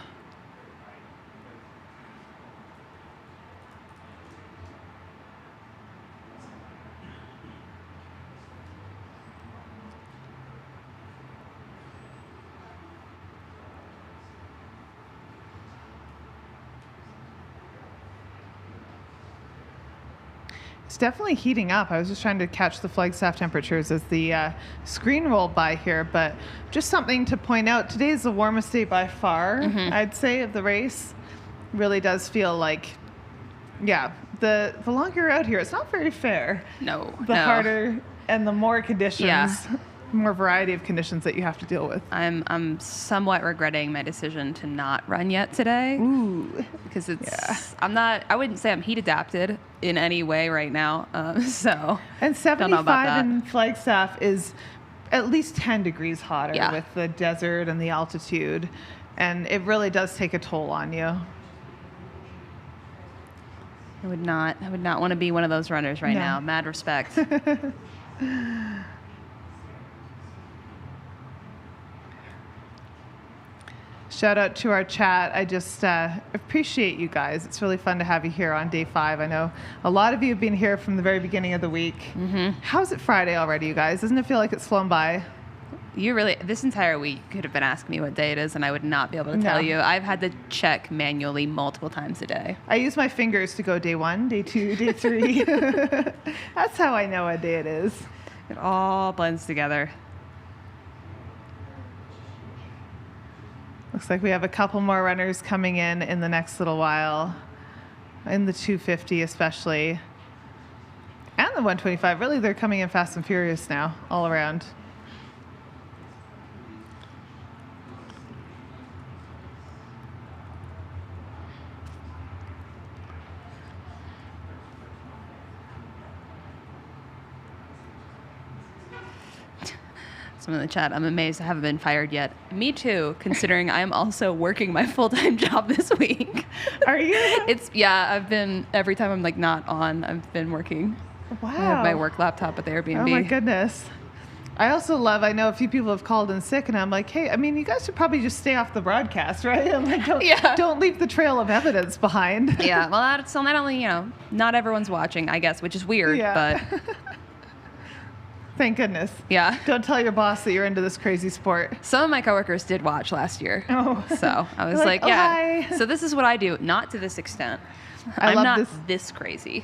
It's definitely heating up. I was just trying to catch the Flagstaff temperatures as the screen rolled by here, but just something to point out. Today is the warmest day by far, I'd say, of the race. Really does feel like, yeah, the longer you're out here, it's not very fair. No. The harder and the more conditions. Yeah. More variety of conditions that you have to deal with. I'm somewhat regretting my decision to not run yet today. Ooh. Because it's I wouldn't say I'm heat adapted in any way right now. So and 75 in Flagstaff is at least 10 degrees hotter with the desert and the altitude, and it really does take a toll on you. I would not want to be one of those runners right now. Mad respect. Shout out to our chat. I just appreciate you guys. It's really fun to have you here on day 5. I know a lot of you have been here from the very beginning of the week. How's it Friday already, you guys? Doesn't it feel like it's flown by? This entire week, you could have been asking me what day it is, and I would not be able to tell you. I've had to check manually multiple times a day. I use my fingers to go day 1, day 2, day 3. That's how I know what day it is. It all blends together. Looks like we have a couple more runners coming in the next little while, in the 250 especially, and the 125. Really, they're coming in fast and furious now, all around. In the chat, I'm amazed I haven't been fired yet. Me too, considering I'm also working my full-time job this week. Are you? I've been, every time I'm like not on, I've been working. Wow. I have my work laptop at the Airbnb. Oh my goodness. I also I know a few people have called in sick, and I'm like, hey, I mean, you guys should probably just stay off the broadcast, right? I'm like, don't leave the trail of evidence behind. Yeah, well, that's not only, not everyone's watching, I guess, which is weird, but... Thank goodness. Yeah. Don't tell your boss that you're into this crazy sport. Some of my coworkers did watch last year. Oh. So I was like, hi. So this is what I do. Not to this extent. I'm not this crazy.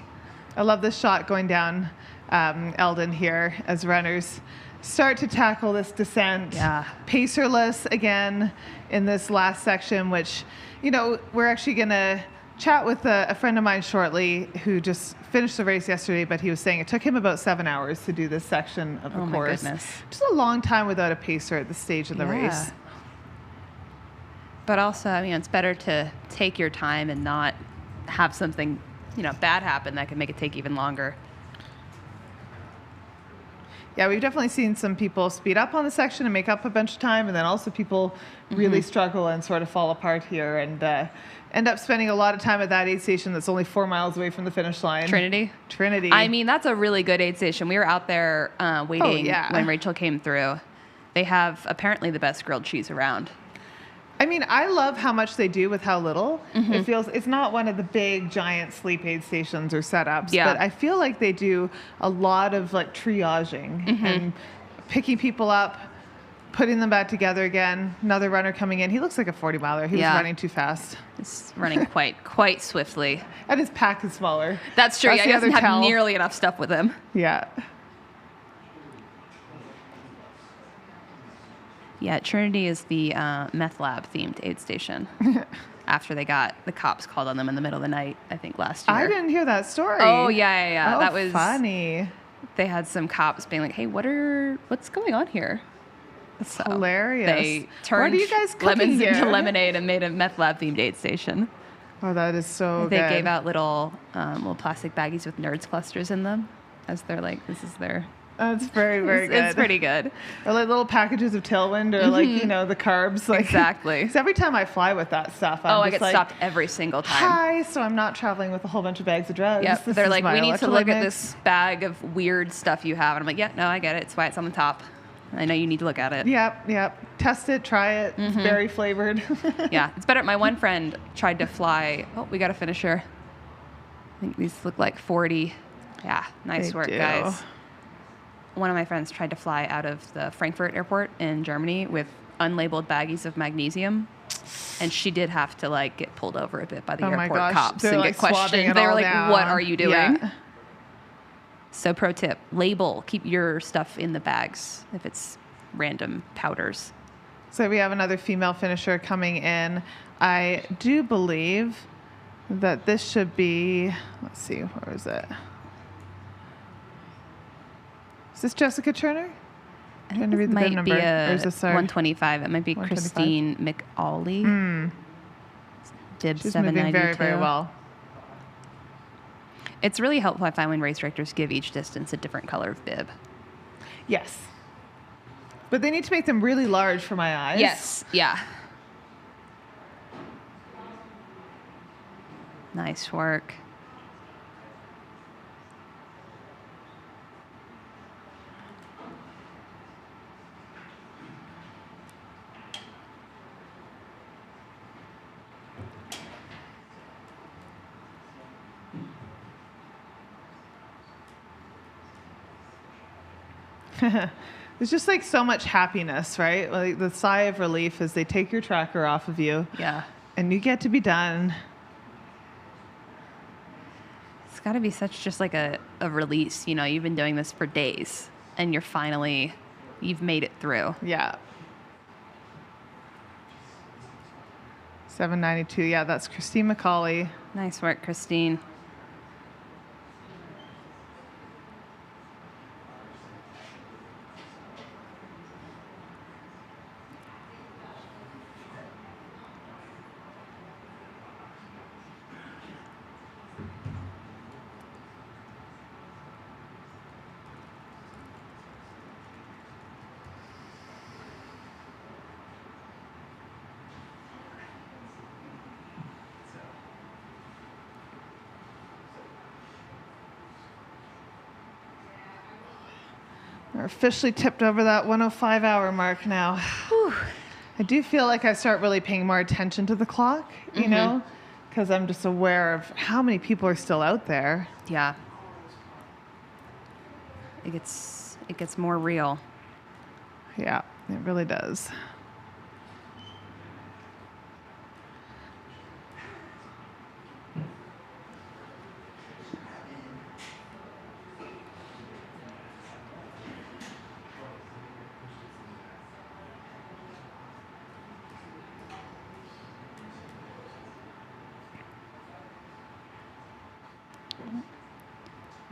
I love this shot going down Eldon here as runners start to tackle this descent. Yeah. Pacerless again in this last section, which, we're actually going to chat with a friend of mine shortly who just finished the race yesterday, but he was saying it took him about 7 hours to do this section of the course. My goodness. Just a long time without a pacer at this stage of the race. But also, it's better to take your time and not have something, bad happen that can make it take even longer. Yeah, we've definitely seen some people speed up on the section and make up a bunch of time, and then also people really struggle and sort of fall apart here and end up spending a lot of time at that aid station that's only 4 miles away from the finish line. Trinity. That's a really good aid station. We were out there waiting when Rachel came through. They have apparently the best grilled cheese around. I love how much they do with how little. It feels it's not one of the big giant sleep aid stations or setups, but I feel like they do a lot of triaging and picking people up, putting them back together again. Another runner coming in. He looks like a 40-miler. He was running too fast. He's running quite swiftly. And his pack is smaller. That's true. He doesn't have nearly enough stuff with him. Yeah. Yeah, Trinity is the meth lab themed aid station. After they got the cops called on them in the middle of the night, I think last year. I didn't hear that story. Oh yeah. Oh, that was funny. They had some cops being like, "Hey, what's going on here?" So hilarious. They turned What are you guys cooking lemons here? into lemonade and made a meth lab themed aid station. Oh, that is so They good. gave out little plastic baggies with Nerds clusters in them, as they're like, this is their. That's very, very good. It's pretty good. Or like little packages of Tailwind, or like, you know, the carbs. Like, exactly. So every time I fly with that stuff, I'm I just get stopped every single time. Hi, so I'm not traveling with a whole bunch of bags of drugs. Yep. This They're is like, my we need to look electrolyte at mix." this bag of weird stuff you have. And I'm like, yeah, no, I get it. It's why it's on the top. I know you need to look at it. Yep. Test it, try it. It's berry flavored. Yeah, it's better. My one friend tried to fly. Oh, we got a finisher. I think these look like 40. Yeah, nice They work, do. guys. One of my friends tried to fly out of the Frankfurt airport in Germany with unlabeled baggies of magnesium. And she did have to like get pulled over a bit by the Oh my airport gosh, cops they're, and like, get swabbing questioned. it They were all like, down. what are you doing? Yeah. So pro tip, label, keep your stuff in the bags if it's random powders. So we have another female finisher coming in. I do believe that this should be, let's see, where is it? Is this Jessica Turner? I'm trying to read the bib Might number. be Or a is this our 125. It might be 125? Christine McAuley. Dib She's 792. moving very, very well. It's really helpful, I find, when race directors give each distance a different color of bib. Yes. But they need to make them really large for my eyes. Yes, yeah. Nice work. There's just like so much happiness, right? Like the sigh of relief as they take your tracker off of you. Yeah. And you get to be done. It's got to be such just like a release. You know, you've been doing this for days and you've made it through. Yeah. 792. Yeah, that's Christine McCauley. Nice work, Christine. We're officially tipped over that 105 hour mark now. I do feel like I start really paying more attention to the clock, you know, because I'm just aware of how many people are still out there. Yeah. It gets more real. Yeah, it really does.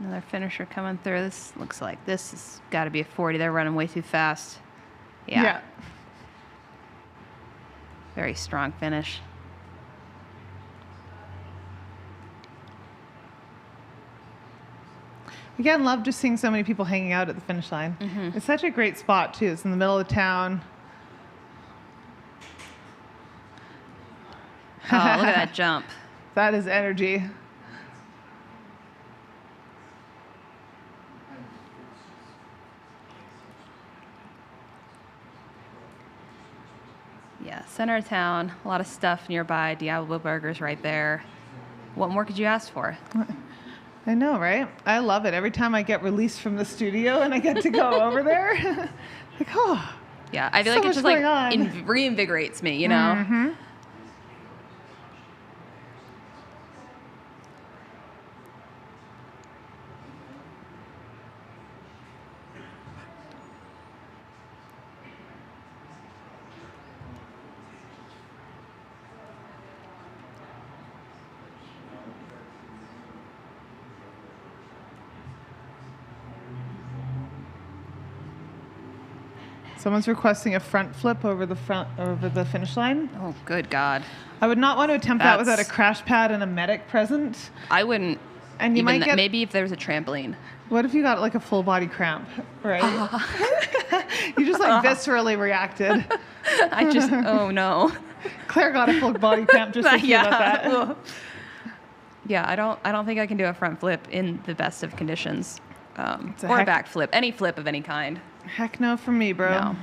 Another finisher coming through. This looks like this has got to be a 40. They're running way too fast. Yeah. Very strong finish. Again, love just seeing so many people hanging out at the finish line. It's such a great spot, too. It's in the middle of town. Oh, look at that jump. That is energy. Yeah, center of town, a lot of stuff nearby. Diablo Burgers right there. What more could you ask for? I know, right? I love it. Every time I get released from the studio and I get to go over there, like, oh. Yeah, I feel so like it just much like going on. reinvigorates me, you know? Someone's requesting a front flip over the finish line. Oh, good God. I would not want to attempt that without a crash pad and a medic present. I wouldn't. And you might get... Maybe if there's a trampoline. What if you got like a full body cramp, right? You just like viscerally reacted. Oh no. Claire got a full body cramp just thinking about that. Yeah, I don't think I can do a front flip in the best of conditions. Or a back flip, any flip of any kind. Heck no from me, bro. No.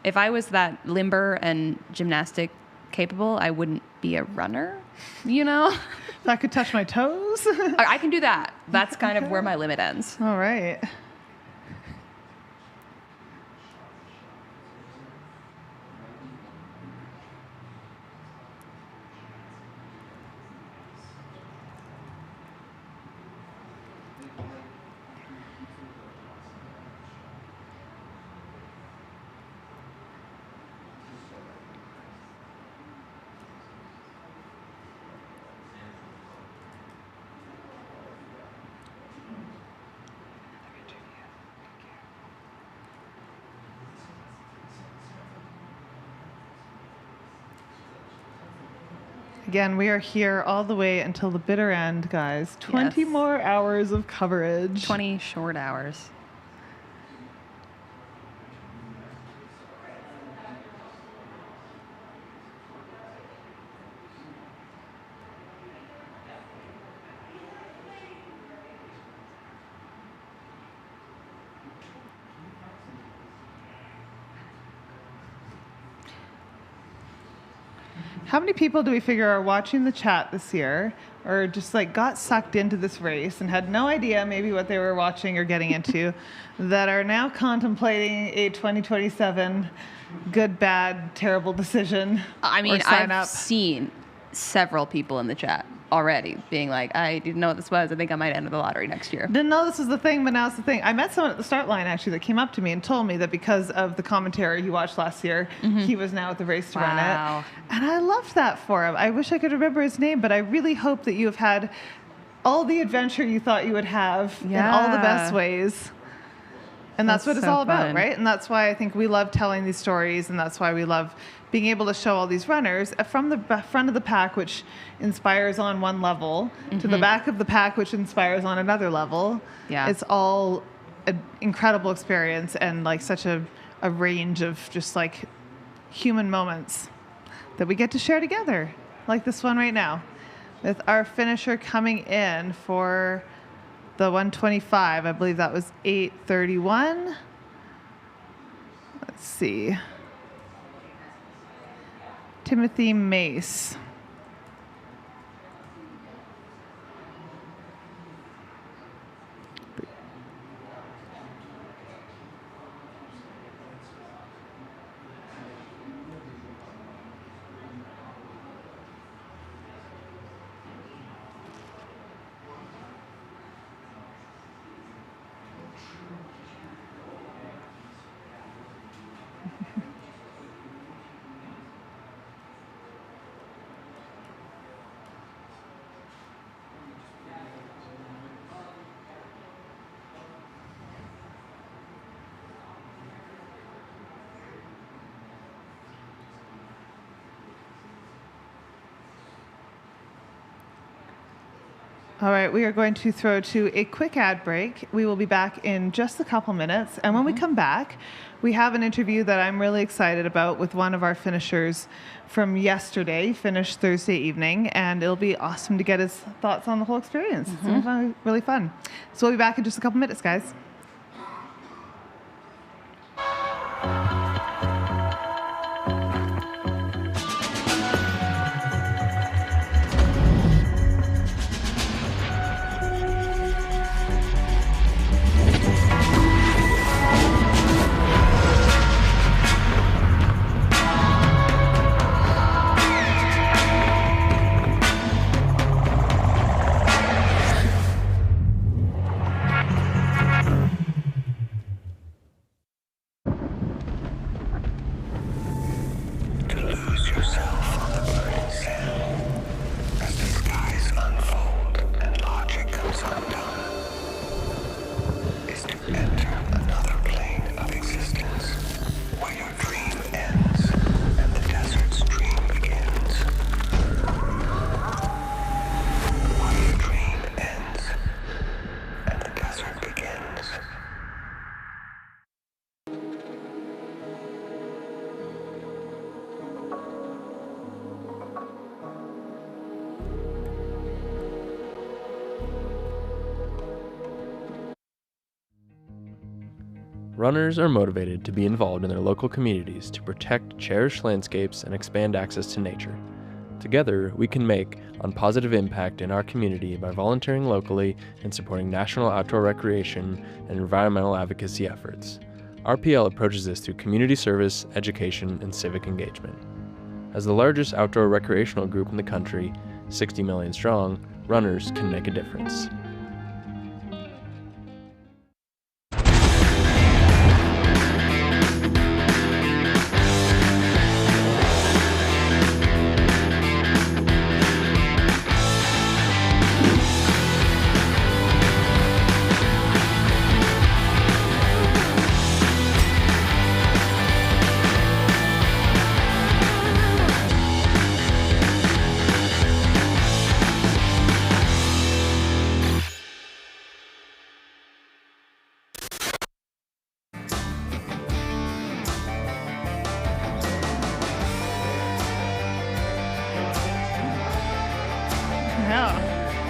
If I was that limber and gymnastic capable, I wouldn't be a runner, you know? If I could touch my toes? I can do that. That's kind of where my limit ends. All right. Again, we are here all the way until the bitter end, guys. 20 more hours of coverage. 20 short hours. How many people do we figure are watching the chat this year or just like got sucked into this race and had no idea maybe what they were watching or getting into that are now contemplating a 2027 good, bad, terrible decision? I mean, I've I've seen several people in the chat already being like, I didn't know what this was. I think I might enter the lottery next year. Didn't know this was the thing, but now it's the thing. I met someone at the start line actually that came up to me and told me that because of the commentary he watched last year, he was now at the race to run it. And I loved that for him. I wish I could remember his name, but I really hope that you have had all the adventure you thought you would have in all the best ways. And that's what it's all about, right? And that's why I think we love telling these stories, and that's why we love being able to show all these runners from the front of the pack, which inspires on one level, to the back of the pack, which inspires on another level. Yeah. It's all an incredible experience and like such a range of just like human moments that we get to share together, like this one right now, with our finisher coming in for the 125. I believe that was 8:31. Let's see. Timothy Mace. All right, we are going to throw to a quick ad break. We will be back in just a couple minutes. And when we come back, we have an interview that I'm really excited about with one of our finishers from yesterday, finished Thursday evening. And it'll be awesome to get his thoughts on the whole experience. It's going to be really fun. So we'll be back in just a couple minutes, guys. runners are motivated to be involved in their local communities to protect cherished landscapes and expand access to nature. Together, we can make a positive impact in our community by volunteering locally and supporting national outdoor recreation and environmental advocacy efforts. RPL approaches this through community service, education, and civic engagement. As the largest outdoor recreational group in the country, 60 million strong, runners can make a difference.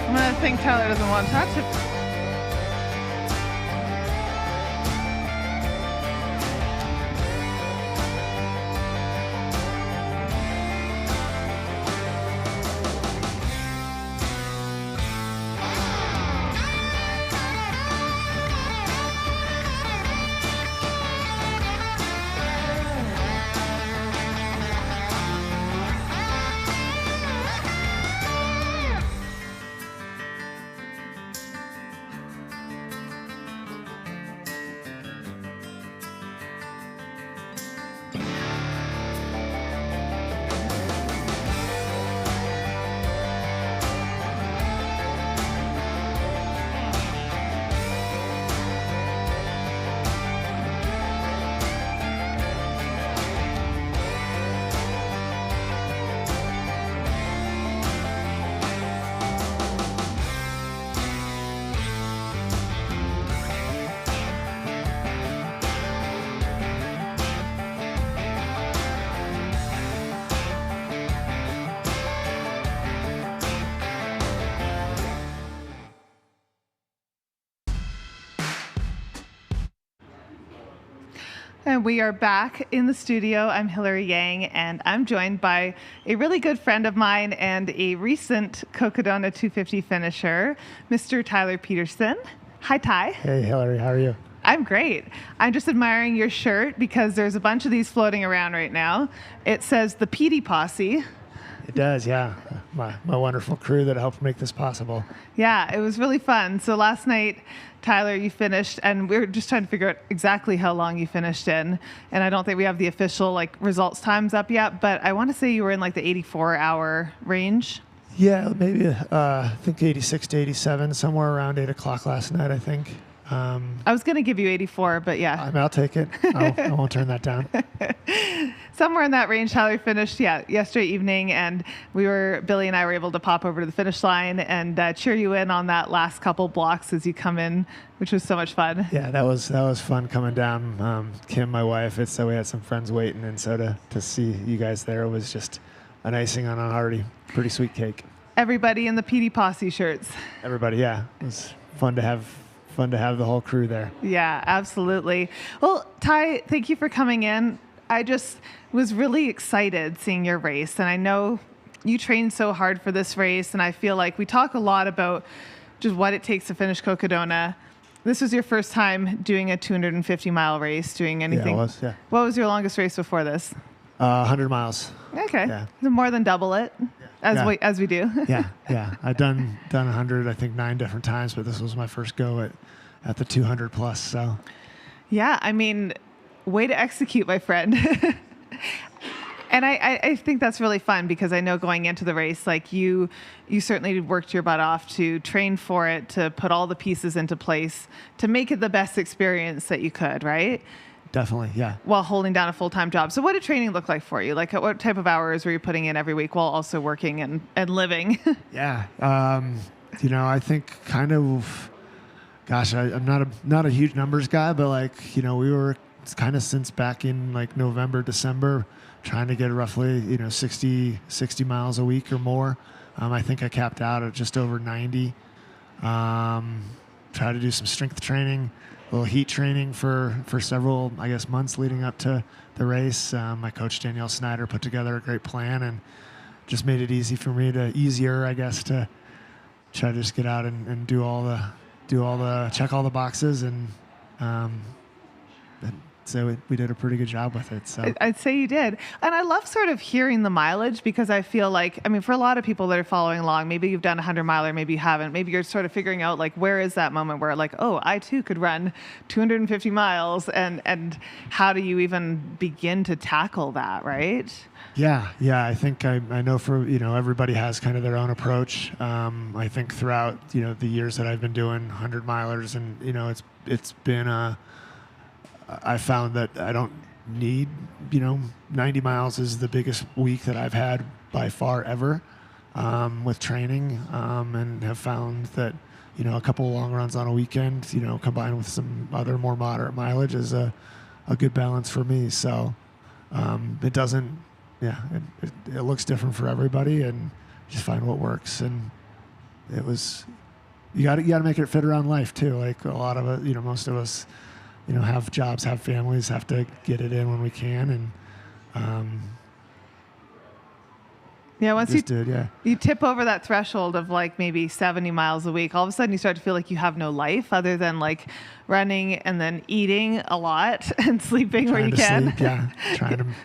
I'm gonna think Tyler doesn't want to touch it. And we are back in the studio. I'm Hillary Yang, and I'm joined by a really good friend of mine and a recent Cocodona 250 finisher, Mr. Tyler Peterson. Hi, Ty. Hey, Hillary. How are you? I'm great. I'm just admiring your shirt because there's a bunch of these floating around right now. It says the Petey Posse. It does, yeah. My wonderful crew that helped make this possible. Yeah, it was really fun. So last night, Tyler, you finished, and we were just trying to figure out exactly how long you finished in. And I don't think we have the official results times up yet, but I want to say you were in the 84-hour range. Yeah, maybe I think 86 to 87, somewhere around 8 o'clock last night, I think. I was going to give you 84, but yeah. I'll take it. I won't turn that down. Somewhere in that range, Tyler finished, yesterday evening, and Billy and I were able to pop over to the finish line and cheer you in on that last couple blocks as you come in, which was so much fun. Yeah, that was fun coming down. Kim, my wife, so we had some friends waiting, and so to see you guys there was just an icing on an already pretty sweet cake. Everybody in the Petey Posse shirts. Everybody, yeah. It was fun to have the whole crew there. Yeah, absolutely. Well, Ty, thank you for coming in. I just was really excited seeing your race, and I know you trained so hard for this race, and I feel like we talk a lot about just what it takes to finish Cocodona. This was your first time doing a 250-mile race, doing anything. Yeah, it was, yeah. What was your longest race before this? 100 miles. Okay. Yeah. More than double it, as we do. Yeah. I've done 100, I think 9 different times, but this was my first go at the 200 plus. So. Yeah, I mean, way to execute, my friend. And I think that's really fun because I know going into the race, you certainly worked your butt off to train for it, to put all the pieces into place, to make it the best experience that you could, right? Definitely, yeah. While holding down a full-time job. So what did training look like for you? What type of hours were you putting in every week while also working and living? Yeah. I think kind of, gosh, I'm not a huge numbers guy, but we were kind of since back in November, December, trying to get roughly, 60 miles a week or more. I think I capped out at just over 90. try to do some strength training, a little heat training for several, I guess, months leading up to the race. My coach Danielle Snyder put together a great plan and just made it easier, I guess, to try to just get out and check all the boxes, and so we did a pretty good job with it. So I'd say you did. And I love sort of hearing the mileage, because I feel like, I mean, for a lot of people that are following along, maybe you've done a 100-miler, maybe you haven't. Maybe you're sort of figuring out, like, where is that moment where, like, oh, I too could run 250 miles, and how do you even begin to tackle that, right? Yeah. I think I know for, everybody has kind of their own approach. I think throughout, the years that I've been doing 100-milers, and, it's been I found that I don't need, 90 miles is the biggest week that I've had by far ever with training, and have found that, a couple of long runs on a weekend, combined with some other more moderate mileage is a good balance for me. So it doesn't, it looks different for everybody, and just find what works. And it was, you got to make it fit around life too. Like a lot of it, most of us, have jobs, have families, have to get it in when we can. And once you tip over that threshold of like maybe 70 miles a week, all of a sudden you start to feel like you have no life other than like running and then eating a lot and sleeping where you can.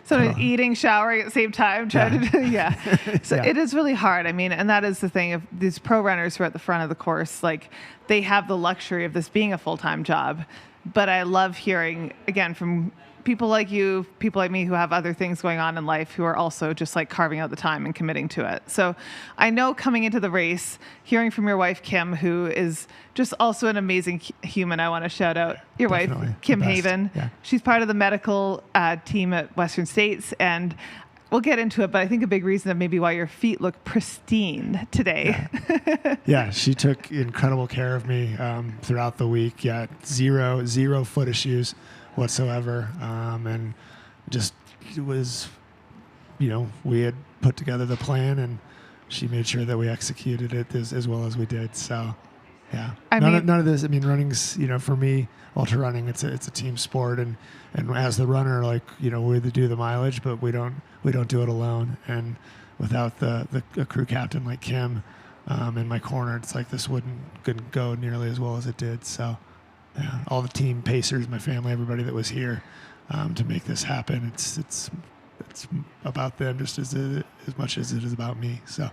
So eating, showering at the same time, trying to do, So it is really hard. I mean, and that is the thing, of these pro runners who are at the front of the course, like they have the luxury of this being a full-time job. But I love hearing, again, from people like you, people like me who have other things going on in life, who are also just like carving out the time and committing to it. So I know coming into the race, hearing from your wife, Kim, who is just also an amazing human. I want to shout out your wife, Kim Haven. Yeah. She's part of the medical team at Western States, and we'll get into it, but I think a big reason of maybe why your feet look pristine today. Yeah, she took incredible care of me throughout the week. Yeah, zero foot issues whatsoever. And just, it was, we had put together the plan, and she made sure that we executed it as well as we did. So, yeah. None of this, running's, for me, ultra running, it's a team sport. And as the runner, like, we do the mileage, but we don't do it alone. And without a crew captain like Kim in my corner, it's like this couldn't go nearly as well as it did. So all the team pacers, my family, everybody that was here to make this happen, it's about them just as much as it is about me. So.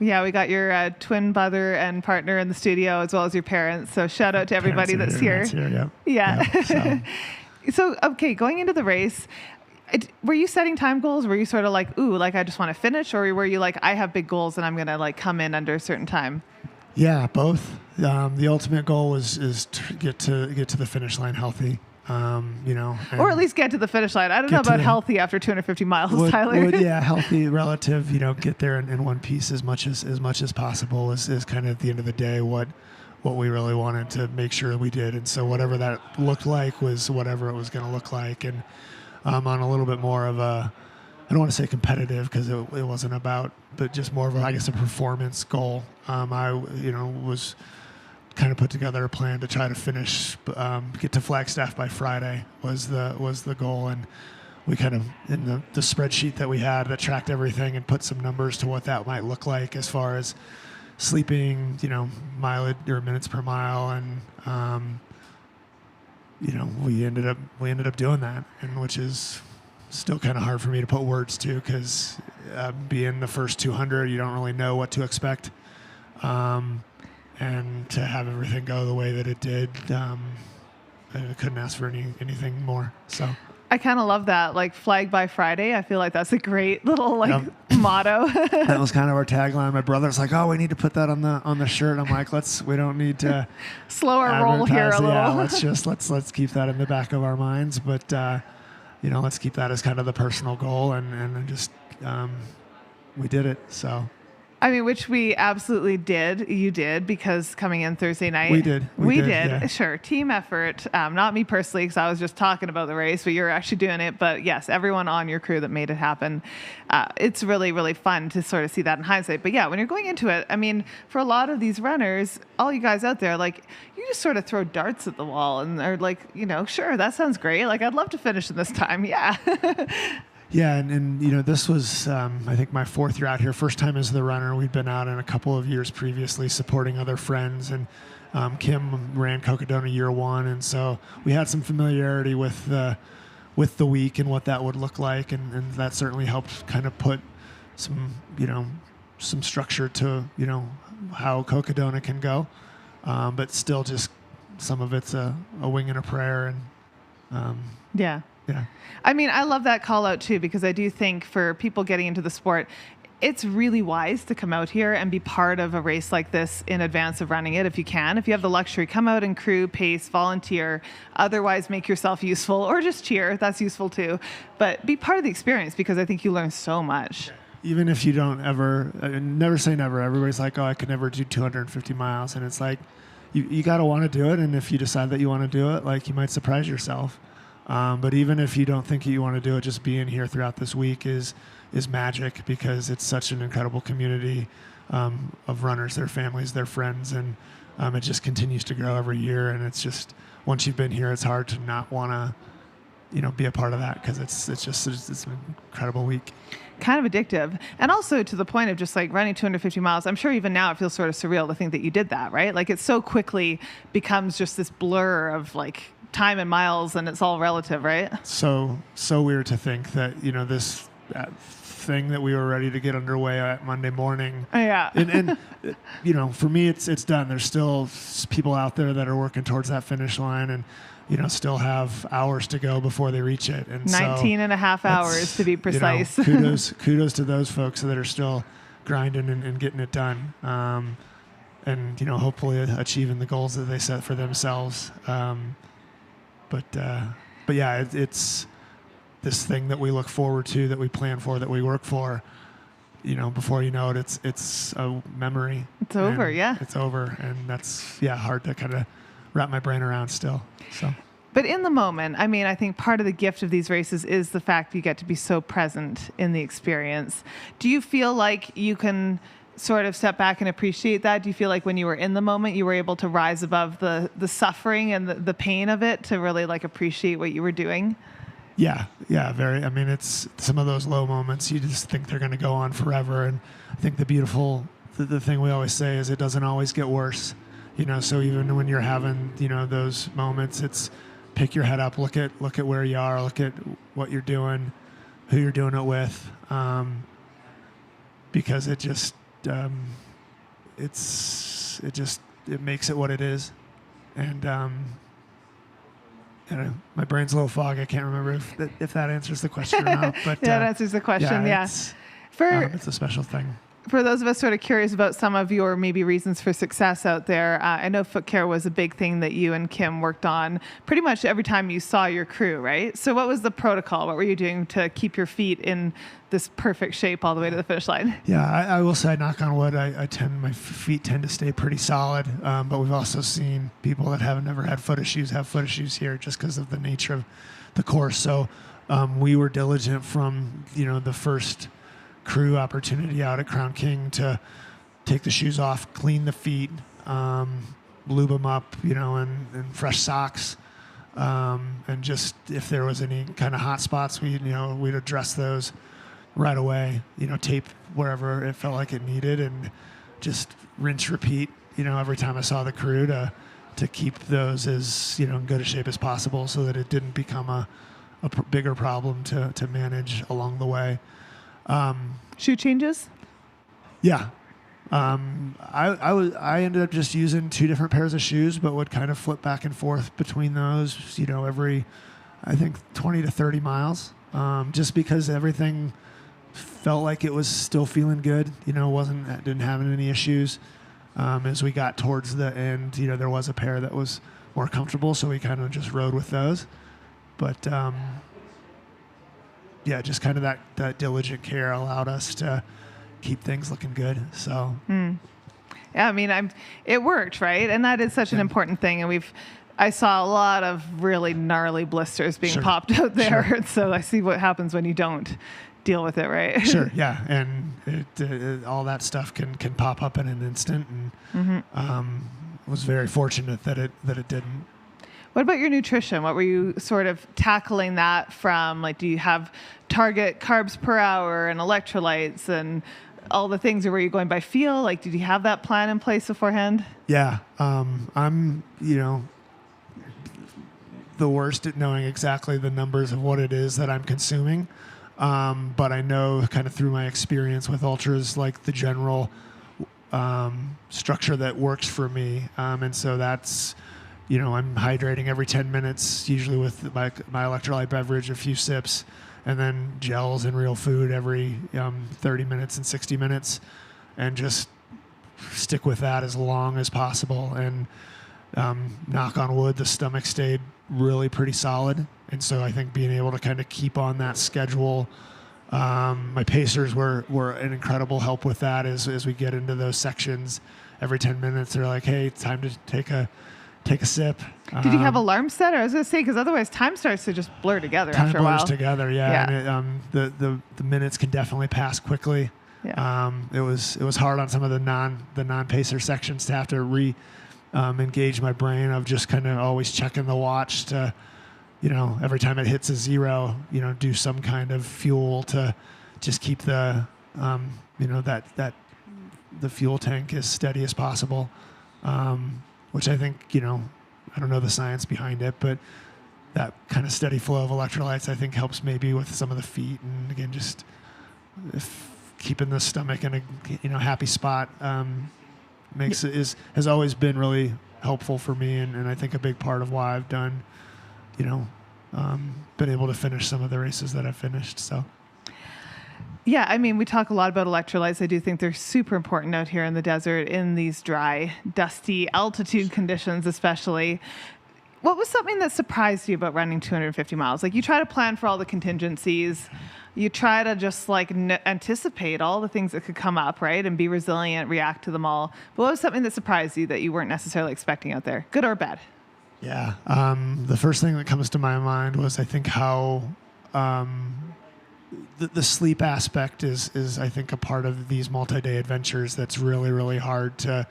Yeah, we got your twin brother and partner in the studio, as well as your parents. So shout out to everybody that's here. Yeah. So, okay, going into the race, were you setting time goals? Were you sort of like, ooh, like I just want to finish? Or were you like, I have big goals and I'm going to like come in under a certain time? Yeah, both. The ultimate goal is to get to the finish line healthy. Or at least get to the finish line. I don't know about healthy after 250 miles, Tyler. Healthy relative, get there in one piece as much as possible is kind of at the end of the day what we really wanted to make sure we did. And so whatever that looked like was whatever it was going to look like. And on a little bit more of a, I don't want to say competitive because it wasn't about, but just more of a, I guess, a performance goal. I was kind of put together a plan to try to finish, get to Flagstaff by Friday was the goal. And we kind of, in the spreadsheet that we had that tracked everything and put some numbers to what that might look like as far as sleeping, mileage or minutes per mile. And, we ended up doing that, and which is still kind of hard for me to put words to, because being the first 200, you don't really know what to expect. And to have everything go the way that it did, I couldn't ask for anything more. So I kind of love that, like Flag by Friday. I feel like that's a great little motto. That was kind of our tagline. My brother's like, "Oh, we need to put that on the shirt." I'm like, we don't need to slow our roll here a little. Yeah, let's keep that in the back of our minds. But let's keep that as kind of the personal goal, and just we did it. So I mean, which we absolutely did. You did, because coming in Thursday night. We did. Yeah. Sure. Team effort. Not me personally, because I was just talking about the race, but you're actually doing it. But yes, everyone on your crew that made it happen. It's really, really fun to sort of see that in hindsight. But yeah, when you're going into it, I mean, for a lot of these runners, all you guys out there, like, you just sort of throw darts at the wall and are like, you know, sure, that sounds great. Like, I'd love to finish in this time. Yeah. Yeah, and you know, this was, I think, my 4th year out here. First time as the runner. We'd been out in a couple of years previously supporting other friends, and Kim ran Cocodona year 1, and so we had some familiarity with the week and what that would look like, and that certainly helped kind of put some, you know, some structure to, you know, how Cocodona can go, but still just some of it's a wing and a prayer, and yeah. Yeah. I mean, I love that call out too, because I do think for people getting into the sport, it's really wise to come out here and be part of a race like this in advance of running it if you can. If you have the luxury, come out and crew, pace, volunteer, otherwise make yourself useful, or just cheer. That's useful too. But be part of the experience, because I think you learn so much. Even if you don't ever, never say never. Everybody's like, oh, I could never do 250 miles. And it's like, you got to want to do it. And if you decide that you want to do it, like, you might surprise yourself. But even if you don't think you want to do it, just being here throughout this week is magic, because it's such an incredible community of runners, their families, their friends, and it just continues to grow every year. And it's just, once you've been here, it's hard to not want to, you know, be a part of that, because it's an incredible week. Kind of addictive. And also to the point of just like running 250 miles, I'm sure even now it feels sort of surreal to think that you did that, right? Like, it so quickly becomes just this blur of like time and miles, and it's all relative, right? So weird to think that, you know, this thing that we were ready to get underway at Monday morning. Yeah. And you know, for me, it's done. There's still people out there that are working towards that finish line, and, you know, still have hours to go before they reach it. And 19 and a half hours to be precise. You know, kudos to those folks that are still grinding and getting it done. And, you know, hopefully achieving the goals that they set for themselves. But yeah, it's this thing that we look forward to, that we plan for, that we work for. You know, before you know it, it's a memory. It's over, yeah. It's over, and that's hard to kind of wrap my brain around still. So. But in the moment, I mean, I think part of the gift of these races is the fact you get to be so present in the experience. Do you feel like you can sort of step back and appreciate that? Do you feel like when you were in the moment, you were able to rise above the suffering and the pain of it to really like appreciate what you were doing? Yeah, very. I mean, it's some of those low moments, you just think they're going to go on forever. And I think the thing we always say is it doesn't always get worse. You know, so even when you're having, you know, those moments, it's pick your head up, look at where you are, look at what you're doing, who you're doing it with, because it just, it makes it what it is. And my brain's a little foggy. I can't remember if that answers the question or not. But that answers the question. Yeah. It's a special thing. For those of us sort of curious about some of your maybe reasons for success out there, I know foot care was a big thing that you and Kim worked on pretty much every time you saw your crew, right? So what was the protocol? What were you doing to keep your feet in this perfect shape all the way to the finish line? Yeah, I will say, knock on wood, my feet tend to stay pretty solid. But we've also seen people that have never had foot issues have foot issues here just because of the nature of the course. So we were diligent from, you know, the first crew opportunity out at Crown King to take the shoes off, clean the feet, lube them up, you know, and fresh socks. And just if there was any kind of hot spots, we'd address those right away, you know, tape wherever it felt like it needed, and just rinse, repeat, you know, every time I saw the crew to keep those as, you know, in good a shape as possible so that it didn't become a bigger problem to manage along the way. Shoe changes? Yeah. I ended up just using 2 different pairs of shoes, but would kind of flip back and forth between those, you know, every, I think 20 to 30 miles, just because everything felt like it was still feeling good, you know, didn't have any issues. As we got towards the end, you know, there was a pair that was more comfortable, so we kind of just rode with those. But, yeah, just kind of that diligent care allowed us to keep things looking good. So. Yeah, I mean, it worked, right? And that is such an important thing. And I saw a lot of really gnarly blisters being popped out there. Sure. So I see what happens when you don't deal with it, right? Sure, yeah. And all that stuff can pop up in an instant. And was very fortunate that it didn't. What about your nutrition? What were you sort of tackling that from? Like, do you have target carbs per hour and electrolytes and all the things, or were you going by feel? Like, did you have that plan in place beforehand? Yeah. I'm, the worst at knowing exactly the numbers of what it is that I'm consuming. But I know kind of through my experience with ultras, like the general structure that works for me. And so that's, I'm hydrating every 10 minutes, usually with my electrolyte beverage, a few sips, and then gels and real food every 30 minutes and 60 minutes, and just stick with that as long as possible. And knock on wood, the stomach stayed really pretty solid. And so I think being able to kind of keep on that schedule, my pacers were an incredible help with that as we get into those sections. Every 10 minutes, they're like, hey, it's time to take a sip. Did you have alarms set? I was going to say, because otherwise time starts to just blur together after a while. Time blurs together, yeah. And the minutes can definitely pass quickly. Yeah. It was hard on some of the non-pacer sections to have to engage my brain of just kind of always checking the watch to, every time it hits a 0, do some kind of fuel to just keep the, that the fuel tank as steady as possible. Which I think, I don't know the science behind it, but that kind of steady flow of electrolytes, I think, helps maybe with some of the feet, and again, just keeping the stomach in a happy spot has always been really helpful for me, and I think a big part of why I've done, been able to finish some of the races that I've finished. So. Yeah, I mean, we talk a lot about electrolytes. I do think they're super important out here in the desert in these dry, dusty altitude conditions, especially. What was something that surprised you about running 250 miles? Like, you try to plan for all the contingencies. You try to just anticipate all the things that could come up, right? And be resilient, react to them all. But what was something that surprised you that you weren't necessarily expecting out there, good or bad? Yeah. The first thing that comes to my mind was, I think, how the sleep aspect is I think a part of these multi-day adventures that's really, really hard to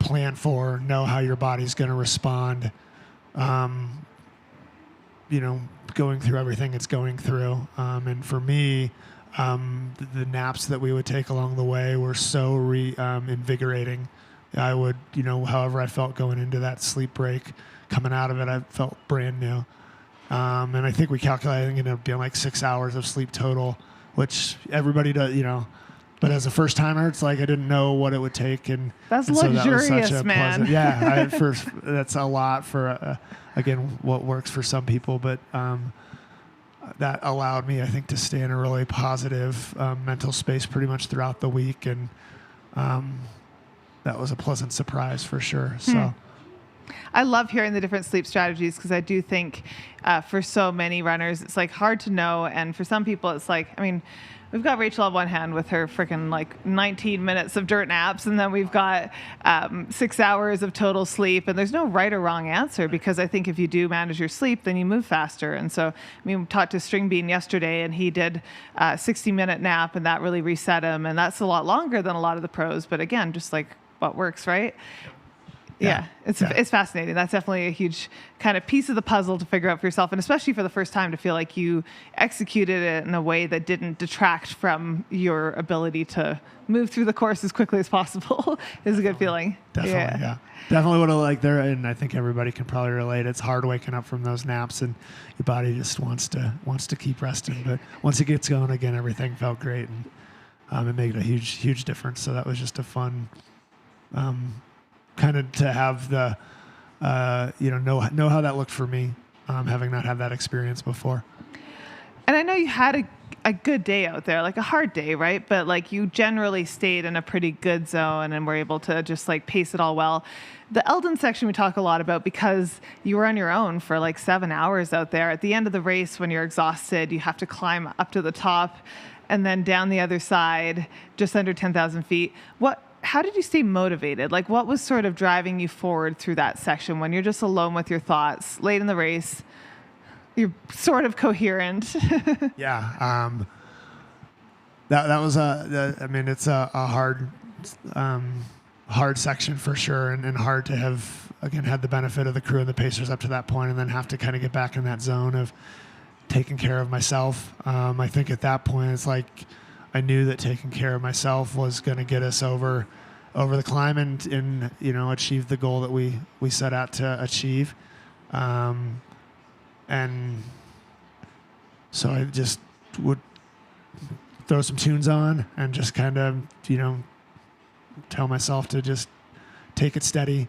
plan for, know how your body's going to respond, going through everything it's going through. And for me, the naps that we would take along the way were so invigorating. I would, however I felt going into that sleep break, coming out of it, I felt brand new. And I think we calculated it ended up being like 6 hours of sleep total, which everybody does, but as a first timer, it's like I didn't know what it would take. And that's and luxurious, so that was such a man. That's a lot for, again, what works for some people. But that allowed me, I think, to stay in a really positive mental space pretty much throughout the week. And that was a pleasant surprise for sure. So. I love hearing the different sleep strategies, because I do think for so many runners, it's like hard to know. And for some people, it's like, I mean, we've got Rachel on one hand with her freaking 19 minutes of dirt naps. And then we've got 6 hours of total sleep. And there's no right or wrong answer, because I think if you do manage your sleep, then you move faster. And so, I mean, we talked to Stringbean yesterday, and he did a 60-minute nap, and that really reset him. And that's a lot longer than a lot of the pros. But again, just like what works, right? Yeah, it's fascinating. That's definitely a huge kind of piece of the puzzle to figure out for yourself, and especially for the first time, to feel like you executed it in a way that didn't detract from your ability to move through the course as quickly as possible is a good feeling. Definitely, yeah. Definitely would have liked there, and I think everybody can probably relate. It's hard waking up from those naps, and your body just wants to keep resting. But once it gets going again, everything felt great, and it made a huge difference. So that was just a fun. Kind of to have the, know how that looked for me, having not had that experience before. And I know you had a good day out there, like a hard day, right? But like you generally stayed in a pretty good zone and were able to just like pace it all well. The Eldon section we talk a lot about, because you were on your own for like 7 hours out there. At the end of the race, when you're exhausted, you have to climb up to the top. and then down the other side, just under 10,000 feet. How did you stay motivated? Like, what was sort of driving you forward through that section when you're just alone with your thoughts, late in the race? You're sort of coherent. Yeah. That was it's a hard section for sure, and hard to have, again, had the benefit of the crew and the pacers up to that point, and then have to kind of get back in that zone of taking care of myself. I think at that point, it's like I knew that taking care of myself was going to get us over the climb and achieve the goal that we set out to achieve. And so I just would throw some tunes on and just kind of, tell myself to just take it steady.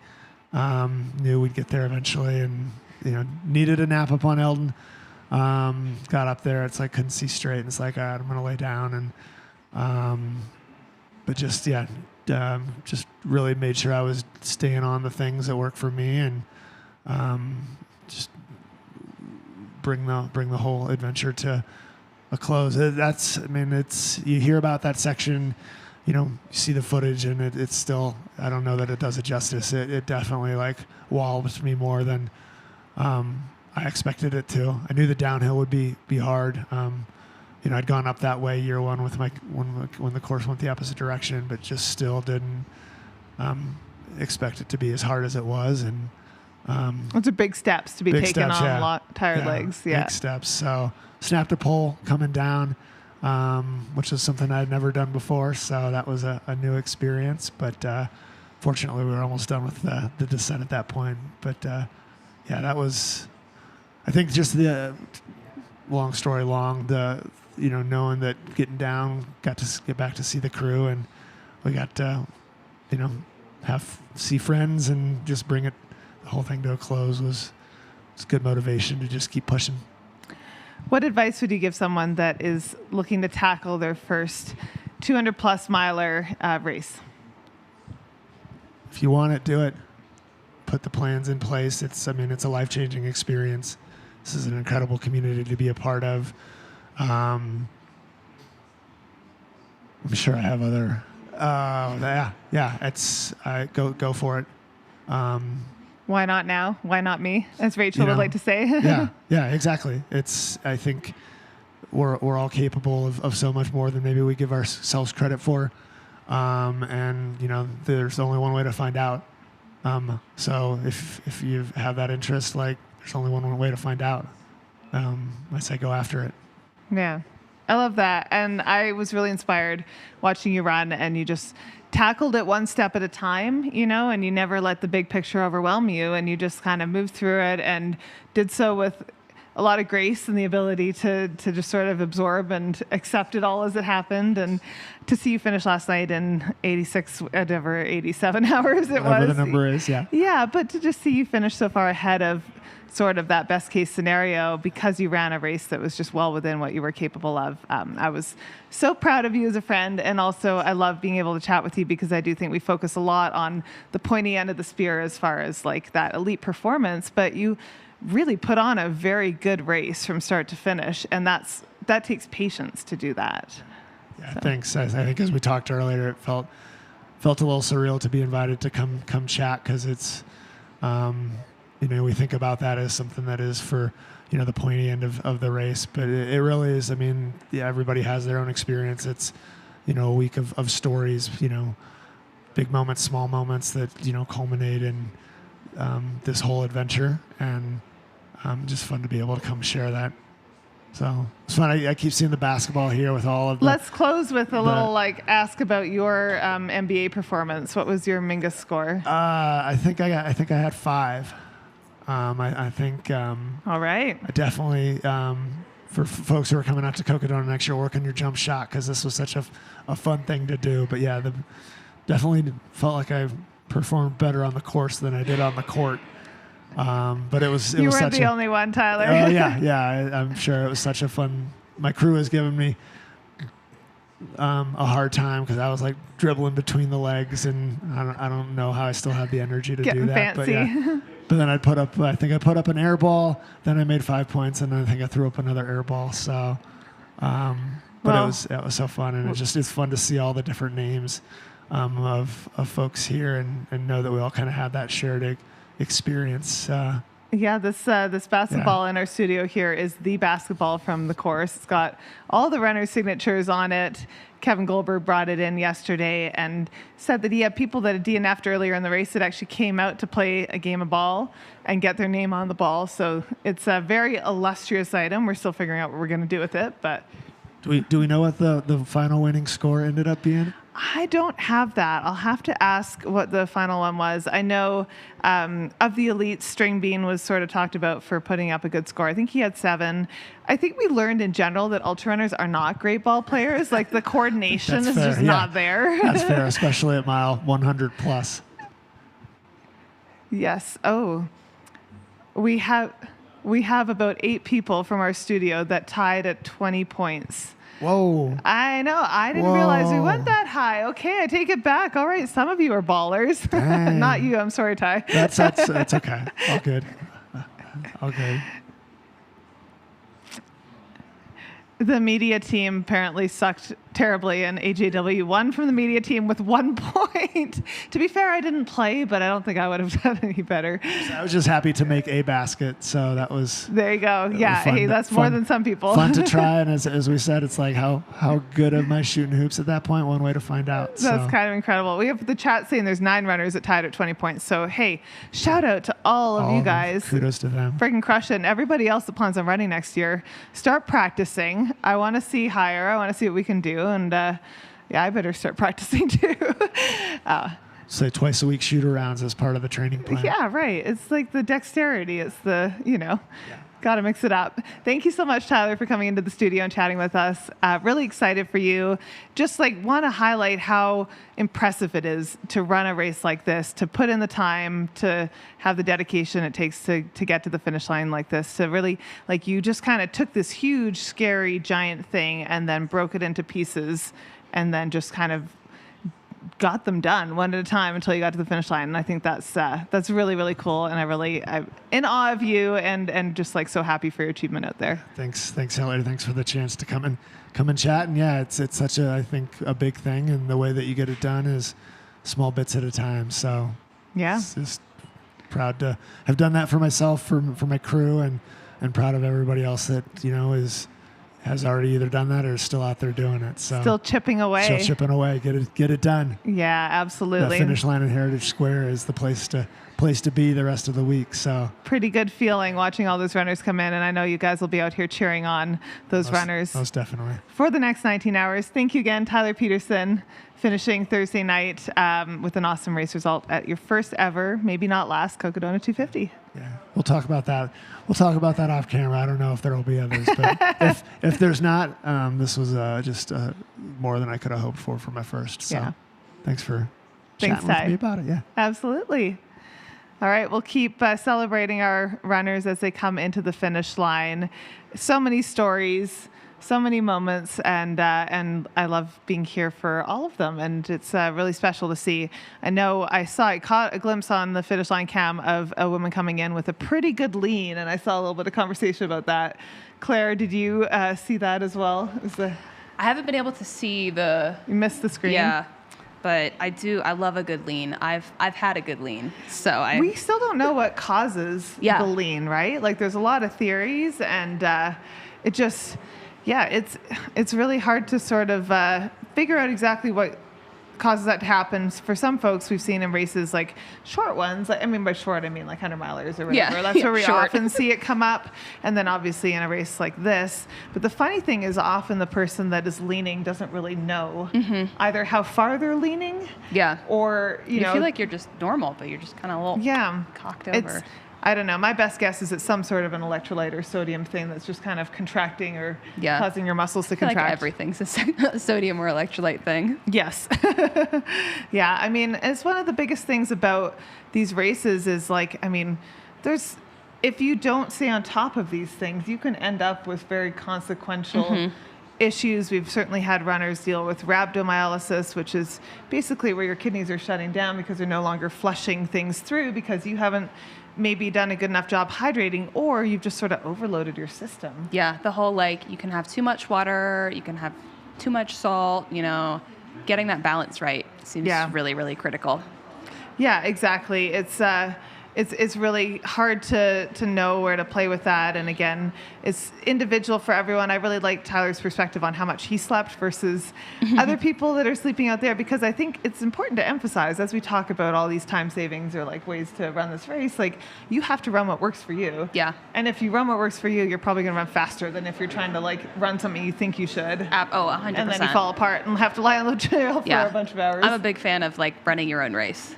Knew we'd get there eventually, and, needed a nap up on Eldon. Got up there, it's like couldn't see straight, and it's like, all right, I'm going to lay down. And, but just really made sure I was staying on the things that work for me, and just bring the whole adventure to a close. You hear about that section, you see the footage, and it's still, I don't know that it does it justice. It definitely walloped me more than I expected it to. I knew the downhill would be hard. I'd gone up that way year one with when the course went the opposite direction, but just still didn't expect it to be as hard as it was. And those are big steps to be taken on tired legs. Yeah, big steps. So snapped a pole coming down, which was something I'd never done before. So that was a new experience. But fortunately, we were almost done with the descent at that point. But that was, I think, just the long story long. Knowing that getting down, got to get back to see the crew, and we got to, see friends and just bring the whole thing to a close was good motivation to just keep pushing. What advice would you give someone that is looking to tackle their first 200+ miler race? If you want it, do it. Put the plans in place. It's a life-changing experience. This is an incredible community to be a part of. I'm sure I have other. Go for it. Why not now? Why not me? As Rachel would like to say. yeah, exactly. I think we're all capable of so much more than maybe we give ourselves credit for. And there's only one way to find out. So if you have that interest, there's only one way to find out. I say go after it. Yeah, I love that. And I was really inspired watching you run, and you just tackled it one step at a time, and you never let the big picture overwhelm you, and you just kind of moved through it and did so with a lot of grace and the ability to just sort of absorb and accept it all as it happened. And to see you finish last night in 86, whatever, 87 hours it whatever was. The number is, yeah. Yeah, but to just see you finish so far ahead of sort of that best case scenario because you ran a race that was just well within what you were capable of. I was so proud of you as a friend, and also I love being able to chat with you because I do think we focus a lot on the pointy end of the spear as far as that elite performance, but you really put on a very good race from start to finish, and that takes patience to do that. Yeah, so. Thanks. I think as we talked earlier, it felt a little surreal to be invited to come chat, because it's we think about that as something that is for the pointy end of the race, but it really is. Everybody has their own experience. It's a week of stories, big moments, small moments that culminate in this whole adventure, and just fun to be able to come share that. So it's fun. I keep seeing the basketball here with all of the. Let's close with a little ask about your NBA performance. What was your Mingus score? I think I had 5. I think. All right. I definitely for folks who are coming out to Cocodona next year, work on your jump shot, because this was such a fun thing to do. But yeah, definitely felt like I performed better on the course than I did on the court. But it was. You weren't the only one, Tyler. Oh yeah. I'm sure it was such a fun. My crew has given me a hard time because I was dribbling between the legs, and I don't know how I still have the energy to do that. Fancy. But yeah. But then I think I put up an air ball. Then I made 5 points, and then I think I threw up another air ball. So But it was so fun, and it's fun to see all the different names of folks here, and know that we all kind of have that shared experience. This basketball in our studio here is the basketball from the course. It's got all the runners' signatures on it. Kevin Goldberg brought it in yesterday and said that he had people that had DNF'd earlier in the race that actually came out to play a game of ball and get their name on the ball. So it's a very illustrious item. We're still figuring out what we're going to do with it, but do we know what the final winning score ended up being? I don't have that. I'll have to ask what the final one was. I know of the elites, String Bean was sort of talked about for putting up a good score. I think he had 7. I think we learned in general that ultra runners are not great ball players. Like the coordination is just not there. That's fair, especially at mile 100 plus. Yes. Oh, we have about 8 people from our studio that tied at 20 points. Whoa. I know. I didn't realize we went that high. Okay, I take it back. All right, some of you are ballers. Not you. I'm sorry, Ty. That's okay. All good. All good. The media team apparently sucked terribly, and AJW won from the media team with 1 point. To be fair, I didn't play, but I don't think I would have done any better. I was just happy to make a basket, so that was... There you go. Yeah, hey, that's more than some people. Fun to try, and as we said, it's like how good am I shooting hoops at that point? One way to find out. That's kind of incredible. We have the chat saying there's 9 runners that tied at 20 points. So, hey, shout out to all of you guys. Kudos to them. Freaking crush it. And everybody else that plans on running next year, start practicing. I want to see higher. I want to see what we can do. And I better start practicing too. Say twice a week shoot arounds as part of the training plan. Yeah, right. It's like the dexterity. It's the, got to mix it up. Thank you so much, Tyler, for coming into the studio and chatting with us. Really excited for you. Just want to highlight how impressive it is to run a race like this, to put in the time, to have the dedication it takes to get to the finish line like this, to really, you just kind of took this huge, scary, giant thing and then broke it into pieces and then just kind of got them done one at a time until you got to the finish line. And I think that's really, really cool. And I'm in awe of you and just so happy for your achievement out there. Thanks, Hillary. Thanks for the chance to come and chat. And yeah, it's such I think a big thing. And the way that you get it done is small bits at a time. So yeah, just proud to have done that for myself, for my crew, and proud of everybody else that, has already either done that or is still out there doing it. So still chipping away. Get it done. Yeah, absolutely. The finish line in Heritage Square is the place to be the rest of the week. So pretty good feeling watching all those runners come in, and I know you guys will be out here cheering on those runners. Most definitely. For the next 19 hours. Thank you again, Tyler Peterson, finishing Thursday night with an awesome race result at your first ever, maybe not last, Cocodona 250. Yeah, we'll talk about that. We'll talk about that off camera. I don't know if there will be others, but if there's not, this was just more than I could have hoped for my first. So thanks for chatting with me about it. Yeah, absolutely. All right, we'll keep celebrating our runners as they come into the finish line. So many stories, so many moments, and I love being here for all of them, and it's really special to see. I caught a glimpse on the finish line cam of a woman coming in with a pretty good lean, and I saw a little bit of conversation about that. Claire, did you see that as well? I haven't been able to see You missed the screen? Yeah. But I love a good lean. I've had a good lean. We still don't know what causes the lean, right? There's a lot of theories, and it just, it's really hard to sort of figure out exactly what causes that to happen. For some folks we've seen in races short ones, by short I mean 100 milers or whatever. That's where we often see it come up, and then obviously in a race like this. But the funny thing is often the person that is leaning doesn't really know either how far they're leaning or you feel like you're just normal, but you're just kind of a little cocked over. I don't know. My best guess is it's some sort of an electrolyte or sodium thing that's just kind of contracting or causing your muscles to contract. Everything's a sodium or electrolyte thing. Yes. Yeah. It's one of the biggest things about these races is if you don't stay on top of these things, you can end up with very consequential issues. We've certainly had runners deal with rhabdomyolysis, which is basically where your kidneys are shutting down because they're no longer flushing things through because you haven't maybe done a good enough job hydrating, or you've just sort of overloaded your system. Yeah, the whole you can have too much water, you can have too much salt, getting that balance right seems really, really critical. Yeah, exactly. It's really hard to know where to play with that. And again, it's individual for everyone. I really like Tyler's perspective on how much he slept versus other people that are sleeping out there, because I think it's important to emphasize as we talk about all these time savings or like ways to run this race, like you have to run what works for you. Yeah. And if you run what works for you, you're probably going to run faster than if you're trying to like run something you think you should. 100%. And then you fall apart and have to lie on the trail for a bunch of hours. I'm a big fan of like running your own race,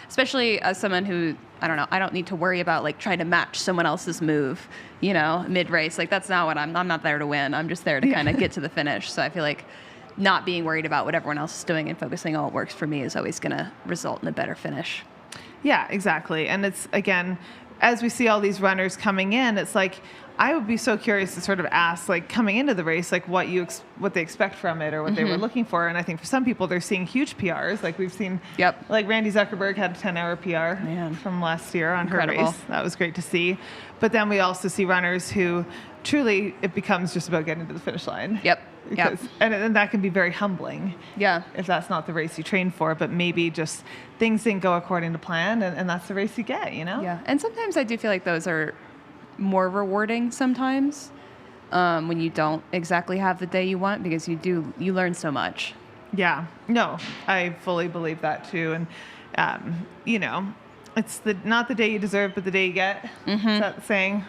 especially as someone who, I don't know, I don't need to worry about like trying to match someone else's move, mid-race. Like that's not what I'm not there to win. I'm just there to kind of get to the finish. So I feel like not being worried about what everyone else is doing and focusing on what works for me is always going to result in a better finish. Yeah, exactly. And it's, again, as we see all these runners coming in, it's like, I would be so curious to sort of ask, like, coming into the race, like, what they expect from it or what they were looking for. And I think for some people, they're seeing huge PRs. Like, we've seen, like, Randy Zuckerberg had a 10-hour PR from last year on her race. That was great to see. But then we also see runners who truly, it becomes just about getting to the finish line. And that can be very humbling. Yeah. If that's not the race you trained for, but maybe just things didn't go according to plan, and that's the race you get, Yeah. And sometimes I do feel like those are more rewarding sometimes when you don't exactly have the day you want, because you learn so much. Yeah, no, I fully believe that too. And it's not the day you deserve, but the day you get. Is that the saying?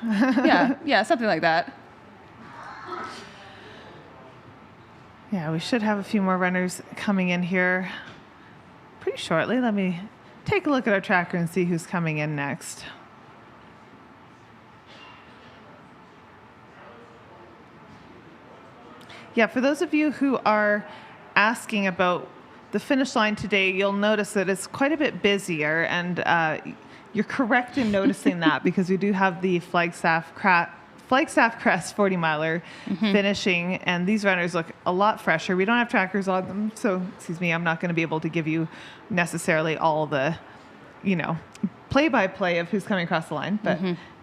yeah, something like that. Yeah, we should have a few more runners coming in here pretty shortly. Let me take a look at our tracker and see who's coming in next. Yeah, for those of you who are asking about the finish line today, you'll notice that it's quite a bit busier, and you're correct in noticing that, because we do have the Flagstaff Crest 40 miler finishing, and these runners look a lot fresher. We don't have trackers on them, so I'm not going to be able to give you necessarily all the, play-by-play of who's coming across the line. But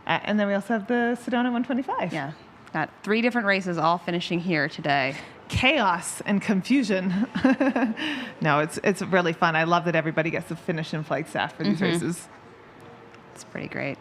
and then we also have the Sedona 125. Yeah. Got 3 different races all finishing here today. Chaos and confusion. No, it's really fun. I love that everybody gets to finish in Flagstaff for these races. It's pretty great.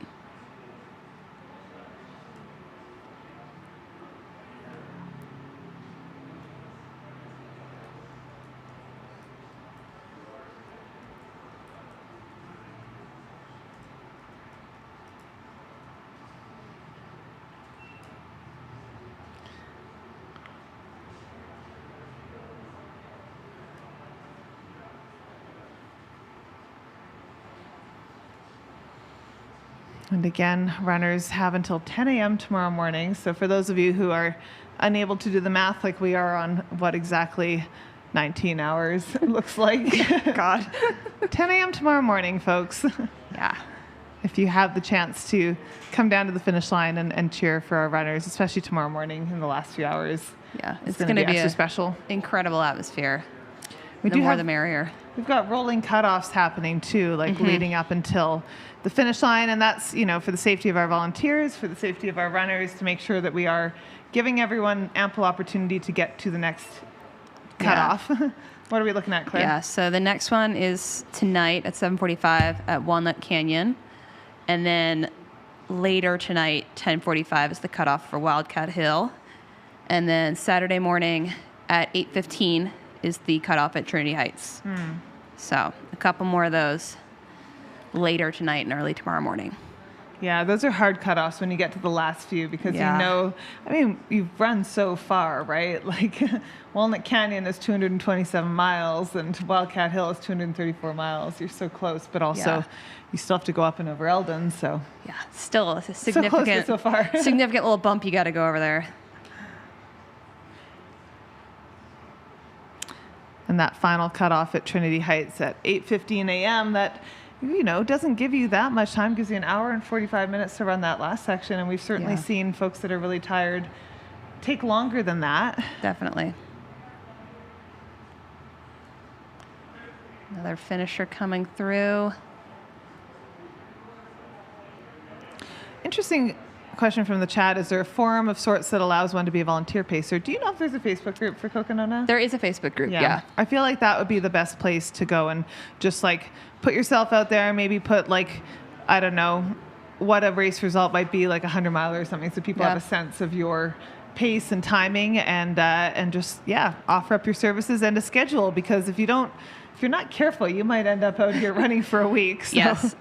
And again, runners have until 10 a.m. tomorrow morning. So for those of you who are unable to do the math like we are on what exactly 19 hours it looks like. God. 10 a.m. tomorrow morning, folks. Yeah. If you have the chance to come down to the finish line and cheer for our runners, especially tomorrow morning in the last few hours. Yeah, it's going to be extra special. Incredible atmosphere. The more the merrier. We've got rolling cutoffs happening too, like leading up until the finish line. And that's, for the safety of our volunteers, for the safety of our runners, to make sure that we are giving everyone ample opportunity to get to the next cutoff. What are we looking at, Claire? Yeah, so the next one is tonight at 7:45 at Walnut Canyon. And then later tonight, 10:45 is the cutoff for Wildcat Hill. And then Saturday morning at 8:15 is the cutoff at Trinity Heights. So a couple more of those later tonight and early tomorrow morning. Yeah, those are hard cutoffs when you get to the last few, because you've run so far, right? Like Walnut Canyon is 227 miles and Wildcat Hill is 234 miles. You're so close, but also you still have to go up and over Eldon. So yeah, still a significant, so close so far. significant little bump you got to go over there. And that final cutoff at Trinity Heights at 8:15 a.m. that, doesn't give you that much time, gives you an hour and 45 minutes to run that last section. And we've certainly seen folks that are really tired take longer than that. Definitely. Another finisher coming through. Interesting question from the chat. Is there a forum of sorts that allows one to be a volunteer pacer? Do you know if there's a Facebook group for Cocodona? There is a Facebook group, yeah. I feel like that would be the best place to go and just like put yourself out there, maybe put like, I don't know, what a race result might be, like 100 miler or something, so people have a sense of your pace and timing, and just offer up your services and a schedule, because if you're not careful, you might end up out here running for a week. So. Yes.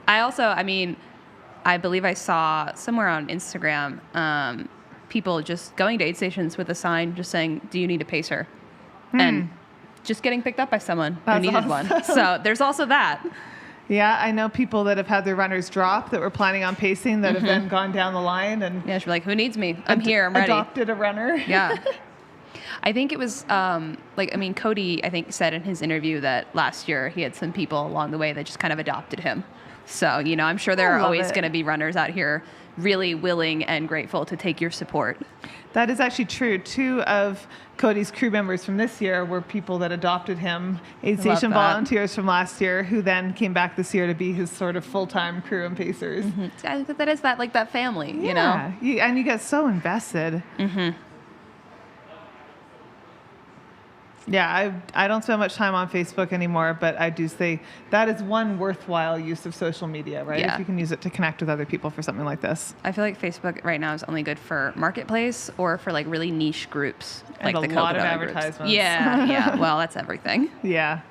I believe I saw somewhere on Instagram people just going to aid stations with a sign just saying, "Do you need a pacer?" And just getting picked up by someone who needed one. So there's also that. Yeah, I know people that have had their runners drop that were planning on pacing that have then gone down the line and she's like, "Who needs me? I'm here. I'm ready." Adopted a runner. Yeah. I think it was Cody, I think, said in his interview that last year he had some people along the way that just kind of adopted him. So, I'm sure there are always going to be runners out here really willing and grateful to take your support. That is actually true. 2 of Cody's crew members from this year were people that adopted him, aid station volunteers from last year, who then came back this year to be his sort of full-time crew and pacers. I think that is that family, you know? And you get so invested. Yeah, I don't spend much time on Facebook anymore, but I do say that is one worthwhile use of social media, right? Yeah. If you can use it to connect with other people for something like this. I feel like Facebook right now is only good for marketplace or for like really niche groups, and like a the lot of Cocodona advertisements. Groups. Yeah. Well, that's everything. Yeah.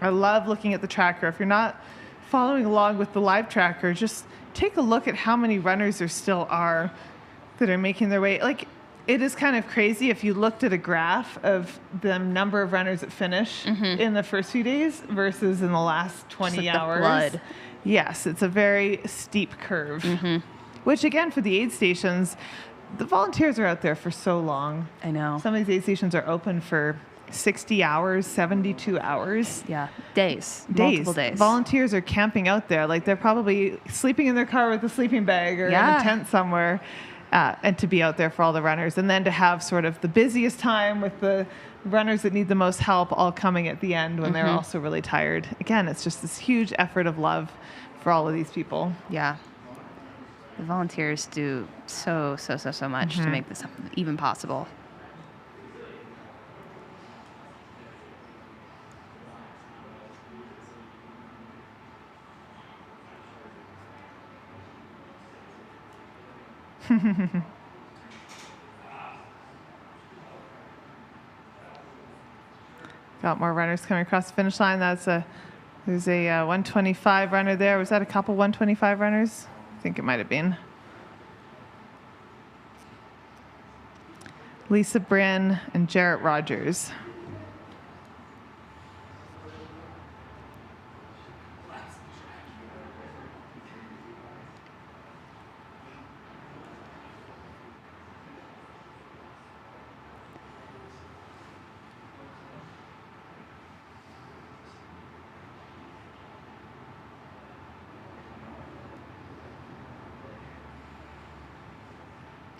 I love looking at the tracker. If you're not following along with the live tracker, just take a look at how many runners there still are that are making their way. Like, it is kind of crazy if you looked at a graph of the number of runners that finish in the first few days versus in the last 20 hours. Blood. Yes, it's a very steep curve. Which, again, for the aid stations, the volunteers are out there for so long. I know. Some of these aid stations are open for 60 hours, 72 hours. Yeah, multiple days. Volunteers are camping out there. Like, they're probably sleeping in their car with a sleeping bag or in a tent somewhere. And to be out there for all the runners, and then to have sort of the busiest time with the runners that need the most help all coming at the end when they're also really tired. Again, it's just this huge effort of love for all of these people. Yeah. The volunteers do so much to make this even possible. Got more runners coming across the finish line. There's a 125 runner there. Was that a couple 125 runners? I think it might have been. Lisa Bryn and Jarrett Rogers.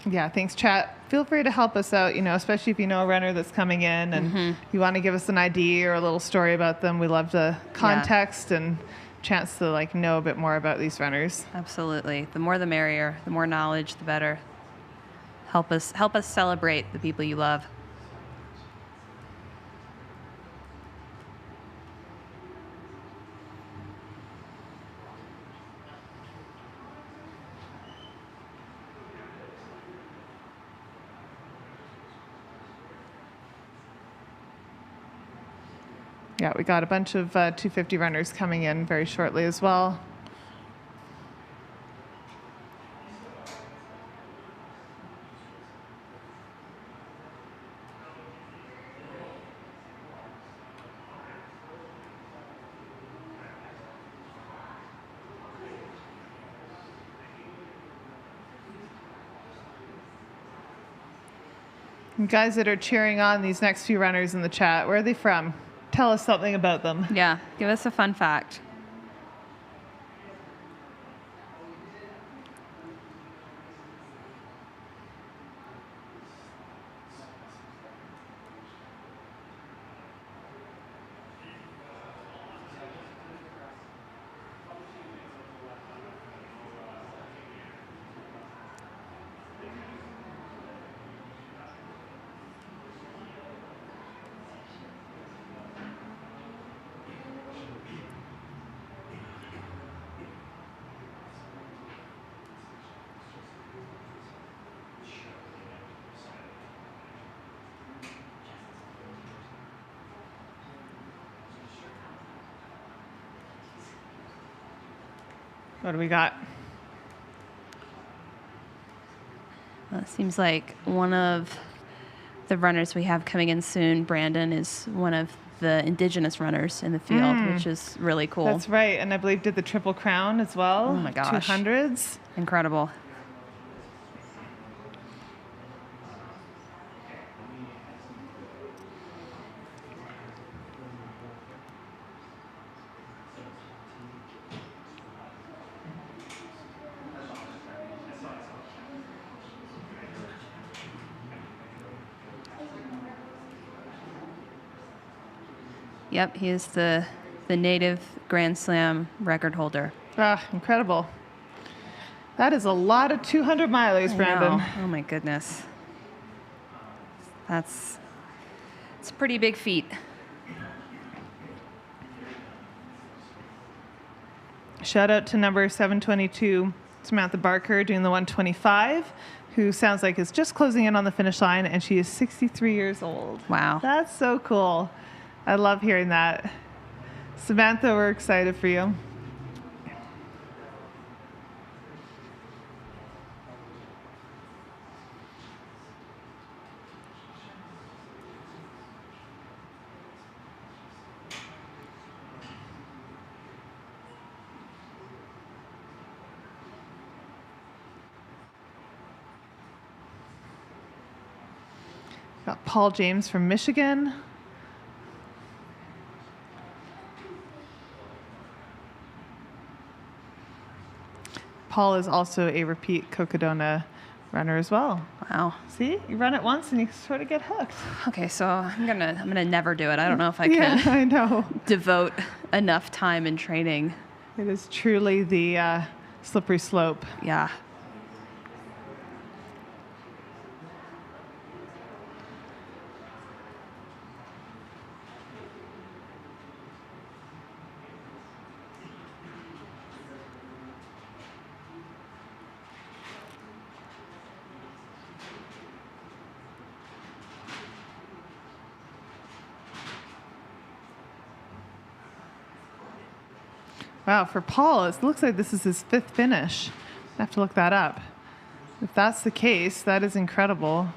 Yeah, thanks, chat. Feel free to help us out, especially if you know a runner that's coming in and you want to give us an ID or a little story about them. We love the context and chance to know a bit more about these runners. Absolutely. The more the merrier. The more knowledge, the better. Help us celebrate the people you love. Yeah, we got a bunch of 250 runners coming in very shortly as well. You guys that are cheering on these next few runners in the chat, where are they from? Tell us something about them. Yeah, give us a fun fact. What do we got? Well, it seems like one of the runners we have coming in soon, Brandon, is one of the indigenous runners in the field, which is really cool. That's right. And I believe did the Triple Crown as well. Oh my gosh. 200s. Incredible. Yep, he is the native Grand Slam record holder. Ah, incredible. That is a lot of 200 milers, Brandon. Oh my goodness. It's a pretty big feat. Shout out to number 722, Samantha Barker, doing the 125, who sounds like is just closing in on the finish line, and she is 63 years old. Wow. That's so cool. I love hearing that. Samantha, we're excited for you. Got Paul James from Michigan. Paul is also a repeat Cocodona runner as well. Wow. See, you run it once and you sort of get hooked. Okay, so I'm gonna never do it. I don't know if I can. Yeah, I know. Devote enough time in training. It is truly the slippery slope. Yeah. Wow, for Paul, it looks like this is his 5th finish. I have to look that up. If that's the case, that is incredible.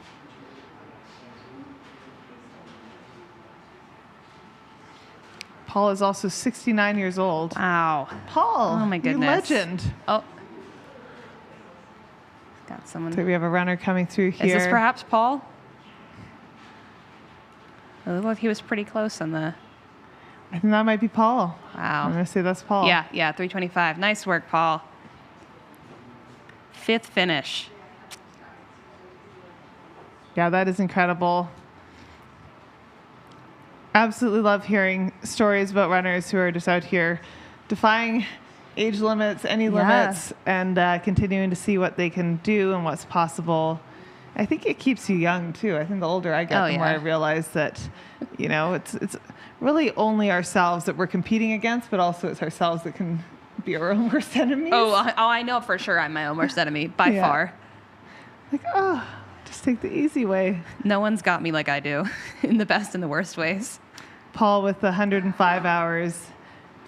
Paul is also 69 years old. Wow. Paul, Oh my goodness. you legend. Oh. Got someone. So we have a runner coming through here. Is this perhaps Paul? It looked like he was pretty close on the. I think that might be Paul. Wow. I'm going to say that's Paul. Yeah, 325. Nice work, Paul. 5th finish. Yeah, that is incredible. Absolutely love hearing stories about runners who are just out here defying age limits, any limits, and continuing to see what they can do and what's possible. I think it keeps you young too. I think the older I get, the more I realize that, you know, it's really only ourselves that we're competing against, but also it's ourselves that can be our own worst enemies. I know for sure I'm my own worst enemy by far. Like, just take the easy way. No one's got me like I do in the best and the worst ways. Paul with 105 hours,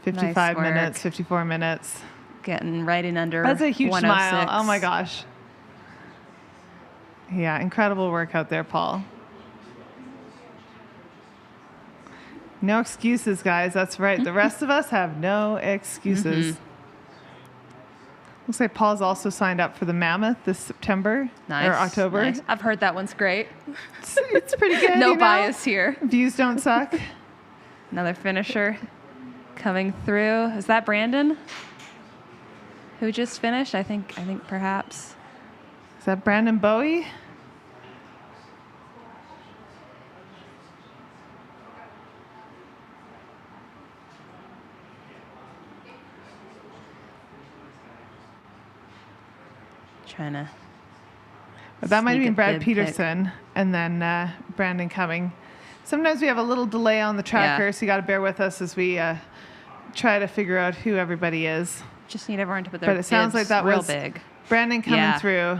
55 Nice work. minutes, 54 minutes. Getting right in under. That's a huge smile. 106. Oh my gosh. Yeah, incredible work out there, Paul. No excuses, guys. That's right. The rest of us have no excuses. Looks like Paul's also signed up for the Mammoth this September or October. Nice. I've heard that one's great. It's pretty good. No you know? bias here. Views don't suck. Another finisher coming through. Is that Brandon? Who just finished? I think perhaps. Is that Brandon Bowie? Trying to. That might have been Brad bib Peterson and then Brandon coming. Sometimes we have a little delay on the tracker, so you got to bear with us as we try to figure out who everybody is. Just need everyone to put their But it sounds like that real was big. Brandon coming through.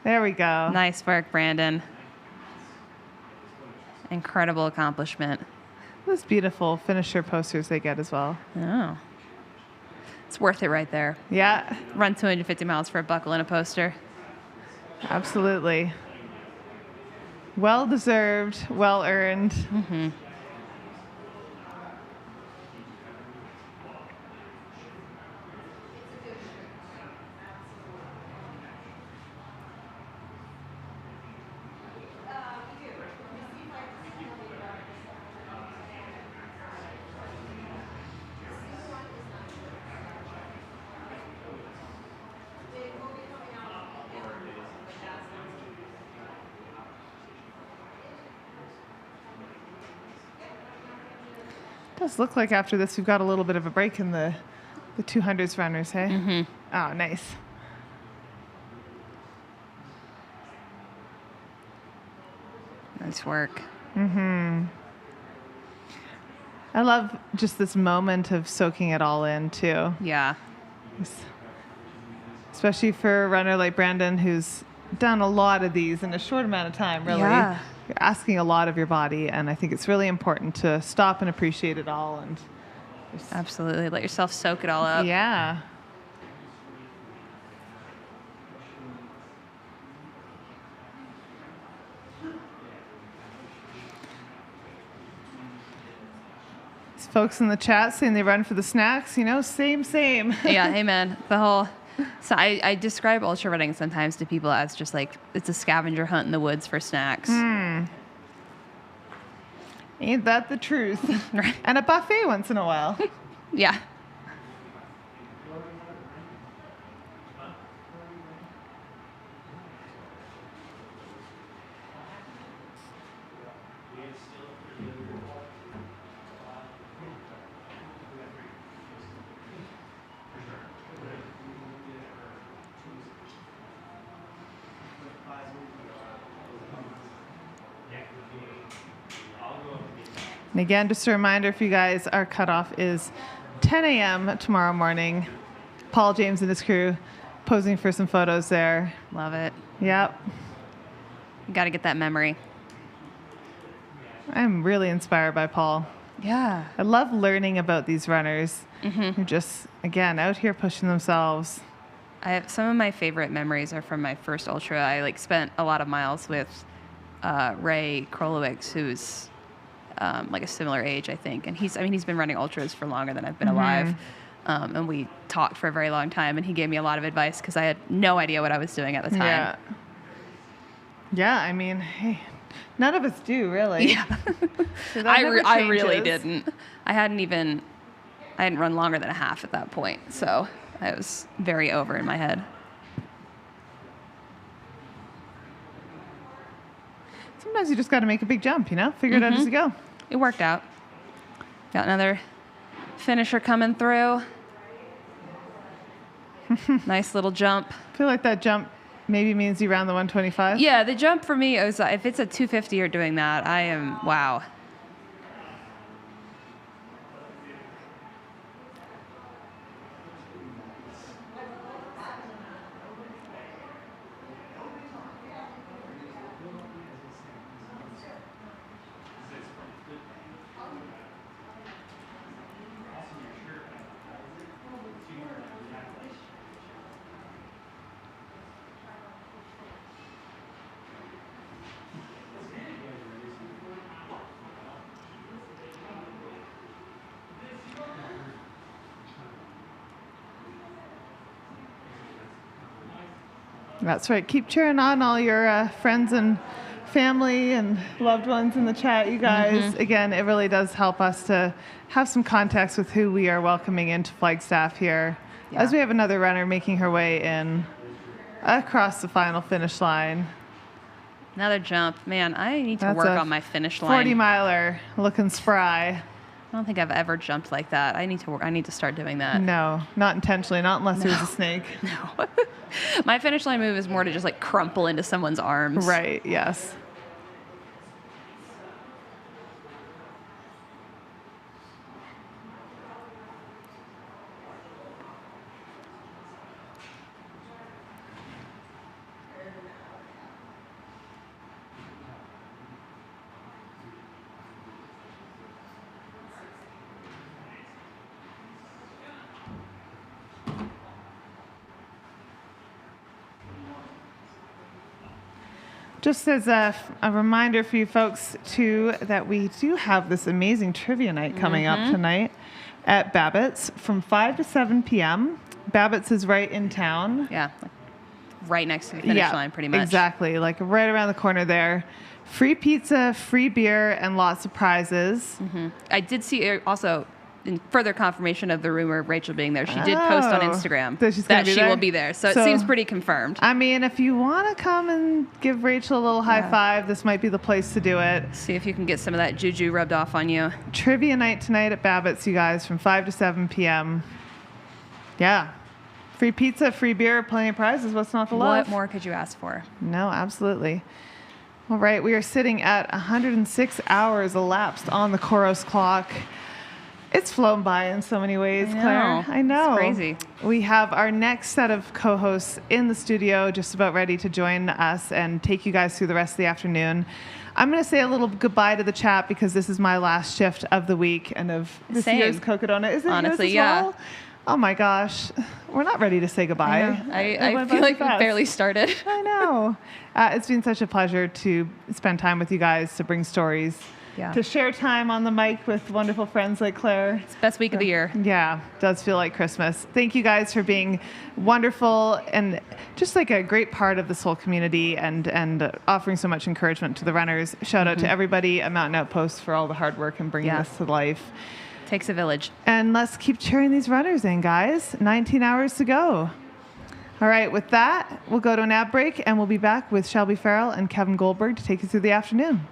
There we go. Nice work, Brandon. Incredible accomplishment. Those beautiful finisher posters they get as well. Oh. It's worth it right there. Yeah. Run 250 miles for a buckle and a poster. Absolutely. Well deserved, well earned. Mm-hmm. Does look like after this we've got a little bit of a break in the 200s runners, hey? Mm-hmm. Oh, nice. Nice work. Mm-hmm. I love just this moment of soaking it all in, too. Yeah. Especially for a runner like Brandon, who's done a lot of these in a short amount of time, really. Yeah. You're asking a lot of your body, and I think it's really important to stop and appreciate it all. And absolutely. Let yourself soak it all up. Yeah. Folks in the chat saying they run for the snacks, you know, same. Yeah, hey man, so I describe ultra running sometimes to people as just like it's a scavenger hunt in the woods for snacks. Ain't that the truth? Right. And a buffet once in a while. Yeah. And again, just a reminder for you guys, our cutoff is 10 a.m. tomorrow morning. Paul James and his crew posing for some photos there. Love it. Yep. You got to get that memory. I'm really inspired by Paul. Yeah. I love learning about these runners Mm-hmm. who just, again, out here pushing themselves. I have some of my favorite memories are from my first ultra. I spent a lot of miles with Ray Krolowicz, who's like a similar age, I think. And he's been running ultras for longer than I've been alive. And we talked for a very long time, and he gave me a lot of advice because I had no idea what I was doing at the time. Yeah, I mean, hey, none of us do, really. Yeah. So that I never really changes. didn't. I hadn't run longer than a half at that point. So I was very over in my head. Sometimes you just got to make a big jump, you know? Figure it out as you go. It worked out. Got another finisher coming through. Nice little jump. I feel like that jump maybe means you ran the 125. Yeah, the jump for me is if it's a 250 or doing that, I am, wow. That's right. Keep cheering on all your friends and family and loved ones in the chat, you guys. Again, it really does help us to have some context with who we are welcoming into Flagstaff here. As we have another runner making her way in across the final finish line. Another jump. Man, I need to That's work a on my finish line. 40-miler looking spry. I don't think I've ever jumped like that. I need to start doing that. No, not intentionally, not unless it was a snake. No. My finish line move is more to just crumple into someone's arms. Right, yes. Just as a reminder for you folks, too, that we do have this amazing trivia night coming up tonight at Babbitt's from 5 to 7 p.m. Babbitt's is right in town. Yeah, right next to the finish line, pretty much. Exactly, like right around the corner there. Free pizza, free beer, and lots of prizes. I did see also, in further confirmation of the rumor of Rachel being there, she did post on Instagram that she will be there. So it seems pretty confirmed. I mean, if you want to come and give Rachel a little high five, this might be the place to do it. See if you can get some of that juju rubbed off on you. Trivia night tonight at Babbitt's, you guys, from 5 to 7 p.m. Yeah. Free pizza, free beer, plenty of prizes. What's not to love? What more could you ask for? No, absolutely. All right, we are sitting at 106 hours elapsed on the Koros clock. It's flown by in so many ways, Claire. I know. It's crazy. We have our next set of co-hosts in the studio, just about ready to join us and take you guys through the rest of the afternoon. I'm going to say a little goodbye to the chat because this is my last shift of the week and of this year's Cocodona. Is it honestly, yours as well? Oh my gosh, we're not ready to say goodbye. I feel like we barely started. I know. It's been such a pleasure to spend time with you guys, to bring stories, to share time on the mic with wonderful friends like Claire. It's the best week of the year. Yeah, does feel like Christmas. Thank you guys for being wonderful and just like a great part of this whole community and offering so much encouragement to the runners. Shout out to everybody at Mountain Outpost for all the hard work and bringing this to life. Takes a village. And let's keep cheering these runners in, guys. 19 hours to go. All right, with that, we'll go to an ad break, and we'll be back with Shelby Farrell and Kevin Goldberg to take you through the afternoon.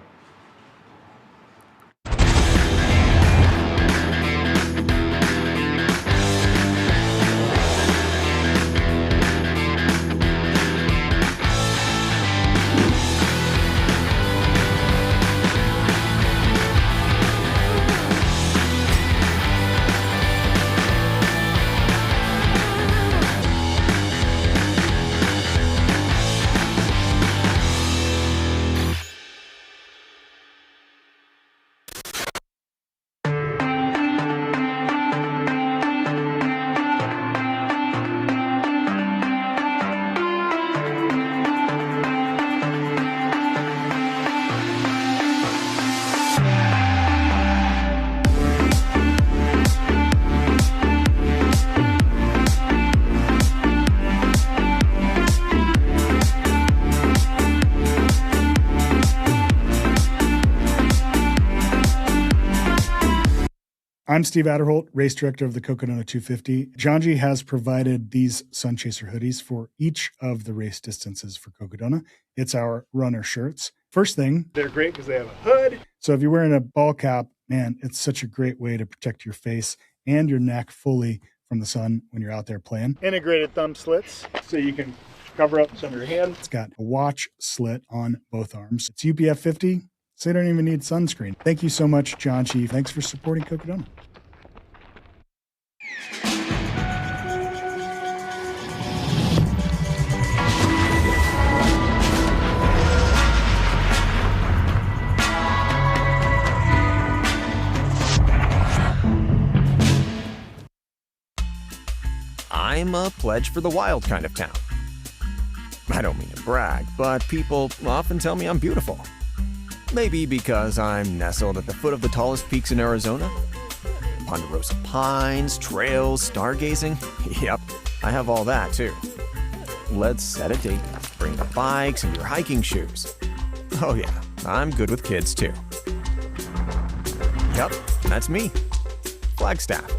I'm Steve Adderholt, race director of the Cocodona 250. Janji has provided these Sun Chaser hoodies for each of the race distances for Cocodona. It's our runner shirts. First thing, they're great because they have a hood. So if you're wearing a ball cap, man, it's such a great way to protect your face and your neck fully from the sun when you're out there playing. Integrated thumb slits, so you can cover up some of your hand. It's got a watch slit on both arms. It's UPF 50, so you don't even need sunscreen. Thank you so much, John Chief. Thanks for supporting Cocodona. I'm a pledge for the wild kind of town. I don't mean to brag, but people often tell me I'm beautiful. Maybe because I'm nestled at the foot of the tallest peaks in Arizona? Ponderosa pines, trails, stargazing? Yep, I have all that too. Let's set a date. Bring the bikes and your hiking shoes. Oh yeah, I'm good with kids too. Yep, that's me. Flagstaff.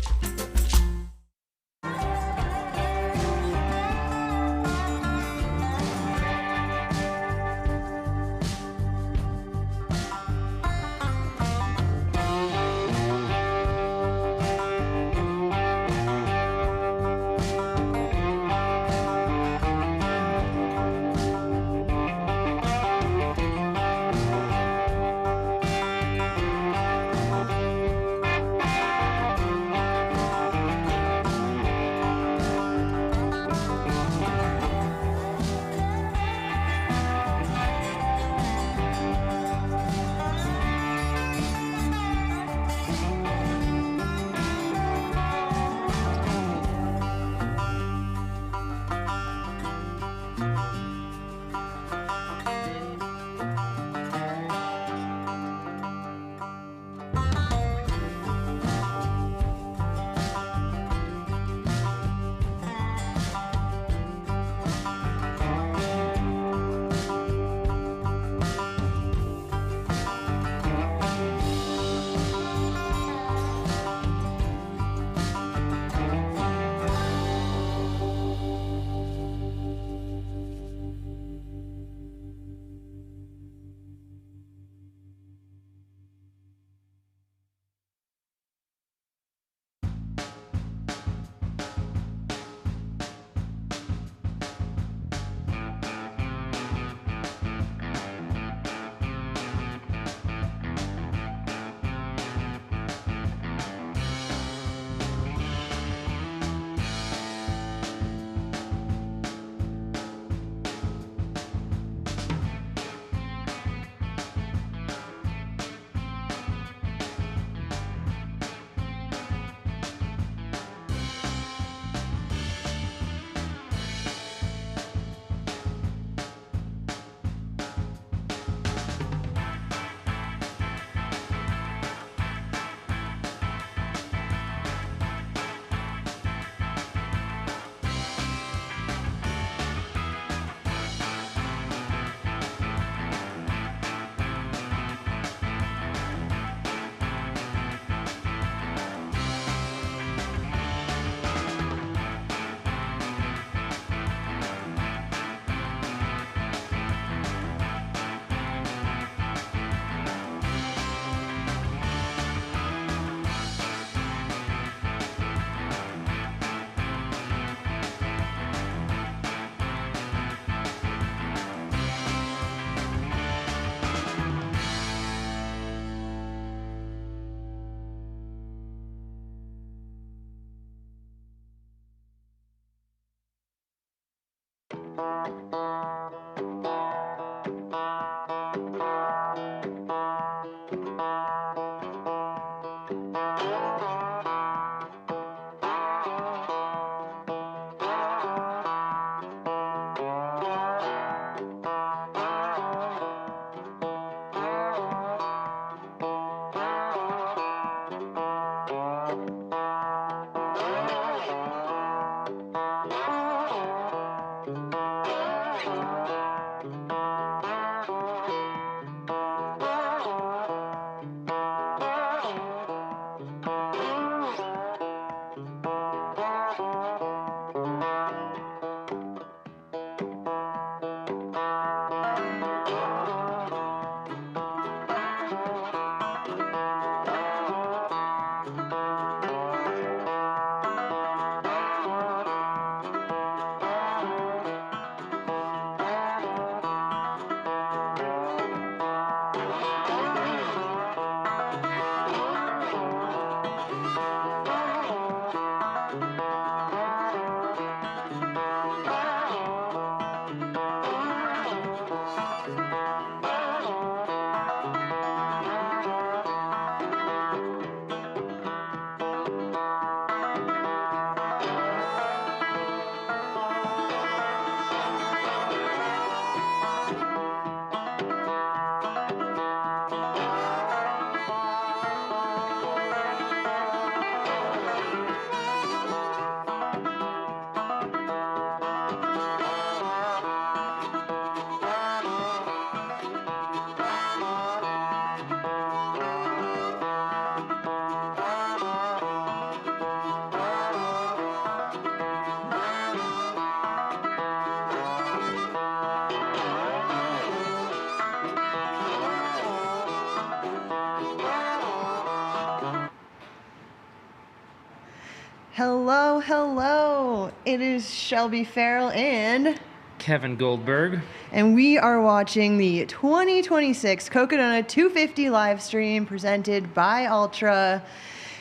Hello, hello. It is Shelby Farrell and Kevin Goldberg. And we are watching the 2026 Cocodona 250 live stream presented by Ultra.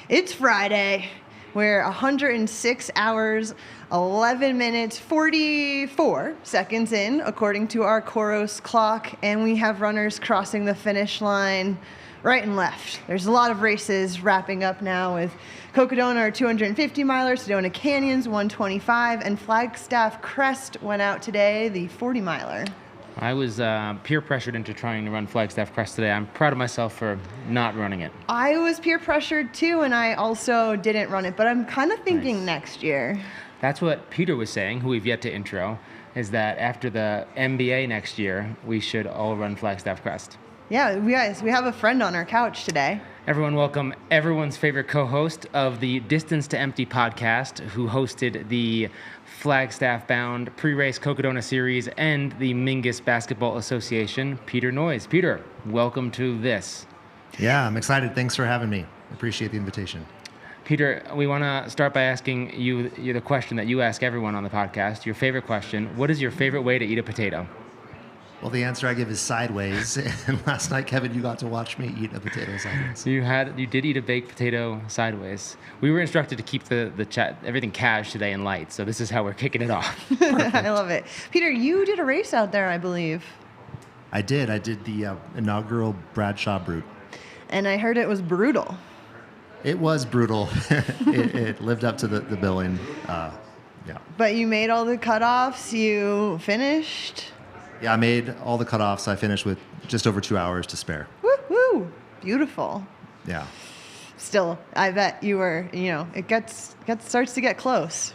It's Friday. We're 106 hours, 11 minutes, 44 seconds in, according to our Koros clock, and we have runners crossing the finish line right and left. There's a lot of races wrapping up now with Cocodona, our 250 miler, Sedona Canyons 125, and Flagstaff Crest went out today, the 40 miler. I was peer pressured into trying to run Flagstaff Crest today. I'm proud of myself for not running it. I was peer pressured too, and I also didn't run it, but I'm kind of thinking next year. That's what Peter was saying, who we've yet to intro, is that after the MBA next year, we should all run Flagstaff Crest. Yeah, we have a friend on our couch today. Everyone welcome everyone's favorite co-host of the Distance to Empty podcast, who hosted the Flagstaff-bound pre-race Cocodona series and the Mingus Basketball Association, Peter Noyes. Peter, welcome to this. Yeah, I'm excited. Thanks for having me. Appreciate the invitation. Peter, we want to start by asking you the question that you ask everyone on the podcast, your favorite question. What is your favorite way to eat a potato? Well, the answer I give is sideways. And last night, Kevin, you got to watch me eat a potato sideways. You did eat a baked potato sideways. We were instructed to keep the chat, everything cash today and light, so this is how we're kicking it off. I love it. Peter, you did a race out there, I believe. I did the inaugural Bradshaw Brute. And I heard it was brutal. It was brutal. it lived up to the billing. Yeah. But you made all the cutoffs. You finished. Yeah, I made all the cutoffs. I finished with just over 2 hours to spare. Woo-hoo. Beautiful. Yeah. Still, I bet you were, it starts to get close.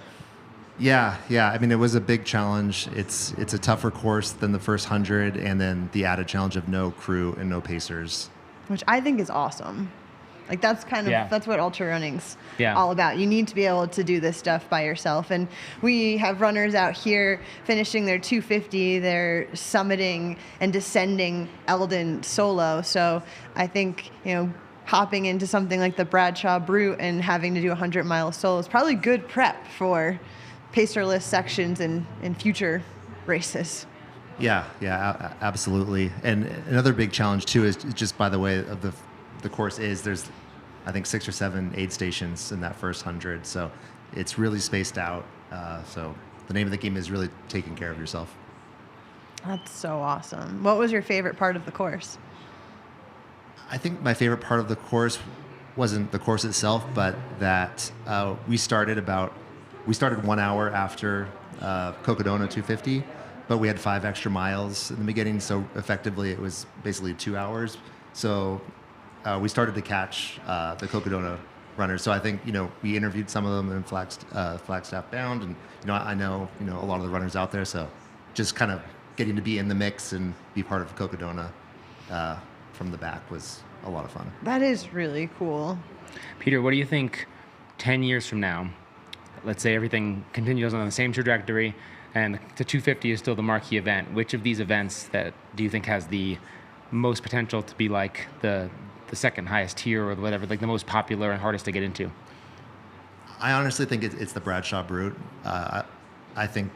Yeah. I mean, it was a big challenge. It's a tougher course than the first 100, and then the added challenge of no crew and no pacers. Which I think is awesome. Like that's that's what ultra running's all about. You need to be able to do this stuff by yourself. And we have runners out here finishing their 250. They're summiting and descending Eldon solo. So I think, hopping into something like the Bradshaw Brute and having to do 100-mile solo is probably good prep for pacerless sections in future races. Yeah, absolutely. And another big challenge too is just by the way of the course is there's, I think, 6 or 7 aid stations in that first 100, so it's really spaced out. So the name of the game is really taking care of yourself. That's so awesome. What was your favorite part of the course? I think my favorite part of the course wasn't the course itself, but that we started 1 hour after Cocodona 250, but we had 5 extra miles in the beginning, so effectively it was basically 2 hours. So we started to catch the Cocodona runners. So I think, we interviewed some of them in Flagstaff bound, and I know a lot of the runners out there, so just kind of getting to be in the mix and be part of Cocodona from the back was a lot of fun. That is really cool. Peter, what do you think 10 years from now, let's say everything continues on the same trajectory and the 250 is still the marquee event, which of these events that do you think has the most potential to be like the second highest tier or whatever, like the most popular and hardest to get into? I honestly think it's the Bradshaw Brute. I think,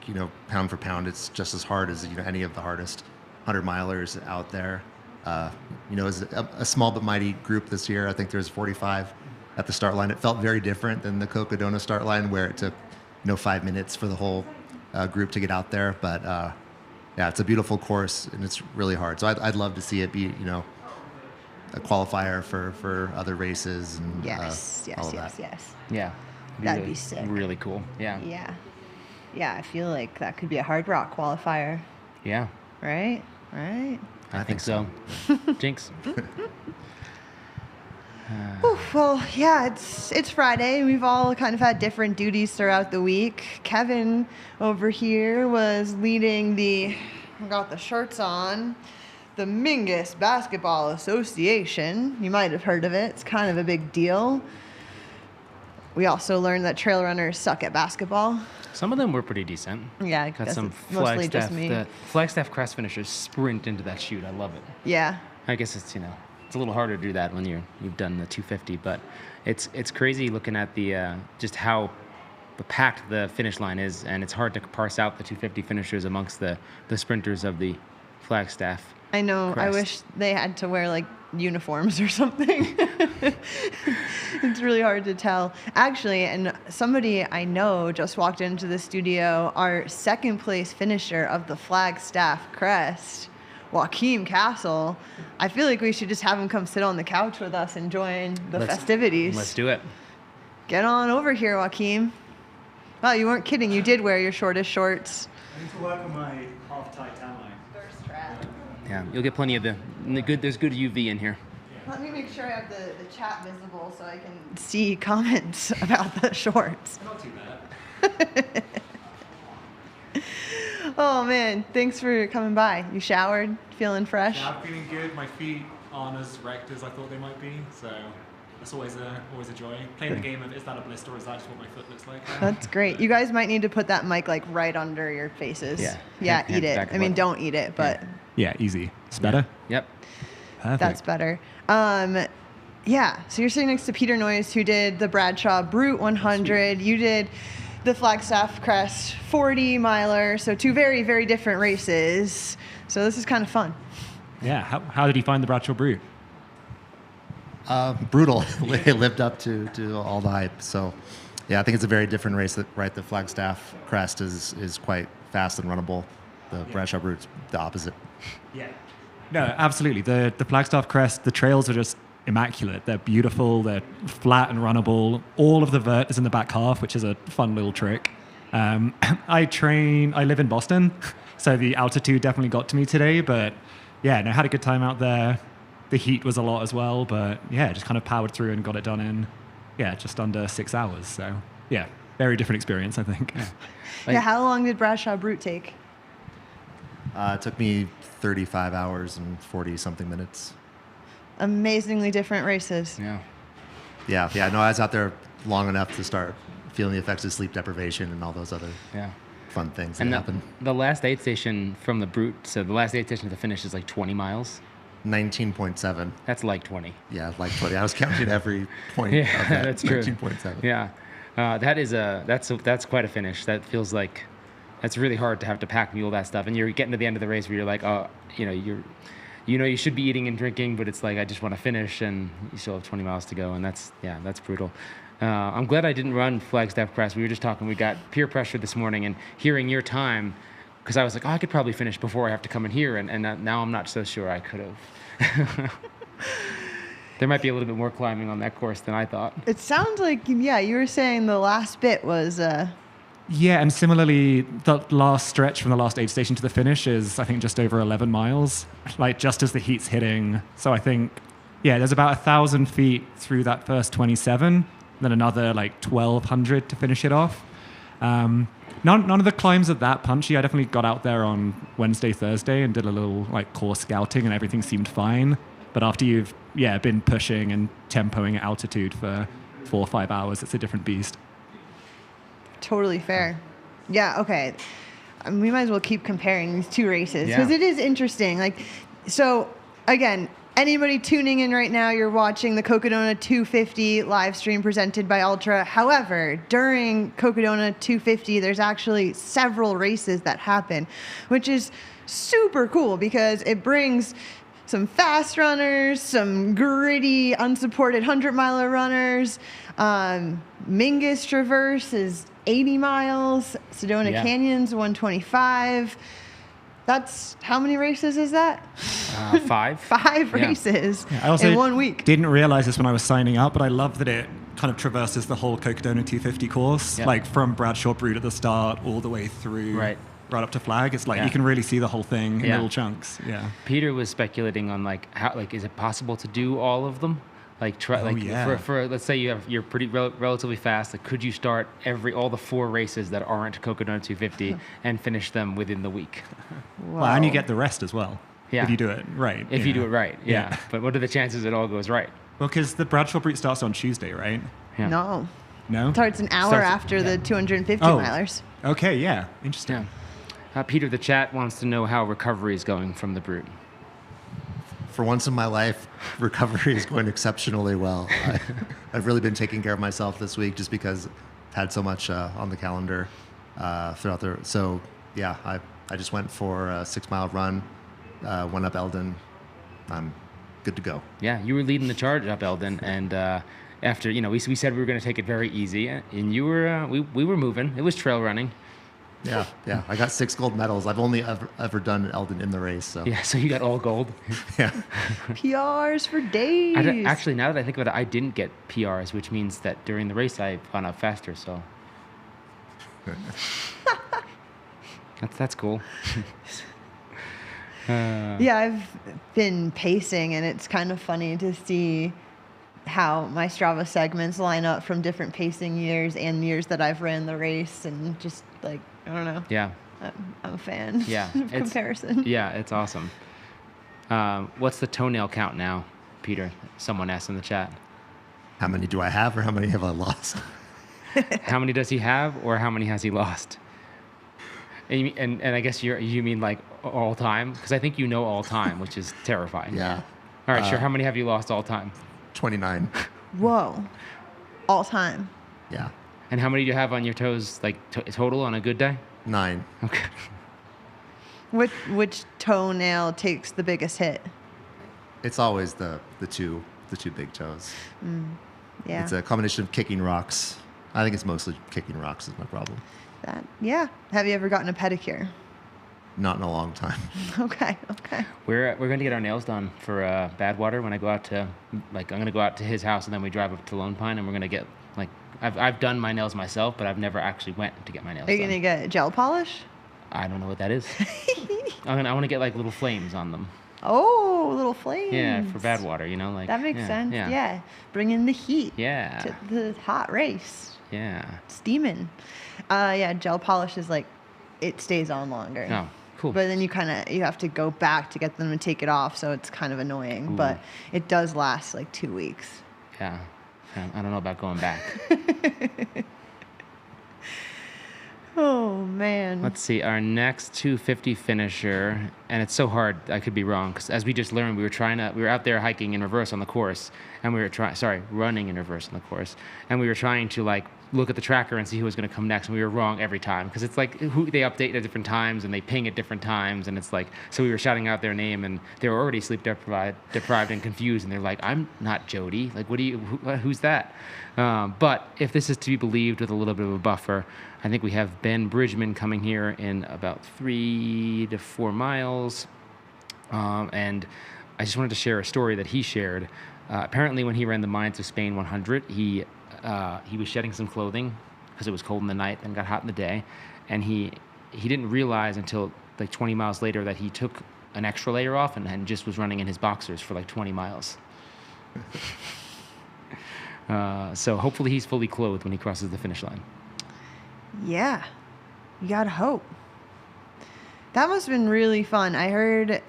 pound for pound, it's just as hard as, any of the hardest 100-milers out there. As a small but mighty group this year, I think there's 45 at the start line. It felt very different than the Cocodona start line, where it took, 5 minutes for the whole group to get out there. But it's a beautiful course and it's really hard. So I'd love to see it be, a qualifier for other races and yes. Yeah, that'd be sick. Really cool. Yeah, I feel like that could be a Hard Rock qualifier. Yeah. Right. I think so. Jinx. Well, yeah, it's Friday. We've all kind of had different duties throughout the week. Kevin over here was leading I got the shirts on, the Mingus Basketball Association. You might have heard of it. It's kind of a big deal. We also learned that trail runners suck at basketball. Some of them were pretty decent. Yeah, I got guess some it's mostly just me. The Flagstaff crest finishers sprint into that chute. I love it. Yeah. I guess it's it's a little harder to do that when you've done the 250, but it's crazy looking at the just how packed the finish line is, and it's hard to parse out the 250 finishers amongst the sprinters of the Flagstaff. I know. crest. I wish they had to wear like uniforms or something. It's really hard to tell. Actually, and somebody I know just walked into the studio, our second place finisher of the Flagstaff crest, Joaquim Castle. I feel like we should just have him come sit on the couch with us and join the festivities. Let's do it. Get on over here, Joaquim. Well, you weren't kidding. You did wear your shortest shorts. I need to work on my half-tight tan line. Thirst trap. Yeah, you'll get plenty of the good. There's good UV in here. Let me make sure I have the chat visible so I can see comments about the shorts. Not too bad. Oh man, thanks for coming by. You showered, feeling fresh? Yeah, I'm feeling good. My feet aren't as wrecked as I thought they might be, so that's always a joy. Playing the game of is that a blister or is that just what my foot looks like? That's great. You guys might need to put that mic like right under your faces. Yeah, eat it. I mean, don't eat it, but Yeah, easy. It's better? Yep. Perfect. that's better. Yeah, so you're sitting next to Peter Noyes, who did the Bradshaw Brute 100. You did the Flagstaff Crest 40 miler. So 2 very, very different races. So this is kind of fun. Yeah, how did you find the Bradshaw Brute? Brutal. It lived up to all the hype. So, yeah, I think it's a very different race. The Flagstaff Crest is quite fast and runnable. The Bradshaw Brute's the opposite. Yeah. No, absolutely. The Flagstaff Crest, the trails are just immaculate. They're beautiful. They're flat and runnable. All of the vert is in the back half, which is a fun little trick. I live in Boston, so the altitude definitely got to me today. But yeah, no, had a good time out there. The heat was a lot as well, but yeah, just kind of powered through and got it done in, just under 6 hours. So yeah, very different experience, I think. Yeah, how long did Bradshaw Brute take? It took me 35 hours and 40-something minutes. Amazingly different races. Yeah. No, I was out there long enough to start feeling the effects of sleep deprivation and all those other fun things that happen. The last aid station from the Brute, so the last aid station to the finish is like 20 miles. 19.7. That's like 20. Yeah, like 20. I was counting every point. Yeah, of that. that's true. 19.7. Yeah, that's quite a finish. That feels like that's really hard to have to pack mule that stuff, and you're getting to the end of the race where you're like, oh, you should be eating and drinking, but it's like I just want to finish, and you still have 20 miles to go, and that's brutal. I'm glad I didn't run Flagstaff Crest. We were just talking. We got peer pressure this morning, and hearing your time, because I was like, oh, I could probably finish before I have to come in here, and now I'm not so sure I could have. There might be a little bit more climbing on that course than I thought. It sounds like, yeah, you were saying the last bit was... Yeah, and similarly, the last stretch from the last aid station to the finish is, I think, just over 11 miles, like just as the heat's hitting. So I think, yeah, there's about 1,000 feet through that first 27, then another like 1,200 to finish it off. None of the climbs are that punchy. I definitely got out there on Wednesday, Thursday, and did a little like course scouting, and everything seemed fine. But after you've been pushing and tempoing at altitude for 4 or 5 hours, it's a different beast. Totally fair. Yeah, okay. We might as well keep comparing these two races because it is interesting. Like, so again, anybody tuning in right now, you're watching the Cocodona 250 live stream presented by Ultra. However, during Cocodona 250, there's actually several races that happen, which is super cool because it brings some fast runners, some gritty, unsupported 100-miler runners. Mingus Traverse is 80 miles. Sedona Canyon's 125. That's how many races is that? 5. 5 races I also in 1 week. Didn't realize this when I was signing up, but I love that it kind of traverses the whole Cocodona 250 course, like from Bradshaw Brood at the start all the way through. Right up to Flag. It's like you can really see the whole thing in little chunks. Yeah. Peter was speculating on like how, like, is it possible to do all of them? Like for let's say you're pretty relatively fast. Like, could you start all the 4 races that aren't Cocodona 250 and finish them within the week? Well, and you get the rest as well. Yeah. If you do it right. If you do it right. Yeah. But what are the chances it all goes right? Well, because the Bradshaw Route starts on Tuesday, right? Yeah. No. No. Starts an hour after the 250 milers. Okay. Yeah. Interesting. Yeah. Peter, the chat wants to know how recovery is going from the Brute. For once in my life, recovery is going exceptionally well. I've really been taking care of myself this week just because I've had so much on the calendar throughout the... So, yeah, I just went for a 6-mile run, went up Eldon. I'm good to go. Yeah, you were leading the charge up Eldon, and after, we said we were going to take it very easy, and you were we were moving. It was trail running. Yeah. I got 6 gold medals. I've only ever done Eldon in the race. So. Yeah, so you got all gold. Yeah. PRs for days. Actually, now that I think about it, I didn't get PRs, which means that during the race I've gone up faster. So that's cool. Yeah, I've been pacing, and it's kind of funny to see how my Strava segments line up from different pacing years and years that I've ran the race, and just like, I don't know. Yeah. I'm a fan of comparison. Yeah, it's awesome. What's the toenail count now, Peter? Someone asked in the chat. How many do I have, or how many have I lost? How many does he have, or how many has he lost? And I guess you mean like all time? Because I think you know all time, which is terrifying. Yeah. All right, sure. How many have you lost all time? 29. Whoa. All time. Yeah. And how many do you have on your toes, like total on a good day? 9. Okay. Which toenail takes the biggest hit? It's always the two big toes. Yeah. It's a combination of kicking rocks. I think it's mostly kicking rocks is my problem. Have you ever gotten a pedicure? Not in a long time. Okay. We're going to get our nails done for Badwater when I go out to, like, I'm going to go out to his house and then we drive up to Lone Pine and we're going to get, like, I've done my nails myself, but I've never actually went to get my nails done. Are you going to get gel polish? I don't know what that is. I want to get, like, little flames on them. Oh, little flames. Yeah, for Badwater, like. That makes sense. Yeah. Bring in the heat. Yeah. To the hot race. Yeah. Steaming. Gel polish is like, it stays on longer. Oh, cool. But then you have to go back to get them to take it off, so it's kind of annoying. Ooh. But it does last like 2 weeks. Yeah. I don't know about going back. Oh, man. Let's see. Our next 250 finisher and it's so hard. I could be wrong, because as we just learned, we were out there hiking in reverse on the course, and running in reverse on the course, and we were trying to like look at the tracker and see who was going to come next, and we were wrong every time, because it's like they update at different times and they ping at different times, and it's like, so we were shouting out their name, and they were already sleep deprived and confused, and they're like, I'm not Jody, like who's that? But if this is to be believed with a little bit of a buffer, I think we have Ben Bridgman coming here in about 3 to 4 miles, and I just wanted to share a story that he shared. Apparently when he ran the Mines of Spain 100, he was shedding some clothing because it was cold in the night and got hot in the day, and he didn't realize until like 20 miles later that he took an extra layer off and just was running in his boxers for like 20 miles. So hopefully he's fully clothed when he crosses the finish line. Yeah, you gotta hope. That must have been really fun.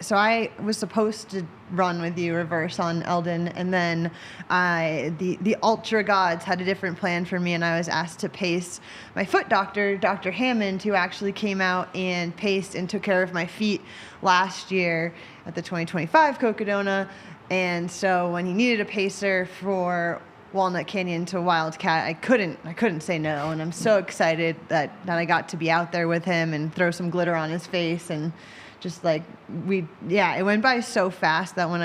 So I was supposed to run with you reverse on Eldon, and then the ultra gods had a different plan for me, and I was asked to pace my foot doctor, Dr. Hammond, who actually came out and paced and took care of my feet last year at the 2025 Cocodona. And so when he needed a pacer for Walnut Canyon to Wildcat, I couldn't say no, and I'm so excited that I got to be out there with him and throw some glitter on his face, and just like it went by so fast that when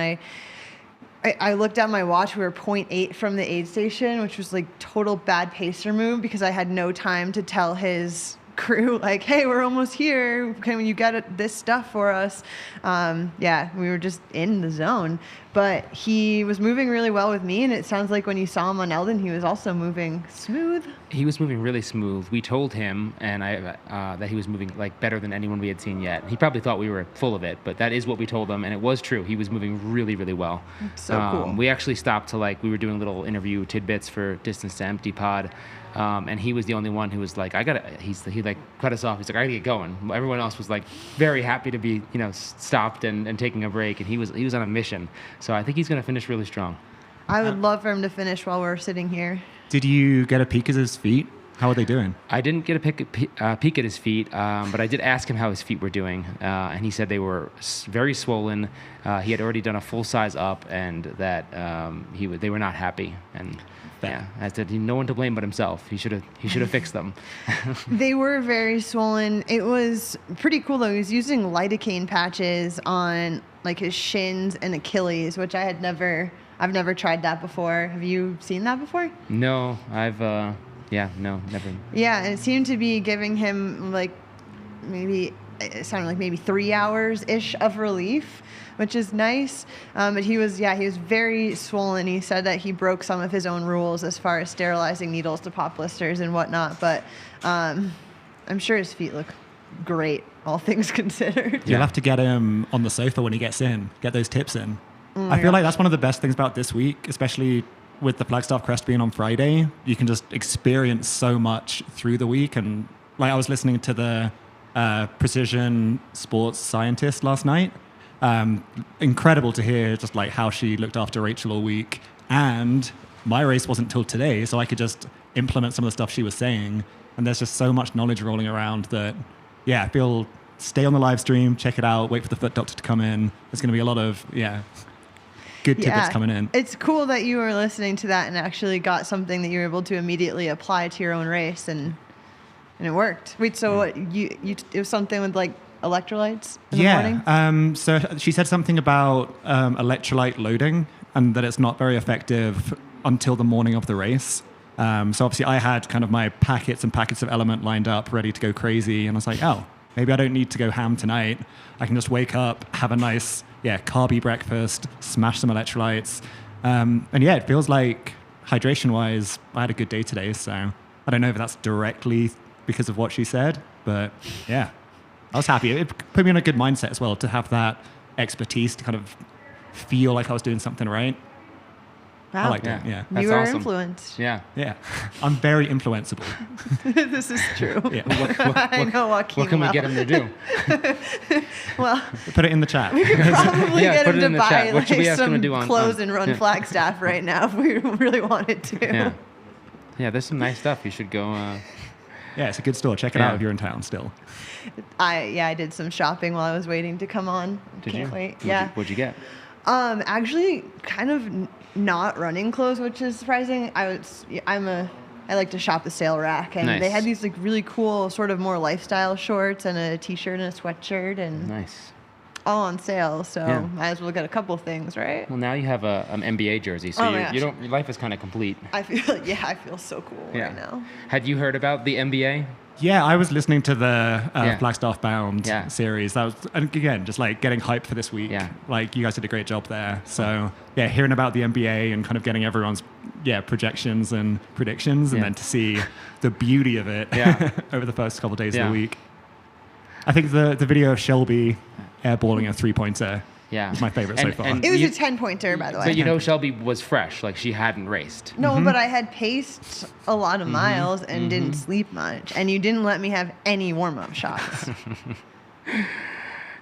I looked at my watch, we were 0.8 from the aid station, which was like total bad pacer move, because I had no time to tell his crew like, hey, we're almost here, can you get this stuff for us? We were just in the zone, but he was moving really well with me, and it sounds like when you saw him on Eldon, he was also moving smooth. He was moving really smooth. We told him that he was moving like better than anyone we had seen yet. He probably thought we were full of it, but that is what we told him, and it was true. He was moving really, really well. That's so cool. We actually stopped to we were doing little interview tidbits for Distance to Empty Pod. And he was the only one who was like, he like cut us off. He's like, I gotta get going. Everyone else was like very happy to be, stopped and taking a break. And he was on a mission. So I think he's gonna finish really strong. I would love for him to finish while we're sitting here. Did you get a peek at his feet? How are they doing? I didn't get a peek at his feet, but I did ask him how his feet were doing. And he said they were very swollen. He had already done a full size up, and that they were not happy. And yeah, I said no one to blame but himself. He should have fixed them. They were very swollen. It was pretty cool though. He was using lidocaine patches on like his shins and Achilles, which I've never tried that before. Have you seen that before? No, no, never. Yeah, and it seemed to be giving him it sounded like maybe 3 hours ish of relief, which is nice. But he was very swollen. He said that he broke some of his own rules as far as sterilizing needles to pop blisters and whatnot. But I'm sure his feet look great, all things considered. You'll have to get him on the sofa when he gets in, get those tips in. I feel like that's one of the best things about this week, especially with the Flagstaff Crest being on Friday. You can just experience so much through the week. And like I was listening to the precision sports scientist last night. Incredible to hear just like how she looked after Rachel all week. And my race wasn't till today, so I could just implement some of the stuff she was saying. And there's just so much knowledge rolling around that, I feel stay on the live stream, check it out, wait for the foot doctor to come in. There's going to be a lot of, good tidbits coming in. It's cool that you were listening to that and actually got something that you were able to immediately apply to your own race, and it worked. Wait, so what, it was something with like electrolytes in the morning? So she said something about electrolyte loading, and that it's not very effective until the morning of the race. So obviously I had kind of my packets and packets of Element lined up, ready to go crazy. And I was like, maybe I don't need to go ham tonight. I can just wake up, have a nice, carby breakfast, smash some electrolytes. It feels like hydration-wise, I had a good day today. So I don't know if that's directly because of what she said, but I was happy. It put me in a good mindset as well to have that expertise to kind of feel like I was doing something right. Wow. I liked it. Yeah. That's you were awesome. Influenced. Yeah. Yeah. I'm very influenceable. This is true. I know Joaquin. What can we get him to do? Well, put it in the chat. We could probably get him to buy like some clothes and run Flagstaff right now if we really wanted to. Yeah, there's some nice stuff. You should go Yeah, it's a good store. Check it out if you're in town still. I did some shopping while I was waiting to come on. Can't wait. What'd you get? Actually, kind of not running clothes, which is surprising. I like to shop the sale rack, and they had these like really cool, sort of more lifestyle shorts and a t-shirt and a sweatshirt, and all on sale. So might as well get a couple things, right? Well, now you have an NBA jersey, so your life is kind of complete. I feel so cool right now. Had you heard about the NBA? Yeah, I was listening to the Flagstaff Bound series. That was, and again, just like getting hyped for this week. Yeah. Like you guys did a great job there. So yeah, hearing about the NBA and kind of getting everyone's projections and predictions, and then to see the beauty of it over the first couple of days of the week. I think the video of Shelby airballing a 3-pointer was my favorite so far. And it was a 10-pointer, by the way. But you know, Shelby was fresh, like she hadn't raced. No, but I had paced a lot of miles and didn't sleep much, and you didn't let me have any warm-up shots.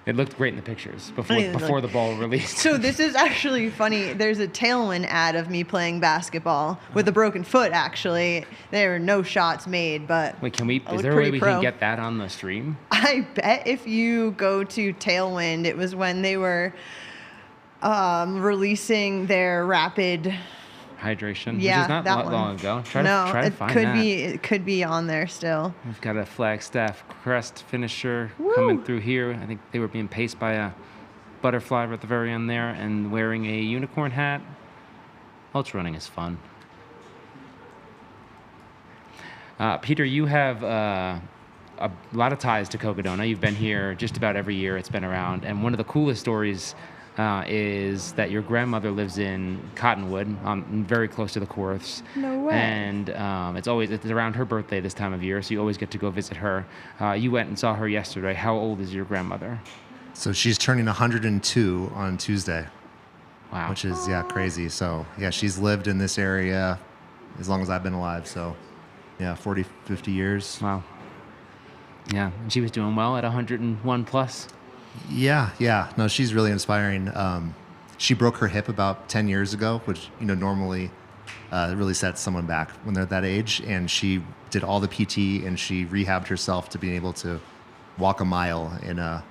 It looked great in the pictures before the ball released. So this is actually funny. There's a Tailwind ad of me playing basketball with a broken foot, actually. There were no shots made, but wait, is there a way we can get that on the stream? I bet if you go to Tailwind, it was when they were releasing their rapid hydration, which is not long ago. Try to find that. It could be on there still. We've got a Flagstaff crest finisher coming through here. I think they were being paced by a butterfly at the very end there and wearing a unicorn hat. Ultra running is fun. Peter, you have a lot of ties to Cocodona. You've been here just about every year it's been around, and one of the coolest stories is that your grandmother lives in Cottonwood, very close to the course. No way. And it's around her birthday this time of year, so you always get to go visit her. You went and saw her yesterday. How old is your grandmother? So she's turning 102 on Tuesday. Wow. Which is crazy. So she's lived in this area as long as I've been alive. So 40, 50 years. Wow. Yeah, and she was doing well at 101 plus. Yeah. No, she's really inspiring. She broke her hip about 10 years ago, which, normally really sets someone back when they're that age. And she did all the PT and she rehabbed herself to being able to walk a mile in a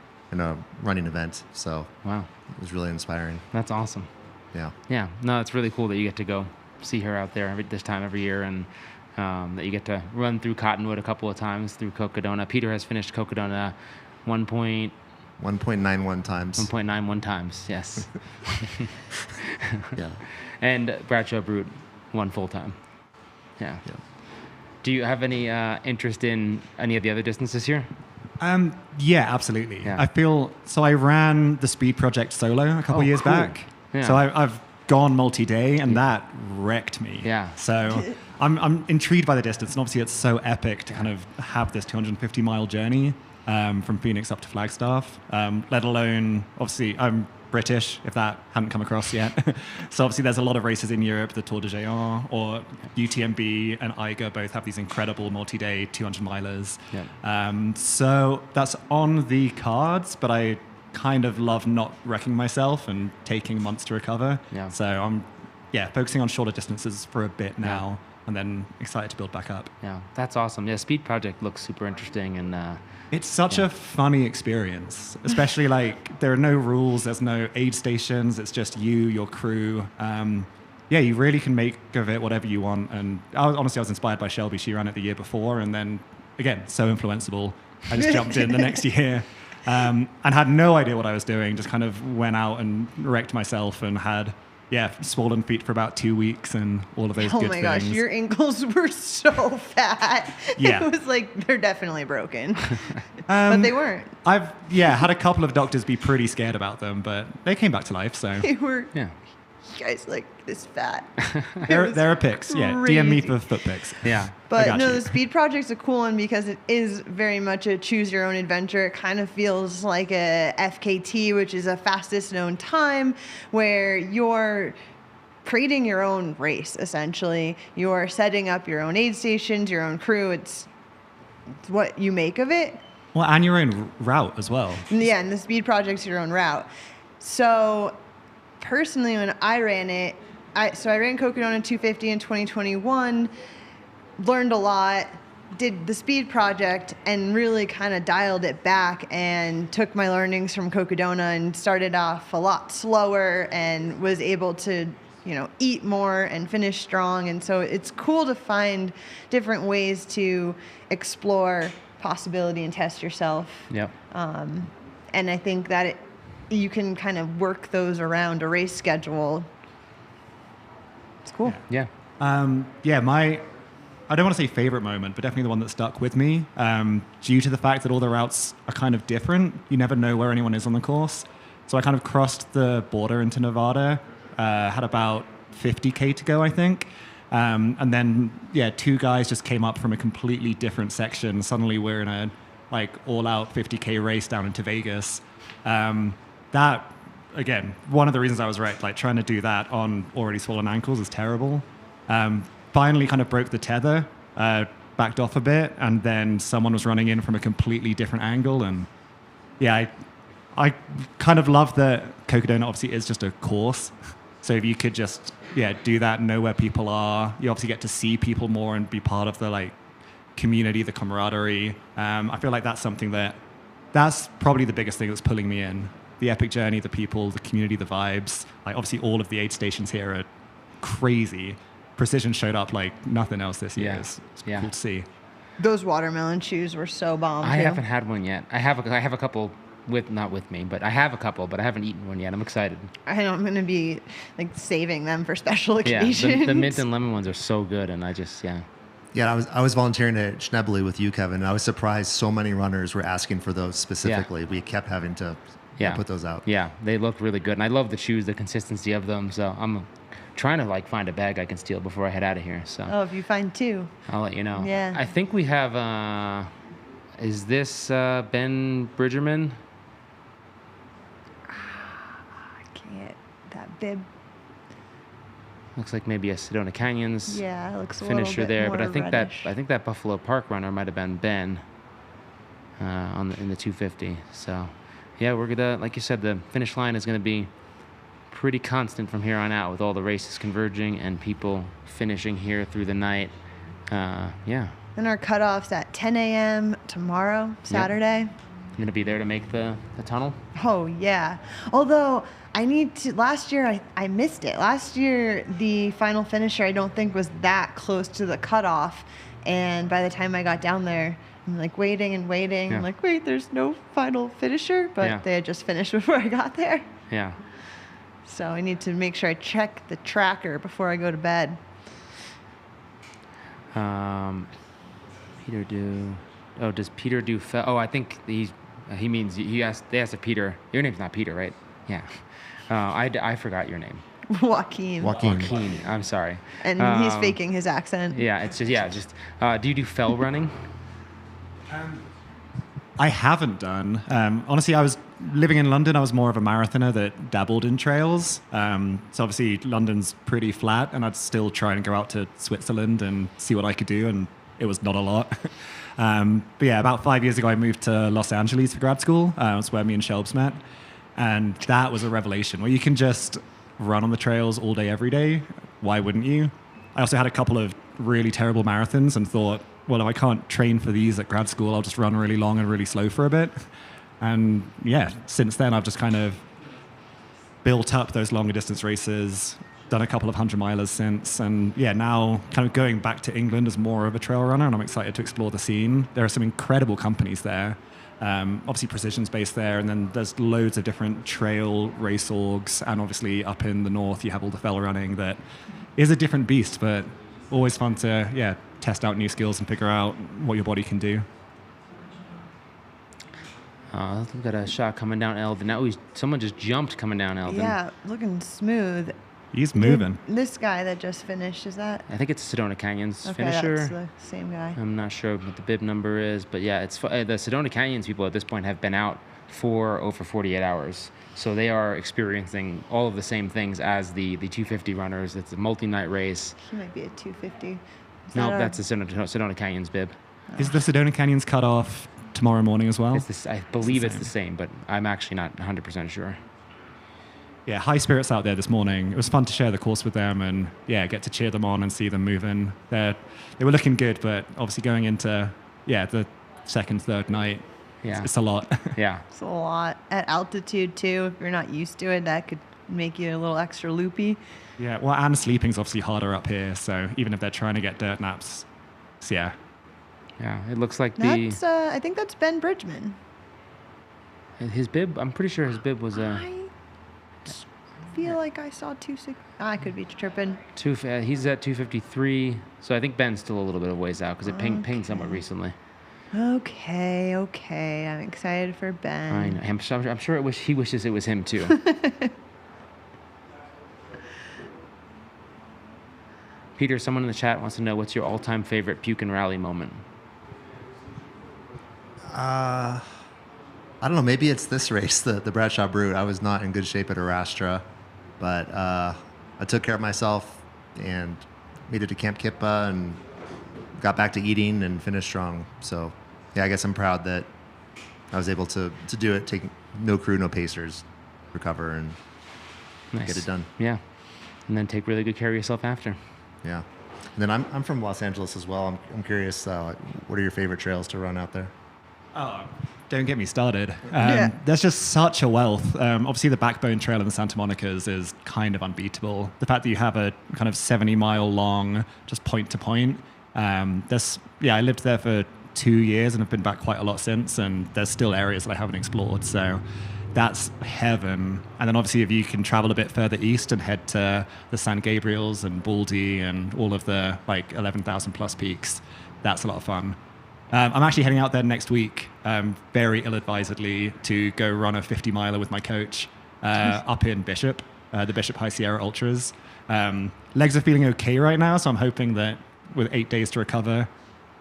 running event. So wow, it was really inspiring. That's awesome. Yeah. Yeah. No, it's really cool that you get to go see her out there this time every year, and that you get to run through Cottonwood a couple of times through Cocodona. Peter has finished Cocodona 1.91 times. 1.91 times, yes. Yeah. And Bradshaw Brute 1 full time. Yeah. Do you have any interest in any of the other distances here? Yeah, absolutely. Yeah. I ran the Speed Project solo a couple years back. Yeah. So I've gone multi-day, and that wrecked me. Yeah. So I'm intrigued by the distance, and obviously it's so epic to kind of have this 250-mile journey from Phoenix up to Flagstaff, let alone, obviously, I'm British, if that hadn't come across yet. So obviously there's a lot of races in Europe, the Tour de Géant or UTMB and Eiger both have these incredible multi-day 200-milers. Yeah. So that's on the cards, but I kind of love not wrecking myself and taking months to recover. Yeah. So I'm focusing on shorter distances for a bit now, and then excited to build back up. Yeah, that's awesome. Yeah, Speed Project looks super interesting, and it's such a funny experience, especially like there are no rules, there's no aid stations, it's just you, your crew. You really can make of it whatever you want. And I was inspired by Shelby. She ran it the year before, and then again, so influenceable. I just jumped in the next year and had no idea what I was doing. Just kind of went out and wrecked myself and had swollen feet for about 2 weeks and all of those good things. Oh my gosh, your ankles were so fat. Yeah. It was like, they're definitely broken. But they weren't. I've had a couple of doctors be pretty scared about them, but they came back to life, so. They were, you guys, like, this fat. There are pics, DM me for foot pics. Yeah. But no, the Speed Project's a cool one because it is very much a choose your own adventure. It kind of feels like a FKT, which is a fastest known time, where you're creating your own race, essentially. You're setting up your own aid stations, your own crew. It's what you make of it. Well, and your own route as well. Yeah, and the Speed Project's your own route. So personally, when I ran it, I ran Cocodona 250 in 2021, learned a lot, did the speed project and really kind of dialed it back and took my learnings from Cocodona and started off a lot slower and was able to, eat more and finish strong. And so it's cool to find different ways to explore possibility and test yourself. Yep. And I think that you can kind of work those around a race schedule. It's cool. Yeah. I don't want to say favorite moment, but definitely the one that stuck with me, due to the fact that all the routes are kind of different. You never know where anyone is on the course. So I kind of crossed the border into Nevada, had about 50K to go, I think. And then, two guys just came up from a completely different section. Suddenly we're in a all-out 50K race down into Vegas. That, again, one of the reasons I was right, trying to do that on already swollen ankles is terrible. Finally kind of broke the tether, backed off a bit, and then someone was running in from a completely different angle. And I kind of love that Cocodona obviously is just a course. So if you could just, do that, know where people are, you obviously get to see people more and be part of the community, the camaraderie. I feel like that's something that's probably the biggest thing that's pulling me in. The epic journey, the people, the community, the vibes. Obviously all of the aid stations here are crazy. Precision showed up like nothing else this year. It's cool to see. Those watermelon shoes were so bomb. I haven't had one yet. I have a couple not with me, but I have a couple, but I haven't eaten one yet. I'm excited. I know I'm going to be saving them for special occasions. Yeah, the mint and lemon ones are so good, and I just Yeah, I was volunteering at Schnebly with you, Kevin, and I was surprised so many runners were asking for those specifically. We kept having to put those out. Yeah, they look really good, and I love the shoes, the consistency of them. So I'm trying to find a bag I can steal before I head out of here. So if you find two, I'll let you know. Yeah. I think we have. Is this Ben Bridgerman? I can't. That bib. Looks like maybe a Sedona Canyons it looks a finisher little bit there, more but I think reddish. that Buffalo Park runner might have been Ben in the 250. So we're gonna, like you said, the finish line is gonna be pretty constant from here on out with all the races converging and people finishing here through the night. And our cutoff's at 10 a.m. tomorrow, Saturday. Yep. I'm gonna be there to make the tunnel. Oh yeah. Although last year I missed it. Last year the final finisher I don't think was that close to the cutoff, and by the time I got down there, I'm waiting and waiting. Yeah. I'm like, wait, there's no final finisher, but they had just finished before I got there. Yeah. So I need to make sure I check the tracker before I go to bed. Peter do. Oh, does Peter do? I think he means they asked if Peter. Your name's not Peter, right? Yeah. I forgot your name. Joaquin. I'm sorry. And he's faking his accent. Yeah, it's just. Do you do fell running? I haven't done. Honestly, I was living in London. I was more of a marathoner that dabbled in trails. So obviously London's pretty flat, and I'd still try and go out to Switzerland and see what I could do, and it was not a lot. But about 5 years ago, I moved to Los Angeles for grad school. That's where me and Shelbs met. And that was a revelation, where you can just run on the trails all day, every day. Why wouldn't you? I also had a couple of really terrible marathons and thought, well, if I can't train for these at grad school, I'll just run really long and really slow for a bit. And since then, I've just kind of built up those longer distance races, done a couple of 100-milers since. And now kind of going back to England as more of a trail runner, and I'm excited to explore the scene. There are some incredible companies there. Obviously Precision's based there, and then there's loads of different trail race orgs, and obviously up in the north you have all the fell running that is a different beast, but always fun to test out new skills and figure out what your body can do. We've got a shot coming down Eldon. Now someone just jumped coming down Eldon. Yeah, looking smooth. He's moving. This guy that just finished, is that? I think it's Sedona Canyons Okay, finisher. that's the same guy. I'm not sure what the bib number is, but it's the Sedona Canyons people at this point have been out for over 48 hours. So they are experiencing all of the same things as the 250 runners. It's a multi-night race. He might be a 250. That's the Sedona Canyons bib. Is the Sedona Canyons cut off tomorrow morning as well? I believe it's the same, but I'm actually not 100% sure. yeah, high spirits out there this morning. It was fun to share the course with them and get to cheer them on and see them moving. They were looking good, but obviously going into the second, third night, it's a lot. Yeah, it's a lot at altitude too. If you're not used to it, that could make you a little extra loopy. Yeah, well, and sleeping's obviously harder up here. So even if they're trying to get dirt naps, yeah, it looks like that's. I think that's Ben Bridgman. His bib. I'm pretty sure his bib was I feel like I saw 260. I could be tripping. He's at 253. So I think Ben's still a little bit of ways out because it pinged somewhat recently. Okay. I'm excited for Ben. I know. I'm sure he wishes it was him too. Peter, someone in the chat wants to know what's your all-time favorite puke and rally moment. I don't know. Maybe it's this race, the Bradshaw Brute. I was not in good shape at Arastra, but I took care of myself and made it to Camp Kippa and got back to eating and finished strong. So, I guess I'm proud that I was able to do it, taking no crew, no pacers, recover and get it done. Yeah, and then take really good care of yourself after. Yeah, and then I'm from Los Angeles as well. I'm curious, what are your favorite trails to run out there? Oh, don't get me started. There's just such a wealth. Obviously, the Backbone Trail in the Santa Monica's is kind of unbeatable. The fact that you have a kind of 70-mile long, just point to point. I lived there for 2 years and have been back quite a lot since, and there's still areas that I haven't explored. So that's heaven. And then obviously if you can travel a bit further east and head to the San Gabriels and Baldy and all of the 11,000 plus peaks, that's a lot of fun. I'm actually heading out there next week, very ill-advisedly, to go run a 50-miler with my coach up in Bishop, the Bishop High Sierra Ultras. Legs are feeling okay right now, so I'm hoping that with 8 days to recover,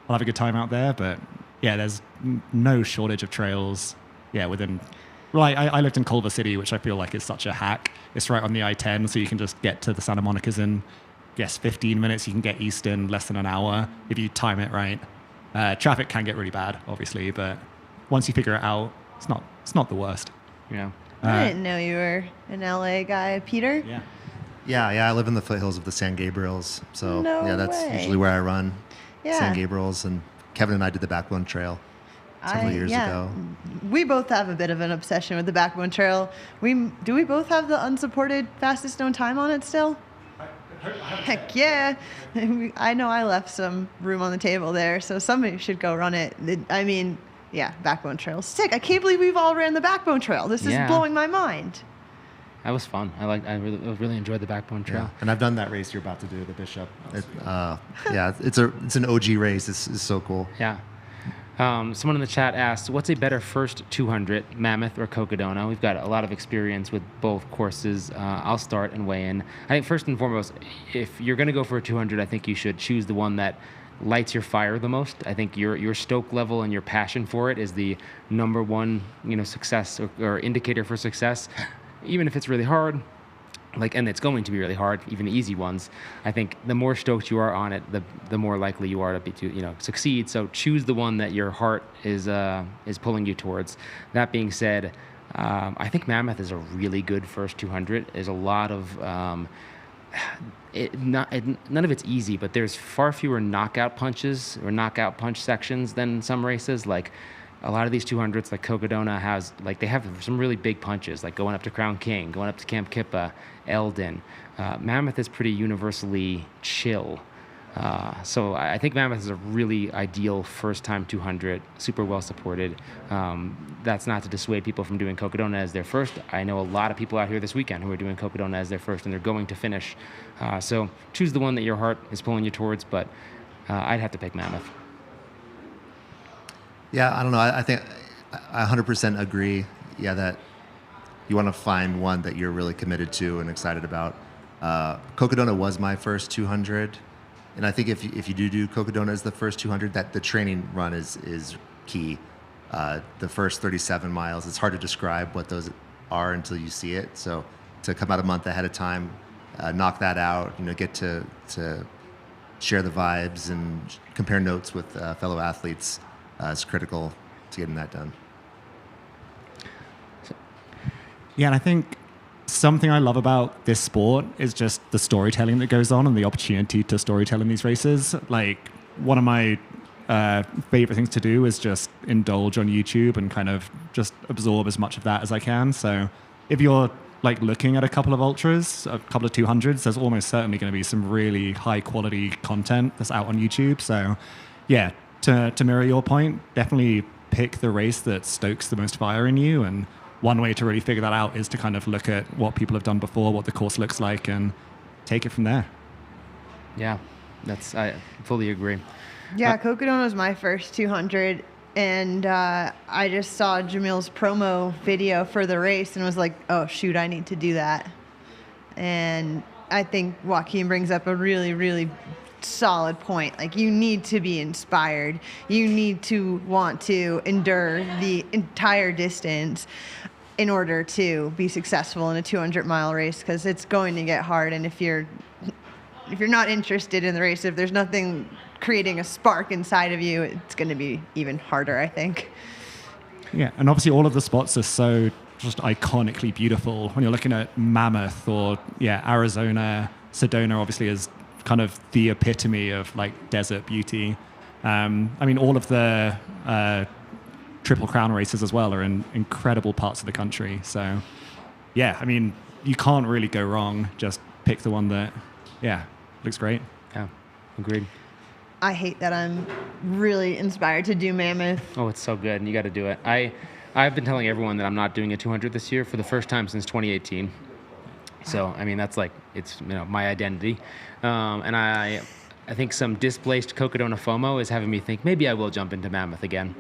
I'll have a good time out there. But there's no shortage of trails. I lived in Culver City, which I feel like is such a hack. It's right on the I-10, so you can just get to the Santa Monica's in 15 minutes. You can get east in less than an hour if you time it right. Traffic can get really bad, obviously, but once you figure it out, it's not the worst. Yeah. I didn't know you were an LA guy, Peter. Yeah. I live in the foothills of the San Gabriels, so that's way. usually where I run. Yeah. San Gabriels, and Kevin and I did the Backbone Trail several years ago. We both have a bit of an obsession with the Backbone Trail. Do we both have the unsupported fastest known time on it still? Heck yeah. I know I left some room on the table there, so somebody should go run it. Backbone Trail's sick. I can't believe we've all ran the Backbone Trail. This is blowing my mind. That was fun. I really enjoyed the Backbone Trail. Yeah. And I've done that race you're about to do, the Bishop. It's an OG race. It's so cool. Yeah. Someone in the chat asked, what's a better first 200, Mammoth or Cocodona? We've got a lot of experience with both courses. I'll start and weigh in. I think first and foremost, if you're going to go for a 200, I think you should choose the one that lights your fire the most. I think your stoke level and your passion for it is the number one, success or indicator for success. Even if it's really hard, and it's going to be really hard, even the easy ones, I think the more stoked you are on it, the more likely you are to succeed. So choose the one that your heart is pulling you towards. That being said, I think Mammoth is a really good first 200. There's a lot of none of it's easy, but there's far fewer knockout punches or knockout punch sections than some races. Like a lot of these 200s, like Cocodona has, they have some really big punches, like going up to Crown King, going up to Camp Kippa, Eldon. Mammoth is pretty universally chill. So I think Mammoth is a really ideal first-time 200, super well supported. That's not to dissuade people from doing Cocodona as their first. I know a lot of people out here this weekend who are doing Cocodona as their first, and they're going to finish. So choose the one that your heart is pulling you towards, but I'd have to pick Mammoth. Yeah, I don't know. I think I 100% agree. Yeah, that you want to find one that you're really committed to and excited about. Cocodona was my first 200, and I think if you do Cocodona as the first 200, that the training run is key. The first 37 miles, it's hard to describe what those are until you see it. So to come out a month ahead of time, knock that out, get to share the vibes and compare notes with fellow athletes. Is critical to getting that done. Yeah, and I think something I love about this sport is just the storytelling that goes on and the opportunity to storytell in these races. Like, one of my favorite things to do is just indulge on YouTube and kind of just absorb as much of that as I can. So if you're like looking at a couple of ultras, a couple of 200s, there's almost certainly going to be some really high quality content that's out on YouTube. So yeah, to mirror your point, definitely pick the race that stokes the most fire in you. And one way to really figure that out is to kind of look at what people have done before, what the course looks like, and take it from there. Yeah, I fully agree. Yeah, Cocodona was my first 200, and I just saw Jamil's promo video for the race and was like, oh, shoot, I need to do that. And I think Joaquin brings up a really, really solid point. Like, you need to be inspired. You need to want to endure the entire distance in order to be successful in a 200-mile race, because it's going to get hard. And if you're not interested in the race, if there's nothing creating a spark inside of you, it's going to be even harder, I think. Yeah, and obviously all of the spots are so just iconically beautiful. When you're looking at Mammoth or, Arizona, Sedona obviously is kind of the epitome of like desert beauty. I mean, all of the Triple Crown races as well are in incredible parts of the country. So, yeah, I mean, you can't really go wrong. Just pick the one that, looks great. Yeah, agreed. I hate that I'm really inspired to do Mammoth. Oh, it's so good, and you got to do it. I've been telling everyone that I'm not doing a 200 this year for the first time since 2018. So, I mean, that's like, it's, my identity. And I think some displaced Cocodona FOMO is having me think maybe I will jump into Mammoth again.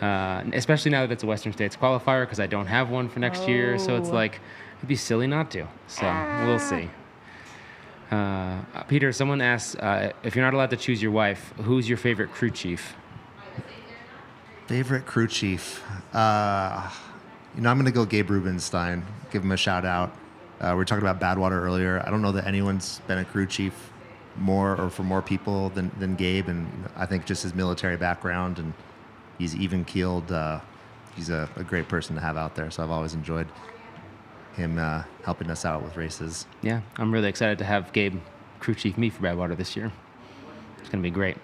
Especially now that it's a Western States qualifier, because I don't have one for next year. So it's like, it'd be silly not to. So we'll see. Peter, someone asks, if you're not allowed to choose your wife, who's your favorite crew chief? Favorite crew chief? I'm going to go Gabe Rubenstein. Give him a shout out. We were talking about Badwater earlier. I don't know that anyone's been a crew chief more or for more people than Gabe. And I think just his military background, and he's even keeled. He's a great person to have out there. So I've always enjoyed him helping us out with races. Yeah, I'm really excited to have Gabe crew chief me for Badwater this year. It's going to be great.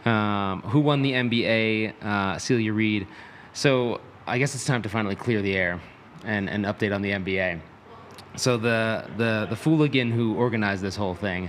Who won the NBA? Celia Reed. So I guess it's time to finally clear the air and update on the NBA. So the fooligan who organized this whole thing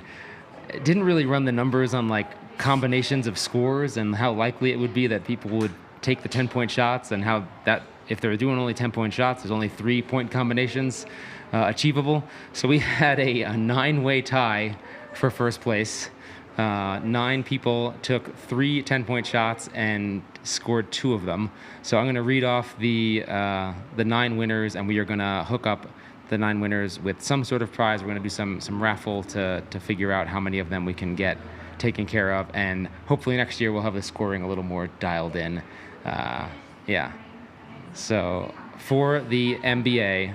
didn't really run the numbers on like combinations of scores and how likely it would be that people would take the 10-point shots, and how that if they're doing only 10-point shots, there's only 3-point combinations achievable. So we had a 9-way tie for first place. 9 people took 3 10-point shots and scored 2 of them. So I'm going to read off the 9 winners, and we are going to hook up the 9 winners with some sort of prize. We're going to do some raffle to figure out how many of them we can get taken care of, and hopefully next year we'll have the scoring a little more dialed in. So for the NBA,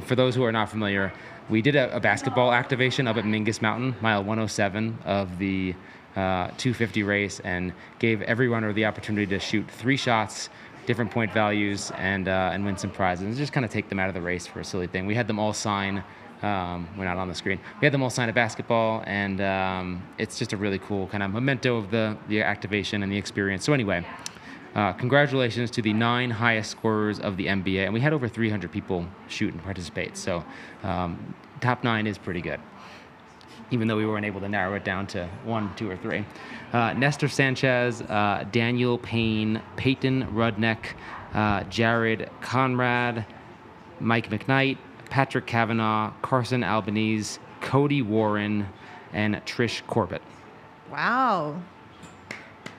for those who are not familiar, we did a basketball activation up at Mingus Mountain, mile 107 of the 250 race, and gave every runner the opportunity to shoot 3 shots, different point values, and win some prizes. And just kind of take them out of the race for a silly thing. We had them all sign. We're not on the screen. We had them all sign a basketball, and it's just a really cool kind of memento of the activation and the experience. So anyway, congratulations to the 9 highest scorers of the NBA, and we had over 300 people shoot and participate. So top 9 is pretty good, even though we weren't able to narrow it down to 1, 2, or 3. Nestor Sanchez, Daniel Payne, Peyton Rudnick, Jared Conrad, Mike McKnight, Patrick Kavanaugh, Carson Albanese, Cody Warren, and Trish Corbett. Wow.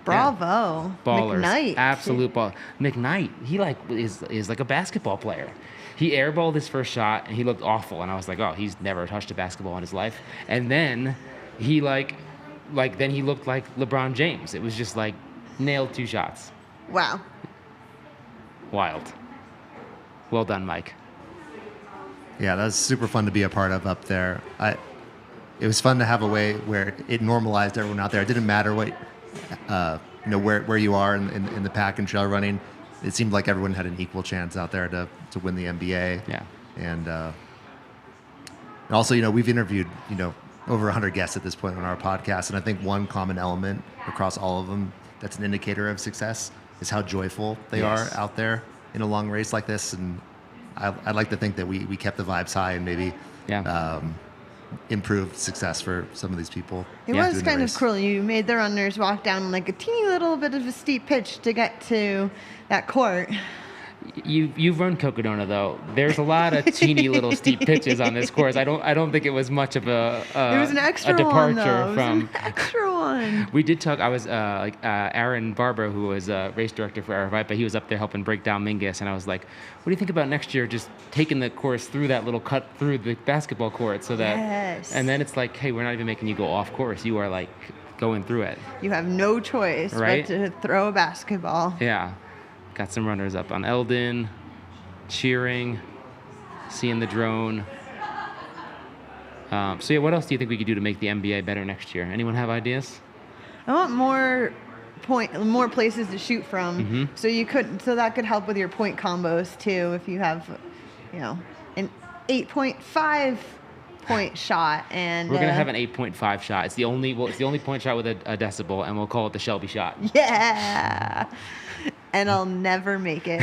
Bravo. Ballers. McKnight. Absolute ball. McKnight, he is like a basketball player. He airballed his first shot, and he looked awful. And I was like, oh, he's never touched a basketball in his life. And then he then he looked like LeBron James. It was just like nailed 2 shots. Wow. Wild. Well done, Mike. Yeah, that was super fun to be a part of up there. It was fun to have a way where it normalized everyone out there. It didn't matter what, where you are in the pack and trail running. It seemed like everyone had an equal chance out there to win the NBA. Yeah. And And also, we've interviewed, over 100 guests at this point on our podcast. And I think one common element across all of them that's an indicator of success is how joyful they are out there in a long race like this. And I'd like to think that we kept the vibes high and maybe improved success for some of these people. It was kind of cool. You made the runners walk down like a teeny little bit of a steep pitch to get to that court. You've run Cocodona though. There's a lot of teeny little steep pitches on this course. I don't think it was much of a it was an extra a departure one, though. from It was an extra one. We did talk. I was Aaron Barber, who was race director for Aravipa. He was up there helping break down Mingus, and I was like, "What do you think about next year? Just taking the course through that little cut through the basketball court, so that." Yes. And then it's like, "Hey, we're not even making you go off course. You are like going through it." You have no choice Right? but to throw a basketball. Yeah, got some runners up on Eldon, cheering, seeing the drone. So yeah, what else do you think we could do to make the NBA better next year? Anyone have ideas? I want more places to shoot from. Mhm. So that could help with your point combos too. If you have, an 8.5 point shot, and We're gonna have an 8.5 shot. It's the only point shot with a decibel, and we'll call it the Shelby shot. Yeah. And I'll never make it.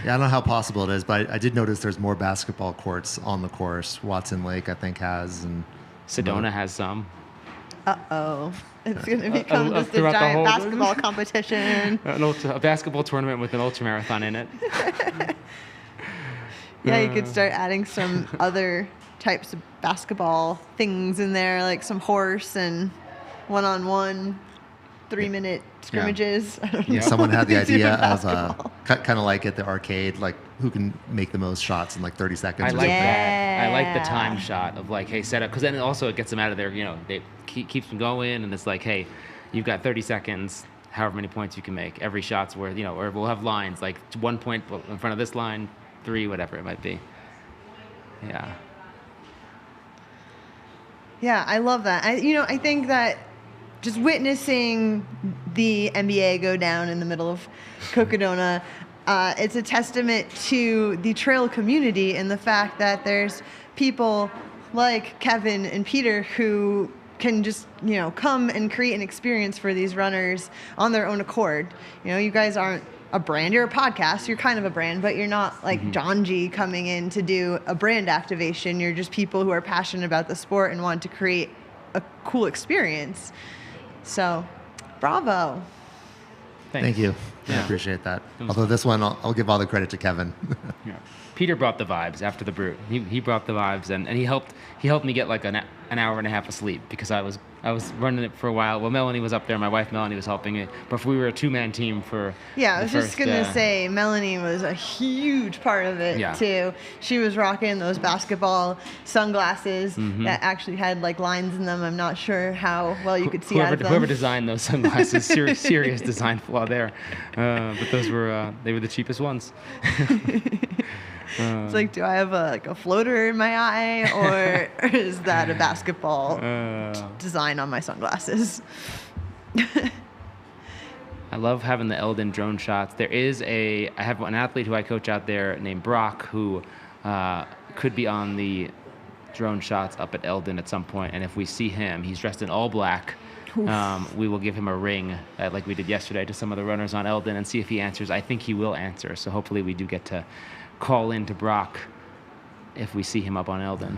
Yeah, I don't know how possible it is, but I did notice there's more basketball courts on the course. Watson Lake, I think, has, and Sedona has some. Uh-oh. It's going to become just a throughout the giant whole- basketball competition. A basketball tournament with an ultramarathon in it. Yeah, you could start adding some other types of basketball things in there, like some horse and one-on-one 3-minute scrimmages. I don't know. Someone had the idea of kind of like at the arcade, like who can make the most shots in like 30 seconds. I or like something. that. I like the time shot of like, hey, set up, because then also it gets them out of there. They keeps them going, and it's like, hey, you've got 30 seconds. However many points you can make. Every shot's worth, or we'll have lines like 1 point in front of this line, 3, whatever it might be. Yeah. Yeah, I love that. I think that just witnessing the NBA go down in the middle of Cocodona, it's a testament to the trail community and the fact that there's people like Kevin and Peter who can just, come and create an experience for these runners on their own accord. You guys aren't a brand, you're a podcast, you're kind of a brand, but you're not like John G coming in to do a brand activation. You're just people who are passionate about the sport and want to create a cool experience. So, bravo. Thank you. Yeah. I appreciate that. Although this one, I'll give all the credit to Kevin. Yeah. Peter brought the vibes after the brute. He brought the vibes, and he helped me get like an hour and a half of sleep because I was running it for a while. Well, Melanie was up there. My wife Melanie was helping me, but we were a 2-man team for. Yeah, I was just gonna say Melanie was a huge part of it too. She was rocking those basketball sunglasses that actually had like lines in them. I'm not sure how well you could see out of them. Whoever designed those sunglasses, serious design flaw there. But those were they were the cheapest ones. It's like, do I have a floater in my eye, or is that a basketball design on my sunglasses? I love having the Eldon drone shots. I have an athlete who I coach out there named Brock who could be on the drone shots up at Eldon at some point. And if we see him, he's dressed in all black. We will give him a ring like we did yesterday to some of the runners on Eldon and see if he answers. I think he will answer. So hopefully we do get to call in to Brock if we see him up on Eldon.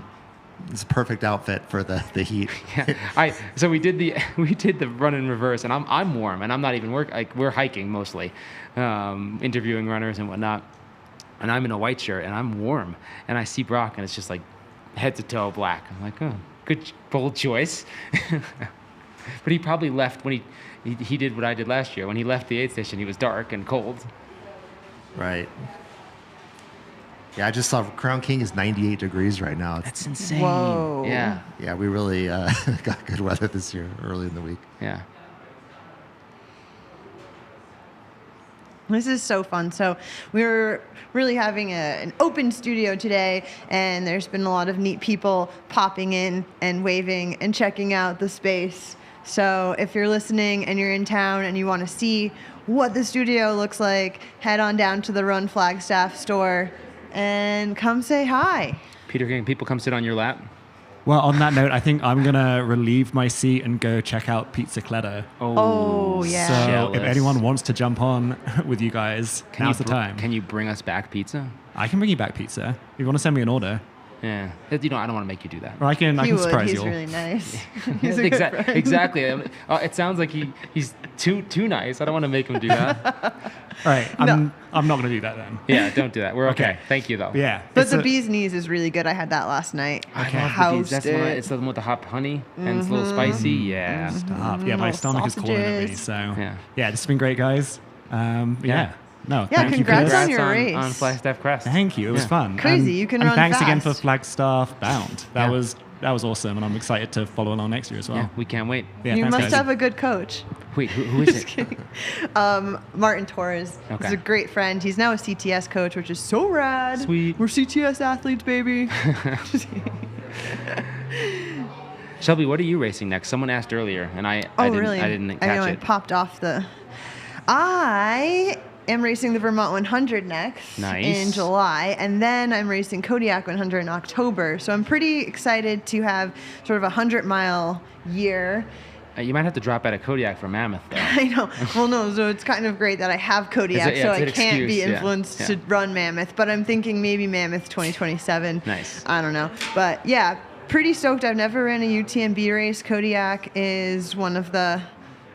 It's a perfect outfit for the heat. Yeah. So we did the run in reverse, and I'm warm, and I'm not even we're hiking mostly, interviewing runners and whatnot, and I'm in a white shirt and I'm warm, and I see Brock and it's just like head to toe black. I'm like, oh, good bold choice. But he probably left when he did what I did last year. When he left the aid station, he was dark and cold. Right. Yeah, I just saw Crown King is 98 degrees right now. That's insane. Whoa. Yeah. Yeah, we really got good weather this year early in the week. Yeah. This is so fun. So we're really having an open studio today, and there's been a lot of neat people popping in and waving and checking out the space. So if you're listening and you're in town and you want to see what the studio looks like, head on down to the Run Flagstaff store and come say hi. Peter, can people come sit on your lap? Well, on that note, I think I'm going to relieve my seat and go check out Pelchce. Oh, yeah. So Jealous. if anyone wants to jump on with you guys, now's the time. Can you bring us back pizza? I can bring you back pizza. If you want to send me an order. Yeah. I don't want to make you do that. Or I can surprise you. He's really nice. He's a good friend. Exactly. It sounds like he's too nice. I don't want to make him do that. All right. I'm not going to do that then. Yeah, don't do that. We're okay. Thank you, though. Yeah. But the bee's knees is really good. I had that last night. I love the bees. That's it's the one with the hot honey and it's a little spicy. Yeah. Stop. Yeah, my stomach is calling at me. So yeah, this has been great, guys. Yeah. No, yeah, congrats on your race. On Flagstaff Crest. Thank you. It was fun. Crazy. You can run thanks fast. again for Flagstaff Bound. That was awesome, and I'm excited to follow along next year as well. Yeah, we can't wait. Yeah, you thanks, must guys. have a good coach. Wait, who is it? Kidding. Martin Torres. Okay. He's a great friend. He's now a CTS coach, which is so rad. Sweet. We're CTS athletes, baby. Shelby, what are you racing next? Someone asked earlier, and I didn't catch I know, it. I popped off the... I am racing the Vermont 100 next in July, and then I'm racing Kodiak 100 in October. So I'm pretty excited to have sort of a 100-mile year. You might have to drop out of Kodiak for Mammoth, though. I know. Well, no, so it's kind of great that I have Kodiak, so I can't be influenced to run Mammoth. But I'm thinking maybe Mammoth 2027. Nice. I don't know. But yeah, pretty stoked. I've never ran a UTMB race. Kodiak is one of the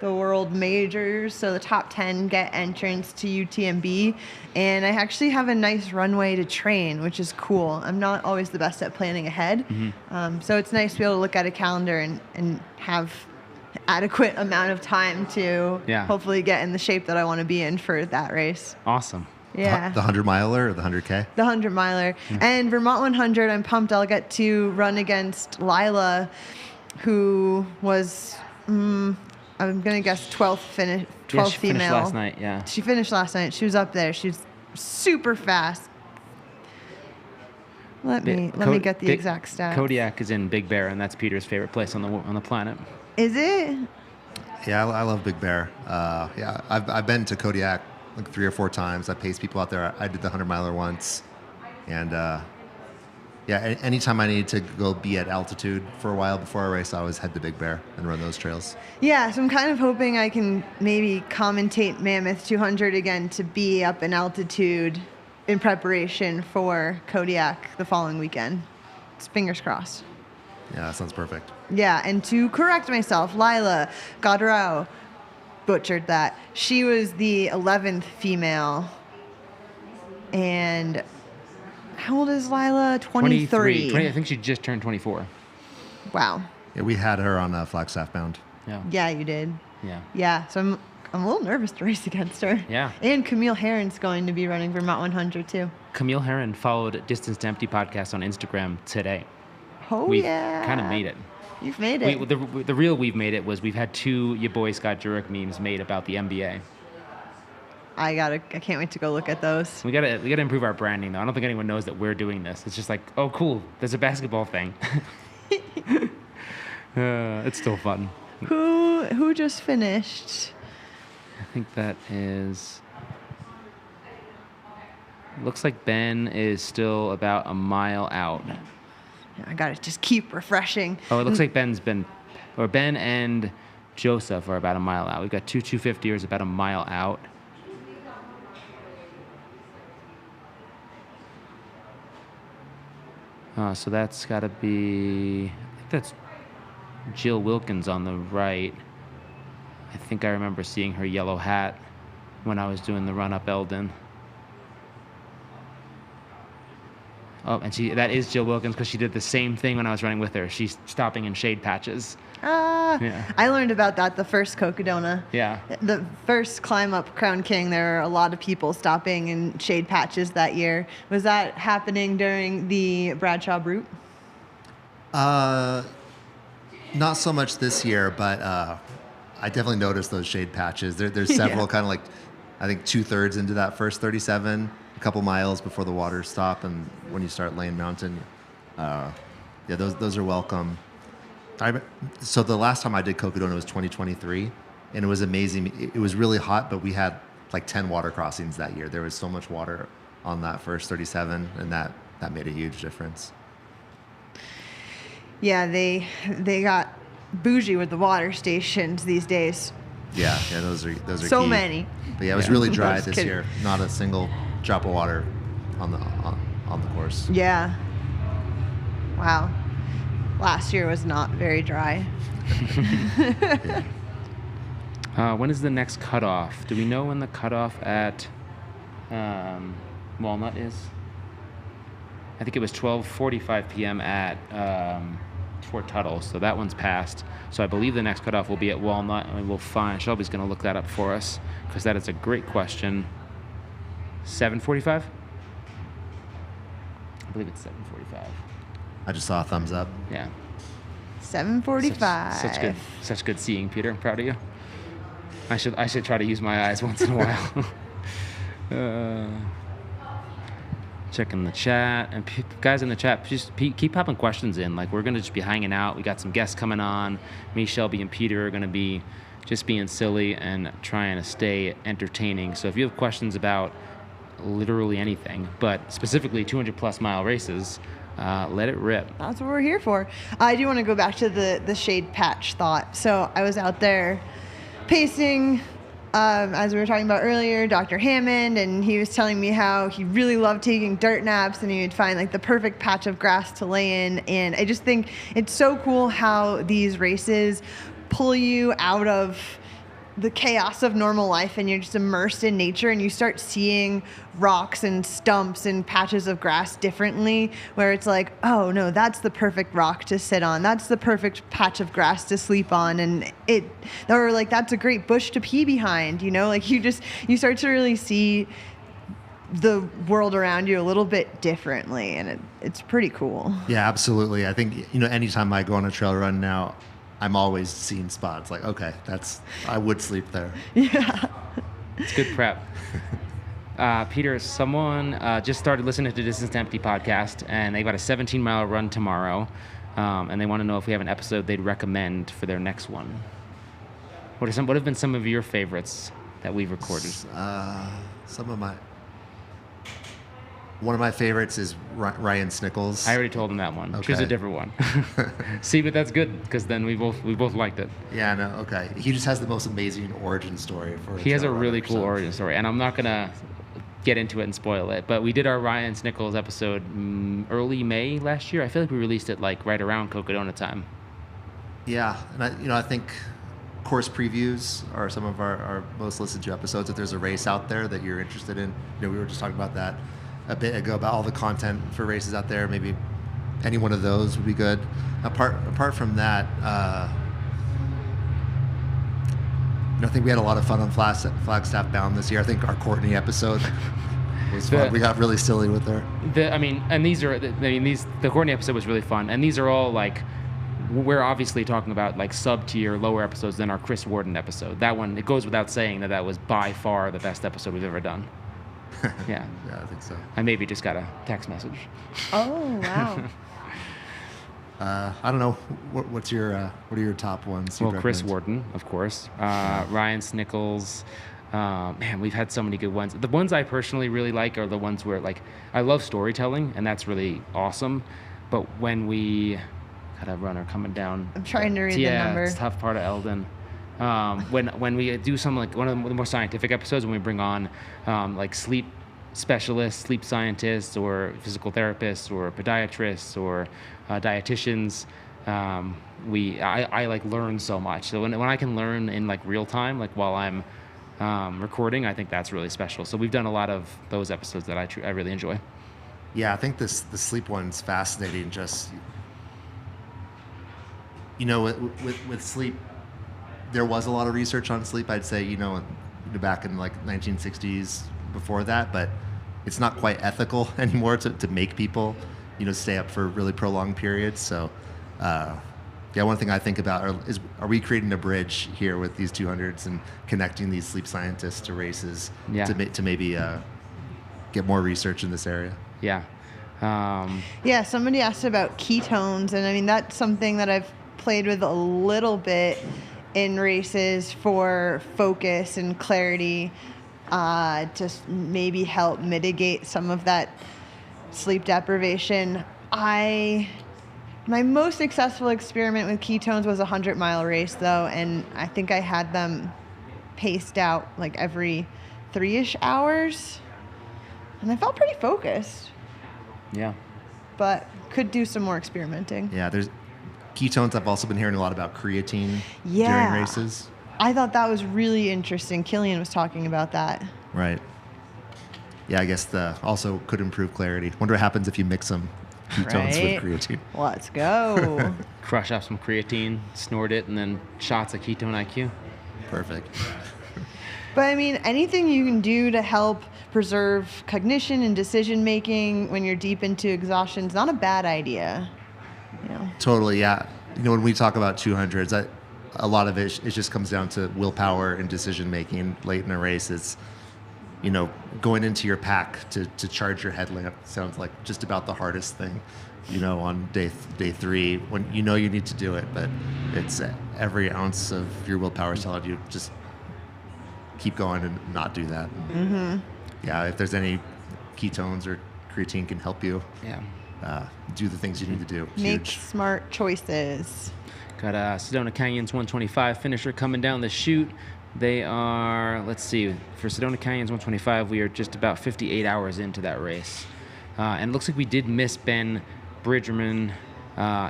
world majors, so the top 10 get entrance to UTMB, and I actually have a nice runway to train, which is cool. I'm not always the best at planning ahead, so it's nice to be able to look at a calendar and have adequate amount of time to hopefully get in the shape that I want to be in for that race. Awesome. Yeah. The 100-miler or the 100K? The 100-miler. And Vermont 100, I'm pumped I'll get to run against Lila, who was... I'm going to guess 12th female. She finished last night, yeah. She finished last night. She was up there. She's super fast. Let me get the exact stats. Kodiak is in Big Bear, and that's Peter's favorite place on the planet. Is it? Yeah, I love Big Bear. Yeah, I've been to Kodiak like 3 or 4 times. I paced people out there. I did the 100-miler once. And yeah, anytime I need to go be at altitude for a while before a race, I always head to Big Bear and run those trails. Yeah, so I'm kind of hoping I can maybe commentate Mammoth 200 again to be up in altitude in preparation for Kodiak the following weekend. It's fingers crossed. Yeah, that sounds perfect. Yeah, and to correct myself, Lila Gaudreau butchered that. She was the 11th female. And how old is Lila? 23. I think she just turned 24. Wow. Yeah, we had her on Flagstaff Bound. Yeah. Yeah, you did. Yeah. Yeah, so I'm a little nervous to race against her. Yeah. And Camille Herron's going to be running Vermont 100 too. Camille Herron followed Distance to Empty podcast on Instagram today. Oh, We've yeah. kind of made it. You've made it. The real we've made it was we've had 2 your boy Scott Jurek memes made about the NBA. I can't wait to go look at those. We gotta improve our branding though. I don't think anyone knows that we're doing this. It's just like, oh cool, there's a basketball thing. It's still fun. Who just finished? I think that is. Looks like Ben is still about a mile out. I gotta just keep refreshing. Oh, it looks like Ben and Joseph are about a mile out. We've got 2 250ers about a mile out. So that's got to be, I think that's Jill Wilkins on the right. I think I remember seeing her yellow hat when I was doing the run up Eldon. Oh, and that is Jill Wilkins because she did the same thing when I was running with her. She's stopping in shade patches. Yeah. I learned about that the first Cocodona. Yeah. The first climb up Crown King, there were a lot of people stopping in shade patches that year. Was that happening during the Bradshaw Brute? Not so much this year, but I definitely noticed those shade patches. There's several kind of like, I think 2/3 into that first 37, a couple miles before the waters stop, and when you start Lane Mountain, yeah, those are welcome. So the last time I did Cocodona was 2023, and it was amazing. It was really hot, but we had like 10 water crossings that year. There was so much water on that first 37, and that made a huge difference. yeah, they got bougie with the water stations these days. Yeah, those are so key. many. But yeah, it was really dry Just this kidding. year. Not a single drop of water on the course. Yeah. Wow. Last year was not very dry. When is the next cutoff? Do we know when the cutoff at Walnut is? I think it was 12:45 p.m. at Fort Tuttle, so that one's passed. So I believe the next cutoff will be at Walnut, and we'll find. Shelby's going to look that up for us because that is a great question. 7:45? I believe it's 7:45. I just saw a thumbs up. Yeah. 7:45. Such good seeing, Peter. I'm proud of you. I should try to use my eyes once in a while. Checking the chat, and guys in the chat, just keep popping questions in. Like, we're gonna just be hanging out. We got some guests coming on. Me, Shelby, and Peter are gonna be just being silly and trying to stay entertaining. So if you have questions about literally anything, but specifically 200+ mile races, let it rip. That's what we're here for. I do want to go back to the shade patch thought. So I was out there pacing, as we were talking about earlier, Dr. Hammond, and he was telling me how he really loved taking dirt naps and he would find like the perfect patch of grass to lay in. And I just think it's so cool how these races pull you out of the chaos of normal life and you're just immersed in nature and you start seeing rocks and stumps and patches of grass differently, where it's like, oh no, that's the perfect rock to sit on, that's the perfect patch of grass to sleep on, and or like that's a great bush to pee behind, you know, like you start to really see the world around you a little bit differently, and it's pretty cool. Yeah, absolutely. I think, anytime I go on a trail run now, I'm always seeing spots like, okay, I would sleep there. Yeah. It's good prep. Peter, someone just started listening to the Distance to Empty podcast, and they got a 17-mile run tomorrow, and they want to know if we have an episode they'd recommend for their next one. What have been some of your favorites that we've recorded? One of my favorites is Ryan Snickles. I already told him that one. Okay. Choose a different one. See, but that's good because then we both liked it. Yeah, no, okay. He just has the most amazing origin story for. He has a really cool origin story, and I'm not gonna get into it and spoil it. But we did our Ryan Snickles episode early May last year. I feel like we released it like right around Cocodona time. Yeah, and I think course previews are some of our most listened to episodes. If there's a race out there that you're interested in, we were just talking about that a bit ago about all the content for races out there. Maybe any one of those would be good. Apart from that, I think we had a lot of fun on Flagstaff Bound this year. I think our Courtney episode was fun. We got really silly with her. The Courtney episode was really fun, and these are all like, we're obviously talking about like sub-tier, lower episodes than our Chris Warden episode. That one, it goes without saying that was by far the best episode we've ever done. Yeah. Yeah, I think so. I maybe just got a text message. Oh, wow. I don't know. What are your top ones? Well, Chris Warden, of course. Ryan Snickles. Man, we've had so many good ones. The ones I personally really like are the ones where, like, I love storytelling, and that's really awesome. But when we got a runner coming down. I'm trying to read the number. Yeah, it's a tough part of Eldon. When we do some, like, one of the more scientific episodes, when we bring on like sleep specialists, sleep scientists, or physical therapists, or podiatrists, or dietitians, I like learn so much. So when I can learn in like real time, like while I'm recording, I think that's really special. So we've done a lot of those episodes that I really enjoy. Yeah, I think the sleep one's fascinating. Just with sleep, there was a lot of research on sleep, I'd say, back in like 1960s before that, but it's not quite ethical anymore to make people, stay up for really prolonged periods. So, one thing I think about is are we creating a bridge here with these 200s and connecting these sleep scientists to races to maybe get more research in this area? Yeah. Somebody asked about ketones, and I mean, that's something that I've played with a little bit in races for focus and clarity, just maybe help mitigate some of that sleep deprivation. I My most successful experiment with ketones was a 100-mile race, though, and I think I had them paced out like every 3-ish hours, and I felt pretty focused. Yeah. But could do some more experimenting. Yeah, there's ketones. I've also been hearing a lot about creatine Yeah. during races. I thought that was really interesting. Killian was talking about that. Right. Yeah, I guess also could improve clarity. Wonder what happens if you mix some ketones Right. with creatine. Let's go. Crush up some creatine, snort it, and then shots of ketone IQ. Perfect. But I mean, anything you can do to help preserve cognition and decision making when you're deep into exhaustion is not a bad idea. You know? Totally, yeah. When we talk about 200s, a lot of it just comes down to willpower and decision making late in a race. It's, going into your pack to charge your headlamp sounds like just about the hardest thing, on day 3 when you need to do it, but it's every ounce of your willpower is telling you just keep going and not do that. Mm-hmm. Yeah, if there's any ketones or creatine can help you do the things you need to do. Make Huge. smart choices. Got Sedona Canyon's 125 finisher coming down the chute. They are, let's see, for Sedona Canyon's 125, we are just about 58 hours into that race. And it looks like we did miss Ben Bridgerman.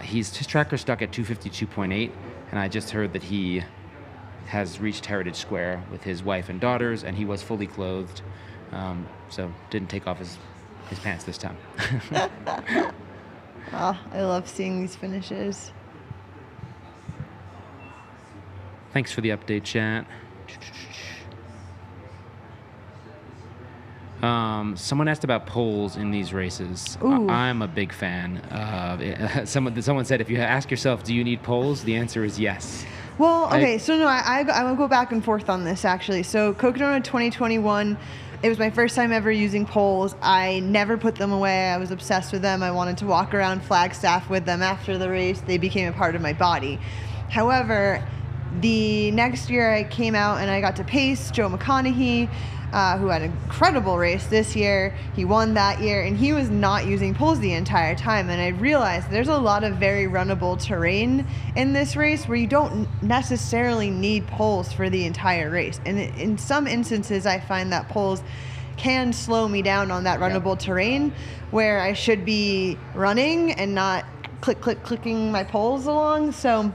His tracker's stuck at 252.8, and I just heard that he has reached Heritage Square with his wife and daughters, and he was fully clothed, so didn't take off his pants this time. Oh, I love seeing these finishes. Thanks for the update, chat. Someone asked about polls in these races. I'm a big fan of it. Someone said, if you ask yourself, do you need polls? The answer is yes. Well, okay, so no, I will go back and forth on this, actually. So Cocodona 2021, it was my first time ever using poles. I never put them away. I was obsessed with them. I wanted to walk around Flagstaff with them after the race. They became a part of my body. However, the next year I came out and I got to pace Joe McConaughey, who had an incredible race this year. He won that year, and he was not using poles the entire time. And I realized there's a lot of very runnable terrain in this race where you don't necessarily need poles for the entire race. And in some instances, I find that poles can slow me down on that runnable terrain where I should be running and not clicking my poles along. So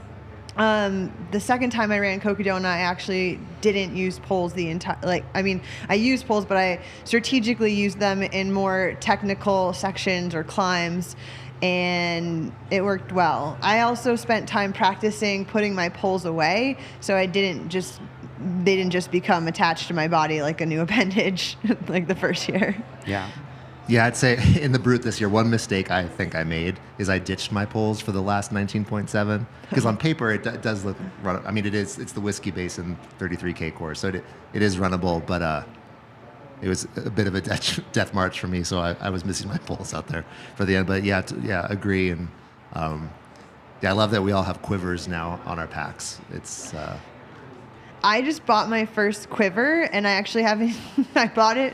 the second time I ran Cocodona, I actually didn't use poles the entire, I used poles, but I strategically used them in more technical sections or climbs, and it worked well. I also spent time practicing putting my poles away, so they didn't just become attached to my body like a new appendage like the first year. Yeah. Yeah, I'd say in the Brute this year, one mistake I think I made is I ditched my poles for the last 19.7. Because on paper, it does look run. I mean, it's the Whiskey Basin 33K course, so it is runnable, but it was a bit of a death march for me, so I was missing my poles out there for the end. But yeah, agree. And I love that we all have quivers now on our packs. It's I just bought my first quiver, and I actually haven't. I bought it.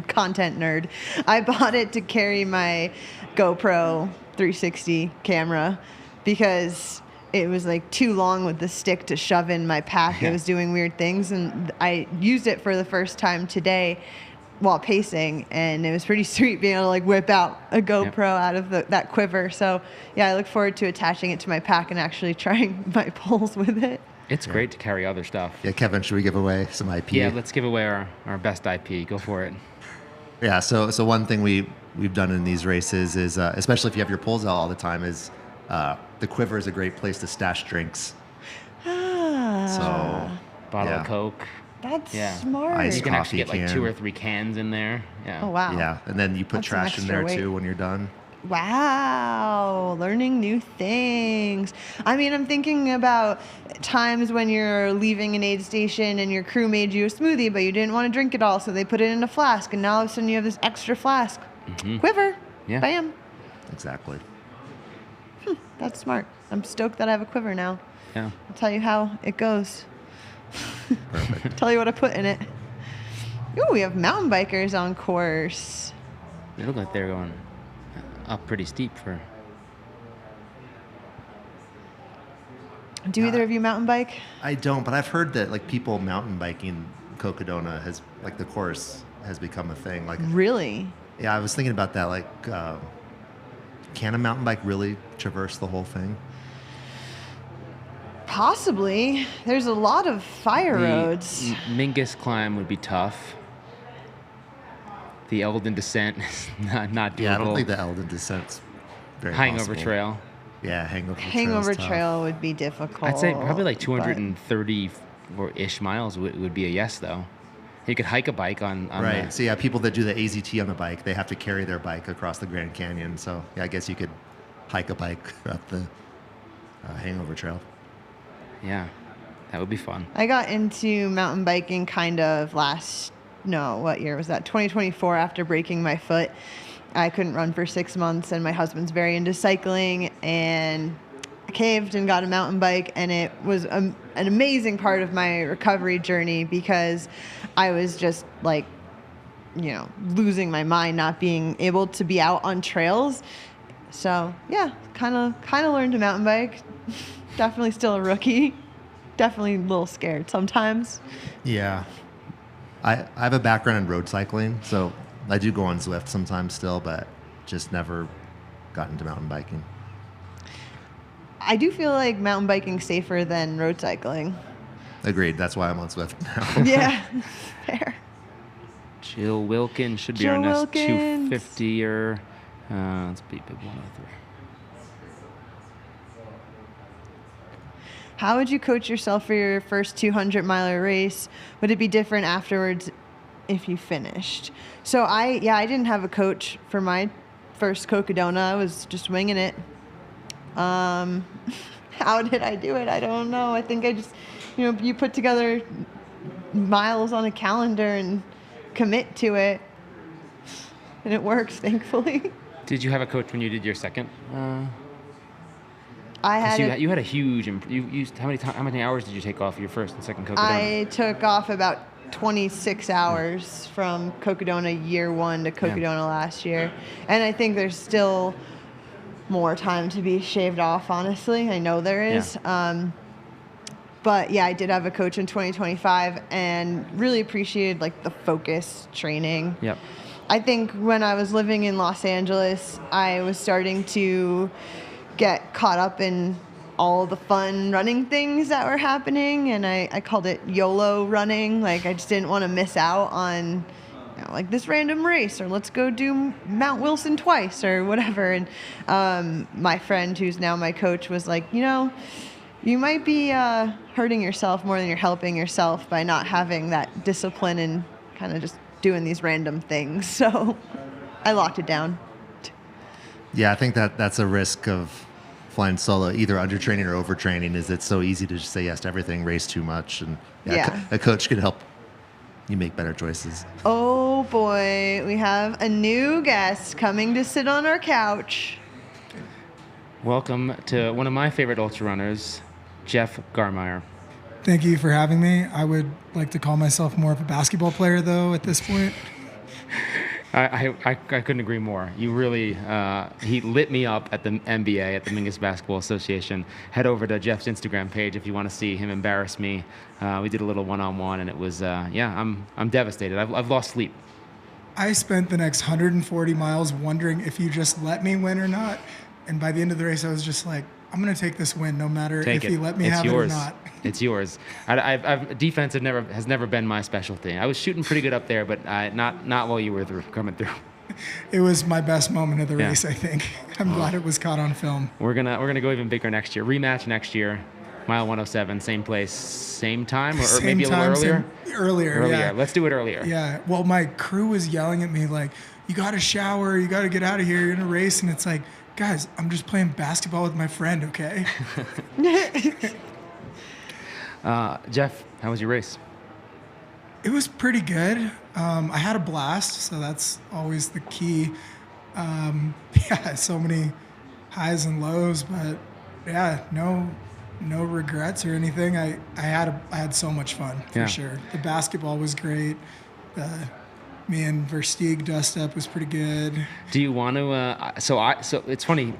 Content nerd. I bought it to carry my GoPro 360 camera because it was like too long with the stick to shove in my pack. It was doing weird things, and I used it for the first time today while pacing, and it was pretty sweet being able to whip out a GoPro out of that quiver. So yeah, I look forward to attaching it to my pack and actually trying my poles with it. It's great to carry other stuff. Yeah, Kevin, should we give away some IP? Yeah, let's give away our best IP. Go for it. Yeah, so one thing we've done in these races is, especially if you have your poles out all the time, is the quiver is a great place to stash drinks. So bottle of Coke. That's Yeah. smart. Iced You can actually get coffee like can. 2 or 3 cans in there. Yeah. Oh, wow. Yeah, and then you put That's some trash in extra there weight. too when you're done. Wow, learning new things. I mean, I'm thinking about times when you're leaving an aid station and your crew made you a smoothie, but you didn't want to drink it all, so they put it in a flask, and now all of a sudden you have this extra flask. Mm-hmm. Quiver. Yeah. Bam. Exactly. That's smart. I'm stoked that I have a quiver now. Yeah. I'll tell you how it goes. Perfect. Tell you what I put in it. Ooh, we have mountain bikers on course. They look like they're going up pretty steep for Do either of you mountain bike? I don't, but I've heard that like people mountain biking Cocodona has like the course has become a thing. Like really? Yeah, I was thinking about that. Like, can a mountain bike really traverse the whole thing? Possibly. There's a lot of fire roads. Mingus climb would be tough. The Eldon descent is not doable. Yeah, I don't think the Eldon descent's very Hangover possible. Trail. Yeah, Hangover Trail would be difficult. I'd say probably like 230-ish miles would be a yes, though. You could hike a bike on right. So yeah, people that do the AZT on the bike, they have to carry their bike across the Grand Canyon. So yeah, I guess you could hike a bike up the Hangover Trail. Yeah, that would be fun. I got into mountain biking kind of what year was that? 2024, after breaking my foot. I couldn't run for 6 months, and my husband's very into cycling, and I caved and got a mountain bike, and it was an amazing part of my recovery journey because I was just like, losing my mind, not being able to be out on trails. So yeah, kind of learned to mountain bike. Definitely still a rookie. Definitely a little scared sometimes. Yeah. I have a background in road cycling, so I do go on Zwift sometimes still, but just never got into mountain biking. I do feel like mountain biking safer than road cycling. Agreed. That's why I'm on Zwift now. Yeah, fair. Jill Wilkins should be our next 250-er. Let's beat Big 103. How would you coach yourself for your first 200-miler race? Would it be different afterwards if you finished? So I didn't have a coach for my first Cocodona. I was just winging it. How did I do it? I don't know. I think I just, you put together miles on a calendar and commit to it, and it works, thankfully. Did you have a coach when you did your second? I had. You had a huge. You used how many hours did you take off your first and second Cocodona? I took off about 26 hours from Cocodona year one to Cocodona last year, and I think there's still more time to be shaved off. Honestly, I know there is. Yeah. But yeah, I did have a coach in 2025, and really appreciated like the focus training. Yep. I think when I was living in Los Angeles, I was starting to get caught up in all the fun running things that were happening, and I called it YOLO running. Like, I just didn't want to miss out on like this random race, or let's go do Mount Wilson twice or whatever. And my friend, who's now my coach, was like, you might be hurting yourself more than you're helping yourself by not having that discipline and kind of just doing these random things. So I locked it down. Yeah, I think that's a risk of flying solo, either undertraining or overtraining. Is it's so easy to just say yes to everything, race too much, and a coach can help you make better choices. Oh boy, we have a new guest coming to sit on our couch. Welcome to one of my favorite ultra runners, Jeff Garmeyer. Thank you for having me. I would like to call myself more of a basketball player, though, at this point. I couldn't agree more. You really, he lit me up at the NBA, at the Mingus Basketball Association. Head over to Jeff's Instagram page if you want to see him embarrass me. We did a little one-on-one, and it was, I'm devastated. I've lost sleep. I spent the next 140 miles wondering if you just let me win or not. And by the end of the race, I was just like, I'm going to take this win no matter if you let me have it or not. It's yours. Defense has never been my specialty. I was shooting pretty good up there, but not while you were coming through. It was my best moment of the race, I think. I'm glad it was caught on film. We're gonna go even bigger next year. Rematch next year. Mile 107, same place, same time, or maybe a little earlier? Earlier, yeah. Let's do it earlier. Yeah. Well, my crew was yelling at me like, you got to shower, you got to get out of here, you're in a race. And it's like, guys, I'm just playing basketball with my friend, okay? Jeff, how was your race? It was pretty good. I had a blast, so that's always the key. So many highs and lows, but yeah, no regrets or anything. I had so much fun for sure. The basketball was great. Me and Versteeg dust up was pretty good. Do you want to? So it's funny.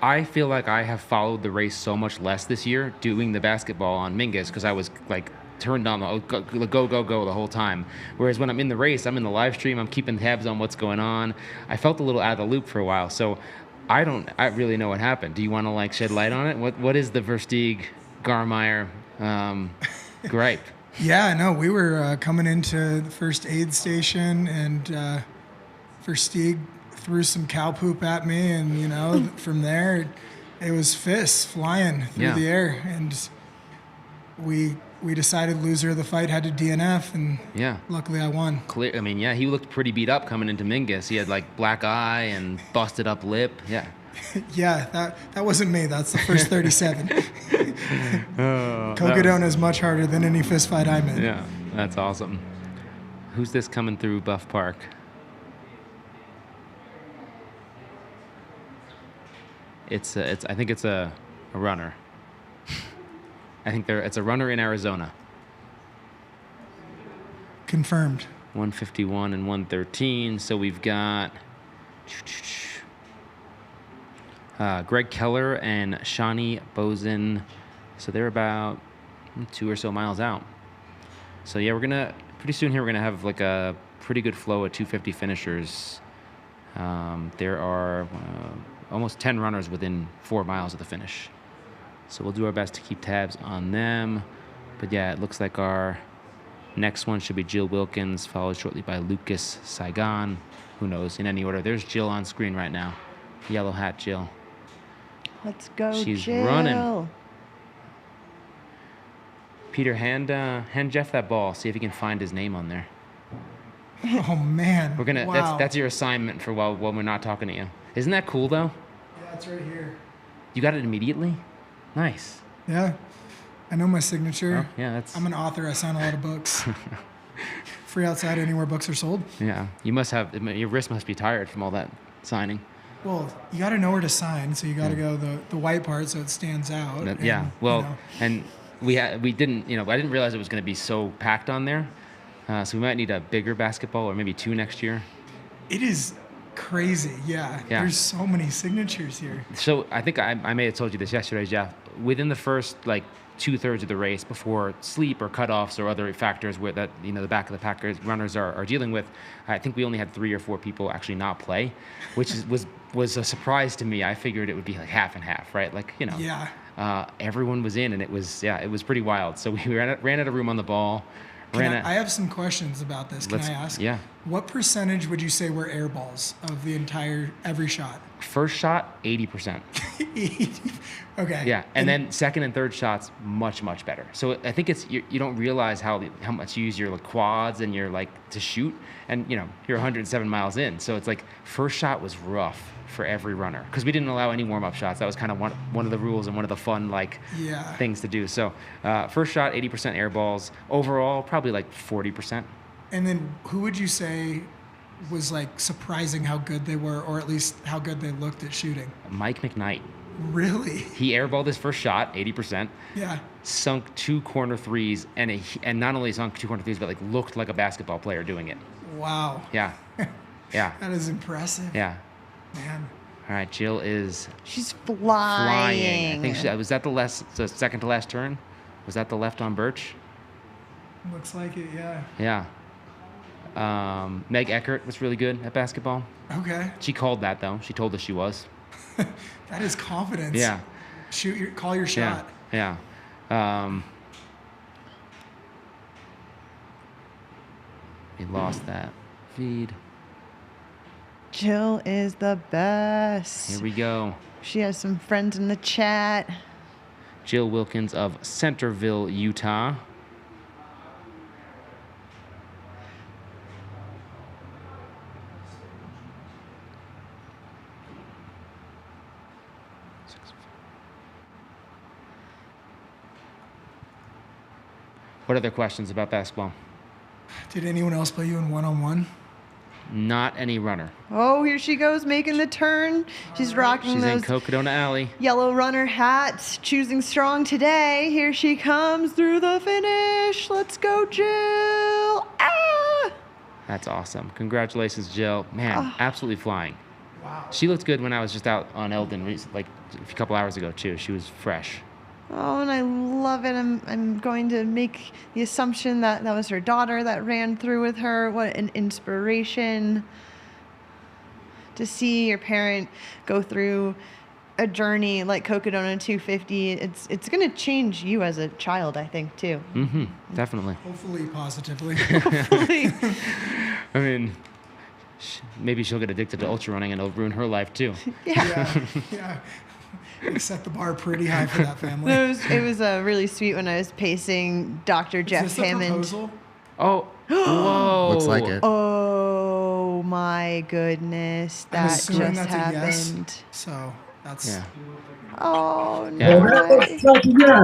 I feel like I have followed the race so much less this year doing the basketball on Mingus because I was like turned on the go the whole time. Whereas when I'm in the race, I'm in the live stream, I'm keeping tabs on what's going on. I felt a little out of the loop for a while. So I really know what happened. Do you want to like shed light on it? What is the Versteeg Garmire gripe? Yeah, no, we were coming into the first aid station, and Versteeg threw some cow poop at me, and you know, from there, it was fists flying through the air, and we decided loser of the fight had to DNF, and luckily I won. Clear. I mean, yeah, he looked pretty beat up coming into Mingus. He had like black eye and busted up lip. Yeah. Yeah, that wasn't me. That's the first 37. Cocodona is much harder than any fist fight I'm in. Yeah, that's awesome. Who's this coming through Buff Park? I think it's a runner. I think it's a runner in Arizona. Confirmed. 151 and 113. So we've got Greg Keller and Shawnee Bozen. So they're about 2 or so miles out. So yeah, pretty soon here we're gonna have like a pretty good flow of 250 finishers. There are almost 10 runners within 4 miles of the finish. So we'll do our best to keep tabs on them. But yeah, it looks like our next one should be Jill Wilkins, followed shortly by Lucas Saigon. Who knows, in any order. There's Jill on screen right now. Yellow hat Jill. Let's go, She's Jill. running. Peter, hand Jeff that ball. See if he can find his name on there. Oh man. We're gonna. Wow. That's your assignment for while we're not talking to you. Isn't that cool though? Yeah, it's right here. You got it immediately? Nice. Yeah. I know my signature. Oh, yeah, that's. I'm an author. I sign a lot of books. Free outside anywhere books are sold. Yeah. You must have. Your wrist must be tired from all that signing. Well, you got to know where to sign, so you got to go the white part so it stands out. Yeah. Well, and we didn't. I didn't realize it was going to be so packed on there. So we might need a bigger basketball or maybe 2 next year. It is crazy. Yeah. There's so many signatures here. So I think I may have told you this yesterday, Jeff. Within the first like 2/3 of the race, before sleep or cutoffs or other factors where that the back of the pack runners are dealing with, I think we only had 3 or 4 people actually not play, which was a surprise to me. I figured it would be like half and half, right? Like Yeah. Everyone was in, and it was pretty wild. So we ran out of room on the ball. I have some questions about this. Can I ask? Yeah. What percentage would you say were air balls of the every shot? First shot, 80%. Okay. Yeah, and then second and third shots, much, much better. So I think you don't realize how much you use your quads and your to shoot, and you're 107 miles in. So it's like first shot was rough for every runner because we didn't allow any warm-up shots. That was kind of one of the rules and one of the fun things to do. So first shot, 80% air balls. Overall, probably like 40%. And then who would you say was surprising how good they were, or at least how good they looked at shooting? Mike McKnight. Really? He airballed his first shot, 80%. Yeah. Sunk 2 corner threes, and not only sunk 2 corner threes, but looked like a basketball player doing it. Wow. Yeah. Yeah. That is impressive. Yeah. Man. All right, Jill is. She's flying. I think was that the second to last turn? Was that the left on Birch? Looks like it, yeah. Yeah. Meg Eckert was really good at basketball. Okay. She called that though. She told us she was. That is confidence. Yeah. Call your shot. Yeah. We lost that feed. Jill is the best. Here we go. She has some friends in the chat. Jill Wilkins of Centerville, Utah. What other questions about basketball? Did anyone else play you in one-on-one? Not any runner. Oh, here she goes making the turn. She's rocking She's those in Cocodona Alley. yellow runner hats, choosing strong today. Here she comes through the finish. Let's go, Jill. Ah! That's awesome. Congratulations, Jill. Man, absolutely flying. Wow. She looked good when I was just out on Eldon, like a couple hours ago too. She was fresh. Oh, and I love it. I'm going to make the assumption that that was her daughter that ran through with her. What an inspiration to see your parent go through a journey like Cocodona 250. It's going to change you as a child, I think, too. Mm-hmm. Definitely. Hopefully positively. Hopefully. I mean, maybe she'll get addicted to ultra running and it'll ruin her life too. Yeah. We set the bar pretty high for that family. It was really sweet when I was pacing Dr. Jeff Is this Hammond. a proposal? Oh, whoa. Looks like it. Oh my goodness, I'm that assuming just that's a happened. yes. So that's. Yeah. Oh Yeah. no. Well,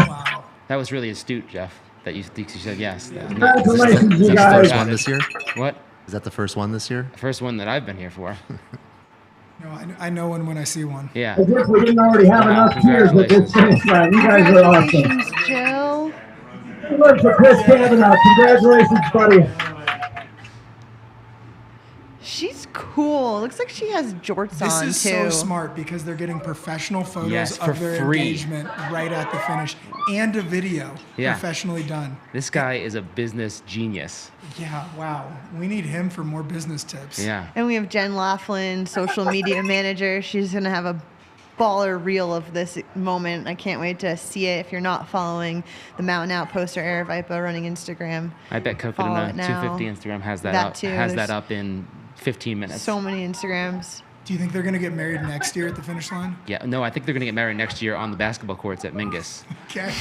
Wow. That was really astute, Jeff, that you said yes. Congratulations, Is you that guys. the First one this year? What? Is that the first one this year? First one that I've been here for. No, I know when I see one. Yeah. As if we didn't already have enough cheers with this finish line. You guys are awesome. Congratulations, Jill. Look for Chris Kavanaugh. Congratulations, buddy. She's cool. Looks like she has jorts This on is too. so smart because they're getting professional photos Yes, for of their free. engagement right at the finish and a video Yeah. professionally done. This guy is a business genius. Yeah, wow. We need him for more business tips. Yeah. And we have Jen Laughlin, social media manager. She's gonna have a baller reel of this moment. I can't wait to see it. If you're not following the Mountain Outpost or Air Vipa running Instagram, I bet follow Cocodona it now. 250 Instagram has that, That up. too. Has that There's up in 15 minutes. so many Instagrams. Do you think they're going to get married next year at the finish line? Yeah. No, I think they're gonna get married next year on the basketball courts at Mingus. Okay.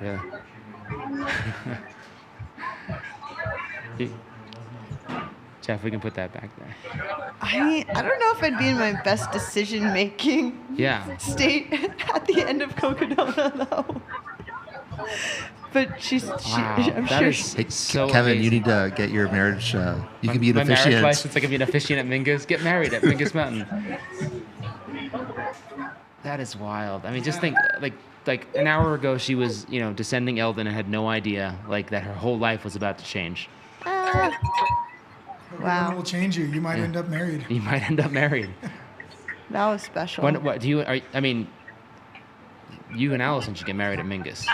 Yeah. Jeff, we can put that back there. I don't know if I'd be in my best decision making Yeah. state at the end of Cocodona though. But I'm that sure. is Hey, so Kevin, amazing. you need to get your marriage. You can be an my officiant. marriage license, I can be an officiant at Mingus. Get married at Mingus Mountain. That is wild. I mean, just think, like an hour ago, she was, descending Eldon and had no idea, like, that her whole life was about to change. Wow. will change you. You might end up married. You might end up married. That was special. What do you? You and Allison should get married at Mingus.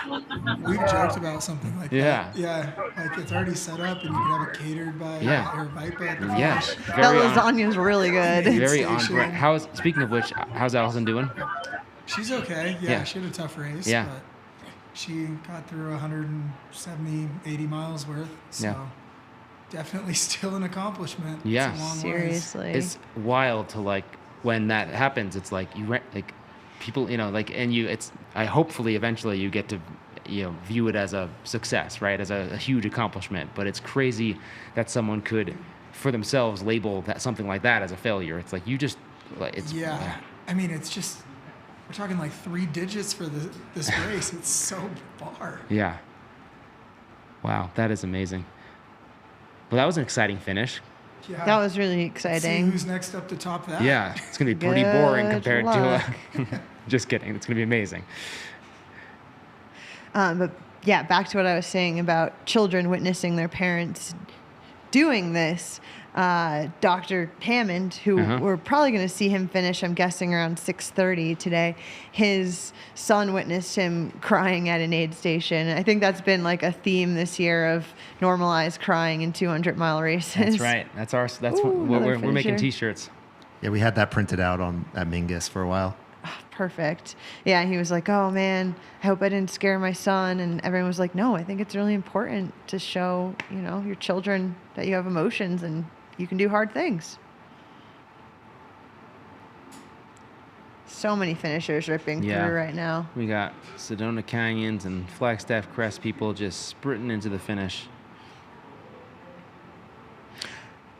We've joked about something like Yeah. that. Yeah. Like it's already set up and you can have it catered by Air Vipa at the Yeah. finish. That lasagna's really good. Very on brand. Speaking of which, how's Allison doing? She's okay. Yeah, she had a tough race. Yeah. But she got through 170, 80 miles worth. So definitely still an accomplishment. Yeah. It's a long Seriously. It's wild to when that happens. It's like people, I hopefully eventually you get to, view it as a success, right? As a huge accomplishment. But it's crazy that someone could, for themselves, label that something like that as a failure. It's like Yeah. I mean, it's just, we're talking like 3 digits for this race. It's so far. Yeah. Wow, that is amazing. Well, that was an exciting finish. Yeah. That was really See exciting. who's next up to top that. Yeah, it's going to be pretty Good boring compared luck. to just kidding. It's going to be amazing. But yeah, back to what I was saying about children witnessing their parents doing this. Dr. Hammond, who we're probably going to see him finish, I'm guessing around 6:30 today. His son witnessed him crying at an aid station. I think that's been like a theme this year of normalized crying in 200-mile races. That's right. That's Ooh, what another we're making finisher. T-shirts. Yeah, we had that printed out at Mingus for a while. Perfect. Yeah, he was like, oh man, I hope I didn't scare my son. And everyone was like, no, I think it's really important to show, your children that you have emotions and you can do hard things. So many finishers ripping through right now. We got Sedona Canyons and Flagstaff Crest people just sprinting into the finish.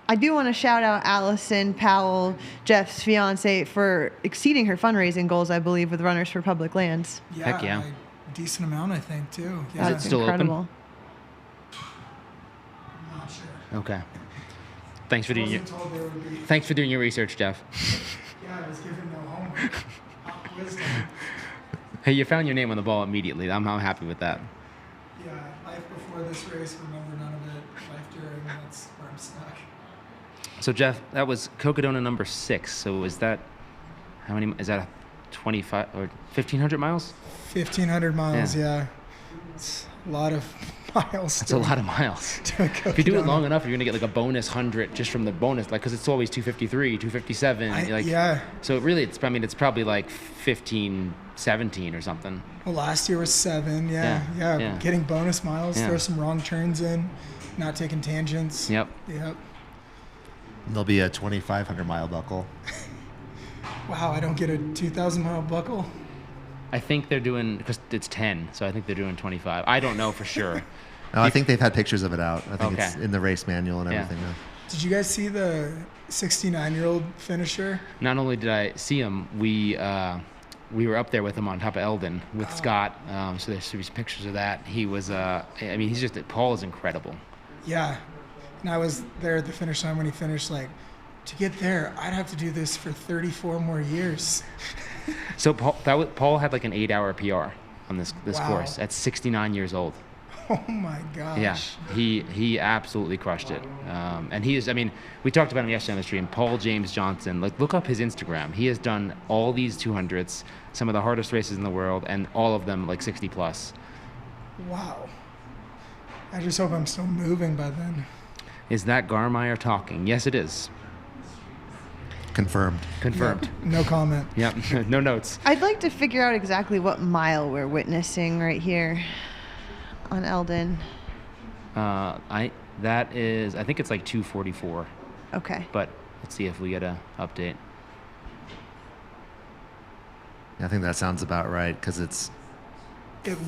I do want to shout out Allison Powell, Jeff's fiance, for exceeding her fundraising goals, I believe, with Runners for Public Lands. Yeah, Heck yeah. a decent amount, I think, too. Yeah. Is it still incredible. I'm not sure. Okay. Thanks for doing your research, Jeff. Yeah, I was given no homework. Wisdom. Hey, you found your name on the ball immediately. I'm happy with that. Yeah, life before this race, remember none of it. Life during, that's where I'm stuck. So Jeff, that was Cocodona number 6. So is that how many? Is that a 25 or 1,500 miles? 1,500 miles. Yeah. It's a lot of miles. That's a lot of miles. If you do it long enough, you're gonna get like a bonus 100 just from the bonus, like because it's always 253, 257. Yeah. So really, it's probably like 15, 17 or something. Well, last year was 7. Yeah. Getting bonus miles. Throw some wrong turns in, not taking tangents. Yep. There'll be a 2,500 mile buckle. Wow, I don't get a 2,000 mile buckle. I think they're doing, because it's 10, so I think they're doing 25. I don't know for sure. No, I think they've had pictures of it out. I think it's in the race manual and everything now. Did you guys see the 69-year-old finisher? Not only did I see him, we were up there with him on top of Eldon with Scott. So there's pictures of that. He was, he's just, Paul is incredible. Yeah. And I was there at the finish line when he finished, like, to get there, I'd have to do this for 34 more years. So Paul had like an 8-hour PR on this course at 69 years old. Oh my gosh. Yeah, he absolutely crushed it. And he is, we talked about him yesterday on the stream, Paul James Johnson. Like, look up his Instagram. He has done all these 200s, some of the hardest races in the world, and all of them like 60 plus. Wow. I just hope I'm still moving by then. Is that Garmire talking? Yes, it is. Confirmed. Confirmed. Yep. No comment. Yep. No notes. I'd like to figure out exactly what mile we're witnessing right here on Eldon. I think it's like 244. Okay. But let's see if we get a update. I think that sounds about right because it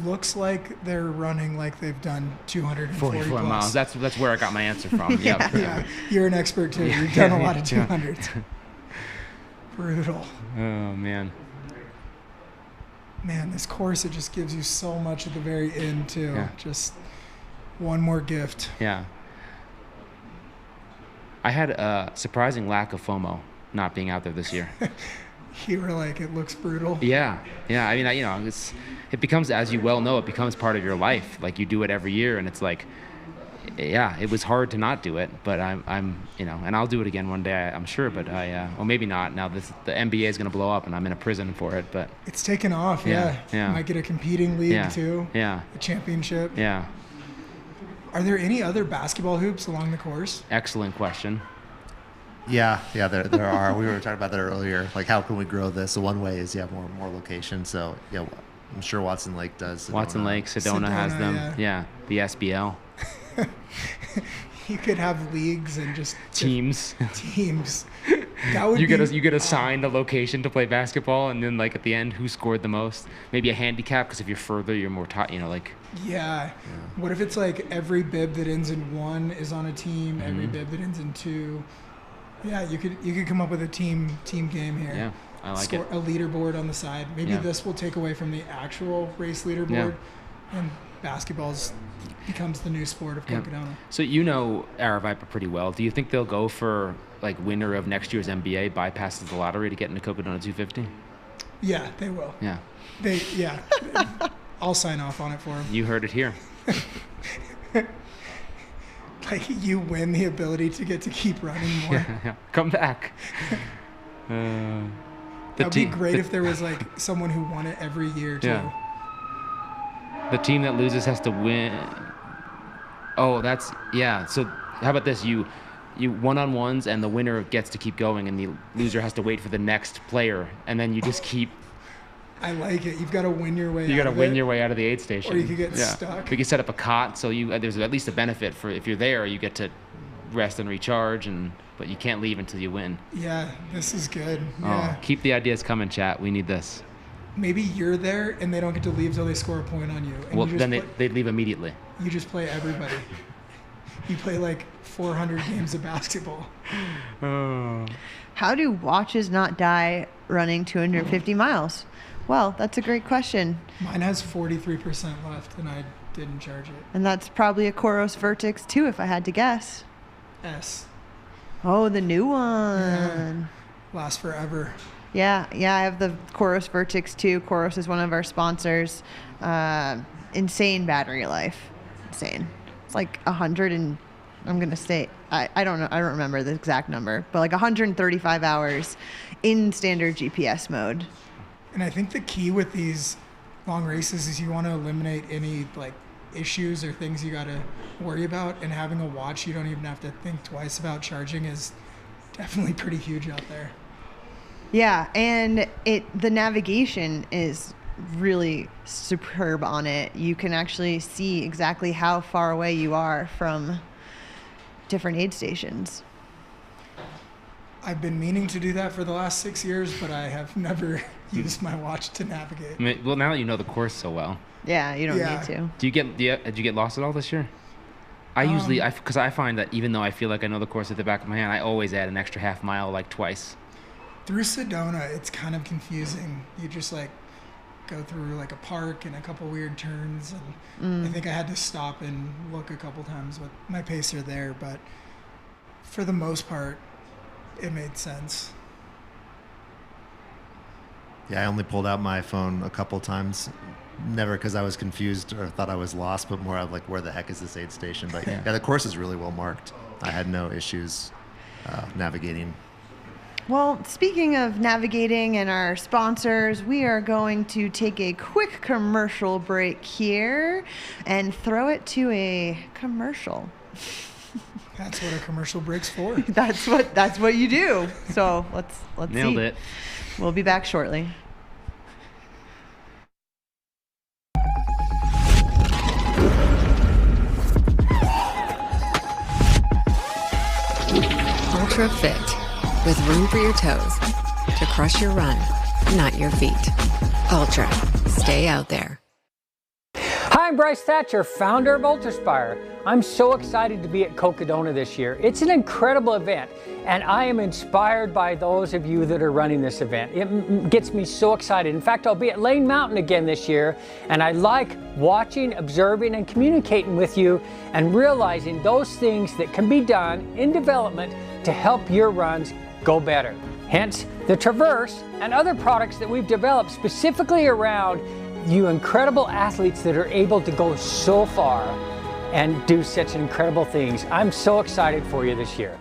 looks like they're running like they've done 240 44 plus. miles. That's where I got my answer from. Yeah. You're an expert too. You've done a lot of 200s. Brutal. Oh man. Man, this course, it just gives you so much at the very end too. Yeah. Just one more gift. Yeah. I had a surprising lack of FOMO not being out there this year. You were like, it looks brutal. Yeah. It becomes, as you well know, it becomes part of your life. Like you do it every year, and it's like, it was hard to not do it, but I'm and I'll do it again one day, I'm sure, but or maybe not. Now the NBA is going to blow up, and I'm in a prison for it, but it's taken off. Yeah. Might get a competing league too. Yeah. A championship. Yeah. Are there any other basketball hoops along the course? Excellent question. Yeah, there are. We were talking about that earlier. Like, how can we grow this? So one way is more locations. So I'm sure Watson Lake does. Watson Lake, Sedona has them. Yeah, the SBL. You could have leagues and just teams. That would you get assigned a location to play basketball, and then like at the end, who scored the most? Maybe a handicap, because if you're further, you're more Yeah. What if it's like every bib that ends in 1 is on a team, every bib that ends in 2? Yeah, you could come up with a team game here. Yeah, I like it. A leaderboard on the side. Maybe this will take away from the actual race leaderboard, and basketball's becomes the new sport of Cocodona. So you know Aravipa pretty well. Do you think they'll go for like winner of next year's NBA bypasses the lottery to get into Cocodona 250? Yeah, they will. Yeah. I'll sign off on it for them. You heard it here. Like, you win the ability to get to keep running more. Yeah. Come back. That'd be great if there was like someone who won it every year too. Yeah. The team that loses has to win. Oh, so how about this? You one-on-ones, and the winner gets to keep going, and the loser has to wait for the next player, and then you just keep. I like it. You've got to win your way. You got to win your way out of the aid station. Or you could get stuck. We can set up a cot, so there's at least a benefit for if you're there, you get to rest and recharge, but you can't leave until you win. Yeah, this is good. Yeah. Keep the ideas coming, chat. We need this. Maybe you're there and they don't get to leave till they score a point on you. And well, then they'd leave immediately. You just play everybody. You play like 400 games of basketball. How do watches not die running 250 miles? Well, that's a great question. Mine has 43% left, and I didn't charge it. And that's probably a Koros Vertex too, if I had to guess. S. Oh, the new one. Yeah. Lasts forever. Yeah, I have the Coros Vertix 2. Coros is one of our sponsors. Insane battery life. Insane. It's like 100 and I'm going to say, I don't know, I don't remember the exact number, but like 135 hours in standard GPS mode. And I think the key with these long races is you want to eliminate any like issues or things you got to worry about, and having a watch you don't even have to think twice about charging is definitely pretty huge out there. Yeah, and the navigation is really superb on it. You can actually see exactly how far away you are from different aid stations. I've been meaning to do that for the last 6 years, but I have never used my watch to navigate. I mean, well, now that you know the course so well. Yeah, you don't need to. Did you get lost at all this year? I usually, because I find that even though I feel like I know the course at the back of my hand, I always add an extra half mile like twice. Through Sedona, it's kind of confusing. You just like go through like a park and a couple weird turns, and I think I had to stop and look a couple times with my pacer there, but for the most part, it made sense. Yeah, I only pulled out my phone a couple times. Never because I was confused or thought I was lost, but more of like, where the heck is this aid station? But yeah, the course is really well marked. I had no issues navigating. Well, speaking of navigating and our sponsors, we are going to take a quick commercial break here and throw it to a commercial. That's what a commercial break's for. That's what you do. So let's Nailed see. it. We'll be back shortly. Ultra Fit, with room for your toes to crush your run, not your feet. Ultra, stay out there. Hi, I'm Bryce Thatcher, founder of Ultraspire. I'm so excited to be at Cocodona this year. It's an incredible event, and I am inspired by those of you that are running this event. It gets me so excited. In fact, I'll be at Lane Mountain again this year, and I like watching, observing, and communicating with you and realizing those things that can be done in development to help your runs go better. Hence, the Traverse and other products that we've developed specifically around you incredible athletes that are able to go so far and do such incredible things. I'm so excited for you this year.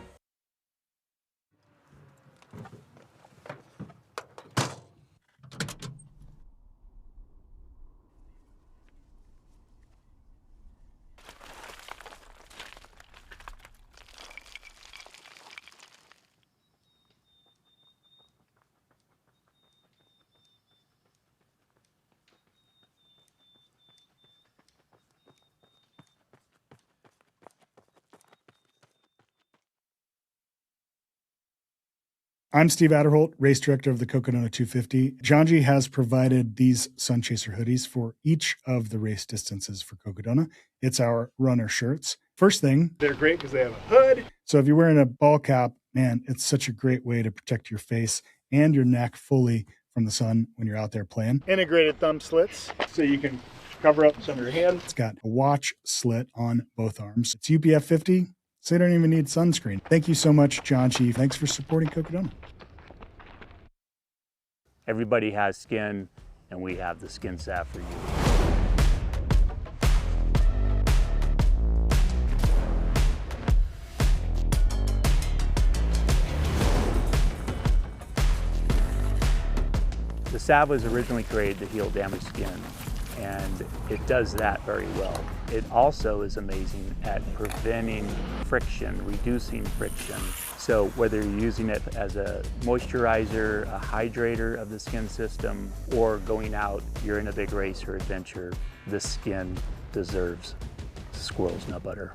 I'm Steve Adderholt, race director of the Cocodona 250. Janji has provided these Sun Chaser hoodies for each of the race distances for Cocodona. It's our runner shirts. First thing, they're great because they have a hood. So if you're wearing a ball cap, man, it's such a great way to protect your face and your neck fully from the sun when you're out there playing. Integrated thumb slits, so you can cover up some of your hand. It's got a watch slit on both arms. It's UPF 50. So you don't even need sunscreen. Thank you so much, John Chief. Thanks for supporting Cocodona. Everybody has skin, and we have the skin salve for you. The salve was originally created to heal damaged skin, and it does that very well. It also is amazing at preventing friction, reducing friction. So whether you're using it as a moisturizer, a hydrator of the skin system, or going out, you're in a big race or adventure, the skin deserves squirrel's nut butter.